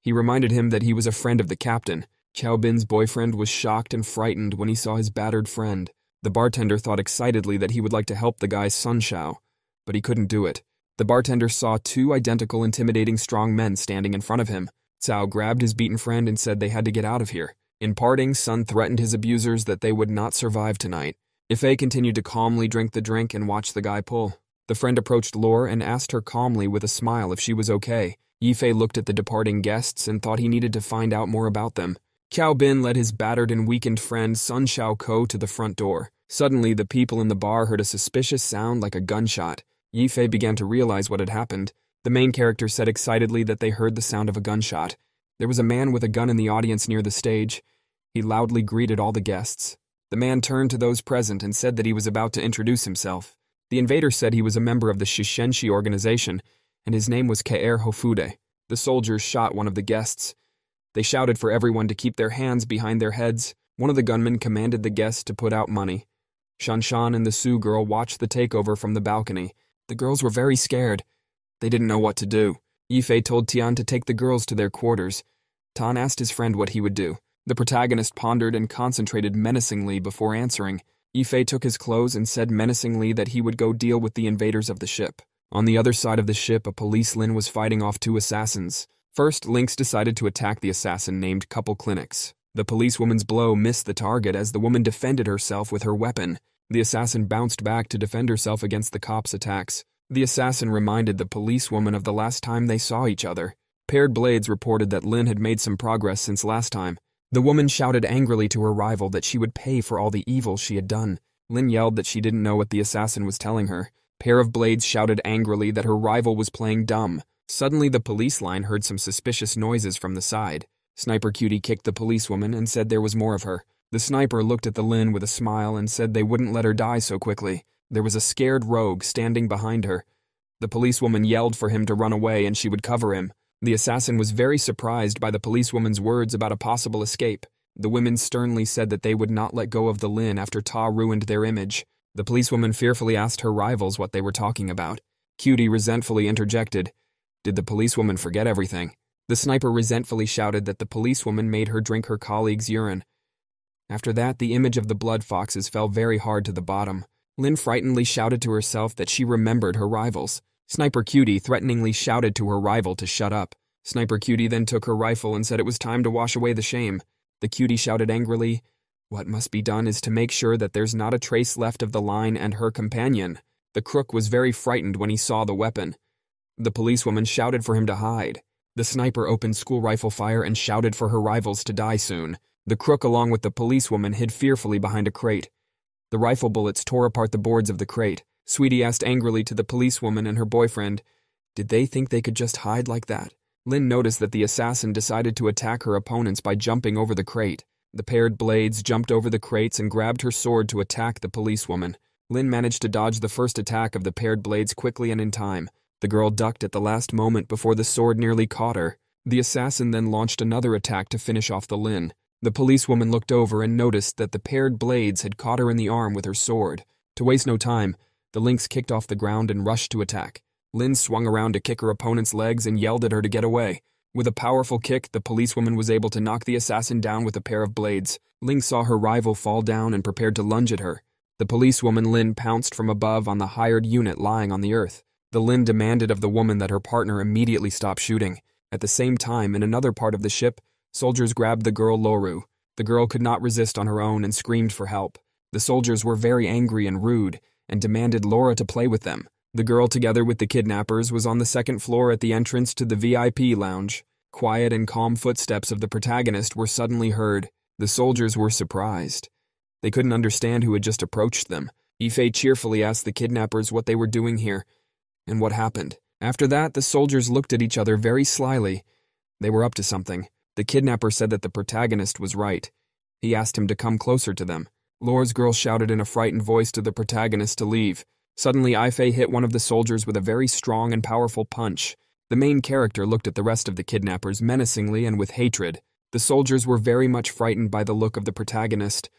He reminded him that he was a friend of the captain. Cao Bin's boyfriend was shocked and frightened when he saw his battered friend. The bartender thought excitedly that he would like to help the guy's Sun Shao, but he couldn't do it. The bartender saw two identical, intimidating strong men standing in front of him. Cao grabbed his beaten friend and said they had to get out of here. In parting, Sun threatened his abusers that they would not survive tonight. Yifei continued to calmly drink the drink and watch the guy pull. The friend approached Lore and asked her calmly with a smile if she was okay. Yifei looked at the departing guests and thought he needed to find out more about them. Cao Bin led his battered and weakened friend Sun Shao Ko to the front door. Suddenly, the people in the bar heard a suspicious sound like a gunshot. Yifei began to realize what had happened. The main character said excitedly that they heard the sound of a gunshot. There was a man with a gun in the audience near the stage. He loudly greeted all the guests. The man turned to those present and said that he was about to introduce himself. The invader said he was a member of the Shishenshi organization, and his name was Kaer Hofude. The soldiers shot one of the guests. They shouted for everyone to keep their hands behind their heads. One of the gunmen commanded the guests to put out money. Shanshan and the Su girl watched the takeover from the balcony. The girls were very scared. They didn't know what to do. Yifei told Tian to take the girls to their quarters. Tan asked his friend what he would do. The protagonist pondered and concentrated menacingly before answering. Yifei took his clothes and said menacingly that he would go deal with the invaders of the ship. On the other side of the ship, a police Lin was fighting off two assassins. First, Lynx decided to attack the assassin named Couple Clinics. The policewoman's blow missed the target as the woman defended herself with her weapon. The assassin bounced back to defend herself against the cop's attacks. The assassin reminded the policewoman of the last time they saw each other. Paired Blades reported that Lin had made some progress since last time. The woman shouted angrily to her rival that she would pay for all the evil she had done. Lin yelled that she didn't know what the assassin was telling her. Pair of Blades shouted angrily that her rival was playing dumb. Suddenly, the police line heard some suspicious noises from the side. Sniper Cutie kicked the policewoman and said there was more of her. The sniper looked at the Lin with a smile and said they wouldn't let her die so quickly. There was a scared rogue standing behind her. The policewoman yelled for him to run away and she would cover him. The assassin was very surprised by the policewoman's words about a possible escape. The women sternly said that they would not let go of the Lin after Ta ruined their image. The policewoman fearfully asked her rivals what they were talking about. Cutie resentfully interjected, "Did the policewoman forget everything?" The sniper resentfully shouted that the policewoman made her drink her colleague's urine. After that, the image of the blood foxes fell very hard to the bottom. Lin frightenedly shouted to herself that she remembered her rivals. Sniper Cutie threateningly shouted to her rival to shut up. Sniper Cutie then took her rifle and said it was time to wash away the shame. The cutie shouted angrily, "What must be done is to make sure that there's not a trace left of the line and her companion." The crook was very frightened when he saw the weapon. The policewoman shouted for him to hide. The sniper opened school rifle fire and shouted for her rivals to die soon. The crook, along with the policewoman, hid fearfully behind a crate. The rifle bullets tore apart the boards of the crate. Sweetie asked angrily to the policewoman and her boyfriend, did they think they could just hide like that? Lin noticed that the assassin decided to attack her opponents by jumping over the crate. The paired blades jumped over the crates and grabbed her sword to attack the policewoman. Lin managed to dodge the first attack of the paired blades quickly and in time. The girl ducked at the last moment before the sword nearly caught her. The assassin then launched another attack to finish off the Lin. The policewoman looked over and noticed that the paired blades had caught her in the arm with her sword. To waste no time, the lynx kicked off the ground and rushed to attack. Lin swung around to kick her opponent's legs and yelled at her to get away. With a powerful kick, the policewoman was able to knock the assassin down with a pair of blades. Ling saw her rival fall down and prepared to lunge at her. The policewoman Lin pounced from above on the hired unit lying on the earth. The Lin demanded of the woman that her partner immediately stop shooting. At the same time, in another part of the ship, soldiers grabbed the girl Loru. The girl could not resist on her own and screamed for help. The soldiers were very angry and rude and demanded Laura to play with them. The girl, together with the kidnappers, was on the second floor at the entrance to the VIP lounge. Quiet and calm footsteps of the protagonist were suddenly heard. The soldiers were surprised. They couldn't understand who had just approached them. Ife cheerfully asked the kidnappers what they were doing here and what happened. After that, the soldiers looked at each other very slyly. They were up to something. The kidnapper said that the protagonist was right. He asked him to come closer to them. Laura's girl shouted in a frightened voice to the protagonist to leave. Suddenly, Ife hit one of the soldiers with a very strong and powerful punch. The main character looked at the rest of the kidnappers menacingly and with hatred. The soldiers were very much frightened by the look of the protagonist.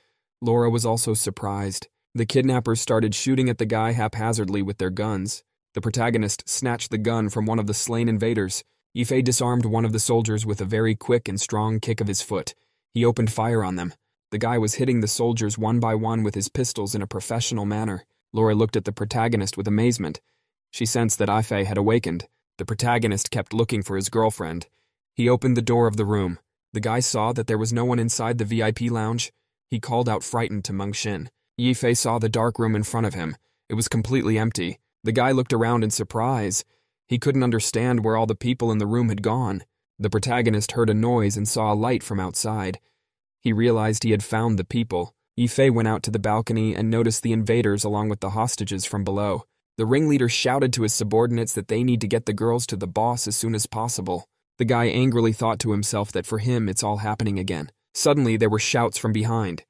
Laura was also surprised. The kidnappers started shooting at the guy haphazardly with their guns. The protagonist snatched the gun from one of the slain invaders. Ife disarmed one of the soldiers with a very quick and strong kick of his foot. He opened fire on them. The guy was hitting the soldiers one by one with his pistols in a professional manner. Laura looked at the protagonist with amazement. She sensed that Ife had awakened. The protagonist kept looking for his girlfriend. He opened the door of the room. The guy saw that there was no one inside the VIP lounge. He called out frightened to Meng Xin. Yifei saw the dark room in front of him. It was completely empty. The guy looked around in surprise. He couldn't understand where all the people in the room had gone. The protagonist heard a noise and saw a light from outside. He realized he had found the people. Yifei went out to the balcony and noticed the invaders along with the hostages from below. The ringleader shouted to his subordinates that they need to get the girls to the boss as soon as possible. The guy angrily thought to himself that for him it's all happening again. Suddenly there were shouts from behind.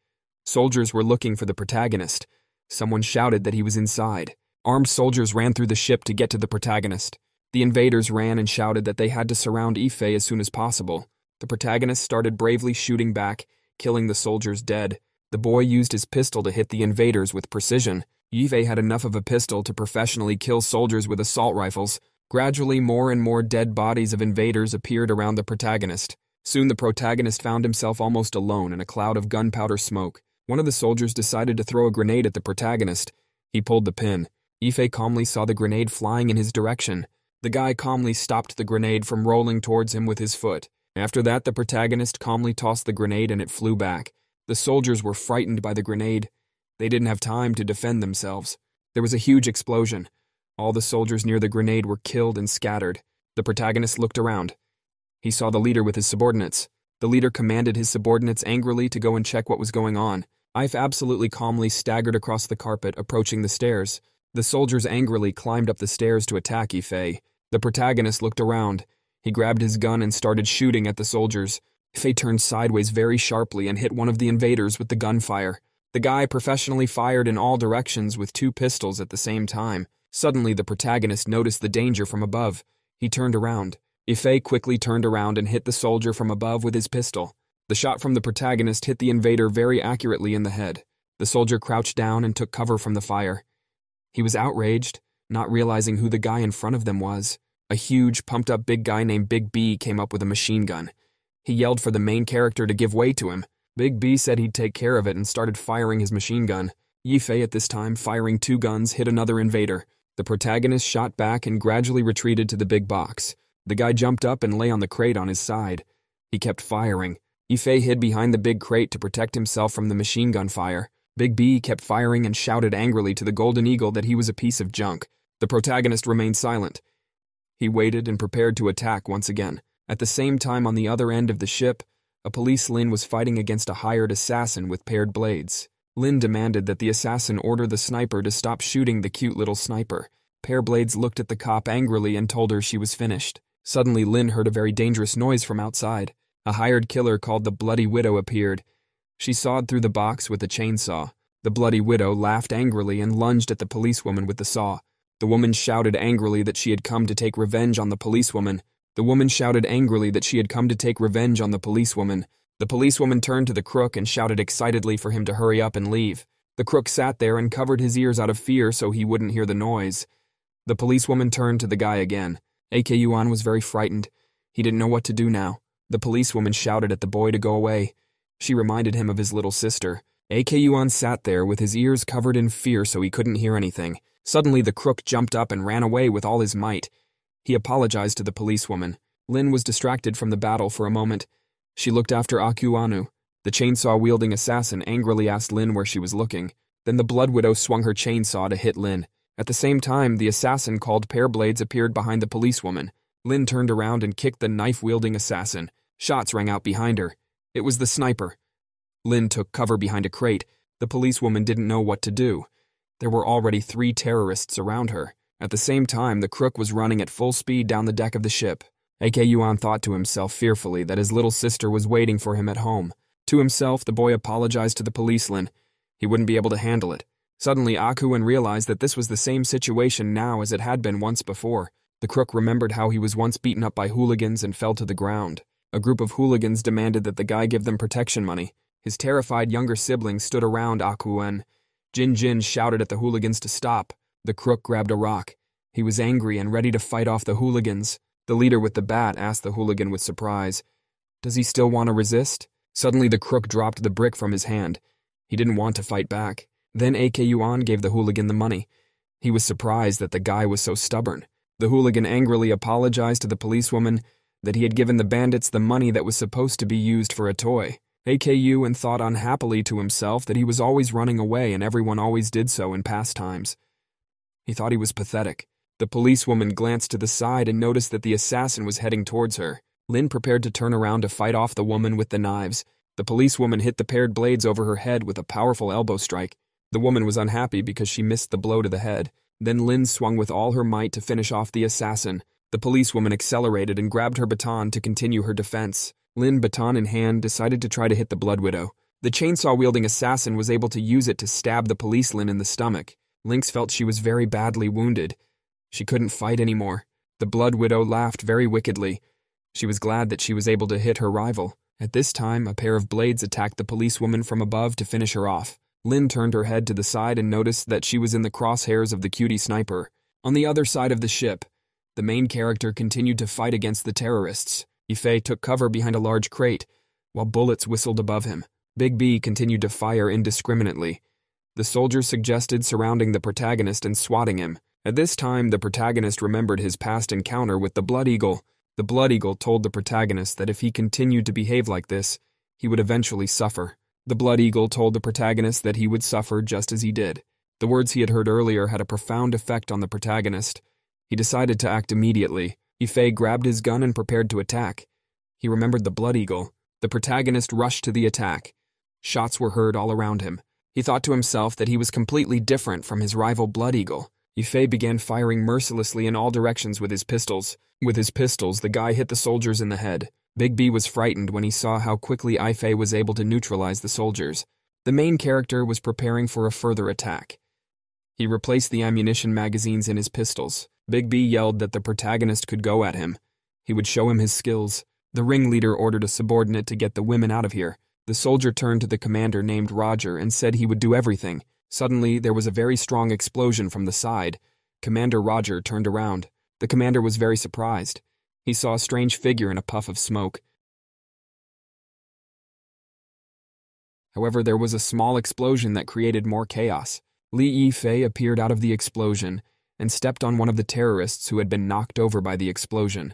Soldiers were looking for the protagonist. Someone shouted that he was inside. Armed soldiers ran through the ship to get to the protagonist. The invaders ran and shouted that they had to surround Ife as soon as possible. The protagonist started bravely shooting back, killing the soldiers dead. The boy used his pistol to hit the invaders with precision. Ife had enough of a pistol to professionally kill soldiers with assault rifles. Gradually, more and more dead bodies of invaders appeared around the protagonist. Soon the protagonist found himself almost alone in a cloud of gunpowder smoke. One of the soldiers decided to throw a grenade at the protagonist. He pulled the pin. Ife calmly saw the grenade flying in his direction. The guy calmly stopped the grenade from rolling towards him with his foot. After that, the protagonist calmly tossed the grenade and it flew back. The soldiers were frightened by the grenade. They didn't have time to defend themselves. There was a huge explosion. All the soldiers near the grenade were killed and scattered. The protagonist looked around. He saw the leader with his subordinates. The leader commanded his subordinates angrily to go and check what was going on. Ife absolutely calmly staggered across the carpet, approaching the stairs. The soldiers angrily climbed up the stairs to attack Ife. The protagonist looked around. He grabbed his gun and started shooting at the soldiers. Ife turned sideways very sharply and hit one of the invaders with the gunfire. The guy professionally fired in all directions with 2 pistols at the same time. Suddenly, the protagonist noticed the danger from above. He turned around. Ife quickly turned around and hit the soldier from above with his pistol. The shot from the protagonist hit the invader very accurately in the head. The soldier crouched down and took cover from the fire. He was outraged, not realizing who the guy in front of them was. A huge, pumped-up big guy named Big B came up with a machine gun. He yelled for the main character to give way to him. Big B said he'd take care of it and started firing his machine gun. Yifei at this time, firing 2 guns, hit another invader. The protagonist shot back and gradually retreated to the big box. The guy jumped up and lay on the crate on his side. He kept firing. Yifei hid behind the big crate to protect himself from the machine gun fire. Big B kept firing and shouted angrily to the Golden Eagle that he was a piece of junk. The protagonist remained silent. He waited and prepared to attack once again. At the same time, on the other end of the ship, a police Lin was fighting against a hired assassin with paired blades. Lin demanded that the assassin order the sniper to stop shooting the cute little sniper. Pair Blades looked at the cop angrily and told her she was finished. Suddenly, Lin heard a very dangerous noise from outside. A hired killer called the Bloody Widow appeared. She sawed through the box with a chainsaw. The Bloody Widow laughed angrily and lunged at the policewoman with the saw. The woman shouted angrily that she had come to take revenge on the policewoman. The policewoman turned to the crook and shouted excitedly for him to hurry up and leave. The crook sat there and covered his ears out of fear so he wouldn't hear the noise. The policewoman turned to the guy again. AK Yuan was very frightened. He didn't know what to do now. The policewoman shouted at the boy to go away. She reminded him of his little sister. AK Yuan sat there with his ears covered in fear so he couldn't hear anything. Suddenly the crook jumped up and ran away with all his might. He apologized to the policewoman. Lin was distracted from the battle for a moment. She looked after Akuanu. The chainsaw-wielding assassin angrily asked Lin where she was looking. Then the Blood Widow swung her chainsaw to hit Lin. At the same time, the assassin called Pair Blades appeared behind the policewoman. Lin turned around and kicked the knife-wielding assassin. Shots rang out behind her. It was the sniper. Lin took cover behind a crate. The policewoman didn't know what to do. There were already 3 terrorists around her. At the same time, the crook was running at full speed down the deck of the ship. AK Yuan thought to himself fearfully that his little sister was waiting for him at home. To himself, the boy apologized to the policeman. He wouldn't be able to handle it. Suddenly, Akuan realized that this was the same situation now as it had been once before. The crook remembered how he was once beaten up by hooligans and fell to the ground. A group of hooligans demanded that the guy give them protection money. His terrified younger siblings stood around Akuan. Jin Jin shouted at the hooligans to stop. The crook grabbed a rock. He was angry and ready to fight off the hooligans. The leader with the bat asked the hooligan with surprise, "Does he still want to resist?" Suddenly the crook dropped the brick from his hand. He didn't want to fight back. Then AK Yuan gave the hooligan the money. He was surprised that the guy was so stubborn. The hooligan angrily apologized to the policewoman that he had given the bandits the money that was supposed to be used for a toy. AK Yuan thought unhappily to himself that he was always running away and everyone always did so in past times. He thought he was pathetic. The policewoman glanced to the side and noticed that the assassin was heading towards her. Lin prepared to turn around to fight off the woman with the knives. The policewoman hit the paired blades over her head with a powerful elbow strike. The woman was unhappy because she missed the blow to the head. Then Lin swung with all her might to finish off the assassin. The policewoman accelerated and grabbed her baton to continue her defense. Lin, baton in hand, decided to try to hit the Blood Widow. The chainsaw-wielding assassin was able to use it to stab the police Lin in the stomach. Lynx felt she was very badly wounded. She couldn't fight anymore. The Blood Widow laughed very wickedly. She was glad that she was able to hit her rival. At this time, a pair of blades attacked the policewoman from above to finish her off. Lin turned her head to the side and noticed that she was in the crosshairs of the cutie sniper. On the other side of the ship, the main character continued to fight against the terrorists. Yifei took cover behind a large crate, while bullets whistled above him. Big B continued to fire indiscriminately. The soldiers suggested surrounding the protagonist and swatting him. At this time, the protagonist remembered his past encounter with the Blood Eagle. The Blood Eagle told the protagonist that if he continued to behave like this, he would eventually suffer. The Blood Eagle told the protagonist that he would suffer just as he did. The words he had heard earlier had a profound effect on the protagonist. He decided to act immediately. Yifei grabbed his gun and prepared to attack. He remembered the Blood Eagle. The protagonist rushed to the attack. Shots were heard all around him. He thought to himself that he was completely different from his rival Blood Eagle. Yifei began firing mercilessly in all directions with his pistols. With his pistols, the guy hit the soldiers in the head. Big B was frightened when he saw how quickly Yifei was able to neutralize the soldiers. The main character was preparing for a further attack. He replaced the ammunition magazines in his pistols. Big B yelled that the protagonist could go at him. He would show him his skills. The ringleader ordered a subordinate to get the women out of here. The soldier turned to the commander named Roger and said he would do everything. Suddenly, there was a very strong explosion from the side. Commander Roger turned around. The commander was very surprised. He saw a strange figure in a puff of smoke. However, there was a small explosion that created more chaos. Li Yifei appeared out of the explosion and stepped on one of the terrorists who had been knocked over by the explosion.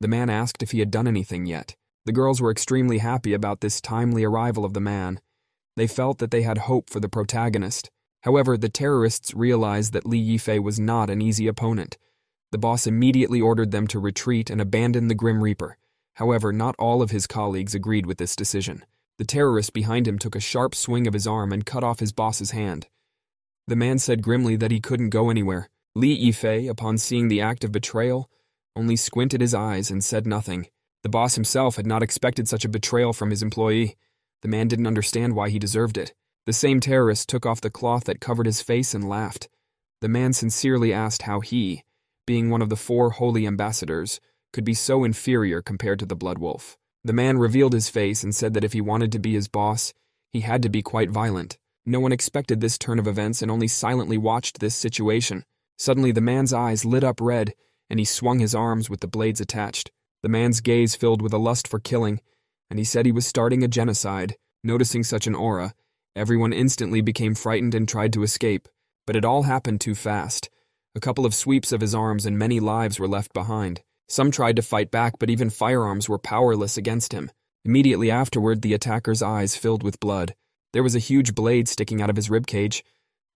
The man asked if he had done anything yet. The girls were extremely happy about this timely arrival of the man. They felt that they had hope for the protagonist. However, the terrorists realized that Li Yifei was not an easy opponent. The boss immediately ordered them to retreat and abandon the Grim Reaper. However, not all of his colleagues agreed with this decision. The terrorist behind him took a sharp swing of his arm and cut off his boss's hand. The man said grimly that he couldn't go anywhere. Li Yifei, upon seeing the act of betrayal, only squinted his eyes and said nothing. The boss himself had not expected such a betrayal from his employee. The man didn't understand why he deserved it. The same terrorist took off the cloth that covered his face and laughed. The man sincerely asked how he, being one of the 4 holy ambassadors, could be so inferior compared to the Blood Wolf. The man revealed his face and said that if he wanted to be his boss, he had to be quite violent. No one expected this turn of events and only silently watched this situation. Suddenly the man's eyes lit up red, and he swung his arms with the blades attached. The man's gaze filled with a lust for killing, and he said he was starting a genocide. Noticing such an aura, everyone instantly became frightened and tried to escape, but it all happened too fast. A couple of sweeps of his arms and many lives were left behind. Some tried to fight back, but even firearms were powerless against him. Immediately afterward, the attacker's eyes filled with blood. There was a huge blade sticking out of his ribcage.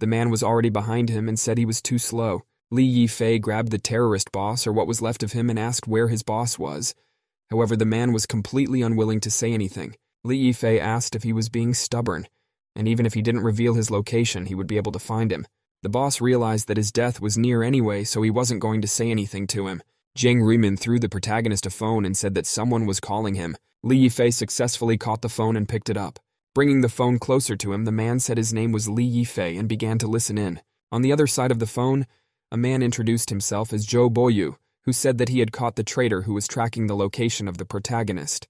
The man was already behind him and said he was too slow. Li Yifei grabbed the terrorist boss, or what was left of him, and asked where his boss was. However, the man was completely unwilling to say anything. Li Yifei asked if he was being stubborn, and even if he didn't reveal his location, he would be able to find him. The boss realized that his death was near anyway, so he wasn't going to say anything to him. Jiang Ruimin threw the protagonist a phone and said that someone was calling him. Li Yifei successfully caught the phone and picked it up. Bringing the phone closer to him, the man said his name was Li Yifei and began to listen in. On the other side of the phone, a man introduced himself as Zhou Boyu, who said that he had caught the traitor who was tracking the location of the protagonist.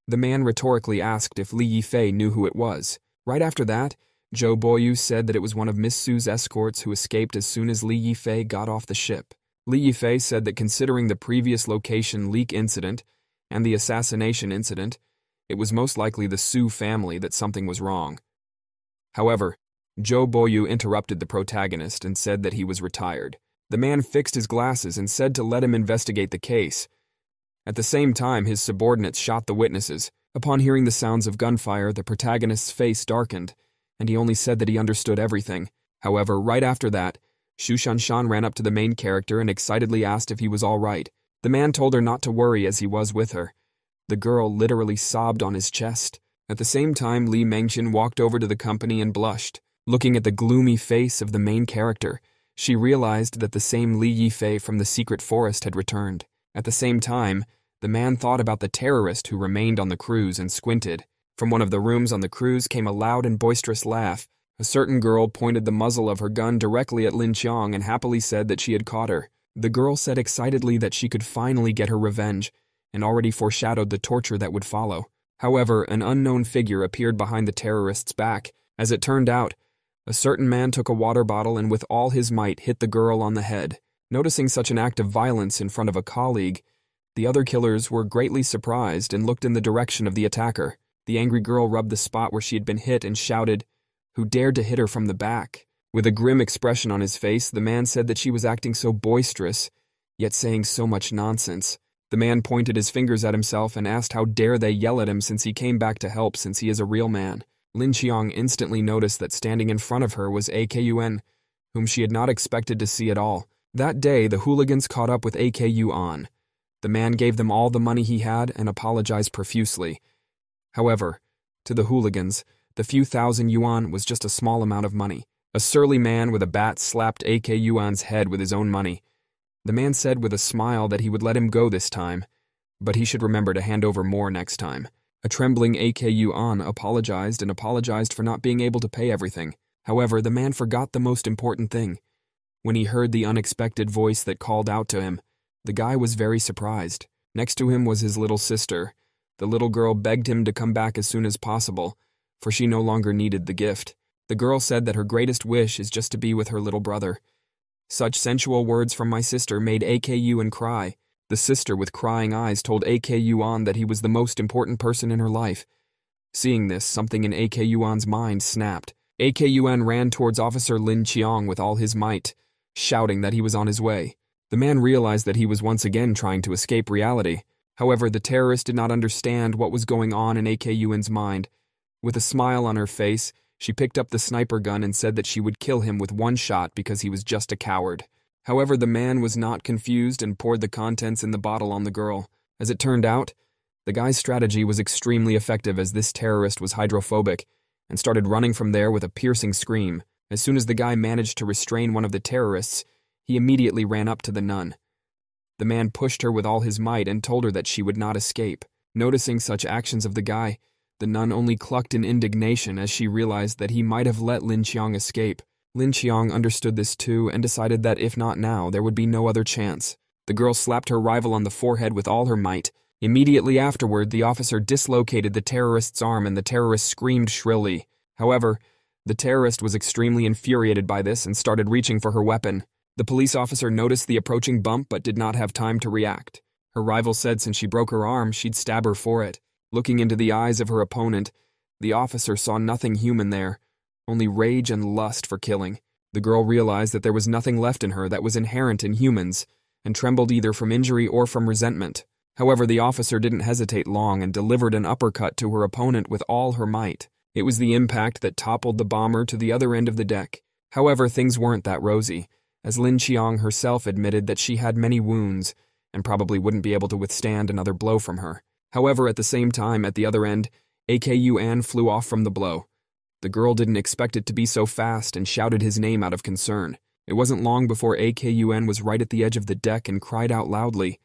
The man rhetorically asked if Li Yifei knew who it was. Right after that, Zhou Boyu said that it was one of Miss Su's escorts who escaped as soon as Li Yifei got off the ship. Li Yifei said that considering the previous location leak incident and the assassination incident, it was most likely the Su family that something was wrong. However, Zhou Boyu interrupted the protagonist and said that he was retired. The man fixed his glasses and said to let him investigate the case. At the same time, his subordinates shot the witnesses. Upon hearing the sounds of gunfire, the protagonist's face darkened, and he only said that he understood everything. However, right after that, Xu Shanshan ran up to the main character and excitedly asked if he was all right. The man told her not to worry as he was with her. The girl literally sobbed on his chest. At the same time, Li Mengxian walked over to the company and blushed. Looking at the gloomy face of the main character, she realized that the same Li Yifei from the secret forest had returned. At the same time, the man thought about the terrorist who remained on the cruise and squinted. From one of the rooms on the cruise came a loud and boisterous laugh. A certain girl pointed the muzzle of her gun directly at Lin Qiang and happily said that she had caught her. The girl said excitedly that she could finally get her revenge, and already foreshadowed the torture that would follow. However, an unknown figure appeared behind the terrorist's back. As it turned out, a certain man took a water bottle and with all his might hit the girl on the head. Noticing such an act of violence in front of a colleague, the other killers were greatly surprised and looked in the direction of the attacker. The angry girl rubbed the spot where she had been hit and shouted, "Who dared to hit her from the back?" With a grim expression on his face, the man said that she was acting so boisterous, yet saying so much nonsense. The man pointed his fingers at himself and asked how dare they yell at him since he came back to help since he is a real man. Lin Qiang instantly noticed that standing in front of her was AKUN, whom she had not expected to see at all. That day, the hooligans caught up with AKU An. The man gave them all the money he had and apologized profusely. However, to the hooligans, the few thousand yuan was just a small amount of money. A surly man with a bat slapped AKU An's head with his own money. The man said with a smile that he would let him go this time, but he should remember to hand over more next time. A trembling AKU An apologized for not being able to pay everything. However, the man forgot the most important thing. When he heard the unexpected voice that called out to him, the guy was very surprised. Next to him was his little sister. The little girl begged him to come back as soon as possible, for she no longer needed the gift. The girl said that her greatest wish is just to be with her little brother. Such sensual words from my sister made AKUN cry. The sister with crying eyes told AKUN that he was the most important person in her life. Seeing this, something in AKUN's mind snapped. AKUN ran towards Officer Lin Qiang with all his might, shouting that he was on his way. The man realized that he was once again trying to escape reality. However, the terrorist did not understand what was going on in AKUN's mind. With a smile on her face, she picked up the sniper gun and said that she would kill him with one shot because he was just a coward. However, the man was not confused and poured the contents in the bottle on the girl. As it turned out, the guy's strategy was extremely effective as this terrorist was hydrophobic and started running from there with a piercing scream. As soon as the guy managed to restrain one of the terrorists, he immediately ran up to the nun. The man pushed her with all his might and told her that she would not escape. Noticing such actions of the guy, the nun only clucked in indignation as she realized that he might have let Lin Qiang escape. Lin Qiang understood this too and decided that if not now, there would be no other chance. The girl slapped her rival on the forehead with all her might. Immediately afterward, the officer dislocated the terrorist's arm and the terrorist screamed shrilly. However, the terrorist was extremely infuriated by this and started reaching for her weapon. The police officer noticed the approaching bump but did not have time to react. Her rival said since she broke her arm, she'd stab her for it. Looking into the eyes of her opponent, the officer saw nothing human there, only rage and lust for killing. The girl realized that there was nothing left in her that was inherent in humans, and trembled either from injury or from resentment. However, the officer didn't hesitate long and delivered an uppercut to her opponent with all her might. It was the impact that toppled the bomber to the other end of the deck. However, things weren't that rosy, as Lin Qiang herself admitted that she had many wounds and probably wouldn't be able to withstand another blow from her. However, at the same time, at the other end, AKUN flew off from the blow. The girl didn't expect it to be so fast and shouted his name out of concern. It wasn't long before AKUN was right at the edge of the deck and cried out loudly.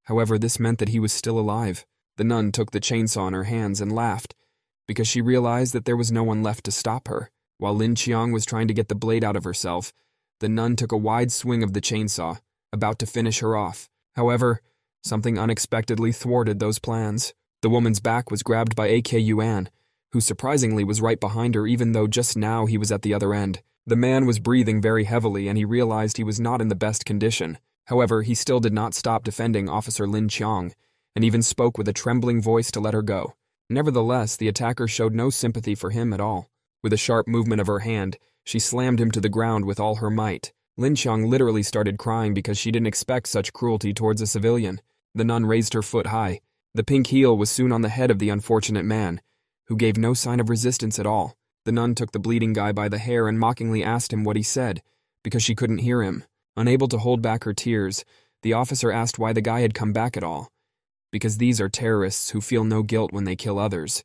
However, this meant that he was still alive. The nun took the chainsaw in her hands and laughed, because she realized that there was no one left to stop her. While Lin Qiang was trying to get the blade out of herself, the nun took a wide swing of the chainsaw, about to finish her off. However, something unexpectedly thwarted those plans. The woman's back was grabbed by AKUN, who surprisingly was right behind her even though just now he was at the other end. The man was breathing very heavily and he realized he was not in the best condition. However, he still did not stop defending Officer Lin Qiang, and even spoke with a trembling voice to let her go. Nevertheless, the attacker showed no sympathy for him at all. With a sharp movement of her hand, she slammed him to the ground with all her might. Lin Qiang literally started crying because she didn't expect such cruelty towards a civilian. The nun raised her foot high. The pink heel was soon on the head of the unfortunate man, who gave no sign of resistance at all. The nun took the bleeding guy by the hair and mockingly asked him what he said, because she couldn't hear him. Unable to hold back her tears, the officer asked why the guy had come back at all. Because these are terrorists who feel no guilt when they kill others,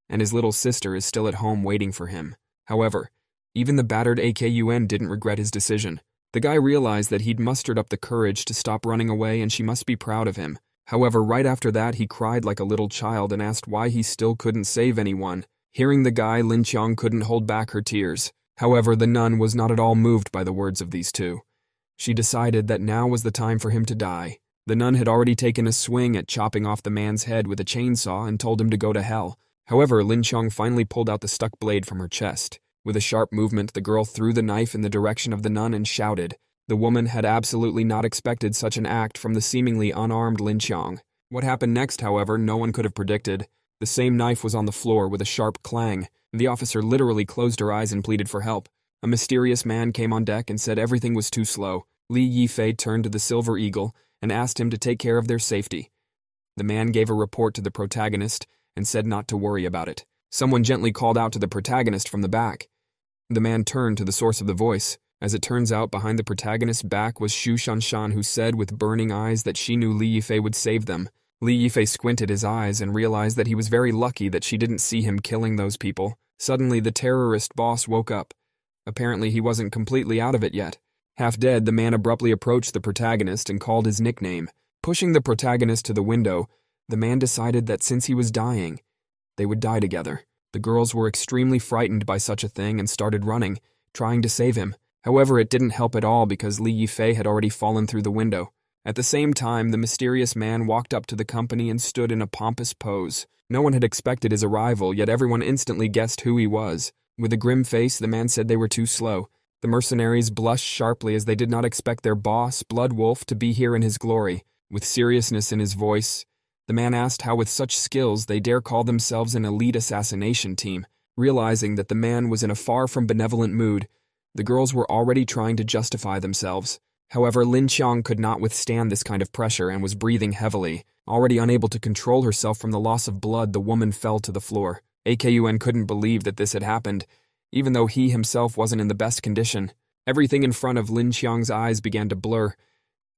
and his little sister is still at home waiting for him. However, even the battered AKUN didn't regret his decision. The guy realized that he'd mustered up the courage to stop running away and she must be proud of him. However, right after that he cried like a little child and asked why he still couldn't save anyone. Hearing the guy, Lin Qiang couldn't hold back her tears. However, the nun was not at all moved by the words of these two. She decided that now was the time for him to die. The nun had already taken a swing at chopping off the man's head with a chainsaw and told him to go to hell. However, Lin Qiang finally pulled out the stuck blade from her chest. With a sharp movement, the girl threw the knife in the direction of the nun and shouted. The woman had absolutely not expected such an act from the seemingly unarmed Lin Qiang. What happened next, however, no one could have predicted. The same knife was on the floor with a sharp clang. The officer literally closed her eyes and pleaded for help. A mysterious man came on deck and said everything was too slow. Li Yifei turned to the Silver Eagle and asked him to take care of their safety. The man gave a report to the protagonist and said not to worry about it. Someone gently called out to the protagonist from the back. The man turned to the source of the voice. As it turns out, behind the protagonist's back was Xu Shanshan, who said with burning eyes that she knew Li Yifei would save them. Li Yifei squinted his eyes and realized that he was very lucky that she didn't see him killing those people. Suddenly, the terrorist boss woke up. Apparently, he wasn't completely out of it yet. Half dead, the man abruptly approached the protagonist and called his nickname. Pushing the protagonist to the window, the man decided that since he was dying, they would die together. The girls were extremely frightened by such a thing and started running, trying to save him. However, it didn't help at all because Li Yifei had already fallen through the window. At the same time, the mysterious man walked up to the company and stood in a pompous pose. No one had expected his arrival, yet everyone instantly guessed who he was. With a grim face, the man said they were too slow. The mercenaries blushed sharply as they did not expect their boss, Blood Wolf, to be here in his glory. With seriousness in his voice, the man asked how with such skills they dare call themselves an elite assassination team. Realizing that the man was in a far from benevolent mood, the girls were already trying to justify themselves. However, Lin Qiang could not withstand this kind of pressure and was breathing heavily. Already unable to control herself from the loss of blood, the woman fell to the floor. Akun couldn't believe that this had happened, even though he himself wasn't in the best condition. Everything in front of Lin Qiang's eyes began to blur.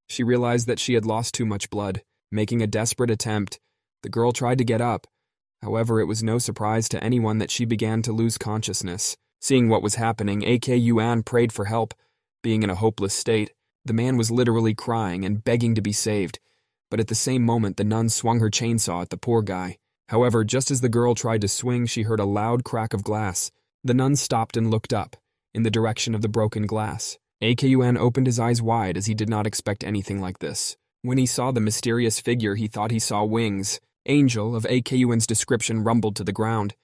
She realized that she had lost too much blood. Making a desperate attempt, the girl tried to get up. However, it was no surprise to anyone that she began to lose consciousness. Seeing what was happening, Akun prayed for help. Being in a hopeless state, the man was literally crying and begging to be saved. But at the same moment, the nun swung her chainsaw at the poor guy. However, just as the girl tried to swing, she heard a loud crack of glass. The nun stopped and looked up, in the direction of the broken glass. Akun opened his eyes wide as he did not expect anything like this. When he saw the mysterious figure, he thought he saw wings. Angel of Akun's description rumbled to the ground.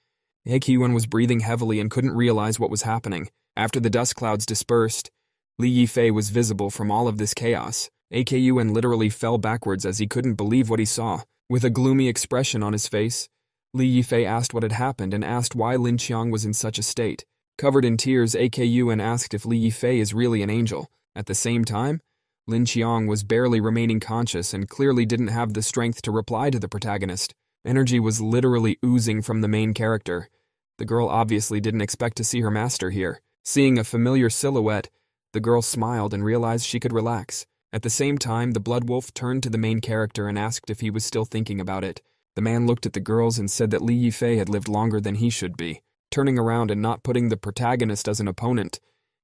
Akun was breathing heavily and couldn't realize what was happening. After the dust clouds dispersed, Li Yifei was visible from all of this chaos. Akun literally fell backwards as he couldn't believe what he saw. With a gloomy expression on his face, Li Yifei asked what had happened and asked why Lin Qiang was in such a state. Covered in tears, Akun asked if Li Yifei is really an angel. At the same time, Lin Qiang was barely remaining conscious and clearly didn't have the strength to reply to the protagonist. Energy was literally oozing from the main character. The girl obviously didn't expect to see her master here. Seeing a familiar silhouette, the girl smiled and realized she could relax. At the same time, the Blood Wolf turned to the main character and asked if he was still thinking about it. The man looked at the girls and said that Li Yifei had lived longer than he should be. Turning around and not putting the protagonist as an opponent,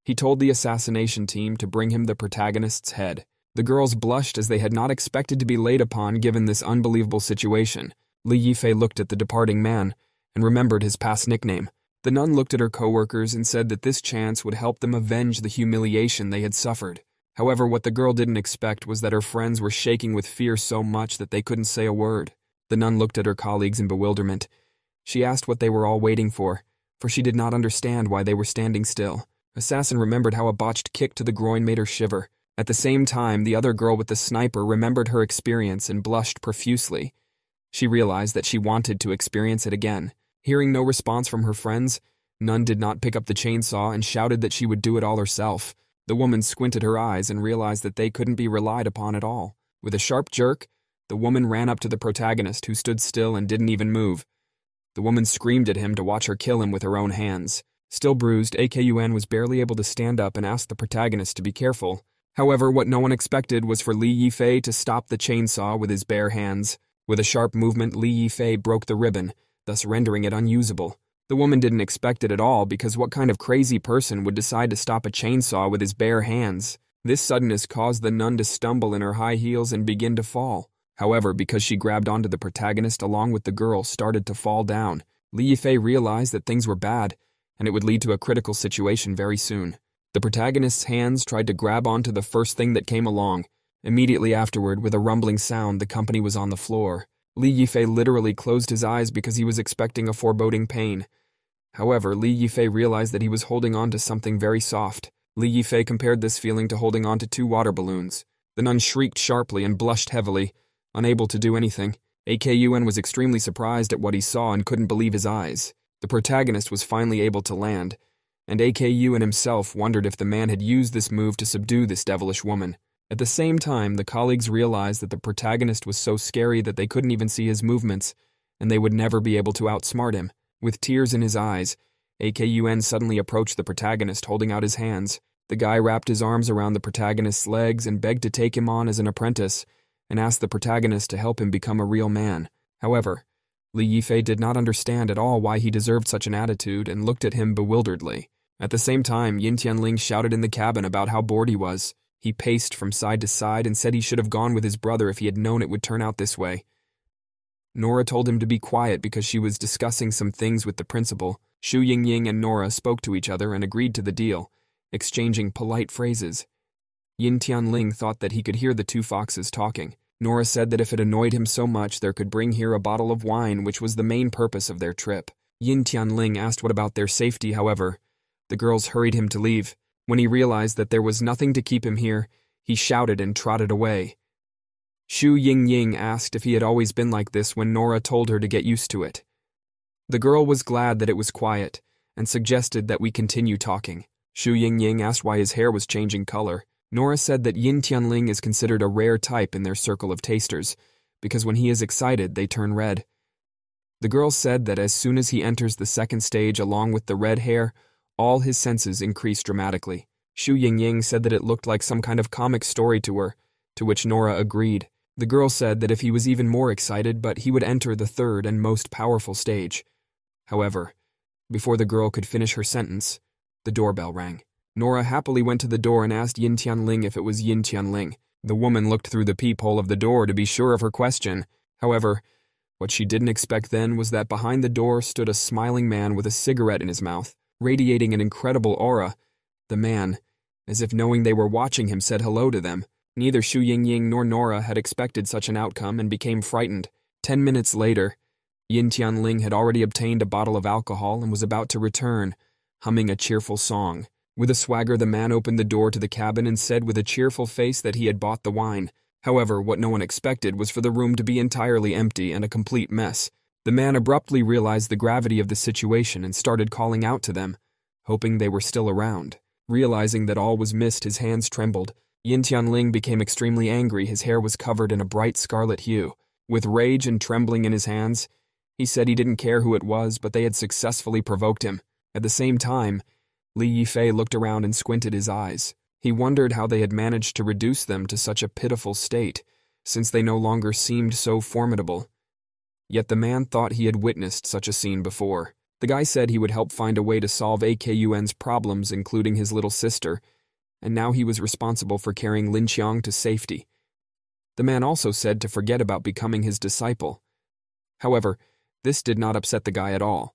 he told the assassination team to bring him the protagonist's head. The girls blushed as they had not expected to be laid upon given this unbelievable situation. Li Yifei looked at the departing man and remembered his past nickname. The nun looked at her co-workers and said that this chance would help them avenge the humiliation they had suffered. However, what the girl didn't expect was that her friends were shaking with fear so much that they couldn't say a word. The nun looked at her colleagues in bewilderment. She asked what they were all waiting for she did not understand why they were standing still. Assassin remembered how a botched kick to the groin made her shiver. At the same time, the other girl with the sniper remembered her experience and blushed profusely. She realized that she wanted to experience it again. Hearing no response from her friends, Nun did not pick up the chainsaw and shouted that she would do it all herself. The woman squinted her eyes and realized that they couldn't be relied upon at all. With a sharp jerk, the woman ran up to the protagonist, who stood still and didn't even move. The woman screamed at him to watch her kill him with her own hands. Still bruised, Akun was barely able to stand up and asked the protagonist to be careful. However, what no one expected was for Li Yifei to stop the chainsaw with his bare hands. With a sharp movement, Li Yifei broke the ribbon, thus rendering it unusable. The woman didn't expect it at all, because what kind of crazy person would decide to stop a chainsaw with his bare hands? This suddenness caused the nun to stumble in her high heels and begin to fall. However, because she grabbed onto the protagonist along with the girl started to fall down, Li Yifei realized that things were bad, and it would lead to a critical situation very soon. The protagonist's hands tried to grab onto the first thing that came along. Immediately afterward, with a rumbling sound, the company was on the floor. Li Yifei literally closed his eyes because he was expecting a foreboding pain. However, Li Yifei realized that he was holding on to something very soft. Li Yifei compared this feeling to holding on to 2 water balloons. The nun shrieked sharply and blushed heavily, unable to do anything. Akun was extremely surprised at what he saw and couldn't believe his eyes. The protagonist was finally able to land, and Akun himself wondered if the man had used this move to subdue this devilish woman. At the same time, the colleagues realized that the protagonist was so scary that they couldn't even see his movements, and they would never be able to outsmart him. With tears in his eyes, Akun suddenly approached the protagonist, holding out his hands. The guy wrapped his arms around the protagonist's legs and begged to take him on as an apprentice, and asked the protagonist to help him become a real man. However, Li Yifei did not understand at all why he deserved such an attitude and looked at him bewilderedly. At the same time, Yin Tianling shouted in the cabin about how bored he was. He paced from side to side and said he should have gone with his brother if he had known it would turn out this way. Nora told him to be quiet because she was discussing some things with the principal. Xu Yingying and Nora spoke to each other and agreed to the deal, exchanging polite phrases. Yin Tianling thought that he could hear the 2 foxes talking. Nora said that if it annoyed him so much, there could bring here a bottle of wine, which was the main purpose of their trip. Yin Tianling asked what about their safety, however. The girls hurried him to leave. When he realized that there was nothing to keep him here, he shouted and trotted away. Xu Yingying asked if he had always been like this when Nora told her to get used to it. The girl was glad that it was quiet and suggested that we continue talking. Xu Yingying asked why his hair was changing color. Nora said that Yin Tianling is considered a rare type in their circle of tasters, because when he is excited, they turn red. The girl said that as soon as he enters the second stage along with the red hair, all his senses increase dramatically. Xu Yingying said that it looked like some kind of comic story to her, to which Nora agreed. The girl said that if he was even more excited, but he would enter the third and most powerful stage. However, before the girl could finish her sentence, the doorbell rang. Nora happily went to the door and asked Yin Tianling if it was Yin Tianling. The woman looked through the peephole of the door to be sure of her question. However, what she didn't expect then was that behind the door stood a smiling man with a cigarette in his mouth, radiating an incredible aura. The man, as if knowing they were watching him, said hello to them. Neither Xu Yingying nor Nora had expected such an outcome and became frightened. 10 minutes later, Yin Tianling had already obtained a bottle of alcohol and was about to return, humming a cheerful song. With a swagger, the man opened the door to the cabin and said with a cheerful face that he had bought the wine. However, what no one expected was for the room to be entirely empty and a complete mess. The man abruptly realized the gravity of the situation and started calling out to them, hoping they were still around. Realizing that all was missed, his hands trembled. Yin Tianling became extremely angry. His hair was covered in a bright scarlet hue. With rage and trembling in his hands, he said he didn't care who it was, but they had successfully provoked him. At the same time, Li Yifei looked around and squinted his eyes. He wondered how they had managed to reduce them to such a pitiful state, since they no longer seemed so formidable. Yet the man thought he had witnessed such a scene before. The guy said he would help find a way to solve AKUN's problems, including his little sister, and now he was responsible for carrying Lin Qiang to safety. The man also said to forget about becoming his disciple. However, this did not upset the guy at all,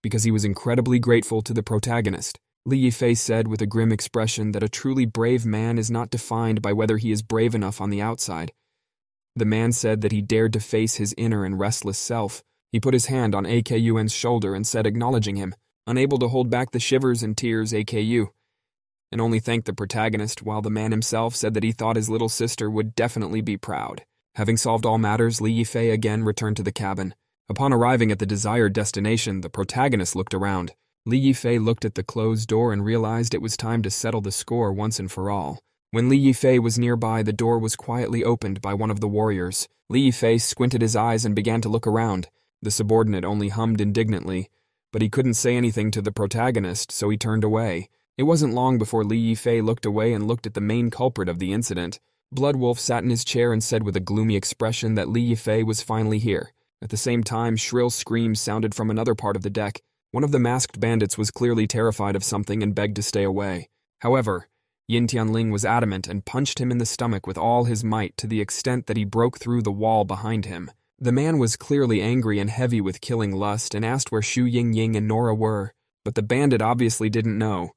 because he was incredibly grateful to the protagonist. Li Yifei said with a grim expression that a truly brave man is not defined by whether he is brave enough on the outside. The man said that he dared to face his inner and restless self. He put his hand on AKUN's shoulder and said, acknowledging him, unable to hold back the shivers and tears, AKU, and only thanked the protagonist, while the man himself said that he thought his little sister would definitely be proud. Having solved all matters, Li Yifei again returned to the cabin. Upon arriving at the desired destination, the protagonist looked around. Li Yifei looked at the closed door and realized it was time to settle the score once and for all. When Li Yifei was nearby, the door was quietly opened by one of the warriors. Li Yifei squinted his eyes and began to look around. The subordinate only hummed indignantly, but he couldn't say anything to the protagonist, so he turned away. It wasn't long before Li Yifei looked away and looked at the main culprit of the incident. Bloodwolf sat in his chair and said with a gloomy expression that Li Yifei was finally here. At the same time, shrill screams sounded from another part of the deck. One of the masked bandits was clearly terrified of something and begged to stay away. However, Yin Tianling was adamant and punched him in the stomach with all his might to the extent that he broke through the wall behind him. The man was clearly angry and heavy with killing lust and asked where Xu Yingying and Nora were, but the bandit obviously didn't know.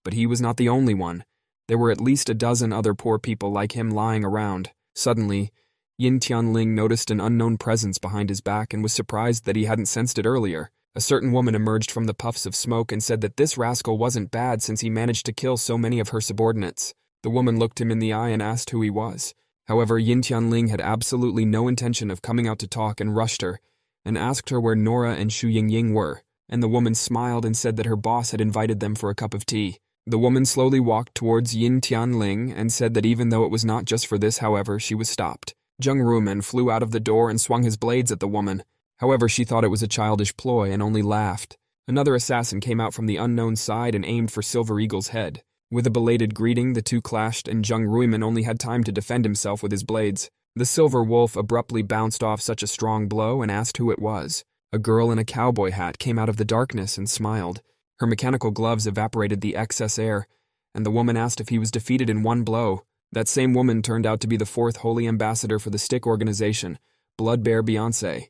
But he was not the only one. There were at least a dozen other poor people like him lying around. Suddenly, Yin Tianling noticed an unknown presence behind his back and was surprised that he hadn't sensed it earlier. A certain woman emerged from the puffs of smoke and said that this rascal wasn't bad since he managed to kill so many of her subordinates. The woman looked him in the eye and asked who he was. However, Yin Tianling had absolutely no intention of coming out to talk and rushed her, and asked her where Nora and Xu Yingying were, and the woman smiled and said that her boss had invited them for a cup of tea. The woman slowly walked towards Yin Tianling and said that even though it was not just for this, however, she was stopped. Zheng Ruiman flew out of the door and swung his blades at the woman. However, she thought it was a childish ploy and only laughed. Another assassin came out from the unknown side and aimed for Silver Eagle's head. With a belated greeting, the two clashed and Zheng Ruiman only had time to defend himself with his blades. The Silver Wolf abruptly bounced off such a strong blow and asked who it was. A girl in a cowboy hat came out of the darkness and smiled. Her mechanical gloves evaporated the excess air, and the woman asked if he was defeated in one blow. That same woman turned out to be the fourth holy ambassador for the stick organization, Bloodbear Beyonce.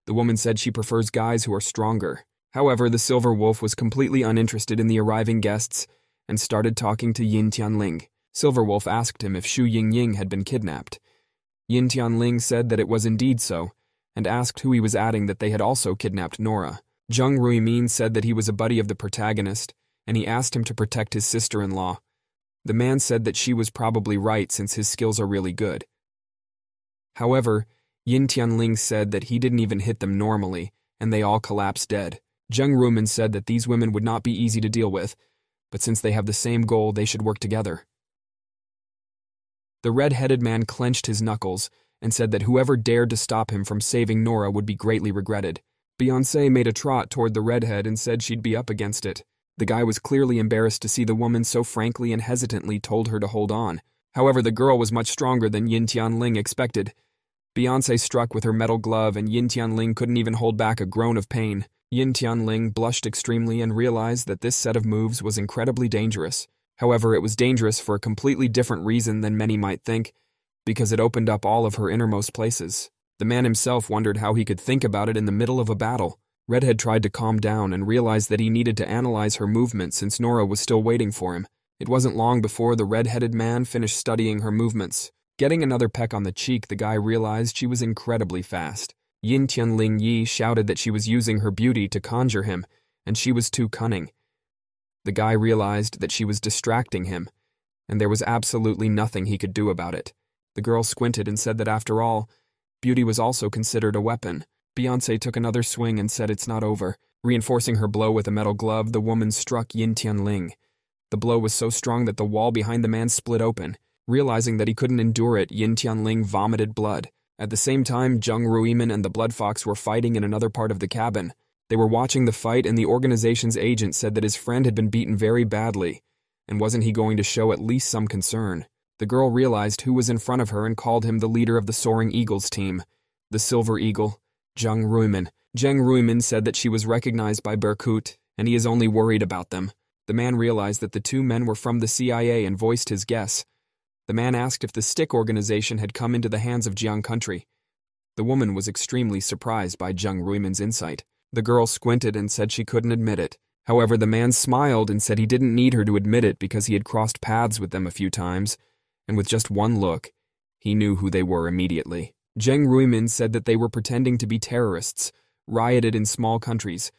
The woman said she prefers guys who are stronger. However, the Silver Wolf was completely uninterested in the arriving guests and started talking to Yin Tianling. Silver Wolf asked him if Xu Yingying had been kidnapped. Yin Tianling said that it was indeed so, and asked who he was adding that they had also kidnapped Nora. Zheng Ruimin said that he was a buddy of the protagonist, and he asked him to protect his sister-in-law. The man said that she was probably right since his skills are really good. However, Yin Tianling said that he didn't even hit them normally, and they all collapsed dead. Zheng Ruimin said that these women would not be easy to deal with, but since they have the same goal, they should work together. The red-headed man clenched his knuckles and said that whoever dared to stop him from saving Nora would be greatly regretted. Beyoncé made a trot toward the redhead and said she'd be up against it. The guy was clearly embarrassed to see the woman so frankly and hesitantly told her to hold on. However, the girl was much stronger than Yin Tianling expected. Beyoncé struck with her metal glove and Yin Tianling couldn't even hold back a groan of pain. Yin Tianling blushed extremely and realized that this set of moves was incredibly dangerous. However, it was dangerous for a completely different reason than many might think, because it opened up all of her innermost places. The man himself wondered how he could think about it in the middle of a battle. Redhead tried to calm down and realized that he needed to analyze her movement since Nora was still waiting for him. It wasn't long before the red-headed man finished studying her movements. Getting another peck on the cheek, the guy realized she was incredibly fast. Yin Tianling Yi shouted that she was using her beauty to conjure him, and she was too cunning. The guy realized that she was distracting him, and there was absolutely nothing he could do about it. The girl squinted and said that after all, beauty was also considered a weapon. Beyoncé took another swing and said it's not over. Reinforcing her blow with a metal glove, the woman struck Yin Tianling. The blow was so strong that the wall behind the man split open. Realizing that he couldn't endure it, Yin Tianling vomited blood. At the same time, Zheng Ruimin and the Blood Fox were fighting in another part of the cabin. They were watching the fight, and the organization's agent said that his friend had been beaten very badly, and wasn't he going to show at least some concern? The girl realized who was in front of her and called him the leader of the Soaring Eagles team, the Silver Eagle, Zheng Ruimin. Zheng Ruimin said that she was recognized by Berkut, and he is only worried about them. The man realized that the two men were from the CIA and voiced his guess. The man asked if the stick organization had come into the hands of Jiang country. The woman was extremely surprised by Zheng Ruimin's insight. The girl squinted and said she couldn't admit it. However, the man smiled and said he didn't need her to admit it because he had crossed paths with them a few times, and with just one look, he knew who they were immediately. Zheng Ruimin said that they were pretending to be terrorists, rioted in small countries,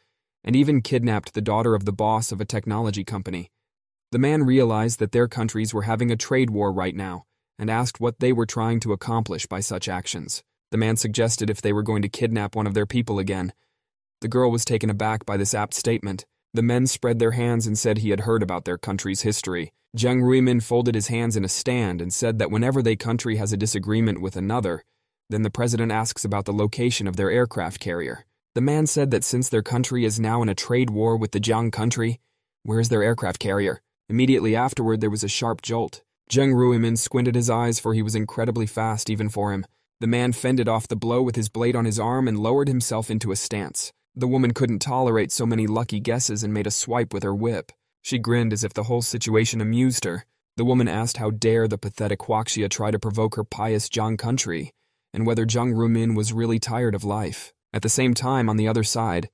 and even kidnapped the daughter of the boss of a technology company. The man realized that their countries were having a trade war right now, and asked what they were trying to accomplish by such actions. The man suggested if they were going to kidnap one of their people again. The girl was taken aback by this apt statement. The men spread their hands and said he had heard about their country's history. Zheng Ruimin folded his hands in a stand and said that whenever their country has a disagreement with another, then the president asks about the location of their aircraft carrier. The man said that since their country is now in a trade war with the Jiang country, where is their aircraft carrier? Immediately afterward, there was a sharp jolt. Zheng Ruimin squinted his eyes, for he was incredibly fast even for him. The man fended off the blow with his blade on his arm and lowered himself into a stance. The woman couldn't tolerate so many lucky guesses and made a swipe with her whip. She grinned as if the whole situation amused her. The woman asked how dare the pathetic Huaxia try to provoke her pious Jiang country, and whether Zheng Ruimin was really tired of life. At the same time, on the other side,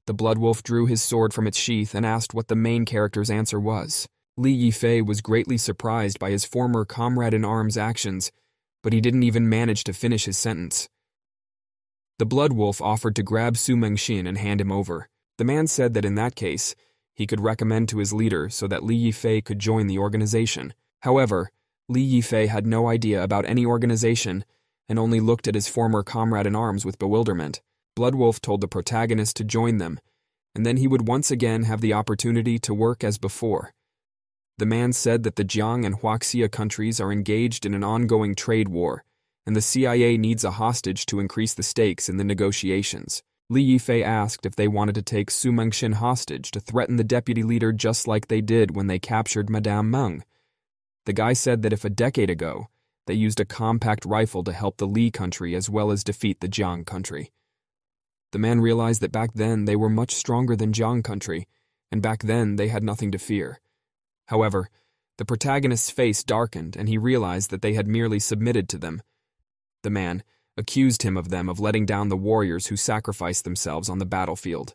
the blood wolf drew his sword from its sheath and asked what the main character's answer was. Li Yifei was greatly surprised by his former comrade-in-arms actions, but he didn't even manage to finish his sentence. The blood wolf offered to grab Su Mengxin and hand him over. The man said that in that case, he could recommend to his leader so that Li Yifei could join the organization. However, Li Yifei had no idea about any organization and only looked at his former comrade-in-arms with bewilderment. Bloodwolf told the protagonist to join them, and then he would once again have the opportunity to work as before. The man said that the Jiang and Huaxia countries are engaged in an ongoing trade war, and the CIA needs a hostage to increase the stakes in the negotiations. Li Yifei asked if they wanted to take Su Mengxin hostage to threaten the deputy leader just like they did when they captured Madame Meng. The guy said that if a decade ago, they used a compact rifle to help the Li country as well as defeat the Jiang country. The man realized that back then they were much stronger than Jiang country, and back then they had nothing to fear. However, the protagonist's face darkened and he realized that they had merely submitted to them. The man accused him of letting down the warriors who sacrificed themselves on the battlefield.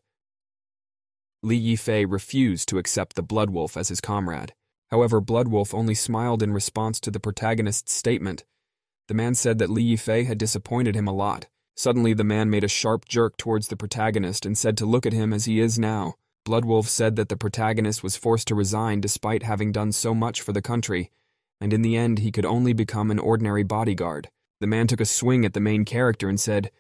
Li Yifei refused to accept the Bloodwolf as his comrade. However, Bloodwolf only smiled in response to the protagonist's statement. The man said that Li Yifei had disappointed him a lot. Suddenly, the man made a sharp jerk towards the protagonist and said to look at him as he is now. Bloodwolf said that the protagonist was forced to resign despite having done so much for the country, and in the end he could only become an ordinary bodyguard. The man took a swing at the main character and said,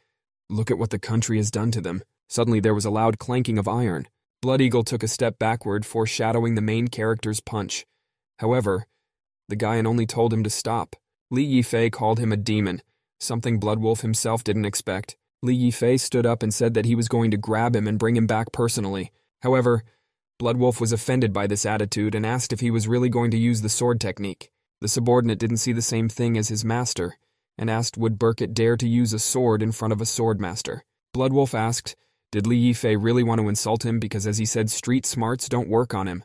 "Look at what the country has done to them." Suddenly there was a loud clanking of iron. Blood Eagle took a step backward, foreshadowing the main character's punch. However, the Guyan only told him to stop. Li Yifei called him a demon, something Bloodwolf himself didn't expect. Li Yifei stood up and said that he was going to grab him and bring him back personally. However, Bloodwolf was offended by this attitude and asked if he was really going to use the sword technique. The subordinate didn't see the same thing as his master, and asked would Burkett dare to use a sword in front of a swordmaster. Bloodwolf asked, did Li Yifei really want to insult him because, as he said, street smarts don't work on him.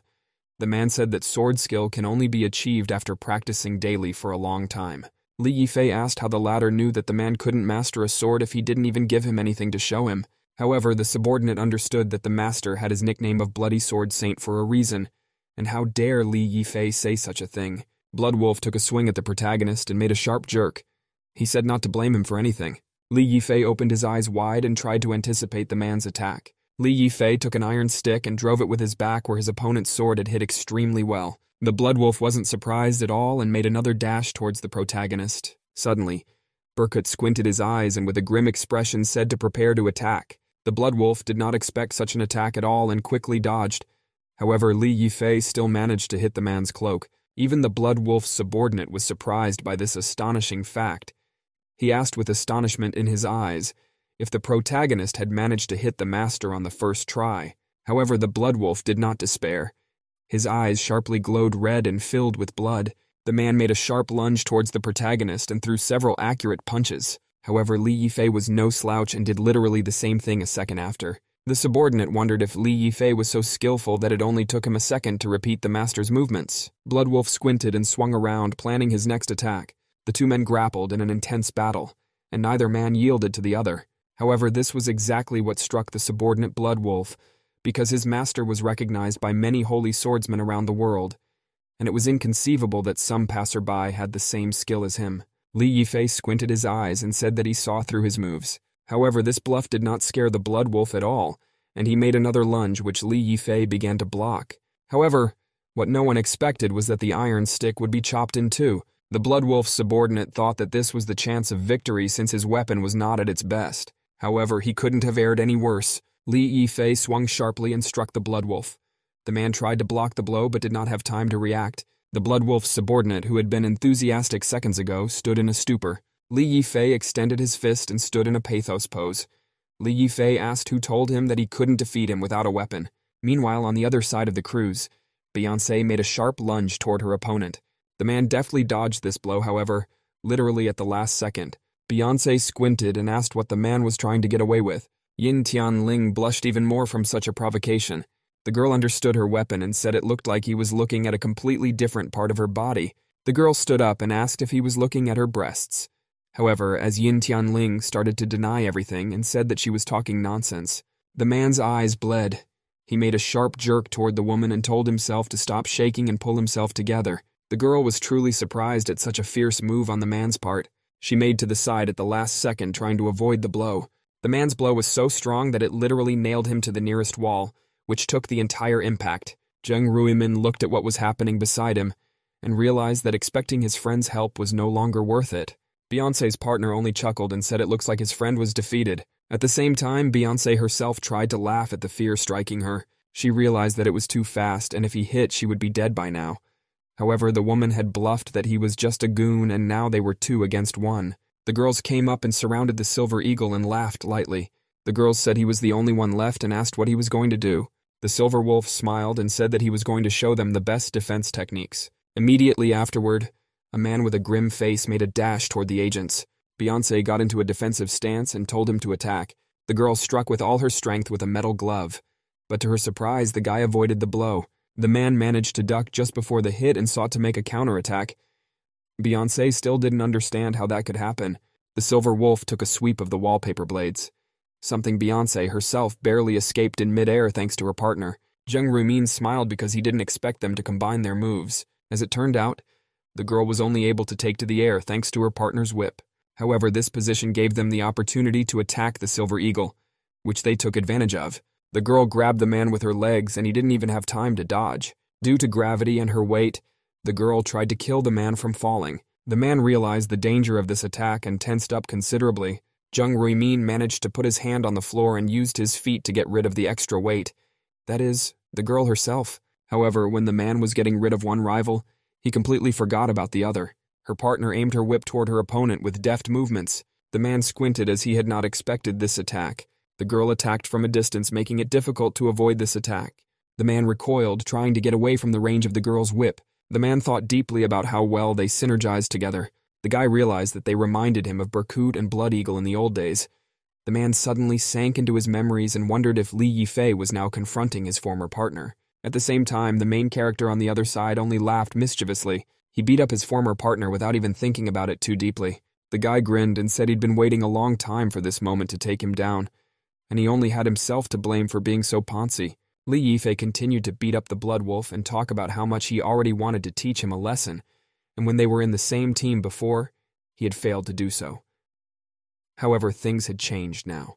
The man said that sword skill can only be achieved after practicing daily for a long time. Li Yifei asked how the latter knew that the man couldn't master a sword if he didn't even give him anything to show him. However, the subordinate understood that the master had his nickname of Bloody Sword Saint for a reason, and how dare Li Yifei say such a thing. Bloodwolf took a swing at the protagonist and made a sharp jerk. He said not to blame him for anything. Li Yifei opened his eyes wide and tried to anticipate the man's attack. Li Yifei took an iron stick and drove it with his back where his opponent's sword had hit extremely well. The Bloodwolf wasn't surprised at all and made another dash towards the protagonist. Suddenly, Burkett squinted his eyes and with a grim expression said to prepare to attack. The Bloodwolf did not expect such an attack at all and quickly dodged. However, Li Yifei still managed to hit the man's cloak. Even the Bloodwolf's subordinate was surprised by this astonishing fact. He asked with astonishment in his eyes if the protagonist had managed to hit the master on the first try. However, the Bloodwolf did not despair. His eyes sharply glowed red and filled with blood. The man made a sharp lunge towards the protagonist and threw several accurate punches. However, Li Yifei was no slouch and did literally the same thing a second after. The subordinate wondered if Li Yifei was so skillful that it only took him a second to repeat the master's movements. Bloodwolf squinted and swung around, planning his next attack. The two men grappled in an intense battle, and neither man yielded to the other. However, this was exactly what struck the subordinate Bloodwolf, because his master was recognized by many holy swordsmen around the world, and it was inconceivable that some passerby had the same skill as him. Li Yifei squinted his eyes and said that he saw through his moves. However, this bluff did not scare the Bloodwolf at all, and he made another lunge which Li Yifei began to block. However, what no one expected was that the iron stick would be chopped in two. The Bloodwolf's subordinate thought that this was the chance of victory since his weapon was not at its best. However, he couldn't have erred any worse. Li Yifei swung sharply and struck the Bloodwolf. The man tried to block the blow but did not have time to react. The Bloodwolf's subordinate, who had been enthusiastic seconds ago, stood in a stupor. Li Yifei extended his fist and stood in a pathos pose. Li Yifei asked who told him that he couldn't defeat him without a weapon. Meanwhile, on the other side of the cruise, Beyoncé made a sharp lunge toward her opponent. The man deftly dodged this blow, however, literally at the last second. Beyoncé squinted and asked what the man was trying to get away with. Yin Tianling blushed even more from such a provocation. The girl understood her weapon and said it looked like he was looking at a completely different part of her body. The girl stood up and asked if he was looking at her breasts. However, as Yin Tianling started to deny everything and said that she was talking nonsense, the man's eyes bled. He made a sharp jerk toward the woman and told himself to stop shaking and pull himself together. The girl was truly surprised at such a fierce move on the man's part. She made to the side at the last second, trying to avoid the blow. The man's blow was so strong that it literally nailed him to the nearest wall, which took the entire impact. Zheng Ruimin looked at what was happening beside him and realized that expecting his friend's help was no longer worth it. Beyoncé's partner only chuckled and said it looks like his friend was defeated. At the same time, Beyoncé herself tried to laugh at the fear striking her. She realized that it was too fast, and if he hit, she would be dead by now. However, the woman had bluffed that he was just a goon, and now they were 2 against 1. The girls came up and surrounded the Silver Eagle and laughed lightly. The girls said he was the only one left and asked what he was going to do. The Silver Wolf smiled and said that he was going to show them the best defense techniques. Immediately afterward, a man with a grim face made a dash toward the agents. Beyoncé got into a defensive stance and told him to attack. The girl struck with all her strength with a metal glove, but to her surprise, the guy avoided the blow. The man managed to duck just before the hit and sought to make a counterattack. Beyoncé still didn't understand how that could happen. The Silver Wolf took a sweep of the wallpaper blades, something Beyoncé herself barely escaped in midair thanks to her partner. Zheng Ruimin smiled because he didn't expect them to combine their moves. As it turned out, the girl was only able to take to the air thanks to her partner's whip. However, this position gave them the opportunity to attack the Silver Eagle, which they took advantage of. The girl grabbed the man with her legs, and he didn't even have time to dodge. Due to gravity and her weight, the girl tried to kill the man from falling. The man realized the danger of this attack and tensed up considerably. Jung Ruimin managed to put his hand on the floor and used his feet to get rid of the extra weight. That is, the girl herself. However, when the man was getting rid of one rival, he completely forgot about the other. Her partner aimed her whip toward her opponent with deft movements. The man squinted as he had not expected this attack. The girl attacked from a distance, making it difficult to avoid this attack. The man recoiled, trying to get away from the range of the girl's whip. The man thought deeply about how well they synergized together. The guy realized that they reminded him of Berkut and Blood Eagle in the old days. The man suddenly sank into his memories and wondered if Li Yifei was now confronting his former partner. At the same time, the main character on the other side only laughed mischievously. He beat up his former partner without even thinking about it too deeply. The guy grinned and said he'd been waiting a long time for this moment to take him down, and he only had himself to blame for being so poncy. Li Yifei continued to beat up the Blood Wolf and talk about how much he already wanted to teach him a lesson, and when they were in the same team before, he had failed to do so. However, things had changed now.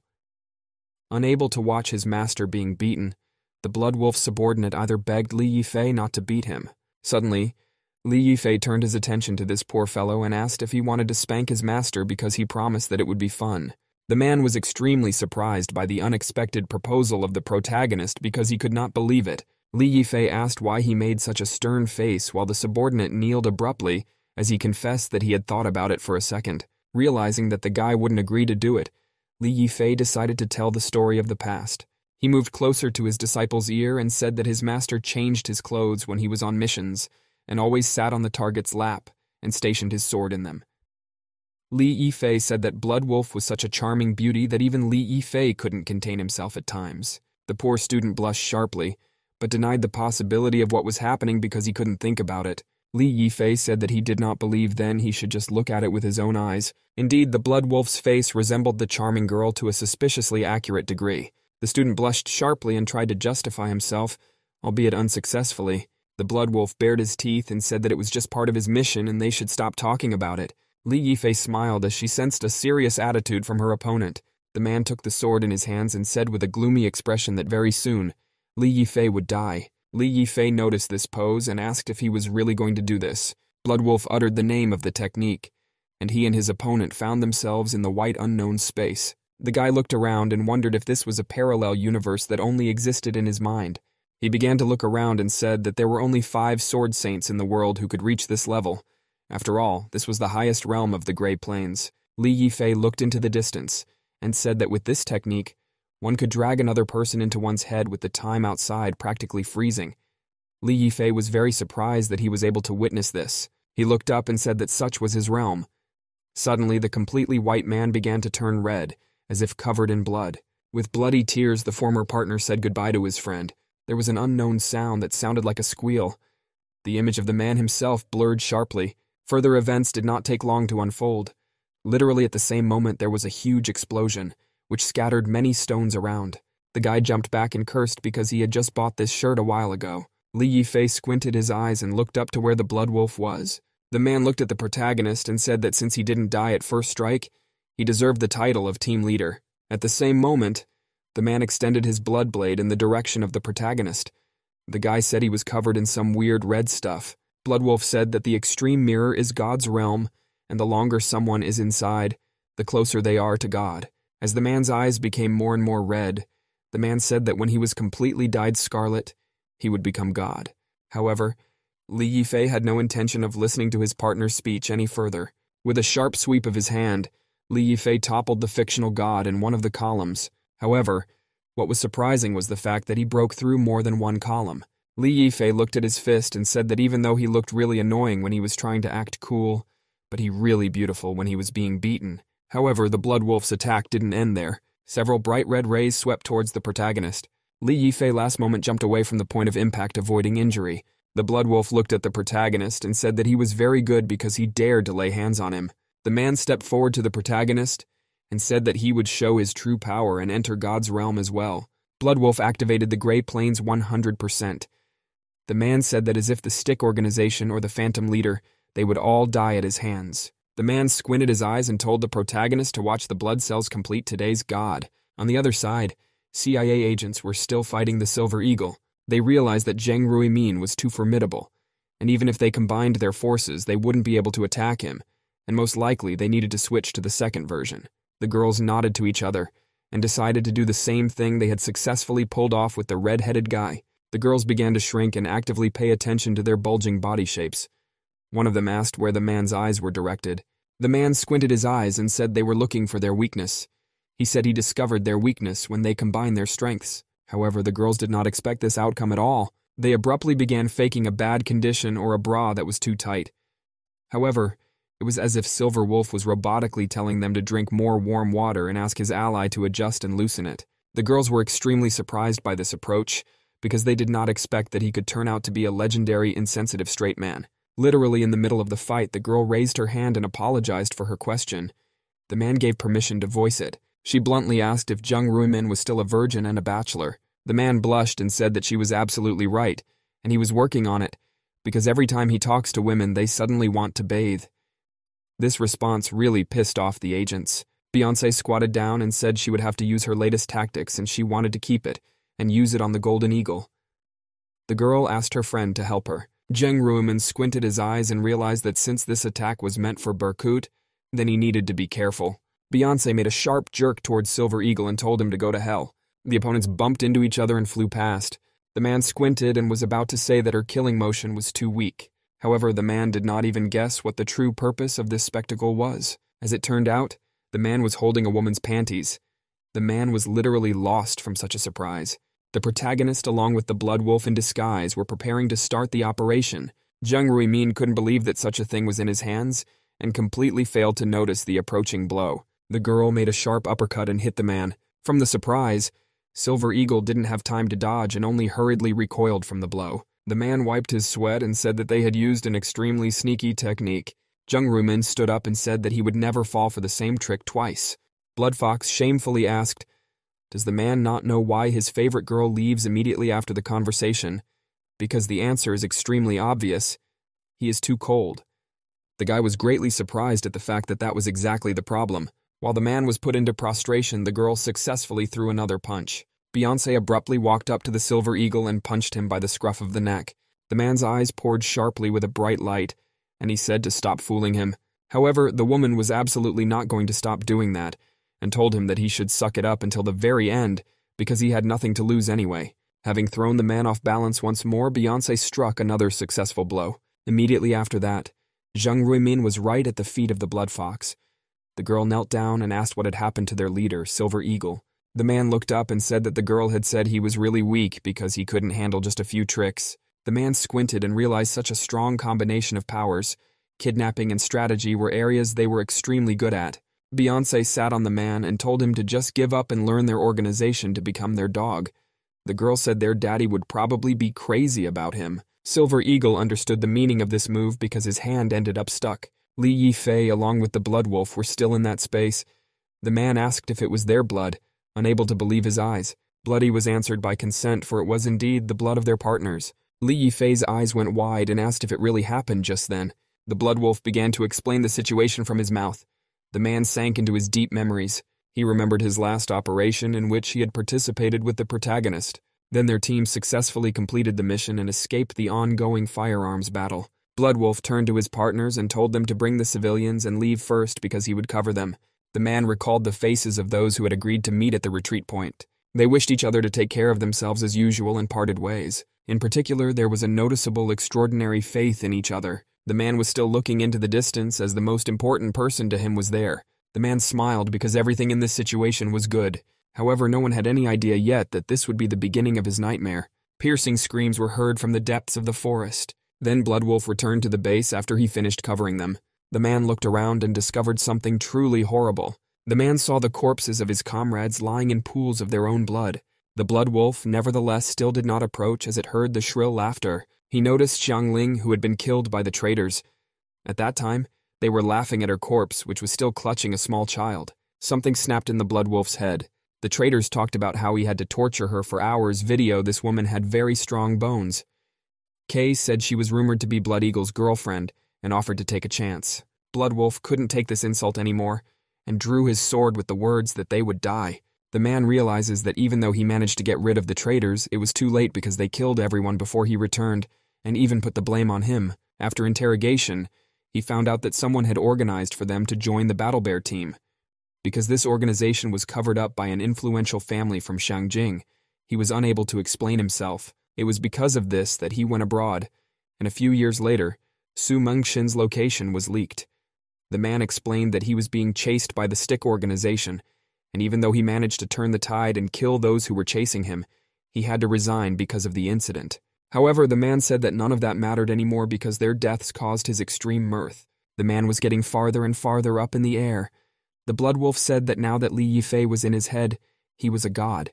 Unable to watch his master being beaten, the Blood Wolf's subordinate either begged Li Yifei not to beat him. Suddenly, Li Yifei turned his attention to this poor fellow and asked if he wanted to spank his master because he promised that it would be fun. The man was extremely surprised by the unexpected proposal of the protagonist because he could not believe it. Li Yifei asked why he made such a stern face while the subordinate kneeled abruptly as he confessed that he had thought about it for a second. Realizing that the guy wouldn't agree to do it, Li Yifei decided to tell the story of the past. He moved closer to his disciple's ear and said that his master changed his clothes when he was on missions and always sat on the target's lap and stationed his sword in them. Li Yifei said that Blood Wolf was such a charming beauty that even Li Yifei couldn't contain himself at times. The poor student blushed sharply, but denied the possibility of what was happening because he couldn't think about it. Li Yifei said that he did not believe then he should just look at it with his own eyes. Indeed, the Blood Wolf's face resembled the charming girl to a suspiciously accurate degree. The student blushed sharply and tried to justify himself, albeit unsuccessfully. The Blood Wolf bared his teeth and said that it was just part of his mission and they should stop talking about it. Li Yifei smiled as she sensed a serious attitude from her opponent. The man took the sword in his hands and said with a gloomy expression that very soon, Li Yifei would die. Li Yifei noticed this pose and asked if he was really going to do this. Blood Wolf uttered the name of the technique, and he and his opponent found themselves in the white unknown space. The guy looked around and wondered if this was a parallel universe that only existed in his mind. He began to look around and said that there were only 5 sword saints in the world who could reach this level. After all, this was the highest realm of the Grey Plains. Li Yifei looked into the distance and said that with this technique, one could drag another person into one's head with the time outside practically freezing. Li Yifei was very surprised that he was able to witness this. He looked up and said that such was his realm. Suddenly, the completely white man began to turn red, as if covered in blood. With bloody tears, the former partner said goodbye to his friend. There was an unknown sound that sounded like a squeal. The image of the man himself blurred sharply. Further events did not take long to unfold. Literally at the same moment, there was a huge explosion, which scattered many stones around. The guy jumped back and cursed because he had just bought this shirt a while ago. Li Yifei squinted his eyes and looked up to where the Blood Wolf was. The man looked at the protagonist and said that since he didn't die at first strike, he deserved the title of team leader. At the same moment, the man extended his blood blade in the direction of the protagonist. The guy said he was covered in some weird red stuff. Blood Wolf said that the extreme mirror is God's realm, and the longer someone is inside, the closer they are to God. As the man's eyes became more and more red, the man said that when he was completely dyed scarlet, he would become God. However, Li Yifei had no intention of listening to his partner's speech any further. With a sharp sweep of his hand, Li Yifei toppled the fictional god in one of the columns. However, what was surprising was the fact that he broke through more than one column. Li Yifei looked at his fist and said that even though he looked really annoying when he was trying to act cool, but he really beautiful when he was being beaten. However, the Blood Wolf's attack didn't end there. Several bright red rays swept towards the protagonist. Li Yifei last moment jumped away from the point of impact, avoiding injury. The Blood Wolf looked at the protagonist and said that he was very good because he dared to lay hands on him. The man stepped forward to the protagonist and said that he would show his true power and enter God's realm as well. Blood Wolf activated the Grey Plains 100%. The man said that as if the Stick Organization or the Phantom Leader, they would all die at his hands. The man squinted his eyes and told the protagonist to watch the blood cells complete today's god. On the other side, CIA agents were still fighting the Silver Eagle. They realized that Zheng Ruimin was too formidable, and even if they combined their forces, they wouldn't be able to attack him, and most likely they needed to switch to the second version. The girls nodded to each other and decided to do the same thing they had successfully pulled off with the red-headed guy. The girls began to shrink and actively pay attention to their bulging body shapes. One of them asked where the man's eyes were directed. The man squinted his eyes and said they were looking for their weakness. He said he discovered their weakness when they combined their strengths. However, the girls did not expect this outcome at all. They abruptly began faking a bad condition or a bra that was too tight. However, it was as if Silver Wolf was robotically telling them to drink more warm water and ask his ally to adjust and loosen it. The girls were extremely surprised by this approach because they did not expect that he could turn out to be a legendary insensitive straight man. Literally in the middle of the fight, the girl raised her hand and apologized for her question. The man gave permission to voice it. She bluntly asked if Zheng Ruimin was still a virgin and a bachelor. The man blushed and said that she was absolutely right, and he was working on it, because every time he talks to women, they suddenly want to bathe. This response really pissed off the agents. Beyoncé squatted down and said she would have to use her latest tactics and she wanted to keep it and use it on the Golden Eagle. The girl asked her friend to help her. Zheng Ruimin squinted his eyes and realized that since this attack was meant for Berkut, then he needed to be careful. Beyoncé made a sharp jerk towards Silver Eagle and told him to go to hell. The opponents bumped into each other and flew past. The man squinted and was about to say that her killing motion was too weak. However, the man did not even guess what the true purpose of this spectacle was. As it turned out, the man was holding a woman's panties. The man was literally lost from such a surprise. The protagonist, along with the Blood Wolf in disguise, were preparing to start the operation. Zheng Ruimin couldn't believe that such a thing was in his hands and completely failed to notice the approaching blow. The girl made a sharp uppercut and hit the man. From the surprise, Silver Eagle didn't have time to dodge and only hurriedly recoiled from the blow. The man wiped his sweat and said that they had used an extremely sneaky technique. Zheng Ruimin stood up and said that he would never fall for the same trick twice. Bloodfox shamefully asked, "Does the man not know why his favorite girl leaves immediately after the conversation? Because the answer is extremely obvious. He is too cold." The guy was greatly surprised at the fact that that was exactly the problem. While the man was put into prostration, the girl successfully threw another punch. Beyoncé abruptly walked up to the Silver Eagle and punched him by the scruff of the neck. The man's eyes poured sharply with a bright light, and he said to stop fooling him. However, the woman was absolutely not going to stop doing that, and told him that he should suck it up until the very end, because he had nothing to lose anyway. Having thrown the man off balance once more, Beyoncé struck another successful blow. Immediately after that, Zheng Ruimin was right at the feet of the Blood Fox. The girl knelt down and asked what had happened to their leader, Silver Eagle. The man looked up and said that the girl had said he was really weak because he couldn't handle just a few tricks. The man squinted and realized such a strong combination of powers. Kidnapping and strategy were areas they were extremely good at. Beyoncé sat on the man and told him to just give up and learn their organization to become their dog. The girl said their daddy would probably be crazy about him. Silver Eagle understood the meaning of this move because his hand ended up stuck. Li Yifei, along with the Blood Wolf, were still in that space. The man asked if it was their blood, unable to believe his eyes. Bloody was answered by consent, for it was indeed the blood of their partners. Li Yifei's eyes went wide and asked if it really happened just then. The Blood Wolf began to explain the situation from his mouth. The man sank into his deep memories. He remembered his last operation in which he had participated with the protagonist. Then their team successfully completed the mission and escaped the ongoing firearms battle. Blood Wolf turned to his partners and told them to bring the civilians and leave first because he would cover them. The man recalled the faces of those who had agreed to meet at the retreat point. They wished each other to take care of themselves as usual and parted ways. In particular, there was a noticeable, extraordinary faith in each other. The man was still looking into the distance as the most important person to him was there. The man smiled because everything in this situation was good. However, no one had any idea yet that this would be the beginning of his nightmare. Piercing screams were heard from the depths of the forest. Then Blood Wolf returned to the base after he finished covering them. The man looked around and discovered something truly horrible. The man saw the corpses of his comrades lying in pools of their own blood. The Blood Wolf, nevertheless, still did not approach as it heard the shrill laughter. He noticed Xiangling, who had been killed by the traitors. At that time, they were laughing at her corpse, which was still clutching a small child. Something snapped in the Blood Wolf's head. The traitors talked about how he had to torture her for hours. This woman had very strong bones. Kay said she was rumored to be Blood Eagle's girlfriend and offered to take a chance. Blood Wolf couldn't take this insult anymore and drew his sword with the words that they would die. The man realizes that even though he managed to get rid of the traitors, it was too late because they killed everyone before he returned, and even put the blame on him. After interrogation, he found out that someone had organized for them to join the Battle Bear team. Because this organization was covered up by an influential family from Shangjing, he was unable to explain himself. It was because of this that he went abroad, and a few years later, Su Mengxin's location was leaked. The man explained that he was being chased by the Stick organization, and even though he managed to turn the tide and kill those who were chasing him, he had to resign because of the incident. However, the man said that none of that mattered anymore because their deaths caused his extreme mirth. The man was getting farther and farther up in the air. The Blood Wolf said that now that Li Yifei was in his head, he was a god,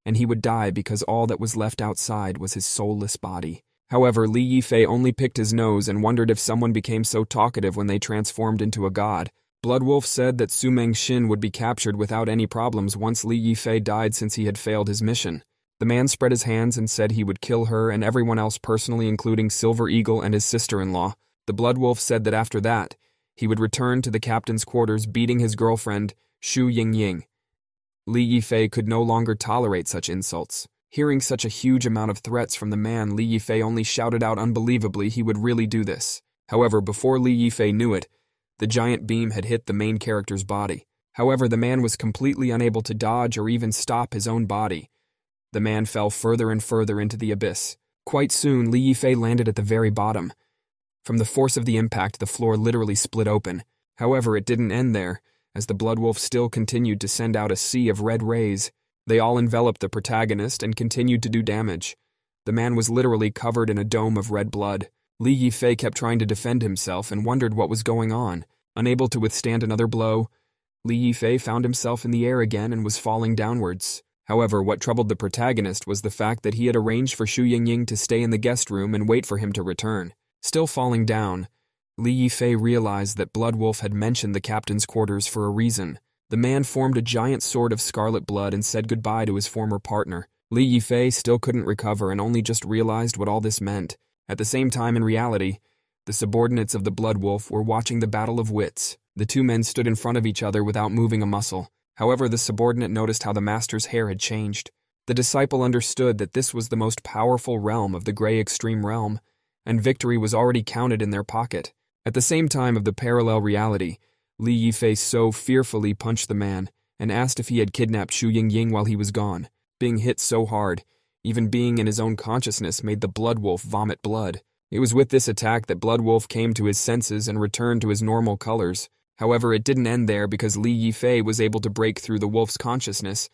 and he would die because all that was left outside was his soulless body. However, Li Yifei only picked his nose and wondered if someone became so talkative when they transformed into a god. Blood Wolf said that Su Mengxin would be captured without any problems once Li Yifei died since he had failed his mission. The man spread his hands and said he would kill her and everyone else personally, including Silver Eagle and his sister-in-law. The Blood Wolf said that after that, he would return to the captain's quarters beating his girlfriend, Xu Yingying. Li Yifei could no longer tolerate such insults. Hearing such a huge amount of threats from the man, Li Yifei only shouted out unbelievably he would really do this. However, before Li Yifei knew it, the giant beam had hit the main character's body. However, the man was completely unable to dodge or even stop his own body. The man fell further and further into the abyss. Quite soon, Li Yifei landed at the very bottom. From the force of the impact, the floor literally split open. However, it didn't end there, as the Blood Wolf still continued to send out a sea of red rays. They all enveloped the protagonist and continued to do damage. The man was literally covered in a dome of red blood. Li Yifei kept trying to defend himself and wondered what was going on. Unable to withstand another blow, Li Yifei found himself in the air again and was falling downwards. However, what troubled the protagonist was the fact that he had arranged for Xu Yingying to stay in the guest room and wait for him to return. Still falling down, Li Yifei realized that Blood Wolf had mentioned the captain's quarters for a reason. The man formed a giant sword of scarlet blood and said goodbye to his former partner. Li Yifei still couldn't recover and only just realized what all this meant. At the same time, in reality, the subordinates of the Blood Wolf were watching the battle of wits. The two men stood in front of each other without moving a muscle. However, the subordinate noticed how the master's hair had changed. The disciple understood that this was the most powerful realm of the Grey Extreme Realm, and victory was already counted in their pocket. At the same time of the parallel reality, Li Yifei so fearfully punched the man and asked if he had kidnapped Xu Yingying while he was gone. Being hit so hard, even being in his own consciousness made the Blood Wolf vomit blood. It was with this attack that Blood Wolf came to his senses and returned to his normal colors. However, it didn't end there because Li Yifei was able to break through the wolf's consciousness,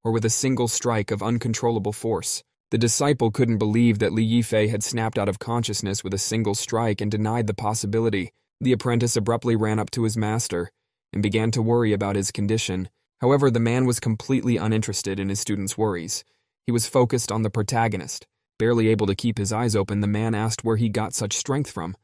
or with a single strike of uncontrollable force. The disciple couldn't believe that Li Yifei had snapped out of consciousness with a single strike and denied the possibility. The apprentice abruptly ran up to his master and began to worry about his condition. However, the man was completely uninterested in his student's worries. He was focused on the protagonist. Barely able to keep his eyes open, the man asked where he got such strength from.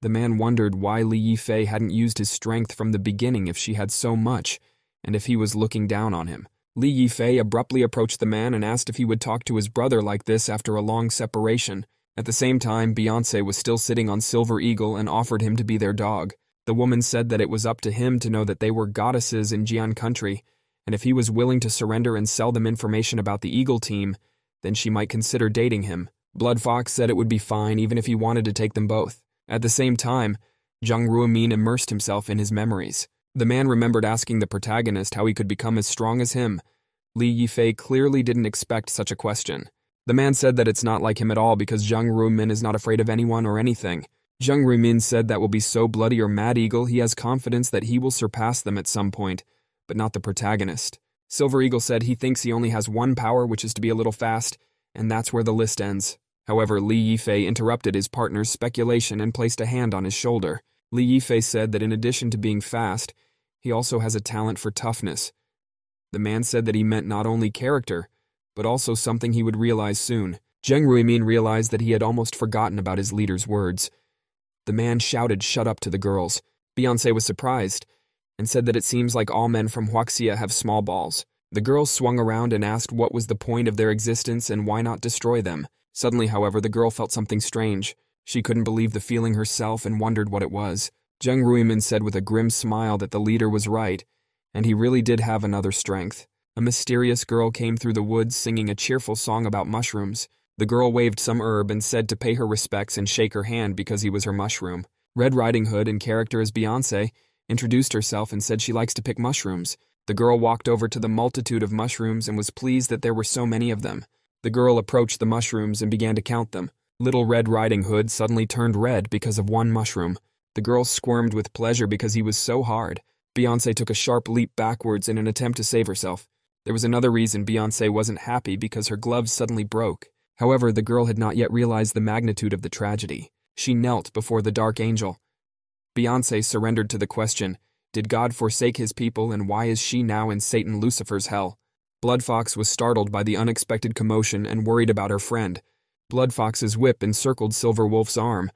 The man wondered why Li Yifei hadn't used his strength from the beginning if she had so much, and if he was looking down on him. Li Yifei abruptly approached the man and asked if he would talk to his brother like this after a long separation. At the same time, Beyoncé was still sitting on Silver Eagle and offered him to be their dog. The woman said that it was up to him to know that they were goddesses in Jian country, and if he was willing to surrender and sell them information about the Eagle team, then she might consider dating him. Blood Fox said it would be fine even if he wanted to take them both. At the same time, Zhang Ruimin immersed himself in his memories. The man remembered asking the protagonist how he could become as strong as him. Li Yifei clearly didn't expect such a question. The man said that it's not like him at all because Zhang Ruimin is not afraid of anyone or anything. Zhang Ruimin said that will be so bloody or Mad Eagle he has confidence that he will surpass them at some point, but not the protagonist. Silver Eagle said he thinks he only has one power, which is to be a little fast, and that's where the list ends. However, Li Yifei interrupted his partner's speculation and placed a hand on his shoulder. Li Yifei said that in addition to being fast, he also has a talent for toughness. The man said that he meant not only character, but also something he would realize soon. Zhang Ruimin realized that he had almost forgotten about his leader's words. The man shouted, "Shut up," to the girls. Beyoncé was surprised, and said that it seems like all men from Huaxia have small balls. The girls swung around and asked what was the point of their existence and why not destroy them. Suddenly, however, the girl felt something strange. She couldn't believe the feeling herself and wondered what it was. Zhang Ruimin said with a grim smile that the leader was right, and he really did have another strength. A mysterious girl came through the woods singing a cheerful song about mushrooms. The girl waved some herb and said to pay her respects and shake her hand because he was her mushroom. Red Riding Hood, in character as Beyoncé, introduced herself and said she likes to pick mushrooms. The girl walked over to the multitude of mushrooms and was pleased that there were so many of them. The girl approached the mushrooms and began to count them. Little Red Riding Hood suddenly turned red because of one mushroom. The girl squirmed with pleasure because he was so hard. Beyoncé took a sharp leap backwards in an attempt to save herself. There was another reason Beyoncé wasn't happy because her gloves suddenly broke. However, the girl had not yet realized the magnitude of the tragedy. She knelt before the dark angel. Beyoncé surrendered to the question, did God forsake his people and why is she now in Satan Lucifer's hell? Bloodfox was startled by the unexpected commotion and worried about her friend. Bloodfox's whip encircled Silverwolf's arm.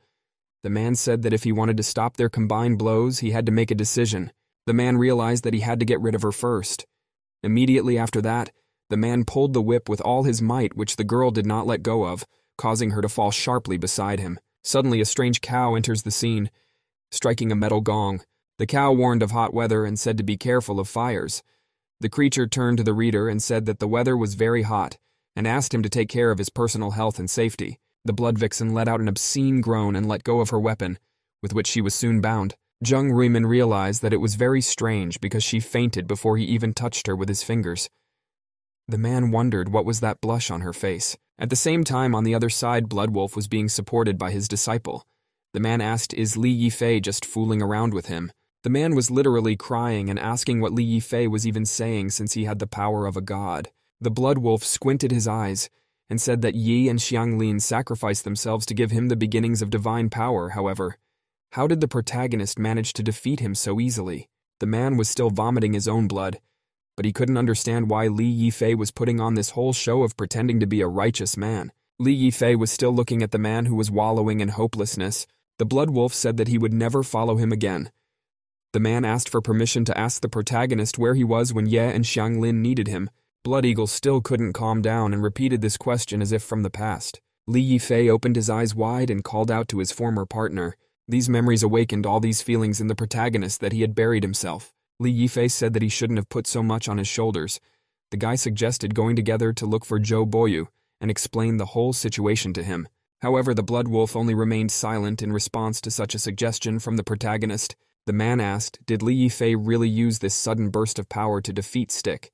The man said that if he wanted to stop their combined blows, he had to make a decision. The man realized that he had to get rid of her first. Immediately after that, the man pulled the whip with all his might, which the girl did not let go of, causing her to fall sharply beside him. Suddenly, a strange cow enters the scene, striking a metal gong. The cow warned of hot weather and said to be careful of fires. The creature turned to the reader and said that the weather was very hot, and asked him to take care of his personal health and safety. The blood vixen let out an obscene groan and let go of her weapon, with which she was soon bound. Jung Ruiman realized that it was very strange because she fainted before he even touched her with his fingers. The man wondered what was that blush on her face. At the same time, on the other side, Bloodwolf was being supported by his disciple. The man asked, is Li Yifei just fooling around with him? The man was literally crying and asking what Li Yifei was even saying since he had the power of a god. The Bloodwolf squinted his eyes and said that Yi and Xianglin sacrificed themselves to give him the beginnings of divine power. However, how did the protagonist manage to defeat him so easily? The man was still vomiting his own blood, but he couldn't understand why Li Yifei was putting on this whole show of pretending to be a righteous man. Li Yifei was still looking at the man who was wallowing in hopelessness. The Bloodwolf said that he would never follow him again. The man asked for permission to ask the protagonist where he was when Ye and Xianglin needed him. Blood Eagle still couldn't calm down and repeated this question as if from the past. Li Yifei opened his eyes wide and called out to his former partner. These memories awakened all these feelings in the protagonist that he had buried himself. Li Yifei said that he shouldn't have put so much on his shoulders. The guy suggested going together to look for Zhou Boyu and explain the whole situation to him. However, the Bloodwolf only remained silent in response to such a suggestion from the protagonist. The man asked, did Li Yifei really use this sudden burst of power to defeat Stick?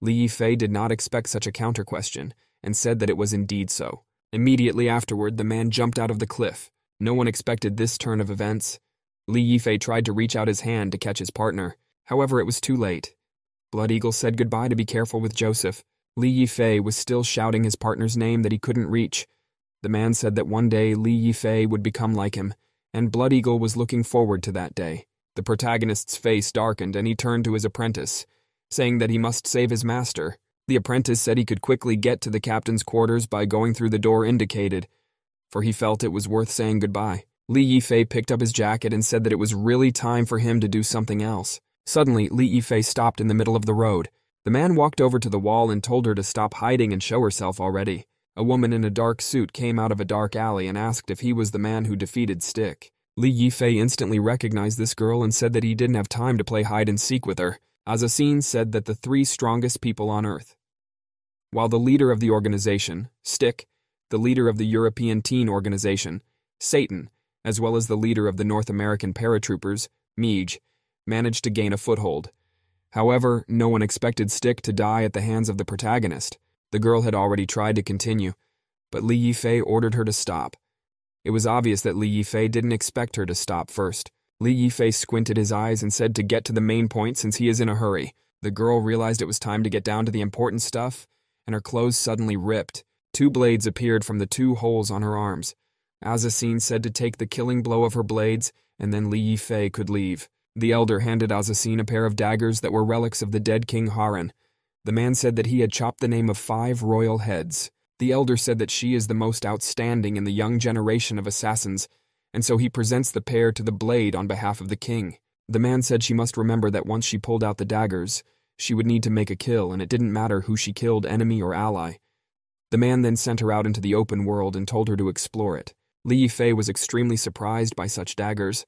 Li Yifei did not expect such a counter-question and said that it was indeed so. Immediately afterward, the man jumped out of the cliff. No one expected this turn of events. Li Yifei tried to reach out his hand to catch his partner. However, it was too late. Blood Eagle said goodbye to be careful with Joseph. Li Yifei was still shouting his partner's name that he couldn't reach. The man said that one day Li Yifei would become like him, and Blood Eagle was looking forward to that day. The protagonist's face darkened and he turned to his apprentice, saying that he must save his master. The apprentice said he could quickly get to the captain's quarters by going through the door indicated, for he felt it was worth saying goodbye. Li Yifei picked up his jacket and said that it was really time for him to do something else. Suddenly, Li Yifei stopped in the middle of the road. The man walked over to the wall and told her to stop hiding and show herself already. A woman in a dark suit came out of a dark alley and asked if he was the man who defeated Stick. Li Yifei instantly recognized this girl and said that he didn't have time to play hide-and-seek with her. Azasin said that the three strongest people on Earth, while the leader of the organization, Stick, the leader of the European Teen Organization, Satan, as well as the leader of the North American paratroopers, Miege, managed to gain a foothold. However, no one expected Stick to die at the hands of the protagonist. The girl had already tried to continue, but Li Yifei ordered her to stop. It was obvious that Li Yifei didn't expect her to stop first. Li Yifei squinted his eyes and said to get to the main point since he is in a hurry. The girl realized it was time to get down to the important stuff, and her clothes suddenly ripped. 2 blades appeared from the 2 holes on her arms. Azasin said to take the killing blow of her blades, and then Li Yifei could leave. The elder handed Azasin a pair of daggers that were relics of the dead King Harren. The man said that he had chopped the name of 5 royal heads. The elder said that she is the most outstanding in the young generation of assassins, and so he presents the pair to the blade on behalf of the king. The man said she must remember that once she pulled out the daggers, she would need to make a kill, and it didn't matter who she killed, enemy or ally. The man then sent her out into the open world and told her to explore it. Li Yifei was extremely surprised by such daggers.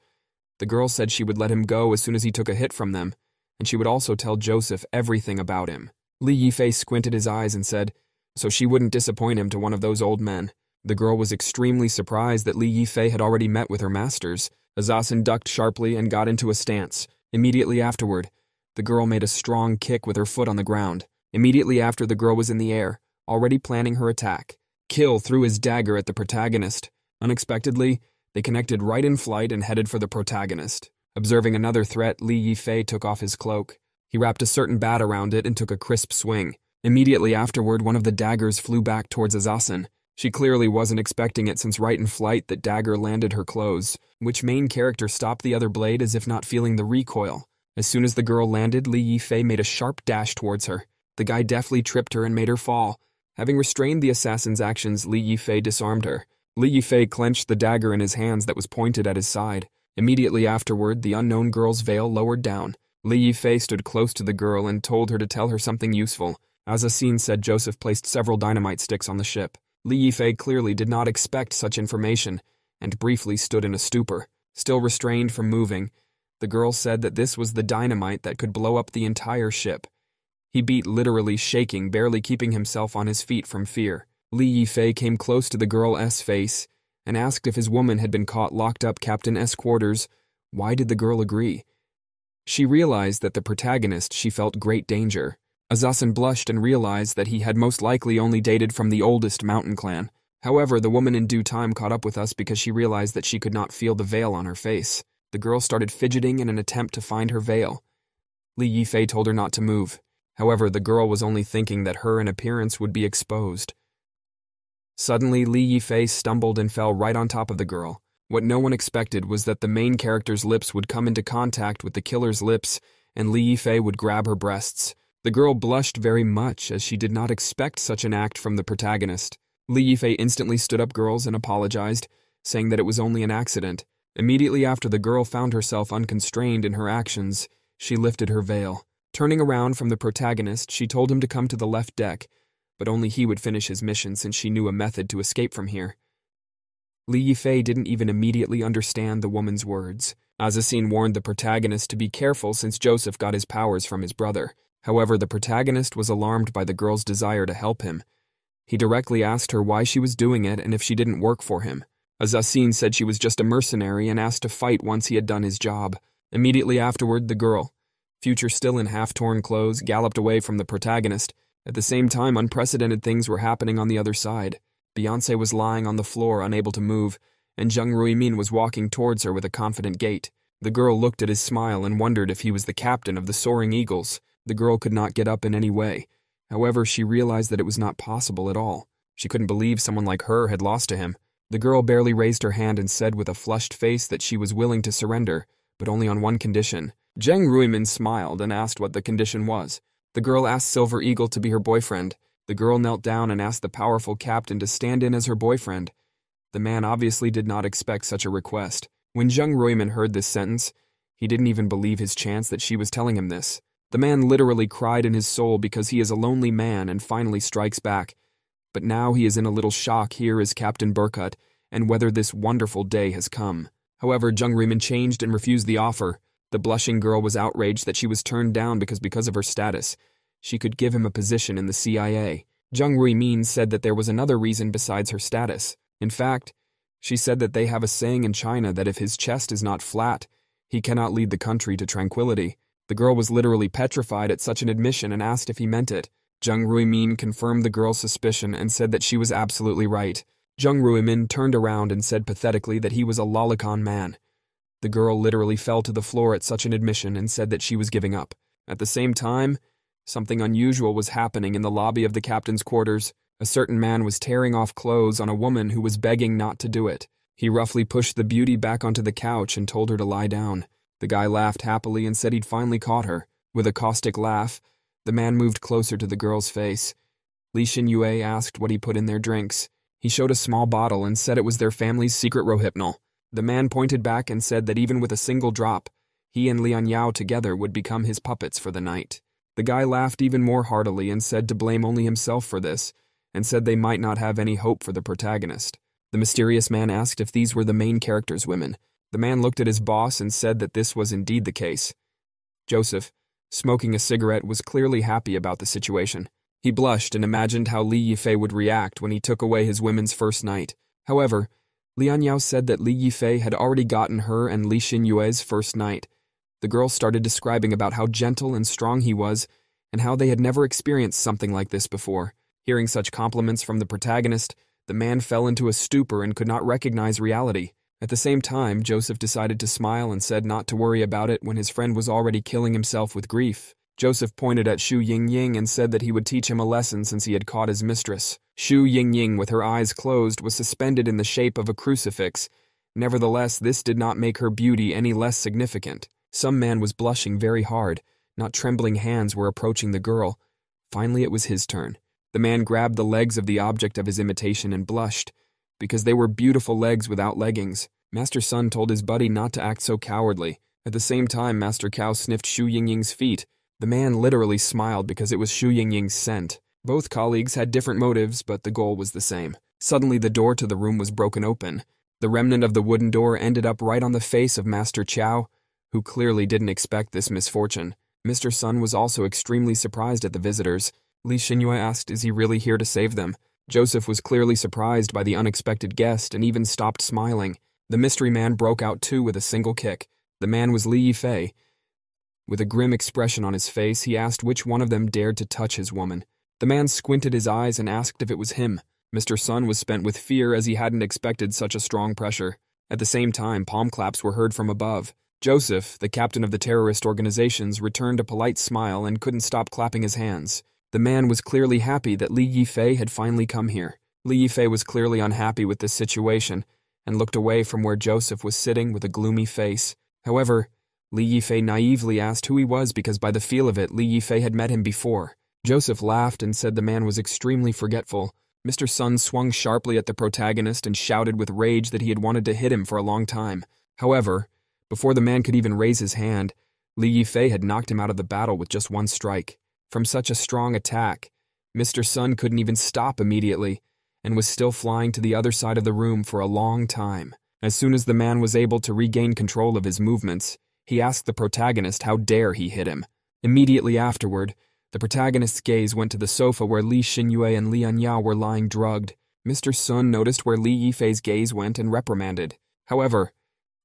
The girl said she would let him go as soon as he took a hit from them, and she would also tell Joseph everything about him. Li Yifei squinted his eyes and said, so she wouldn't disappoint him to one of those old men. The girl was extremely surprised that Li Yifei had already met with her masters. Azasin ducked sharply and got into a stance. Immediately afterward, the girl made a strong kick with her foot on the ground. Immediately after, the girl was in the air, already planning her attack. Kill threw his dagger at the protagonist. Unexpectedly, they connected right in flight and headed for the protagonist. Observing another threat, Li Yifei took off his cloak. He wrapped a certain bat around it and took a crisp swing. Immediately afterward, one of the daggers flew back towards Azasin. She clearly wasn't expecting it since right in flight that dagger landed her clothes, which main character stopped the other blade as if not feeling the recoil. As soon as the girl landed, Li Yifei made a sharp dash towards her. The guy deftly tripped her and made her fall. Having restrained the assassin's actions, Li Yifei disarmed her. Li Yifei clenched the dagger in his hands that was pointed at his side. Immediately afterward, the unknown girl's veil lowered down. Li Yifei stood close to the girl and told her to tell her something useful. As Asin said, Joseph placed several dynamite sticks on the ship. Li Yifei clearly did not expect such information, and briefly stood in a stupor. Still restrained from moving, the girl said that this was the dynamite that could blow up the entire ship. He beat, literally shaking, barely keeping himself on his feet from fear. Li Yifei came close to the girl's face and asked if his woman had been caught locked up Captain S' quarters. Why did the girl agree? She realized that the protagonist, she felt great danger. Azasin blushed and realized that he had most likely only dated from the oldest mountain clan. However, the woman in due time caught up with us because she realized that she could not feel the veil on her face. The girl started fidgeting in an attempt to find her veil. Li Yifei told her not to move. However, the girl was only thinking that her appearance would be exposed. Suddenly, Li Yifei stumbled and fell right on top of the girl. What no one expected was that the main character's lips would come into contact with the killer's lips, and Li Yifei would grab her breasts. The girl blushed very much, as she did not expect such an act from the protagonist. Li Yifei instantly stood up girls and apologized, saying that it was only an accident. Immediately after the girl found herself unconstrained in her actions, she lifted her veil. Turning around from the protagonist, she told him to come to the left deck, but only he would finish his mission since she knew a method to escape from here. Li Yifei didn't even immediately understand the woman's words. Azasin warned the protagonist to be careful since Joseph got his powers from his brother. However, the protagonist was alarmed by the girl's desire to help him. He directly asked her why she was doing it and if she didn't work for him. Azasin said she was just a mercenary and asked to fight once he had done his job. Immediately afterward, the girl, future still in half-torn clothes, galloped away from the protagonist. At the same time, unprecedented things were happening on the other side. Beyoncé was lying on the floor, unable to move, and Jung Ruimin was walking towards her with a confident gait. The girl looked at his smile and wondered if he was the captain of the Soaring Eagles. The girl could not get up in any way. However, she realized that it was not possible at all. She couldn't believe someone like her had lost to him. The girl barely raised her hand and said with a flushed face that she was willing to surrender, but only on one condition. Jung Ruimin smiled and asked what the condition was. The girl asked Silver Eagle to be her boyfriend. The girl knelt down and asked the powerful captain to stand in as her boyfriend. The man obviously did not expect such a request. When Jung Ruimin heard this sentence, he didn't even believe his chance that she was telling him this. The man literally cried in his soul because he is a lonely man and finally strikes back. But now he is in a little shock here as Captain Burkut, and whether this wonderful day has come. However, Jung Ruimin changed and refused the offer. The blushing girl was outraged that she was turned down because of her status, she could give him a position in the CIA. Jung Ruimin said that there was another reason besides her status. In fact, she said that they have a saying in China that if his chest is not flat, he cannot lead the country to tranquility. The girl was literally petrified at such an admission and asked if he meant it. Jung Ruimin confirmed the girl's suspicion and said that she was absolutely right. Jung Ruimin turned around and said pathetically that he was a lolicon man. The girl literally fell to the floor at such an admission and said that she was giving up. At the same time, something unusual was happening in the lobby of the captain's quarters. A certain man was tearing off clothes on a woman who was begging not to do it. He roughly pushed the beauty back onto the couch and told her to lie down. The guy laughed happily and said he'd finally caught her. With a caustic laugh, the man moved closer to the girl's face. Li Xinyue asked what he put in their drinks. He showed a small bottle and said it was their family's secret rohypnol. The man pointed back and said that even with a single drop, he and Lian Yao together would become his puppets for the night. The guy laughed even more heartily and said to blame only himself for this, and said they might not have any hope for the protagonist. The mysterious man asked if these were the main character's women. The man looked at his boss and said that this was indeed the case. Joseph, smoking a cigarette, was clearly happy about the situation. He blushed and imagined how Li Yifei would react when he took away his women's first night. However, Lian Yao said that Li Yifei had already gotten her and Li Xinyue's first night. The girl started describing about how gentle and strong he was and how they had never experienced something like this before. Hearing such compliments from the protagonist, the man fell into a stupor and could not recognize reality. At the same time, Joseph decided to smile and said not to worry about it when his friend was already killing himself with grief. Joseph pointed at Xu Yingying and said that he would teach him a lesson since he had caught his mistress. Xu Yingying, with her eyes closed, was suspended in the shape of a crucifix. Nevertheless, this did not make her beauty any less significant. Some man was blushing very hard. Not trembling hands were approaching the girl. Finally, it was his turn. The man grabbed the legs of the object of his imitation and blushed, because they were beautiful legs without leggings. Master Sun told his buddy not to act so cowardly. At the same time, Master Cao sniffed Xu Yingying's feet. The man literally smiled because it was Xu Yingying's scent. Both colleagues had different motives, but the goal was the same. Suddenly, the door to the room was broken open. The remnant of the wooden door ended up right on the face of Master Cao, who clearly didn't expect this misfortune. Mr. Sun was also extremely surprised at the visitors. Li Xinyue asked, is he really here to save them? Joseph was clearly surprised by the unexpected guest and even stopped smiling. The mystery man broke out too with a single kick. The man was Li Yifei. With a grim expression on his face, he asked which one of them dared to touch his woman. The man squinted his eyes and asked if it was him. Mr. Sun was spent with fear as he hadn't expected such a strong pressure. At the same time, palm claps were heard from above. Joseph, the captain of the terrorist organizations, returned a polite smile and couldn't stop clapping his hands. The man was clearly happy that Li Yifei had finally come here. Li Yifei was clearly unhappy with this situation and looked away from where Joseph was sitting with a gloomy face. However, Li Yifei naively asked who he was because by the feel of it, Li Yifei had met him before. Joseph laughed and said the man was extremely forgetful. Mr. Sun swung sharply at the protagonist and shouted with rage that he had wanted to hit him for a long time. However, before the man could even raise his hand, Li Yifei had knocked him out of the battle with just one strike. From such a strong attack, Mr. Sun couldn't even stop immediately and was still flying to the other side of the room for a long time. As soon as the man was able to regain control of his movements, he asked the protagonist how dare he hit him. Immediately afterward, the protagonist's gaze went to the sofa where Li Xinyue and Lian Yao were lying drugged. Mr. Sun noticed where Li Yifei's gaze went and reprimanded. However,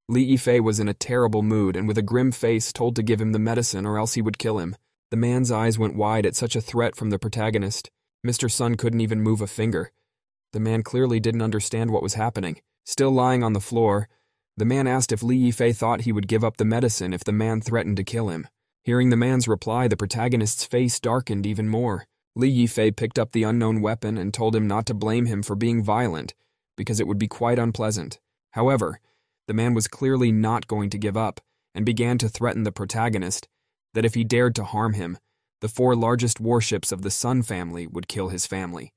Li Yifei was in a terrible mood and with a grim face told to give him the medicine or else he would kill him. The man's eyes went wide at such a threat from the protagonist. Mr. Sun couldn't even move a finger. The man clearly didn't understand what was happening. Still lying on the floor, the man asked if Li Yifei thought he would give up the medicine if the man threatened to kill him. Hearing the man's reply, the protagonist's face darkened even more. Li Yifei picked up the unknown weapon and told him not to blame him for being violent, because it would be quite unpleasant. However, the man was clearly not going to give up, and began to threaten the protagonist that if he dared to harm him, the 4 largest warships of the Sun family would kill his family.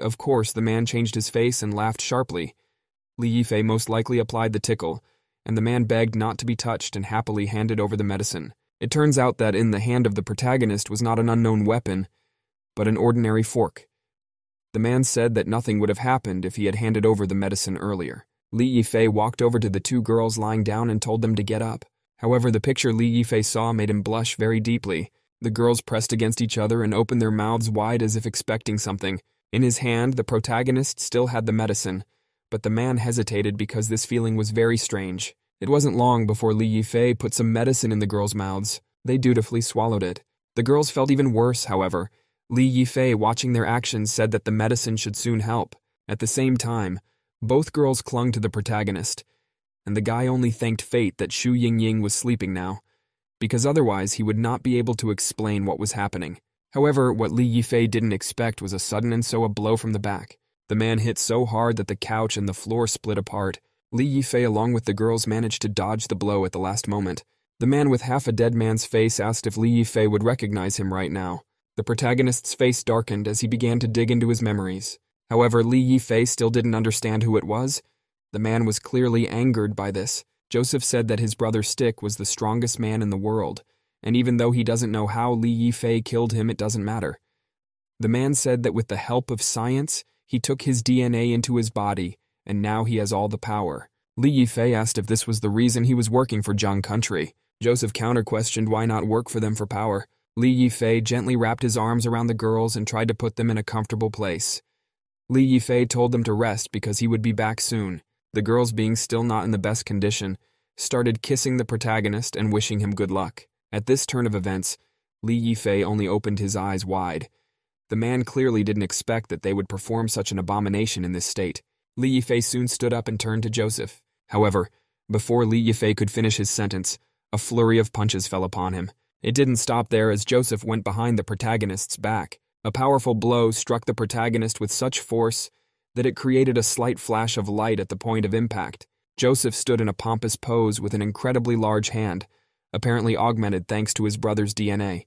Of course, the man changed his face and laughed sharply. Li Yifei most likely applied the tickle, and the man begged not to be touched and happily handed over the medicine. It turns out that in the hand of the protagonist was not an unknown weapon, but an ordinary fork. The man said that nothing would have happened if he had handed over the medicine earlier. Li Yifei walked over to the 2 girls lying down and told them to get up. However, the picture Li Yifei saw made him blush very deeply. The girls pressed against each other and opened their mouths wide as if expecting something. In his hand, the protagonist still had the medicine, but the man hesitated because this feeling was very strange. It wasn't long before Li Yifei put some medicine in the girls' mouths. They dutifully swallowed it. The girls felt even worse, however. Li Yifei, watching their actions, said that the medicine should soon help. At the same time, both girls clung to the protagonist, and the guy only thanked fate that Xu Yingying was sleeping now, because otherwise he would not be able to explain what was happening. However, what Li Yifei didn't expect was a sudden and so a blow from the back. The man hit so hard that the couch and the floor split apart. Li Yifei along with the girls managed to dodge the blow at the last moment. The man with half a dead man's face asked if Li Yifei would recognize him right now. The protagonist's face darkened as he began to dig into his memories. However, Li Yifei still didn't understand who it was. The man was clearly angered by this. Joseph said that his brother Stick was the strongest man in the world, and even though he doesn't know how Li Yifei killed him, it doesn't matter. The man said that with the help of science, he took his DNA into his body, and now he has all the power. Li Yifei asked if this was the reason he was working for Zhang Country. Joseph counter-questioned why not work for them for power. Li Yifei gently wrapped his arms around the girls and tried to put them in a comfortable place. Li Yifei told them to rest because he would be back soon. The girls, being still not in the best condition, started kissing the protagonist and wishing him good luck. At this turn of events, Li Yifei only opened his eyes wide. The man clearly didn't expect that they would perform such an abomination in this state. Li Yifei soon stood up and turned to Joseph. However, before Li Yifei could finish his sentence, a flurry of punches fell upon him. It didn't stop there as Joseph went behind the protagonist's back. A powerful blow struck the protagonist with such force that it created a slight flash of light at the point of impact. Joseph stood in a pompous pose with an incredibly large hand, apparently augmented thanks to his brother's DNA.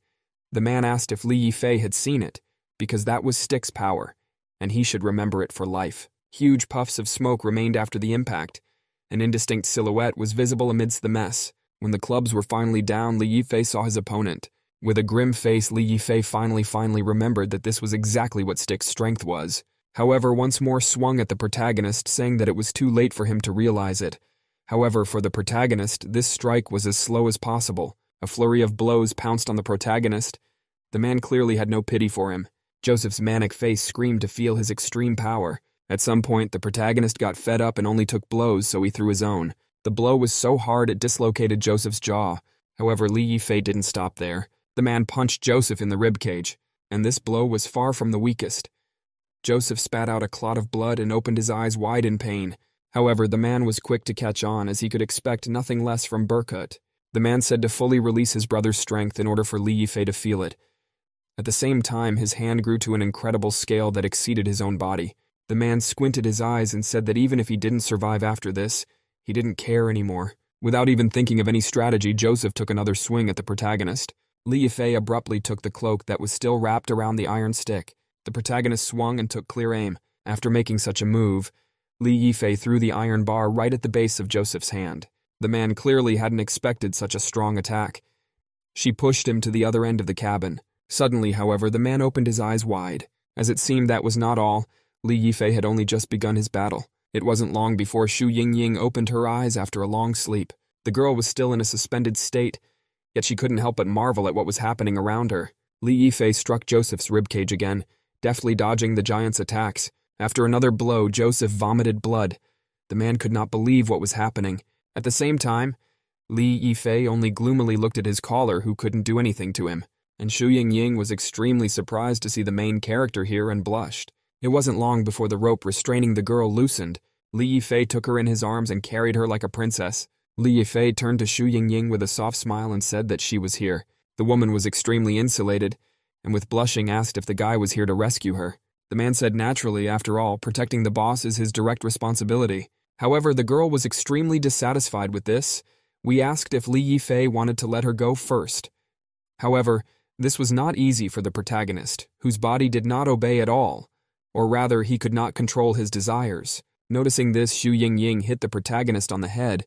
The man asked if Li Yifei had seen it, because that was Stick's power, and he should remember it for life. Huge puffs of smoke remained after the impact. An indistinct silhouette was visible amidst the mess. When the clubs were finally down, Li Yifei saw his opponent. With a grim face, Li Yifei finally remembered that this was exactly what Stick's strength was. However, once more swung at the protagonist, saying that it was too late for him to realize it. However, for the protagonist, this strike was as slow as possible. A flurry of blows pounced on the protagonist. The man clearly had no pity for him. Joseph's manic face screamed to feel his extreme power. At some point, the protagonist got fed up and only took blows, so he threw his own. The blow was so hard it dislocated Joseph's jaw. However, Li Yifei didn't stop there. The man punched Joseph in the ribcage, and this blow was far from the weakest. Joseph spat out a clot of blood and opened his eyes wide in pain. However, the man was quick to catch on, as he could expect nothing less from Burkut. The man said to fully release his brother's strength in order for Li Yifei to feel it. At the same time, his hand grew to an incredible scale that exceeded his own body. The man squinted his eyes and said that even if he didn't survive after this, he didn't care anymore. Without even thinking of any strategy, Joseph took another swing at the protagonist. Li Yifei abruptly took the cloak that was still wrapped around the iron stick. The protagonist swung and took clear aim. After making such a move, Li Yifei threw the iron bar right at the base of Joseph's hand. The man clearly hadn't expected such a strong attack. She pushed him to the other end of the cabin. Suddenly, however, the man opened his eyes wide. As it seemed that was not all, Li Yifei had only just begun his battle. It wasn't long before Xu Yingying opened her eyes after a long sleep. The girl was still in a suspended state, yet she couldn't help but marvel at what was happening around her. Li Yifei struck Joseph's ribcage again, deftly dodging the giant's attacks. After another blow, Joseph vomited blood. The man could not believe what was happening. At the same time, Li Yifei only gloomily looked at his caller, who couldn't do anything to him. And Xu Yingying was extremely surprised to see the main character here and blushed. It wasn't long before the rope restraining the girl loosened. Li Yifei took her in his arms and carried her like a princess. Li Yifei turned to Xu Yingying with a soft smile and said that she was here. The woman was extremely insulated, and with blushing asked if the guy was here to rescue her. The man said naturally, after all, protecting the boss is his direct responsibility. However, the girl was extremely dissatisfied with this. We asked if Li Yifei wanted to let her go first. However, this was not easy for the protagonist, whose body did not obey at all, or rather, he could not control his desires. Noticing this, Xu Yingying hit the protagonist on the head,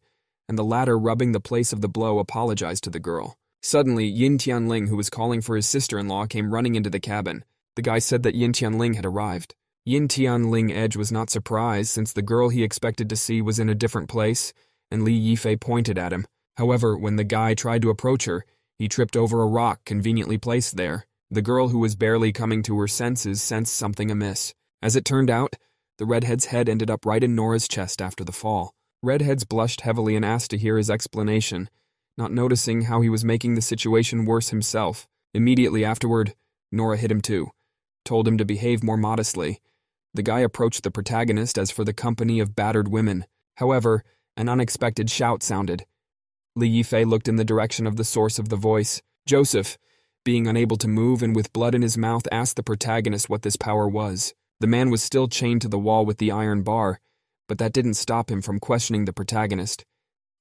and the latter, rubbing the place of the blow, apologized to the girl. Suddenly, Yin Tianling, who was calling for his sister-in-law, came running into the cabin. The guy said that Yin Tianling had arrived. Yin Tianling Edge was not surprised, since the girl he expected to see was in a different place, and Li Yifei pointed at him. However, when the guy tried to approach her, he tripped over a rock conveniently placed there. The girl, who was barely coming to her senses, sensed something amiss. As it turned out, the redhead's head ended up right in Nora's chest after the fall. Redheads blushed heavily and asked to hear his explanation, not noticing how he was making the situation worse himself. Immediately afterward, Nora hit him too, told him to behave more modestly. The guy approached the protagonist as for the company of battered women. However, an unexpected shout sounded. Li Yifei looked in the direction of the source of the voice. Joseph, being unable to move and with blood in his mouth, asked the protagonist what this power was. The man was still chained to the wall with the iron bar, but that didn't stop him from questioning the protagonist.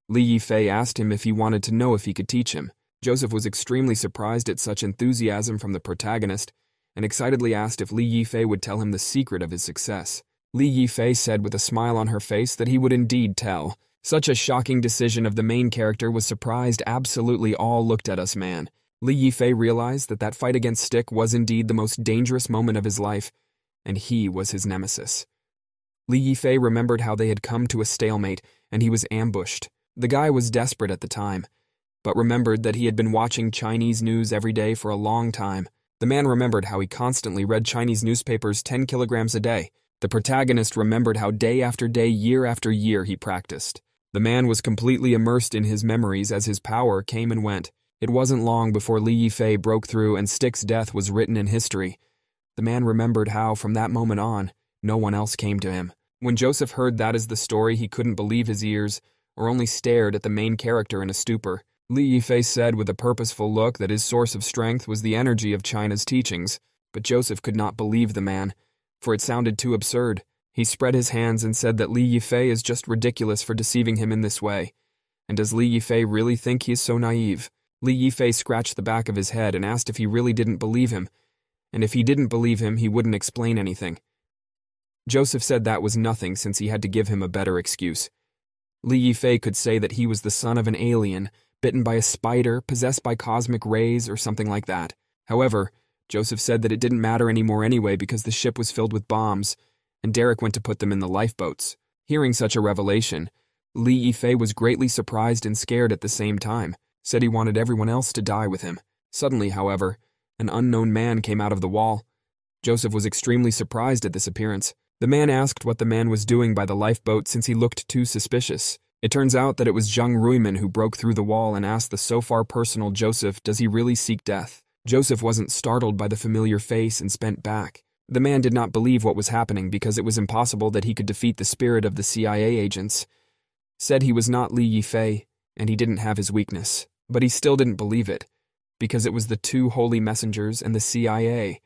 Li Yifei asked him if he wanted to know if he could teach him. Joseph was extremely surprised at such enthusiasm from the protagonist, and excitedly asked if Li Yifei would tell him the secret of his success. Li Yifei said with a smile on her face that he would indeed tell. Such a shocking decision of the main character was surprised absolutely all looked at us man. Li Yifei realized that fight against Stick was indeed the most dangerous moment of his life, and he was his nemesis. Li Yifei remembered how they had come to a stalemate, and he was ambushed. The guy was desperate at the time, but remembered that he had been watching Chinese news every day for a long time. The man remembered how he constantly read Chinese newspapers 10 kilograms a day. The protagonist remembered how day after day, year after year, he practiced. The man was completely immersed in his memories as his power came and went. It wasn't long before Li Yifei broke through and Stick's death was written in history. The man remembered how, from that moment on, no one else came to him. When Joseph heard that as the story, he couldn't believe his ears, or only stared at the main character in a stupor. Li Yifei said with a purposeful look that his source of strength was the energy of China's teachings, but Joseph could not believe the man, for it sounded too absurd. He spread his hands and said that Li Yifei is just ridiculous for deceiving him in this way. And does Li Yifei really think he is so naive? Li Yifei scratched the back of his head and asked if he really didn't believe him, and if he didn't believe him, he wouldn't explain anything. Joseph said that was nothing since he had to give him a better excuse. Li Yifei could say that he was the son of an alien, bitten by a spider, possessed by cosmic rays, or something like that. However, Joseph said that it didn't matter anymore anyway because the ship was filled with bombs, and Derek went to put them in the lifeboats. Hearing such a revelation, Li Yifei was greatly surprised and scared at the same time, said he wanted everyone else to die with him. Suddenly, however, an unknown man came out of the wall. Joseph was extremely surprised at this appearance. The man asked what the man was doing by the lifeboat since he looked too suspicious. It turns out that it was Zheng Ruiman who broke through the wall and asked the so far personal Joseph, does he really seek death? Joseph wasn't startled by the familiar face and spent back. The man did not believe what was happening because it was impossible that he could defeat the spirit of the CIA agents. Said he was not Li Yifei, and he didn't have his weakness. But he still didn't believe it, because it was the two holy messengers and the CIA.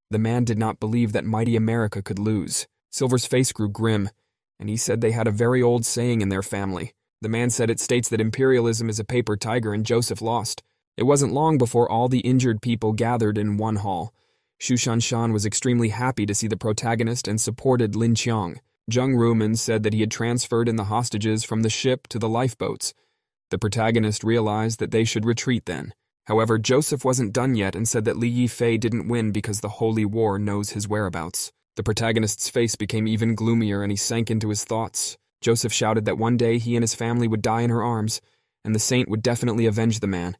The man did not believe that mighty America could lose. Silver's face grew grim, and he said they had a very old saying in their family. The man said it states that imperialism is a paper tiger and Joseph lost. It wasn't long before all the injured people gathered in one hall. Xu Shanshan was extremely happy to see the protagonist and supported Lin Qiang. Zheng Ruiman said that he had transferred in the hostages from the ship to the lifeboats. The protagonist realized that they should retreat then. However, Joseph wasn't done yet and said that Li Yifei didn't win because the Holy War knows his whereabouts. The protagonist's face became even gloomier and he sank into his thoughts. Joseph shouted that one day he and his family would die in her arms, and the saint would definitely avenge the man.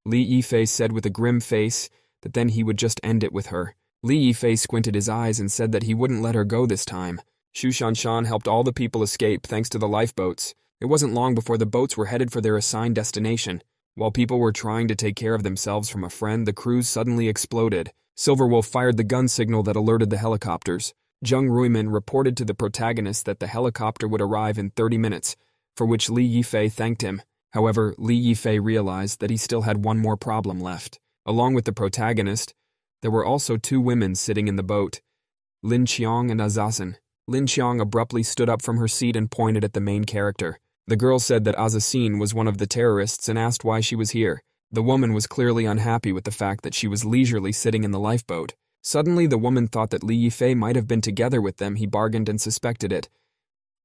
Li Yifei said with a grim face that then he would just end it with her. Li Yifei squinted his eyes and said that he wouldn't let her go this time. Xu Shanshan helped all the people escape thanks to the lifeboats. It wasn't long before the boats were headed for their assigned destination. While people were trying to take care of themselves from a friend, the cruise suddenly exploded. Silverwolf fired the gun signal that alerted the helicopters. Zheng Ruiman reported to the protagonist that the helicopter would arrive in 30 minutes, for which Li Yifei thanked him. However, Li Yifei realized that he still had one more problem left. Along with the protagonist, there were also two women sitting in the boat, Lin Qiang and Azasin. Lin Qiang abruptly stood up from her seat and pointed at the main character. The girl said that Azasin was one of the terrorists and asked why she was here. The woman was clearly unhappy with the fact that she was leisurely sitting in the lifeboat. Suddenly, the woman thought that Li Yifei might have been together with them. He bargained and suspected it.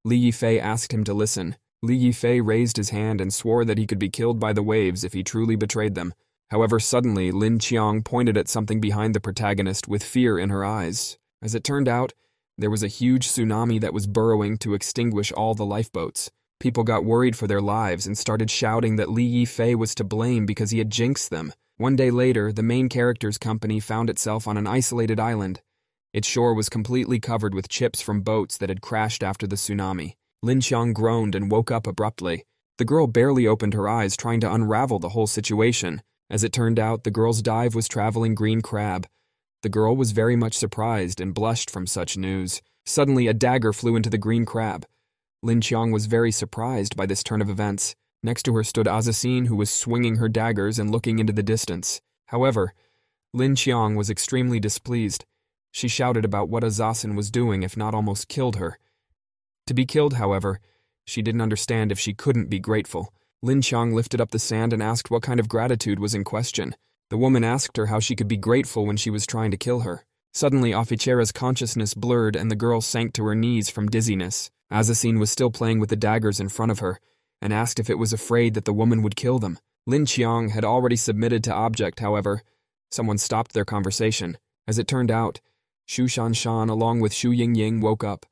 Li Yifei asked him to listen. Li Yifei raised his hand and swore that he could be killed by the waves if he truly betrayed them. However, suddenly, Lin Qiang pointed at something behind the protagonist with fear in her eyes. As it turned out, there was a huge tsunami that was burrowing to extinguish all the lifeboats. People got worried for their lives and started shouting that Li Yifei was to blame because he had jinxed them. One day later, the main character's company found itself on an isolated island. Its shore was completely covered with chips from boats that had crashed after the tsunami. Lin Qiang groaned and woke up abruptly. The girl barely opened her eyes, trying to unravel the whole situation. As it turned out, the girl's dive was traveling green crab. The girl was very much surprised and blushed from such news. Suddenly, a dagger flew into the green crab. Lin Qiang was very surprised by this turn of events. Next to her stood Azasin, who was swinging her daggers and looking into the distance. However, Lin Qiang was extremely displeased. She shouted about what Azasin was doing, if not almost killed her. To be killed, however, she didn't understand if she couldn't be grateful. Lin Qiang lifted up the sand and asked what kind of gratitude was in question. The woman asked her how she could be grateful when she was trying to kill her. Suddenly, Afichera's consciousness blurred and the girl sank to her knees from dizziness. Azasin was still playing with the daggers in front of her, and asked if it was afraid that the woman would kill them. Lin Qiang had already submitted to object, however. Someone stopped their conversation. As it turned out, Xu Shanshan along with Xu Yingying woke up.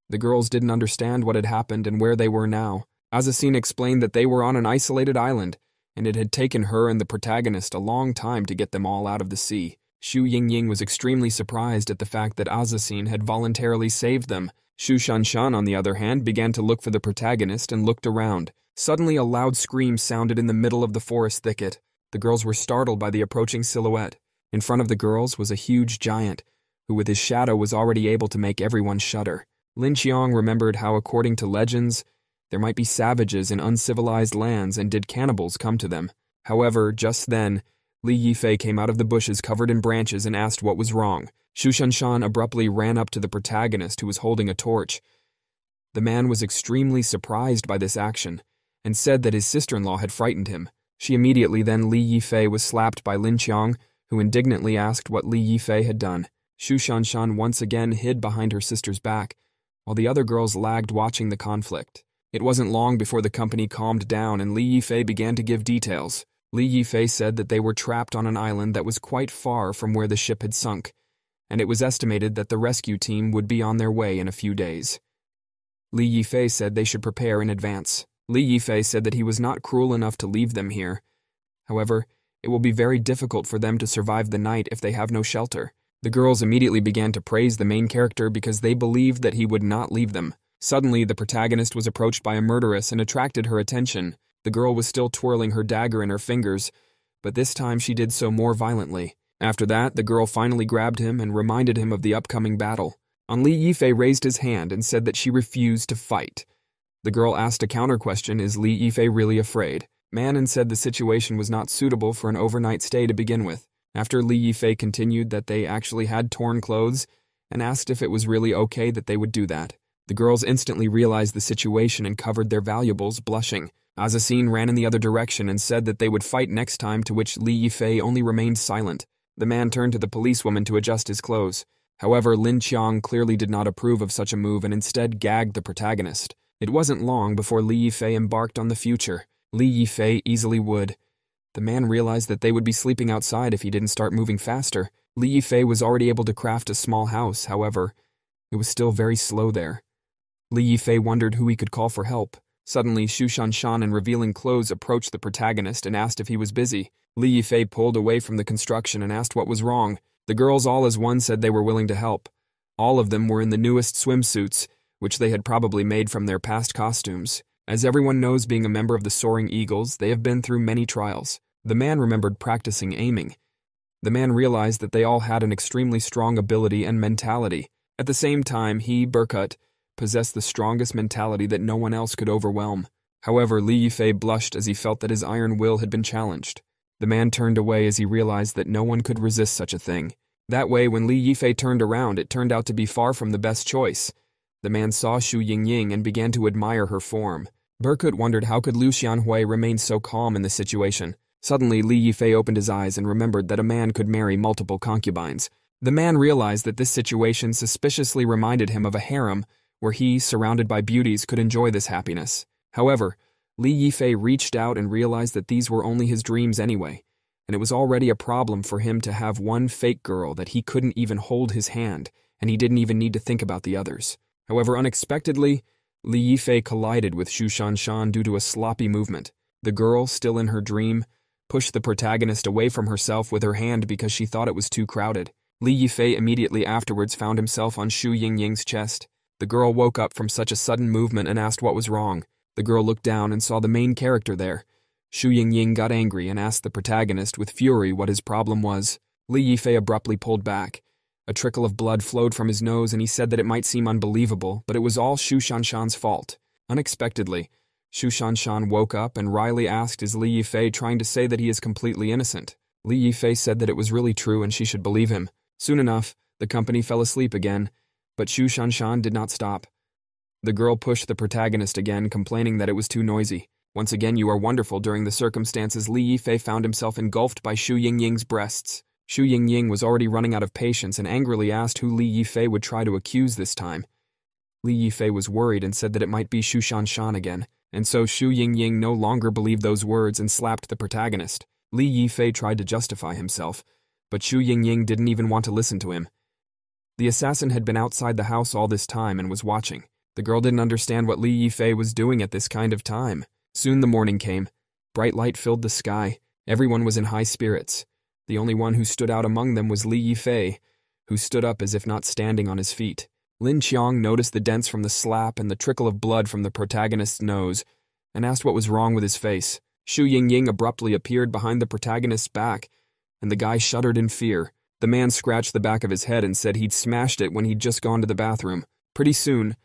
The girls didn't understand what had happened and where they were now. Azasin explained that they were on an isolated island, and it had taken her and the protagonist a long time to get them all out of the sea. Xu Yingying was extremely surprised at the fact that Azasin had voluntarily saved them. Xu Shanshan, on the other hand, began to look for the protagonist and looked around. Suddenly, a loud scream sounded in the middle of the forest thicket. The girls were startled by the approaching silhouette. In front of the girls was a huge giant, who with his shadow was already able to make everyone shudder. Lin Qiang remembered how, according to legends, there might be savages in uncivilized lands, and did cannibals come to them. However, just then, Li Yifei came out of the bushes covered in branches and asked what was wrong. Xu Shanshan abruptly ran up to the protagonist, who was holding a torch. The man was extremely surprised by this action, and said that his sister-in-law had frightened him. She immediately then Li Yifei was slapped by Lin Qiang, who indignantly asked what Li Yifei had done. Xu Shanshan once again hid behind her sister's back, while the other girls lagged watching the conflict. It wasn't long before the company calmed down and Li Yifei began to give details. Li Yifei said that they were trapped on an island that was quite far from where the ship had sunk, and it was estimated that the rescue team would be on their way in a few days. Li Yifei said they should prepare in advance. Li Yifei said that he was not cruel enough to leave them here. However, it will be very difficult for them to survive the night if they have no shelter. The girls immediately began to praise the main character because they believed that he would not leave them. Suddenly, the protagonist was approached by a murderess and attracted her attention. The girl was still twirling her dagger in her fingers, but this time she did so more violently. After that, the girl finally grabbed him and reminded him of the upcoming battle. Li Yifei raised his hand and said that she refused to fight. The girl asked a counter-question, is Li Yifei really afraid? Manon said the situation was not suitable for an overnight stay to begin with. After Li Yifei continued that they actually had torn clothes and asked if it was really okay that they would do that. The girls instantly realized the situation and covered their valuables, blushing. Azasin ran in the other direction and said that they would fight next time, to which Li Yifei only remained silent. The man turned to the policewoman to adjust his clothes. However, Lin Qiang clearly did not approve of such a move and instead gagged the protagonist. It wasn't long before Li Yifei embarked on the future. Li Yifei easily would. The man realized that they would be sleeping outside if he didn't start moving faster. Li Yifei was already able to craft a small house, however, it was still very slow there. Li Yifei wondered who he could call for help. Suddenly, Xu Shanshan in revealing clothes approached the protagonist and asked if he was busy. Li Yifei pulled away from the construction and asked what was wrong. The girls all as one said they were willing to help. All of them were in the newest swimsuits, which they had probably made from their past costumes. As everyone knows, being a member of the Soaring Eagles, they have been through many trials. The man remembered practicing aiming. The man realized that they all had an extremely strong ability and mentality. At the same time, he, Burkut, possessed the strongest mentality that no one else could overwhelm. However, Li Yifei blushed as he felt that his iron will had been challenged. The man turned away as he realized that no one could resist such a thing. That way, when Li Yifei turned around, it turned out to be far from the best choice. The man saw Xu Yingying and began to admire her form. Burkut wondered how could Liu Xianhui remain so calm in this situation. Suddenly, Li Yifei opened his eyes and remembered that a man could marry multiple concubines. The man realized that this situation suspiciously reminded him of a harem, where he, surrounded by beauties, could enjoy this happiness. However, Li Yifei reached out and realized that these were only his dreams anyway, and it was already a problem for him to have one fake girl that he couldn't even hold his hand, and he didn't even need to think about the others. However, unexpectedly, Li Yifei collided with Xu Shanshan due to a sloppy movement. The girl, still in her dream, pushed the protagonist away from herself with her hand because she thought it was too crowded. Li Yifei immediately afterwards found himself on Xu Yingying's chest. The girl woke up from such a sudden movement and asked what was wrong. The girl looked down and saw the main character there. Xu Yingying got angry and asked the protagonist with fury what his problem was. Li Yifei abruptly pulled back. A trickle of blood flowed from his nose and he said that it might seem unbelievable, but it was all Xu Shanshan's fault. Unexpectedly, Xu Shanshan woke up and wryly asked, is Li Yifei trying to say that he is completely innocent? Li Yifei said that it was really true and she should believe him. Soon enough, the company fell asleep again, but Xu Shanshan did not stop. The girl pushed the protagonist again, complaining that it was too noisy. Once again, you are wonderful. During the circumstances, Li Yifei found himself engulfed by Xu Yingying's breasts. Xu Yingying was already running out of patience and angrily asked who Li Yifei would try to accuse this time. Li Yifei was worried and said that it might be Xu Shanshan again, and so Xu Yingying no longer believed those words and slapped the protagonist. Li Yifei tried to justify himself, but Xu Yingying didn't even want to listen to him. The assassin had been outside the house all this time and was watching. The girl didn't understand what Li Yifei was doing at this kind of time. Soon the morning came. Bright light filled the sky. Everyone was in high spirits. The only one who stood out among them was Li Yifei, who stood up as if not standing on his feet. Lin Qiang noticed the dents from the slap and the trickle of blood from the protagonist's nose, and asked what was wrong with his face. Xu Yingying abruptly appeared behind the protagonist's back, and the guy shuddered in fear. The man scratched the back of his head and said he'd smashed it when he'd just gone to the bathroom. Pretty soon,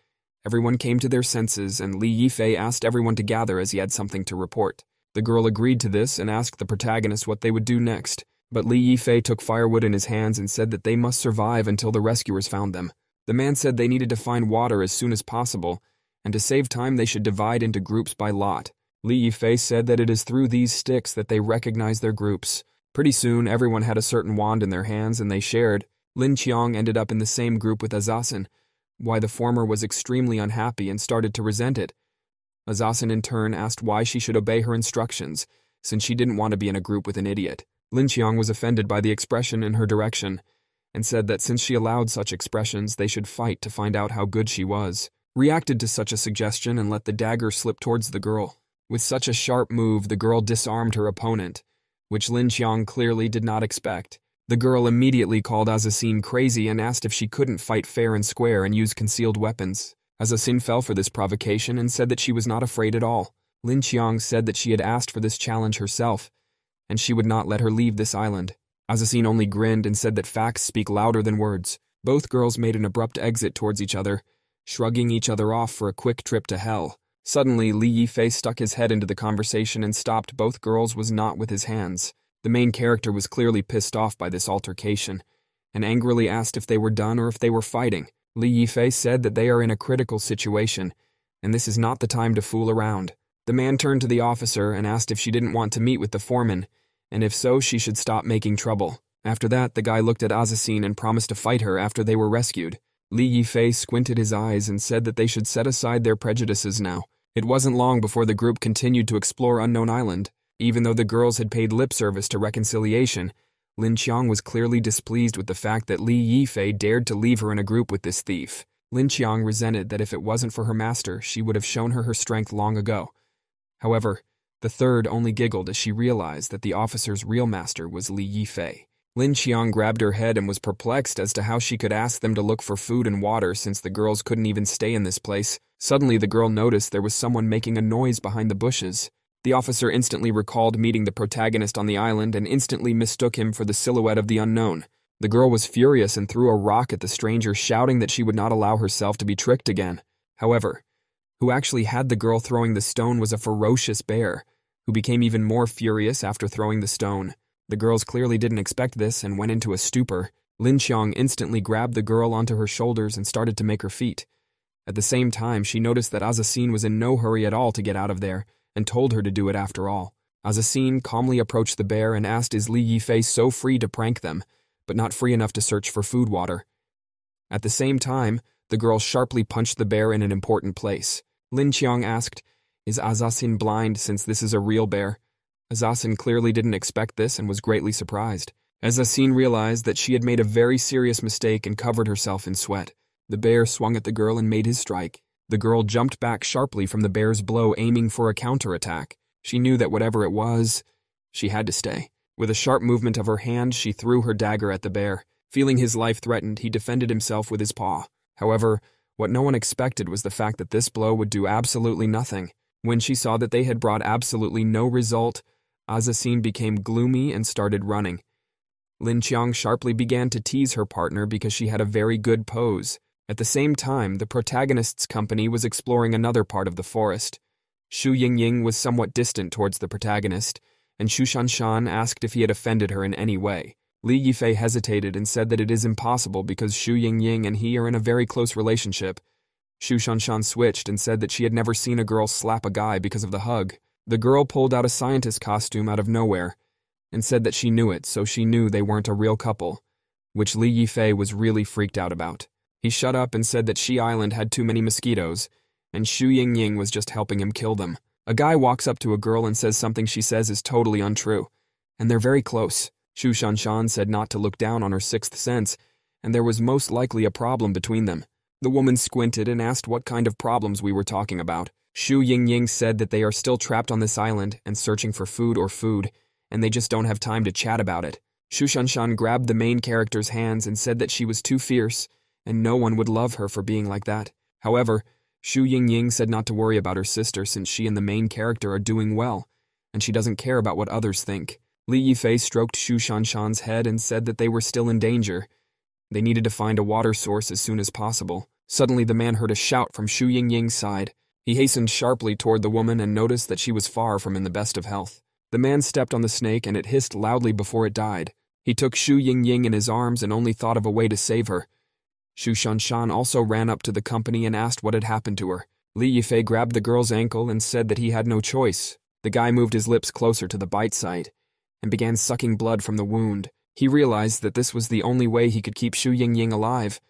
everyone came to their senses, and Li Yifei asked everyone to gather as he had something to report. The girl agreed to this and asked the protagonist what they would do next, but Li Yifei took firewood in his hands and said that they must survive until the rescuers found them. The man said they needed to find water as soon as possible, and to save time they should divide into groups by lot. Li Yifei said that it is through these sticks that they recognize their groups. Pretty soon, everyone had a certain wand in their hands and they shared. Lin Qiang ended up in the same group with Azasin, why the former was extremely unhappy and started to resent it. Azasin in turn asked why she should obey her instructions, since she didn't want to be in a group with an idiot. Lin Qiang was offended by the expression in her direction, and said that since she allowed such expressions, they should fight to find out how good she was. Reacted to such a suggestion and let the dagger slip towards the girl. With such a sharp move, the girl disarmed her opponent, which Lin Qiang clearly did not expect. The girl immediately called Azasin crazy and asked if she couldn't fight fair and square and use concealed weapons. Azasin fell for this provocation and said that she was not afraid at all. Lin Qiang said that she had asked for this challenge herself, and she would not let her leave this island. Azasin only grinned and said that facts speak louder than words. Both girls made an abrupt exit towards each other, shrugging each other off for a quick trip to hell. Suddenly, Li Yifei stuck his head into the conversation and stopped both girls was not with his hands. The main character was clearly pissed off by this altercation, and angrily asked if they were done or if they were fighting. Li Yifei said that they are in a critical situation, and this is not the time to fool around. The man turned to the officer and asked if she didn't want to meet with the foreman, and if so, she should stop making trouble. After that, the guy looked at Azasin and promised to fight her after they were rescued. Li Yifei squinted his eyes and said that they should set aside their prejudices now. It wasn't long before the group continued to explore Unknown Island. Even though the girls had paid lip service to reconciliation, Lin Qiang was clearly displeased with the fact that Li Yifei dared to leave her in a group with this thief. Lin Qiang resented that if it wasn't for her master, she would have shown her strength long ago. However, the third only giggled as she realized that the officer's real master was Li Yifei. Lin Qiang grabbed her head and was perplexed as to how she could ask them to look for food and water since the girls couldn't even stay in this place. Suddenly, the girl noticed there was someone making a noise behind the bushes. The officer instantly recalled meeting the protagonist on the island and instantly mistook him for the silhouette of the unknown. The girl was furious and threw a rock at the stranger, shouting that she would not allow herself to be tricked again. However, who actually had the girl throwing the stone was a ferocious bear, who became even more furious after throwing the stone. The girls clearly didn't expect this and went into a stupor. Lin Qiang instantly grabbed the girl onto her shoulders and started to make her feet. At the same time, she noticed that Azasin was in no hurry at all to get out of there, and told her to do it after all. Azasin calmly approached the bear and asked is Li Yifei so free to prank them, but not free enough to search for food water. At the same time, the girl sharply punched the bear in an important place. Lin Qiang asked, is Azasin blind since this is a real bear? Azasin clearly didn't expect this and was greatly surprised. Azasin realized that she had made a very serious mistake and covered herself in sweat. The bear swung at the girl and made his strike. The girl jumped back sharply from the bear's blow, aiming for a counterattack. She knew that whatever it was, she had to stay. With a sharp movement of her hand, she threw her dagger at the bear. Feeling his life threatened, he defended himself with his paw. However, what no one expected was the fact that this blow would do absolutely nothing. When she saw that they had brought absolutely no result, Azasin became gloomy and started running. Lin Qiang sharply began to tease her partner because she had a very good pose. At the same time, the protagonist's company was exploring another part of the forest. Xu Yingying was somewhat distant towards the protagonist, and Xu Shanshan asked if he had offended her in any way. Li Yifei hesitated and said that it is impossible because Xu Yingying and he are in a very close relationship. Xu Shanshan switched and said that she had never seen a girl slap a guy because of the hug. The girl pulled out a scientist costume out of nowhere and said that she knew it, so she knew they weren't a real couple, which Li Yifei was really freaked out about. He shut up and said that Shi Island had too many mosquitoes, and Xu Yingying was just helping him kill them. A guy walks up to a girl and says something she says is totally untrue, and they're very close. Xu Shanshan said not to look down on her sixth sense, and there was most likely a problem between them. The woman squinted and asked what kind of problems we were talking about. Xu Yingying said that they are still trapped on this island and searching for food, and they just don't have time to chat about it. Xu Shanshan grabbed the main character's hands and said that she was too fierce, and no one would love her for being like that. However, Xu Yingying said not to worry about her sister since she and the main character are doing well, and she doesn't care about what others think. Li Yifei stroked Xu Shanshan's head and said that they were still in danger. They needed to find a water source as soon as possible. Suddenly the man heard a shout from Xu Yingying's side. He hastened sharply toward the woman and noticed that she was far from in the best of health. The man stepped on the snake and it hissed loudly before it died. He took Xu Yingying in his arms and only thought of a way to save her. Xu Shanshan also ran up to the company and asked what had happened to her. Li Yifei grabbed the girl's ankle and said that he had no choice. The guy moved his lips closer to the bite site and began sucking blood from the wound. He realized that this was the only way he could keep Xu Yingying alive.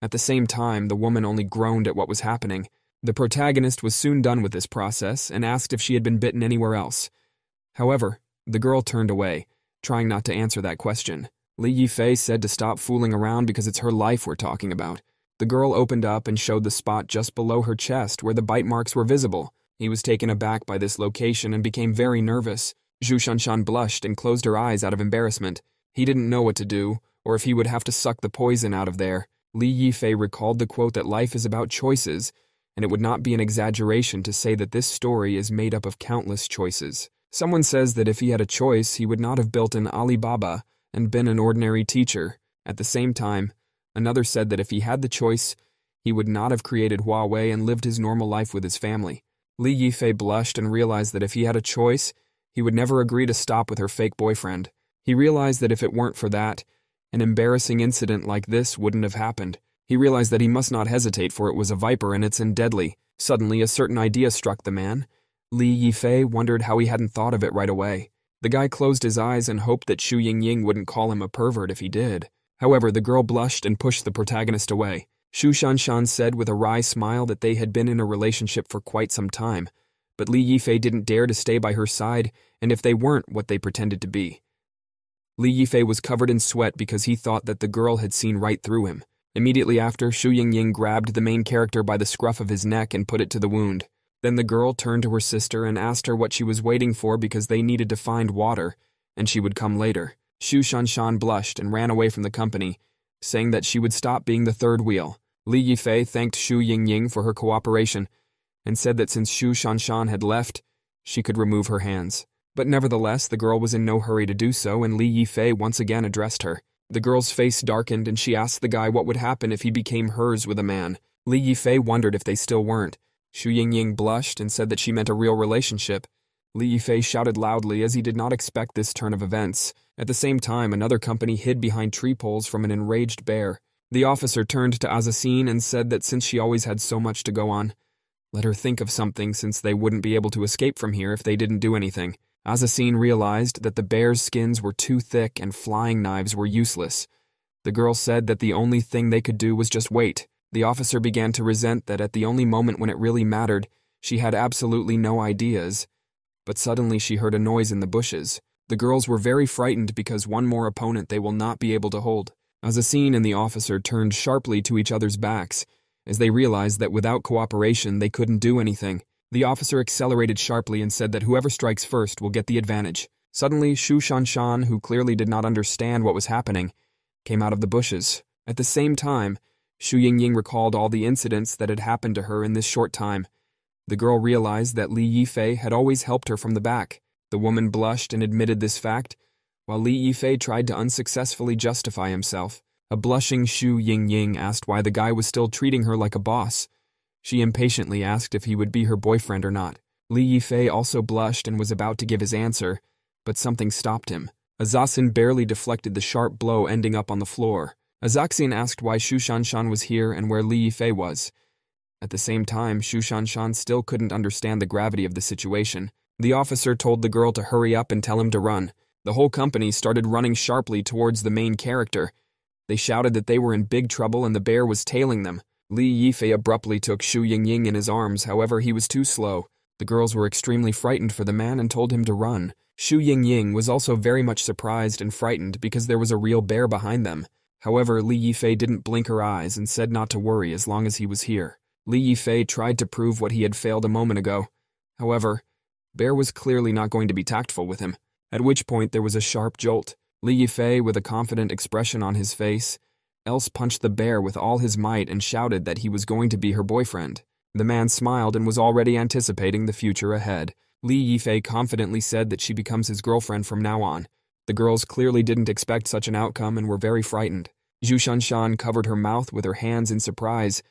At the same time, the woman only groaned at what was happening. The protagonist was soon done with this process and asked if she had been bitten anywhere else. However, the girl turned away, trying not to answer that question. Li Yifei said to stop fooling around because it's her life we're talking about. The girl opened up and showed the spot just below her chest where the bite marks were visible. He was taken aback by this location and became very nervous. Xu Shanshan blushed and closed her eyes out of embarrassment. He didn't know what to do, or if he would have to suck the poison out of there. Li Yifei recalled the quote that life is about choices, and it would not be an exaggeration to say that this story is made up of countless choices. Someone says that if he had a choice, he would not have built an Alibaba and been an ordinary teacher. At the same time, another said that if he had the choice, he would not have created Huawei and lived his normal life with his family. Li Yifei blushed and realized that if he had a choice, he would never agree to stop with her fake boyfriend. He realized that if it weren't for that, an embarrassing incident like this wouldn't have happened. He realized that he must not hesitate, for it was a viper and it's deadly. Suddenly, a certain idea struck the man. Li Yifei wondered how he hadn't thought of it right away. The guy closed his eyes and hoped that Xu Yingying wouldn't call him a pervert if he did. However, the girl blushed and pushed the protagonist away. Xu Shanshan said with a wry smile that they had been in a relationship for quite some time, but Li Yifei didn't dare to stay by her side, and if they weren't what they pretended to be. Li Yifei was covered in sweat because he thought that the girl had seen right through him. Immediately after, Xu Yingying grabbed the main character by the scruff of his neck and put it to the wound. Then the girl turned to her sister and asked her what she was waiting for because they needed to find water, and she would come later. Xu Shanshan blushed and ran away from the company, saying that she would stop being the third wheel. Li Yifei thanked Xu Yingying for her cooperation and said that since Xu Shanshan had left, she could remove her hands. But nevertheless, the girl was in no hurry to do so, and Li Yifei once again addressed her. The girl's face darkened and she asked the guy what would happen if he became hers with a man. Li Yifei wondered if they still weren't. Xu Yingying blushed and said that she meant a real relationship. Li Yifei shouted loudly as he did not expect this turn of events. At the same time, another company hid behind tree poles from an enraged bear. The officer turned to Azasin and said that since she always had so much to go on, let her think of something since they wouldn't be able to escape from here if they didn't do anything. Azasin realized that the bear's skins were too thick and flying knives were useless. The girl said that the only thing they could do was just wait. The officer began to resent that at the only moment when it really mattered, she had absolutely no ideas. But suddenly she heard a noise in the bushes. The girls were very frightened because one more opponent they will not be able to hold. Azasin and the officer turned sharply to each other's backs, as they realized that without cooperation they couldn't do anything. The officer accelerated sharply and said that whoever strikes first will get the advantage. Suddenly, Xu Shanshan, who clearly did not understand what was happening, came out of the bushes. At the same time, Xu Yingying recalled all the incidents that had happened to her in this short time. The girl realized that Li Yifei had always helped her from the back. The woman blushed and admitted this fact, while Li Yifei tried to unsuccessfully justify himself. A blushing Xu Yingying asked why the guy was still treating her like a boss. She impatiently asked if he would be her boyfriend or not. Li Yifei also blushed and was about to give his answer, but something stopped him. Azasin barely deflected the sharp blow ending up on the floor. Azaxin asked why Xu Shanshan was here and where Li Yifei was. At the same time, Xu Shanshan still couldn't understand the gravity of the situation. The officer told the girl to hurry up and tell him to run. The whole company started running sharply towards the main character. They shouted that they were in big trouble and the bear was tailing them. Li Yifei abruptly took Xu Yingying in his arms, however he was too slow. The girls were extremely frightened for the man and told him to run. Xu Yingying was also very much surprised and frightened because there was a real bear behind them. However, Li Yifei didn't blink her eyes and said not to worry as long as he was here. Li Yifei tried to prove what he had failed a moment ago. However, Bear was clearly not going to be tactful with him, at which point there was a sharp jolt. Li Yifei, with a confident expression on his face, else punched the bear with all his might and shouted that he was going to be her boyfriend. The man smiled and was already anticipating the future ahead. Li Yifei confidently said that she becomes his girlfriend from now on. The girls clearly didn't expect such an outcome and were very frightened. Zhu Shanshan covered her mouth with her hands in surprise,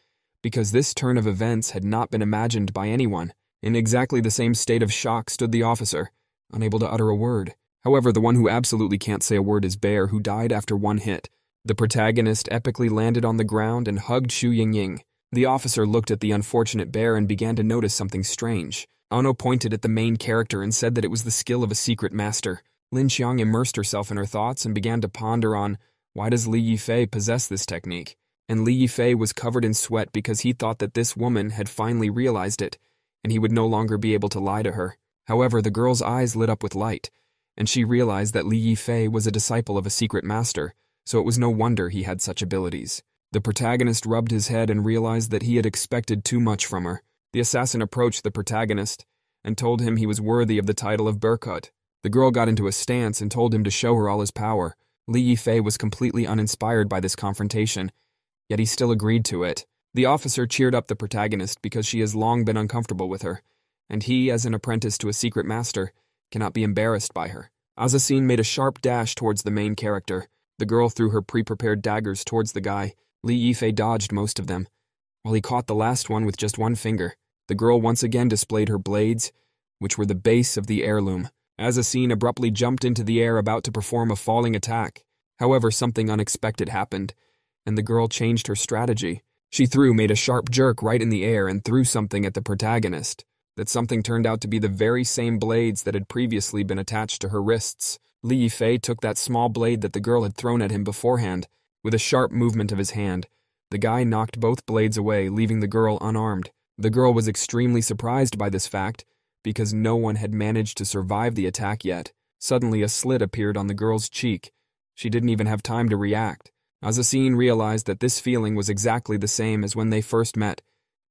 because this turn of events had not been imagined by anyone. In exactly the same state of shock stood the officer, unable to utter a word. However, the one who absolutely can't say a word is Bear, who died after one hit. The protagonist epically landed on the ground and hugged Xu Yingying. The officer looked at the unfortunate Bear and began to notice something strange. Ono pointed at the main character and said that it was the skill of a secret master. Lin Xiang immersed herself in her thoughts and began to ponder on, why does Li Yifei possess this technique? And Li Yifei was covered in sweat because he thought that this woman had finally realized it, and he would no longer be able to lie to her. However, the girl's eyes lit up with light, and she realized that Li Yifei was a disciple of a secret master, so it was no wonder he had such abilities. The protagonist rubbed his head and realized that he had expected too much from her. The assassin approached the protagonist and told him he was worthy of the title of Burkut. The girl got into a stance and told him to show her all his power. Li Yifei was completely uninspired by this confrontation, yet he still agreed to it. The officer cheered up the protagonist because she has long been uncomfortable with her, and he, as an apprentice to a secret master, cannot be embarrassed by her. Azasin made a sharp dash towards the main character. The girl threw her pre-prepared daggers towards the guy. Li Yifei dodged most of them, while he caught the last one with just one finger. The girl once again displayed her blades, which were the base of the heirloom. Azasin abruptly jumped into the air about to perform a falling attack. However, something unexpected happened, and the girl changed her strategy. She made a sharp jerk right in the air and threw something at the protagonist. That something turned out to be the very same blades that had previously been attached to her wrists. Li Yifei took that small blade that the girl had thrown at him beforehand. With a sharp movement of his hand, the guy knocked both blades away, leaving the girl unarmed. The girl was extremely surprised by this fact, because no one had managed to survive the attack yet. Suddenly a slit appeared on the girl's cheek. She didn't even have time to react. Azasin realized that this feeling was exactly the same as when they first met,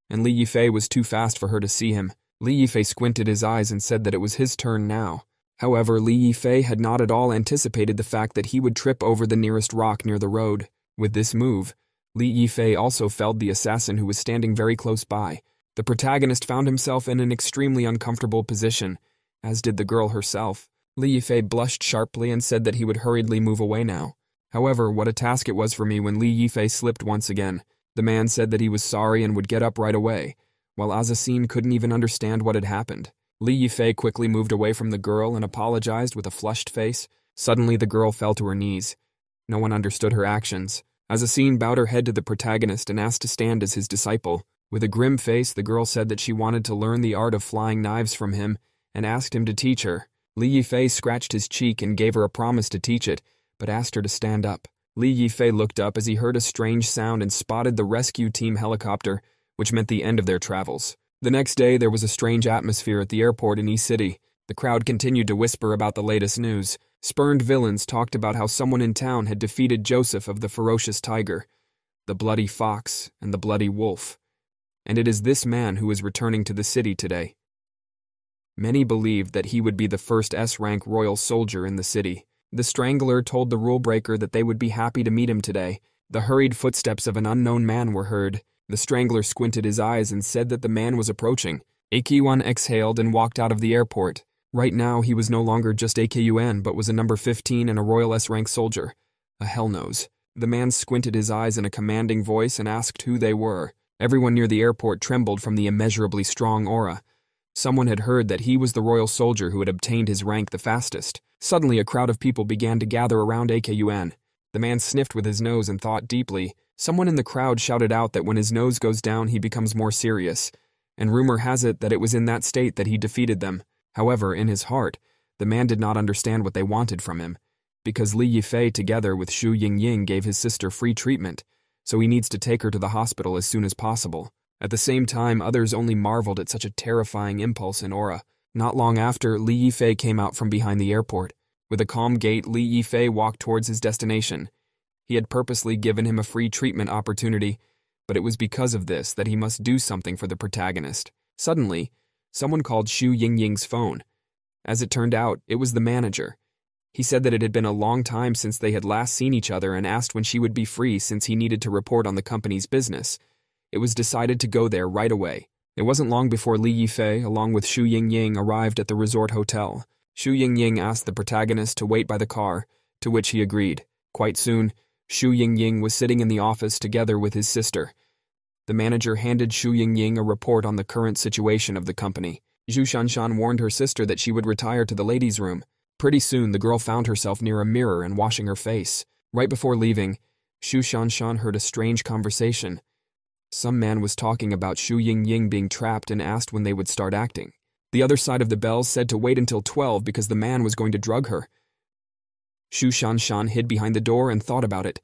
and Li Yifei was too fast for her to see him. Li Yifei squinted his eyes and said that it was his turn now. However, Li Yifei had not at all anticipated the fact that he would trip over the nearest rock near the road. With this move, Li Yifei also felled the assassin who was standing very close by. The protagonist found himself in an extremely uncomfortable position, as did the girl herself. Li Yifei blushed sharply and said that he would hurriedly move away now. However, what a task it was for me when Li Yifei slipped once again. The man said that he was sorry and would get up right away, while Azasin couldn't even understand what had happened. Li Yifei quickly moved away from the girl and apologized with a flushed face. Suddenly the girl fell to her knees. No one understood her actions. Azasin bowed her head to the protagonist and asked to stand as his disciple. With a grim face, the girl said that she wanted to learn the art of flying knives from him and asked him to teach her. Li Yifei scratched his cheek and gave her a promise to teach it, but asked her to stand up. Li Yifei looked up as he heard a strange sound and spotted the rescue team helicopter, which meant the end of their travels. The next day, there was a strange atmosphere at the airport in East City. The crowd continued to whisper about the latest news. Spurned villains talked about how someone in town had defeated Joseph of the ferocious tiger, the bloody fox, and the bloody wolf. And it is this man who is returning to the city today. Many believed that he would be the first S-rank royal soldier in the city. The Strangler told the rule-breaker that they would be happy to meet him today. The hurried footsteps of an unknown man were heard. The Strangler squinted his eyes and said that the man was approaching. AKUN exhaled and walked out of the airport. Right now, he was no longer just AKUN, but was a number 15 and a royal S-rank soldier. A hellnose. The man squinted his eyes in a commanding voice and asked who they were. Everyone near the airport trembled from the immeasurably strong aura. Someone had heard that he was the royal soldier who had obtained his rank the fastest. Suddenly, a crowd of people began to gather around AKUN. The man sniffed with his nose and thought deeply. Someone in the crowd shouted out that when his nose goes down, he becomes more serious, and rumor has it that it was in that state that he defeated them. However, in his heart, the man did not understand what they wanted from him, because Li Yifei together with Xu Yingying gave his sister free treatment, so he needs to take her to the hospital as soon as possible. At the same time, others only marveled at such a terrifying impulse and aura. Not long after, Li Yifei came out from behind the airport. With a calm gait, Li Yifei walked towards his destination. He had purposely given him a free treatment opportunity but it was because of this that he must do something for the protagonist. Suddenly, someone called Xu Yingying's phone. As it turned out, it was the manager. He said that it had been a long time since they had last seen each other and asked when she would be free since he needed to report on the company's business. It was decided to go there right away. It wasn't long before Li Yifei, along with Xu Yingying, arrived at the resort hotel. Xu Yingying asked the protagonist to wait by the car, to which he agreed. Quite soon, Xu Yingying was sitting in the office together with his sister. The manager handed Xu Yingying a report on the current situation of the company. Zhu Shanshan warned her sister that she would retire to the ladies' room. Pretty soon, the girl found herself near a mirror and washing her face. Right before leaving, Xu Shanshan heard a strange conversation. Some man was talking about Xu Yingying being trapped and asked when they would start acting. The other side of the bells said to wait until 12 because the man was going to drug her. Xu Shanshan hid behind the door and thought about it.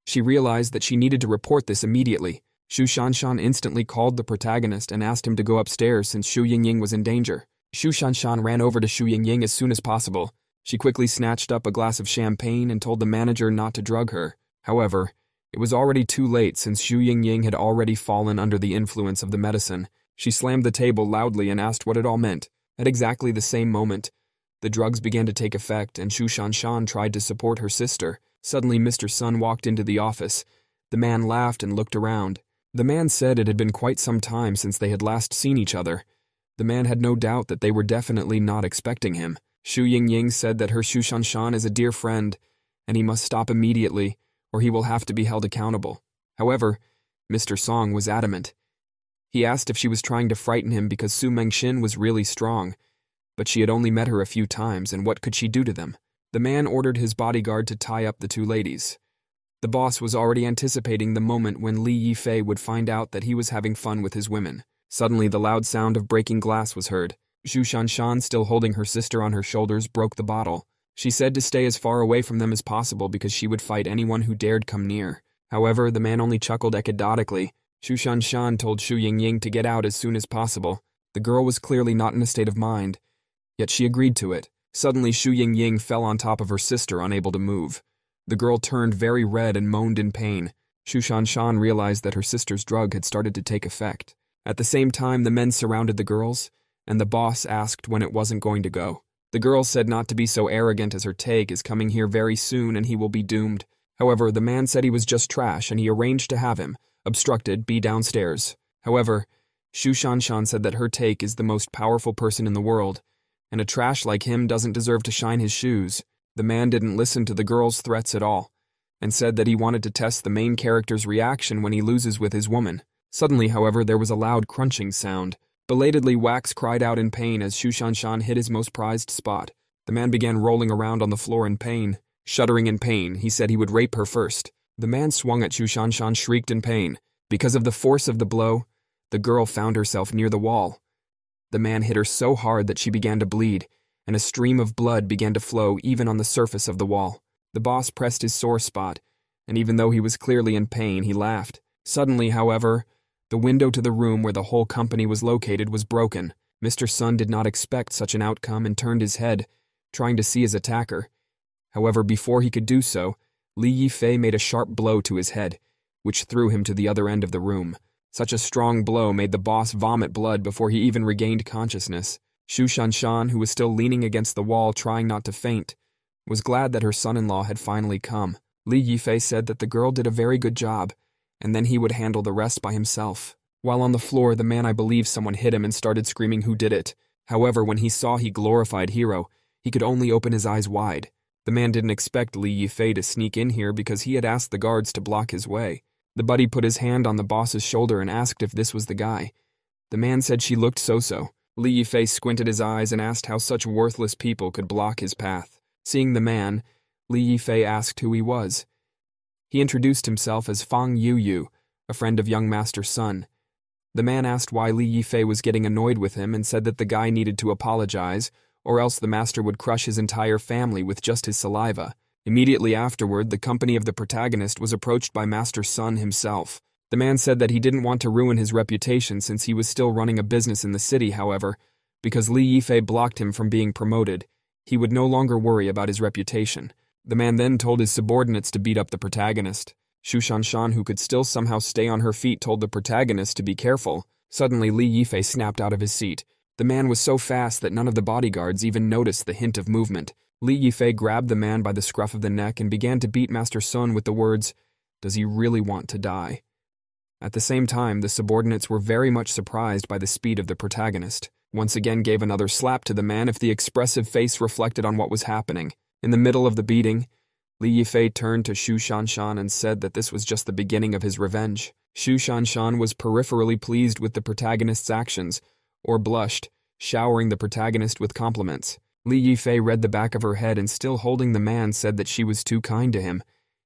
She realized that she needed to report this immediately. Xu Shanshan instantly called the protagonist and asked him to go upstairs since Xu Yingying was in danger. Xu Shanshan ran over to Xu Yingying as soon as possible. She quickly snatched up a glass of champagne and told the manager not to drug her. However, it was already too late since Xu Yingying had already fallen under the influence of the medicine. She slammed the table loudly and asked what it all meant. At exactly the same moment, the drugs began to take effect and Xu Shanshan tried to support her sister. Suddenly, Mr. Sun walked into the office. The man laughed and looked around. The man said it had been quite some time since they had last seen each other. The man had no doubt that they were definitely not expecting him. Xu Yingying said that her Xu Shanshan is a dear friend, and he must stop immediately, or he will have to be held accountable. However, Mr. Song was adamant. He asked if she was trying to frighten him because Su Mengxin was really strong, but she had only met her a few times, and what could she do to them? The man ordered his bodyguard to tie up the two ladies. The boss was already anticipating the moment when Li Yifei would find out that he was having fun with his women. Suddenly, the loud sound of breaking glass was heard. Xu Shanshan, still holding her sister on her shoulders, broke the bottle. She said to stay as far away from them as possible because she would fight anyone who dared come near. However, the man only chuckled echodotically. Xu Shanshan told Xu Yingying to get out as soon as possible. The girl was clearly not in a state of mind, yet she agreed to it. Suddenly, Xu Yingying fell on top of her sister, unable to move. The girl turned very red and moaned in pain. Xu Shanshan realized that her sister's drug had started to take effect. At the same time, the men surrounded the girls, and the boss asked when it wasn't going to go. The girl said not to be so arrogant as her take is coming here very soon and he will be doomed. However, the man said he was just trash and he arranged to have him, obstructed, be downstairs. However, Xu Shanshan said that her take is the most powerful person in the world, and a trash like him doesn't deserve to shine his shoes. The man didn't listen to the girl's threats at all, and said that he wanted to test the main character's reaction when he loses with his woman. Suddenly, however, there was a loud crunching sound. Belatedly, Wax cried out in pain as Xu Shanshan hit his most prized spot. The man began rolling around on the floor in pain. Shuddering in pain, he said he would rape her first. The man swung at Xu Shanshan, shrieked in pain. Because of the force of the blow, the girl found herself near the wall. The man hit her so hard that she began to bleed, and a stream of blood began to flow even on the surface of the wall. The boss pressed his sore spot, and even though he was clearly in pain, he laughed. Suddenly, however, the window to the room where the whole company was located was broken. Mr. Sun did not expect such an outcome and turned his head, trying to see his attacker. However, before he could do so, Li Yifei made a sharp blow to his head, which threw him to the other end of the room. Such a strong blow made the boss vomit blood before he even regained consciousness. Xu Shanshan, who was still leaning against the wall trying not to faint, was glad that her son-in-law had finally come. Li Yifei said that the girl did a very good job, and then he would handle the rest by himself. While on the floor, the man, I believe someone hit him and started screaming who did it. However, when he saw he glorified hero, he could only open his eyes wide. The man didn't expect Li Yifei to sneak in here because he had asked the guards to block his way. The buddy put his hand on the boss's shoulder and asked if this was the guy. The man said she looked so-so. Li Yifei squinted his eyes and asked how such worthless people could block his path. Seeing the man, Li Yifei asked who he was. He introduced himself as Fang Yu, a friend of young Master Sun. The man asked why Li Yifei was getting annoyed with him and said that the guy needed to apologize, or else the master would crush his entire family with just his saliva. Immediately afterward, the company of the protagonist was approached by Master Sun himself. The man said that he didn't want to ruin his reputation since he was still running a business in the city, however, because Li Yifei blocked him from being promoted, he would no longer worry about his reputation. The man then told his subordinates to beat up the protagonist. Shu Shanshan, who could still somehow stay on her feet, told the protagonist to be careful. Suddenly, Li Yifei snapped out of his seat. The man was so fast that none of the bodyguards even noticed the hint of movement. Li Yifei grabbed the man by the scruff of the neck and began to beat Master Sun with the words, "Does he really want to die?" At the same time, the subordinates were very much surprised by the speed of the protagonist. Once again gave another slap to the man if the expressive face reflected on what was happening. In the middle of the beating, Li Yifei turned to Shu Shanshan and said that this was just the beginning of his revenge. Shu Shanshan was peripherally pleased with the protagonist's actions, or blushed, showering the protagonist with compliments. Li Yifei read the back of her head and, still holding the man, said that she was too kind to him.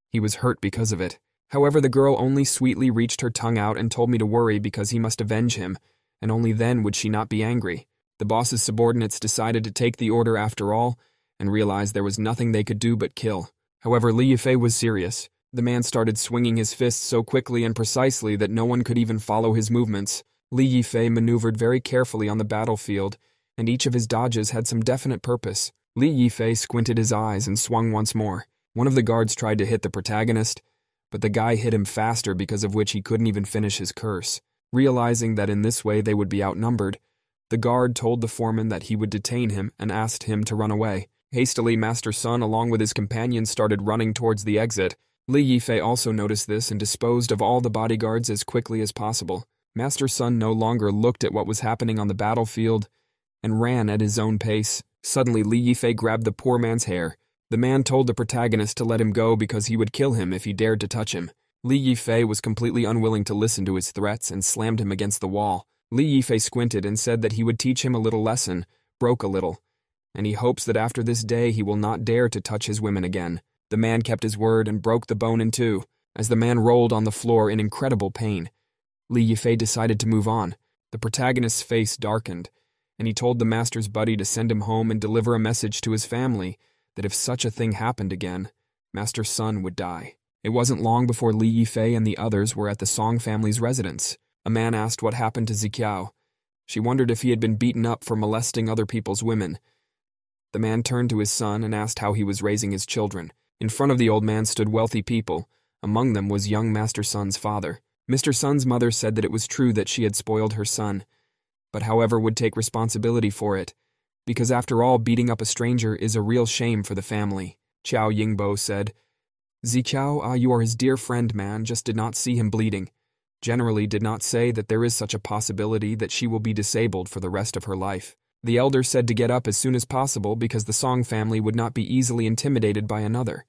He was hurt because of it. However, the girl only sweetly reached her tongue out and told me to worry because he must avenge him, and only then would she not be angry. The boss's subordinates decided to take the order after all, and realized there was nothing they could do but kill. However, Li Yifei was serious. The man started swinging his fists so quickly and precisely that no one could even follow his movements. Li Yifei maneuvered very carefully on the battlefield, and each of his dodges had some definite purpose. Li Yifei squinted his eyes and swung once more. One of the guards tried to hit the protagonist, but the guy hit him faster, because of which he couldn't even finish his curse. Realizing that in this way they would be outnumbered, the guard told the foreman that he would detain him and asked him to run away. Hastily, Master Sun, along with his companions, started running towards the exit. Li Yifei also noticed this and disposed of all the bodyguards as quickly as possible. Master Sun no longer looked at what was happening on the battlefield and ran at his own pace. Suddenly, Li Yifei grabbed the poor man's hair. The man told the protagonist to let him go because he would kill him if he dared to touch him. Li Yifei was completely unwilling to listen to his threats and slammed him against the wall. Li Yifei squinted and said that he would teach him a little lesson, broke a little, and he hopes that after this day he will not dare to touch his women again. The man kept his word and broke the bone in two. As the man rolled on the floor in incredible pain, Li Yifei decided to move on. The protagonist's face darkened, and he told the master's buddy to send him home and deliver a message to his family that if such a thing happened again, Master Sun would die. It wasn't long before Li Yifei and the others were at the Song family's residence. A man asked what happened to Ziqiao. She wondered if he had been beaten up for molesting other people's women. The man turned to his son and asked how he was raising his children. In front of the old man stood wealthy people. Among them was young Master Sun's father. Mr. Sun's mother said that it was true that she had spoiled her son, but however would take responsibility for it, because after all, beating up a stranger is a real shame for the family. Qiao Yingbo said, "Ziqiao, you are his dear friend, man, just did not see him bleeding. Generally did not say that there is such a possibility that she will be disabled for the rest of her life." The elder said to get up as soon as possible because the Song family would not be easily intimidated by another.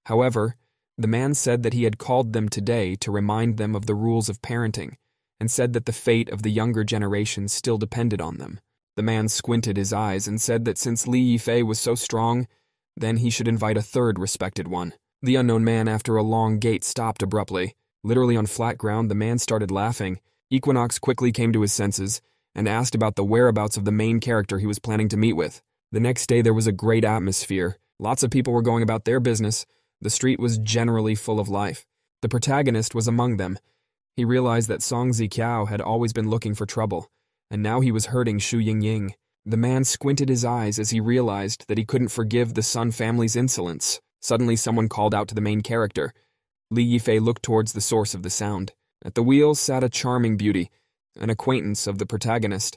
However, the man said that he had called them today to remind them of the rules of parenting, and said that the fate of the younger generation still depended on them. The man squinted his eyes and said that since Li Yifei was so strong, then he should invite a third respected one. The unknown man, after a long gait, stopped abruptly. Literally on flat ground, the man started laughing. Equinox quickly came to his senses and asked about the whereabouts of the main character he was planning to meet with. The next day there was a great atmosphere. Lots of people were going about their business. The street was generally full of life. The protagonist was among them. He realized that Song Ziqiao had always been looking for trouble, and now he was hurting Xu Yingying. The man squinted his eyes as he realized that he couldn't forgive the Sun family's insolence. Suddenly someone called out to the main character. Li Yifei looked towards the source of the sound. At the wheel sat a charming beauty, an acquaintance of the protagonist.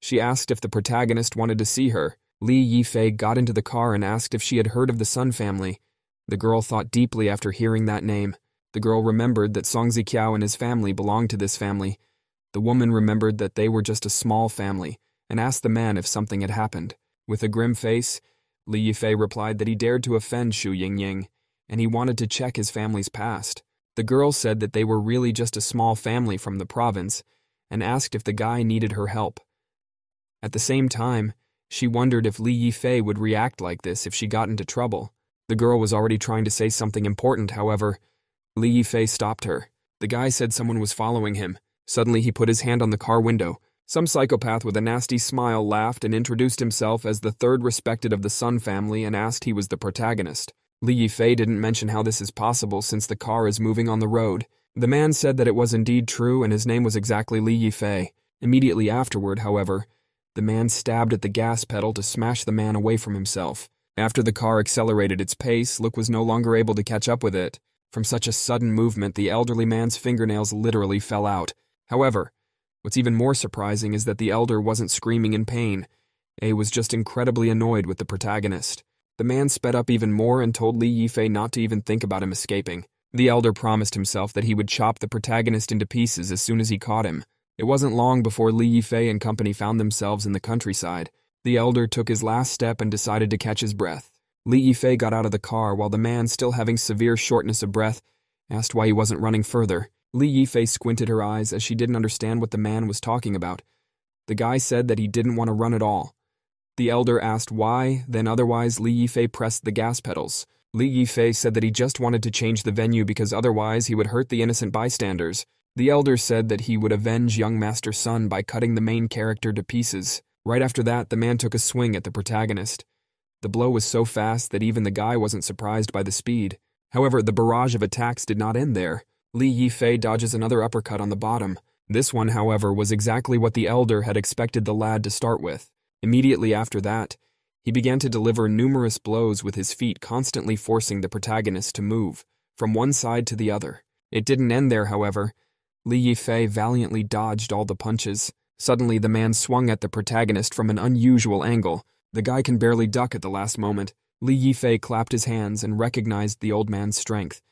She asked if the protagonist wanted to see her. Li Yifei got into the car and asked if she had heard of the Sun family. The girl thought deeply after hearing that name. The girl remembered that Song Ziqiao and his family belonged to this family. The woman remembered that they were just a small family, and asked the man if something had happened. With a grim face, Li Yifei replied that he dared to offend Xu Yingying, and he wanted to check his family's past. The girl said that they were really just a small family from the province, and asked if the guy needed her help. At the same time, she wondered if Li Yifei would react like this if she got into trouble. The girl was already trying to say something important, however. Li Yifei stopped her. The guy said someone was following him. Suddenly he put his hand on the car window. Some psychopath with a nasty smile laughed and introduced himself as the third respected of the Sun family and asked he was the protagonist. Li Yifei didn't mention how this is possible since the car is moving on the road. The man said that it was indeed true and his name was exactly Li Yifei. Immediately afterward, however, the man stabbed at the gas pedal to smash the man away from himself. After the car accelerated its pace, Luke was no longer able to catch up with it. From such a sudden movement, the elderly man's fingernails literally fell out. However, what's even more surprising is that the elder wasn't screaming in pain. A was just incredibly annoyed with the protagonist. The man sped up even more and told Li Yifei not to even think about him escaping. The elder promised himself that he would chop the protagonist into pieces as soon as he caught him. It wasn't long before Li Yifei and company found themselves in the countryside. The elder took his last step and decided to catch his breath. Li Yifei got out of the car while the man, still having severe shortness of breath, asked why he wasn't running further. Li Yifei squinted her eyes as she didn't understand what the man was talking about. The guy said that he didn't want to run at all. The elder asked why, then otherwise Li Yifei pressed the gas pedals. Li Yifei said that he just wanted to change the venue because otherwise he would hurt the innocent bystanders. The elder said that he would avenge young Master Sun by cutting the main character to pieces. Right after that, the man took a swing at the protagonist. The blow was so fast that even the guy wasn't surprised by the speed. However, the barrage of attacks did not end there. Li Yifei dodges another uppercut on the bottom. This one, however, was exactly what the elder had expected the lad to start with. Immediately after that, he began to deliver numerous blows with his feet, constantly forcing the protagonist to move from one side to the other. It didn't end there, however. Li Yifei valiantly dodged all the punches. Suddenly, the man swung at the protagonist from an unusual angle. The guy can barely duck at the last moment. Li Yifei clapped his hands and recognized the old man's strength.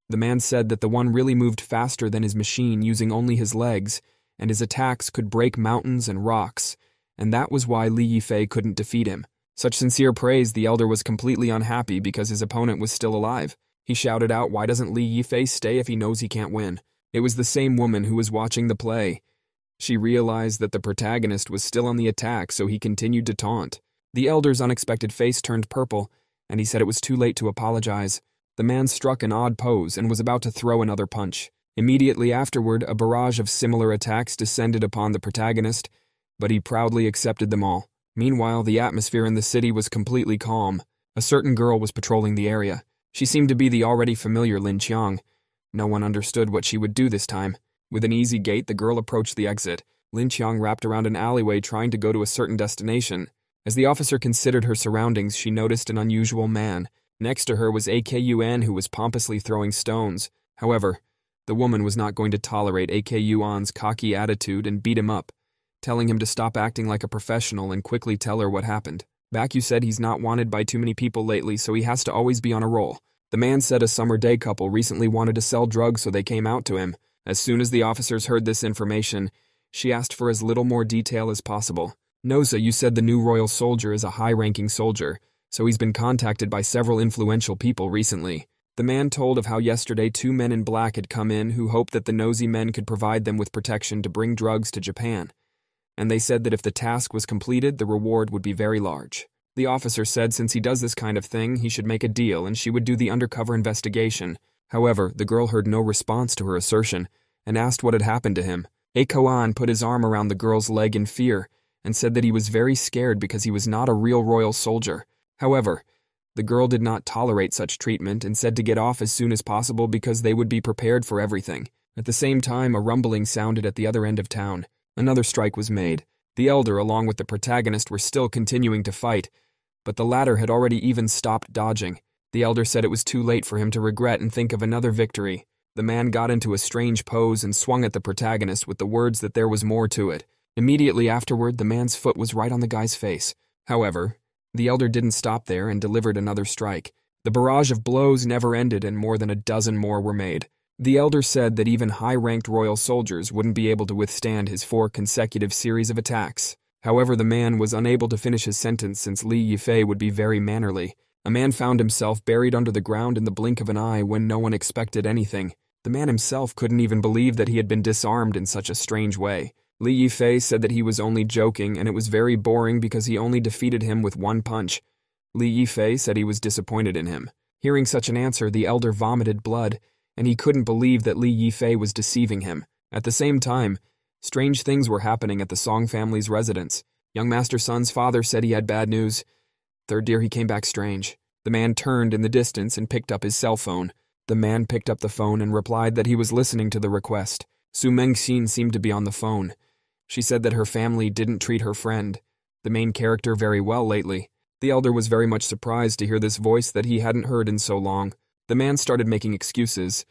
The man said that the one really moved faster than his machine, using only his legs, and his attacks could break mountains and rocks, and that was why Li Yifei couldn't defeat him. Such sincere praise, the elder was completely unhappy because his opponent was still alive. He shouted out, "Why doesn't Li Yifei stay if he knows he can't win?" It was the same woman who was watching the play. She realized that the protagonist was still on the attack, so he continued to taunt. The elder's unexpected face turned purple, and he said it was too late to apologize. The man struck an odd pose and was about to throw another punch. Immediately afterward, a barrage of similar attacks descended upon the protagonist, but he proudly accepted them all. Meanwhile, the atmosphere in the city was completely calm. A certain girl was patrolling the area. She seemed to be the already familiar Lin Qiang. No one understood what she would do this time. With an easy gait, the girl approached the exit. Lin Qiang wrapped around an alleyway trying to go to a certain destination. As the officer considered her surroundings, she noticed an unusual man. Next to her was AKUN, who was pompously throwing stones. However, the woman was not going to tolerate AKUN's cocky attitude and beat him up, telling him to stop acting like a professional and quickly tell her what happened. Bakyu said he's not wanted by too many people lately, so he has to always be on a roll. The man said a summer day couple recently wanted to sell drugs, so they came out to him. As soon as the officers heard this information, she asked for as little more detail as possible. "Noza, you said the new royal soldier is a high-ranking soldier, so he's been contacted by several influential people recently." The man told of how yesterday 2 men in black had come in who hoped that the nosy men could provide them with protection to bring drugs to Japan. And they said that if the task was completed, the reward would be very large. The officer said since he does this kind of thing, he should make a deal and she would do the undercover investigation. However, the girl heard no response to her assertion and asked what had happened to him. Akoan put his arm around the girl's leg in fear and said that he was very scared because he was not a real royal soldier. However, the girl did not tolerate such treatment and said to get off as soon as possible because they would be prepared for everything. At the same time, a rumbling sounded at the other end of town. Another strike was made. The elder, along with the protagonist, were still continuing to fight, but the latter had already even stopped dodging. The elder said it was too late for him to regret and think of another victory. The man got into a strange pose and swung at the protagonist with the words that there was more to it. Immediately afterward, the man's foot was right on the guy's face. However, the elder didn't stop there and delivered another strike. The barrage of blows never ended and more than a dozen more were made. The elder said that even high-ranked royal soldiers wouldn't be able to withstand his 4 consecutive series of attacks. However, the man was unable to finish his sentence since Li Yifei would be very mannerly. A man found himself buried under the ground in the blink of an eye when no one expected anything. The man himself couldn't even believe that he had been disarmed in such a strange way. Li Yifei said that he was only joking and it was very boring because he only defeated him with 1 punch. Li Yifei said he was disappointed in him. Hearing such an answer, the elder vomited blood, and he couldn't believe that Li Yifei was deceiving him. At the same time, strange things were happening at the Song family's residence. Young Master Sun's father said he had bad news. Third year he came back strange. The man turned in the distance and picked up his cell phone. The man picked up the phone and replied that he was listening to the request. Su Mengxin seemed to be on the phone. She said that her family didn't treat her friend, the main character, very well lately. The elder was very much surprised to hear this voice that he hadn't heard in so long. The man started making excuses.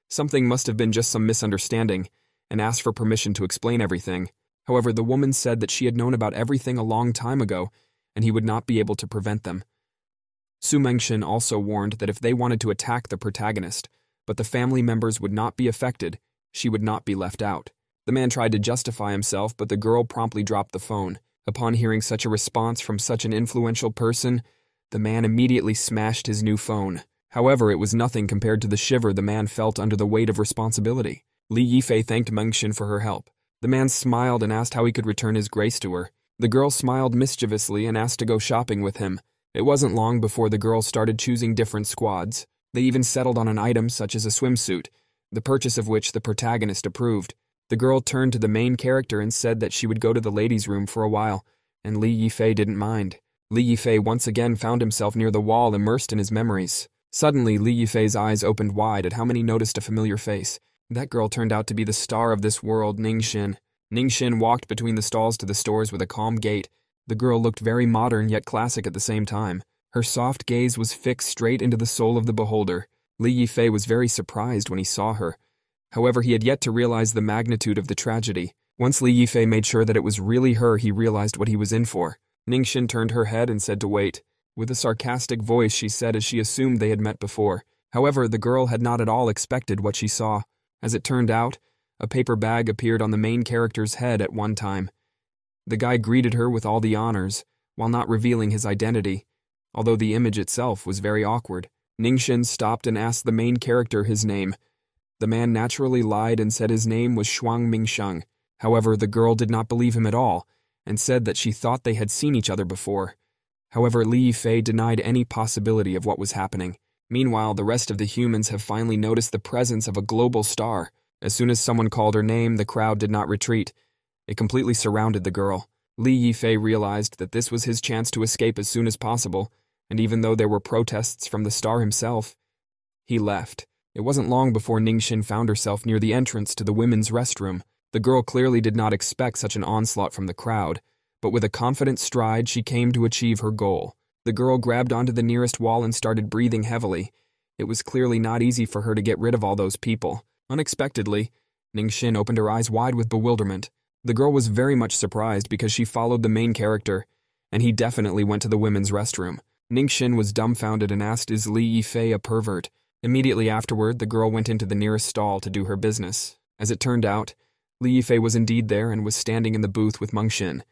Something must have been just some misunderstanding, and asked for permission to explain everything. However, the woman said that she had known about everything a long time ago, and he would not be able to prevent them. Su Mengshin also warned that if they wanted to attack the protagonist, but the family members would not be affected, she would not be left out. The man tried to justify himself, but the girl promptly dropped the phone. Upon hearing such a response from such an influential person, the man immediately smashed his new phone. However, it was nothing compared to the shiver the man felt under the weight of responsibility. Li Yifei thanked Mengshin for her help. The man smiled and asked how he could return his grace to her. The girl smiled mischievously and asked to go shopping with him. It wasn't long before the girl started choosing different squads. They even settled on an item such as a swimsuit, the purchase of which the protagonist approved. The girl turned to the main character and said that she would go to the ladies' room for a while, and Li Yifei didn't mind. Li Yifei once again found himself near the wall, immersed in his memories. Suddenly, Li Yifei's eyes opened wide at how many noticed a familiar face. That girl turned out to be the star of this world, Ningxin. Ningxin walked between the stalls to the stores with a calm gait. The girl looked very modern yet classic at the same time. Her soft gaze was fixed straight into the soul of the beholder. Li Yifei was very surprised when he saw her. However, he had yet to realize the magnitude of the tragedy. Once Li Yifei made sure that it was really her, he realized what he was in for. Ningxin turned her head and said to wait. With a sarcastic voice, she said as she assumed they had met before. However, the girl had not at all expected what she saw. As it turned out, a paper bag appeared on the main character's head at one time. The guy greeted her with all the honors, while not revealing his identity, although the image itself was very awkward. Ningxin stopped and asked the main character his name. The man naturally lied and said his name was Shuang Mingsheng. However, the girl did not believe him at all, and said that she thought they had seen each other before. However, Li Yifei denied any possibility of what was happening. Meanwhile, the rest of the humans have finally noticed the presence of a global star. As soon as someone called her name, the crowd did not retreat. It completely surrounded the girl. Li Yifei realized that this was his chance to escape as soon as possible, and even though there were protests from the star himself, he left. It wasn't long before Ningxin found herself near the entrance to the women's restroom. The girl clearly did not expect such an onslaught from the crowd, but with a confident stride she came to achieve her goal. The girl grabbed onto the nearest wall and started breathing heavily. It was clearly not easy for her to get rid of all those people. Unexpectedly, Ningxin opened her eyes wide with bewilderment. The girl was very much surprised because she followed the main character, and he definitely went to the women's restroom. Ningxin was dumbfounded and asked, "Is Li Yifei a pervert?" Immediately afterward, the girl went into the nearest stall to do her business. As it turned out, Li Yifei was indeed there and was standing in the booth with Mengxin.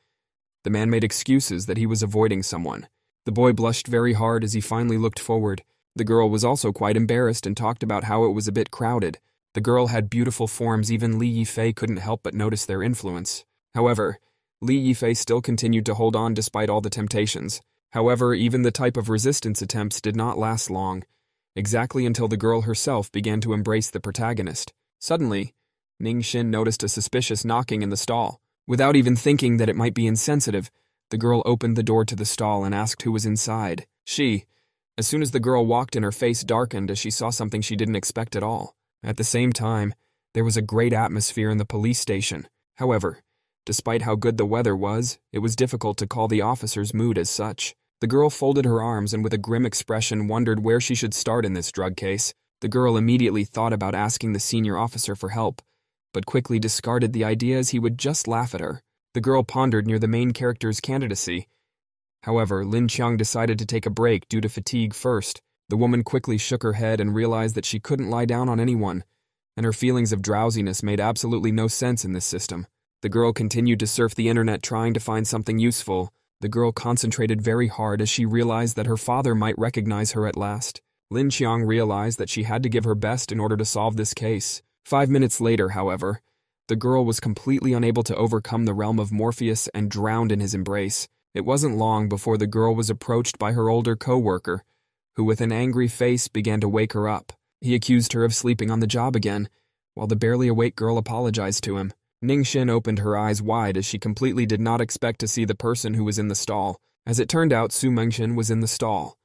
The man made excuses that he was avoiding someone. The boy blushed very hard as he finally looked forward. The girl was also quite embarrassed and talked about how it was a bit crowded. The girl had beautiful forms, even Li Yifei couldn't help but notice their influence. However, Li Yifei still continued to hold on despite all the temptations. However, even the type of resistance attempts did not last long, exactly until the girl herself began to embrace the protagonist. Suddenly, Ningxin noticed a suspicious knocking in the stall. Without even thinking that it might be insensitive, the girl opened the door to the stall and asked who was inside. As soon as the girl walked in, her face darkened as she saw something she didn't expect at all. At the same time, there was a great atmosphere in the police station. However, despite how good the weather was, it was difficult to call the officer's mood as such. The girl folded her arms and with a grim expression wondered where she should start in this drug case. The girl immediately thought about asking the senior officer for help, but quickly discarded the idea as he would just laugh at her. The girl pondered near the main character's candidacy. However, Lin Qiang decided to take a break due to fatigue first. The woman quickly shook her head and realized that she couldn't lie down on anyone, and her feelings of drowsiness made absolutely no sense in this system. The girl continued to surf the internet trying to find something useful. The girl concentrated very hard as she realized that her father might recognize her at last. Lin Qiang realized that she had to give her best in order to solve this case. 5 minutes later, however, the girl was completely unable to overcome the realm of Morpheus and drowned in his embrace. It wasn't long before the girl was approached by her older co-worker, who with an angry face began to wake her up. He accused her of sleeping on the job again, while the barely awake girl apologized to him. Ningxin opened her eyes wide as she completely did not expect to see the person who was in the stall. As it turned out, Su Mengxin was in the stall.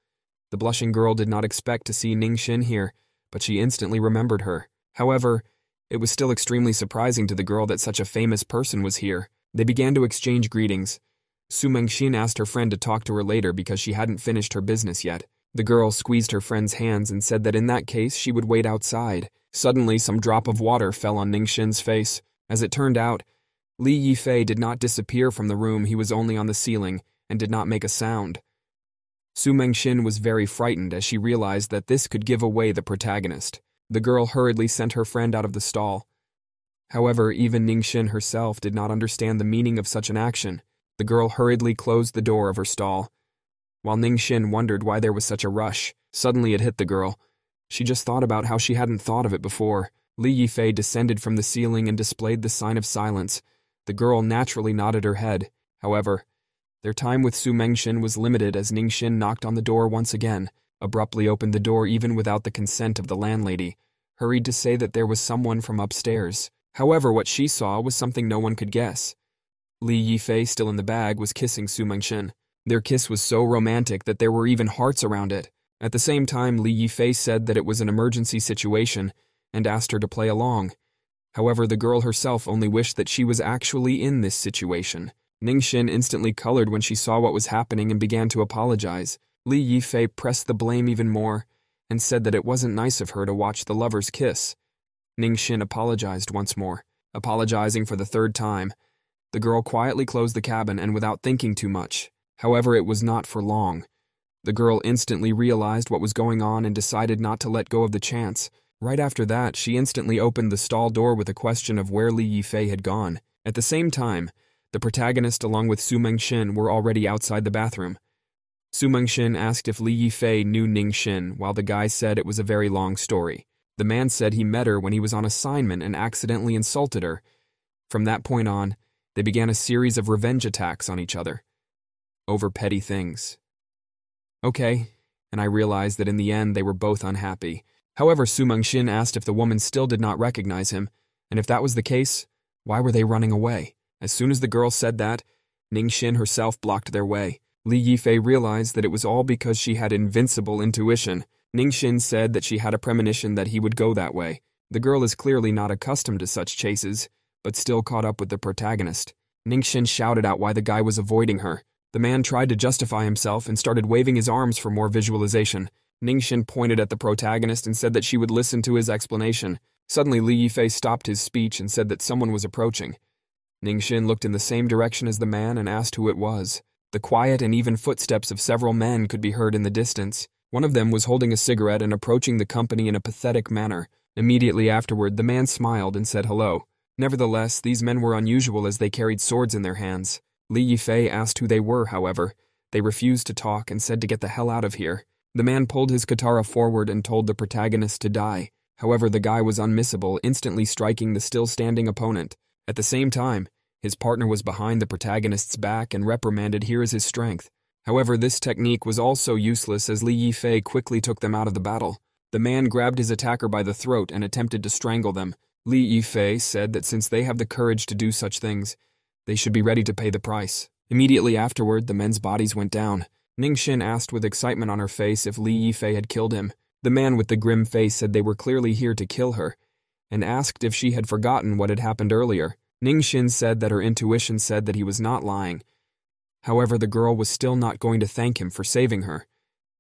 The blushing girl did not expect to see Ningxin here, but she instantly remembered her. However, it was still extremely surprising to the girl that such a famous person was here. They began to exchange greetings. Su Mengxin asked her friend to talk to her later because she hadn't finished her business yet. The girl squeezed her friend's hands and said that in that case she would wait outside. Suddenly, some drop of water fell on Ningxin's face. As it turned out, Li Yifei did not disappear from the room, he was only on the ceiling and did not make a sound. Su Mengxin was very frightened as she realized that this could give away the protagonist. The girl hurriedly sent her friend out of the stall. However, even Ningxin herself did not understand the meaning of such an action. The girl hurriedly closed the door of her stall. While Ningxin wondered why there was such a rush, suddenly it hit the girl. She just thought about how she hadn't thought of it before. Li Yifei descended from the ceiling and displayed the sign of silence. The girl naturally nodded her head. However, their time with Su Mengxin was limited as Ningxin knocked on the door once again, abruptly opened the door even without the consent of the landlady, hurried to say that there was someone from upstairs. However, what she saw was something no one could guess. Li Yifei, still in the bag, was kissing Su Mengxin. Their kiss was so romantic that there were even hearts around it. At the same time, Li Yifei said that it was an emergency situation and asked her to play along. However, the girl herself only wished that she was actually in this situation. Ningxin instantly colored when she saw what was happening and began to apologize. Li Yifei pressed the blame even more and said that it wasn't nice of her to watch the lovers kiss. Ningxin apologized once more, apologizing for the third time. The girl quietly closed the cabin and without thinking too much. However, it was not for long. The girl instantly realized what was going on and decided not to let go of the chance. Right after that, she instantly opened the stall door with a question of where Li Yifei had gone. At the same time, the protagonist along with Su Mengxin were already outside the bathroom. Su Mengxin asked if Li Yifei knew Ningxin, while the guy said it was a very long story. The man said he met her when he was on assignment and accidentally insulted her. From that point on, they began a series of revenge attacks on each other, over petty things. Okay, and I realized that in the end they were both unhappy. However, Su Mengxin asked if the woman still did not recognize him, and if that was the case, why were they running away? As soon as the girl said that, Ningxin herself blocked their way. Li Yifei realized that it was all because she had invincible intuition. Ningxin said that she had a premonition that he would go that way. The girl is clearly not accustomed to such chases, but still caught up with the protagonist. Ningxin shouted out why the guy was avoiding her. The man tried to justify himself and started waving his arms for more visualization. Ningxin pointed at the protagonist and said that she would listen to his explanation. Suddenly, Li Yifei stopped his speech and said that someone was approaching. Ningxin looked in the same direction as the man and asked who it was. The quiet and even footsteps of several men could be heard in the distance. One of them was holding a cigarette and approaching the company in a pathetic manner. Immediately afterward, the man smiled and said hello. Nevertheless, these men were unusual as they carried swords in their hands. Li Yifei asked who they were, however. They refused to talk and said to get the hell out of here. The man pulled his katana forward and told the protagonist to die. However, the guy was unmissable, instantly striking the still-standing opponent. At the same time, his partner was behind the protagonist's back and reprimanded, "Here is his strength." However, this technique was also useless as Li Yifei quickly took them out of the battle. The man grabbed his attacker by the throat and attempted to strangle them. Li Yifei said that since they have the courage to do such things, they should be ready to pay the price. Immediately afterward, the men's bodies went down. Ningxin asked with excitement on her face if Li Yifei had killed him. The man with the grim face said they were clearly here to kill her, and asked if she had forgotten what had happened earlier. Ningxin said that her intuition said that he was not lying. However, the girl was still not going to thank him for saving her.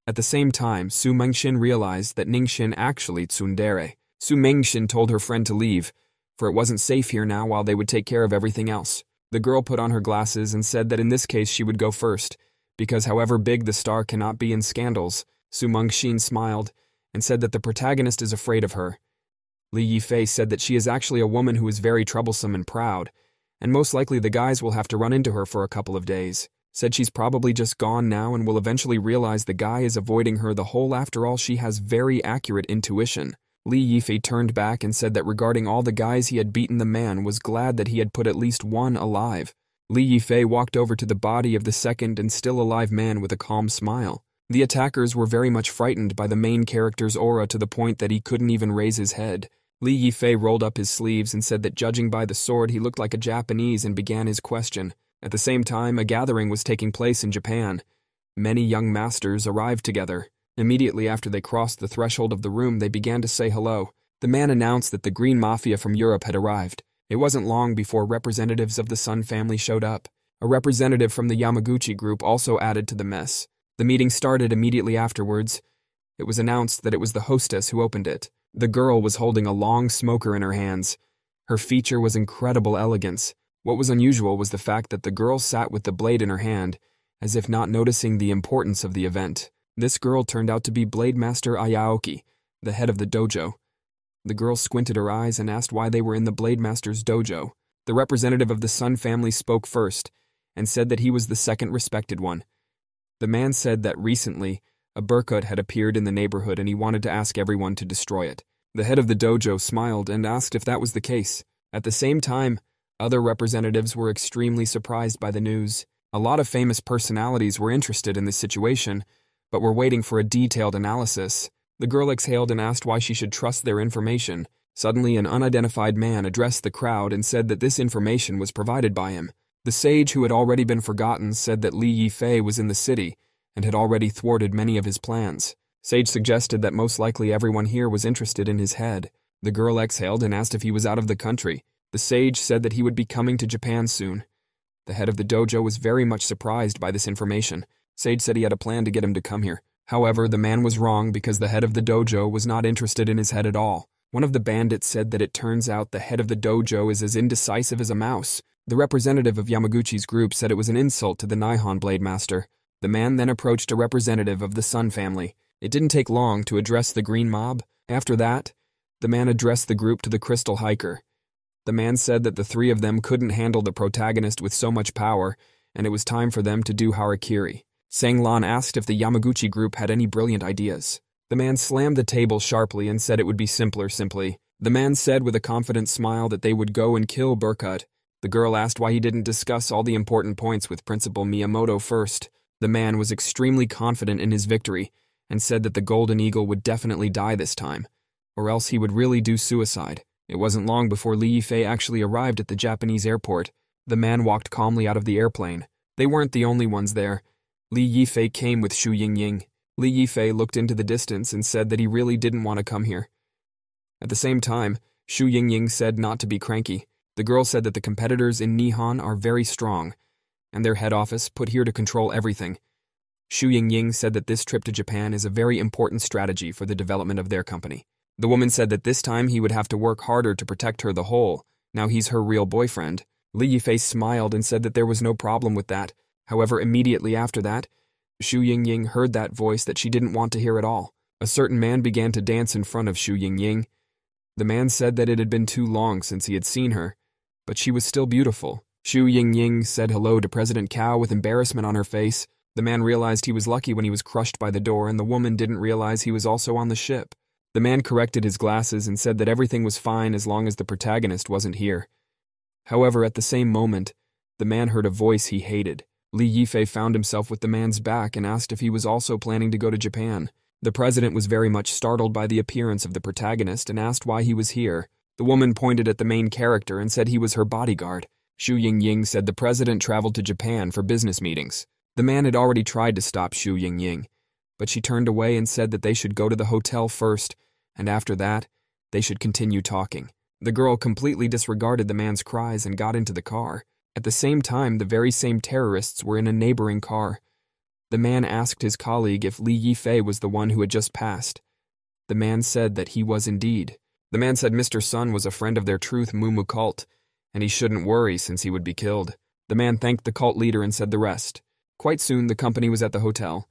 At the same time, Su Mengxin realized that Ningxin actually tsundere. Su Mengxin told her friend to leave, for it wasn't safe here now while they would take care of everything else. The girl put on her glasses and said that in this case she would go first, because however big the star cannot be in scandals. Su Mengxin smiled and said that the protagonist is afraid of her. Li Yifei said that she is actually a woman who is very troublesome and proud, and most likely the guys will have to run into her for a couple of days. Said she's probably just gone now and will eventually realize the guy is avoiding her the whole. After all, she has very accurate intuition. Li Yifei turned back and said that regarding all the guys he had beaten, the man was glad that he had put at least one alive. Li Yifei walked over to the body of the second and still alive man with a calm smile. The attackers were very much frightened by the main character's aura to the point that he couldn't even raise his head. Li Yifei rolled up his sleeves and said that judging by the sword he looked like a Japanese and began his question. At the same time, a gathering was taking place in Japan. Many young masters arrived together. Immediately after they crossed the threshold of the room, they began to say hello. The man announced that the Green Mafia from Europe had arrived. It wasn't long before representatives of the Sun family showed up. A representative from the Yamaguchi group also added to the mess. The meeting started immediately afterwards. It was announced that it was the hostess who opened it. The girl was holding a long smoker in her hands. Her feature was incredible elegance. What was unusual was the fact that the girl sat with the blade in her hand, as if not noticing the importance of the event. This girl turned out to be Blade Master Ayaoki, the head of the dojo. The girl squinted her eyes and asked why they were in the Blade Master's dojo. The representative of the Sun family spoke first, and said that he was the second respected one. The man said that recently, a Burkut had appeared in the neighborhood and he wanted to ask everyone to destroy it. The head of the dojo smiled and asked if that was the case. At the same time, other representatives were extremely surprised by the news. A lot of famous personalities were interested in this situation, but were waiting for a detailed analysis. The girl exhaled and asked why she should trust their information. Suddenly, an unidentified man addressed the crowd and said that this information was provided by him. The sage who had already been forgotten said that Li Yifei was in the city and had already thwarted many of his plans. Sage suggested that most likely everyone here was interested in his head. The girl exhaled and asked if he was out of the country. The sage said that he would be coming to Japan soon. The head of the dojo was very much surprised by this information. Sage said he had a plan to get him to come here. However, the man was wrong because the head of the dojo was not interested in his head at all. One of the bandits said that it turns out the head of the dojo is as indecisive as a mouse. The representative of Yamaguchi's group said it was an insult to the Nihon Blade Master. The man then approached a representative of the Sun family. It didn't take long to address the green mob. After that, the man addressed the group to the Crystal Hiker. The man said that the three of them couldn't handle the protagonist with so much power, and it was time for them to do harakiri. Sanglan asked if the Yamaguchi group had any brilliant ideas. The man slammed the table sharply and said it would be simply. The man said with a confident smile that they would go and kill Burkut. The girl asked why he didn't discuss all the important points with Principal Miyamoto first. The man was extremely confident in his victory and said that the Golden Eagle would definitely die this time, or else he would really do suicide. It wasn't long before Li Yifei actually arrived at the Japanese airport. The man walked calmly out of the airplane. They weren't the only ones there. Li Yifei came with Xu Yingying. Li Yifei looked into the distance and said that he really didn't want to come here. At the same time, Xu Yingying said not to be cranky. The girl said that the competitors in Nihon are very strong, and their head office put here to control everything. Xu Yingying said that this trip to Japan is a very important strategy for the development of their company. The woman said that this time he would have to work harder to protect her the whole. Now he's her real boyfriend. Li Yifei smiled and said that there was no problem with that. However, immediately after that, Xu Yingying heard that voice that she didn't want to hear at all. A certain man began to dance in front of Xu Yingying. The man said that it had been too long since he had seen her, but she was still beautiful. Xu Yingying said hello to President Cao with embarrassment on her face. The man realized he was lucky when he was crushed by the door, and the woman didn't realize he was also on the ship. The man corrected his glasses and said that everything was fine as long as the protagonist wasn't here. However, at the same moment, the man heard a voice he hated. Li Yifei found himself with the man's back and asked if he was also planning to go to Japan. The president was very much startled by the appearance of the protagonist and asked why he was here. The woman pointed at the main character and said he was her bodyguard. Xu Yingying said the president traveled to Japan for business meetings. The man had already tried to stop Xu Yingying, but she turned away and said that they should go to the hotel first, and after that, they should continue talking. The girl completely disregarded the man's cries and got into the car. At the same time, the very same terrorists were in a neighboring car. The man asked his colleague if Li Yifei was the one who had just passed. The man said that he was indeed. The man said Mr. Sun was a friend of their Truth Mumu cult, and he shouldn't worry since he would be killed. The man thanked the cult leader and said the rest. Quite soon, the company was at the hotel.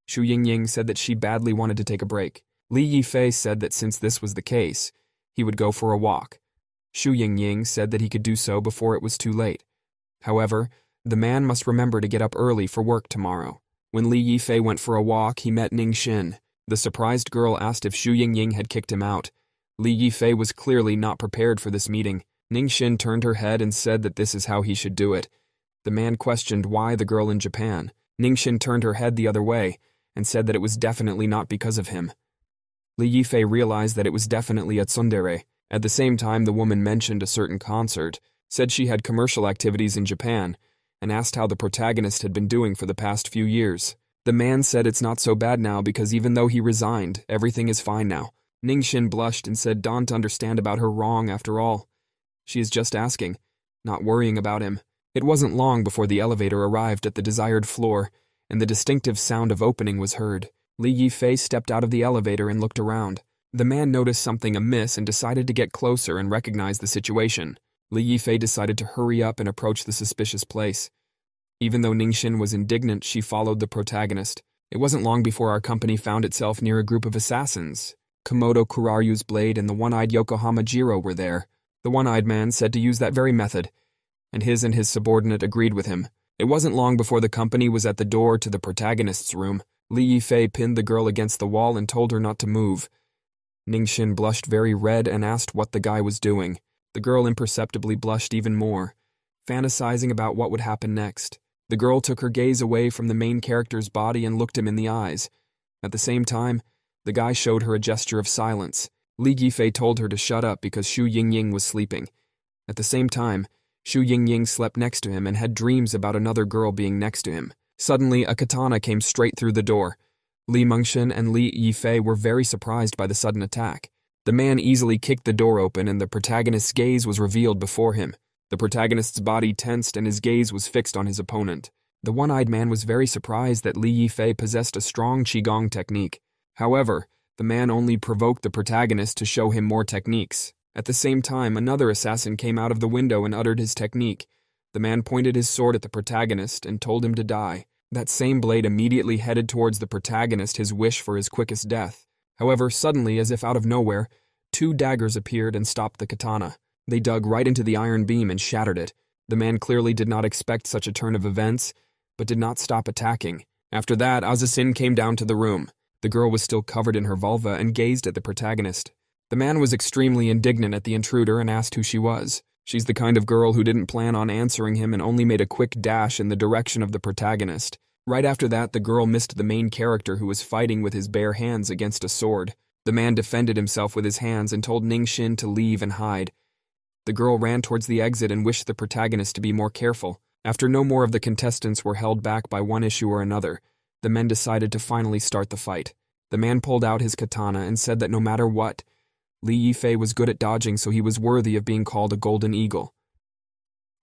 Xu Yingying said that she badly wanted to take a break. Li Yifei said that since this was the case, he would go for a walk. Xu Yingying said that he could do so before it was too late. However, the man must remember to get up early for work tomorrow. When Li Yifei went for a walk, he met Ning Xin. The surprised girl asked if Xu Yingying had kicked him out. Li Yifei was clearly not prepared for this meeting. Ning Xin turned her head and said that this is how he should do it. The man questioned why the girl in Japan. Ning Xin turned her head the other way and said that it was definitely not because of him. Li Yifei realized that it was definitely a tsundere. At the same time, the woman mentioned a certain concert, said she had commercial activities in Japan, and asked how the protagonist had been doing for the past few years. The man said it's not so bad now because even though he resigned, everything is fine now. Ning Xin blushed and said don't understand about her wrong after all. She is just asking, not worrying about him. It wasn't long before the elevator arrived at the desired floor, and the distinctive sound of opening was heard. Li Yifei stepped out of the elevator and looked around. The man noticed something amiss and decided to get closer and recognize the situation. Li Yifei decided to hurry up and approach the suspicious place. Even though Ningxin was indignant, she followed the protagonist. It wasn't long before our company found itself near a group of assassins. Komodo Kuraryu's blade and the one-eyed Yokohama Jiro were there. The one-eyed man said to use that very method, and his subordinate agreed with him. It wasn't long before the company was at the door to the protagonist's room. Li Yifei pinned the girl against the wall and told her not to move. Ningxin blushed very red and asked what the guy was doing. The girl imperceptibly blushed even more, fantasizing about what would happen next. The girl took her gaze away from the main character's body and looked him in the eyes. At the same time, the guy showed her a gesture of silence. Li Yifei told her to shut up because Xu Yingying was sleeping. At the same time, Xu Yingying slept next to him and had dreams about another girl being next to him. Suddenly, a katana came straight through the door. Li Mengxin and Li Yifei were very surprised by the sudden attack. The man easily kicked the door open and the protagonist's gaze was revealed before him. The protagonist's body tensed and his gaze was fixed on his opponent. The one-eyed man was very surprised that Li Yifei possessed a strong qigong technique. However, the man only provoked the protagonist to show him more techniques. At the same time, another assassin came out of the window and uttered his technique. The man pointed his sword at the protagonist and told him to die. That same blade immediately headed towards the protagonist, his wish for his quickest death. However, suddenly, as if out of nowhere, 2 daggers appeared and stopped the katana. They dug right into the iron beam and shattered it. The man clearly did not expect such a turn of events, but did not stop attacking. After that, Azasin came down to the room. The girl was still covered in her vulva and gazed at the protagonist. The man was extremely indignant at the intruder and asked who she was. She's the kind of girl who didn't plan on answering him and only made a quick dash in the direction of the protagonist. Right after that, the girl missed the main character who was fighting with his bare hands against a sword. The man defended himself with his hands and told Ningxin to leave and hide. The girl ran towards the exit and wished the protagonist to be more careful. After no more of the contestants were held back by one issue or another, the men decided to finally start the fight. The man pulled out his katana and said that no matter what, Li Yifei was good at dodging, so he was worthy of being called a golden eagle.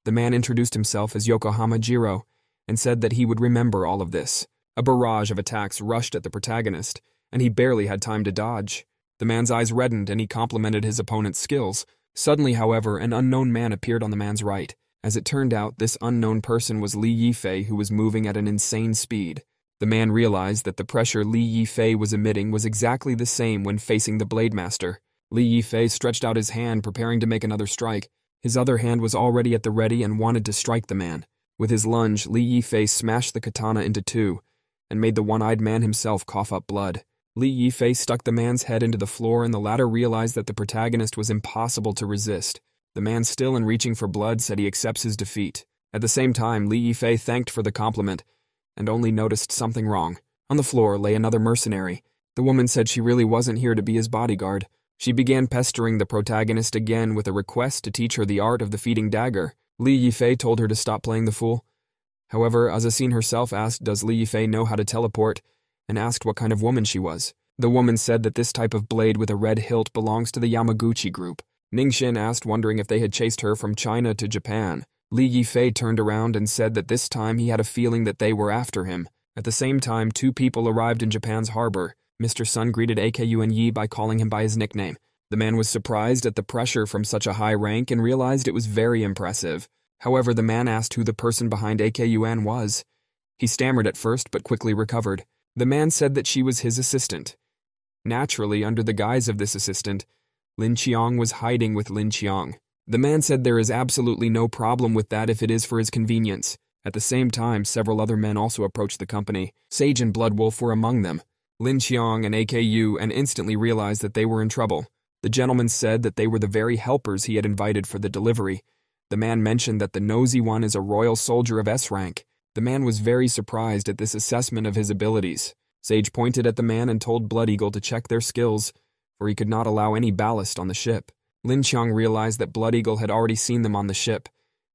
The man introduced himself as Yokohama Jiro and said that he would remember all of this. A barrage of attacks rushed at the protagonist, and he barely had time to dodge. The man's eyes reddened and he complimented his opponent's skills. Suddenly, however, an unknown man appeared on the man's right. As it turned out, this unknown person was Li Yifei, who was moving at an insane speed. The man realized that the pressure Li Yifei was emitting was exactly the same when facing the Blade Master. Li Yifei stretched out his hand, preparing to make another strike. His other hand was already at the ready and wanted to strike the man. With his lunge, Li Yifei smashed the katana into 2 and made the one-eyed man himself cough up blood. Li Yifei stuck the man's head into the floor and the latter realized that the protagonist was impossible to resist. The man, still and reaching for blood, said he accepts his defeat. At the same time, Li Yifei thanked for the compliment and only noticed something wrong. On the floor lay another mercenary. The woman said she really wasn't here to be his bodyguard. She began pestering the protagonist again with a request to teach her the art of the feeding dagger. Li Yifei told her to stop playing the fool. However, Azasin herself asked, does Li Yifei know how to teleport, and asked what kind of woman she was. The woman said that this type of blade with a red hilt belongs to the Yamaguchi group. Ningxin asked, wondering if they had chased her from China to Japan. Li Yifei turned around and said that this time he had a feeling that they were after him. At the same time, 2 people arrived in Japan's harbor. Mr. Sun greeted Akun Yi by calling him by his nickname. The man was surprised at the pressure from such a high rank and realized it was very impressive. However, the man asked who the person behind Akun was. He stammered at first, but quickly recovered. The man said that she was his assistant. Naturally, under the guise of this assistant, Lin Qiang was hiding with Lin Qiang. The man said there is absolutely no problem with that if it is for his convenience. At the same time, several other men also approached the company. Sage and Bloodwolf were among them. Lin Qiang and AKU and instantly realized that they were in trouble. The gentleman said that they were the very helpers he had invited for the delivery. The man mentioned that the nosy one is a royal soldier of S rank. The man was very surprised at this assessment of his abilities. Sage pointed at the man and told Blood Eagle to check their skills, for he could not allow any ballast on the ship. Lin Qiang realized that Blood Eagle had already seen them on the ship.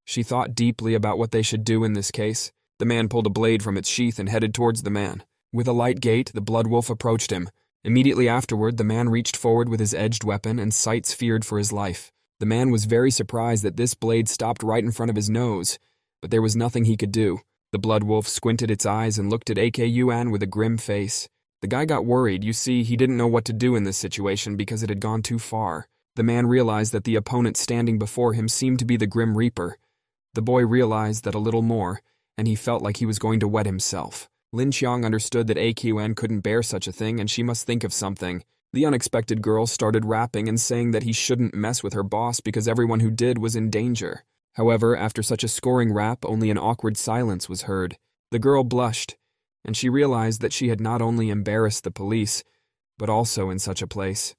She thought deeply about what they should do in this case. The man pulled a blade from its sheath and headed towards the man. With a light gait, the Blood Wolf approached him. Immediately afterward, the man reached forward with his edged weapon and Sights feared for his life. The man was very surprised that this blade stopped right in front of his nose, but there was nothing he could do. The blood wolf squinted its eyes and looked at Yuan with a grim face. The guy got worried. You see, he didn't know what to do in this situation because it had gone too far. The man realized that the opponent standing before him seemed to be the Grim Reaper. The boy realized that a little more, and he felt like he was going to wet himself. Lin Qiang understood that AQN couldn't bear such a thing and she must think of something. The unexpected girl started rapping and saying that he shouldn't mess with her boss because everyone who did was in danger. However, after such a scoring rap, only an awkward silence was heard. The girl blushed, and she realized that she had not only embarrassed the police, but also in such a place.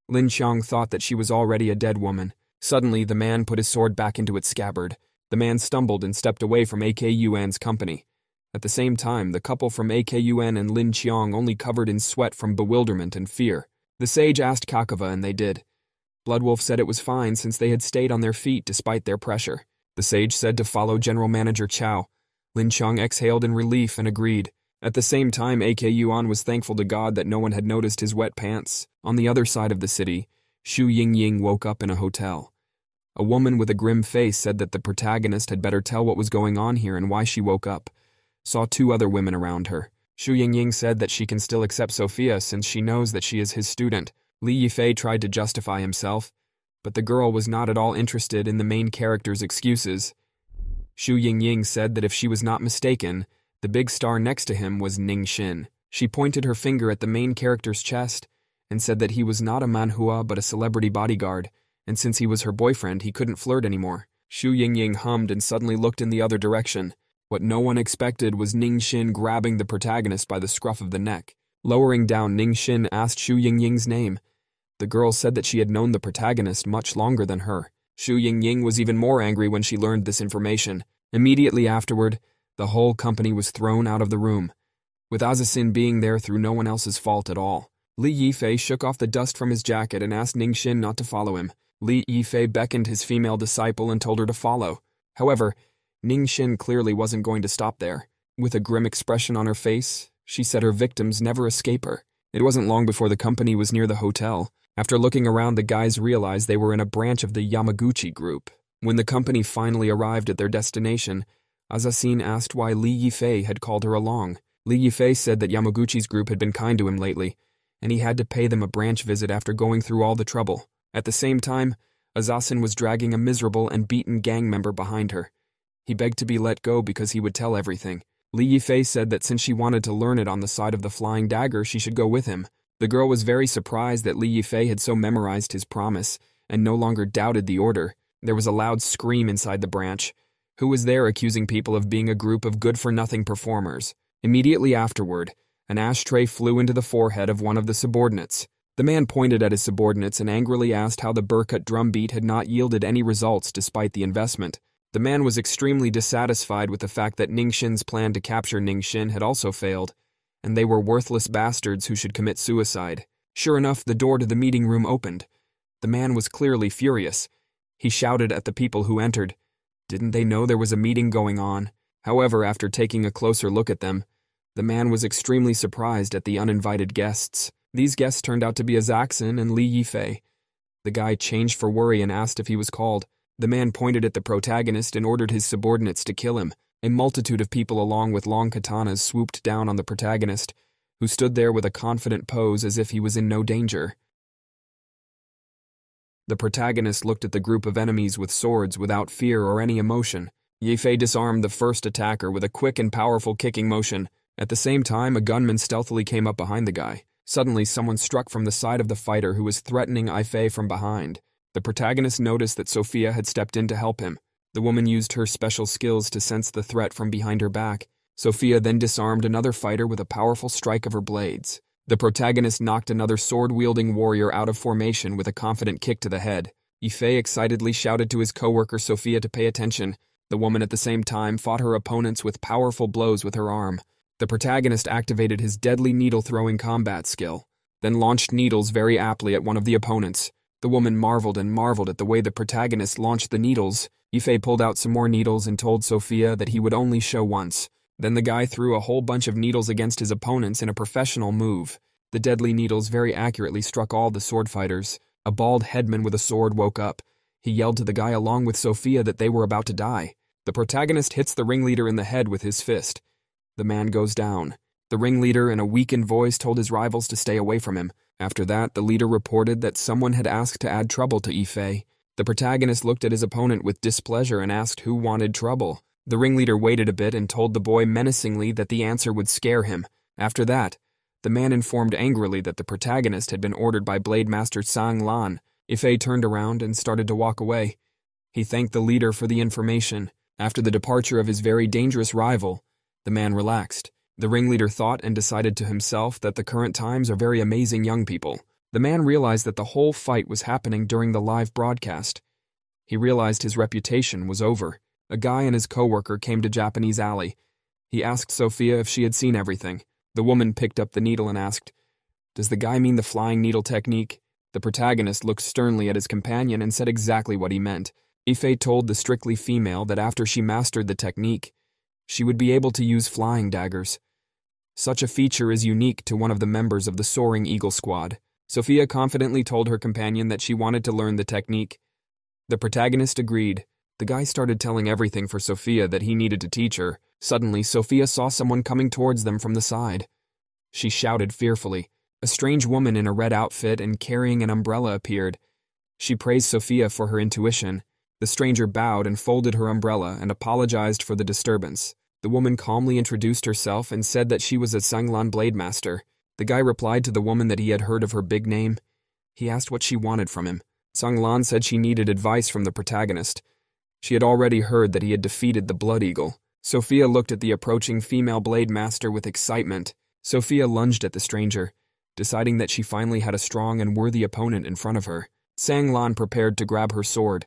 Lin Qiang thought that she was already a dead woman. Suddenly, the man put his sword back into its scabbard. The man stumbled and stepped away from AQN's company. At the same time, the couple from AQN and Lin Qiang only covered in sweat from bewilderment and fear. The sage asked Kakava and they did. Bloodwolf said it was fine since they had stayed on their feet despite their pressure. The sage said to follow General Manager Chow. Lin Qiang exhaled in relief and agreed. At the same time, Yuan was thankful to God that no one had noticed his wet pants. On the other side of the city, Xu Yingying woke up in a hotel. A woman with a grim face said that the protagonist had better tell what was going on here and why she woke up. Saw two other women around her. Xu Yingying said that she can still accept Sophia since she knows that she is his student. Li Yifei tried to justify himself, but the girl was not at all interested in the main character's excuses. Xu Yingying said that if she was not mistaken, the big star next to him was Ning Xin. She pointed her finger at the main character's chest and said that he was not a Manhwa but a celebrity bodyguard, and since he was her boyfriend, he couldn't flirt anymore. Xu Yingying hummed and suddenly looked in the other direction. What no one expected was Ning Xin grabbing the protagonist by the scruff of the neck. Lowering down, Ning Xin asked Xu Yingying's name. The girl said that she had known the protagonist much longer than her. Xu Yingying was even more angry when she learned this information. Immediately afterward, the whole company was thrown out of the room, with Azasin being there through no one else's fault at all. Li Yifei shook off the dust from his jacket and asked Ning Xin not to follow him. Li Yifei beckoned his female disciple and told her to follow. However, Ning Xin clearly wasn't going to stop there. With a grim expression on her face, she said her victims never escape her. It wasn't long before the company was near the hotel. After looking around, the guys realized they were in a branch of the Yamaguchi group. When the company finally arrived at their destination, Azasin asked why Li Yifei had called her along. Li Yifei said that Yamaguchi's group had been kind to him lately, and he had to pay them a branch visit after going through all the trouble. At the same time, Azasin was dragging a miserable and beaten gang member behind her. He begged to be let go because he would tell everything. Li Yifei said that since she wanted to learn it on the side of the flying dagger, she should go with him. The girl was very surprised that Li Yifei had so memorized his promise and no longer doubted the order. There was a loud scream inside the branch. Who was there accusing people of being a group of good-for-nothing performers? Immediately afterward, an ashtray flew into the forehead of one of the subordinates. The man pointed at his subordinates and angrily asked how the burkut drumbeat had not yielded any results despite the investment. The man was extremely dissatisfied with the fact that Ning Xin's plan to capture Ning Xin had also failed, and they were worthless bastards who should commit suicide. Sure enough, the door to the meeting room opened. The man was clearly furious. He shouted at the people who entered. Didn't they know there was a meeting going on? However, after taking a closer look at them, the man was extremely surprised at the uninvited guests. These guests turned out to be Azaxin and Li Yifei. The guy changed for worry and asked if he was called. The man pointed at the protagonist and ordered his subordinates to kill him. A multitude of people along with long katanas swooped down on the protagonist, who stood there with a confident pose as if he was in no danger. The protagonist looked at the group of enemies with swords without fear or any emotion. Yifei disarmed the first attacker with a quick and powerful kicking motion. At the same time, a gunman stealthily came up behind the guy. Suddenly, someone struck from the side of the fighter who was threatening Yifei from behind. The protagonist noticed that Sophia had stepped in to help him. The woman used her special skills to sense the threat from behind her back. Sophia then disarmed another fighter with a powerful strike of her blades. The protagonist knocked another sword-wielding warrior out of formation with a confident kick to the head. Yifei excitedly shouted to his co-worker Sophia to pay attention. The woman at the same time fought her opponents with powerful blows with her arm. The protagonist activated his deadly needle-throwing combat skill, then launched needles very aptly at one of the opponents. The woman marveled and marveled at the way the protagonist launched the needles. Yifei pulled out some more needles and told Sophia that he would only show once. Then the guy threw a whole bunch of needles against his opponents in a professional move. The deadly needles very accurately struck all the sword fighters. A bald headman with a sword woke up. He yelled to the guy along with Sophia that they were about to die. The protagonist hits the ringleader in the head with his fist. The man goes down. The ringleader, in a weakened voice, told his rivals to stay away from him. After that, the leader reported that someone had asked to add trouble to Ife. The protagonist looked at his opponent with displeasure and asked who wanted trouble. The ringleader waited a bit and told the boy menacingly that the answer would scare him. After that, the man informed angrily that the protagonist had been ordered by Blade Master Sang Lan. Ife turned around and started to walk away. He thanked the leader for the information. After the departure of his very dangerous rival, the man relaxed. The ringleader thought and decided to himself that the current times are very amazing young people. The man realized that the whole fight was happening during the live broadcast. He realized his reputation was over. A guy and his coworker came to Japanese Alley. He asked Sophia if she had seen everything. The woman picked up the needle and asked, "Does the guy mean the flying needle technique?" The protagonist looked sternly at his companion and said exactly what he meant. Ife told the strictly female that after she mastered the technique, she would be able to use flying daggers. Such a feature is unique to one of the members of the Soaring Eagle Squad. Sophia confidently told her companion that she wanted to learn the technique. The protagonist agreed. The guy started telling everything for Sophia that he needed to teach her. Suddenly, Sophia saw someone coming towards them from the side. She shouted fearfully. A strange woman in a red outfit and carrying an umbrella appeared. She praised Sophia for her intuition. The stranger bowed and folded her umbrella and apologized for the disturbance. The woman calmly introduced herself and said that she was a Sanglan Blade Master. The guy replied to the woman that he had heard of her big name. He asked what she wanted from him. Sanglan said she needed advice from the protagonist. She had already heard that he had defeated the Blood Eagle. Sophia looked at the approaching female Blade Master with excitement. Sophia lunged at the stranger, deciding that she finally had a strong and worthy opponent in front of her. Sanglan prepared to grab her sword.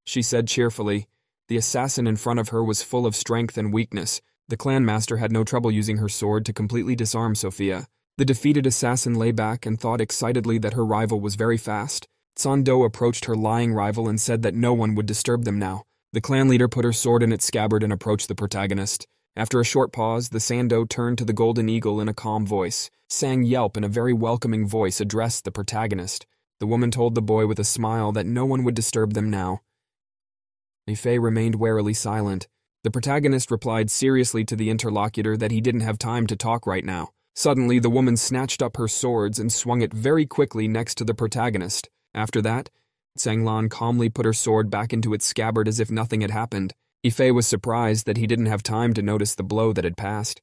She said cheerfully, the assassin in front of her was full of strength and weakness. The clan master had no trouble using her sword to completely disarm Sophia. The defeated assassin lay back and thought excitedly that her rival was very fast. Sando approached her lying rival and said that no one would disturb them now. The clan leader put her sword in its scabbard and approached the protagonist. After a short pause, the Sando turned to the Golden Eagle in a calm voice. Sang Yelp in a very welcoming voice addressed the protagonist. The woman told the boy with a smile that no one would disturb them now. Ife remained warily silent. The protagonist replied seriously to the interlocutor that he didn't have time to talk right now. Suddenly, the woman snatched up her swords and swung it very quickly next to the protagonist. After that, Sanglan calmly put her sword back into its scabbard as if nothing had happened. Ife was surprised that he didn't have time to notice the blow that had passed.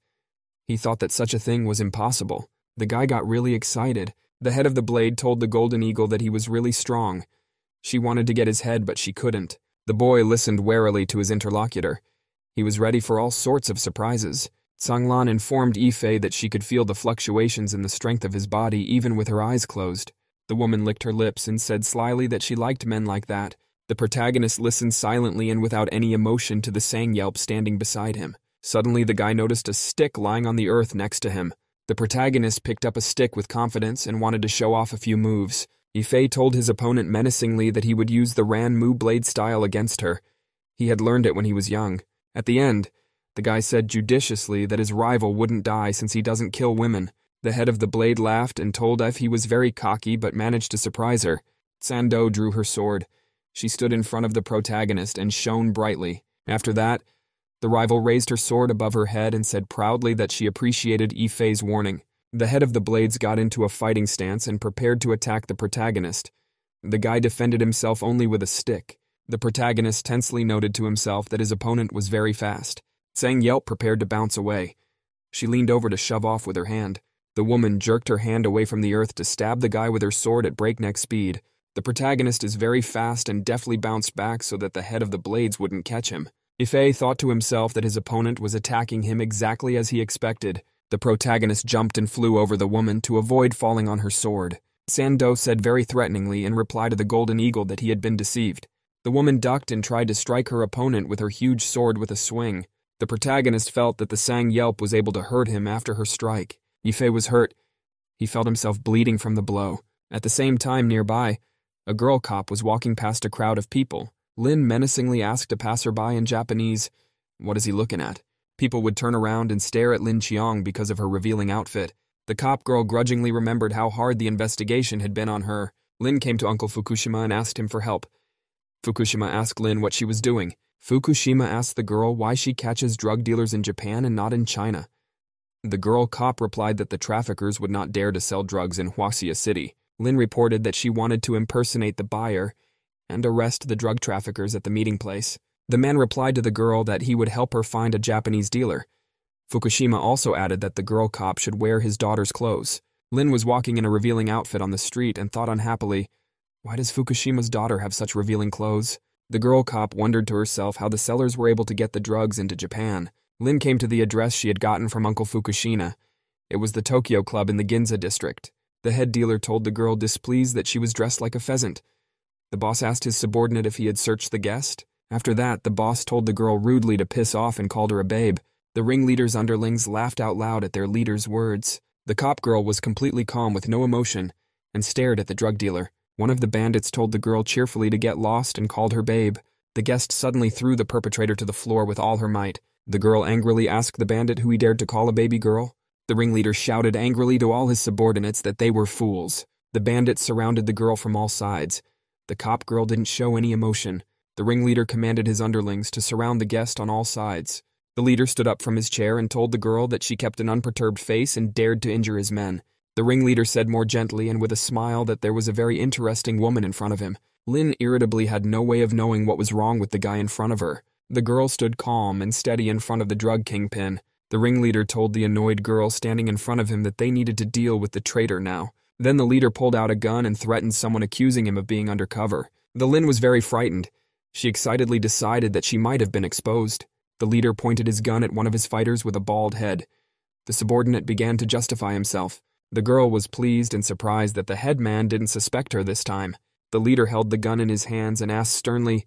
He thought that such a thing was impossible. The guy got really excited. The head of the blade told the Golden Eagle that he was really strong. She wanted to get his head, but she couldn't. The boy listened warily to his interlocutor. He was ready for all sorts of surprises. Sanglan informed Ife that she could feel the fluctuations in the strength of his body even with her eyes closed. The woman licked her lips and said slyly that she liked men like that. The protagonist listened silently and without any emotion to the Sang Yelp standing beside him. Suddenly, the guy noticed a stick lying on the earth next to him. The protagonist picked up a stick with confidence and wanted to show off a few moves. Ife told his opponent menacingly that he would use the Ran Mu blade style against her. He had learned it when he was young. At the end, the guy said judiciously that his rival wouldn't die since he doesn't kill women. The head of the blade laughed and told Ife he was very cocky but managed to surprise her. Sando drew her sword. She stood in front of the protagonist and shone brightly. After that, the rival raised her sword above her head and said proudly that she appreciated Ife's warning. The head of the blades got into a fighting stance and prepared to attack the protagonist. The guy defended himself only with a stick. The protagonist tensely noted to himself that his opponent was very fast. Sang Yelp prepared to bounce away. She leaned over to shove off with her hand. The woman jerked her hand away from the earth to stab the guy with her sword at breakneck speed. The protagonist is very fast and deftly bounced back so that the head of the blades wouldn't catch him. Ife thought to himself that his opponent was attacking him exactly as he expected. The protagonist jumped and flew over the woman to avoid falling on her sword. Sando said very threateningly in reply to the Golden Eagle that he had been deceived. The woman ducked and tried to strike her opponent with her huge sword with a swing. The protagonist felt that the Sang Yelp was able to hurt him after her strike. Ife was hurt. He felt himself bleeding from the blow. At the same time nearby, a girl cop was walking past a crowd of people. Lin menacingly asked a passerby in Japanese, "What is he looking at?" People would turn around and stare at Lin Qiang because of her revealing outfit. The cop girl grudgingly remembered how hard the investigation had been on her. Lin came to Uncle Fukushima and asked him for help. Fukushima asked Lin what she was doing. Fukushima asked the girl why she catches drug dealers in Japan and not in China. The girl cop replied that the traffickers would not dare to sell drugs in Huaxia City. Lin reported that she wanted to impersonate the buyer and arrest the drug traffickers at the meeting place. The man replied to the girl that he would help her find a Japanese dealer. Fukushima also added that the girl cop should wear his daughter's clothes. Lin was walking in a revealing outfit on the street and thought unhappily, why does Fukushima's daughter have such revealing clothes? The girl cop wondered to herself how the sellers were able to get the drugs into Japan. Lin came to the address she had gotten from Uncle Fukushima. It was the Tokyo Club in the Ginza district. The head dealer told the girl displeased that she was dressed like a pheasant. The boss asked his subordinate if he had searched the guest. After that, the boss told the girl rudely to piss off and called her a babe. The ringleader's underlings laughed out loud at their leader's words. The cop girl was completely calm with no emotion and stared at the drug dealer. One of the bandits told the girl cheerfully to get lost and called her babe. The guest suddenly threw the perpetrator to the floor with all her might. The girl angrily asked the bandit who he dared to call a baby girl. The ringleader shouted angrily to all his subordinates that they were fools. The bandits surrounded the girl from all sides. The cop girl didn't show any emotion. The ringleader commanded his underlings to surround the guest on all sides. The leader stood up from his chair and told the girl that she kept an unperturbed face and dared to injure his men. The ringleader said more gently and with a smile that there was a very interesting woman in front of him. Lin irritably had no way of knowing what was wrong with the guy in front of her. The girl stood calm and steady in front of the drug kingpin. The ringleader told the annoyed girl standing in front of him that they needed to deal with the traitor now. Then the leader pulled out a gun and threatened someone accusing him of being undercover. The Lin was very frightened. She excitedly decided that she might have been exposed. The leader pointed his gun at one of his fighters with a bald head. The subordinate began to justify himself. The girl was pleased and surprised that the head man didn't suspect her this time. The leader held the gun in his hands and asked sternly,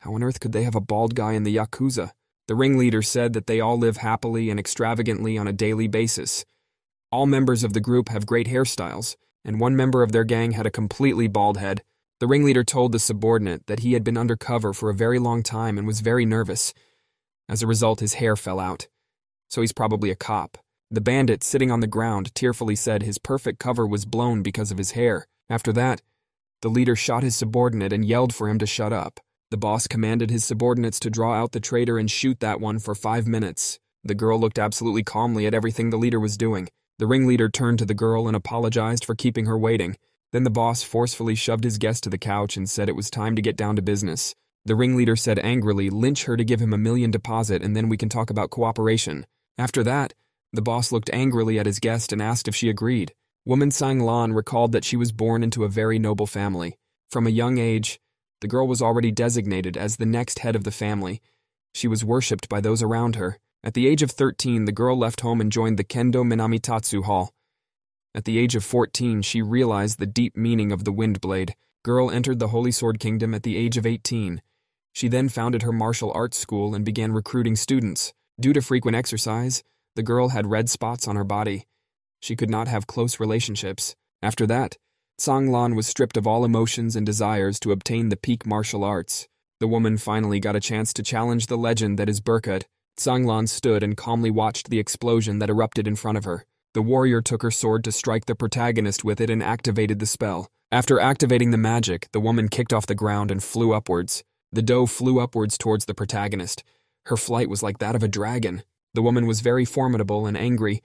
how on earth could they have a bald guy in the Yakuza? The ringleader said that they all live happily and extravagantly on a daily basis. All members of the group have great hairstyles, and one member of their gang had a completely bald head. The ringleader told the subordinate that he had been undercover for a very long time and was very nervous. As a result, his hair fell out. So he's probably a cop. The bandit, sitting on the ground, tearfully said his perfect cover was blown because of his hair. After that, the leader shot his subordinate and yelled for him to shut up. The boss commanded his subordinates to draw out the traitor and shoot that one for 5 minutes. The girl looked absolutely calmly at everything the leader was doing. The ringleader turned to the girl and apologized for keeping her waiting. Then the boss forcefully shoved his guest to the couch and said it was time to get down to business. The ringleader said angrily, lynch her to give him $1 million deposit and then we can talk about cooperation. After that, the boss looked angrily at his guest and asked if she agreed. Woman Sang Lan recalled that she was born into a very noble family. From a young age, the girl was already designated as the next head of the family. She was worshipped by those around her. At the age of 13, the girl left home and joined the Kendo Minamitatsu Hall. At the age of 14, she realized the deep meaning of the wind blade. Girl entered the Holy Sword Kingdom at the age of 18. She then founded her martial arts school and began recruiting students. Due to frequent exercise, the girl had red spots on her body. She could not have close relationships. After that, Sang Lan was stripped of all emotions and desires to obtain the peak martial arts. The woman finally got a chance to challenge the legend that is Burkut. Sang Lan stood and calmly watched the explosion that erupted in front of her. The warrior took her sword to strike the protagonist with it and activated the spell. After activating the magic, the woman kicked off the ground and flew upwards. The doe flew upwards towards the protagonist. Her flight was like that of a dragon. The woman was very formidable and angry.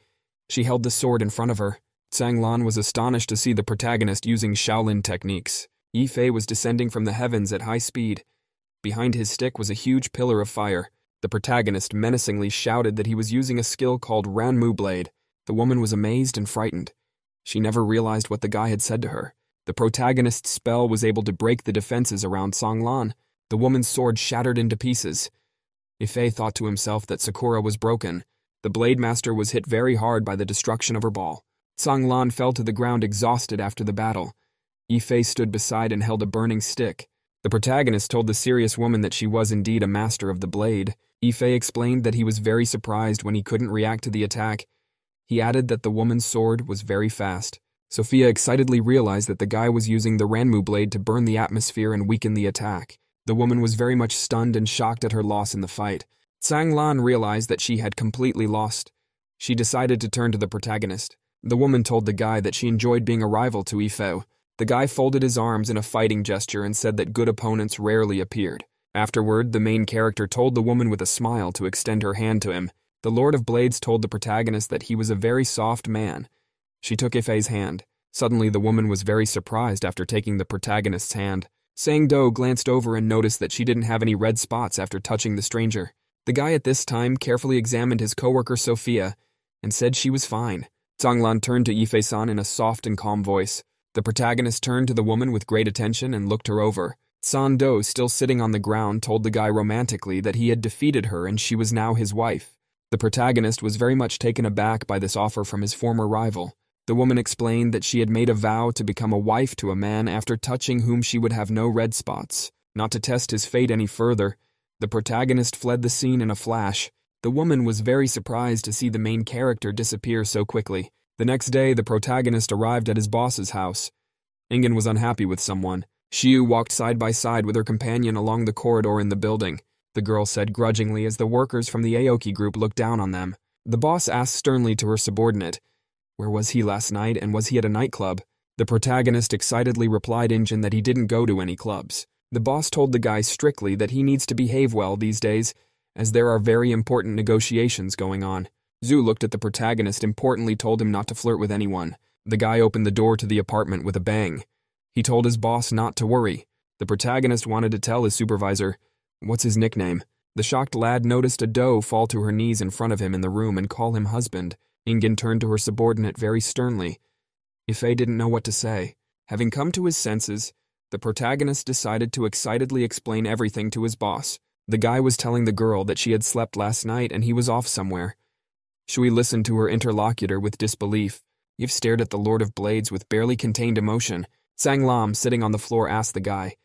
She held the sword in front of her. Sang Lan was astonished to see the protagonist using Shaolin techniques. Yi Fei was descending from the heavens at high speed. Behind his stick was a huge pillar of fire. The protagonist menacingly shouted that he was using a skill called Ranmu Blade. The woman was amazed and frightened. She never realized what the guy had said to her. The protagonist's spell was able to break the defenses around Sang Lan. The woman's sword shattered into pieces. Ifei thought to himself that Sakura was broken. The Blade Master was hit very hard by the destruction of her ball. Sang Lan fell to the ground exhausted after the battle. Ifei stood beside and held a burning stick. The protagonist told the serious woman that she was indeed a master of the blade. Ifei explained that he was very surprised when he couldn't react to the attack. He added that the woman's sword was very fast. Sophia excitedly realized that the guy was using the Ranmu blade to burn the atmosphere and weaken the attack. The woman was very much stunned and shocked at her loss in the fight. Sang Lan realized that she had completely lost. She decided to turn to the protagonist. The woman told the guy that she enjoyed being a rival to Ifei. The guy folded his arms in a fighting gesture and said that good opponents rarely appeared. Afterward, the main character told the woman with a smile to extend her hand to him. The Lord of Blades told the protagonist that he was a very soft man. She took Ifei's hand. Suddenly, the woman was very surprised after taking the protagonist's hand. Sang-do glanced over and noticed that she didn't have any red spots after touching the stranger. The guy at this time carefully examined his coworker Sophia and said she was fine. Zhanglan turned to Ifei-san in a soft and calm voice. The protagonist turned to the woman with great attention and looked her over. Sang-do, still sitting on the ground, told the guy romantically that he had defeated her and she was now his wife. The protagonist was very much taken aback by this offer from his former rival. The woman explained that she had made a vow to become a wife to a man after touching whom she would have no red spots. Not to test his fate any further, the protagonist fled the scene in a flash. The woman was very surprised to see the main character disappear so quickly. The next day, the protagonist arrived at his boss's house. Ingen was unhappy with someone. Shiu walked side by side with her companion along the corridor in the building. The girl said grudgingly as the workers from the Aoki group looked down on them. The boss asked sternly to her subordinate, "Where was he last night, and was he at a nightclub?" The protagonist excitedly replied Ingen that he didn't go to any clubs. The boss told the guy strictly that he needs to behave well these days, as there are very important negotiations going on. Zhu looked at the protagonist and importantly told him not to flirt with anyone. The guy opened the door to the apartment with a bang. He told his boss not to worry. The protagonist wanted to tell his supervisor, "What's his nickname?" The shocked lad noticed a doe fall to her knees in front of him in the room and call him husband. Ingen turned to her subordinate very sternly. Ifei didn't know what to say. Having come to his senses, the protagonist decided to excitedly explain everything to his boss. The guy was telling the girl that she had slept last night and he was off somewhere. Shui listened to her interlocutor with disbelief. You've stared at the Lord of Blades with barely contained emotion. Sang Lam, sitting on the floor, asked the guy,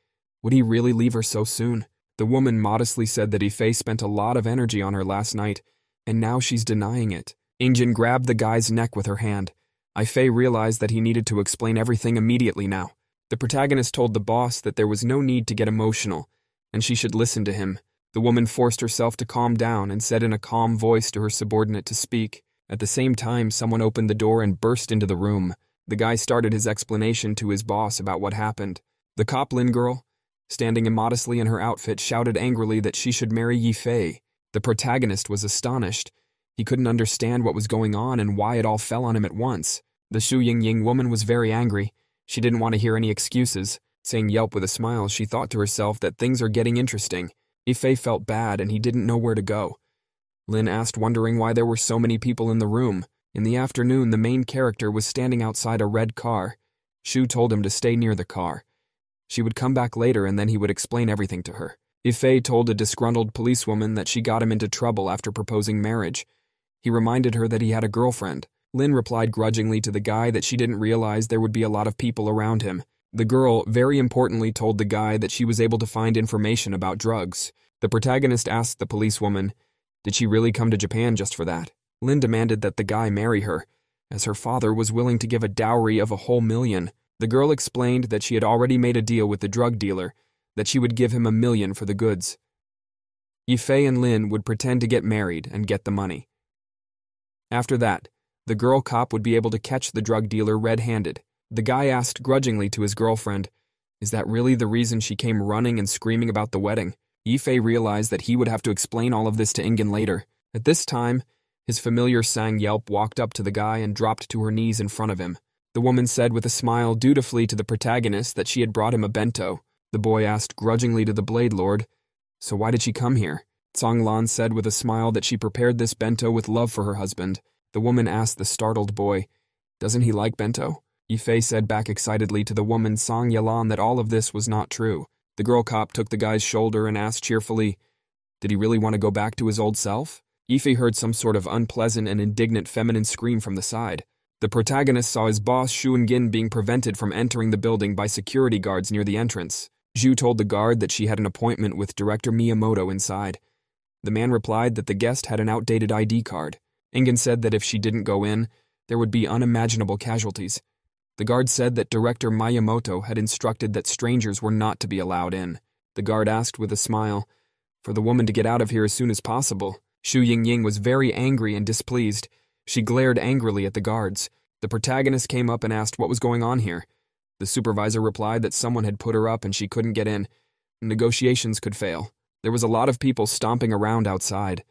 would he really leave her so soon? The woman modestly said that Ifei spent a lot of energy on her last night, and now she's denying it. Ingen grabbed the guy's neck with her hand. Ifei realized that he needed to explain everything immediately now. The protagonist told the boss that there was no need to get emotional, and she should listen to him. The woman forced herself to calm down and said in a calm voice to her subordinate to speak. At the same time, someone opened the door and burst into the room. The guy started his explanation to his boss about what happened. The Coplin girl, standing immodestly in her outfit, shouted angrily that she should marry Yifei. The protagonist was astonished. He couldn't understand what was going on and why it all fell on him at once. The Shu Yingying woman was very angry. She didn't want to hear any excuses. Saying yelp with a smile, she thought to herself that things are getting interesting. Ifei felt bad and he didn't know where to go. Lin asked, wondering why there were so many people in the room. In the afternoon, the main character was standing outside a red car. Shu told him to stay near the car. She would come back later and then he would explain everything to her. Ifei told a disgruntled policewoman that she got him into trouble after proposing marriage. He reminded her that he had a girlfriend. Lin replied grudgingly to the guy that she didn't realize there would be a lot of people around him. The girl, very importantly, told the guy that she was able to find information about drugs. The protagonist asked the policewoman, did she really come to Japan just for that? Lin demanded that the guy marry her, as her father was willing to give a dowry of a whole $1,000,000. The girl explained that she had already made a deal with the drug dealer, that she would give him $1,000,000 for the goods. Yifei and Lin would pretend to get married and get the money. After that, the girl cop would be able to catch the drug dealer red-handed. The guy asked grudgingly to his girlfriend, is that really the reason she came running and screaming about the wedding? Yifei realized that he would have to explain all of this to Ingen later. At this time, his familiar Sang Yelp walked up to the guy and dropped to her knees in front of him. The woman said with a smile dutifully to the protagonist that she had brought him a bento. The boy asked grudgingly to the Blade Lord, so why did she come here? Zhanglan said with a smile that she prepared this bento with love for her husband. The woman asked the startled boy, doesn't he like bento? Yifei said back excitedly to the woman Sang Yalan that all of this was not true. The girl cop took the guy's shoulder and asked cheerfully, did he really want to go back to his old self? Yifei heard some sort of unpleasant and indignant feminine scream from the side. The protagonist saw his boss Shu Ngin being prevented from entering the building by security guards near the entrance. Zhu told the guard that she had an appointment with Director Miyamoto inside. The man replied that the guest had an outdated ID card. Ingen said that if she didn't go in, there would be unimaginable casualties. The guard said that Director Miyamoto had instructed that strangers were not to be allowed in. The guard asked with a smile, for the woman to get out of here as soon as possible. Shu Yingying was very angry and displeased. She glared angrily at the guards. The protagonist came up and asked what was going on here. The supervisor replied that someone had put her up and she couldn't get in. Negotiations could fail. There was a lot of people stomping around outside.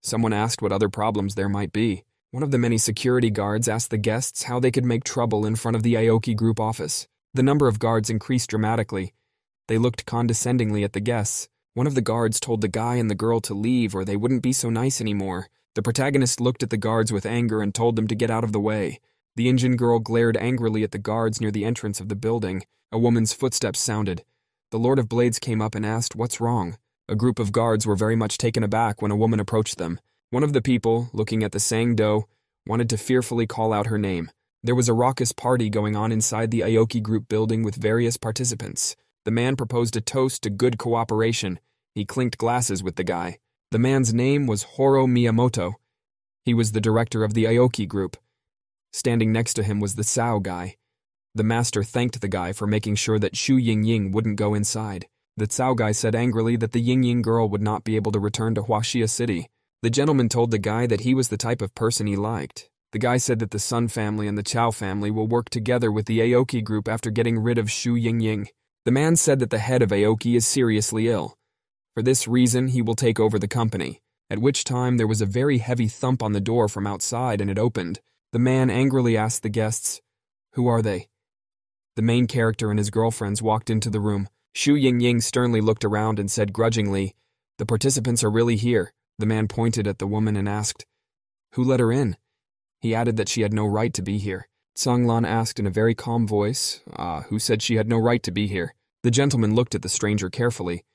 Someone asked what other problems there might be. One of the many security guards asked the guests how they could make trouble in front of the Aoki Group office. The number of guards increased dramatically. They looked condescendingly at the guests. One of the guards told the guy and the girl to leave or they wouldn't be so nice anymore. The protagonist looked at the guards with anger and told them to get out of the way. The Indian girl glared angrily at the guards near the entrance of the building. A woman's footsteps sounded. The Lord of Blades came up and asked, "What's wrong?" A group of guards were very much taken aback when a woman approached them. One of the people, looking at the Sangdo, wanted to fearfully call out her name. There was a raucous party going on inside the Aoki Group building with various participants. The man proposed a toast to good cooperation. He clinked glasses with the guy. The man's name was Horo Miyamoto. He was the director of the Aoki Group. Standing next to him was the Sao guy. The master thanked the guy for making sure that Shu Yingying wouldn't go inside. The Cao guy said angrily that the Yingying girl would not be able to return to Huaxia City. The gentleman told the guy that he was the type of person he liked. The guy said that the Sun family and the Chao family will work together with the Aoki Group after getting rid of Shu Yingying. The man said that the head of Aoki is seriously ill. For this reason, he will take over the company, at which time there was a very heavy thump on the door from outside and it opened. The man angrily asked the guests, "Who are they?" The main character and his girlfriends walked into the room. Shu Yingying sternly looked around and said grudgingly, "The participants are really here." The man pointed at the woman and asked, "Who let her in?" He added that she had no right to be here. Sanglan asked in a very calm voice, "Who said she had no right to be here?" The gentleman looked at the stranger carefully.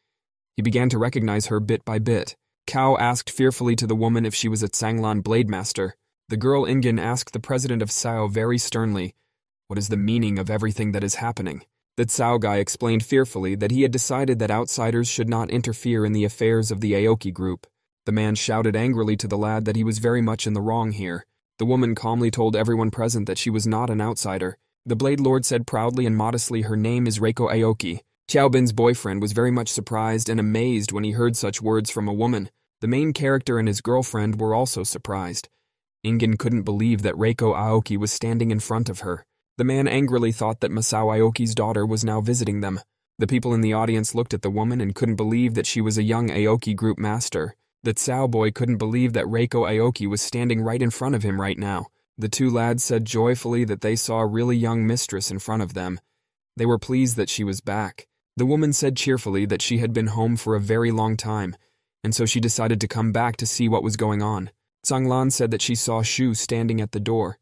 He began to recognize her bit by bit. Cao asked fearfully to the woman if she was a Sanglan Blademaster. The girl Ingen asked the president of Sao very sternly, "What is the meaning of everything that is happening?" The Cao guy explained fearfully that he had decided that outsiders should not interfere in the affairs of the Aoki Group. The man shouted angrily to the lad that he was very much in the wrong here. The woman calmly told everyone present that she was not an outsider. The Blade Lord said proudly and modestly her name is Reiko Aoki. Xiaobin's boyfriend was very much surprised and amazed when he heard such words from a woman. The main character and his girlfriend were also surprised. Ingen couldn't believe that Reiko Aoki was standing in front of her. The man angrily thought that Masao Aoki's daughter was now visiting them. The people in the audience looked at the woman and couldn't believe that she was a young Aoki Group master. The Cao boy couldn't believe that Reiko Aoki was standing right in front of him right now. The two lads said joyfully that they saw a really young mistress in front of them. They were pleased that she was back. The woman said cheerfully that she had been home for a very long time, and so she decided to come back to see what was going on. Sanglan said that she saw Shu standing at the door.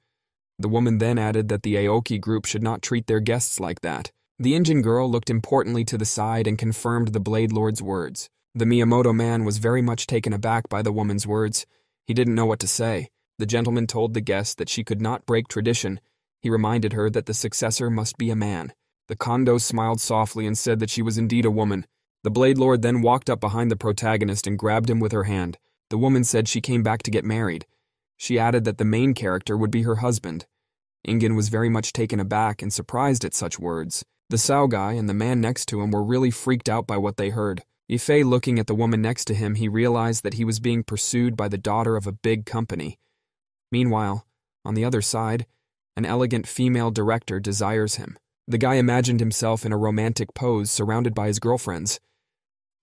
The woman then added that the Aoki Group should not treat their guests like that. The Indian girl looked importantly to the side and confirmed the Blade Lord's words. The Miyamoto man was very much taken aback by the woman's words. He didn't know what to say. The gentleman told the guest that she could not break tradition. He reminded her that the successor must be a man. The Kondo smiled softly and said that she was indeed a woman. The Blade Lord then walked up behind the protagonist and grabbed him with her hand. The woman said she came back to get married. She added that the main character would be her husband. Ingen was very much taken aback and surprised at such words. The Sao guy and the man next to him were really freaked out by what they heard. Ifei looking at the woman next to him, he realized that he was being pursued by the daughter of a big company. Meanwhile, on the other side, an elegant female director desires him. The guy imagined himself in a romantic pose surrounded by his girlfriends.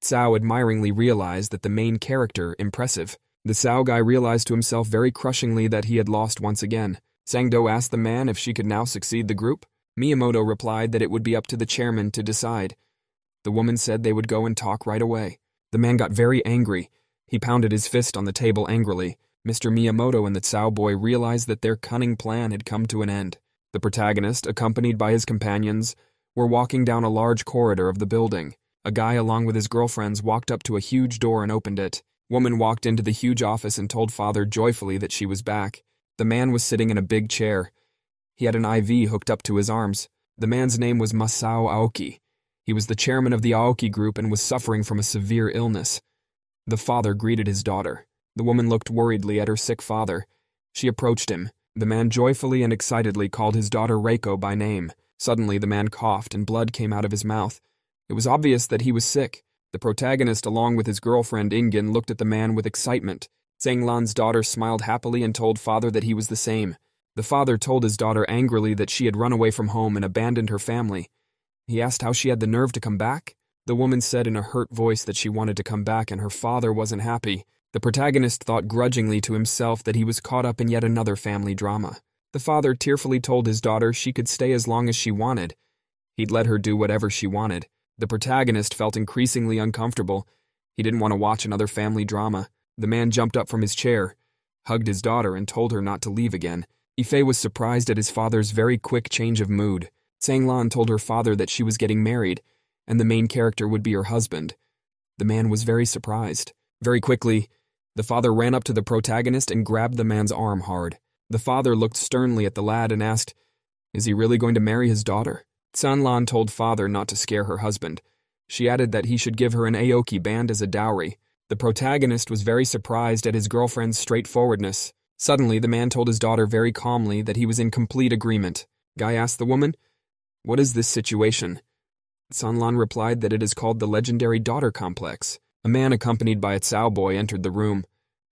Cao admiringly realized that the main character, impressive. The Sao guy realized to himself very crushingly that he had lost once again. Sangdo asked the man if she could now succeed the group. Miyamoto replied that it would be up to the chairman to decide. The woman said they would go and talk right away. The man got very angry. He pounded his fist on the table angrily. Mr. Miyamoto and the Cao boy realized that their cunning plan had come to an end. The protagonist, accompanied by his companions, were walking down a large corridor of the building. A guy along with his girlfriends walked up to a huge door and opened it. Woman walked into the huge office and told father joyfully that she was back. The man was sitting in a big chair. He had an IV hooked up to his arms. The man's name was Masao Aoki. He was the chairman of the Aoki Group and was suffering from a severe illness. The father greeted his daughter. The woman looked worriedly at her sick father. She approached him. The man joyfully and excitedly called his daughter Reiko by name. Suddenly the man coughed and blood came out of his mouth. It was obvious that he was sick. The protagonist, along with his girlfriend Ingen, looked at the man with excitement. Zhenglan's daughter smiled happily and told father that he was the same. The father told his daughter angrily that she had run away from home and abandoned her family. He asked how she had the nerve to come back. The woman said in a hurt voice that she wanted to come back and her father wasn't happy. The protagonist thought grudgingly to himself that he was caught up in yet another family drama. The father tearfully told his daughter she could stay as long as she wanted. He'd let her do whatever she wanted. The protagonist felt increasingly uncomfortable. He didn't want to watch another family drama. The man jumped up from his chair, hugged his daughter, and told her not to leave again. Ife was surprised at his father's very quick change of mood. Sanglan told her father that she was getting married, and the main character would be her husband. The man was very surprised. Very quickly, the father ran up to the protagonist and grabbed the man's arm hard. The father looked sternly at the lad and asked, "Is he really going to marry his daughter?" Sanlan told father not to scare her husband. She added that he should give her an Aoki band as a dowry. The protagonist was very surprised at his girlfriend's straightforwardness. Suddenly, the man told his daughter very calmly that he was in complete agreement. Guy asked the woman, "What is this situation?" Sanlan replied that it is called the legendary daughter complex. A man accompanied by a Tsao boy entered the room.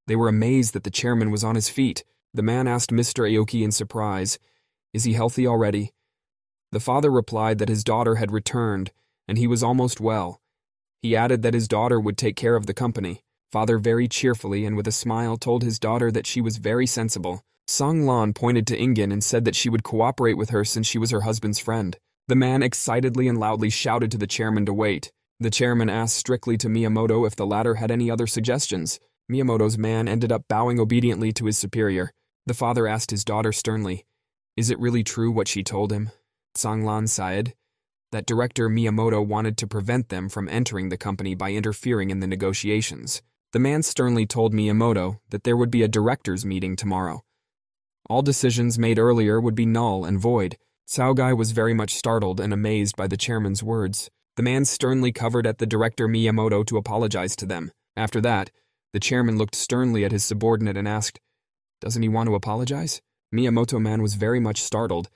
They were amazed that the chairman was on his feet. The man asked Mr. Aoki in surprise, "Is he healthy already?" The father replied that his daughter had returned, and he was almost well. He added that his daughter would take care of the company. Father very cheerfully and with a smile told his daughter that she was very sensible. Songlan pointed to Ingen and said that she would cooperate with her since she was her husband's friend. The man excitedly and loudly shouted to the chairman to wait. The chairman asked strictly to Miyamoto if the latter had any other suggestions. Miyamoto's man ended up bowing obediently to his superior. The father asked his daughter sternly, "Is it really true what she told him?" Songlan sighed. That director Miyamoto wanted to prevent them from entering the company by interfering in the negotiations. The man sternly told Miyamoto that there would be a directors' meeting tomorrow. All decisions made earlier would be null and void. Saogai was very much startled and amazed by the chairman's words. The man sternly covered at the director Miyamoto to apologize to them. After that, the chairman looked sternly at his subordinate and asked, "Doesn't he want to apologize?" Miyamoto man was very much startled.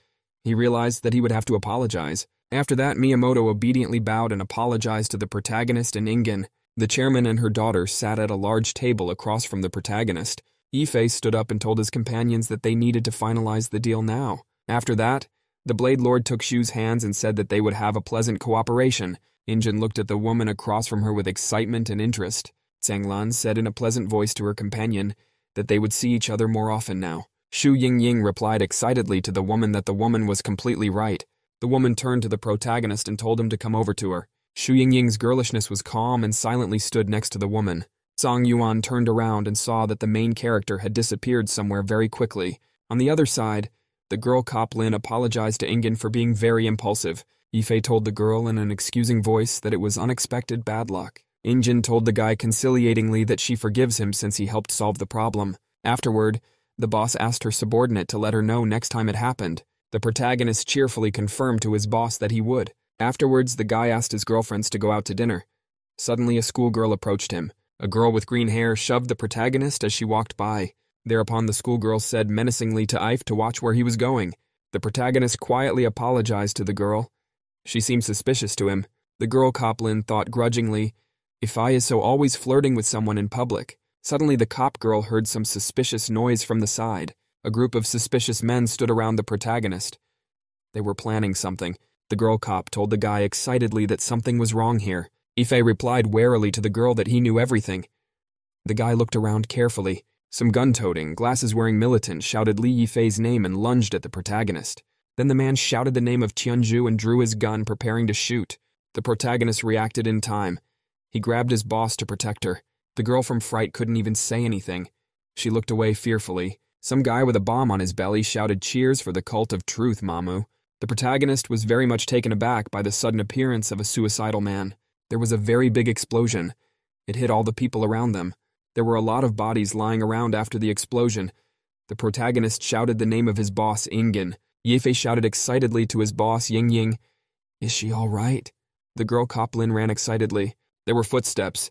He realized that he would have to apologize. After that, Miyamoto obediently bowed and apologized to the protagonist and Ingen. The chairman and her daughter sat at a large table across from the protagonist. Ife stood up and told his companions that they needed to finalize the deal now. After that, the Blade Lord took Shu's hands and said that they would have a pleasant cooperation. Ingen looked at the woman across from her with excitement and interest. Sanglan said in a pleasant voice to her companion that they would see each other more often now. Shu Yingying replied excitedly to the woman that the woman was completely right. The woman turned to the protagonist and told him to come over to her. Shu Yingying's girlishness was calm and silently stood next to the woman. Song Yuan turned around and saw that the main character had disappeared somewhere very quickly. On the other side, the girl cop Lin apologized to Ingen for being very impulsive. Ife told the girl in an excusing voice that it was unexpected bad luck. Ingen told the guy conciliatingly that she forgives him since he helped solve the problem. Afterward, the boss asked her subordinate to let her know next time it happened. The protagonist cheerfully confirmed to his boss that he would. Afterwards, the guy asked his girlfriends to go out to dinner. Suddenly, a schoolgirl approached him. A girl with green hair shoved the protagonist as she walked by. Thereupon, the schoolgirl said menacingly to Ife to watch where he was going. The protagonist quietly apologized to the girl. She seemed suspicious to him. The girl Coplin thought grudgingly, "If I is so always flirting with someone in public." Suddenly, the cop girl heard some suspicious noise from the side. A group of suspicious men stood around the protagonist. They were planning something. The girl cop told the guy excitedly that something was wrong here. Ife replied warily to the girl that he knew everything. The guy looked around carefully. Some gun-toting, glasses-wearing militants shouted Li Yifei's name and lunged at the protagonist. Then the man shouted the name of Tianju and drew his gun, preparing to shoot. The protagonist reacted in time. He grabbed his boss to protect her. The girl from Fright couldn't even say anything. She looked away fearfully. Some guy with a bomb on his belly shouted cheers for the cult of truth, Mamu. The protagonist was very much taken aback by the sudden appearance of a suicidal man. There was a very big explosion. It hit all the people around them. There were a lot of bodies lying around after the explosion. The protagonist shouted the name of his boss, Ingen. Yefei shouted excitedly to his boss, Ying Ying, "Is she all right?" The girl Coplin ran excitedly. There were footsteps.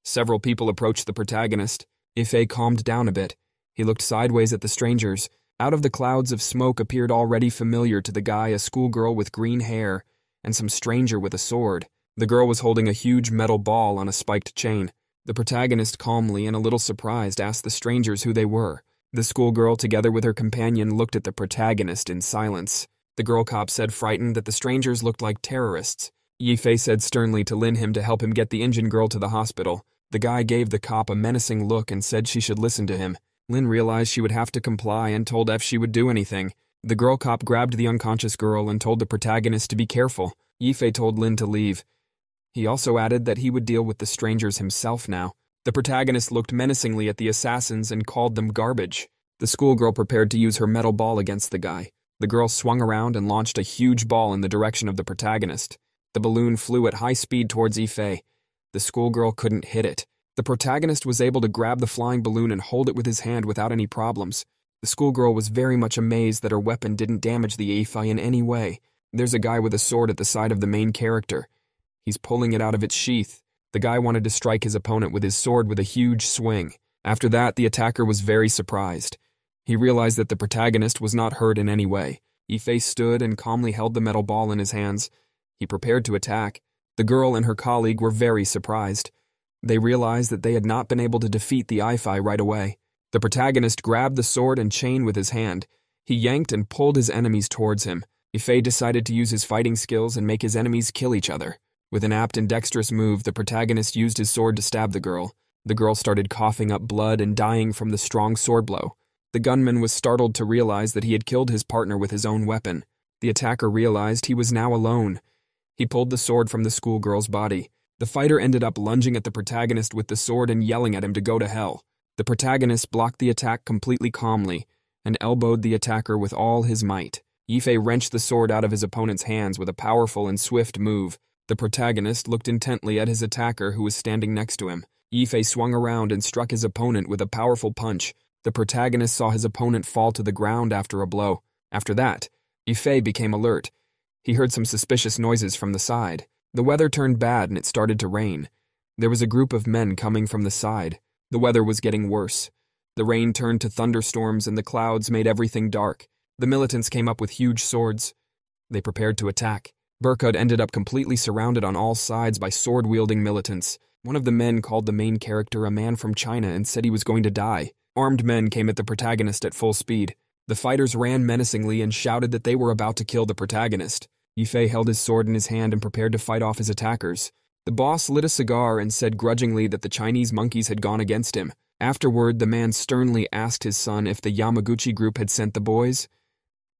Several people approached the protagonist. Yefei calmed down a bit. He looked sideways at the strangers. Out of the clouds of smoke appeared already familiar to the guy a schoolgirl with green hair and some stranger with a sword. The girl was holding a huge metal ball on a spiked chain. The protagonist calmly and a little surprised asked the strangers who they were. The schoolgirl, together with her companion, looked at the protagonist in silence. The girl cop said frightened that the strangers looked like terrorists. Yifei said sternly to Lin him to help him get the Indian girl to the hospital. The guy gave the cop a menacing look and said she should listen to him. Lin realized she would have to comply and told F she would do anything. The girl cop grabbed the unconscious girl and told the protagonist to be careful. Yifei told Lin to leave. He also added that he would deal with the strangers himself now. The protagonist looked menacingly at the assassins and called them garbage. The schoolgirl prepared to use her metal ball against the guy. The girl swung around and launched a huge ball in the direction of the protagonist. The balloon flew at high speed towards Yifei. The schoolgirl couldn't hit it. The protagonist was able to grab the flying balloon and hold it with his hand without any problems. The schoolgirl was very much amazed that her weapon didn't damage the Yifei in any way. There's a guy with a sword at the side of the main character. He's pulling it out of its sheath. The guy wanted to strike his opponent with his sword with a huge swing. After that, the attacker was very surprised. He realized that the protagonist was not hurt in any way. Yifei stood and calmly held the metal ball in his hands. He prepared to attack. The girl and her colleague were very surprised. They realized that they had not been able to defeat the Yifei right away. The protagonist grabbed the sword and chain with his hand. He yanked and pulled his enemies towards him. Yifei decided to use his fighting skills and make his enemies kill each other. With an apt and dexterous move, the protagonist used his sword to stab the girl. The girl started coughing up blood and dying from the strong sword blow. The gunman was startled to realize that he had killed his partner with his own weapon. The attacker realized he was now alone. He pulled the sword from the schoolgirl's body. The fighter ended up lunging at the protagonist with the sword and yelling at him to go to hell. The protagonist blocked the attack completely calmly and elbowed the attacker with all his might. Yifei wrenched the sword out of his opponent's hands with a powerful and swift move. The protagonist looked intently at his attacker who was standing next to him. Yifei swung around and struck his opponent with a powerful punch. The protagonist saw his opponent fall to the ground after a blow. After that, Yifei became alert. He heard some suspicious noises from the side. The weather turned bad and it started to rain. There was a group of men coming from the side. The weather was getting worse. The rain turned to thunderstorms and the clouds made everything dark. The militants came up with huge swords. They prepared to attack. Burkut ended up completely surrounded on all sides by sword-wielding militants. One of the men called the main character a man from China and said he was going to die. Armed men came at the protagonist at full speed. The fighters ran menacingly and shouted that they were about to kill the protagonist. Yifei held his sword in his hand and prepared to fight off his attackers. The boss lit a cigar and said grudgingly that the Chinese monkeys had gone against him. Afterward, the man sternly asked his son if the Yamaguchi group had sent the boys.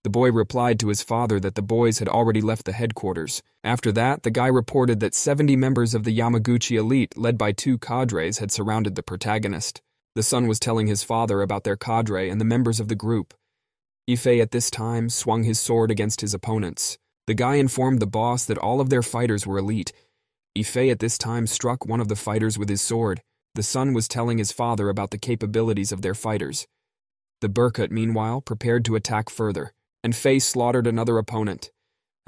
The boy replied to his father that the boys had already left the headquarters. After that, the guy reported that 70 members of the Yamaguchi elite, led by 2 cadres, had surrounded the protagonist. The son was telling his father about their cadre and the members of the group. Yifei at this time swung his sword against his opponents. The guy informed the boss that all of their fighters were elite. Yifei at this time struck one of the fighters with his sword. The son was telling his father about the capabilities of their fighters. The Burkut, meanwhile, prepared to attack further, and Fei slaughtered another opponent.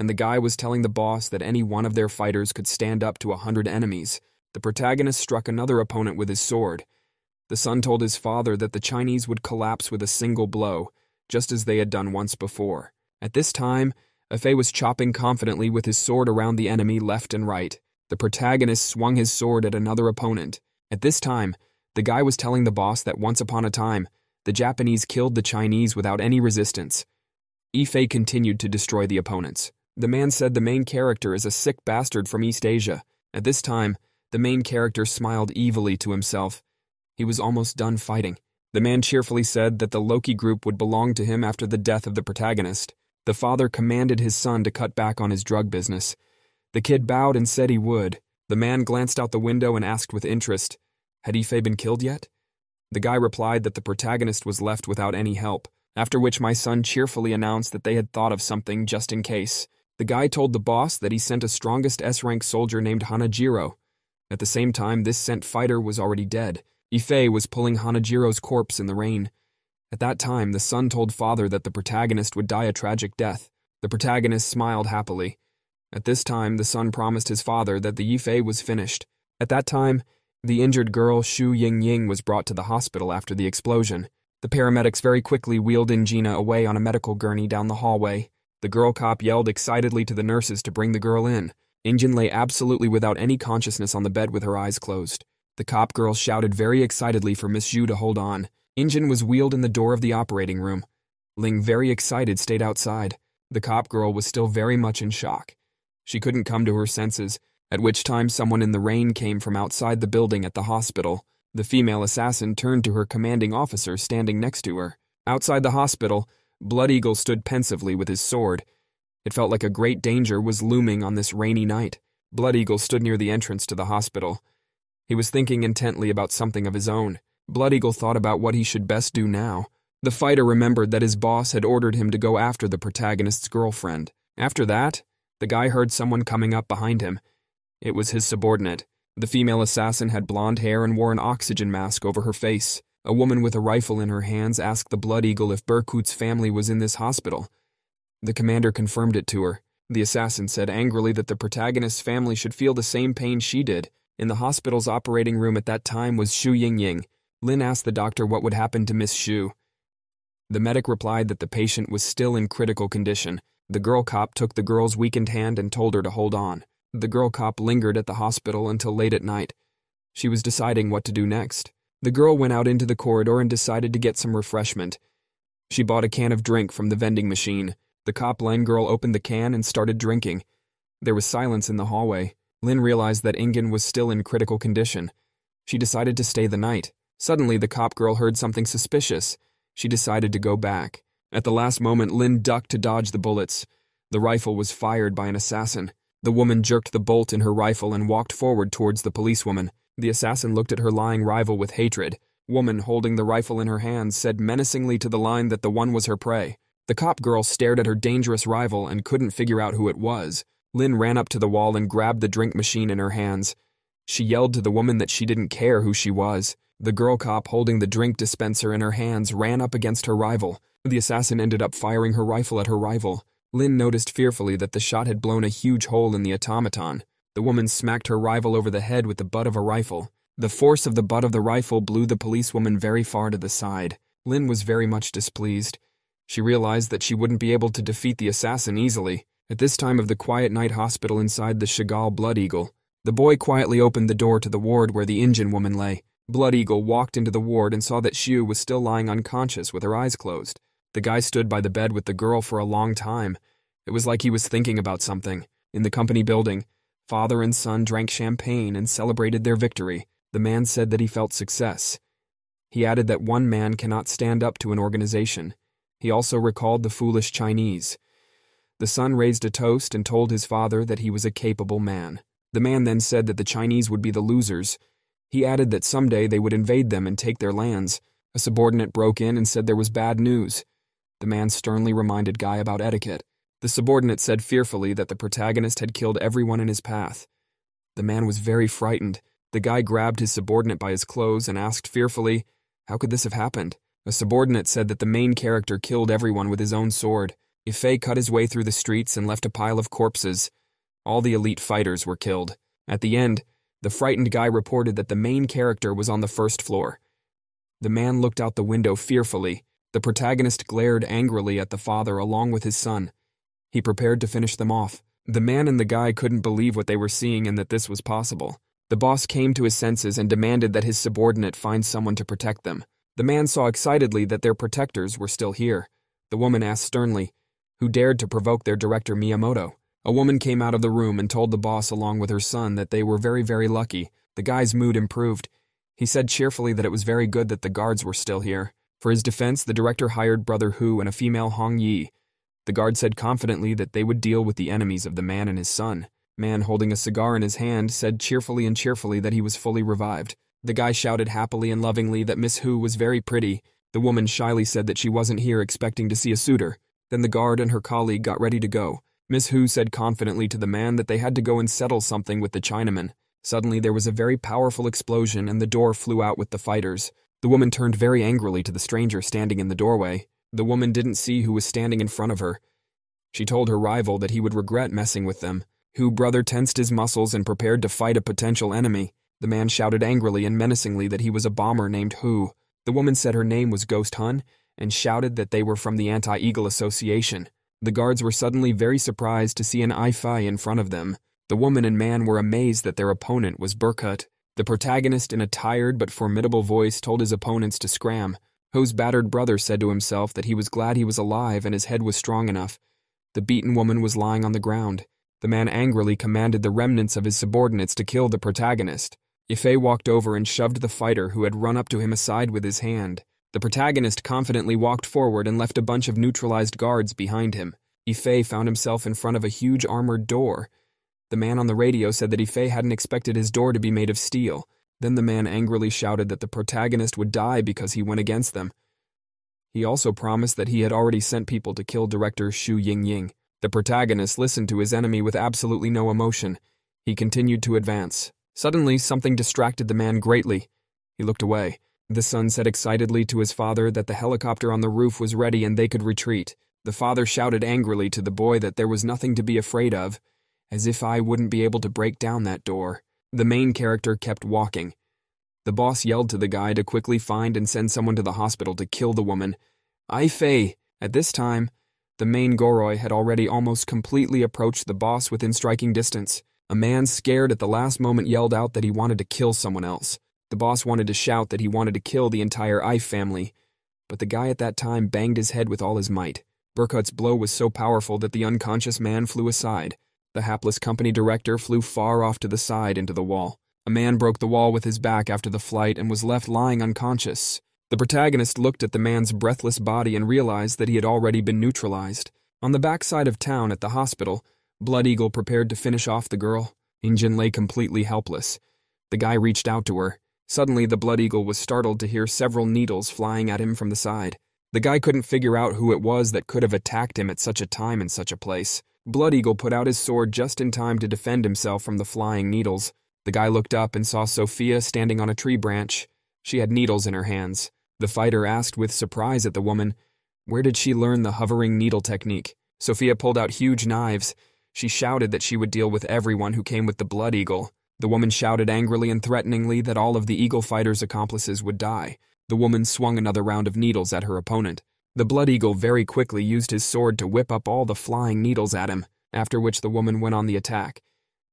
And the guy was telling the boss that any one of their fighters could stand up to 100 enemies. The protagonist struck another opponent with his sword. The son told his father that the Chinese would collapse with a single blow, just as they had done once before. At this time, Fei was chopping confidently with his sword around the enemy left and right. The protagonist swung his sword at another opponent. At this time, the guy was telling the boss that once upon a time, the Japanese killed the Chinese without any resistance. Yifei continued to destroy the opponents. The man said the main character is a sick bastard from East Asia. At this time, the main character smiled evilly to himself. He was almost done fighting. The man cheerfully said that the Loki group would belong to him after the death of the protagonist. The father commanded his son to cut back on his drug business. The kid bowed and said he would. The man glanced out the window and asked with interest, had Yifei been killed yet? The guy replied that the protagonist was left without any help, after which my son cheerfully announced that they had thought of something just in case. The guy told the boss that he sent a strongest S-rank soldier named Hanajiro. At the same time, this sent fighter was already dead. Yifei was pulling Hanajiro's corpse in the rain. At that time, the son told father that the protagonist would die a tragic death. The protagonist smiled happily. At this time, the son promised his father that the Yifei was finished. At that time, the injured girl Xu Yingying was brought to the hospital after the explosion. The paramedics very quickly wheeled in Gina away on a medical gurney down the hallway. The girl cop yelled excitedly to the nurses to bring the girl in. Injin lay absolutely without any consciousness on the bed with her eyes closed. The cop girl shouted very excitedly for Miss Xu to hold on. Injin was wheeled in the door of the operating room. Ling, very excited, stayed outside. The cop girl was still very much in shock. She couldn't come to her senses, at which time someone in the rain came from outside the building at the hospital. The female assassin turned to her commanding officer standing next to her. Outside the hospital, Blood Eagle stood pensively with his sword. It felt like a great danger was looming on this rainy night. Blood Eagle stood near the entrance to the hospital. He was thinking intently about something of his own. Blood Eagle thought about what he should best do now. The fighter remembered that his boss had ordered him to go after the protagonist's girlfriend. After that, the guy heard someone coming up behind him. It was his subordinate. The female assassin had blonde hair and wore an oxygen mask over her face. A woman with a rifle in her hands asked the Blood Eagle if Berkut's family was in this hospital. The commander confirmed it to her. The assassin said angrily that the protagonist's family should feel the same pain she did. In the hospital's operating room at that time was Xu Yingying. Lin asked the doctor what would happen to Miss Xu. The medic replied that the patient was still in critical condition. The girl cop took the girl's weakened hand and told her to hold on. The girl cop lingered at the hospital until late at night. She was deciding what to do next. The girl went out into the corridor and decided to get some refreshment. She bought a can of drink from the vending machine. The cop line girl opened the can and started drinking. There was silence in the hallway. Lin realized that Ingen was still in critical condition. She decided to stay the night. Suddenly, the cop girl heard something suspicious. She decided to go back. At the last moment, Lin ducked to dodge the bullets. The rifle was fired by an assassin. The woman jerked the bolt in her rifle and walked forward towards the policewoman. The assassin looked at her lying rival with hatred. Woman, holding the rifle in her hands, said menacingly to the line that the one was her prey. The cop girl stared at her dangerous rival and couldn't figure out who it was. Lin ran up to the wall and grabbed the drink machine in her hands. She yelled to the woman that she didn't care who she was. The girl cop, holding the drink dispenser in her hands, ran up against her rival. The assassin ended up firing her rifle at her rival. Lin noticed fearfully that the shot had blown a huge hole in the automaton. The woman smacked her rival over the head with the butt of a rifle. The force of the butt of the rifle blew the policewoman very far to the side. Lin was very much displeased. She realized that she wouldn't be able to defeat the assassin easily. At this time of the quiet night hospital inside the Chagall Blood Eagle, the boy quietly opened the door to the ward where the Indian woman lay. Blood Eagle walked into the ward and saw that Xu was still lying unconscious with her eyes closed. The guy stood by the bed with the girl for a long time. It was like he was thinking about something. In the company building, father and son drank champagne and celebrated their victory. The man said that he felt success. He added that one man cannot stand up to an organization. He also recalled the foolish Chinese. The son raised a toast and told his father that he was a capable man. The man then said that the Chinese would be the losers. He added that someday they would invade them and take their lands. A subordinate broke in and said there was bad news. The man sternly reminded Guy about etiquette. The subordinate said fearfully that the protagonist had killed everyone in his path. The man was very frightened. The guy grabbed his subordinate by his clothes and asked fearfully, "How could this have happened?" A subordinate said that the main character killed everyone with his own sword. Ife cut his way through the streets and left a pile of corpses. All the elite fighters were killed. At the end, the frightened guy reported that the main character was on the first floor. The man looked out the window fearfully. The protagonist glared angrily at the father along with his son. He prepared to finish them off. The man and the guy couldn't believe what they were seeing and that this was possible. The boss came to his senses and demanded that his subordinate find someone to protect them. The man saw excitedly that their protectors were still here. The woman asked sternly, who dared to provoke their director Miyamoto? A woman came out of the room and told the boss along with her son that they were very, very lucky. The guy's mood improved. He said cheerfully that it was very good that the guards were still here. For his defense, the director hired Brother Hu and a female Hong Yi. The guard said confidently that they would deal with the enemies of the man and his son. Man, holding a cigar in his hand, said cheerfully that he was fully revived. The guy shouted happily and lovingly that Miss Hu was very pretty. The woman shyly said that she wasn't here expecting to see a suitor. Then the guard and her colleague got ready to go. Miss Hu said confidently to the man that they had to go and settle something with the Chinaman. Suddenly there was a very powerful explosion and the door flew out with the fighters. The woman turned very angrily to the stranger standing in the doorway. The woman didn't see who was standing in front of her. She told her rival that he would regret messing with them. Hu brother tensed his muscles and prepared to fight a potential enemy. The man shouted angrily and menacingly that he was a bomber named Hu. The woman said her name was Ghost Hun and shouted that they were from the Anti-Eagle Association. The guards were suddenly very surprised to see an Ifai in front of them. The woman and man were amazed that their opponent was Burkut. The protagonist, in a tired but formidable voice, told his opponents to scram. Hu's battered brother said to himself that he was glad he was alive and his head was strong enough. The beaten woman was lying on the ground. The man angrily commanded the remnants of his subordinates to kill the protagonist. Ife walked over and shoved the fighter who had run up to him aside with his hand. The protagonist confidently walked forward and left a bunch of neutralized guards behind him. Ife found himself in front of a huge armored door. The man on the radio said that Ife hadn't expected his door to be made of steel. Then the man angrily shouted that the protagonist would die because he went against them. He also promised that he had already sent people to kill director Xu Yingying. The protagonist listened to his enemy with absolutely no emotion. He continued to advance. Suddenly, something distracted the man greatly. He looked away. The son said excitedly to his father that the helicopter on the roof was ready and they could retreat. The father shouted angrily to the boy that there was nothing to be afraid of, as if I wouldn't be able to break down that door. The main character kept walking. The boss yelled to the guy to quickly find and send someone to the hospital to kill the woman. Fei. At this time, the main Goroi had already almost completely approached the boss within striking distance. A man scared at the last moment yelled out that he wanted to kill someone else. The boss wanted to shout that he wanted to kill the entire Ife family, but the guy at that time banged his head with all his might. Burkut's blow was so powerful that the unconscious man flew aside. The hapless company director flew far off to the side into the wall. A man broke the wall with his back after the flight and was left lying unconscious. The protagonist looked at the man's breathless body and realized that he had already been neutralized. On the backside of town at the hospital, Blood Eagle prepared to finish off the girl. Injin lay completely helpless. The guy reached out to her. Suddenly, the Blood Eagle was startled to hear several needles flying at him from the side. The guy couldn't figure out who it was that could have attacked him at such a time in such a place. Blood Eagle put out his sword just in time to defend himself from the flying needles. The guy looked up and saw Sophia standing on a tree branch. She had needles in her hands. The fighter asked with surprise at the woman, where did she learn the hovering needle technique? Sophia pulled out huge knives. She shouted that she would deal with everyone who came with the Blood Eagle. The woman shouted angrily and threateningly that all of the Eagle fighter's accomplices would die. The woman swung another round of needles at her opponent. The Blood Eagle very quickly used his sword to whip up all the flying needles at him, after which the woman went on the attack.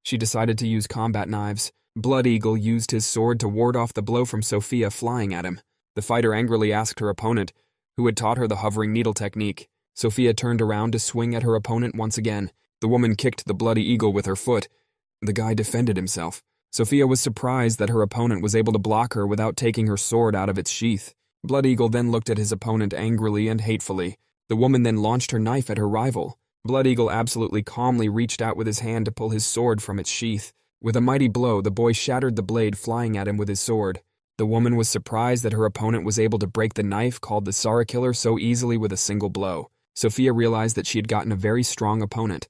She decided to use combat knives. Blood Eagle used his sword to ward off the blow from Sophia flying at him. The fighter angrily asked her opponent, who had taught her the hovering needle technique. Sophia turned around to swing at her opponent once again. The woman kicked the Bloody Eagle with her foot. The guy defended himself. Sophia was surprised that her opponent was able to block her without taking her sword out of its sheath. Blood Eagle then looked at his opponent angrily and hatefully. The woman then launched her knife at her rival. Blood Eagle absolutely calmly reached out with his hand to pull his sword from its sheath. With a mighty blow, the boy shattered the blade flying at him with his sword. The woman was surprised that her opponent was able to break the knife called the Sara Killer so easily with a single blow. Sophia realized that she had gotten a very strong opponent.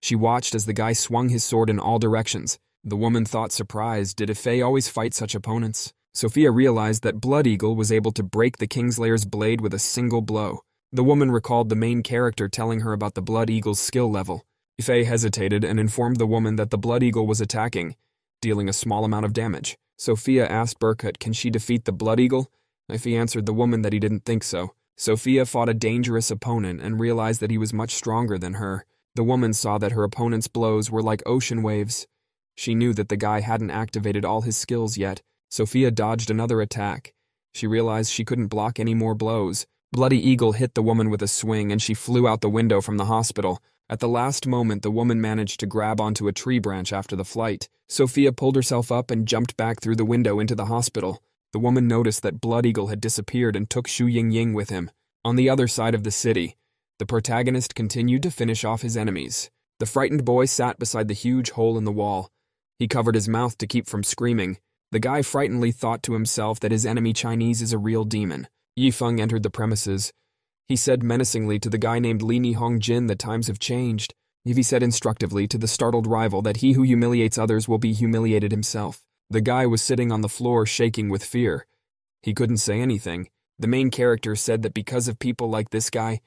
She watched as the guy swung his sword in all directions. The woman thought surprised, did Ife always fight such opponents? Sophia realized that Blood Eagle was able to break the Kingslayer's blade with a single blow. The woman recalled the main character telling her about the Blood Eagle's skill level. Ife hesitated and informed the woman that the Blood Eagle was attacking, dealing a small amount of damage. Sophia asked Burkut, can she defeat the Blood Eagle? Ife answered the woman that he didn't think so. Sophia fought a dangerous opponent and realized that he was much stronger than her. The woman saw that her opponent's blows were like ocean waves. She knew that the guy hadn't activated all his skills yet. Sophia dodged another attack. She realized she couldn't block any more blows. Bloody Eagle hit the woman with a swing and she flew out the window from the hospital. At the last moment, the woman managed to grab onto a tree branch after the flight. Sophia pulled herself up and jumped back through the window into the hospital. The woman noticed that Blood Eagle had disappeared and took Xu Yingying with him. On the other side of the city, the protagonist continued to finish off his enemies. The frightened boy sat beside the huge hole in the wall. He covered his mouth to keep from screaming. The guy frightenedly thought to himself that his enemy Chinese is a real demon. Yifeng entered the premises. He said menacingly to the guy named Li Hongjin that times have changed. Yivi said instructively to the startled rival that he who humiliates others will be humiliated himself. The guy was sitting on the floor shaking with fear. He couldn't say anything. The main character said that because of people like this guy,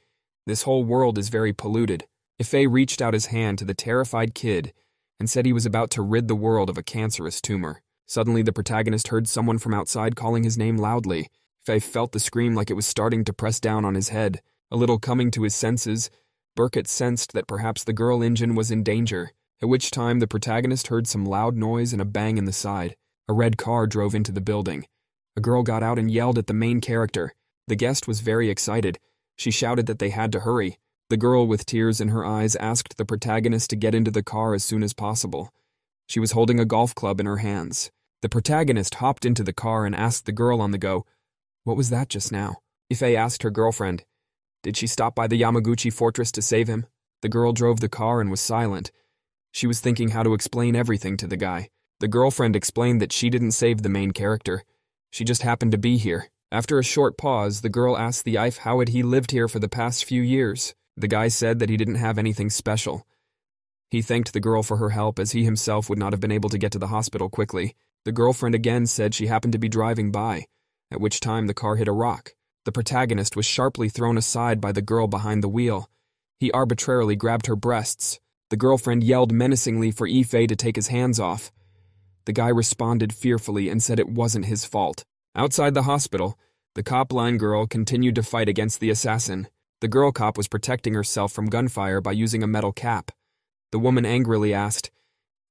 this whole world is very polluted. Ife reached out his hand to the terrified kid and said he was about to rid the world of a cancerous tumor. Suddenly the protagonist heard someone from outside calling his name loudly. Ife felt the scream like it was starting to press down on his head. A little coming to his senses, Burkut sensed that perhaps the girl Injin was in danger, at which time the protagonist heard some loud noise and a bang in the side. A red car drove into the building. A girl got out and yelled at the main character. The guest was very excited. She shouted that they had to hurry. The girl with tears in her eyes asked the protagonist to get into the car as soon as possible. She was holding a golf club in her hands. The protagonist hopped into the car and asked the girl on the go, "What was that just now?" Ife asked her girlfriend, "Did she stop by the Yamaguchi fortress to save him?" The girl drove the car and was silent. She was thinking how to explain everything to the guy. The girlfriend explained that she didn't save the main character. She just happened to be here. After a short pause, the girl asked the Ife how had he lived here for the past few years. The guy said that he didn't have anything special. He thanked the girl for her help as he himself would not have been able to get to the hospital quickly. The girlfriend again said she happened to be driving by, at which time the car hit a rock. The protagonist was sharply thrown aside by the girl behind the wheel. He arbitrarily grabbed her breasts. The girlfriend yelled menacingly for Ife to take his hands off. The guy responded fearfully and said it wasn't his fault. Outside the hospital, the cop line girl continued to fight against the assassin. The girl cop was protecting herself from gunfire by using a metal cap. The woman angrily asked,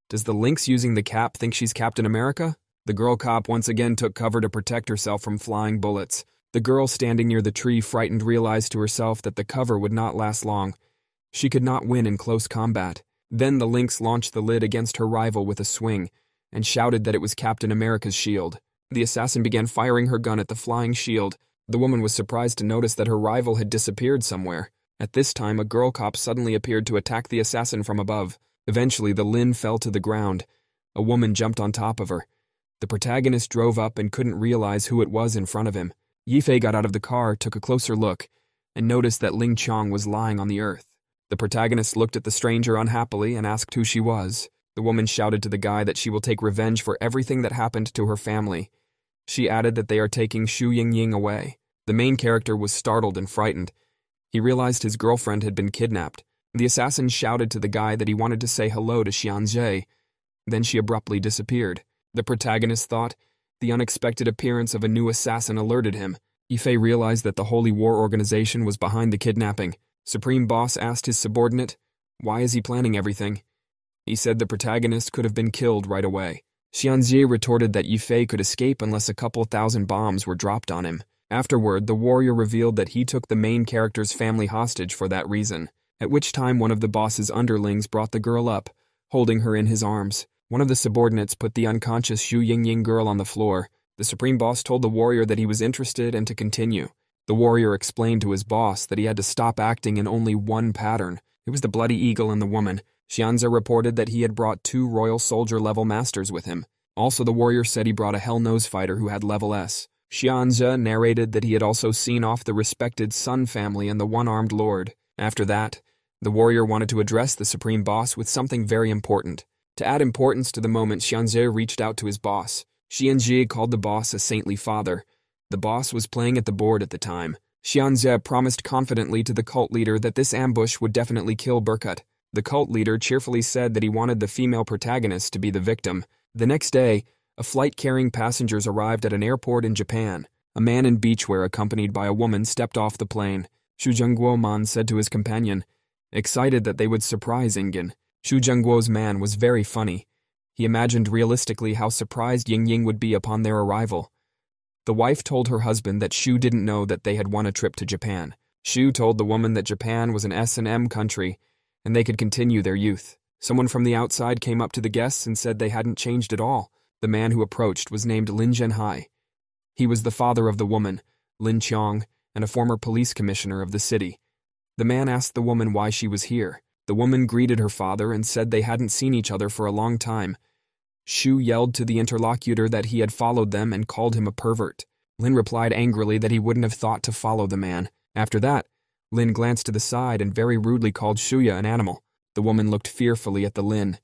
"Does the lynx using the cap think she's Captain America?" The girl cop once again took cover to protect herself from flying bullets. The girl standing near the tree, frightened, realized to herself that the cover would not last long. She could not win in close combat. Then the lynx launched the lid against her rival with a swing and shouted that it was Captain America's shield. The assassin began firing her gun at the flying shield. The woman was surprised to notice that her rival had disappeared somewhere. At this time, a girl cop suddenly appeared to attack the assassin from above. Eventually, the Lin fell to the ground. A woman jumped on top of her. The protagonist drove up and couldn't realize who it was in front of him. Yifei got out of the car, took a closer look, and noticed that Ling Chong was lying on the earth. The protagonist looked at the stranger unhappily and asked who she was. The woman shouted to the guy that she will take revenge for everything that happened to her family. She added that they are taking Xu Yingying away. The main character was startled and frightened. He realized his girlfriend had been kidnapped. The assassin shouted to the guy that he wanted to say hello to Xianzhe. Then she abruptly disappeared. The protagonist thought the unexpected appearance of a new assassin alerted him. Yifei realized that the Holy War Organization was behind the kidnapping. Supreme Boss asked his subordinate, "Why is he planning everything?" He said the protagonist could have been killed right away. Xianzhe retorted that Yifei could escape unless a couple thousand bombs were dropped on him. Afterward, the warrior revealed that he took the main character's family hostage for that reason, at which time one of the boss's underlings brought the girl up, holding her in his arms. One of the subordinates put the unconscious Xu Yingying girl on the floor. The Supreme Boss told the warrior that he was interested and to continue. The warrior explained to his boss that he had to stop acting in only one pattern. It was the bloody eagle and the woman. Xianzhe reported that he had brought 2 royal soldier-level masters with him. Also, the warrior said he brought a Hell-Nose fighter who had level S. Xianzhe narrated that he had also seen off the respected Sun family and the one-armed lord. After that, the warrior wanted to address the Supreme Boss with something very important. To add importance to the moment, Xianzhe reached out to his boss. Xianzhe called the boss a saintly father. The boss was playing at the board at the time. Xianzhe promised confidently to the cult leader that this ambush would definitely kill Burkut. The cult leader cheerfully said that he wanted the female protagonist to be the victim. The next day, a flight carrying passengers arrived at an airport in Japan. A man in beachwear accompanied by a woman stepped off the plane. Xu Zhengguo-man said to his companion, excited that they would surprise Ingen. Xu Zhengguo's man was very funny. He imagined realistically how surprised Yingying would be upon their arrival. The wife told her husband that Xu didn't know that they had won a trip to Japan. Xu told the woman that Japan was an S&M country, and they could continue their youth. Someone from the outside came up to the guests and said they hadn't changed at all. The man who approached was named Lin Zhenhai. He was the father of the woman, Lin Qiang, and a former police commissioner of the city. The man asked the woman why she was here. The woman greeted her father and said they hadn't seen each other for a long time. Xu yelled to the interlocutor that he had followed them and called him a pervert. Lin replied angrily that he wouldn't have thought to follow the man. After that, Lin glanced to the side and very rudely called Shuya an animal. The woman looked fearfully at the Lin.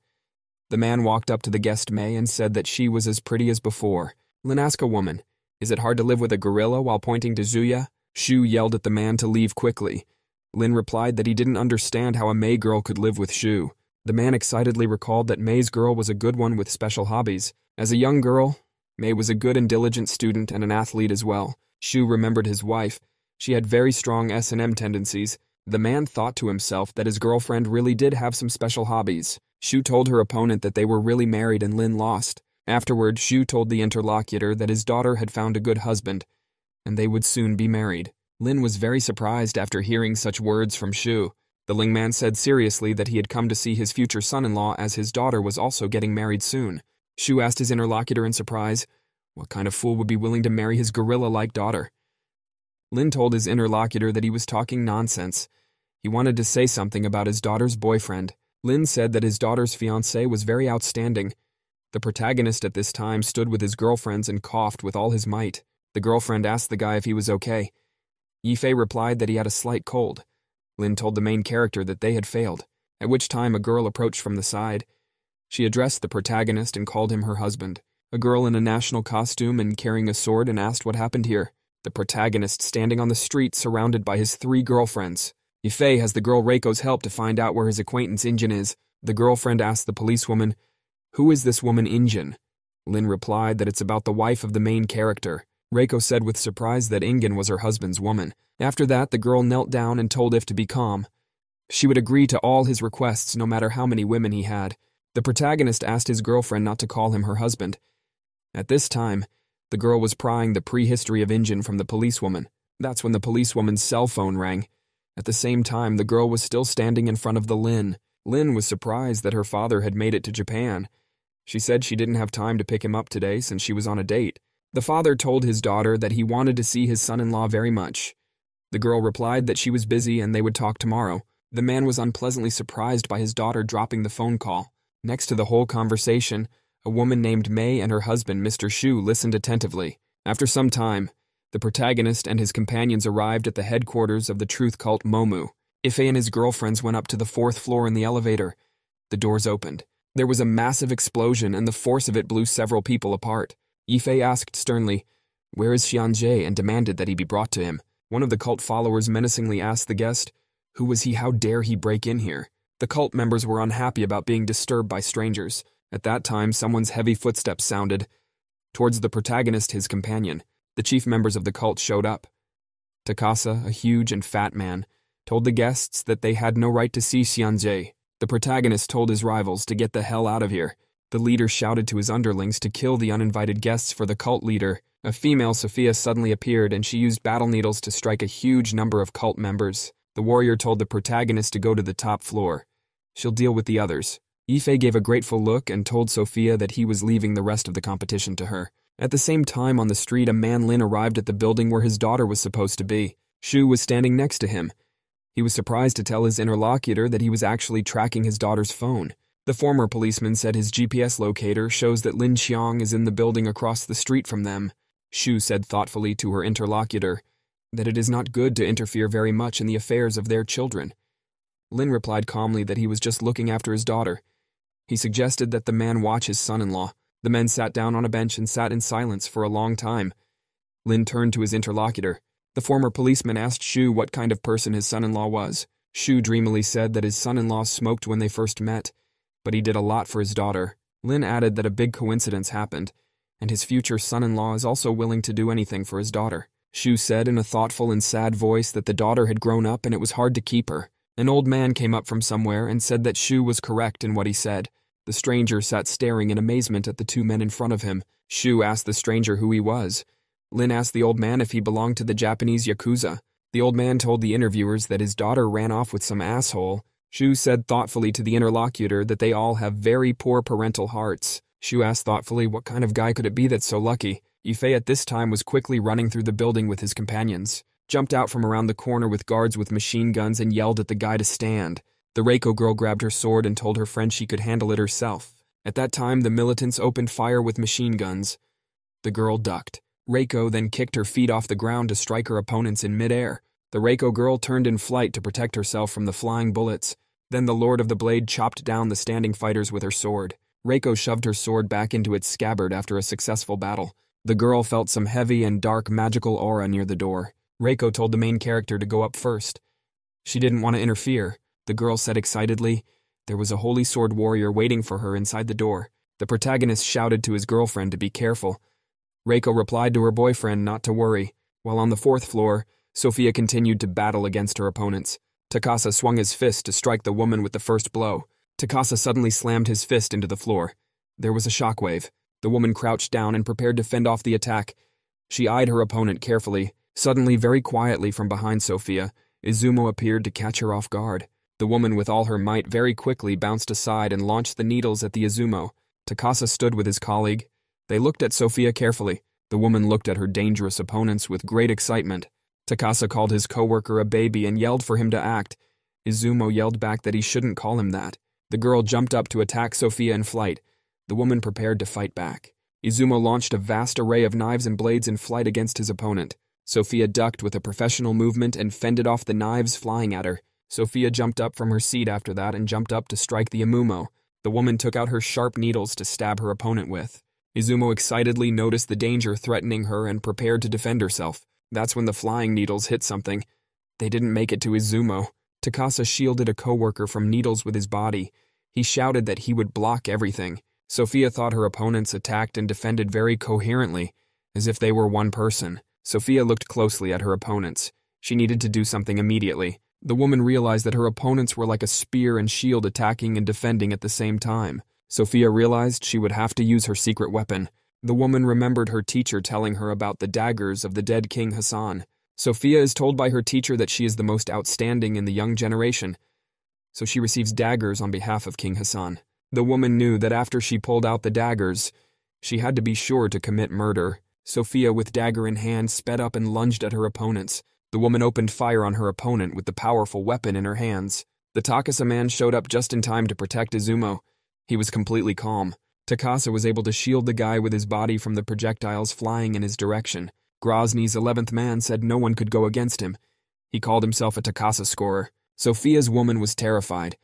The man walked up to the guest Mei and said that she was as pretty as before. Lin asked a woman, "Is it hard to live with a gorilla?" while pointing to Zuya. Xu yelled at the man to leave quickly. Lin replied that he didn't understand how a Mei girl could live with Xu. The man excitedly recalled that Mei's girl was a good one with special hobbies. As a young girl, Mei was a good and diligent student and an athlete as well. Xu remembered his wife. She had very strong S&M tendencies. The man thought to himself that his girlfriend really did have some special hobbies. Xu told her opponent that they were really married and Lin lost. Afterward, Xu told the interlocutor that his daughter had found a good husband, and they would soon be married. Lin was very surprised after hearing such words from Xu. The Ling man said seriously that he had come to see his future son-in-law as his daughter was also getting married soon. Shu asked his interlocutor in surprise, what kind of fool would be willing to marry his gorilla-like daughter? Lin told his interlocutor that he was talking nonsense. He wanted to say something about his daughter's boyfriend. Lin said that his daughter's fiancé was very outstanding. The protagonist at this time stood with his girlfriends and coughed with all his might. The girlfriend asked the guy if he was okay. Yifei replied that he had a slight cold. Lin told the main character that they had failed, at which time a girl approached from the side. She addressed the protagonist and called him her husband. A girl in a national costume and carrying a sword, and asked what happened here. The protagonist standing on the street surrounded by his 3 girlfriends. Yifei has the girl Reiko's help to find out where his acquaintance Injin is. The girlfriend asked the policewoman, "Who is this woman Injin?" Lin replied that it's about the wife of the main character. Reiko said with surprise that Ingen was her husband's woman. After that, the girl knelt down and told If to be calm. She would agree to all his requests no matter how many women he had. The protagonist asked his girlfriend not to call him her husband. At this time, the girl was prying the prehistory of Ingen from the policewoman. That's when the policewoman's cell phone rang. At the same time, the girl was still standing in front of the Lin. Lin was surprised that her father had made it to Japan. She said she didn't have time to pick him up today since she was on a date. The father told his daughter that he wanted to see his son-in-law very much. The girl replied that she was busy and they would talk tomorrow. The man was unpleasantly surprised by his daughter dropping the phone call. Next to the whole conversation, a woman named Mei and her husband, Mr. Shu, listened attentively. After some time, the protagonist and his companions arrived at the headquarters of the truth cult Momu. Ife and his girlfriends went up to the 4th floor in the elevator. The doors opened. There was a massive explosion and the force of it blew several people apart. Ife asked sternly, "Where is Xianjie?" and demanded that he be brought to him. One of the cult followers menacingly asked the guest, "Who was he? How dare he break in here?" The cult members were unhappy about being disturbed by strangers. At that time, someone's heavy footsteps sounded. Towards the protagonist, his companion, the chief members of the cult showed up. Takasa, a huge and fat man, told the guests that they had no right to see Xianjie. The protagonist told his rivals to get the hell out of here. The leader shouted to his underlings to kill the uninvited guests for the cult leader. A female Sophia suddenly appeared and she used battle needles to strike a huge number of cult members. The warrior told the protagonist to go to the top floor. She'll deal with the others. Ife gave a grateful look and told Sophia that he was leaving the rest of the competition to her. At the same time on the street, a man Lin arrived at the building where his daughter was supposed to be. Shu was standing next to him. He was surprised to tell his interlocutor that he was actually tracking his daughter's phone. The former policeman said his GPS locator shows that Lin Xiang is in the building across the street from them. Shu said thoughtfully to her interlocutor that it is not good to interfere very much in the affairs of their children. Lin replied calmly that he was just looking after his daughter. He suggested that the man watch his son-in-law. The men sat down on a bench and sat in silence for a long time. Lin turned to his interlocutor. The former policeman asked Shu what kind of person his son-in-law was. Shu dreamily said that his son-in-law smoked when they first met, but he did a lot for his daughter. Lin added that a big coincidence happened, and his future son-in-law is also willing to do anything for his daughter. Shu said in a thoughtful and sad voice that the daughter had grown up and it was hard to keep her. An old man came up from somewhere and said that Shu was correct in what he said. The stranger sat staring in amazement at the 2 men in front of him. Shu asked the stranger who he was. Lin asked the old man if he belonged to the Japanese Yakuza. The old man told the interviewers that his daughter ran off with some asshole. Shu said thoughtfully to the interlocutor that they all have very poor parental hearts. Shu asked thoughtfully what kind of guy could it be that's so lucky. Yifei at this time was quickly running through the building with his companions, jumped out from around the corner with guards with machine guns and yelled at the guy to stand. The Reiko girl grabbed her sword and told her friend she could handle it herself. At that time, the militants opened fire with machine guns. The girl ducked. Reiko then kicked her feet off the ground to strike her opponents in midair. The Reiko girl turned in flight to protect herself from the flying bullets. Then the Lord of the Blade chopped down the standing fighters with her sword. Reiko shoved her sword back into its scabbard after a successful battle. The girl felt some heavy and dark magical aura near the door. Reiko told the main character to go up first. She didn't want to interfere. The girl said excitedly, there was a holy sword warrior waiting for her inside the door. The protagonist shouted to his girlfriend to be careful. Reiko replied to her boyfriend not to worry. While on the 4th floor, Sophia continued to battle against her opponents. Takasa swung his fist to strike the woman with the first blow. Takasa suddenly slammed his fist into the floor. There was a shockwave. The woman crouched down and prepared to fend off the attack. She eyed her opponent carefully. Suddenly, very quietly from behind Sophia, Izumo appeared to catch her off guard. The woman with all her might very quickly bounced aside and launched the needles at the Izumo. Takasa stood with his colleague. They looked at Sophia carefully. The woman looked at her dangerous opponents with great excitement. Takasa called his coworker a baby and yelled for him to act. Izumo yelled back that he shouldn't call him that. The girl jumped up to attack Sophia in flight. The woman prepared to fight back. Izumo launched a vast array of knives and blades in flight against his opponent. Sophia ducked with a professional movement and fended off the knives flying at her. Sophia jumped up from her seat after that and jumped up to strike the Izumo. The woman took out her sharp needles to stab her opponent with. Izumo excitedly noticed the danger threatening her and prepared to defend herself. That's when the flying needles hit something. They didn't make it to Izumo. Takasa shielded a coworker from needles with his body. He shouted that he would block everything. Sophia thought her opponents attacked and defended very coherently, as if they were one person. Sophia looked closely at her opponents. She needed to do something immediately. The woman realized that her opponents were like a spear and shield attacking and defending at the same time. Sophia realized she would have to use her secret weapon. The woman remembered her teacher telling her about the daggers of the dead King Hassan. Sophia is told by her teacher that she is the most outstanding in the young generation, so she receives daggers on behalf of King Hassan. The woman knew that after she pulled out the daggers, she had to be sure to commit murder. Sophia, with dagger in hand, sped up and lunged at her opponents. The woman opened fire on her opponent with the powerful weapon in her hands. The Takasa man showed up just in time to protect Izumo. He was completely calm. Takasa was able to shield the guy with his body from the projectiles flying in his direction. Grozny's 11th man said no one could go against him. He called himself a Takasa scorer. Sophia's woman was terrified.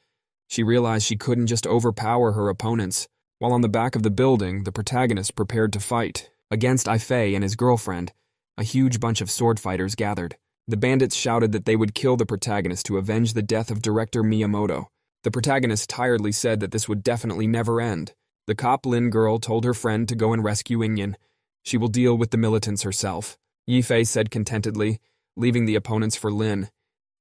She realized she couldn't just overpower her opponents. While on the back of the building, the protagonist prepared to fight. Against Ifei and his girlfriend, a huge bunch of sword fighters gathered. The bandits shouted that they would kill the protagonist to avenge the death of director Miyamoto. The protagonist tiredly said that this would definitely never end. The cop Lin girl told her friend to go and rescue Ingyan. She will deal with the militants herself. Yifei said contentedly, leaving the opponents for Lin.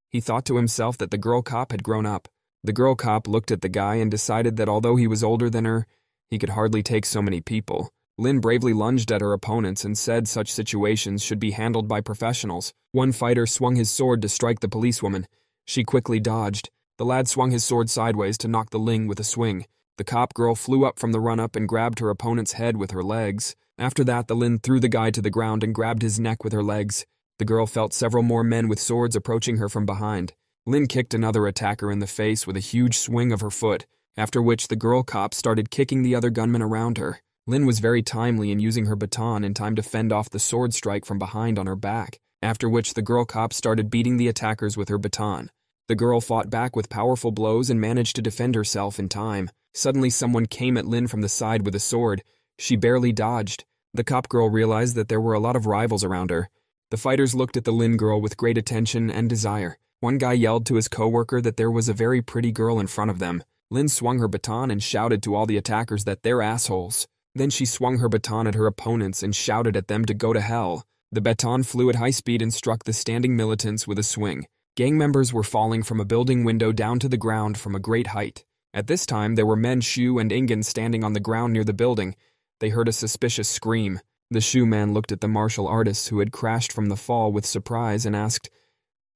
He thought to himself that the girl cop had grown up. The girl cop looked at the guy and decided that although he was older than her, he could hardly take so many people. Lin bravely lunged at her opponents and said such situations should be handled by professionals. One fighter swung his sword to strike the policewoman. She quickly dodged. The lad swung his sword sideways to knock the Ling with a swing. The cop girl flew up from the run-up and grabbed her opponent's head with her legs. After that, the Lin threw the guy to the ground and grabbed his neck with her legs. The girl felt several more men with swords approaching her from behind. Lin kicked another attacker in the face with a huge swing of her foot, after which the girl cop started kicking the other gunmen around her. Lin was very timely in using her baton in time to fend off the sword strike from behind on her back, after which the girl cop started beating the attackers with her baton. The girl fought back with powerful blows and managed to defend herself in time. Suddenly someone came at Lin from the side with a sword. She barely dodged. The cop girl realized that there were a lot of rivals around her. The fighters looked at the Lin girl with great attention and desire. One guy yelled to his coworker that there was a very pretty girl in front of them. Lin swung her baton and shouted to all the attackers that they're assholes. Then she swung her baton at her opponents and shouted at them to go to hell. The baton flew at high speed and struck the standing militants with a swing. Gang members were falling from a building window down to the ground from a great height. At this time, there were men Shu and Ingen standing on the ground near the building. They heard a suspicious scream. The Shu man looked at the martial artists who had crashed from the fall with surprise and asked,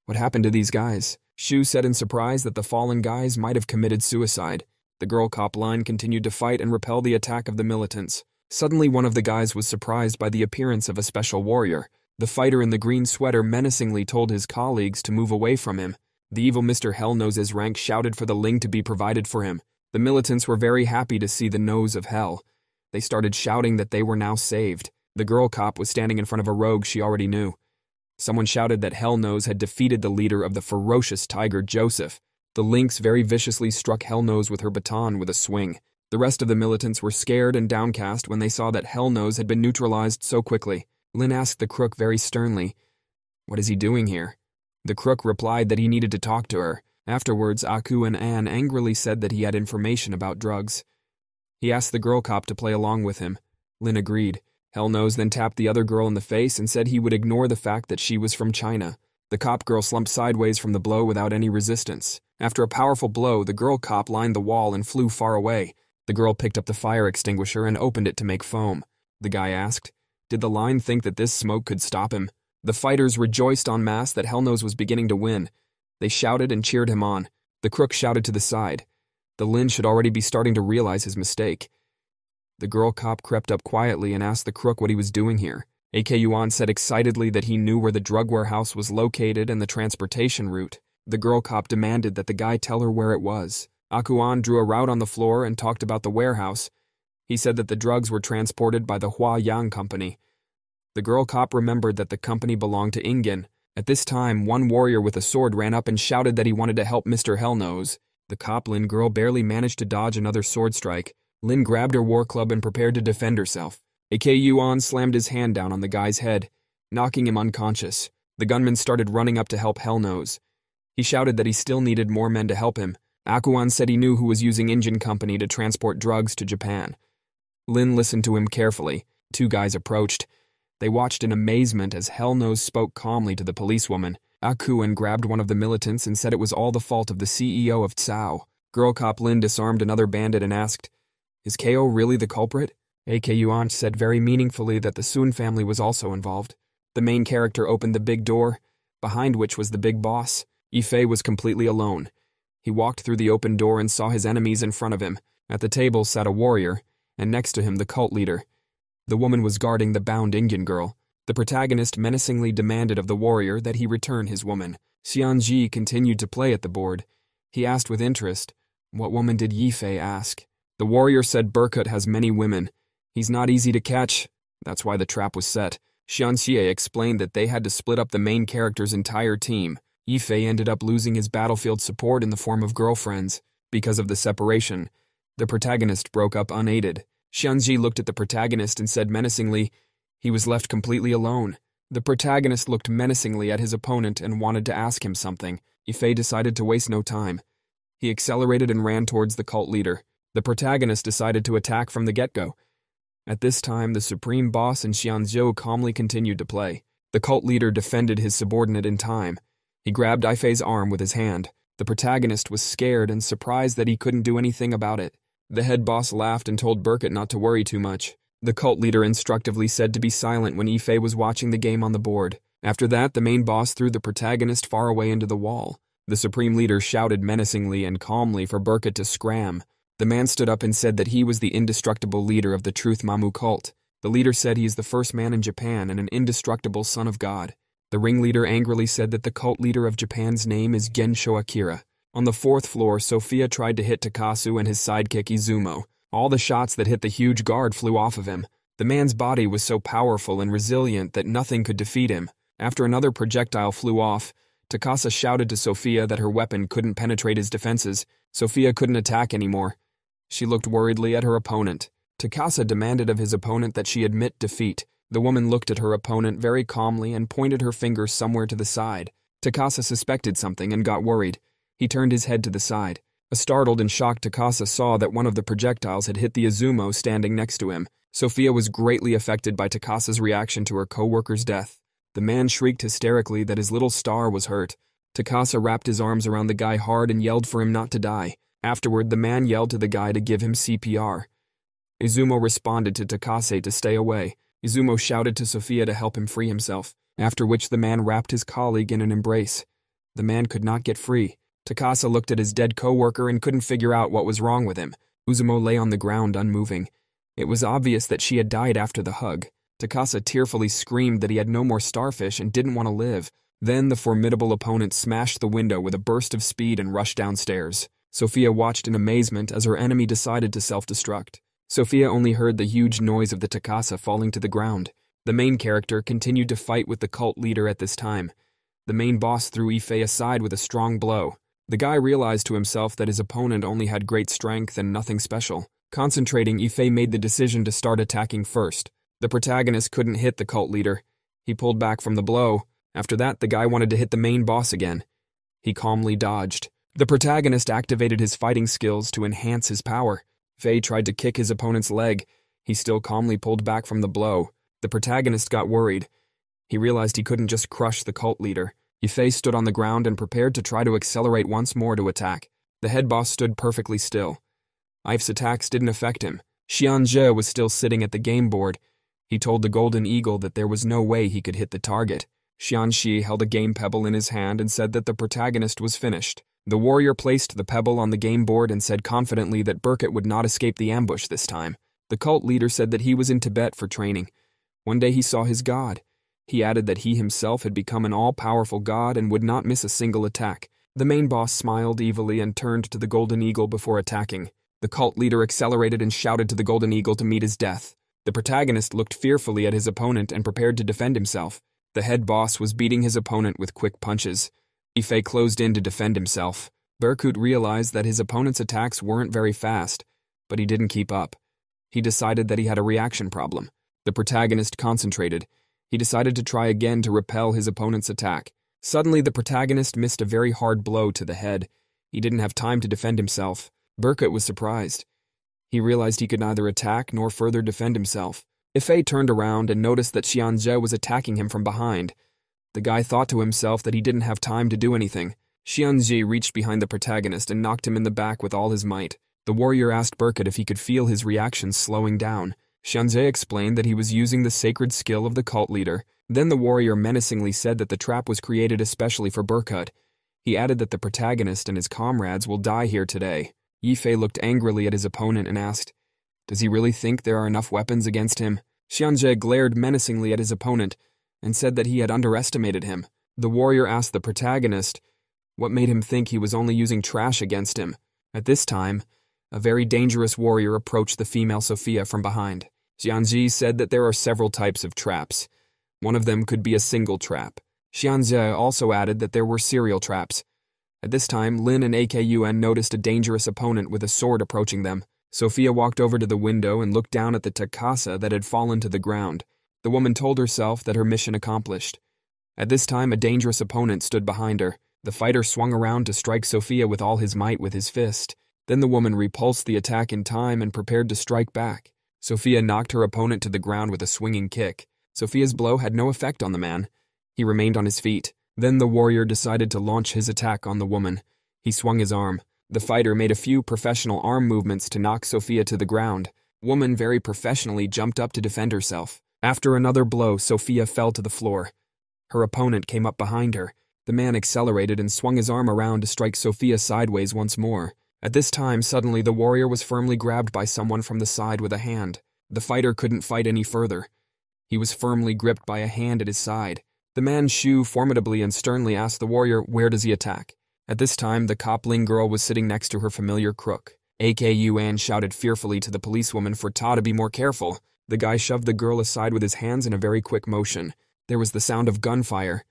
"What happened to these guys?" Shu said in surprise that the fallen guys might have committed suicide. The girl cop line continued to fight and repel the attack of the militants. Suddenly one of the guys was surprised by the appearance of a special warrior. The fighter in the green sweater menacingly told his colleagues to move away from him. The evil Mr. Hellnose's rank shouted for the Ling to be provided for him. The militants were very happy to see the nose of hell. They started shouting that they were now saved. The girl cop was standing in front of a rogue she already knew. Someone shouted that Hellnose had defeated the leader of the ferocious tiger, Joseph. The lynx very viciously struck Hellnose with her baton with a swing. The rest of the militants were scared and downcast when they saw that Hellnose had been neutralized so quickly. Lin asked the crook very sternly, "What is he doing here?" The crook replied that he needed to talk to her. Afterwards, Aku and Anne angrily said that he had information about drugs. He asked the girl cop to play along with him. Lin agreed. Hellnose then tapped the other girl in the face and said he would ignore the fact that she was from China. The cop girl slumped sideways from the blow without any resistance. After a powerful blow, the girl cop lined the wall and flew far away. The girl picked up the fire extinguisher and opened it to make foam. The guy asked, "Did the line think that this smoke could stop him?" The fighters rejoiced en masse that Hellnose was beginning to win. They shouted and cheered him on. The crook shouted to the side. The Lin should already be starting to realize his mistake. The girl cop crept up quietly and asked the crook what he was doing here. AK Yuan said excitedly that he knew where the drug warehouse was located and the transportation route. The girl cop demanded that the guy tell her where it was. Akuan drew a route on the floor and talked about the warehouse. He said that the drugs were transported by the Hua Yang Company. The girl cop remembered that the company belonged to Ingen. At this time, one warrior with a sword ran up and shouted that he wanted to help Mr. Hellnose. The cop Lin girl barely managed to dodge another sword strike. Lin grabbed her war club and prepared to defend herself. AK Yuan slammed his hand down on the guy's head, knocking him unconscious. The gunman started running up to help Hellnose. He shouted that he still needed more men to help him. Akuan said he knew who was using Ingen Company to transport drugs to Japan. Lin listened to him carefully. Two guys approached. They watched in amazement as Hellnose spoke calmly to the policewoman. Akuan grabbed one of the militants and said it was all the fault of the CEO of Tsao. Girl cop Lin disarmed another bandit and asked, "Is KO really the culprit?" AK Yuan said very meaningfully that the Sun family was also involved. The main character opened the big door, behind which was the big boss. Yifei was completely alone. He walked through the open door and saw his enemies in front of him. At the table sat a warrior, and next to him the cult leader. The woman was guarding the bound Indian girl. The protagonist menacingly demanded of the warrior that he return his woman. Xianji continued to play at the board. He asked with interest, "What woman did Yifei ask?" The warrior said Burkut has many women. He's not easy to catch. That's why the trap was set. Xianxie explained that they had to split up the main character's entire team. Yifei ended up losing his battlefield support in the form of girlfriends. Because of the separation, the protagonist broke up unaided. Xianji looked at the protagonist and said menacingly, he was left completely alone. The protagonist looked menacingly at his opponent and wanted to ask him something. Yifei decided to waste no time. He accelerated and ran towards the cult leader. The protagonist decided to attack from the get-go. At this time, the supreme boss and Xianzhou calmly continued to play. The cult leader defended his subordinate in time. He grabbed Yifei's arm with his hand. The protagonist was scared and surprised that he couldn't do anything about it. The head boss laughed and told Burkut not to worry too much. The cult leader instructively said to be silent when Yifei was watching the game on the board. After that, the main boss threw the protagonist far away into the wall. The supreme leader shouted menacingly and calmly for Burkut to scram. The man stood up and said that he was the indestructible leader of the Truth Mamu cult. The leader said he is the first man in Japan and an indestructible son of God. The ringleader angrily said that the cult leader of Japan's name is Gensho Akira. On the fourth floor, Sophia tried to hit Takasu and his sidekick Izumo. All the shots that hit the huge guard flew off of him. The man's body was so powerful and resilient that nothing could defeat him. After another projectile flew off, Takasa shouted to Sophia that her weapon couldn't penetrate his defenses. Sophia couldn't attack anymore. She looked worriedly at her opponent. Takasa demanded of his opponent that she admit defeat. The woman looked at her opponent very calmly and pointed her finger somewhere to the side. Takasa suspected something and got worried. He turned his head to the side. A startled and shocked Takasa saw that one of the projectiles had hit the Izumo standing next to him. Sophia was greatly affected by Takasa's reaction to her co-worker's death. The man shrieked hysterically that his little star was hurt. Takasa wrapped his arms around the guy hard and yelled for him not to die. Afterward, the man yelled to the guy to give him CPR. Izumo responded to Takase to stay away. Izumo shouted to Sophia to help him free himself, after which the man wrapped his colleague in an embrace. The man could not get free. Takasa looked at his dead co-worker and couldn't figure out what was wrong with him. Izumo lay on the ground unmoving. It was obvious that she had died after the hug. Takasa tearfully screamed that he had no more starfish and didn't want to live. Then the formidable opponent smashed the window with a burst of speed and rushed downstairs. Sophia watched in amazement as her enemy decided to self-destruct. Sophia only heard the huge noise of the Takasa falling to the ground. The main character continued to fight with the cult leader at this time. The main boss threw Yifei aside with a strong blow. The guy realized to himself that his opponent only had great strength and nothing special. Concentrating, Yifei made the decision to start attacking first. The protagonist couldn't hit the cult leader. He pulled back from the blow. After that, the guy wanted to hit the main boss again. He calmly dodged. The protagonist activated his fighting skills to enhance his power. Fei tried to kick his opponent's leg. He still calmly pulled back from the blow. The protagonist got worried. He realized he couldn't just crush the cult leader. Yifei stood on the ground and prepared to try to accelerate once more to attack. The head boss stood perfectly still. Ife's attacks didn't affect him. Xianzhe was still sitting at the game board. He told the Golden Eagle that there was no way he could hit the target. Xianxi held a game pebble in his hand and said that the protagonist was finished. The warrior placed the pebble on the game board and said confidently that Burkett would not escape the ambush this time. The cult leader said that he was in Tibet for training. One day he saw his god. He added that he himself had become an all-powerful god and would not miss a single attack. The main boss smiled evilly and turned to the Golden Eagle before attacking. The cult leader accelerated and shouted to the Golden Eagle to meet his death. The protagonist looked fearfully at his opponent and prepared to defend himself. The head boss was beating his opponent with quick punches. Ife closed in to defend himself. Berkut realized that his opponent's attacks weren't very fast, but he didn't keep up. He decided that he had a reaction problem. The protagonist concentrated. He decided to try again to repel his opponent's attack. Suddenly, the protagonist missed a very hard blow to the head. He didn't have time to defend himself. Berkut was surprised. He realized he could neither attack nor further defend himself. Ife turned around and noticed that Xianzhe was attacking him from behind. The guy thought to himself that he didn't have time to do anything. Xianzhe reached behind the protagonist and knocked him in the back with all his might. The warrior asked Berkut if he could feel his reactions slowing down. Xianzhe explained that he was using the sacred skill of the cult leader. Then the warrior menacingly said that the trap was created especially for Berkut. He added that the protagonist and his comrades will die here today. Yifei looked angrily at his opponent and asked, "Does he really think there are enough weapons against him?" Xianzhe glared menacingly at his opponent and said that he had underestimated him. The warrior asked the protagonist what made him think he was only using trash against him. At this time, a very dangerous warrior approached the female Sophia from behind. Xianzhe said that there are several types of traps. One of them could be a single trap. Xianzhe also added that there were serial traps. At this time, Lin and AKUN noticed a dangerous opponent with a sword approaching them. Sophia walked over to the window and looked down at the takasa that had fallen to the ground. The woman told herself that her mission accomplished. At this time, a dangerous opponent stood behind her. The fighter swung around to strike Sophia with all his might with his fist. Then the woman repulsed the attack in time and prepared to strike back. Sophia knocked her opponent to the ground with a swinging kick. Sophia's blow had no effect on the man. He remained on his feet. Then the warrior decided to launch his attack on the woman. He swung his arm. The fighter made a few professional arm movements to knock Sophia to the ground. Woman very professionally jumped up to defend herself. After another blow, Sophia fell to the floor. Her opponent came up behind her. The man accelerated and swung his arm around to strike Sophia sideways once more. At this time, suddenly the warrior was firmly grabbed by someone from the side with a hand. The fighter couldn't fight any further. He was firmly gripped by a hand at his side. The man shoo formidably and sternly asked the warrior, "Where does he attack?" At this time, the Kopling girl was sitting next to her familiar crook. AKUN shouted fearfully to the policewoman for Ta to be more careful. The guy shoved the girl aside with his hands in a very quick motion. There was the sound of gunfire.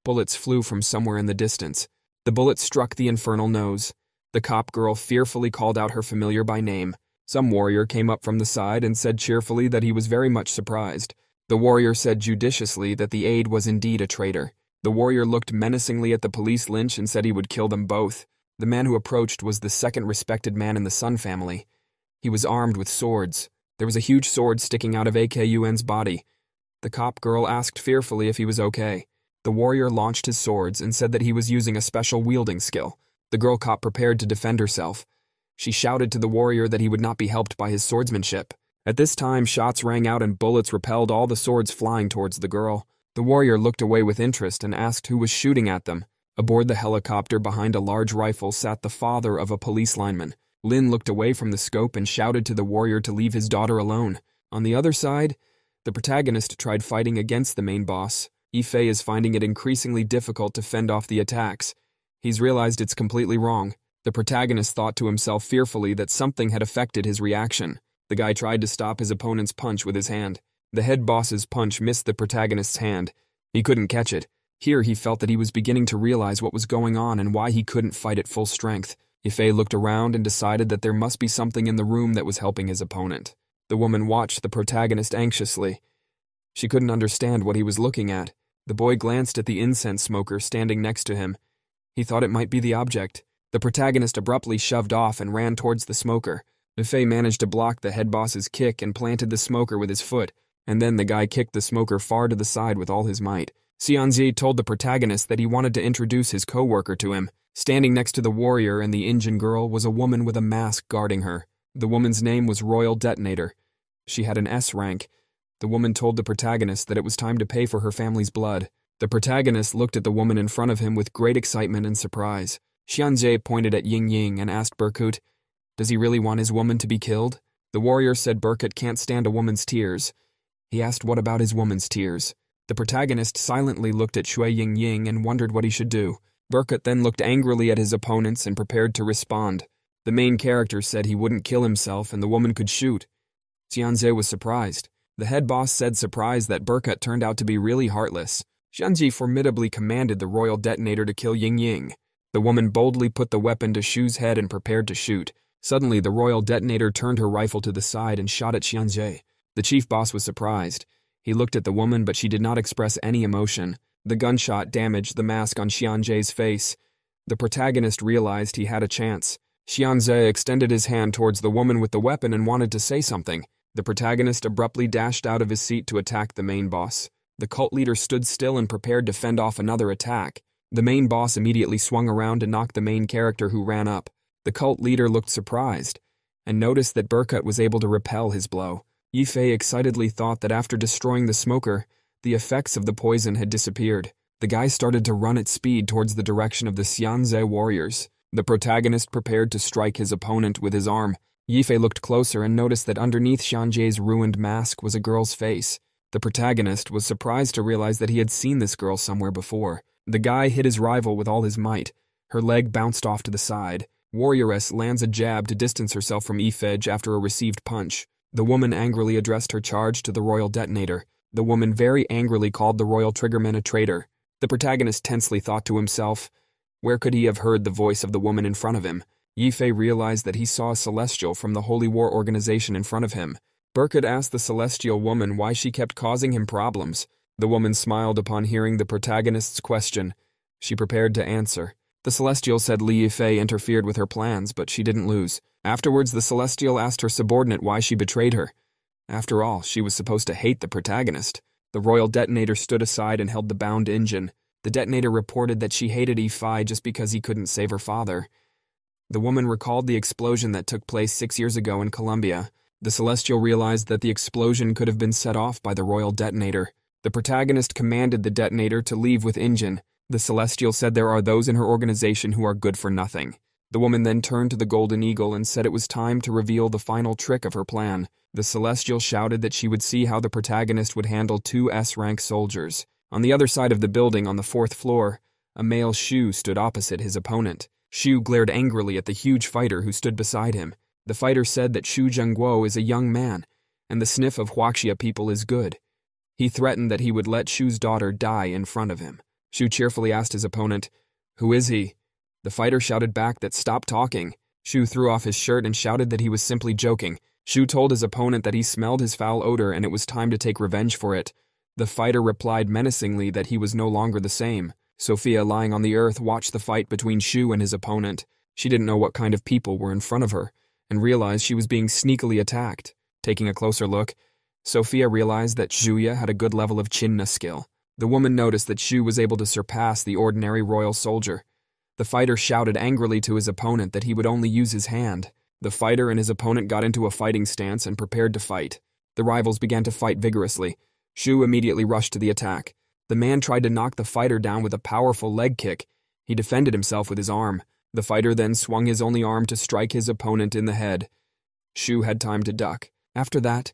Bullets flew from somewhere in the distance. The bullet struck the infernal nose. The cop girl fearfully called out her familiar by name. Some warrior came up from the side and said cheerfully that he was very much surprised. The warrior said judiciously that the aide was indeed a traitor. The warrior looked menacingly at the police lynch and said he would kill them both. The man who approached was the second respected man in the Sun family. He was armed with swords. There was a huge sword sticking out of AKUN's body. The cop girl asked fearfully if he was okay. The warrior launched his swords and said that he was using a special wielding skill. The girl cop prepared to defend herself. She shouted to the warrior that he would not be helped by his swordsmanship. At this time, shots rang out and bullets repelled all the swords flying towards the girl. The warrior looked away with interest and asked who was shooting at them. Aboard the helicopter behind a large rifle sat the father of a police lineman. Lin looked away from the scope and shouted to the warrior to leave his daughter alone. On the other side, the protagonist tried fighting against the main boss. Ife is finding it increasingly difficult to fend off the attacks. He's realized it's completely wrong. The protagonist thought to himself fearfully that something had affected his reaction. The guy tried to stop his opponent's punch with his hand. The head boss's punch missed the protagonist's hand. He couldn't catch it. Here he felt that he was beginning to realize what was going on and why he couldn't fight at full strength. Ife looked around and decided that there must be something in the room that was helping his opponent. The woman watched the protagonist anxiously. She couldn't understand what he was looking at. The boy glanced at the incense smoker standing next to him. He thought it might be the object. The protagonist abruptly shoved off and ran towards the smoker. Ife managed to block the head boss's kick and planted the smoker with his foot, and then the guy kicked the smoker far to the side with all his might. Xianzi told the protagonist that he wanted to introduce his co-worker to him. Standing next to the warrior and the Indian girl was a woman with a mask guarding her. The woman's name was Royal Detonator. She had an S rank. The woman told the protagonist that it was time to pay for her family's blood. The protagonist looked at the woman in front of him with great excitement and surprise. Xianzhe pointed at Ying Ying and asked Berkut, "Does he really want his woman to be killed?" The warrior said Berkut can't stand a woman's tears. He asked what about his woman's tears. The protagonist silently looked at Shui Ying Ying and wondered what he should do. Berkut then looked angrily at his opponents and prepared to respond. The main character said he wouldn't kill himself and the woman could shoot. Xianzhe was surprised. The head boss said surprised that Berkut turned out to be really heartless. Xianzhe formidably commanded the royal detonator to kill Ying Ying. The woman boldly put the weapon to Shu's head and prepared to shoot. Suddenly, the royal detonator turned her rifle to the side and shot at Xianzhe. The chief boss was surprised. He looked at the woman, but she did not express any emotion. The gunshot damaged the mask on Xianzhe's face. The protagonist realized he had a chance. Xianzhe extended his hand towards the woman with the weapon and wanted to say something. The protagonist abruptly dashed out of his seat to attack the main boss. The cult leader stood still and prepared to fend off another attack. The main boss immediately swung around to knock the main character who ran up. The cult leader looked surprised and noticed that Berkut was able to repel his blow. Yifei excitedly thought that after destroying the smoker, the effects of the poison had disappeared. The guy started to run at speed towards the direction of the Xianzhe warriors. The protagonist prepared to strike his opponent with his arm. Yifei looked closer and noticed that underneath Xianzhe's ruined mask was a girl's face. The protagonist was surprised to realize that he had seen this girl somewhere before. The guy hit his rival with all his might. Her leg bounced off to the side. Warrioress lands a jab to distance herself from Yifei after a received punch. The woman angrily addressed her charge to the royal detonator. The woman very angrily called the royal triggerman a traitor. The protagonist tensely thought to himself, where could he have heard the voice of the woman in front of him? Yifei realized that he saw a celestial from the Holy War organization in front of him. Berkut asked the celestial woman why she kept causing him problems. The woman smiled upon hearing the protagonist's question. She prepared to answer. The celestial said Li Yifei interfered with her plans, but she didn't lose. Afterwards, the celestial asked her subordinate why she betrayed her. After all, she was supposed to hate the protagonist. The royal detonator stood aside and held the bound engine. The detonator reported that she hated Yifei just because he couldn't save her father. The woman recalled the explosion that took place 6 years ago in Colombia. The celestial realized that the explosion could have been set off by the royal detonator. The protagonist commanded the detonator to leave with engine. The celestial said there are those in her organization who are good for nothing. The woman then turned to the golden eagle and said it was time to reveal the final trick of her plan. The celestial shouted that she would see how the protagonist would handle 2 S-rank soldiers. On the other side of the building, on the 4th floor, a male Shu stood opposite his opponent. Shu glared angrily at the huge fighter who stood beside him. The fighter said that Shu Zhengguo is a young man, and the sniff of Huaxia people is good. He threatened that he would let Shu's daughter die in front of him. Shu cheerfully asked his opponent, "Who is he?" The fighter shouted back that stop talking. Shu threw off his shirt and shouted that he was simply joking. Shu told his opponent that he smelled his foul odor and it was time to take revenge for it. The fighter replied menacingly that he was no longer the same. Sophia, lying on the earth, watched the fight between Shu and his opponent. She didn't know what kind of people were in front of her, and realized she was being sneakily attacked. Taking a closer look, Sophia realized that Zhuya had a good level of Chinna skill. The woman noticed that Shu was able to surpass the ordinary royal soldier. The fighter shouted angrily to his opponent that he would only use his hand. The fighter and his opponent got into a fighting stance and prepared to fight. The rivals began to fight vigorously. Shu immediately rushed to the attack. The man tried to knock the fighter down with a powerful leg kick. He defended himself with his arm. The fighter then swung his only arm to strike his opponent in the head. Shu had time to duck. After that,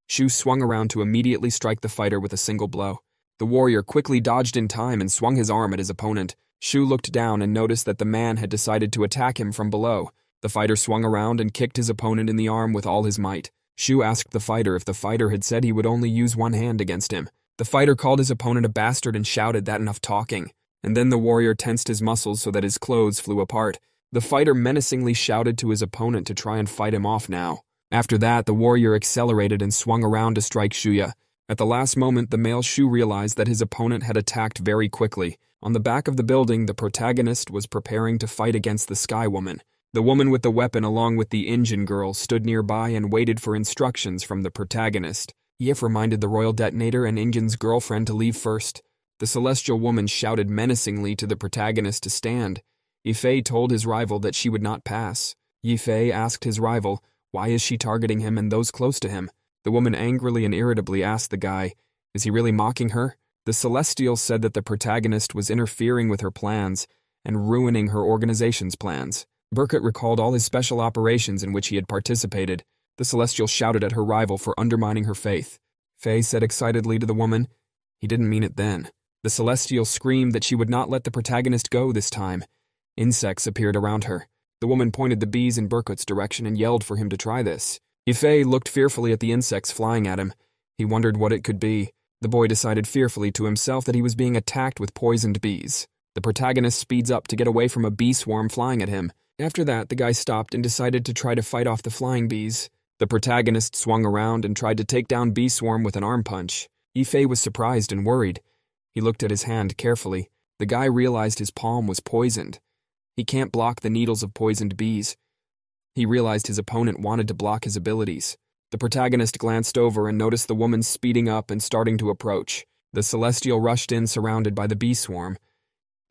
Shu swung around to immediately strike the fighter with a single blow. The warrior quickly dodged in time and swung his arm at his opponent. Shu looked down and noticed that the man had decided to attack him from below. The fighter swung around and kicked his opponent in the arm with all his might. Shu asked the fighter if the fighter had said he would only use one hand against him. The fighter called his opponent a bastard and shouted that enough talking. And then the warrior tensed his muscles so that his clothes flew apart. The fighter menacingly shouted to his opponent to try and fight him off now. After that, the warrior accelerated and swung around to strike Shuya. At the last moment, the male Shu realized that his opponent had attacked very quickly. On the back of the building, the protagonist was preparing to fight against the Sky Woman. The woman with the weapon along with the engine girl stood nearby and waited for instructions from the protagonist. Yif reminded the royal detonator and engine's girlfriend to leave first. The celestial woman shouted menacingly to the protagonist to stand. Yifei told his rival that she would not pass. Yifei asked his rival, why is she targeting him and those close to him? The woman angrily and irritably asked the guy, is he really mocking her? The celestial said that the protagonist was interfering with her plans and ruining her organization's plans. Burkett recalled all his special operations in which he had participated. The Celestial shouted at her rival for undermining her faith. Faye said excitedly to the woman, "He didn't mean it then." The Celestial screamed that she would not let the protagonist go this time. Insects appeared around her. The woman pointed the bees in Burkett's direction and yelled for him to try this. Ife looked fearfully at the insects flying at him. He wondered what it could be. The boy decided fearfully to himself that he was being attacked with poisoned bees. The protagonist speeds up to get away from a bee swarm flying at him. After that, the guy stopped and decided to try to fight off the flying bees. The protagonist swung around and tried to take down Bee Swarm with an arm punch. Ife was surprised and worried. He looked at his hand carefully. The guy realized his palm was poisoned. He can't block the needles of poisoned bees. He realized his opponent wanted to block his abilities. The protagonist glanced over and noticed the woman speeding up and starting to approach. The Celestial rushed in surrounded by the bee swarm.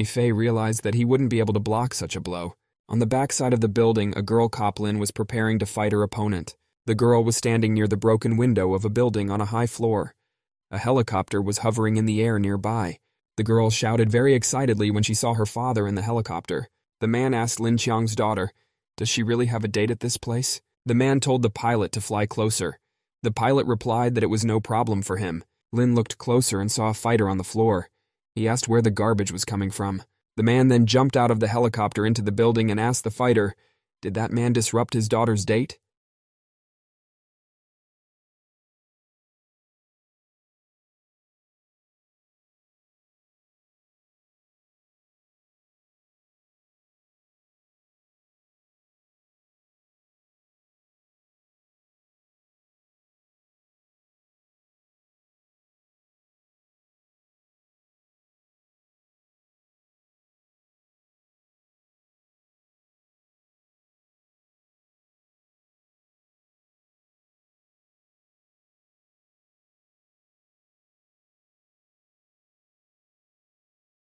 Ife realized that he wouldn't be able to block such a blow. On the backside of the building, a girl Coplin was preparing to fight her opponent. The girl was standing near the broken window of a building on a high floor. A helicopter was hovering in the air nearby. The girl shouted very excitedly when she saw her father in the helicopter. The man asked Lin Qiang's daughter, "Does she really have a date at this place?" The man told the pilot to fly closer. The pilot replied that it was no problem for him. Lin looked closer and saw a fighter on the floor. He asked where the garbage was coming from. The man then jumped out of the helicopter into the building and asked the fighter, "Did that man disrupt his daughter's date?"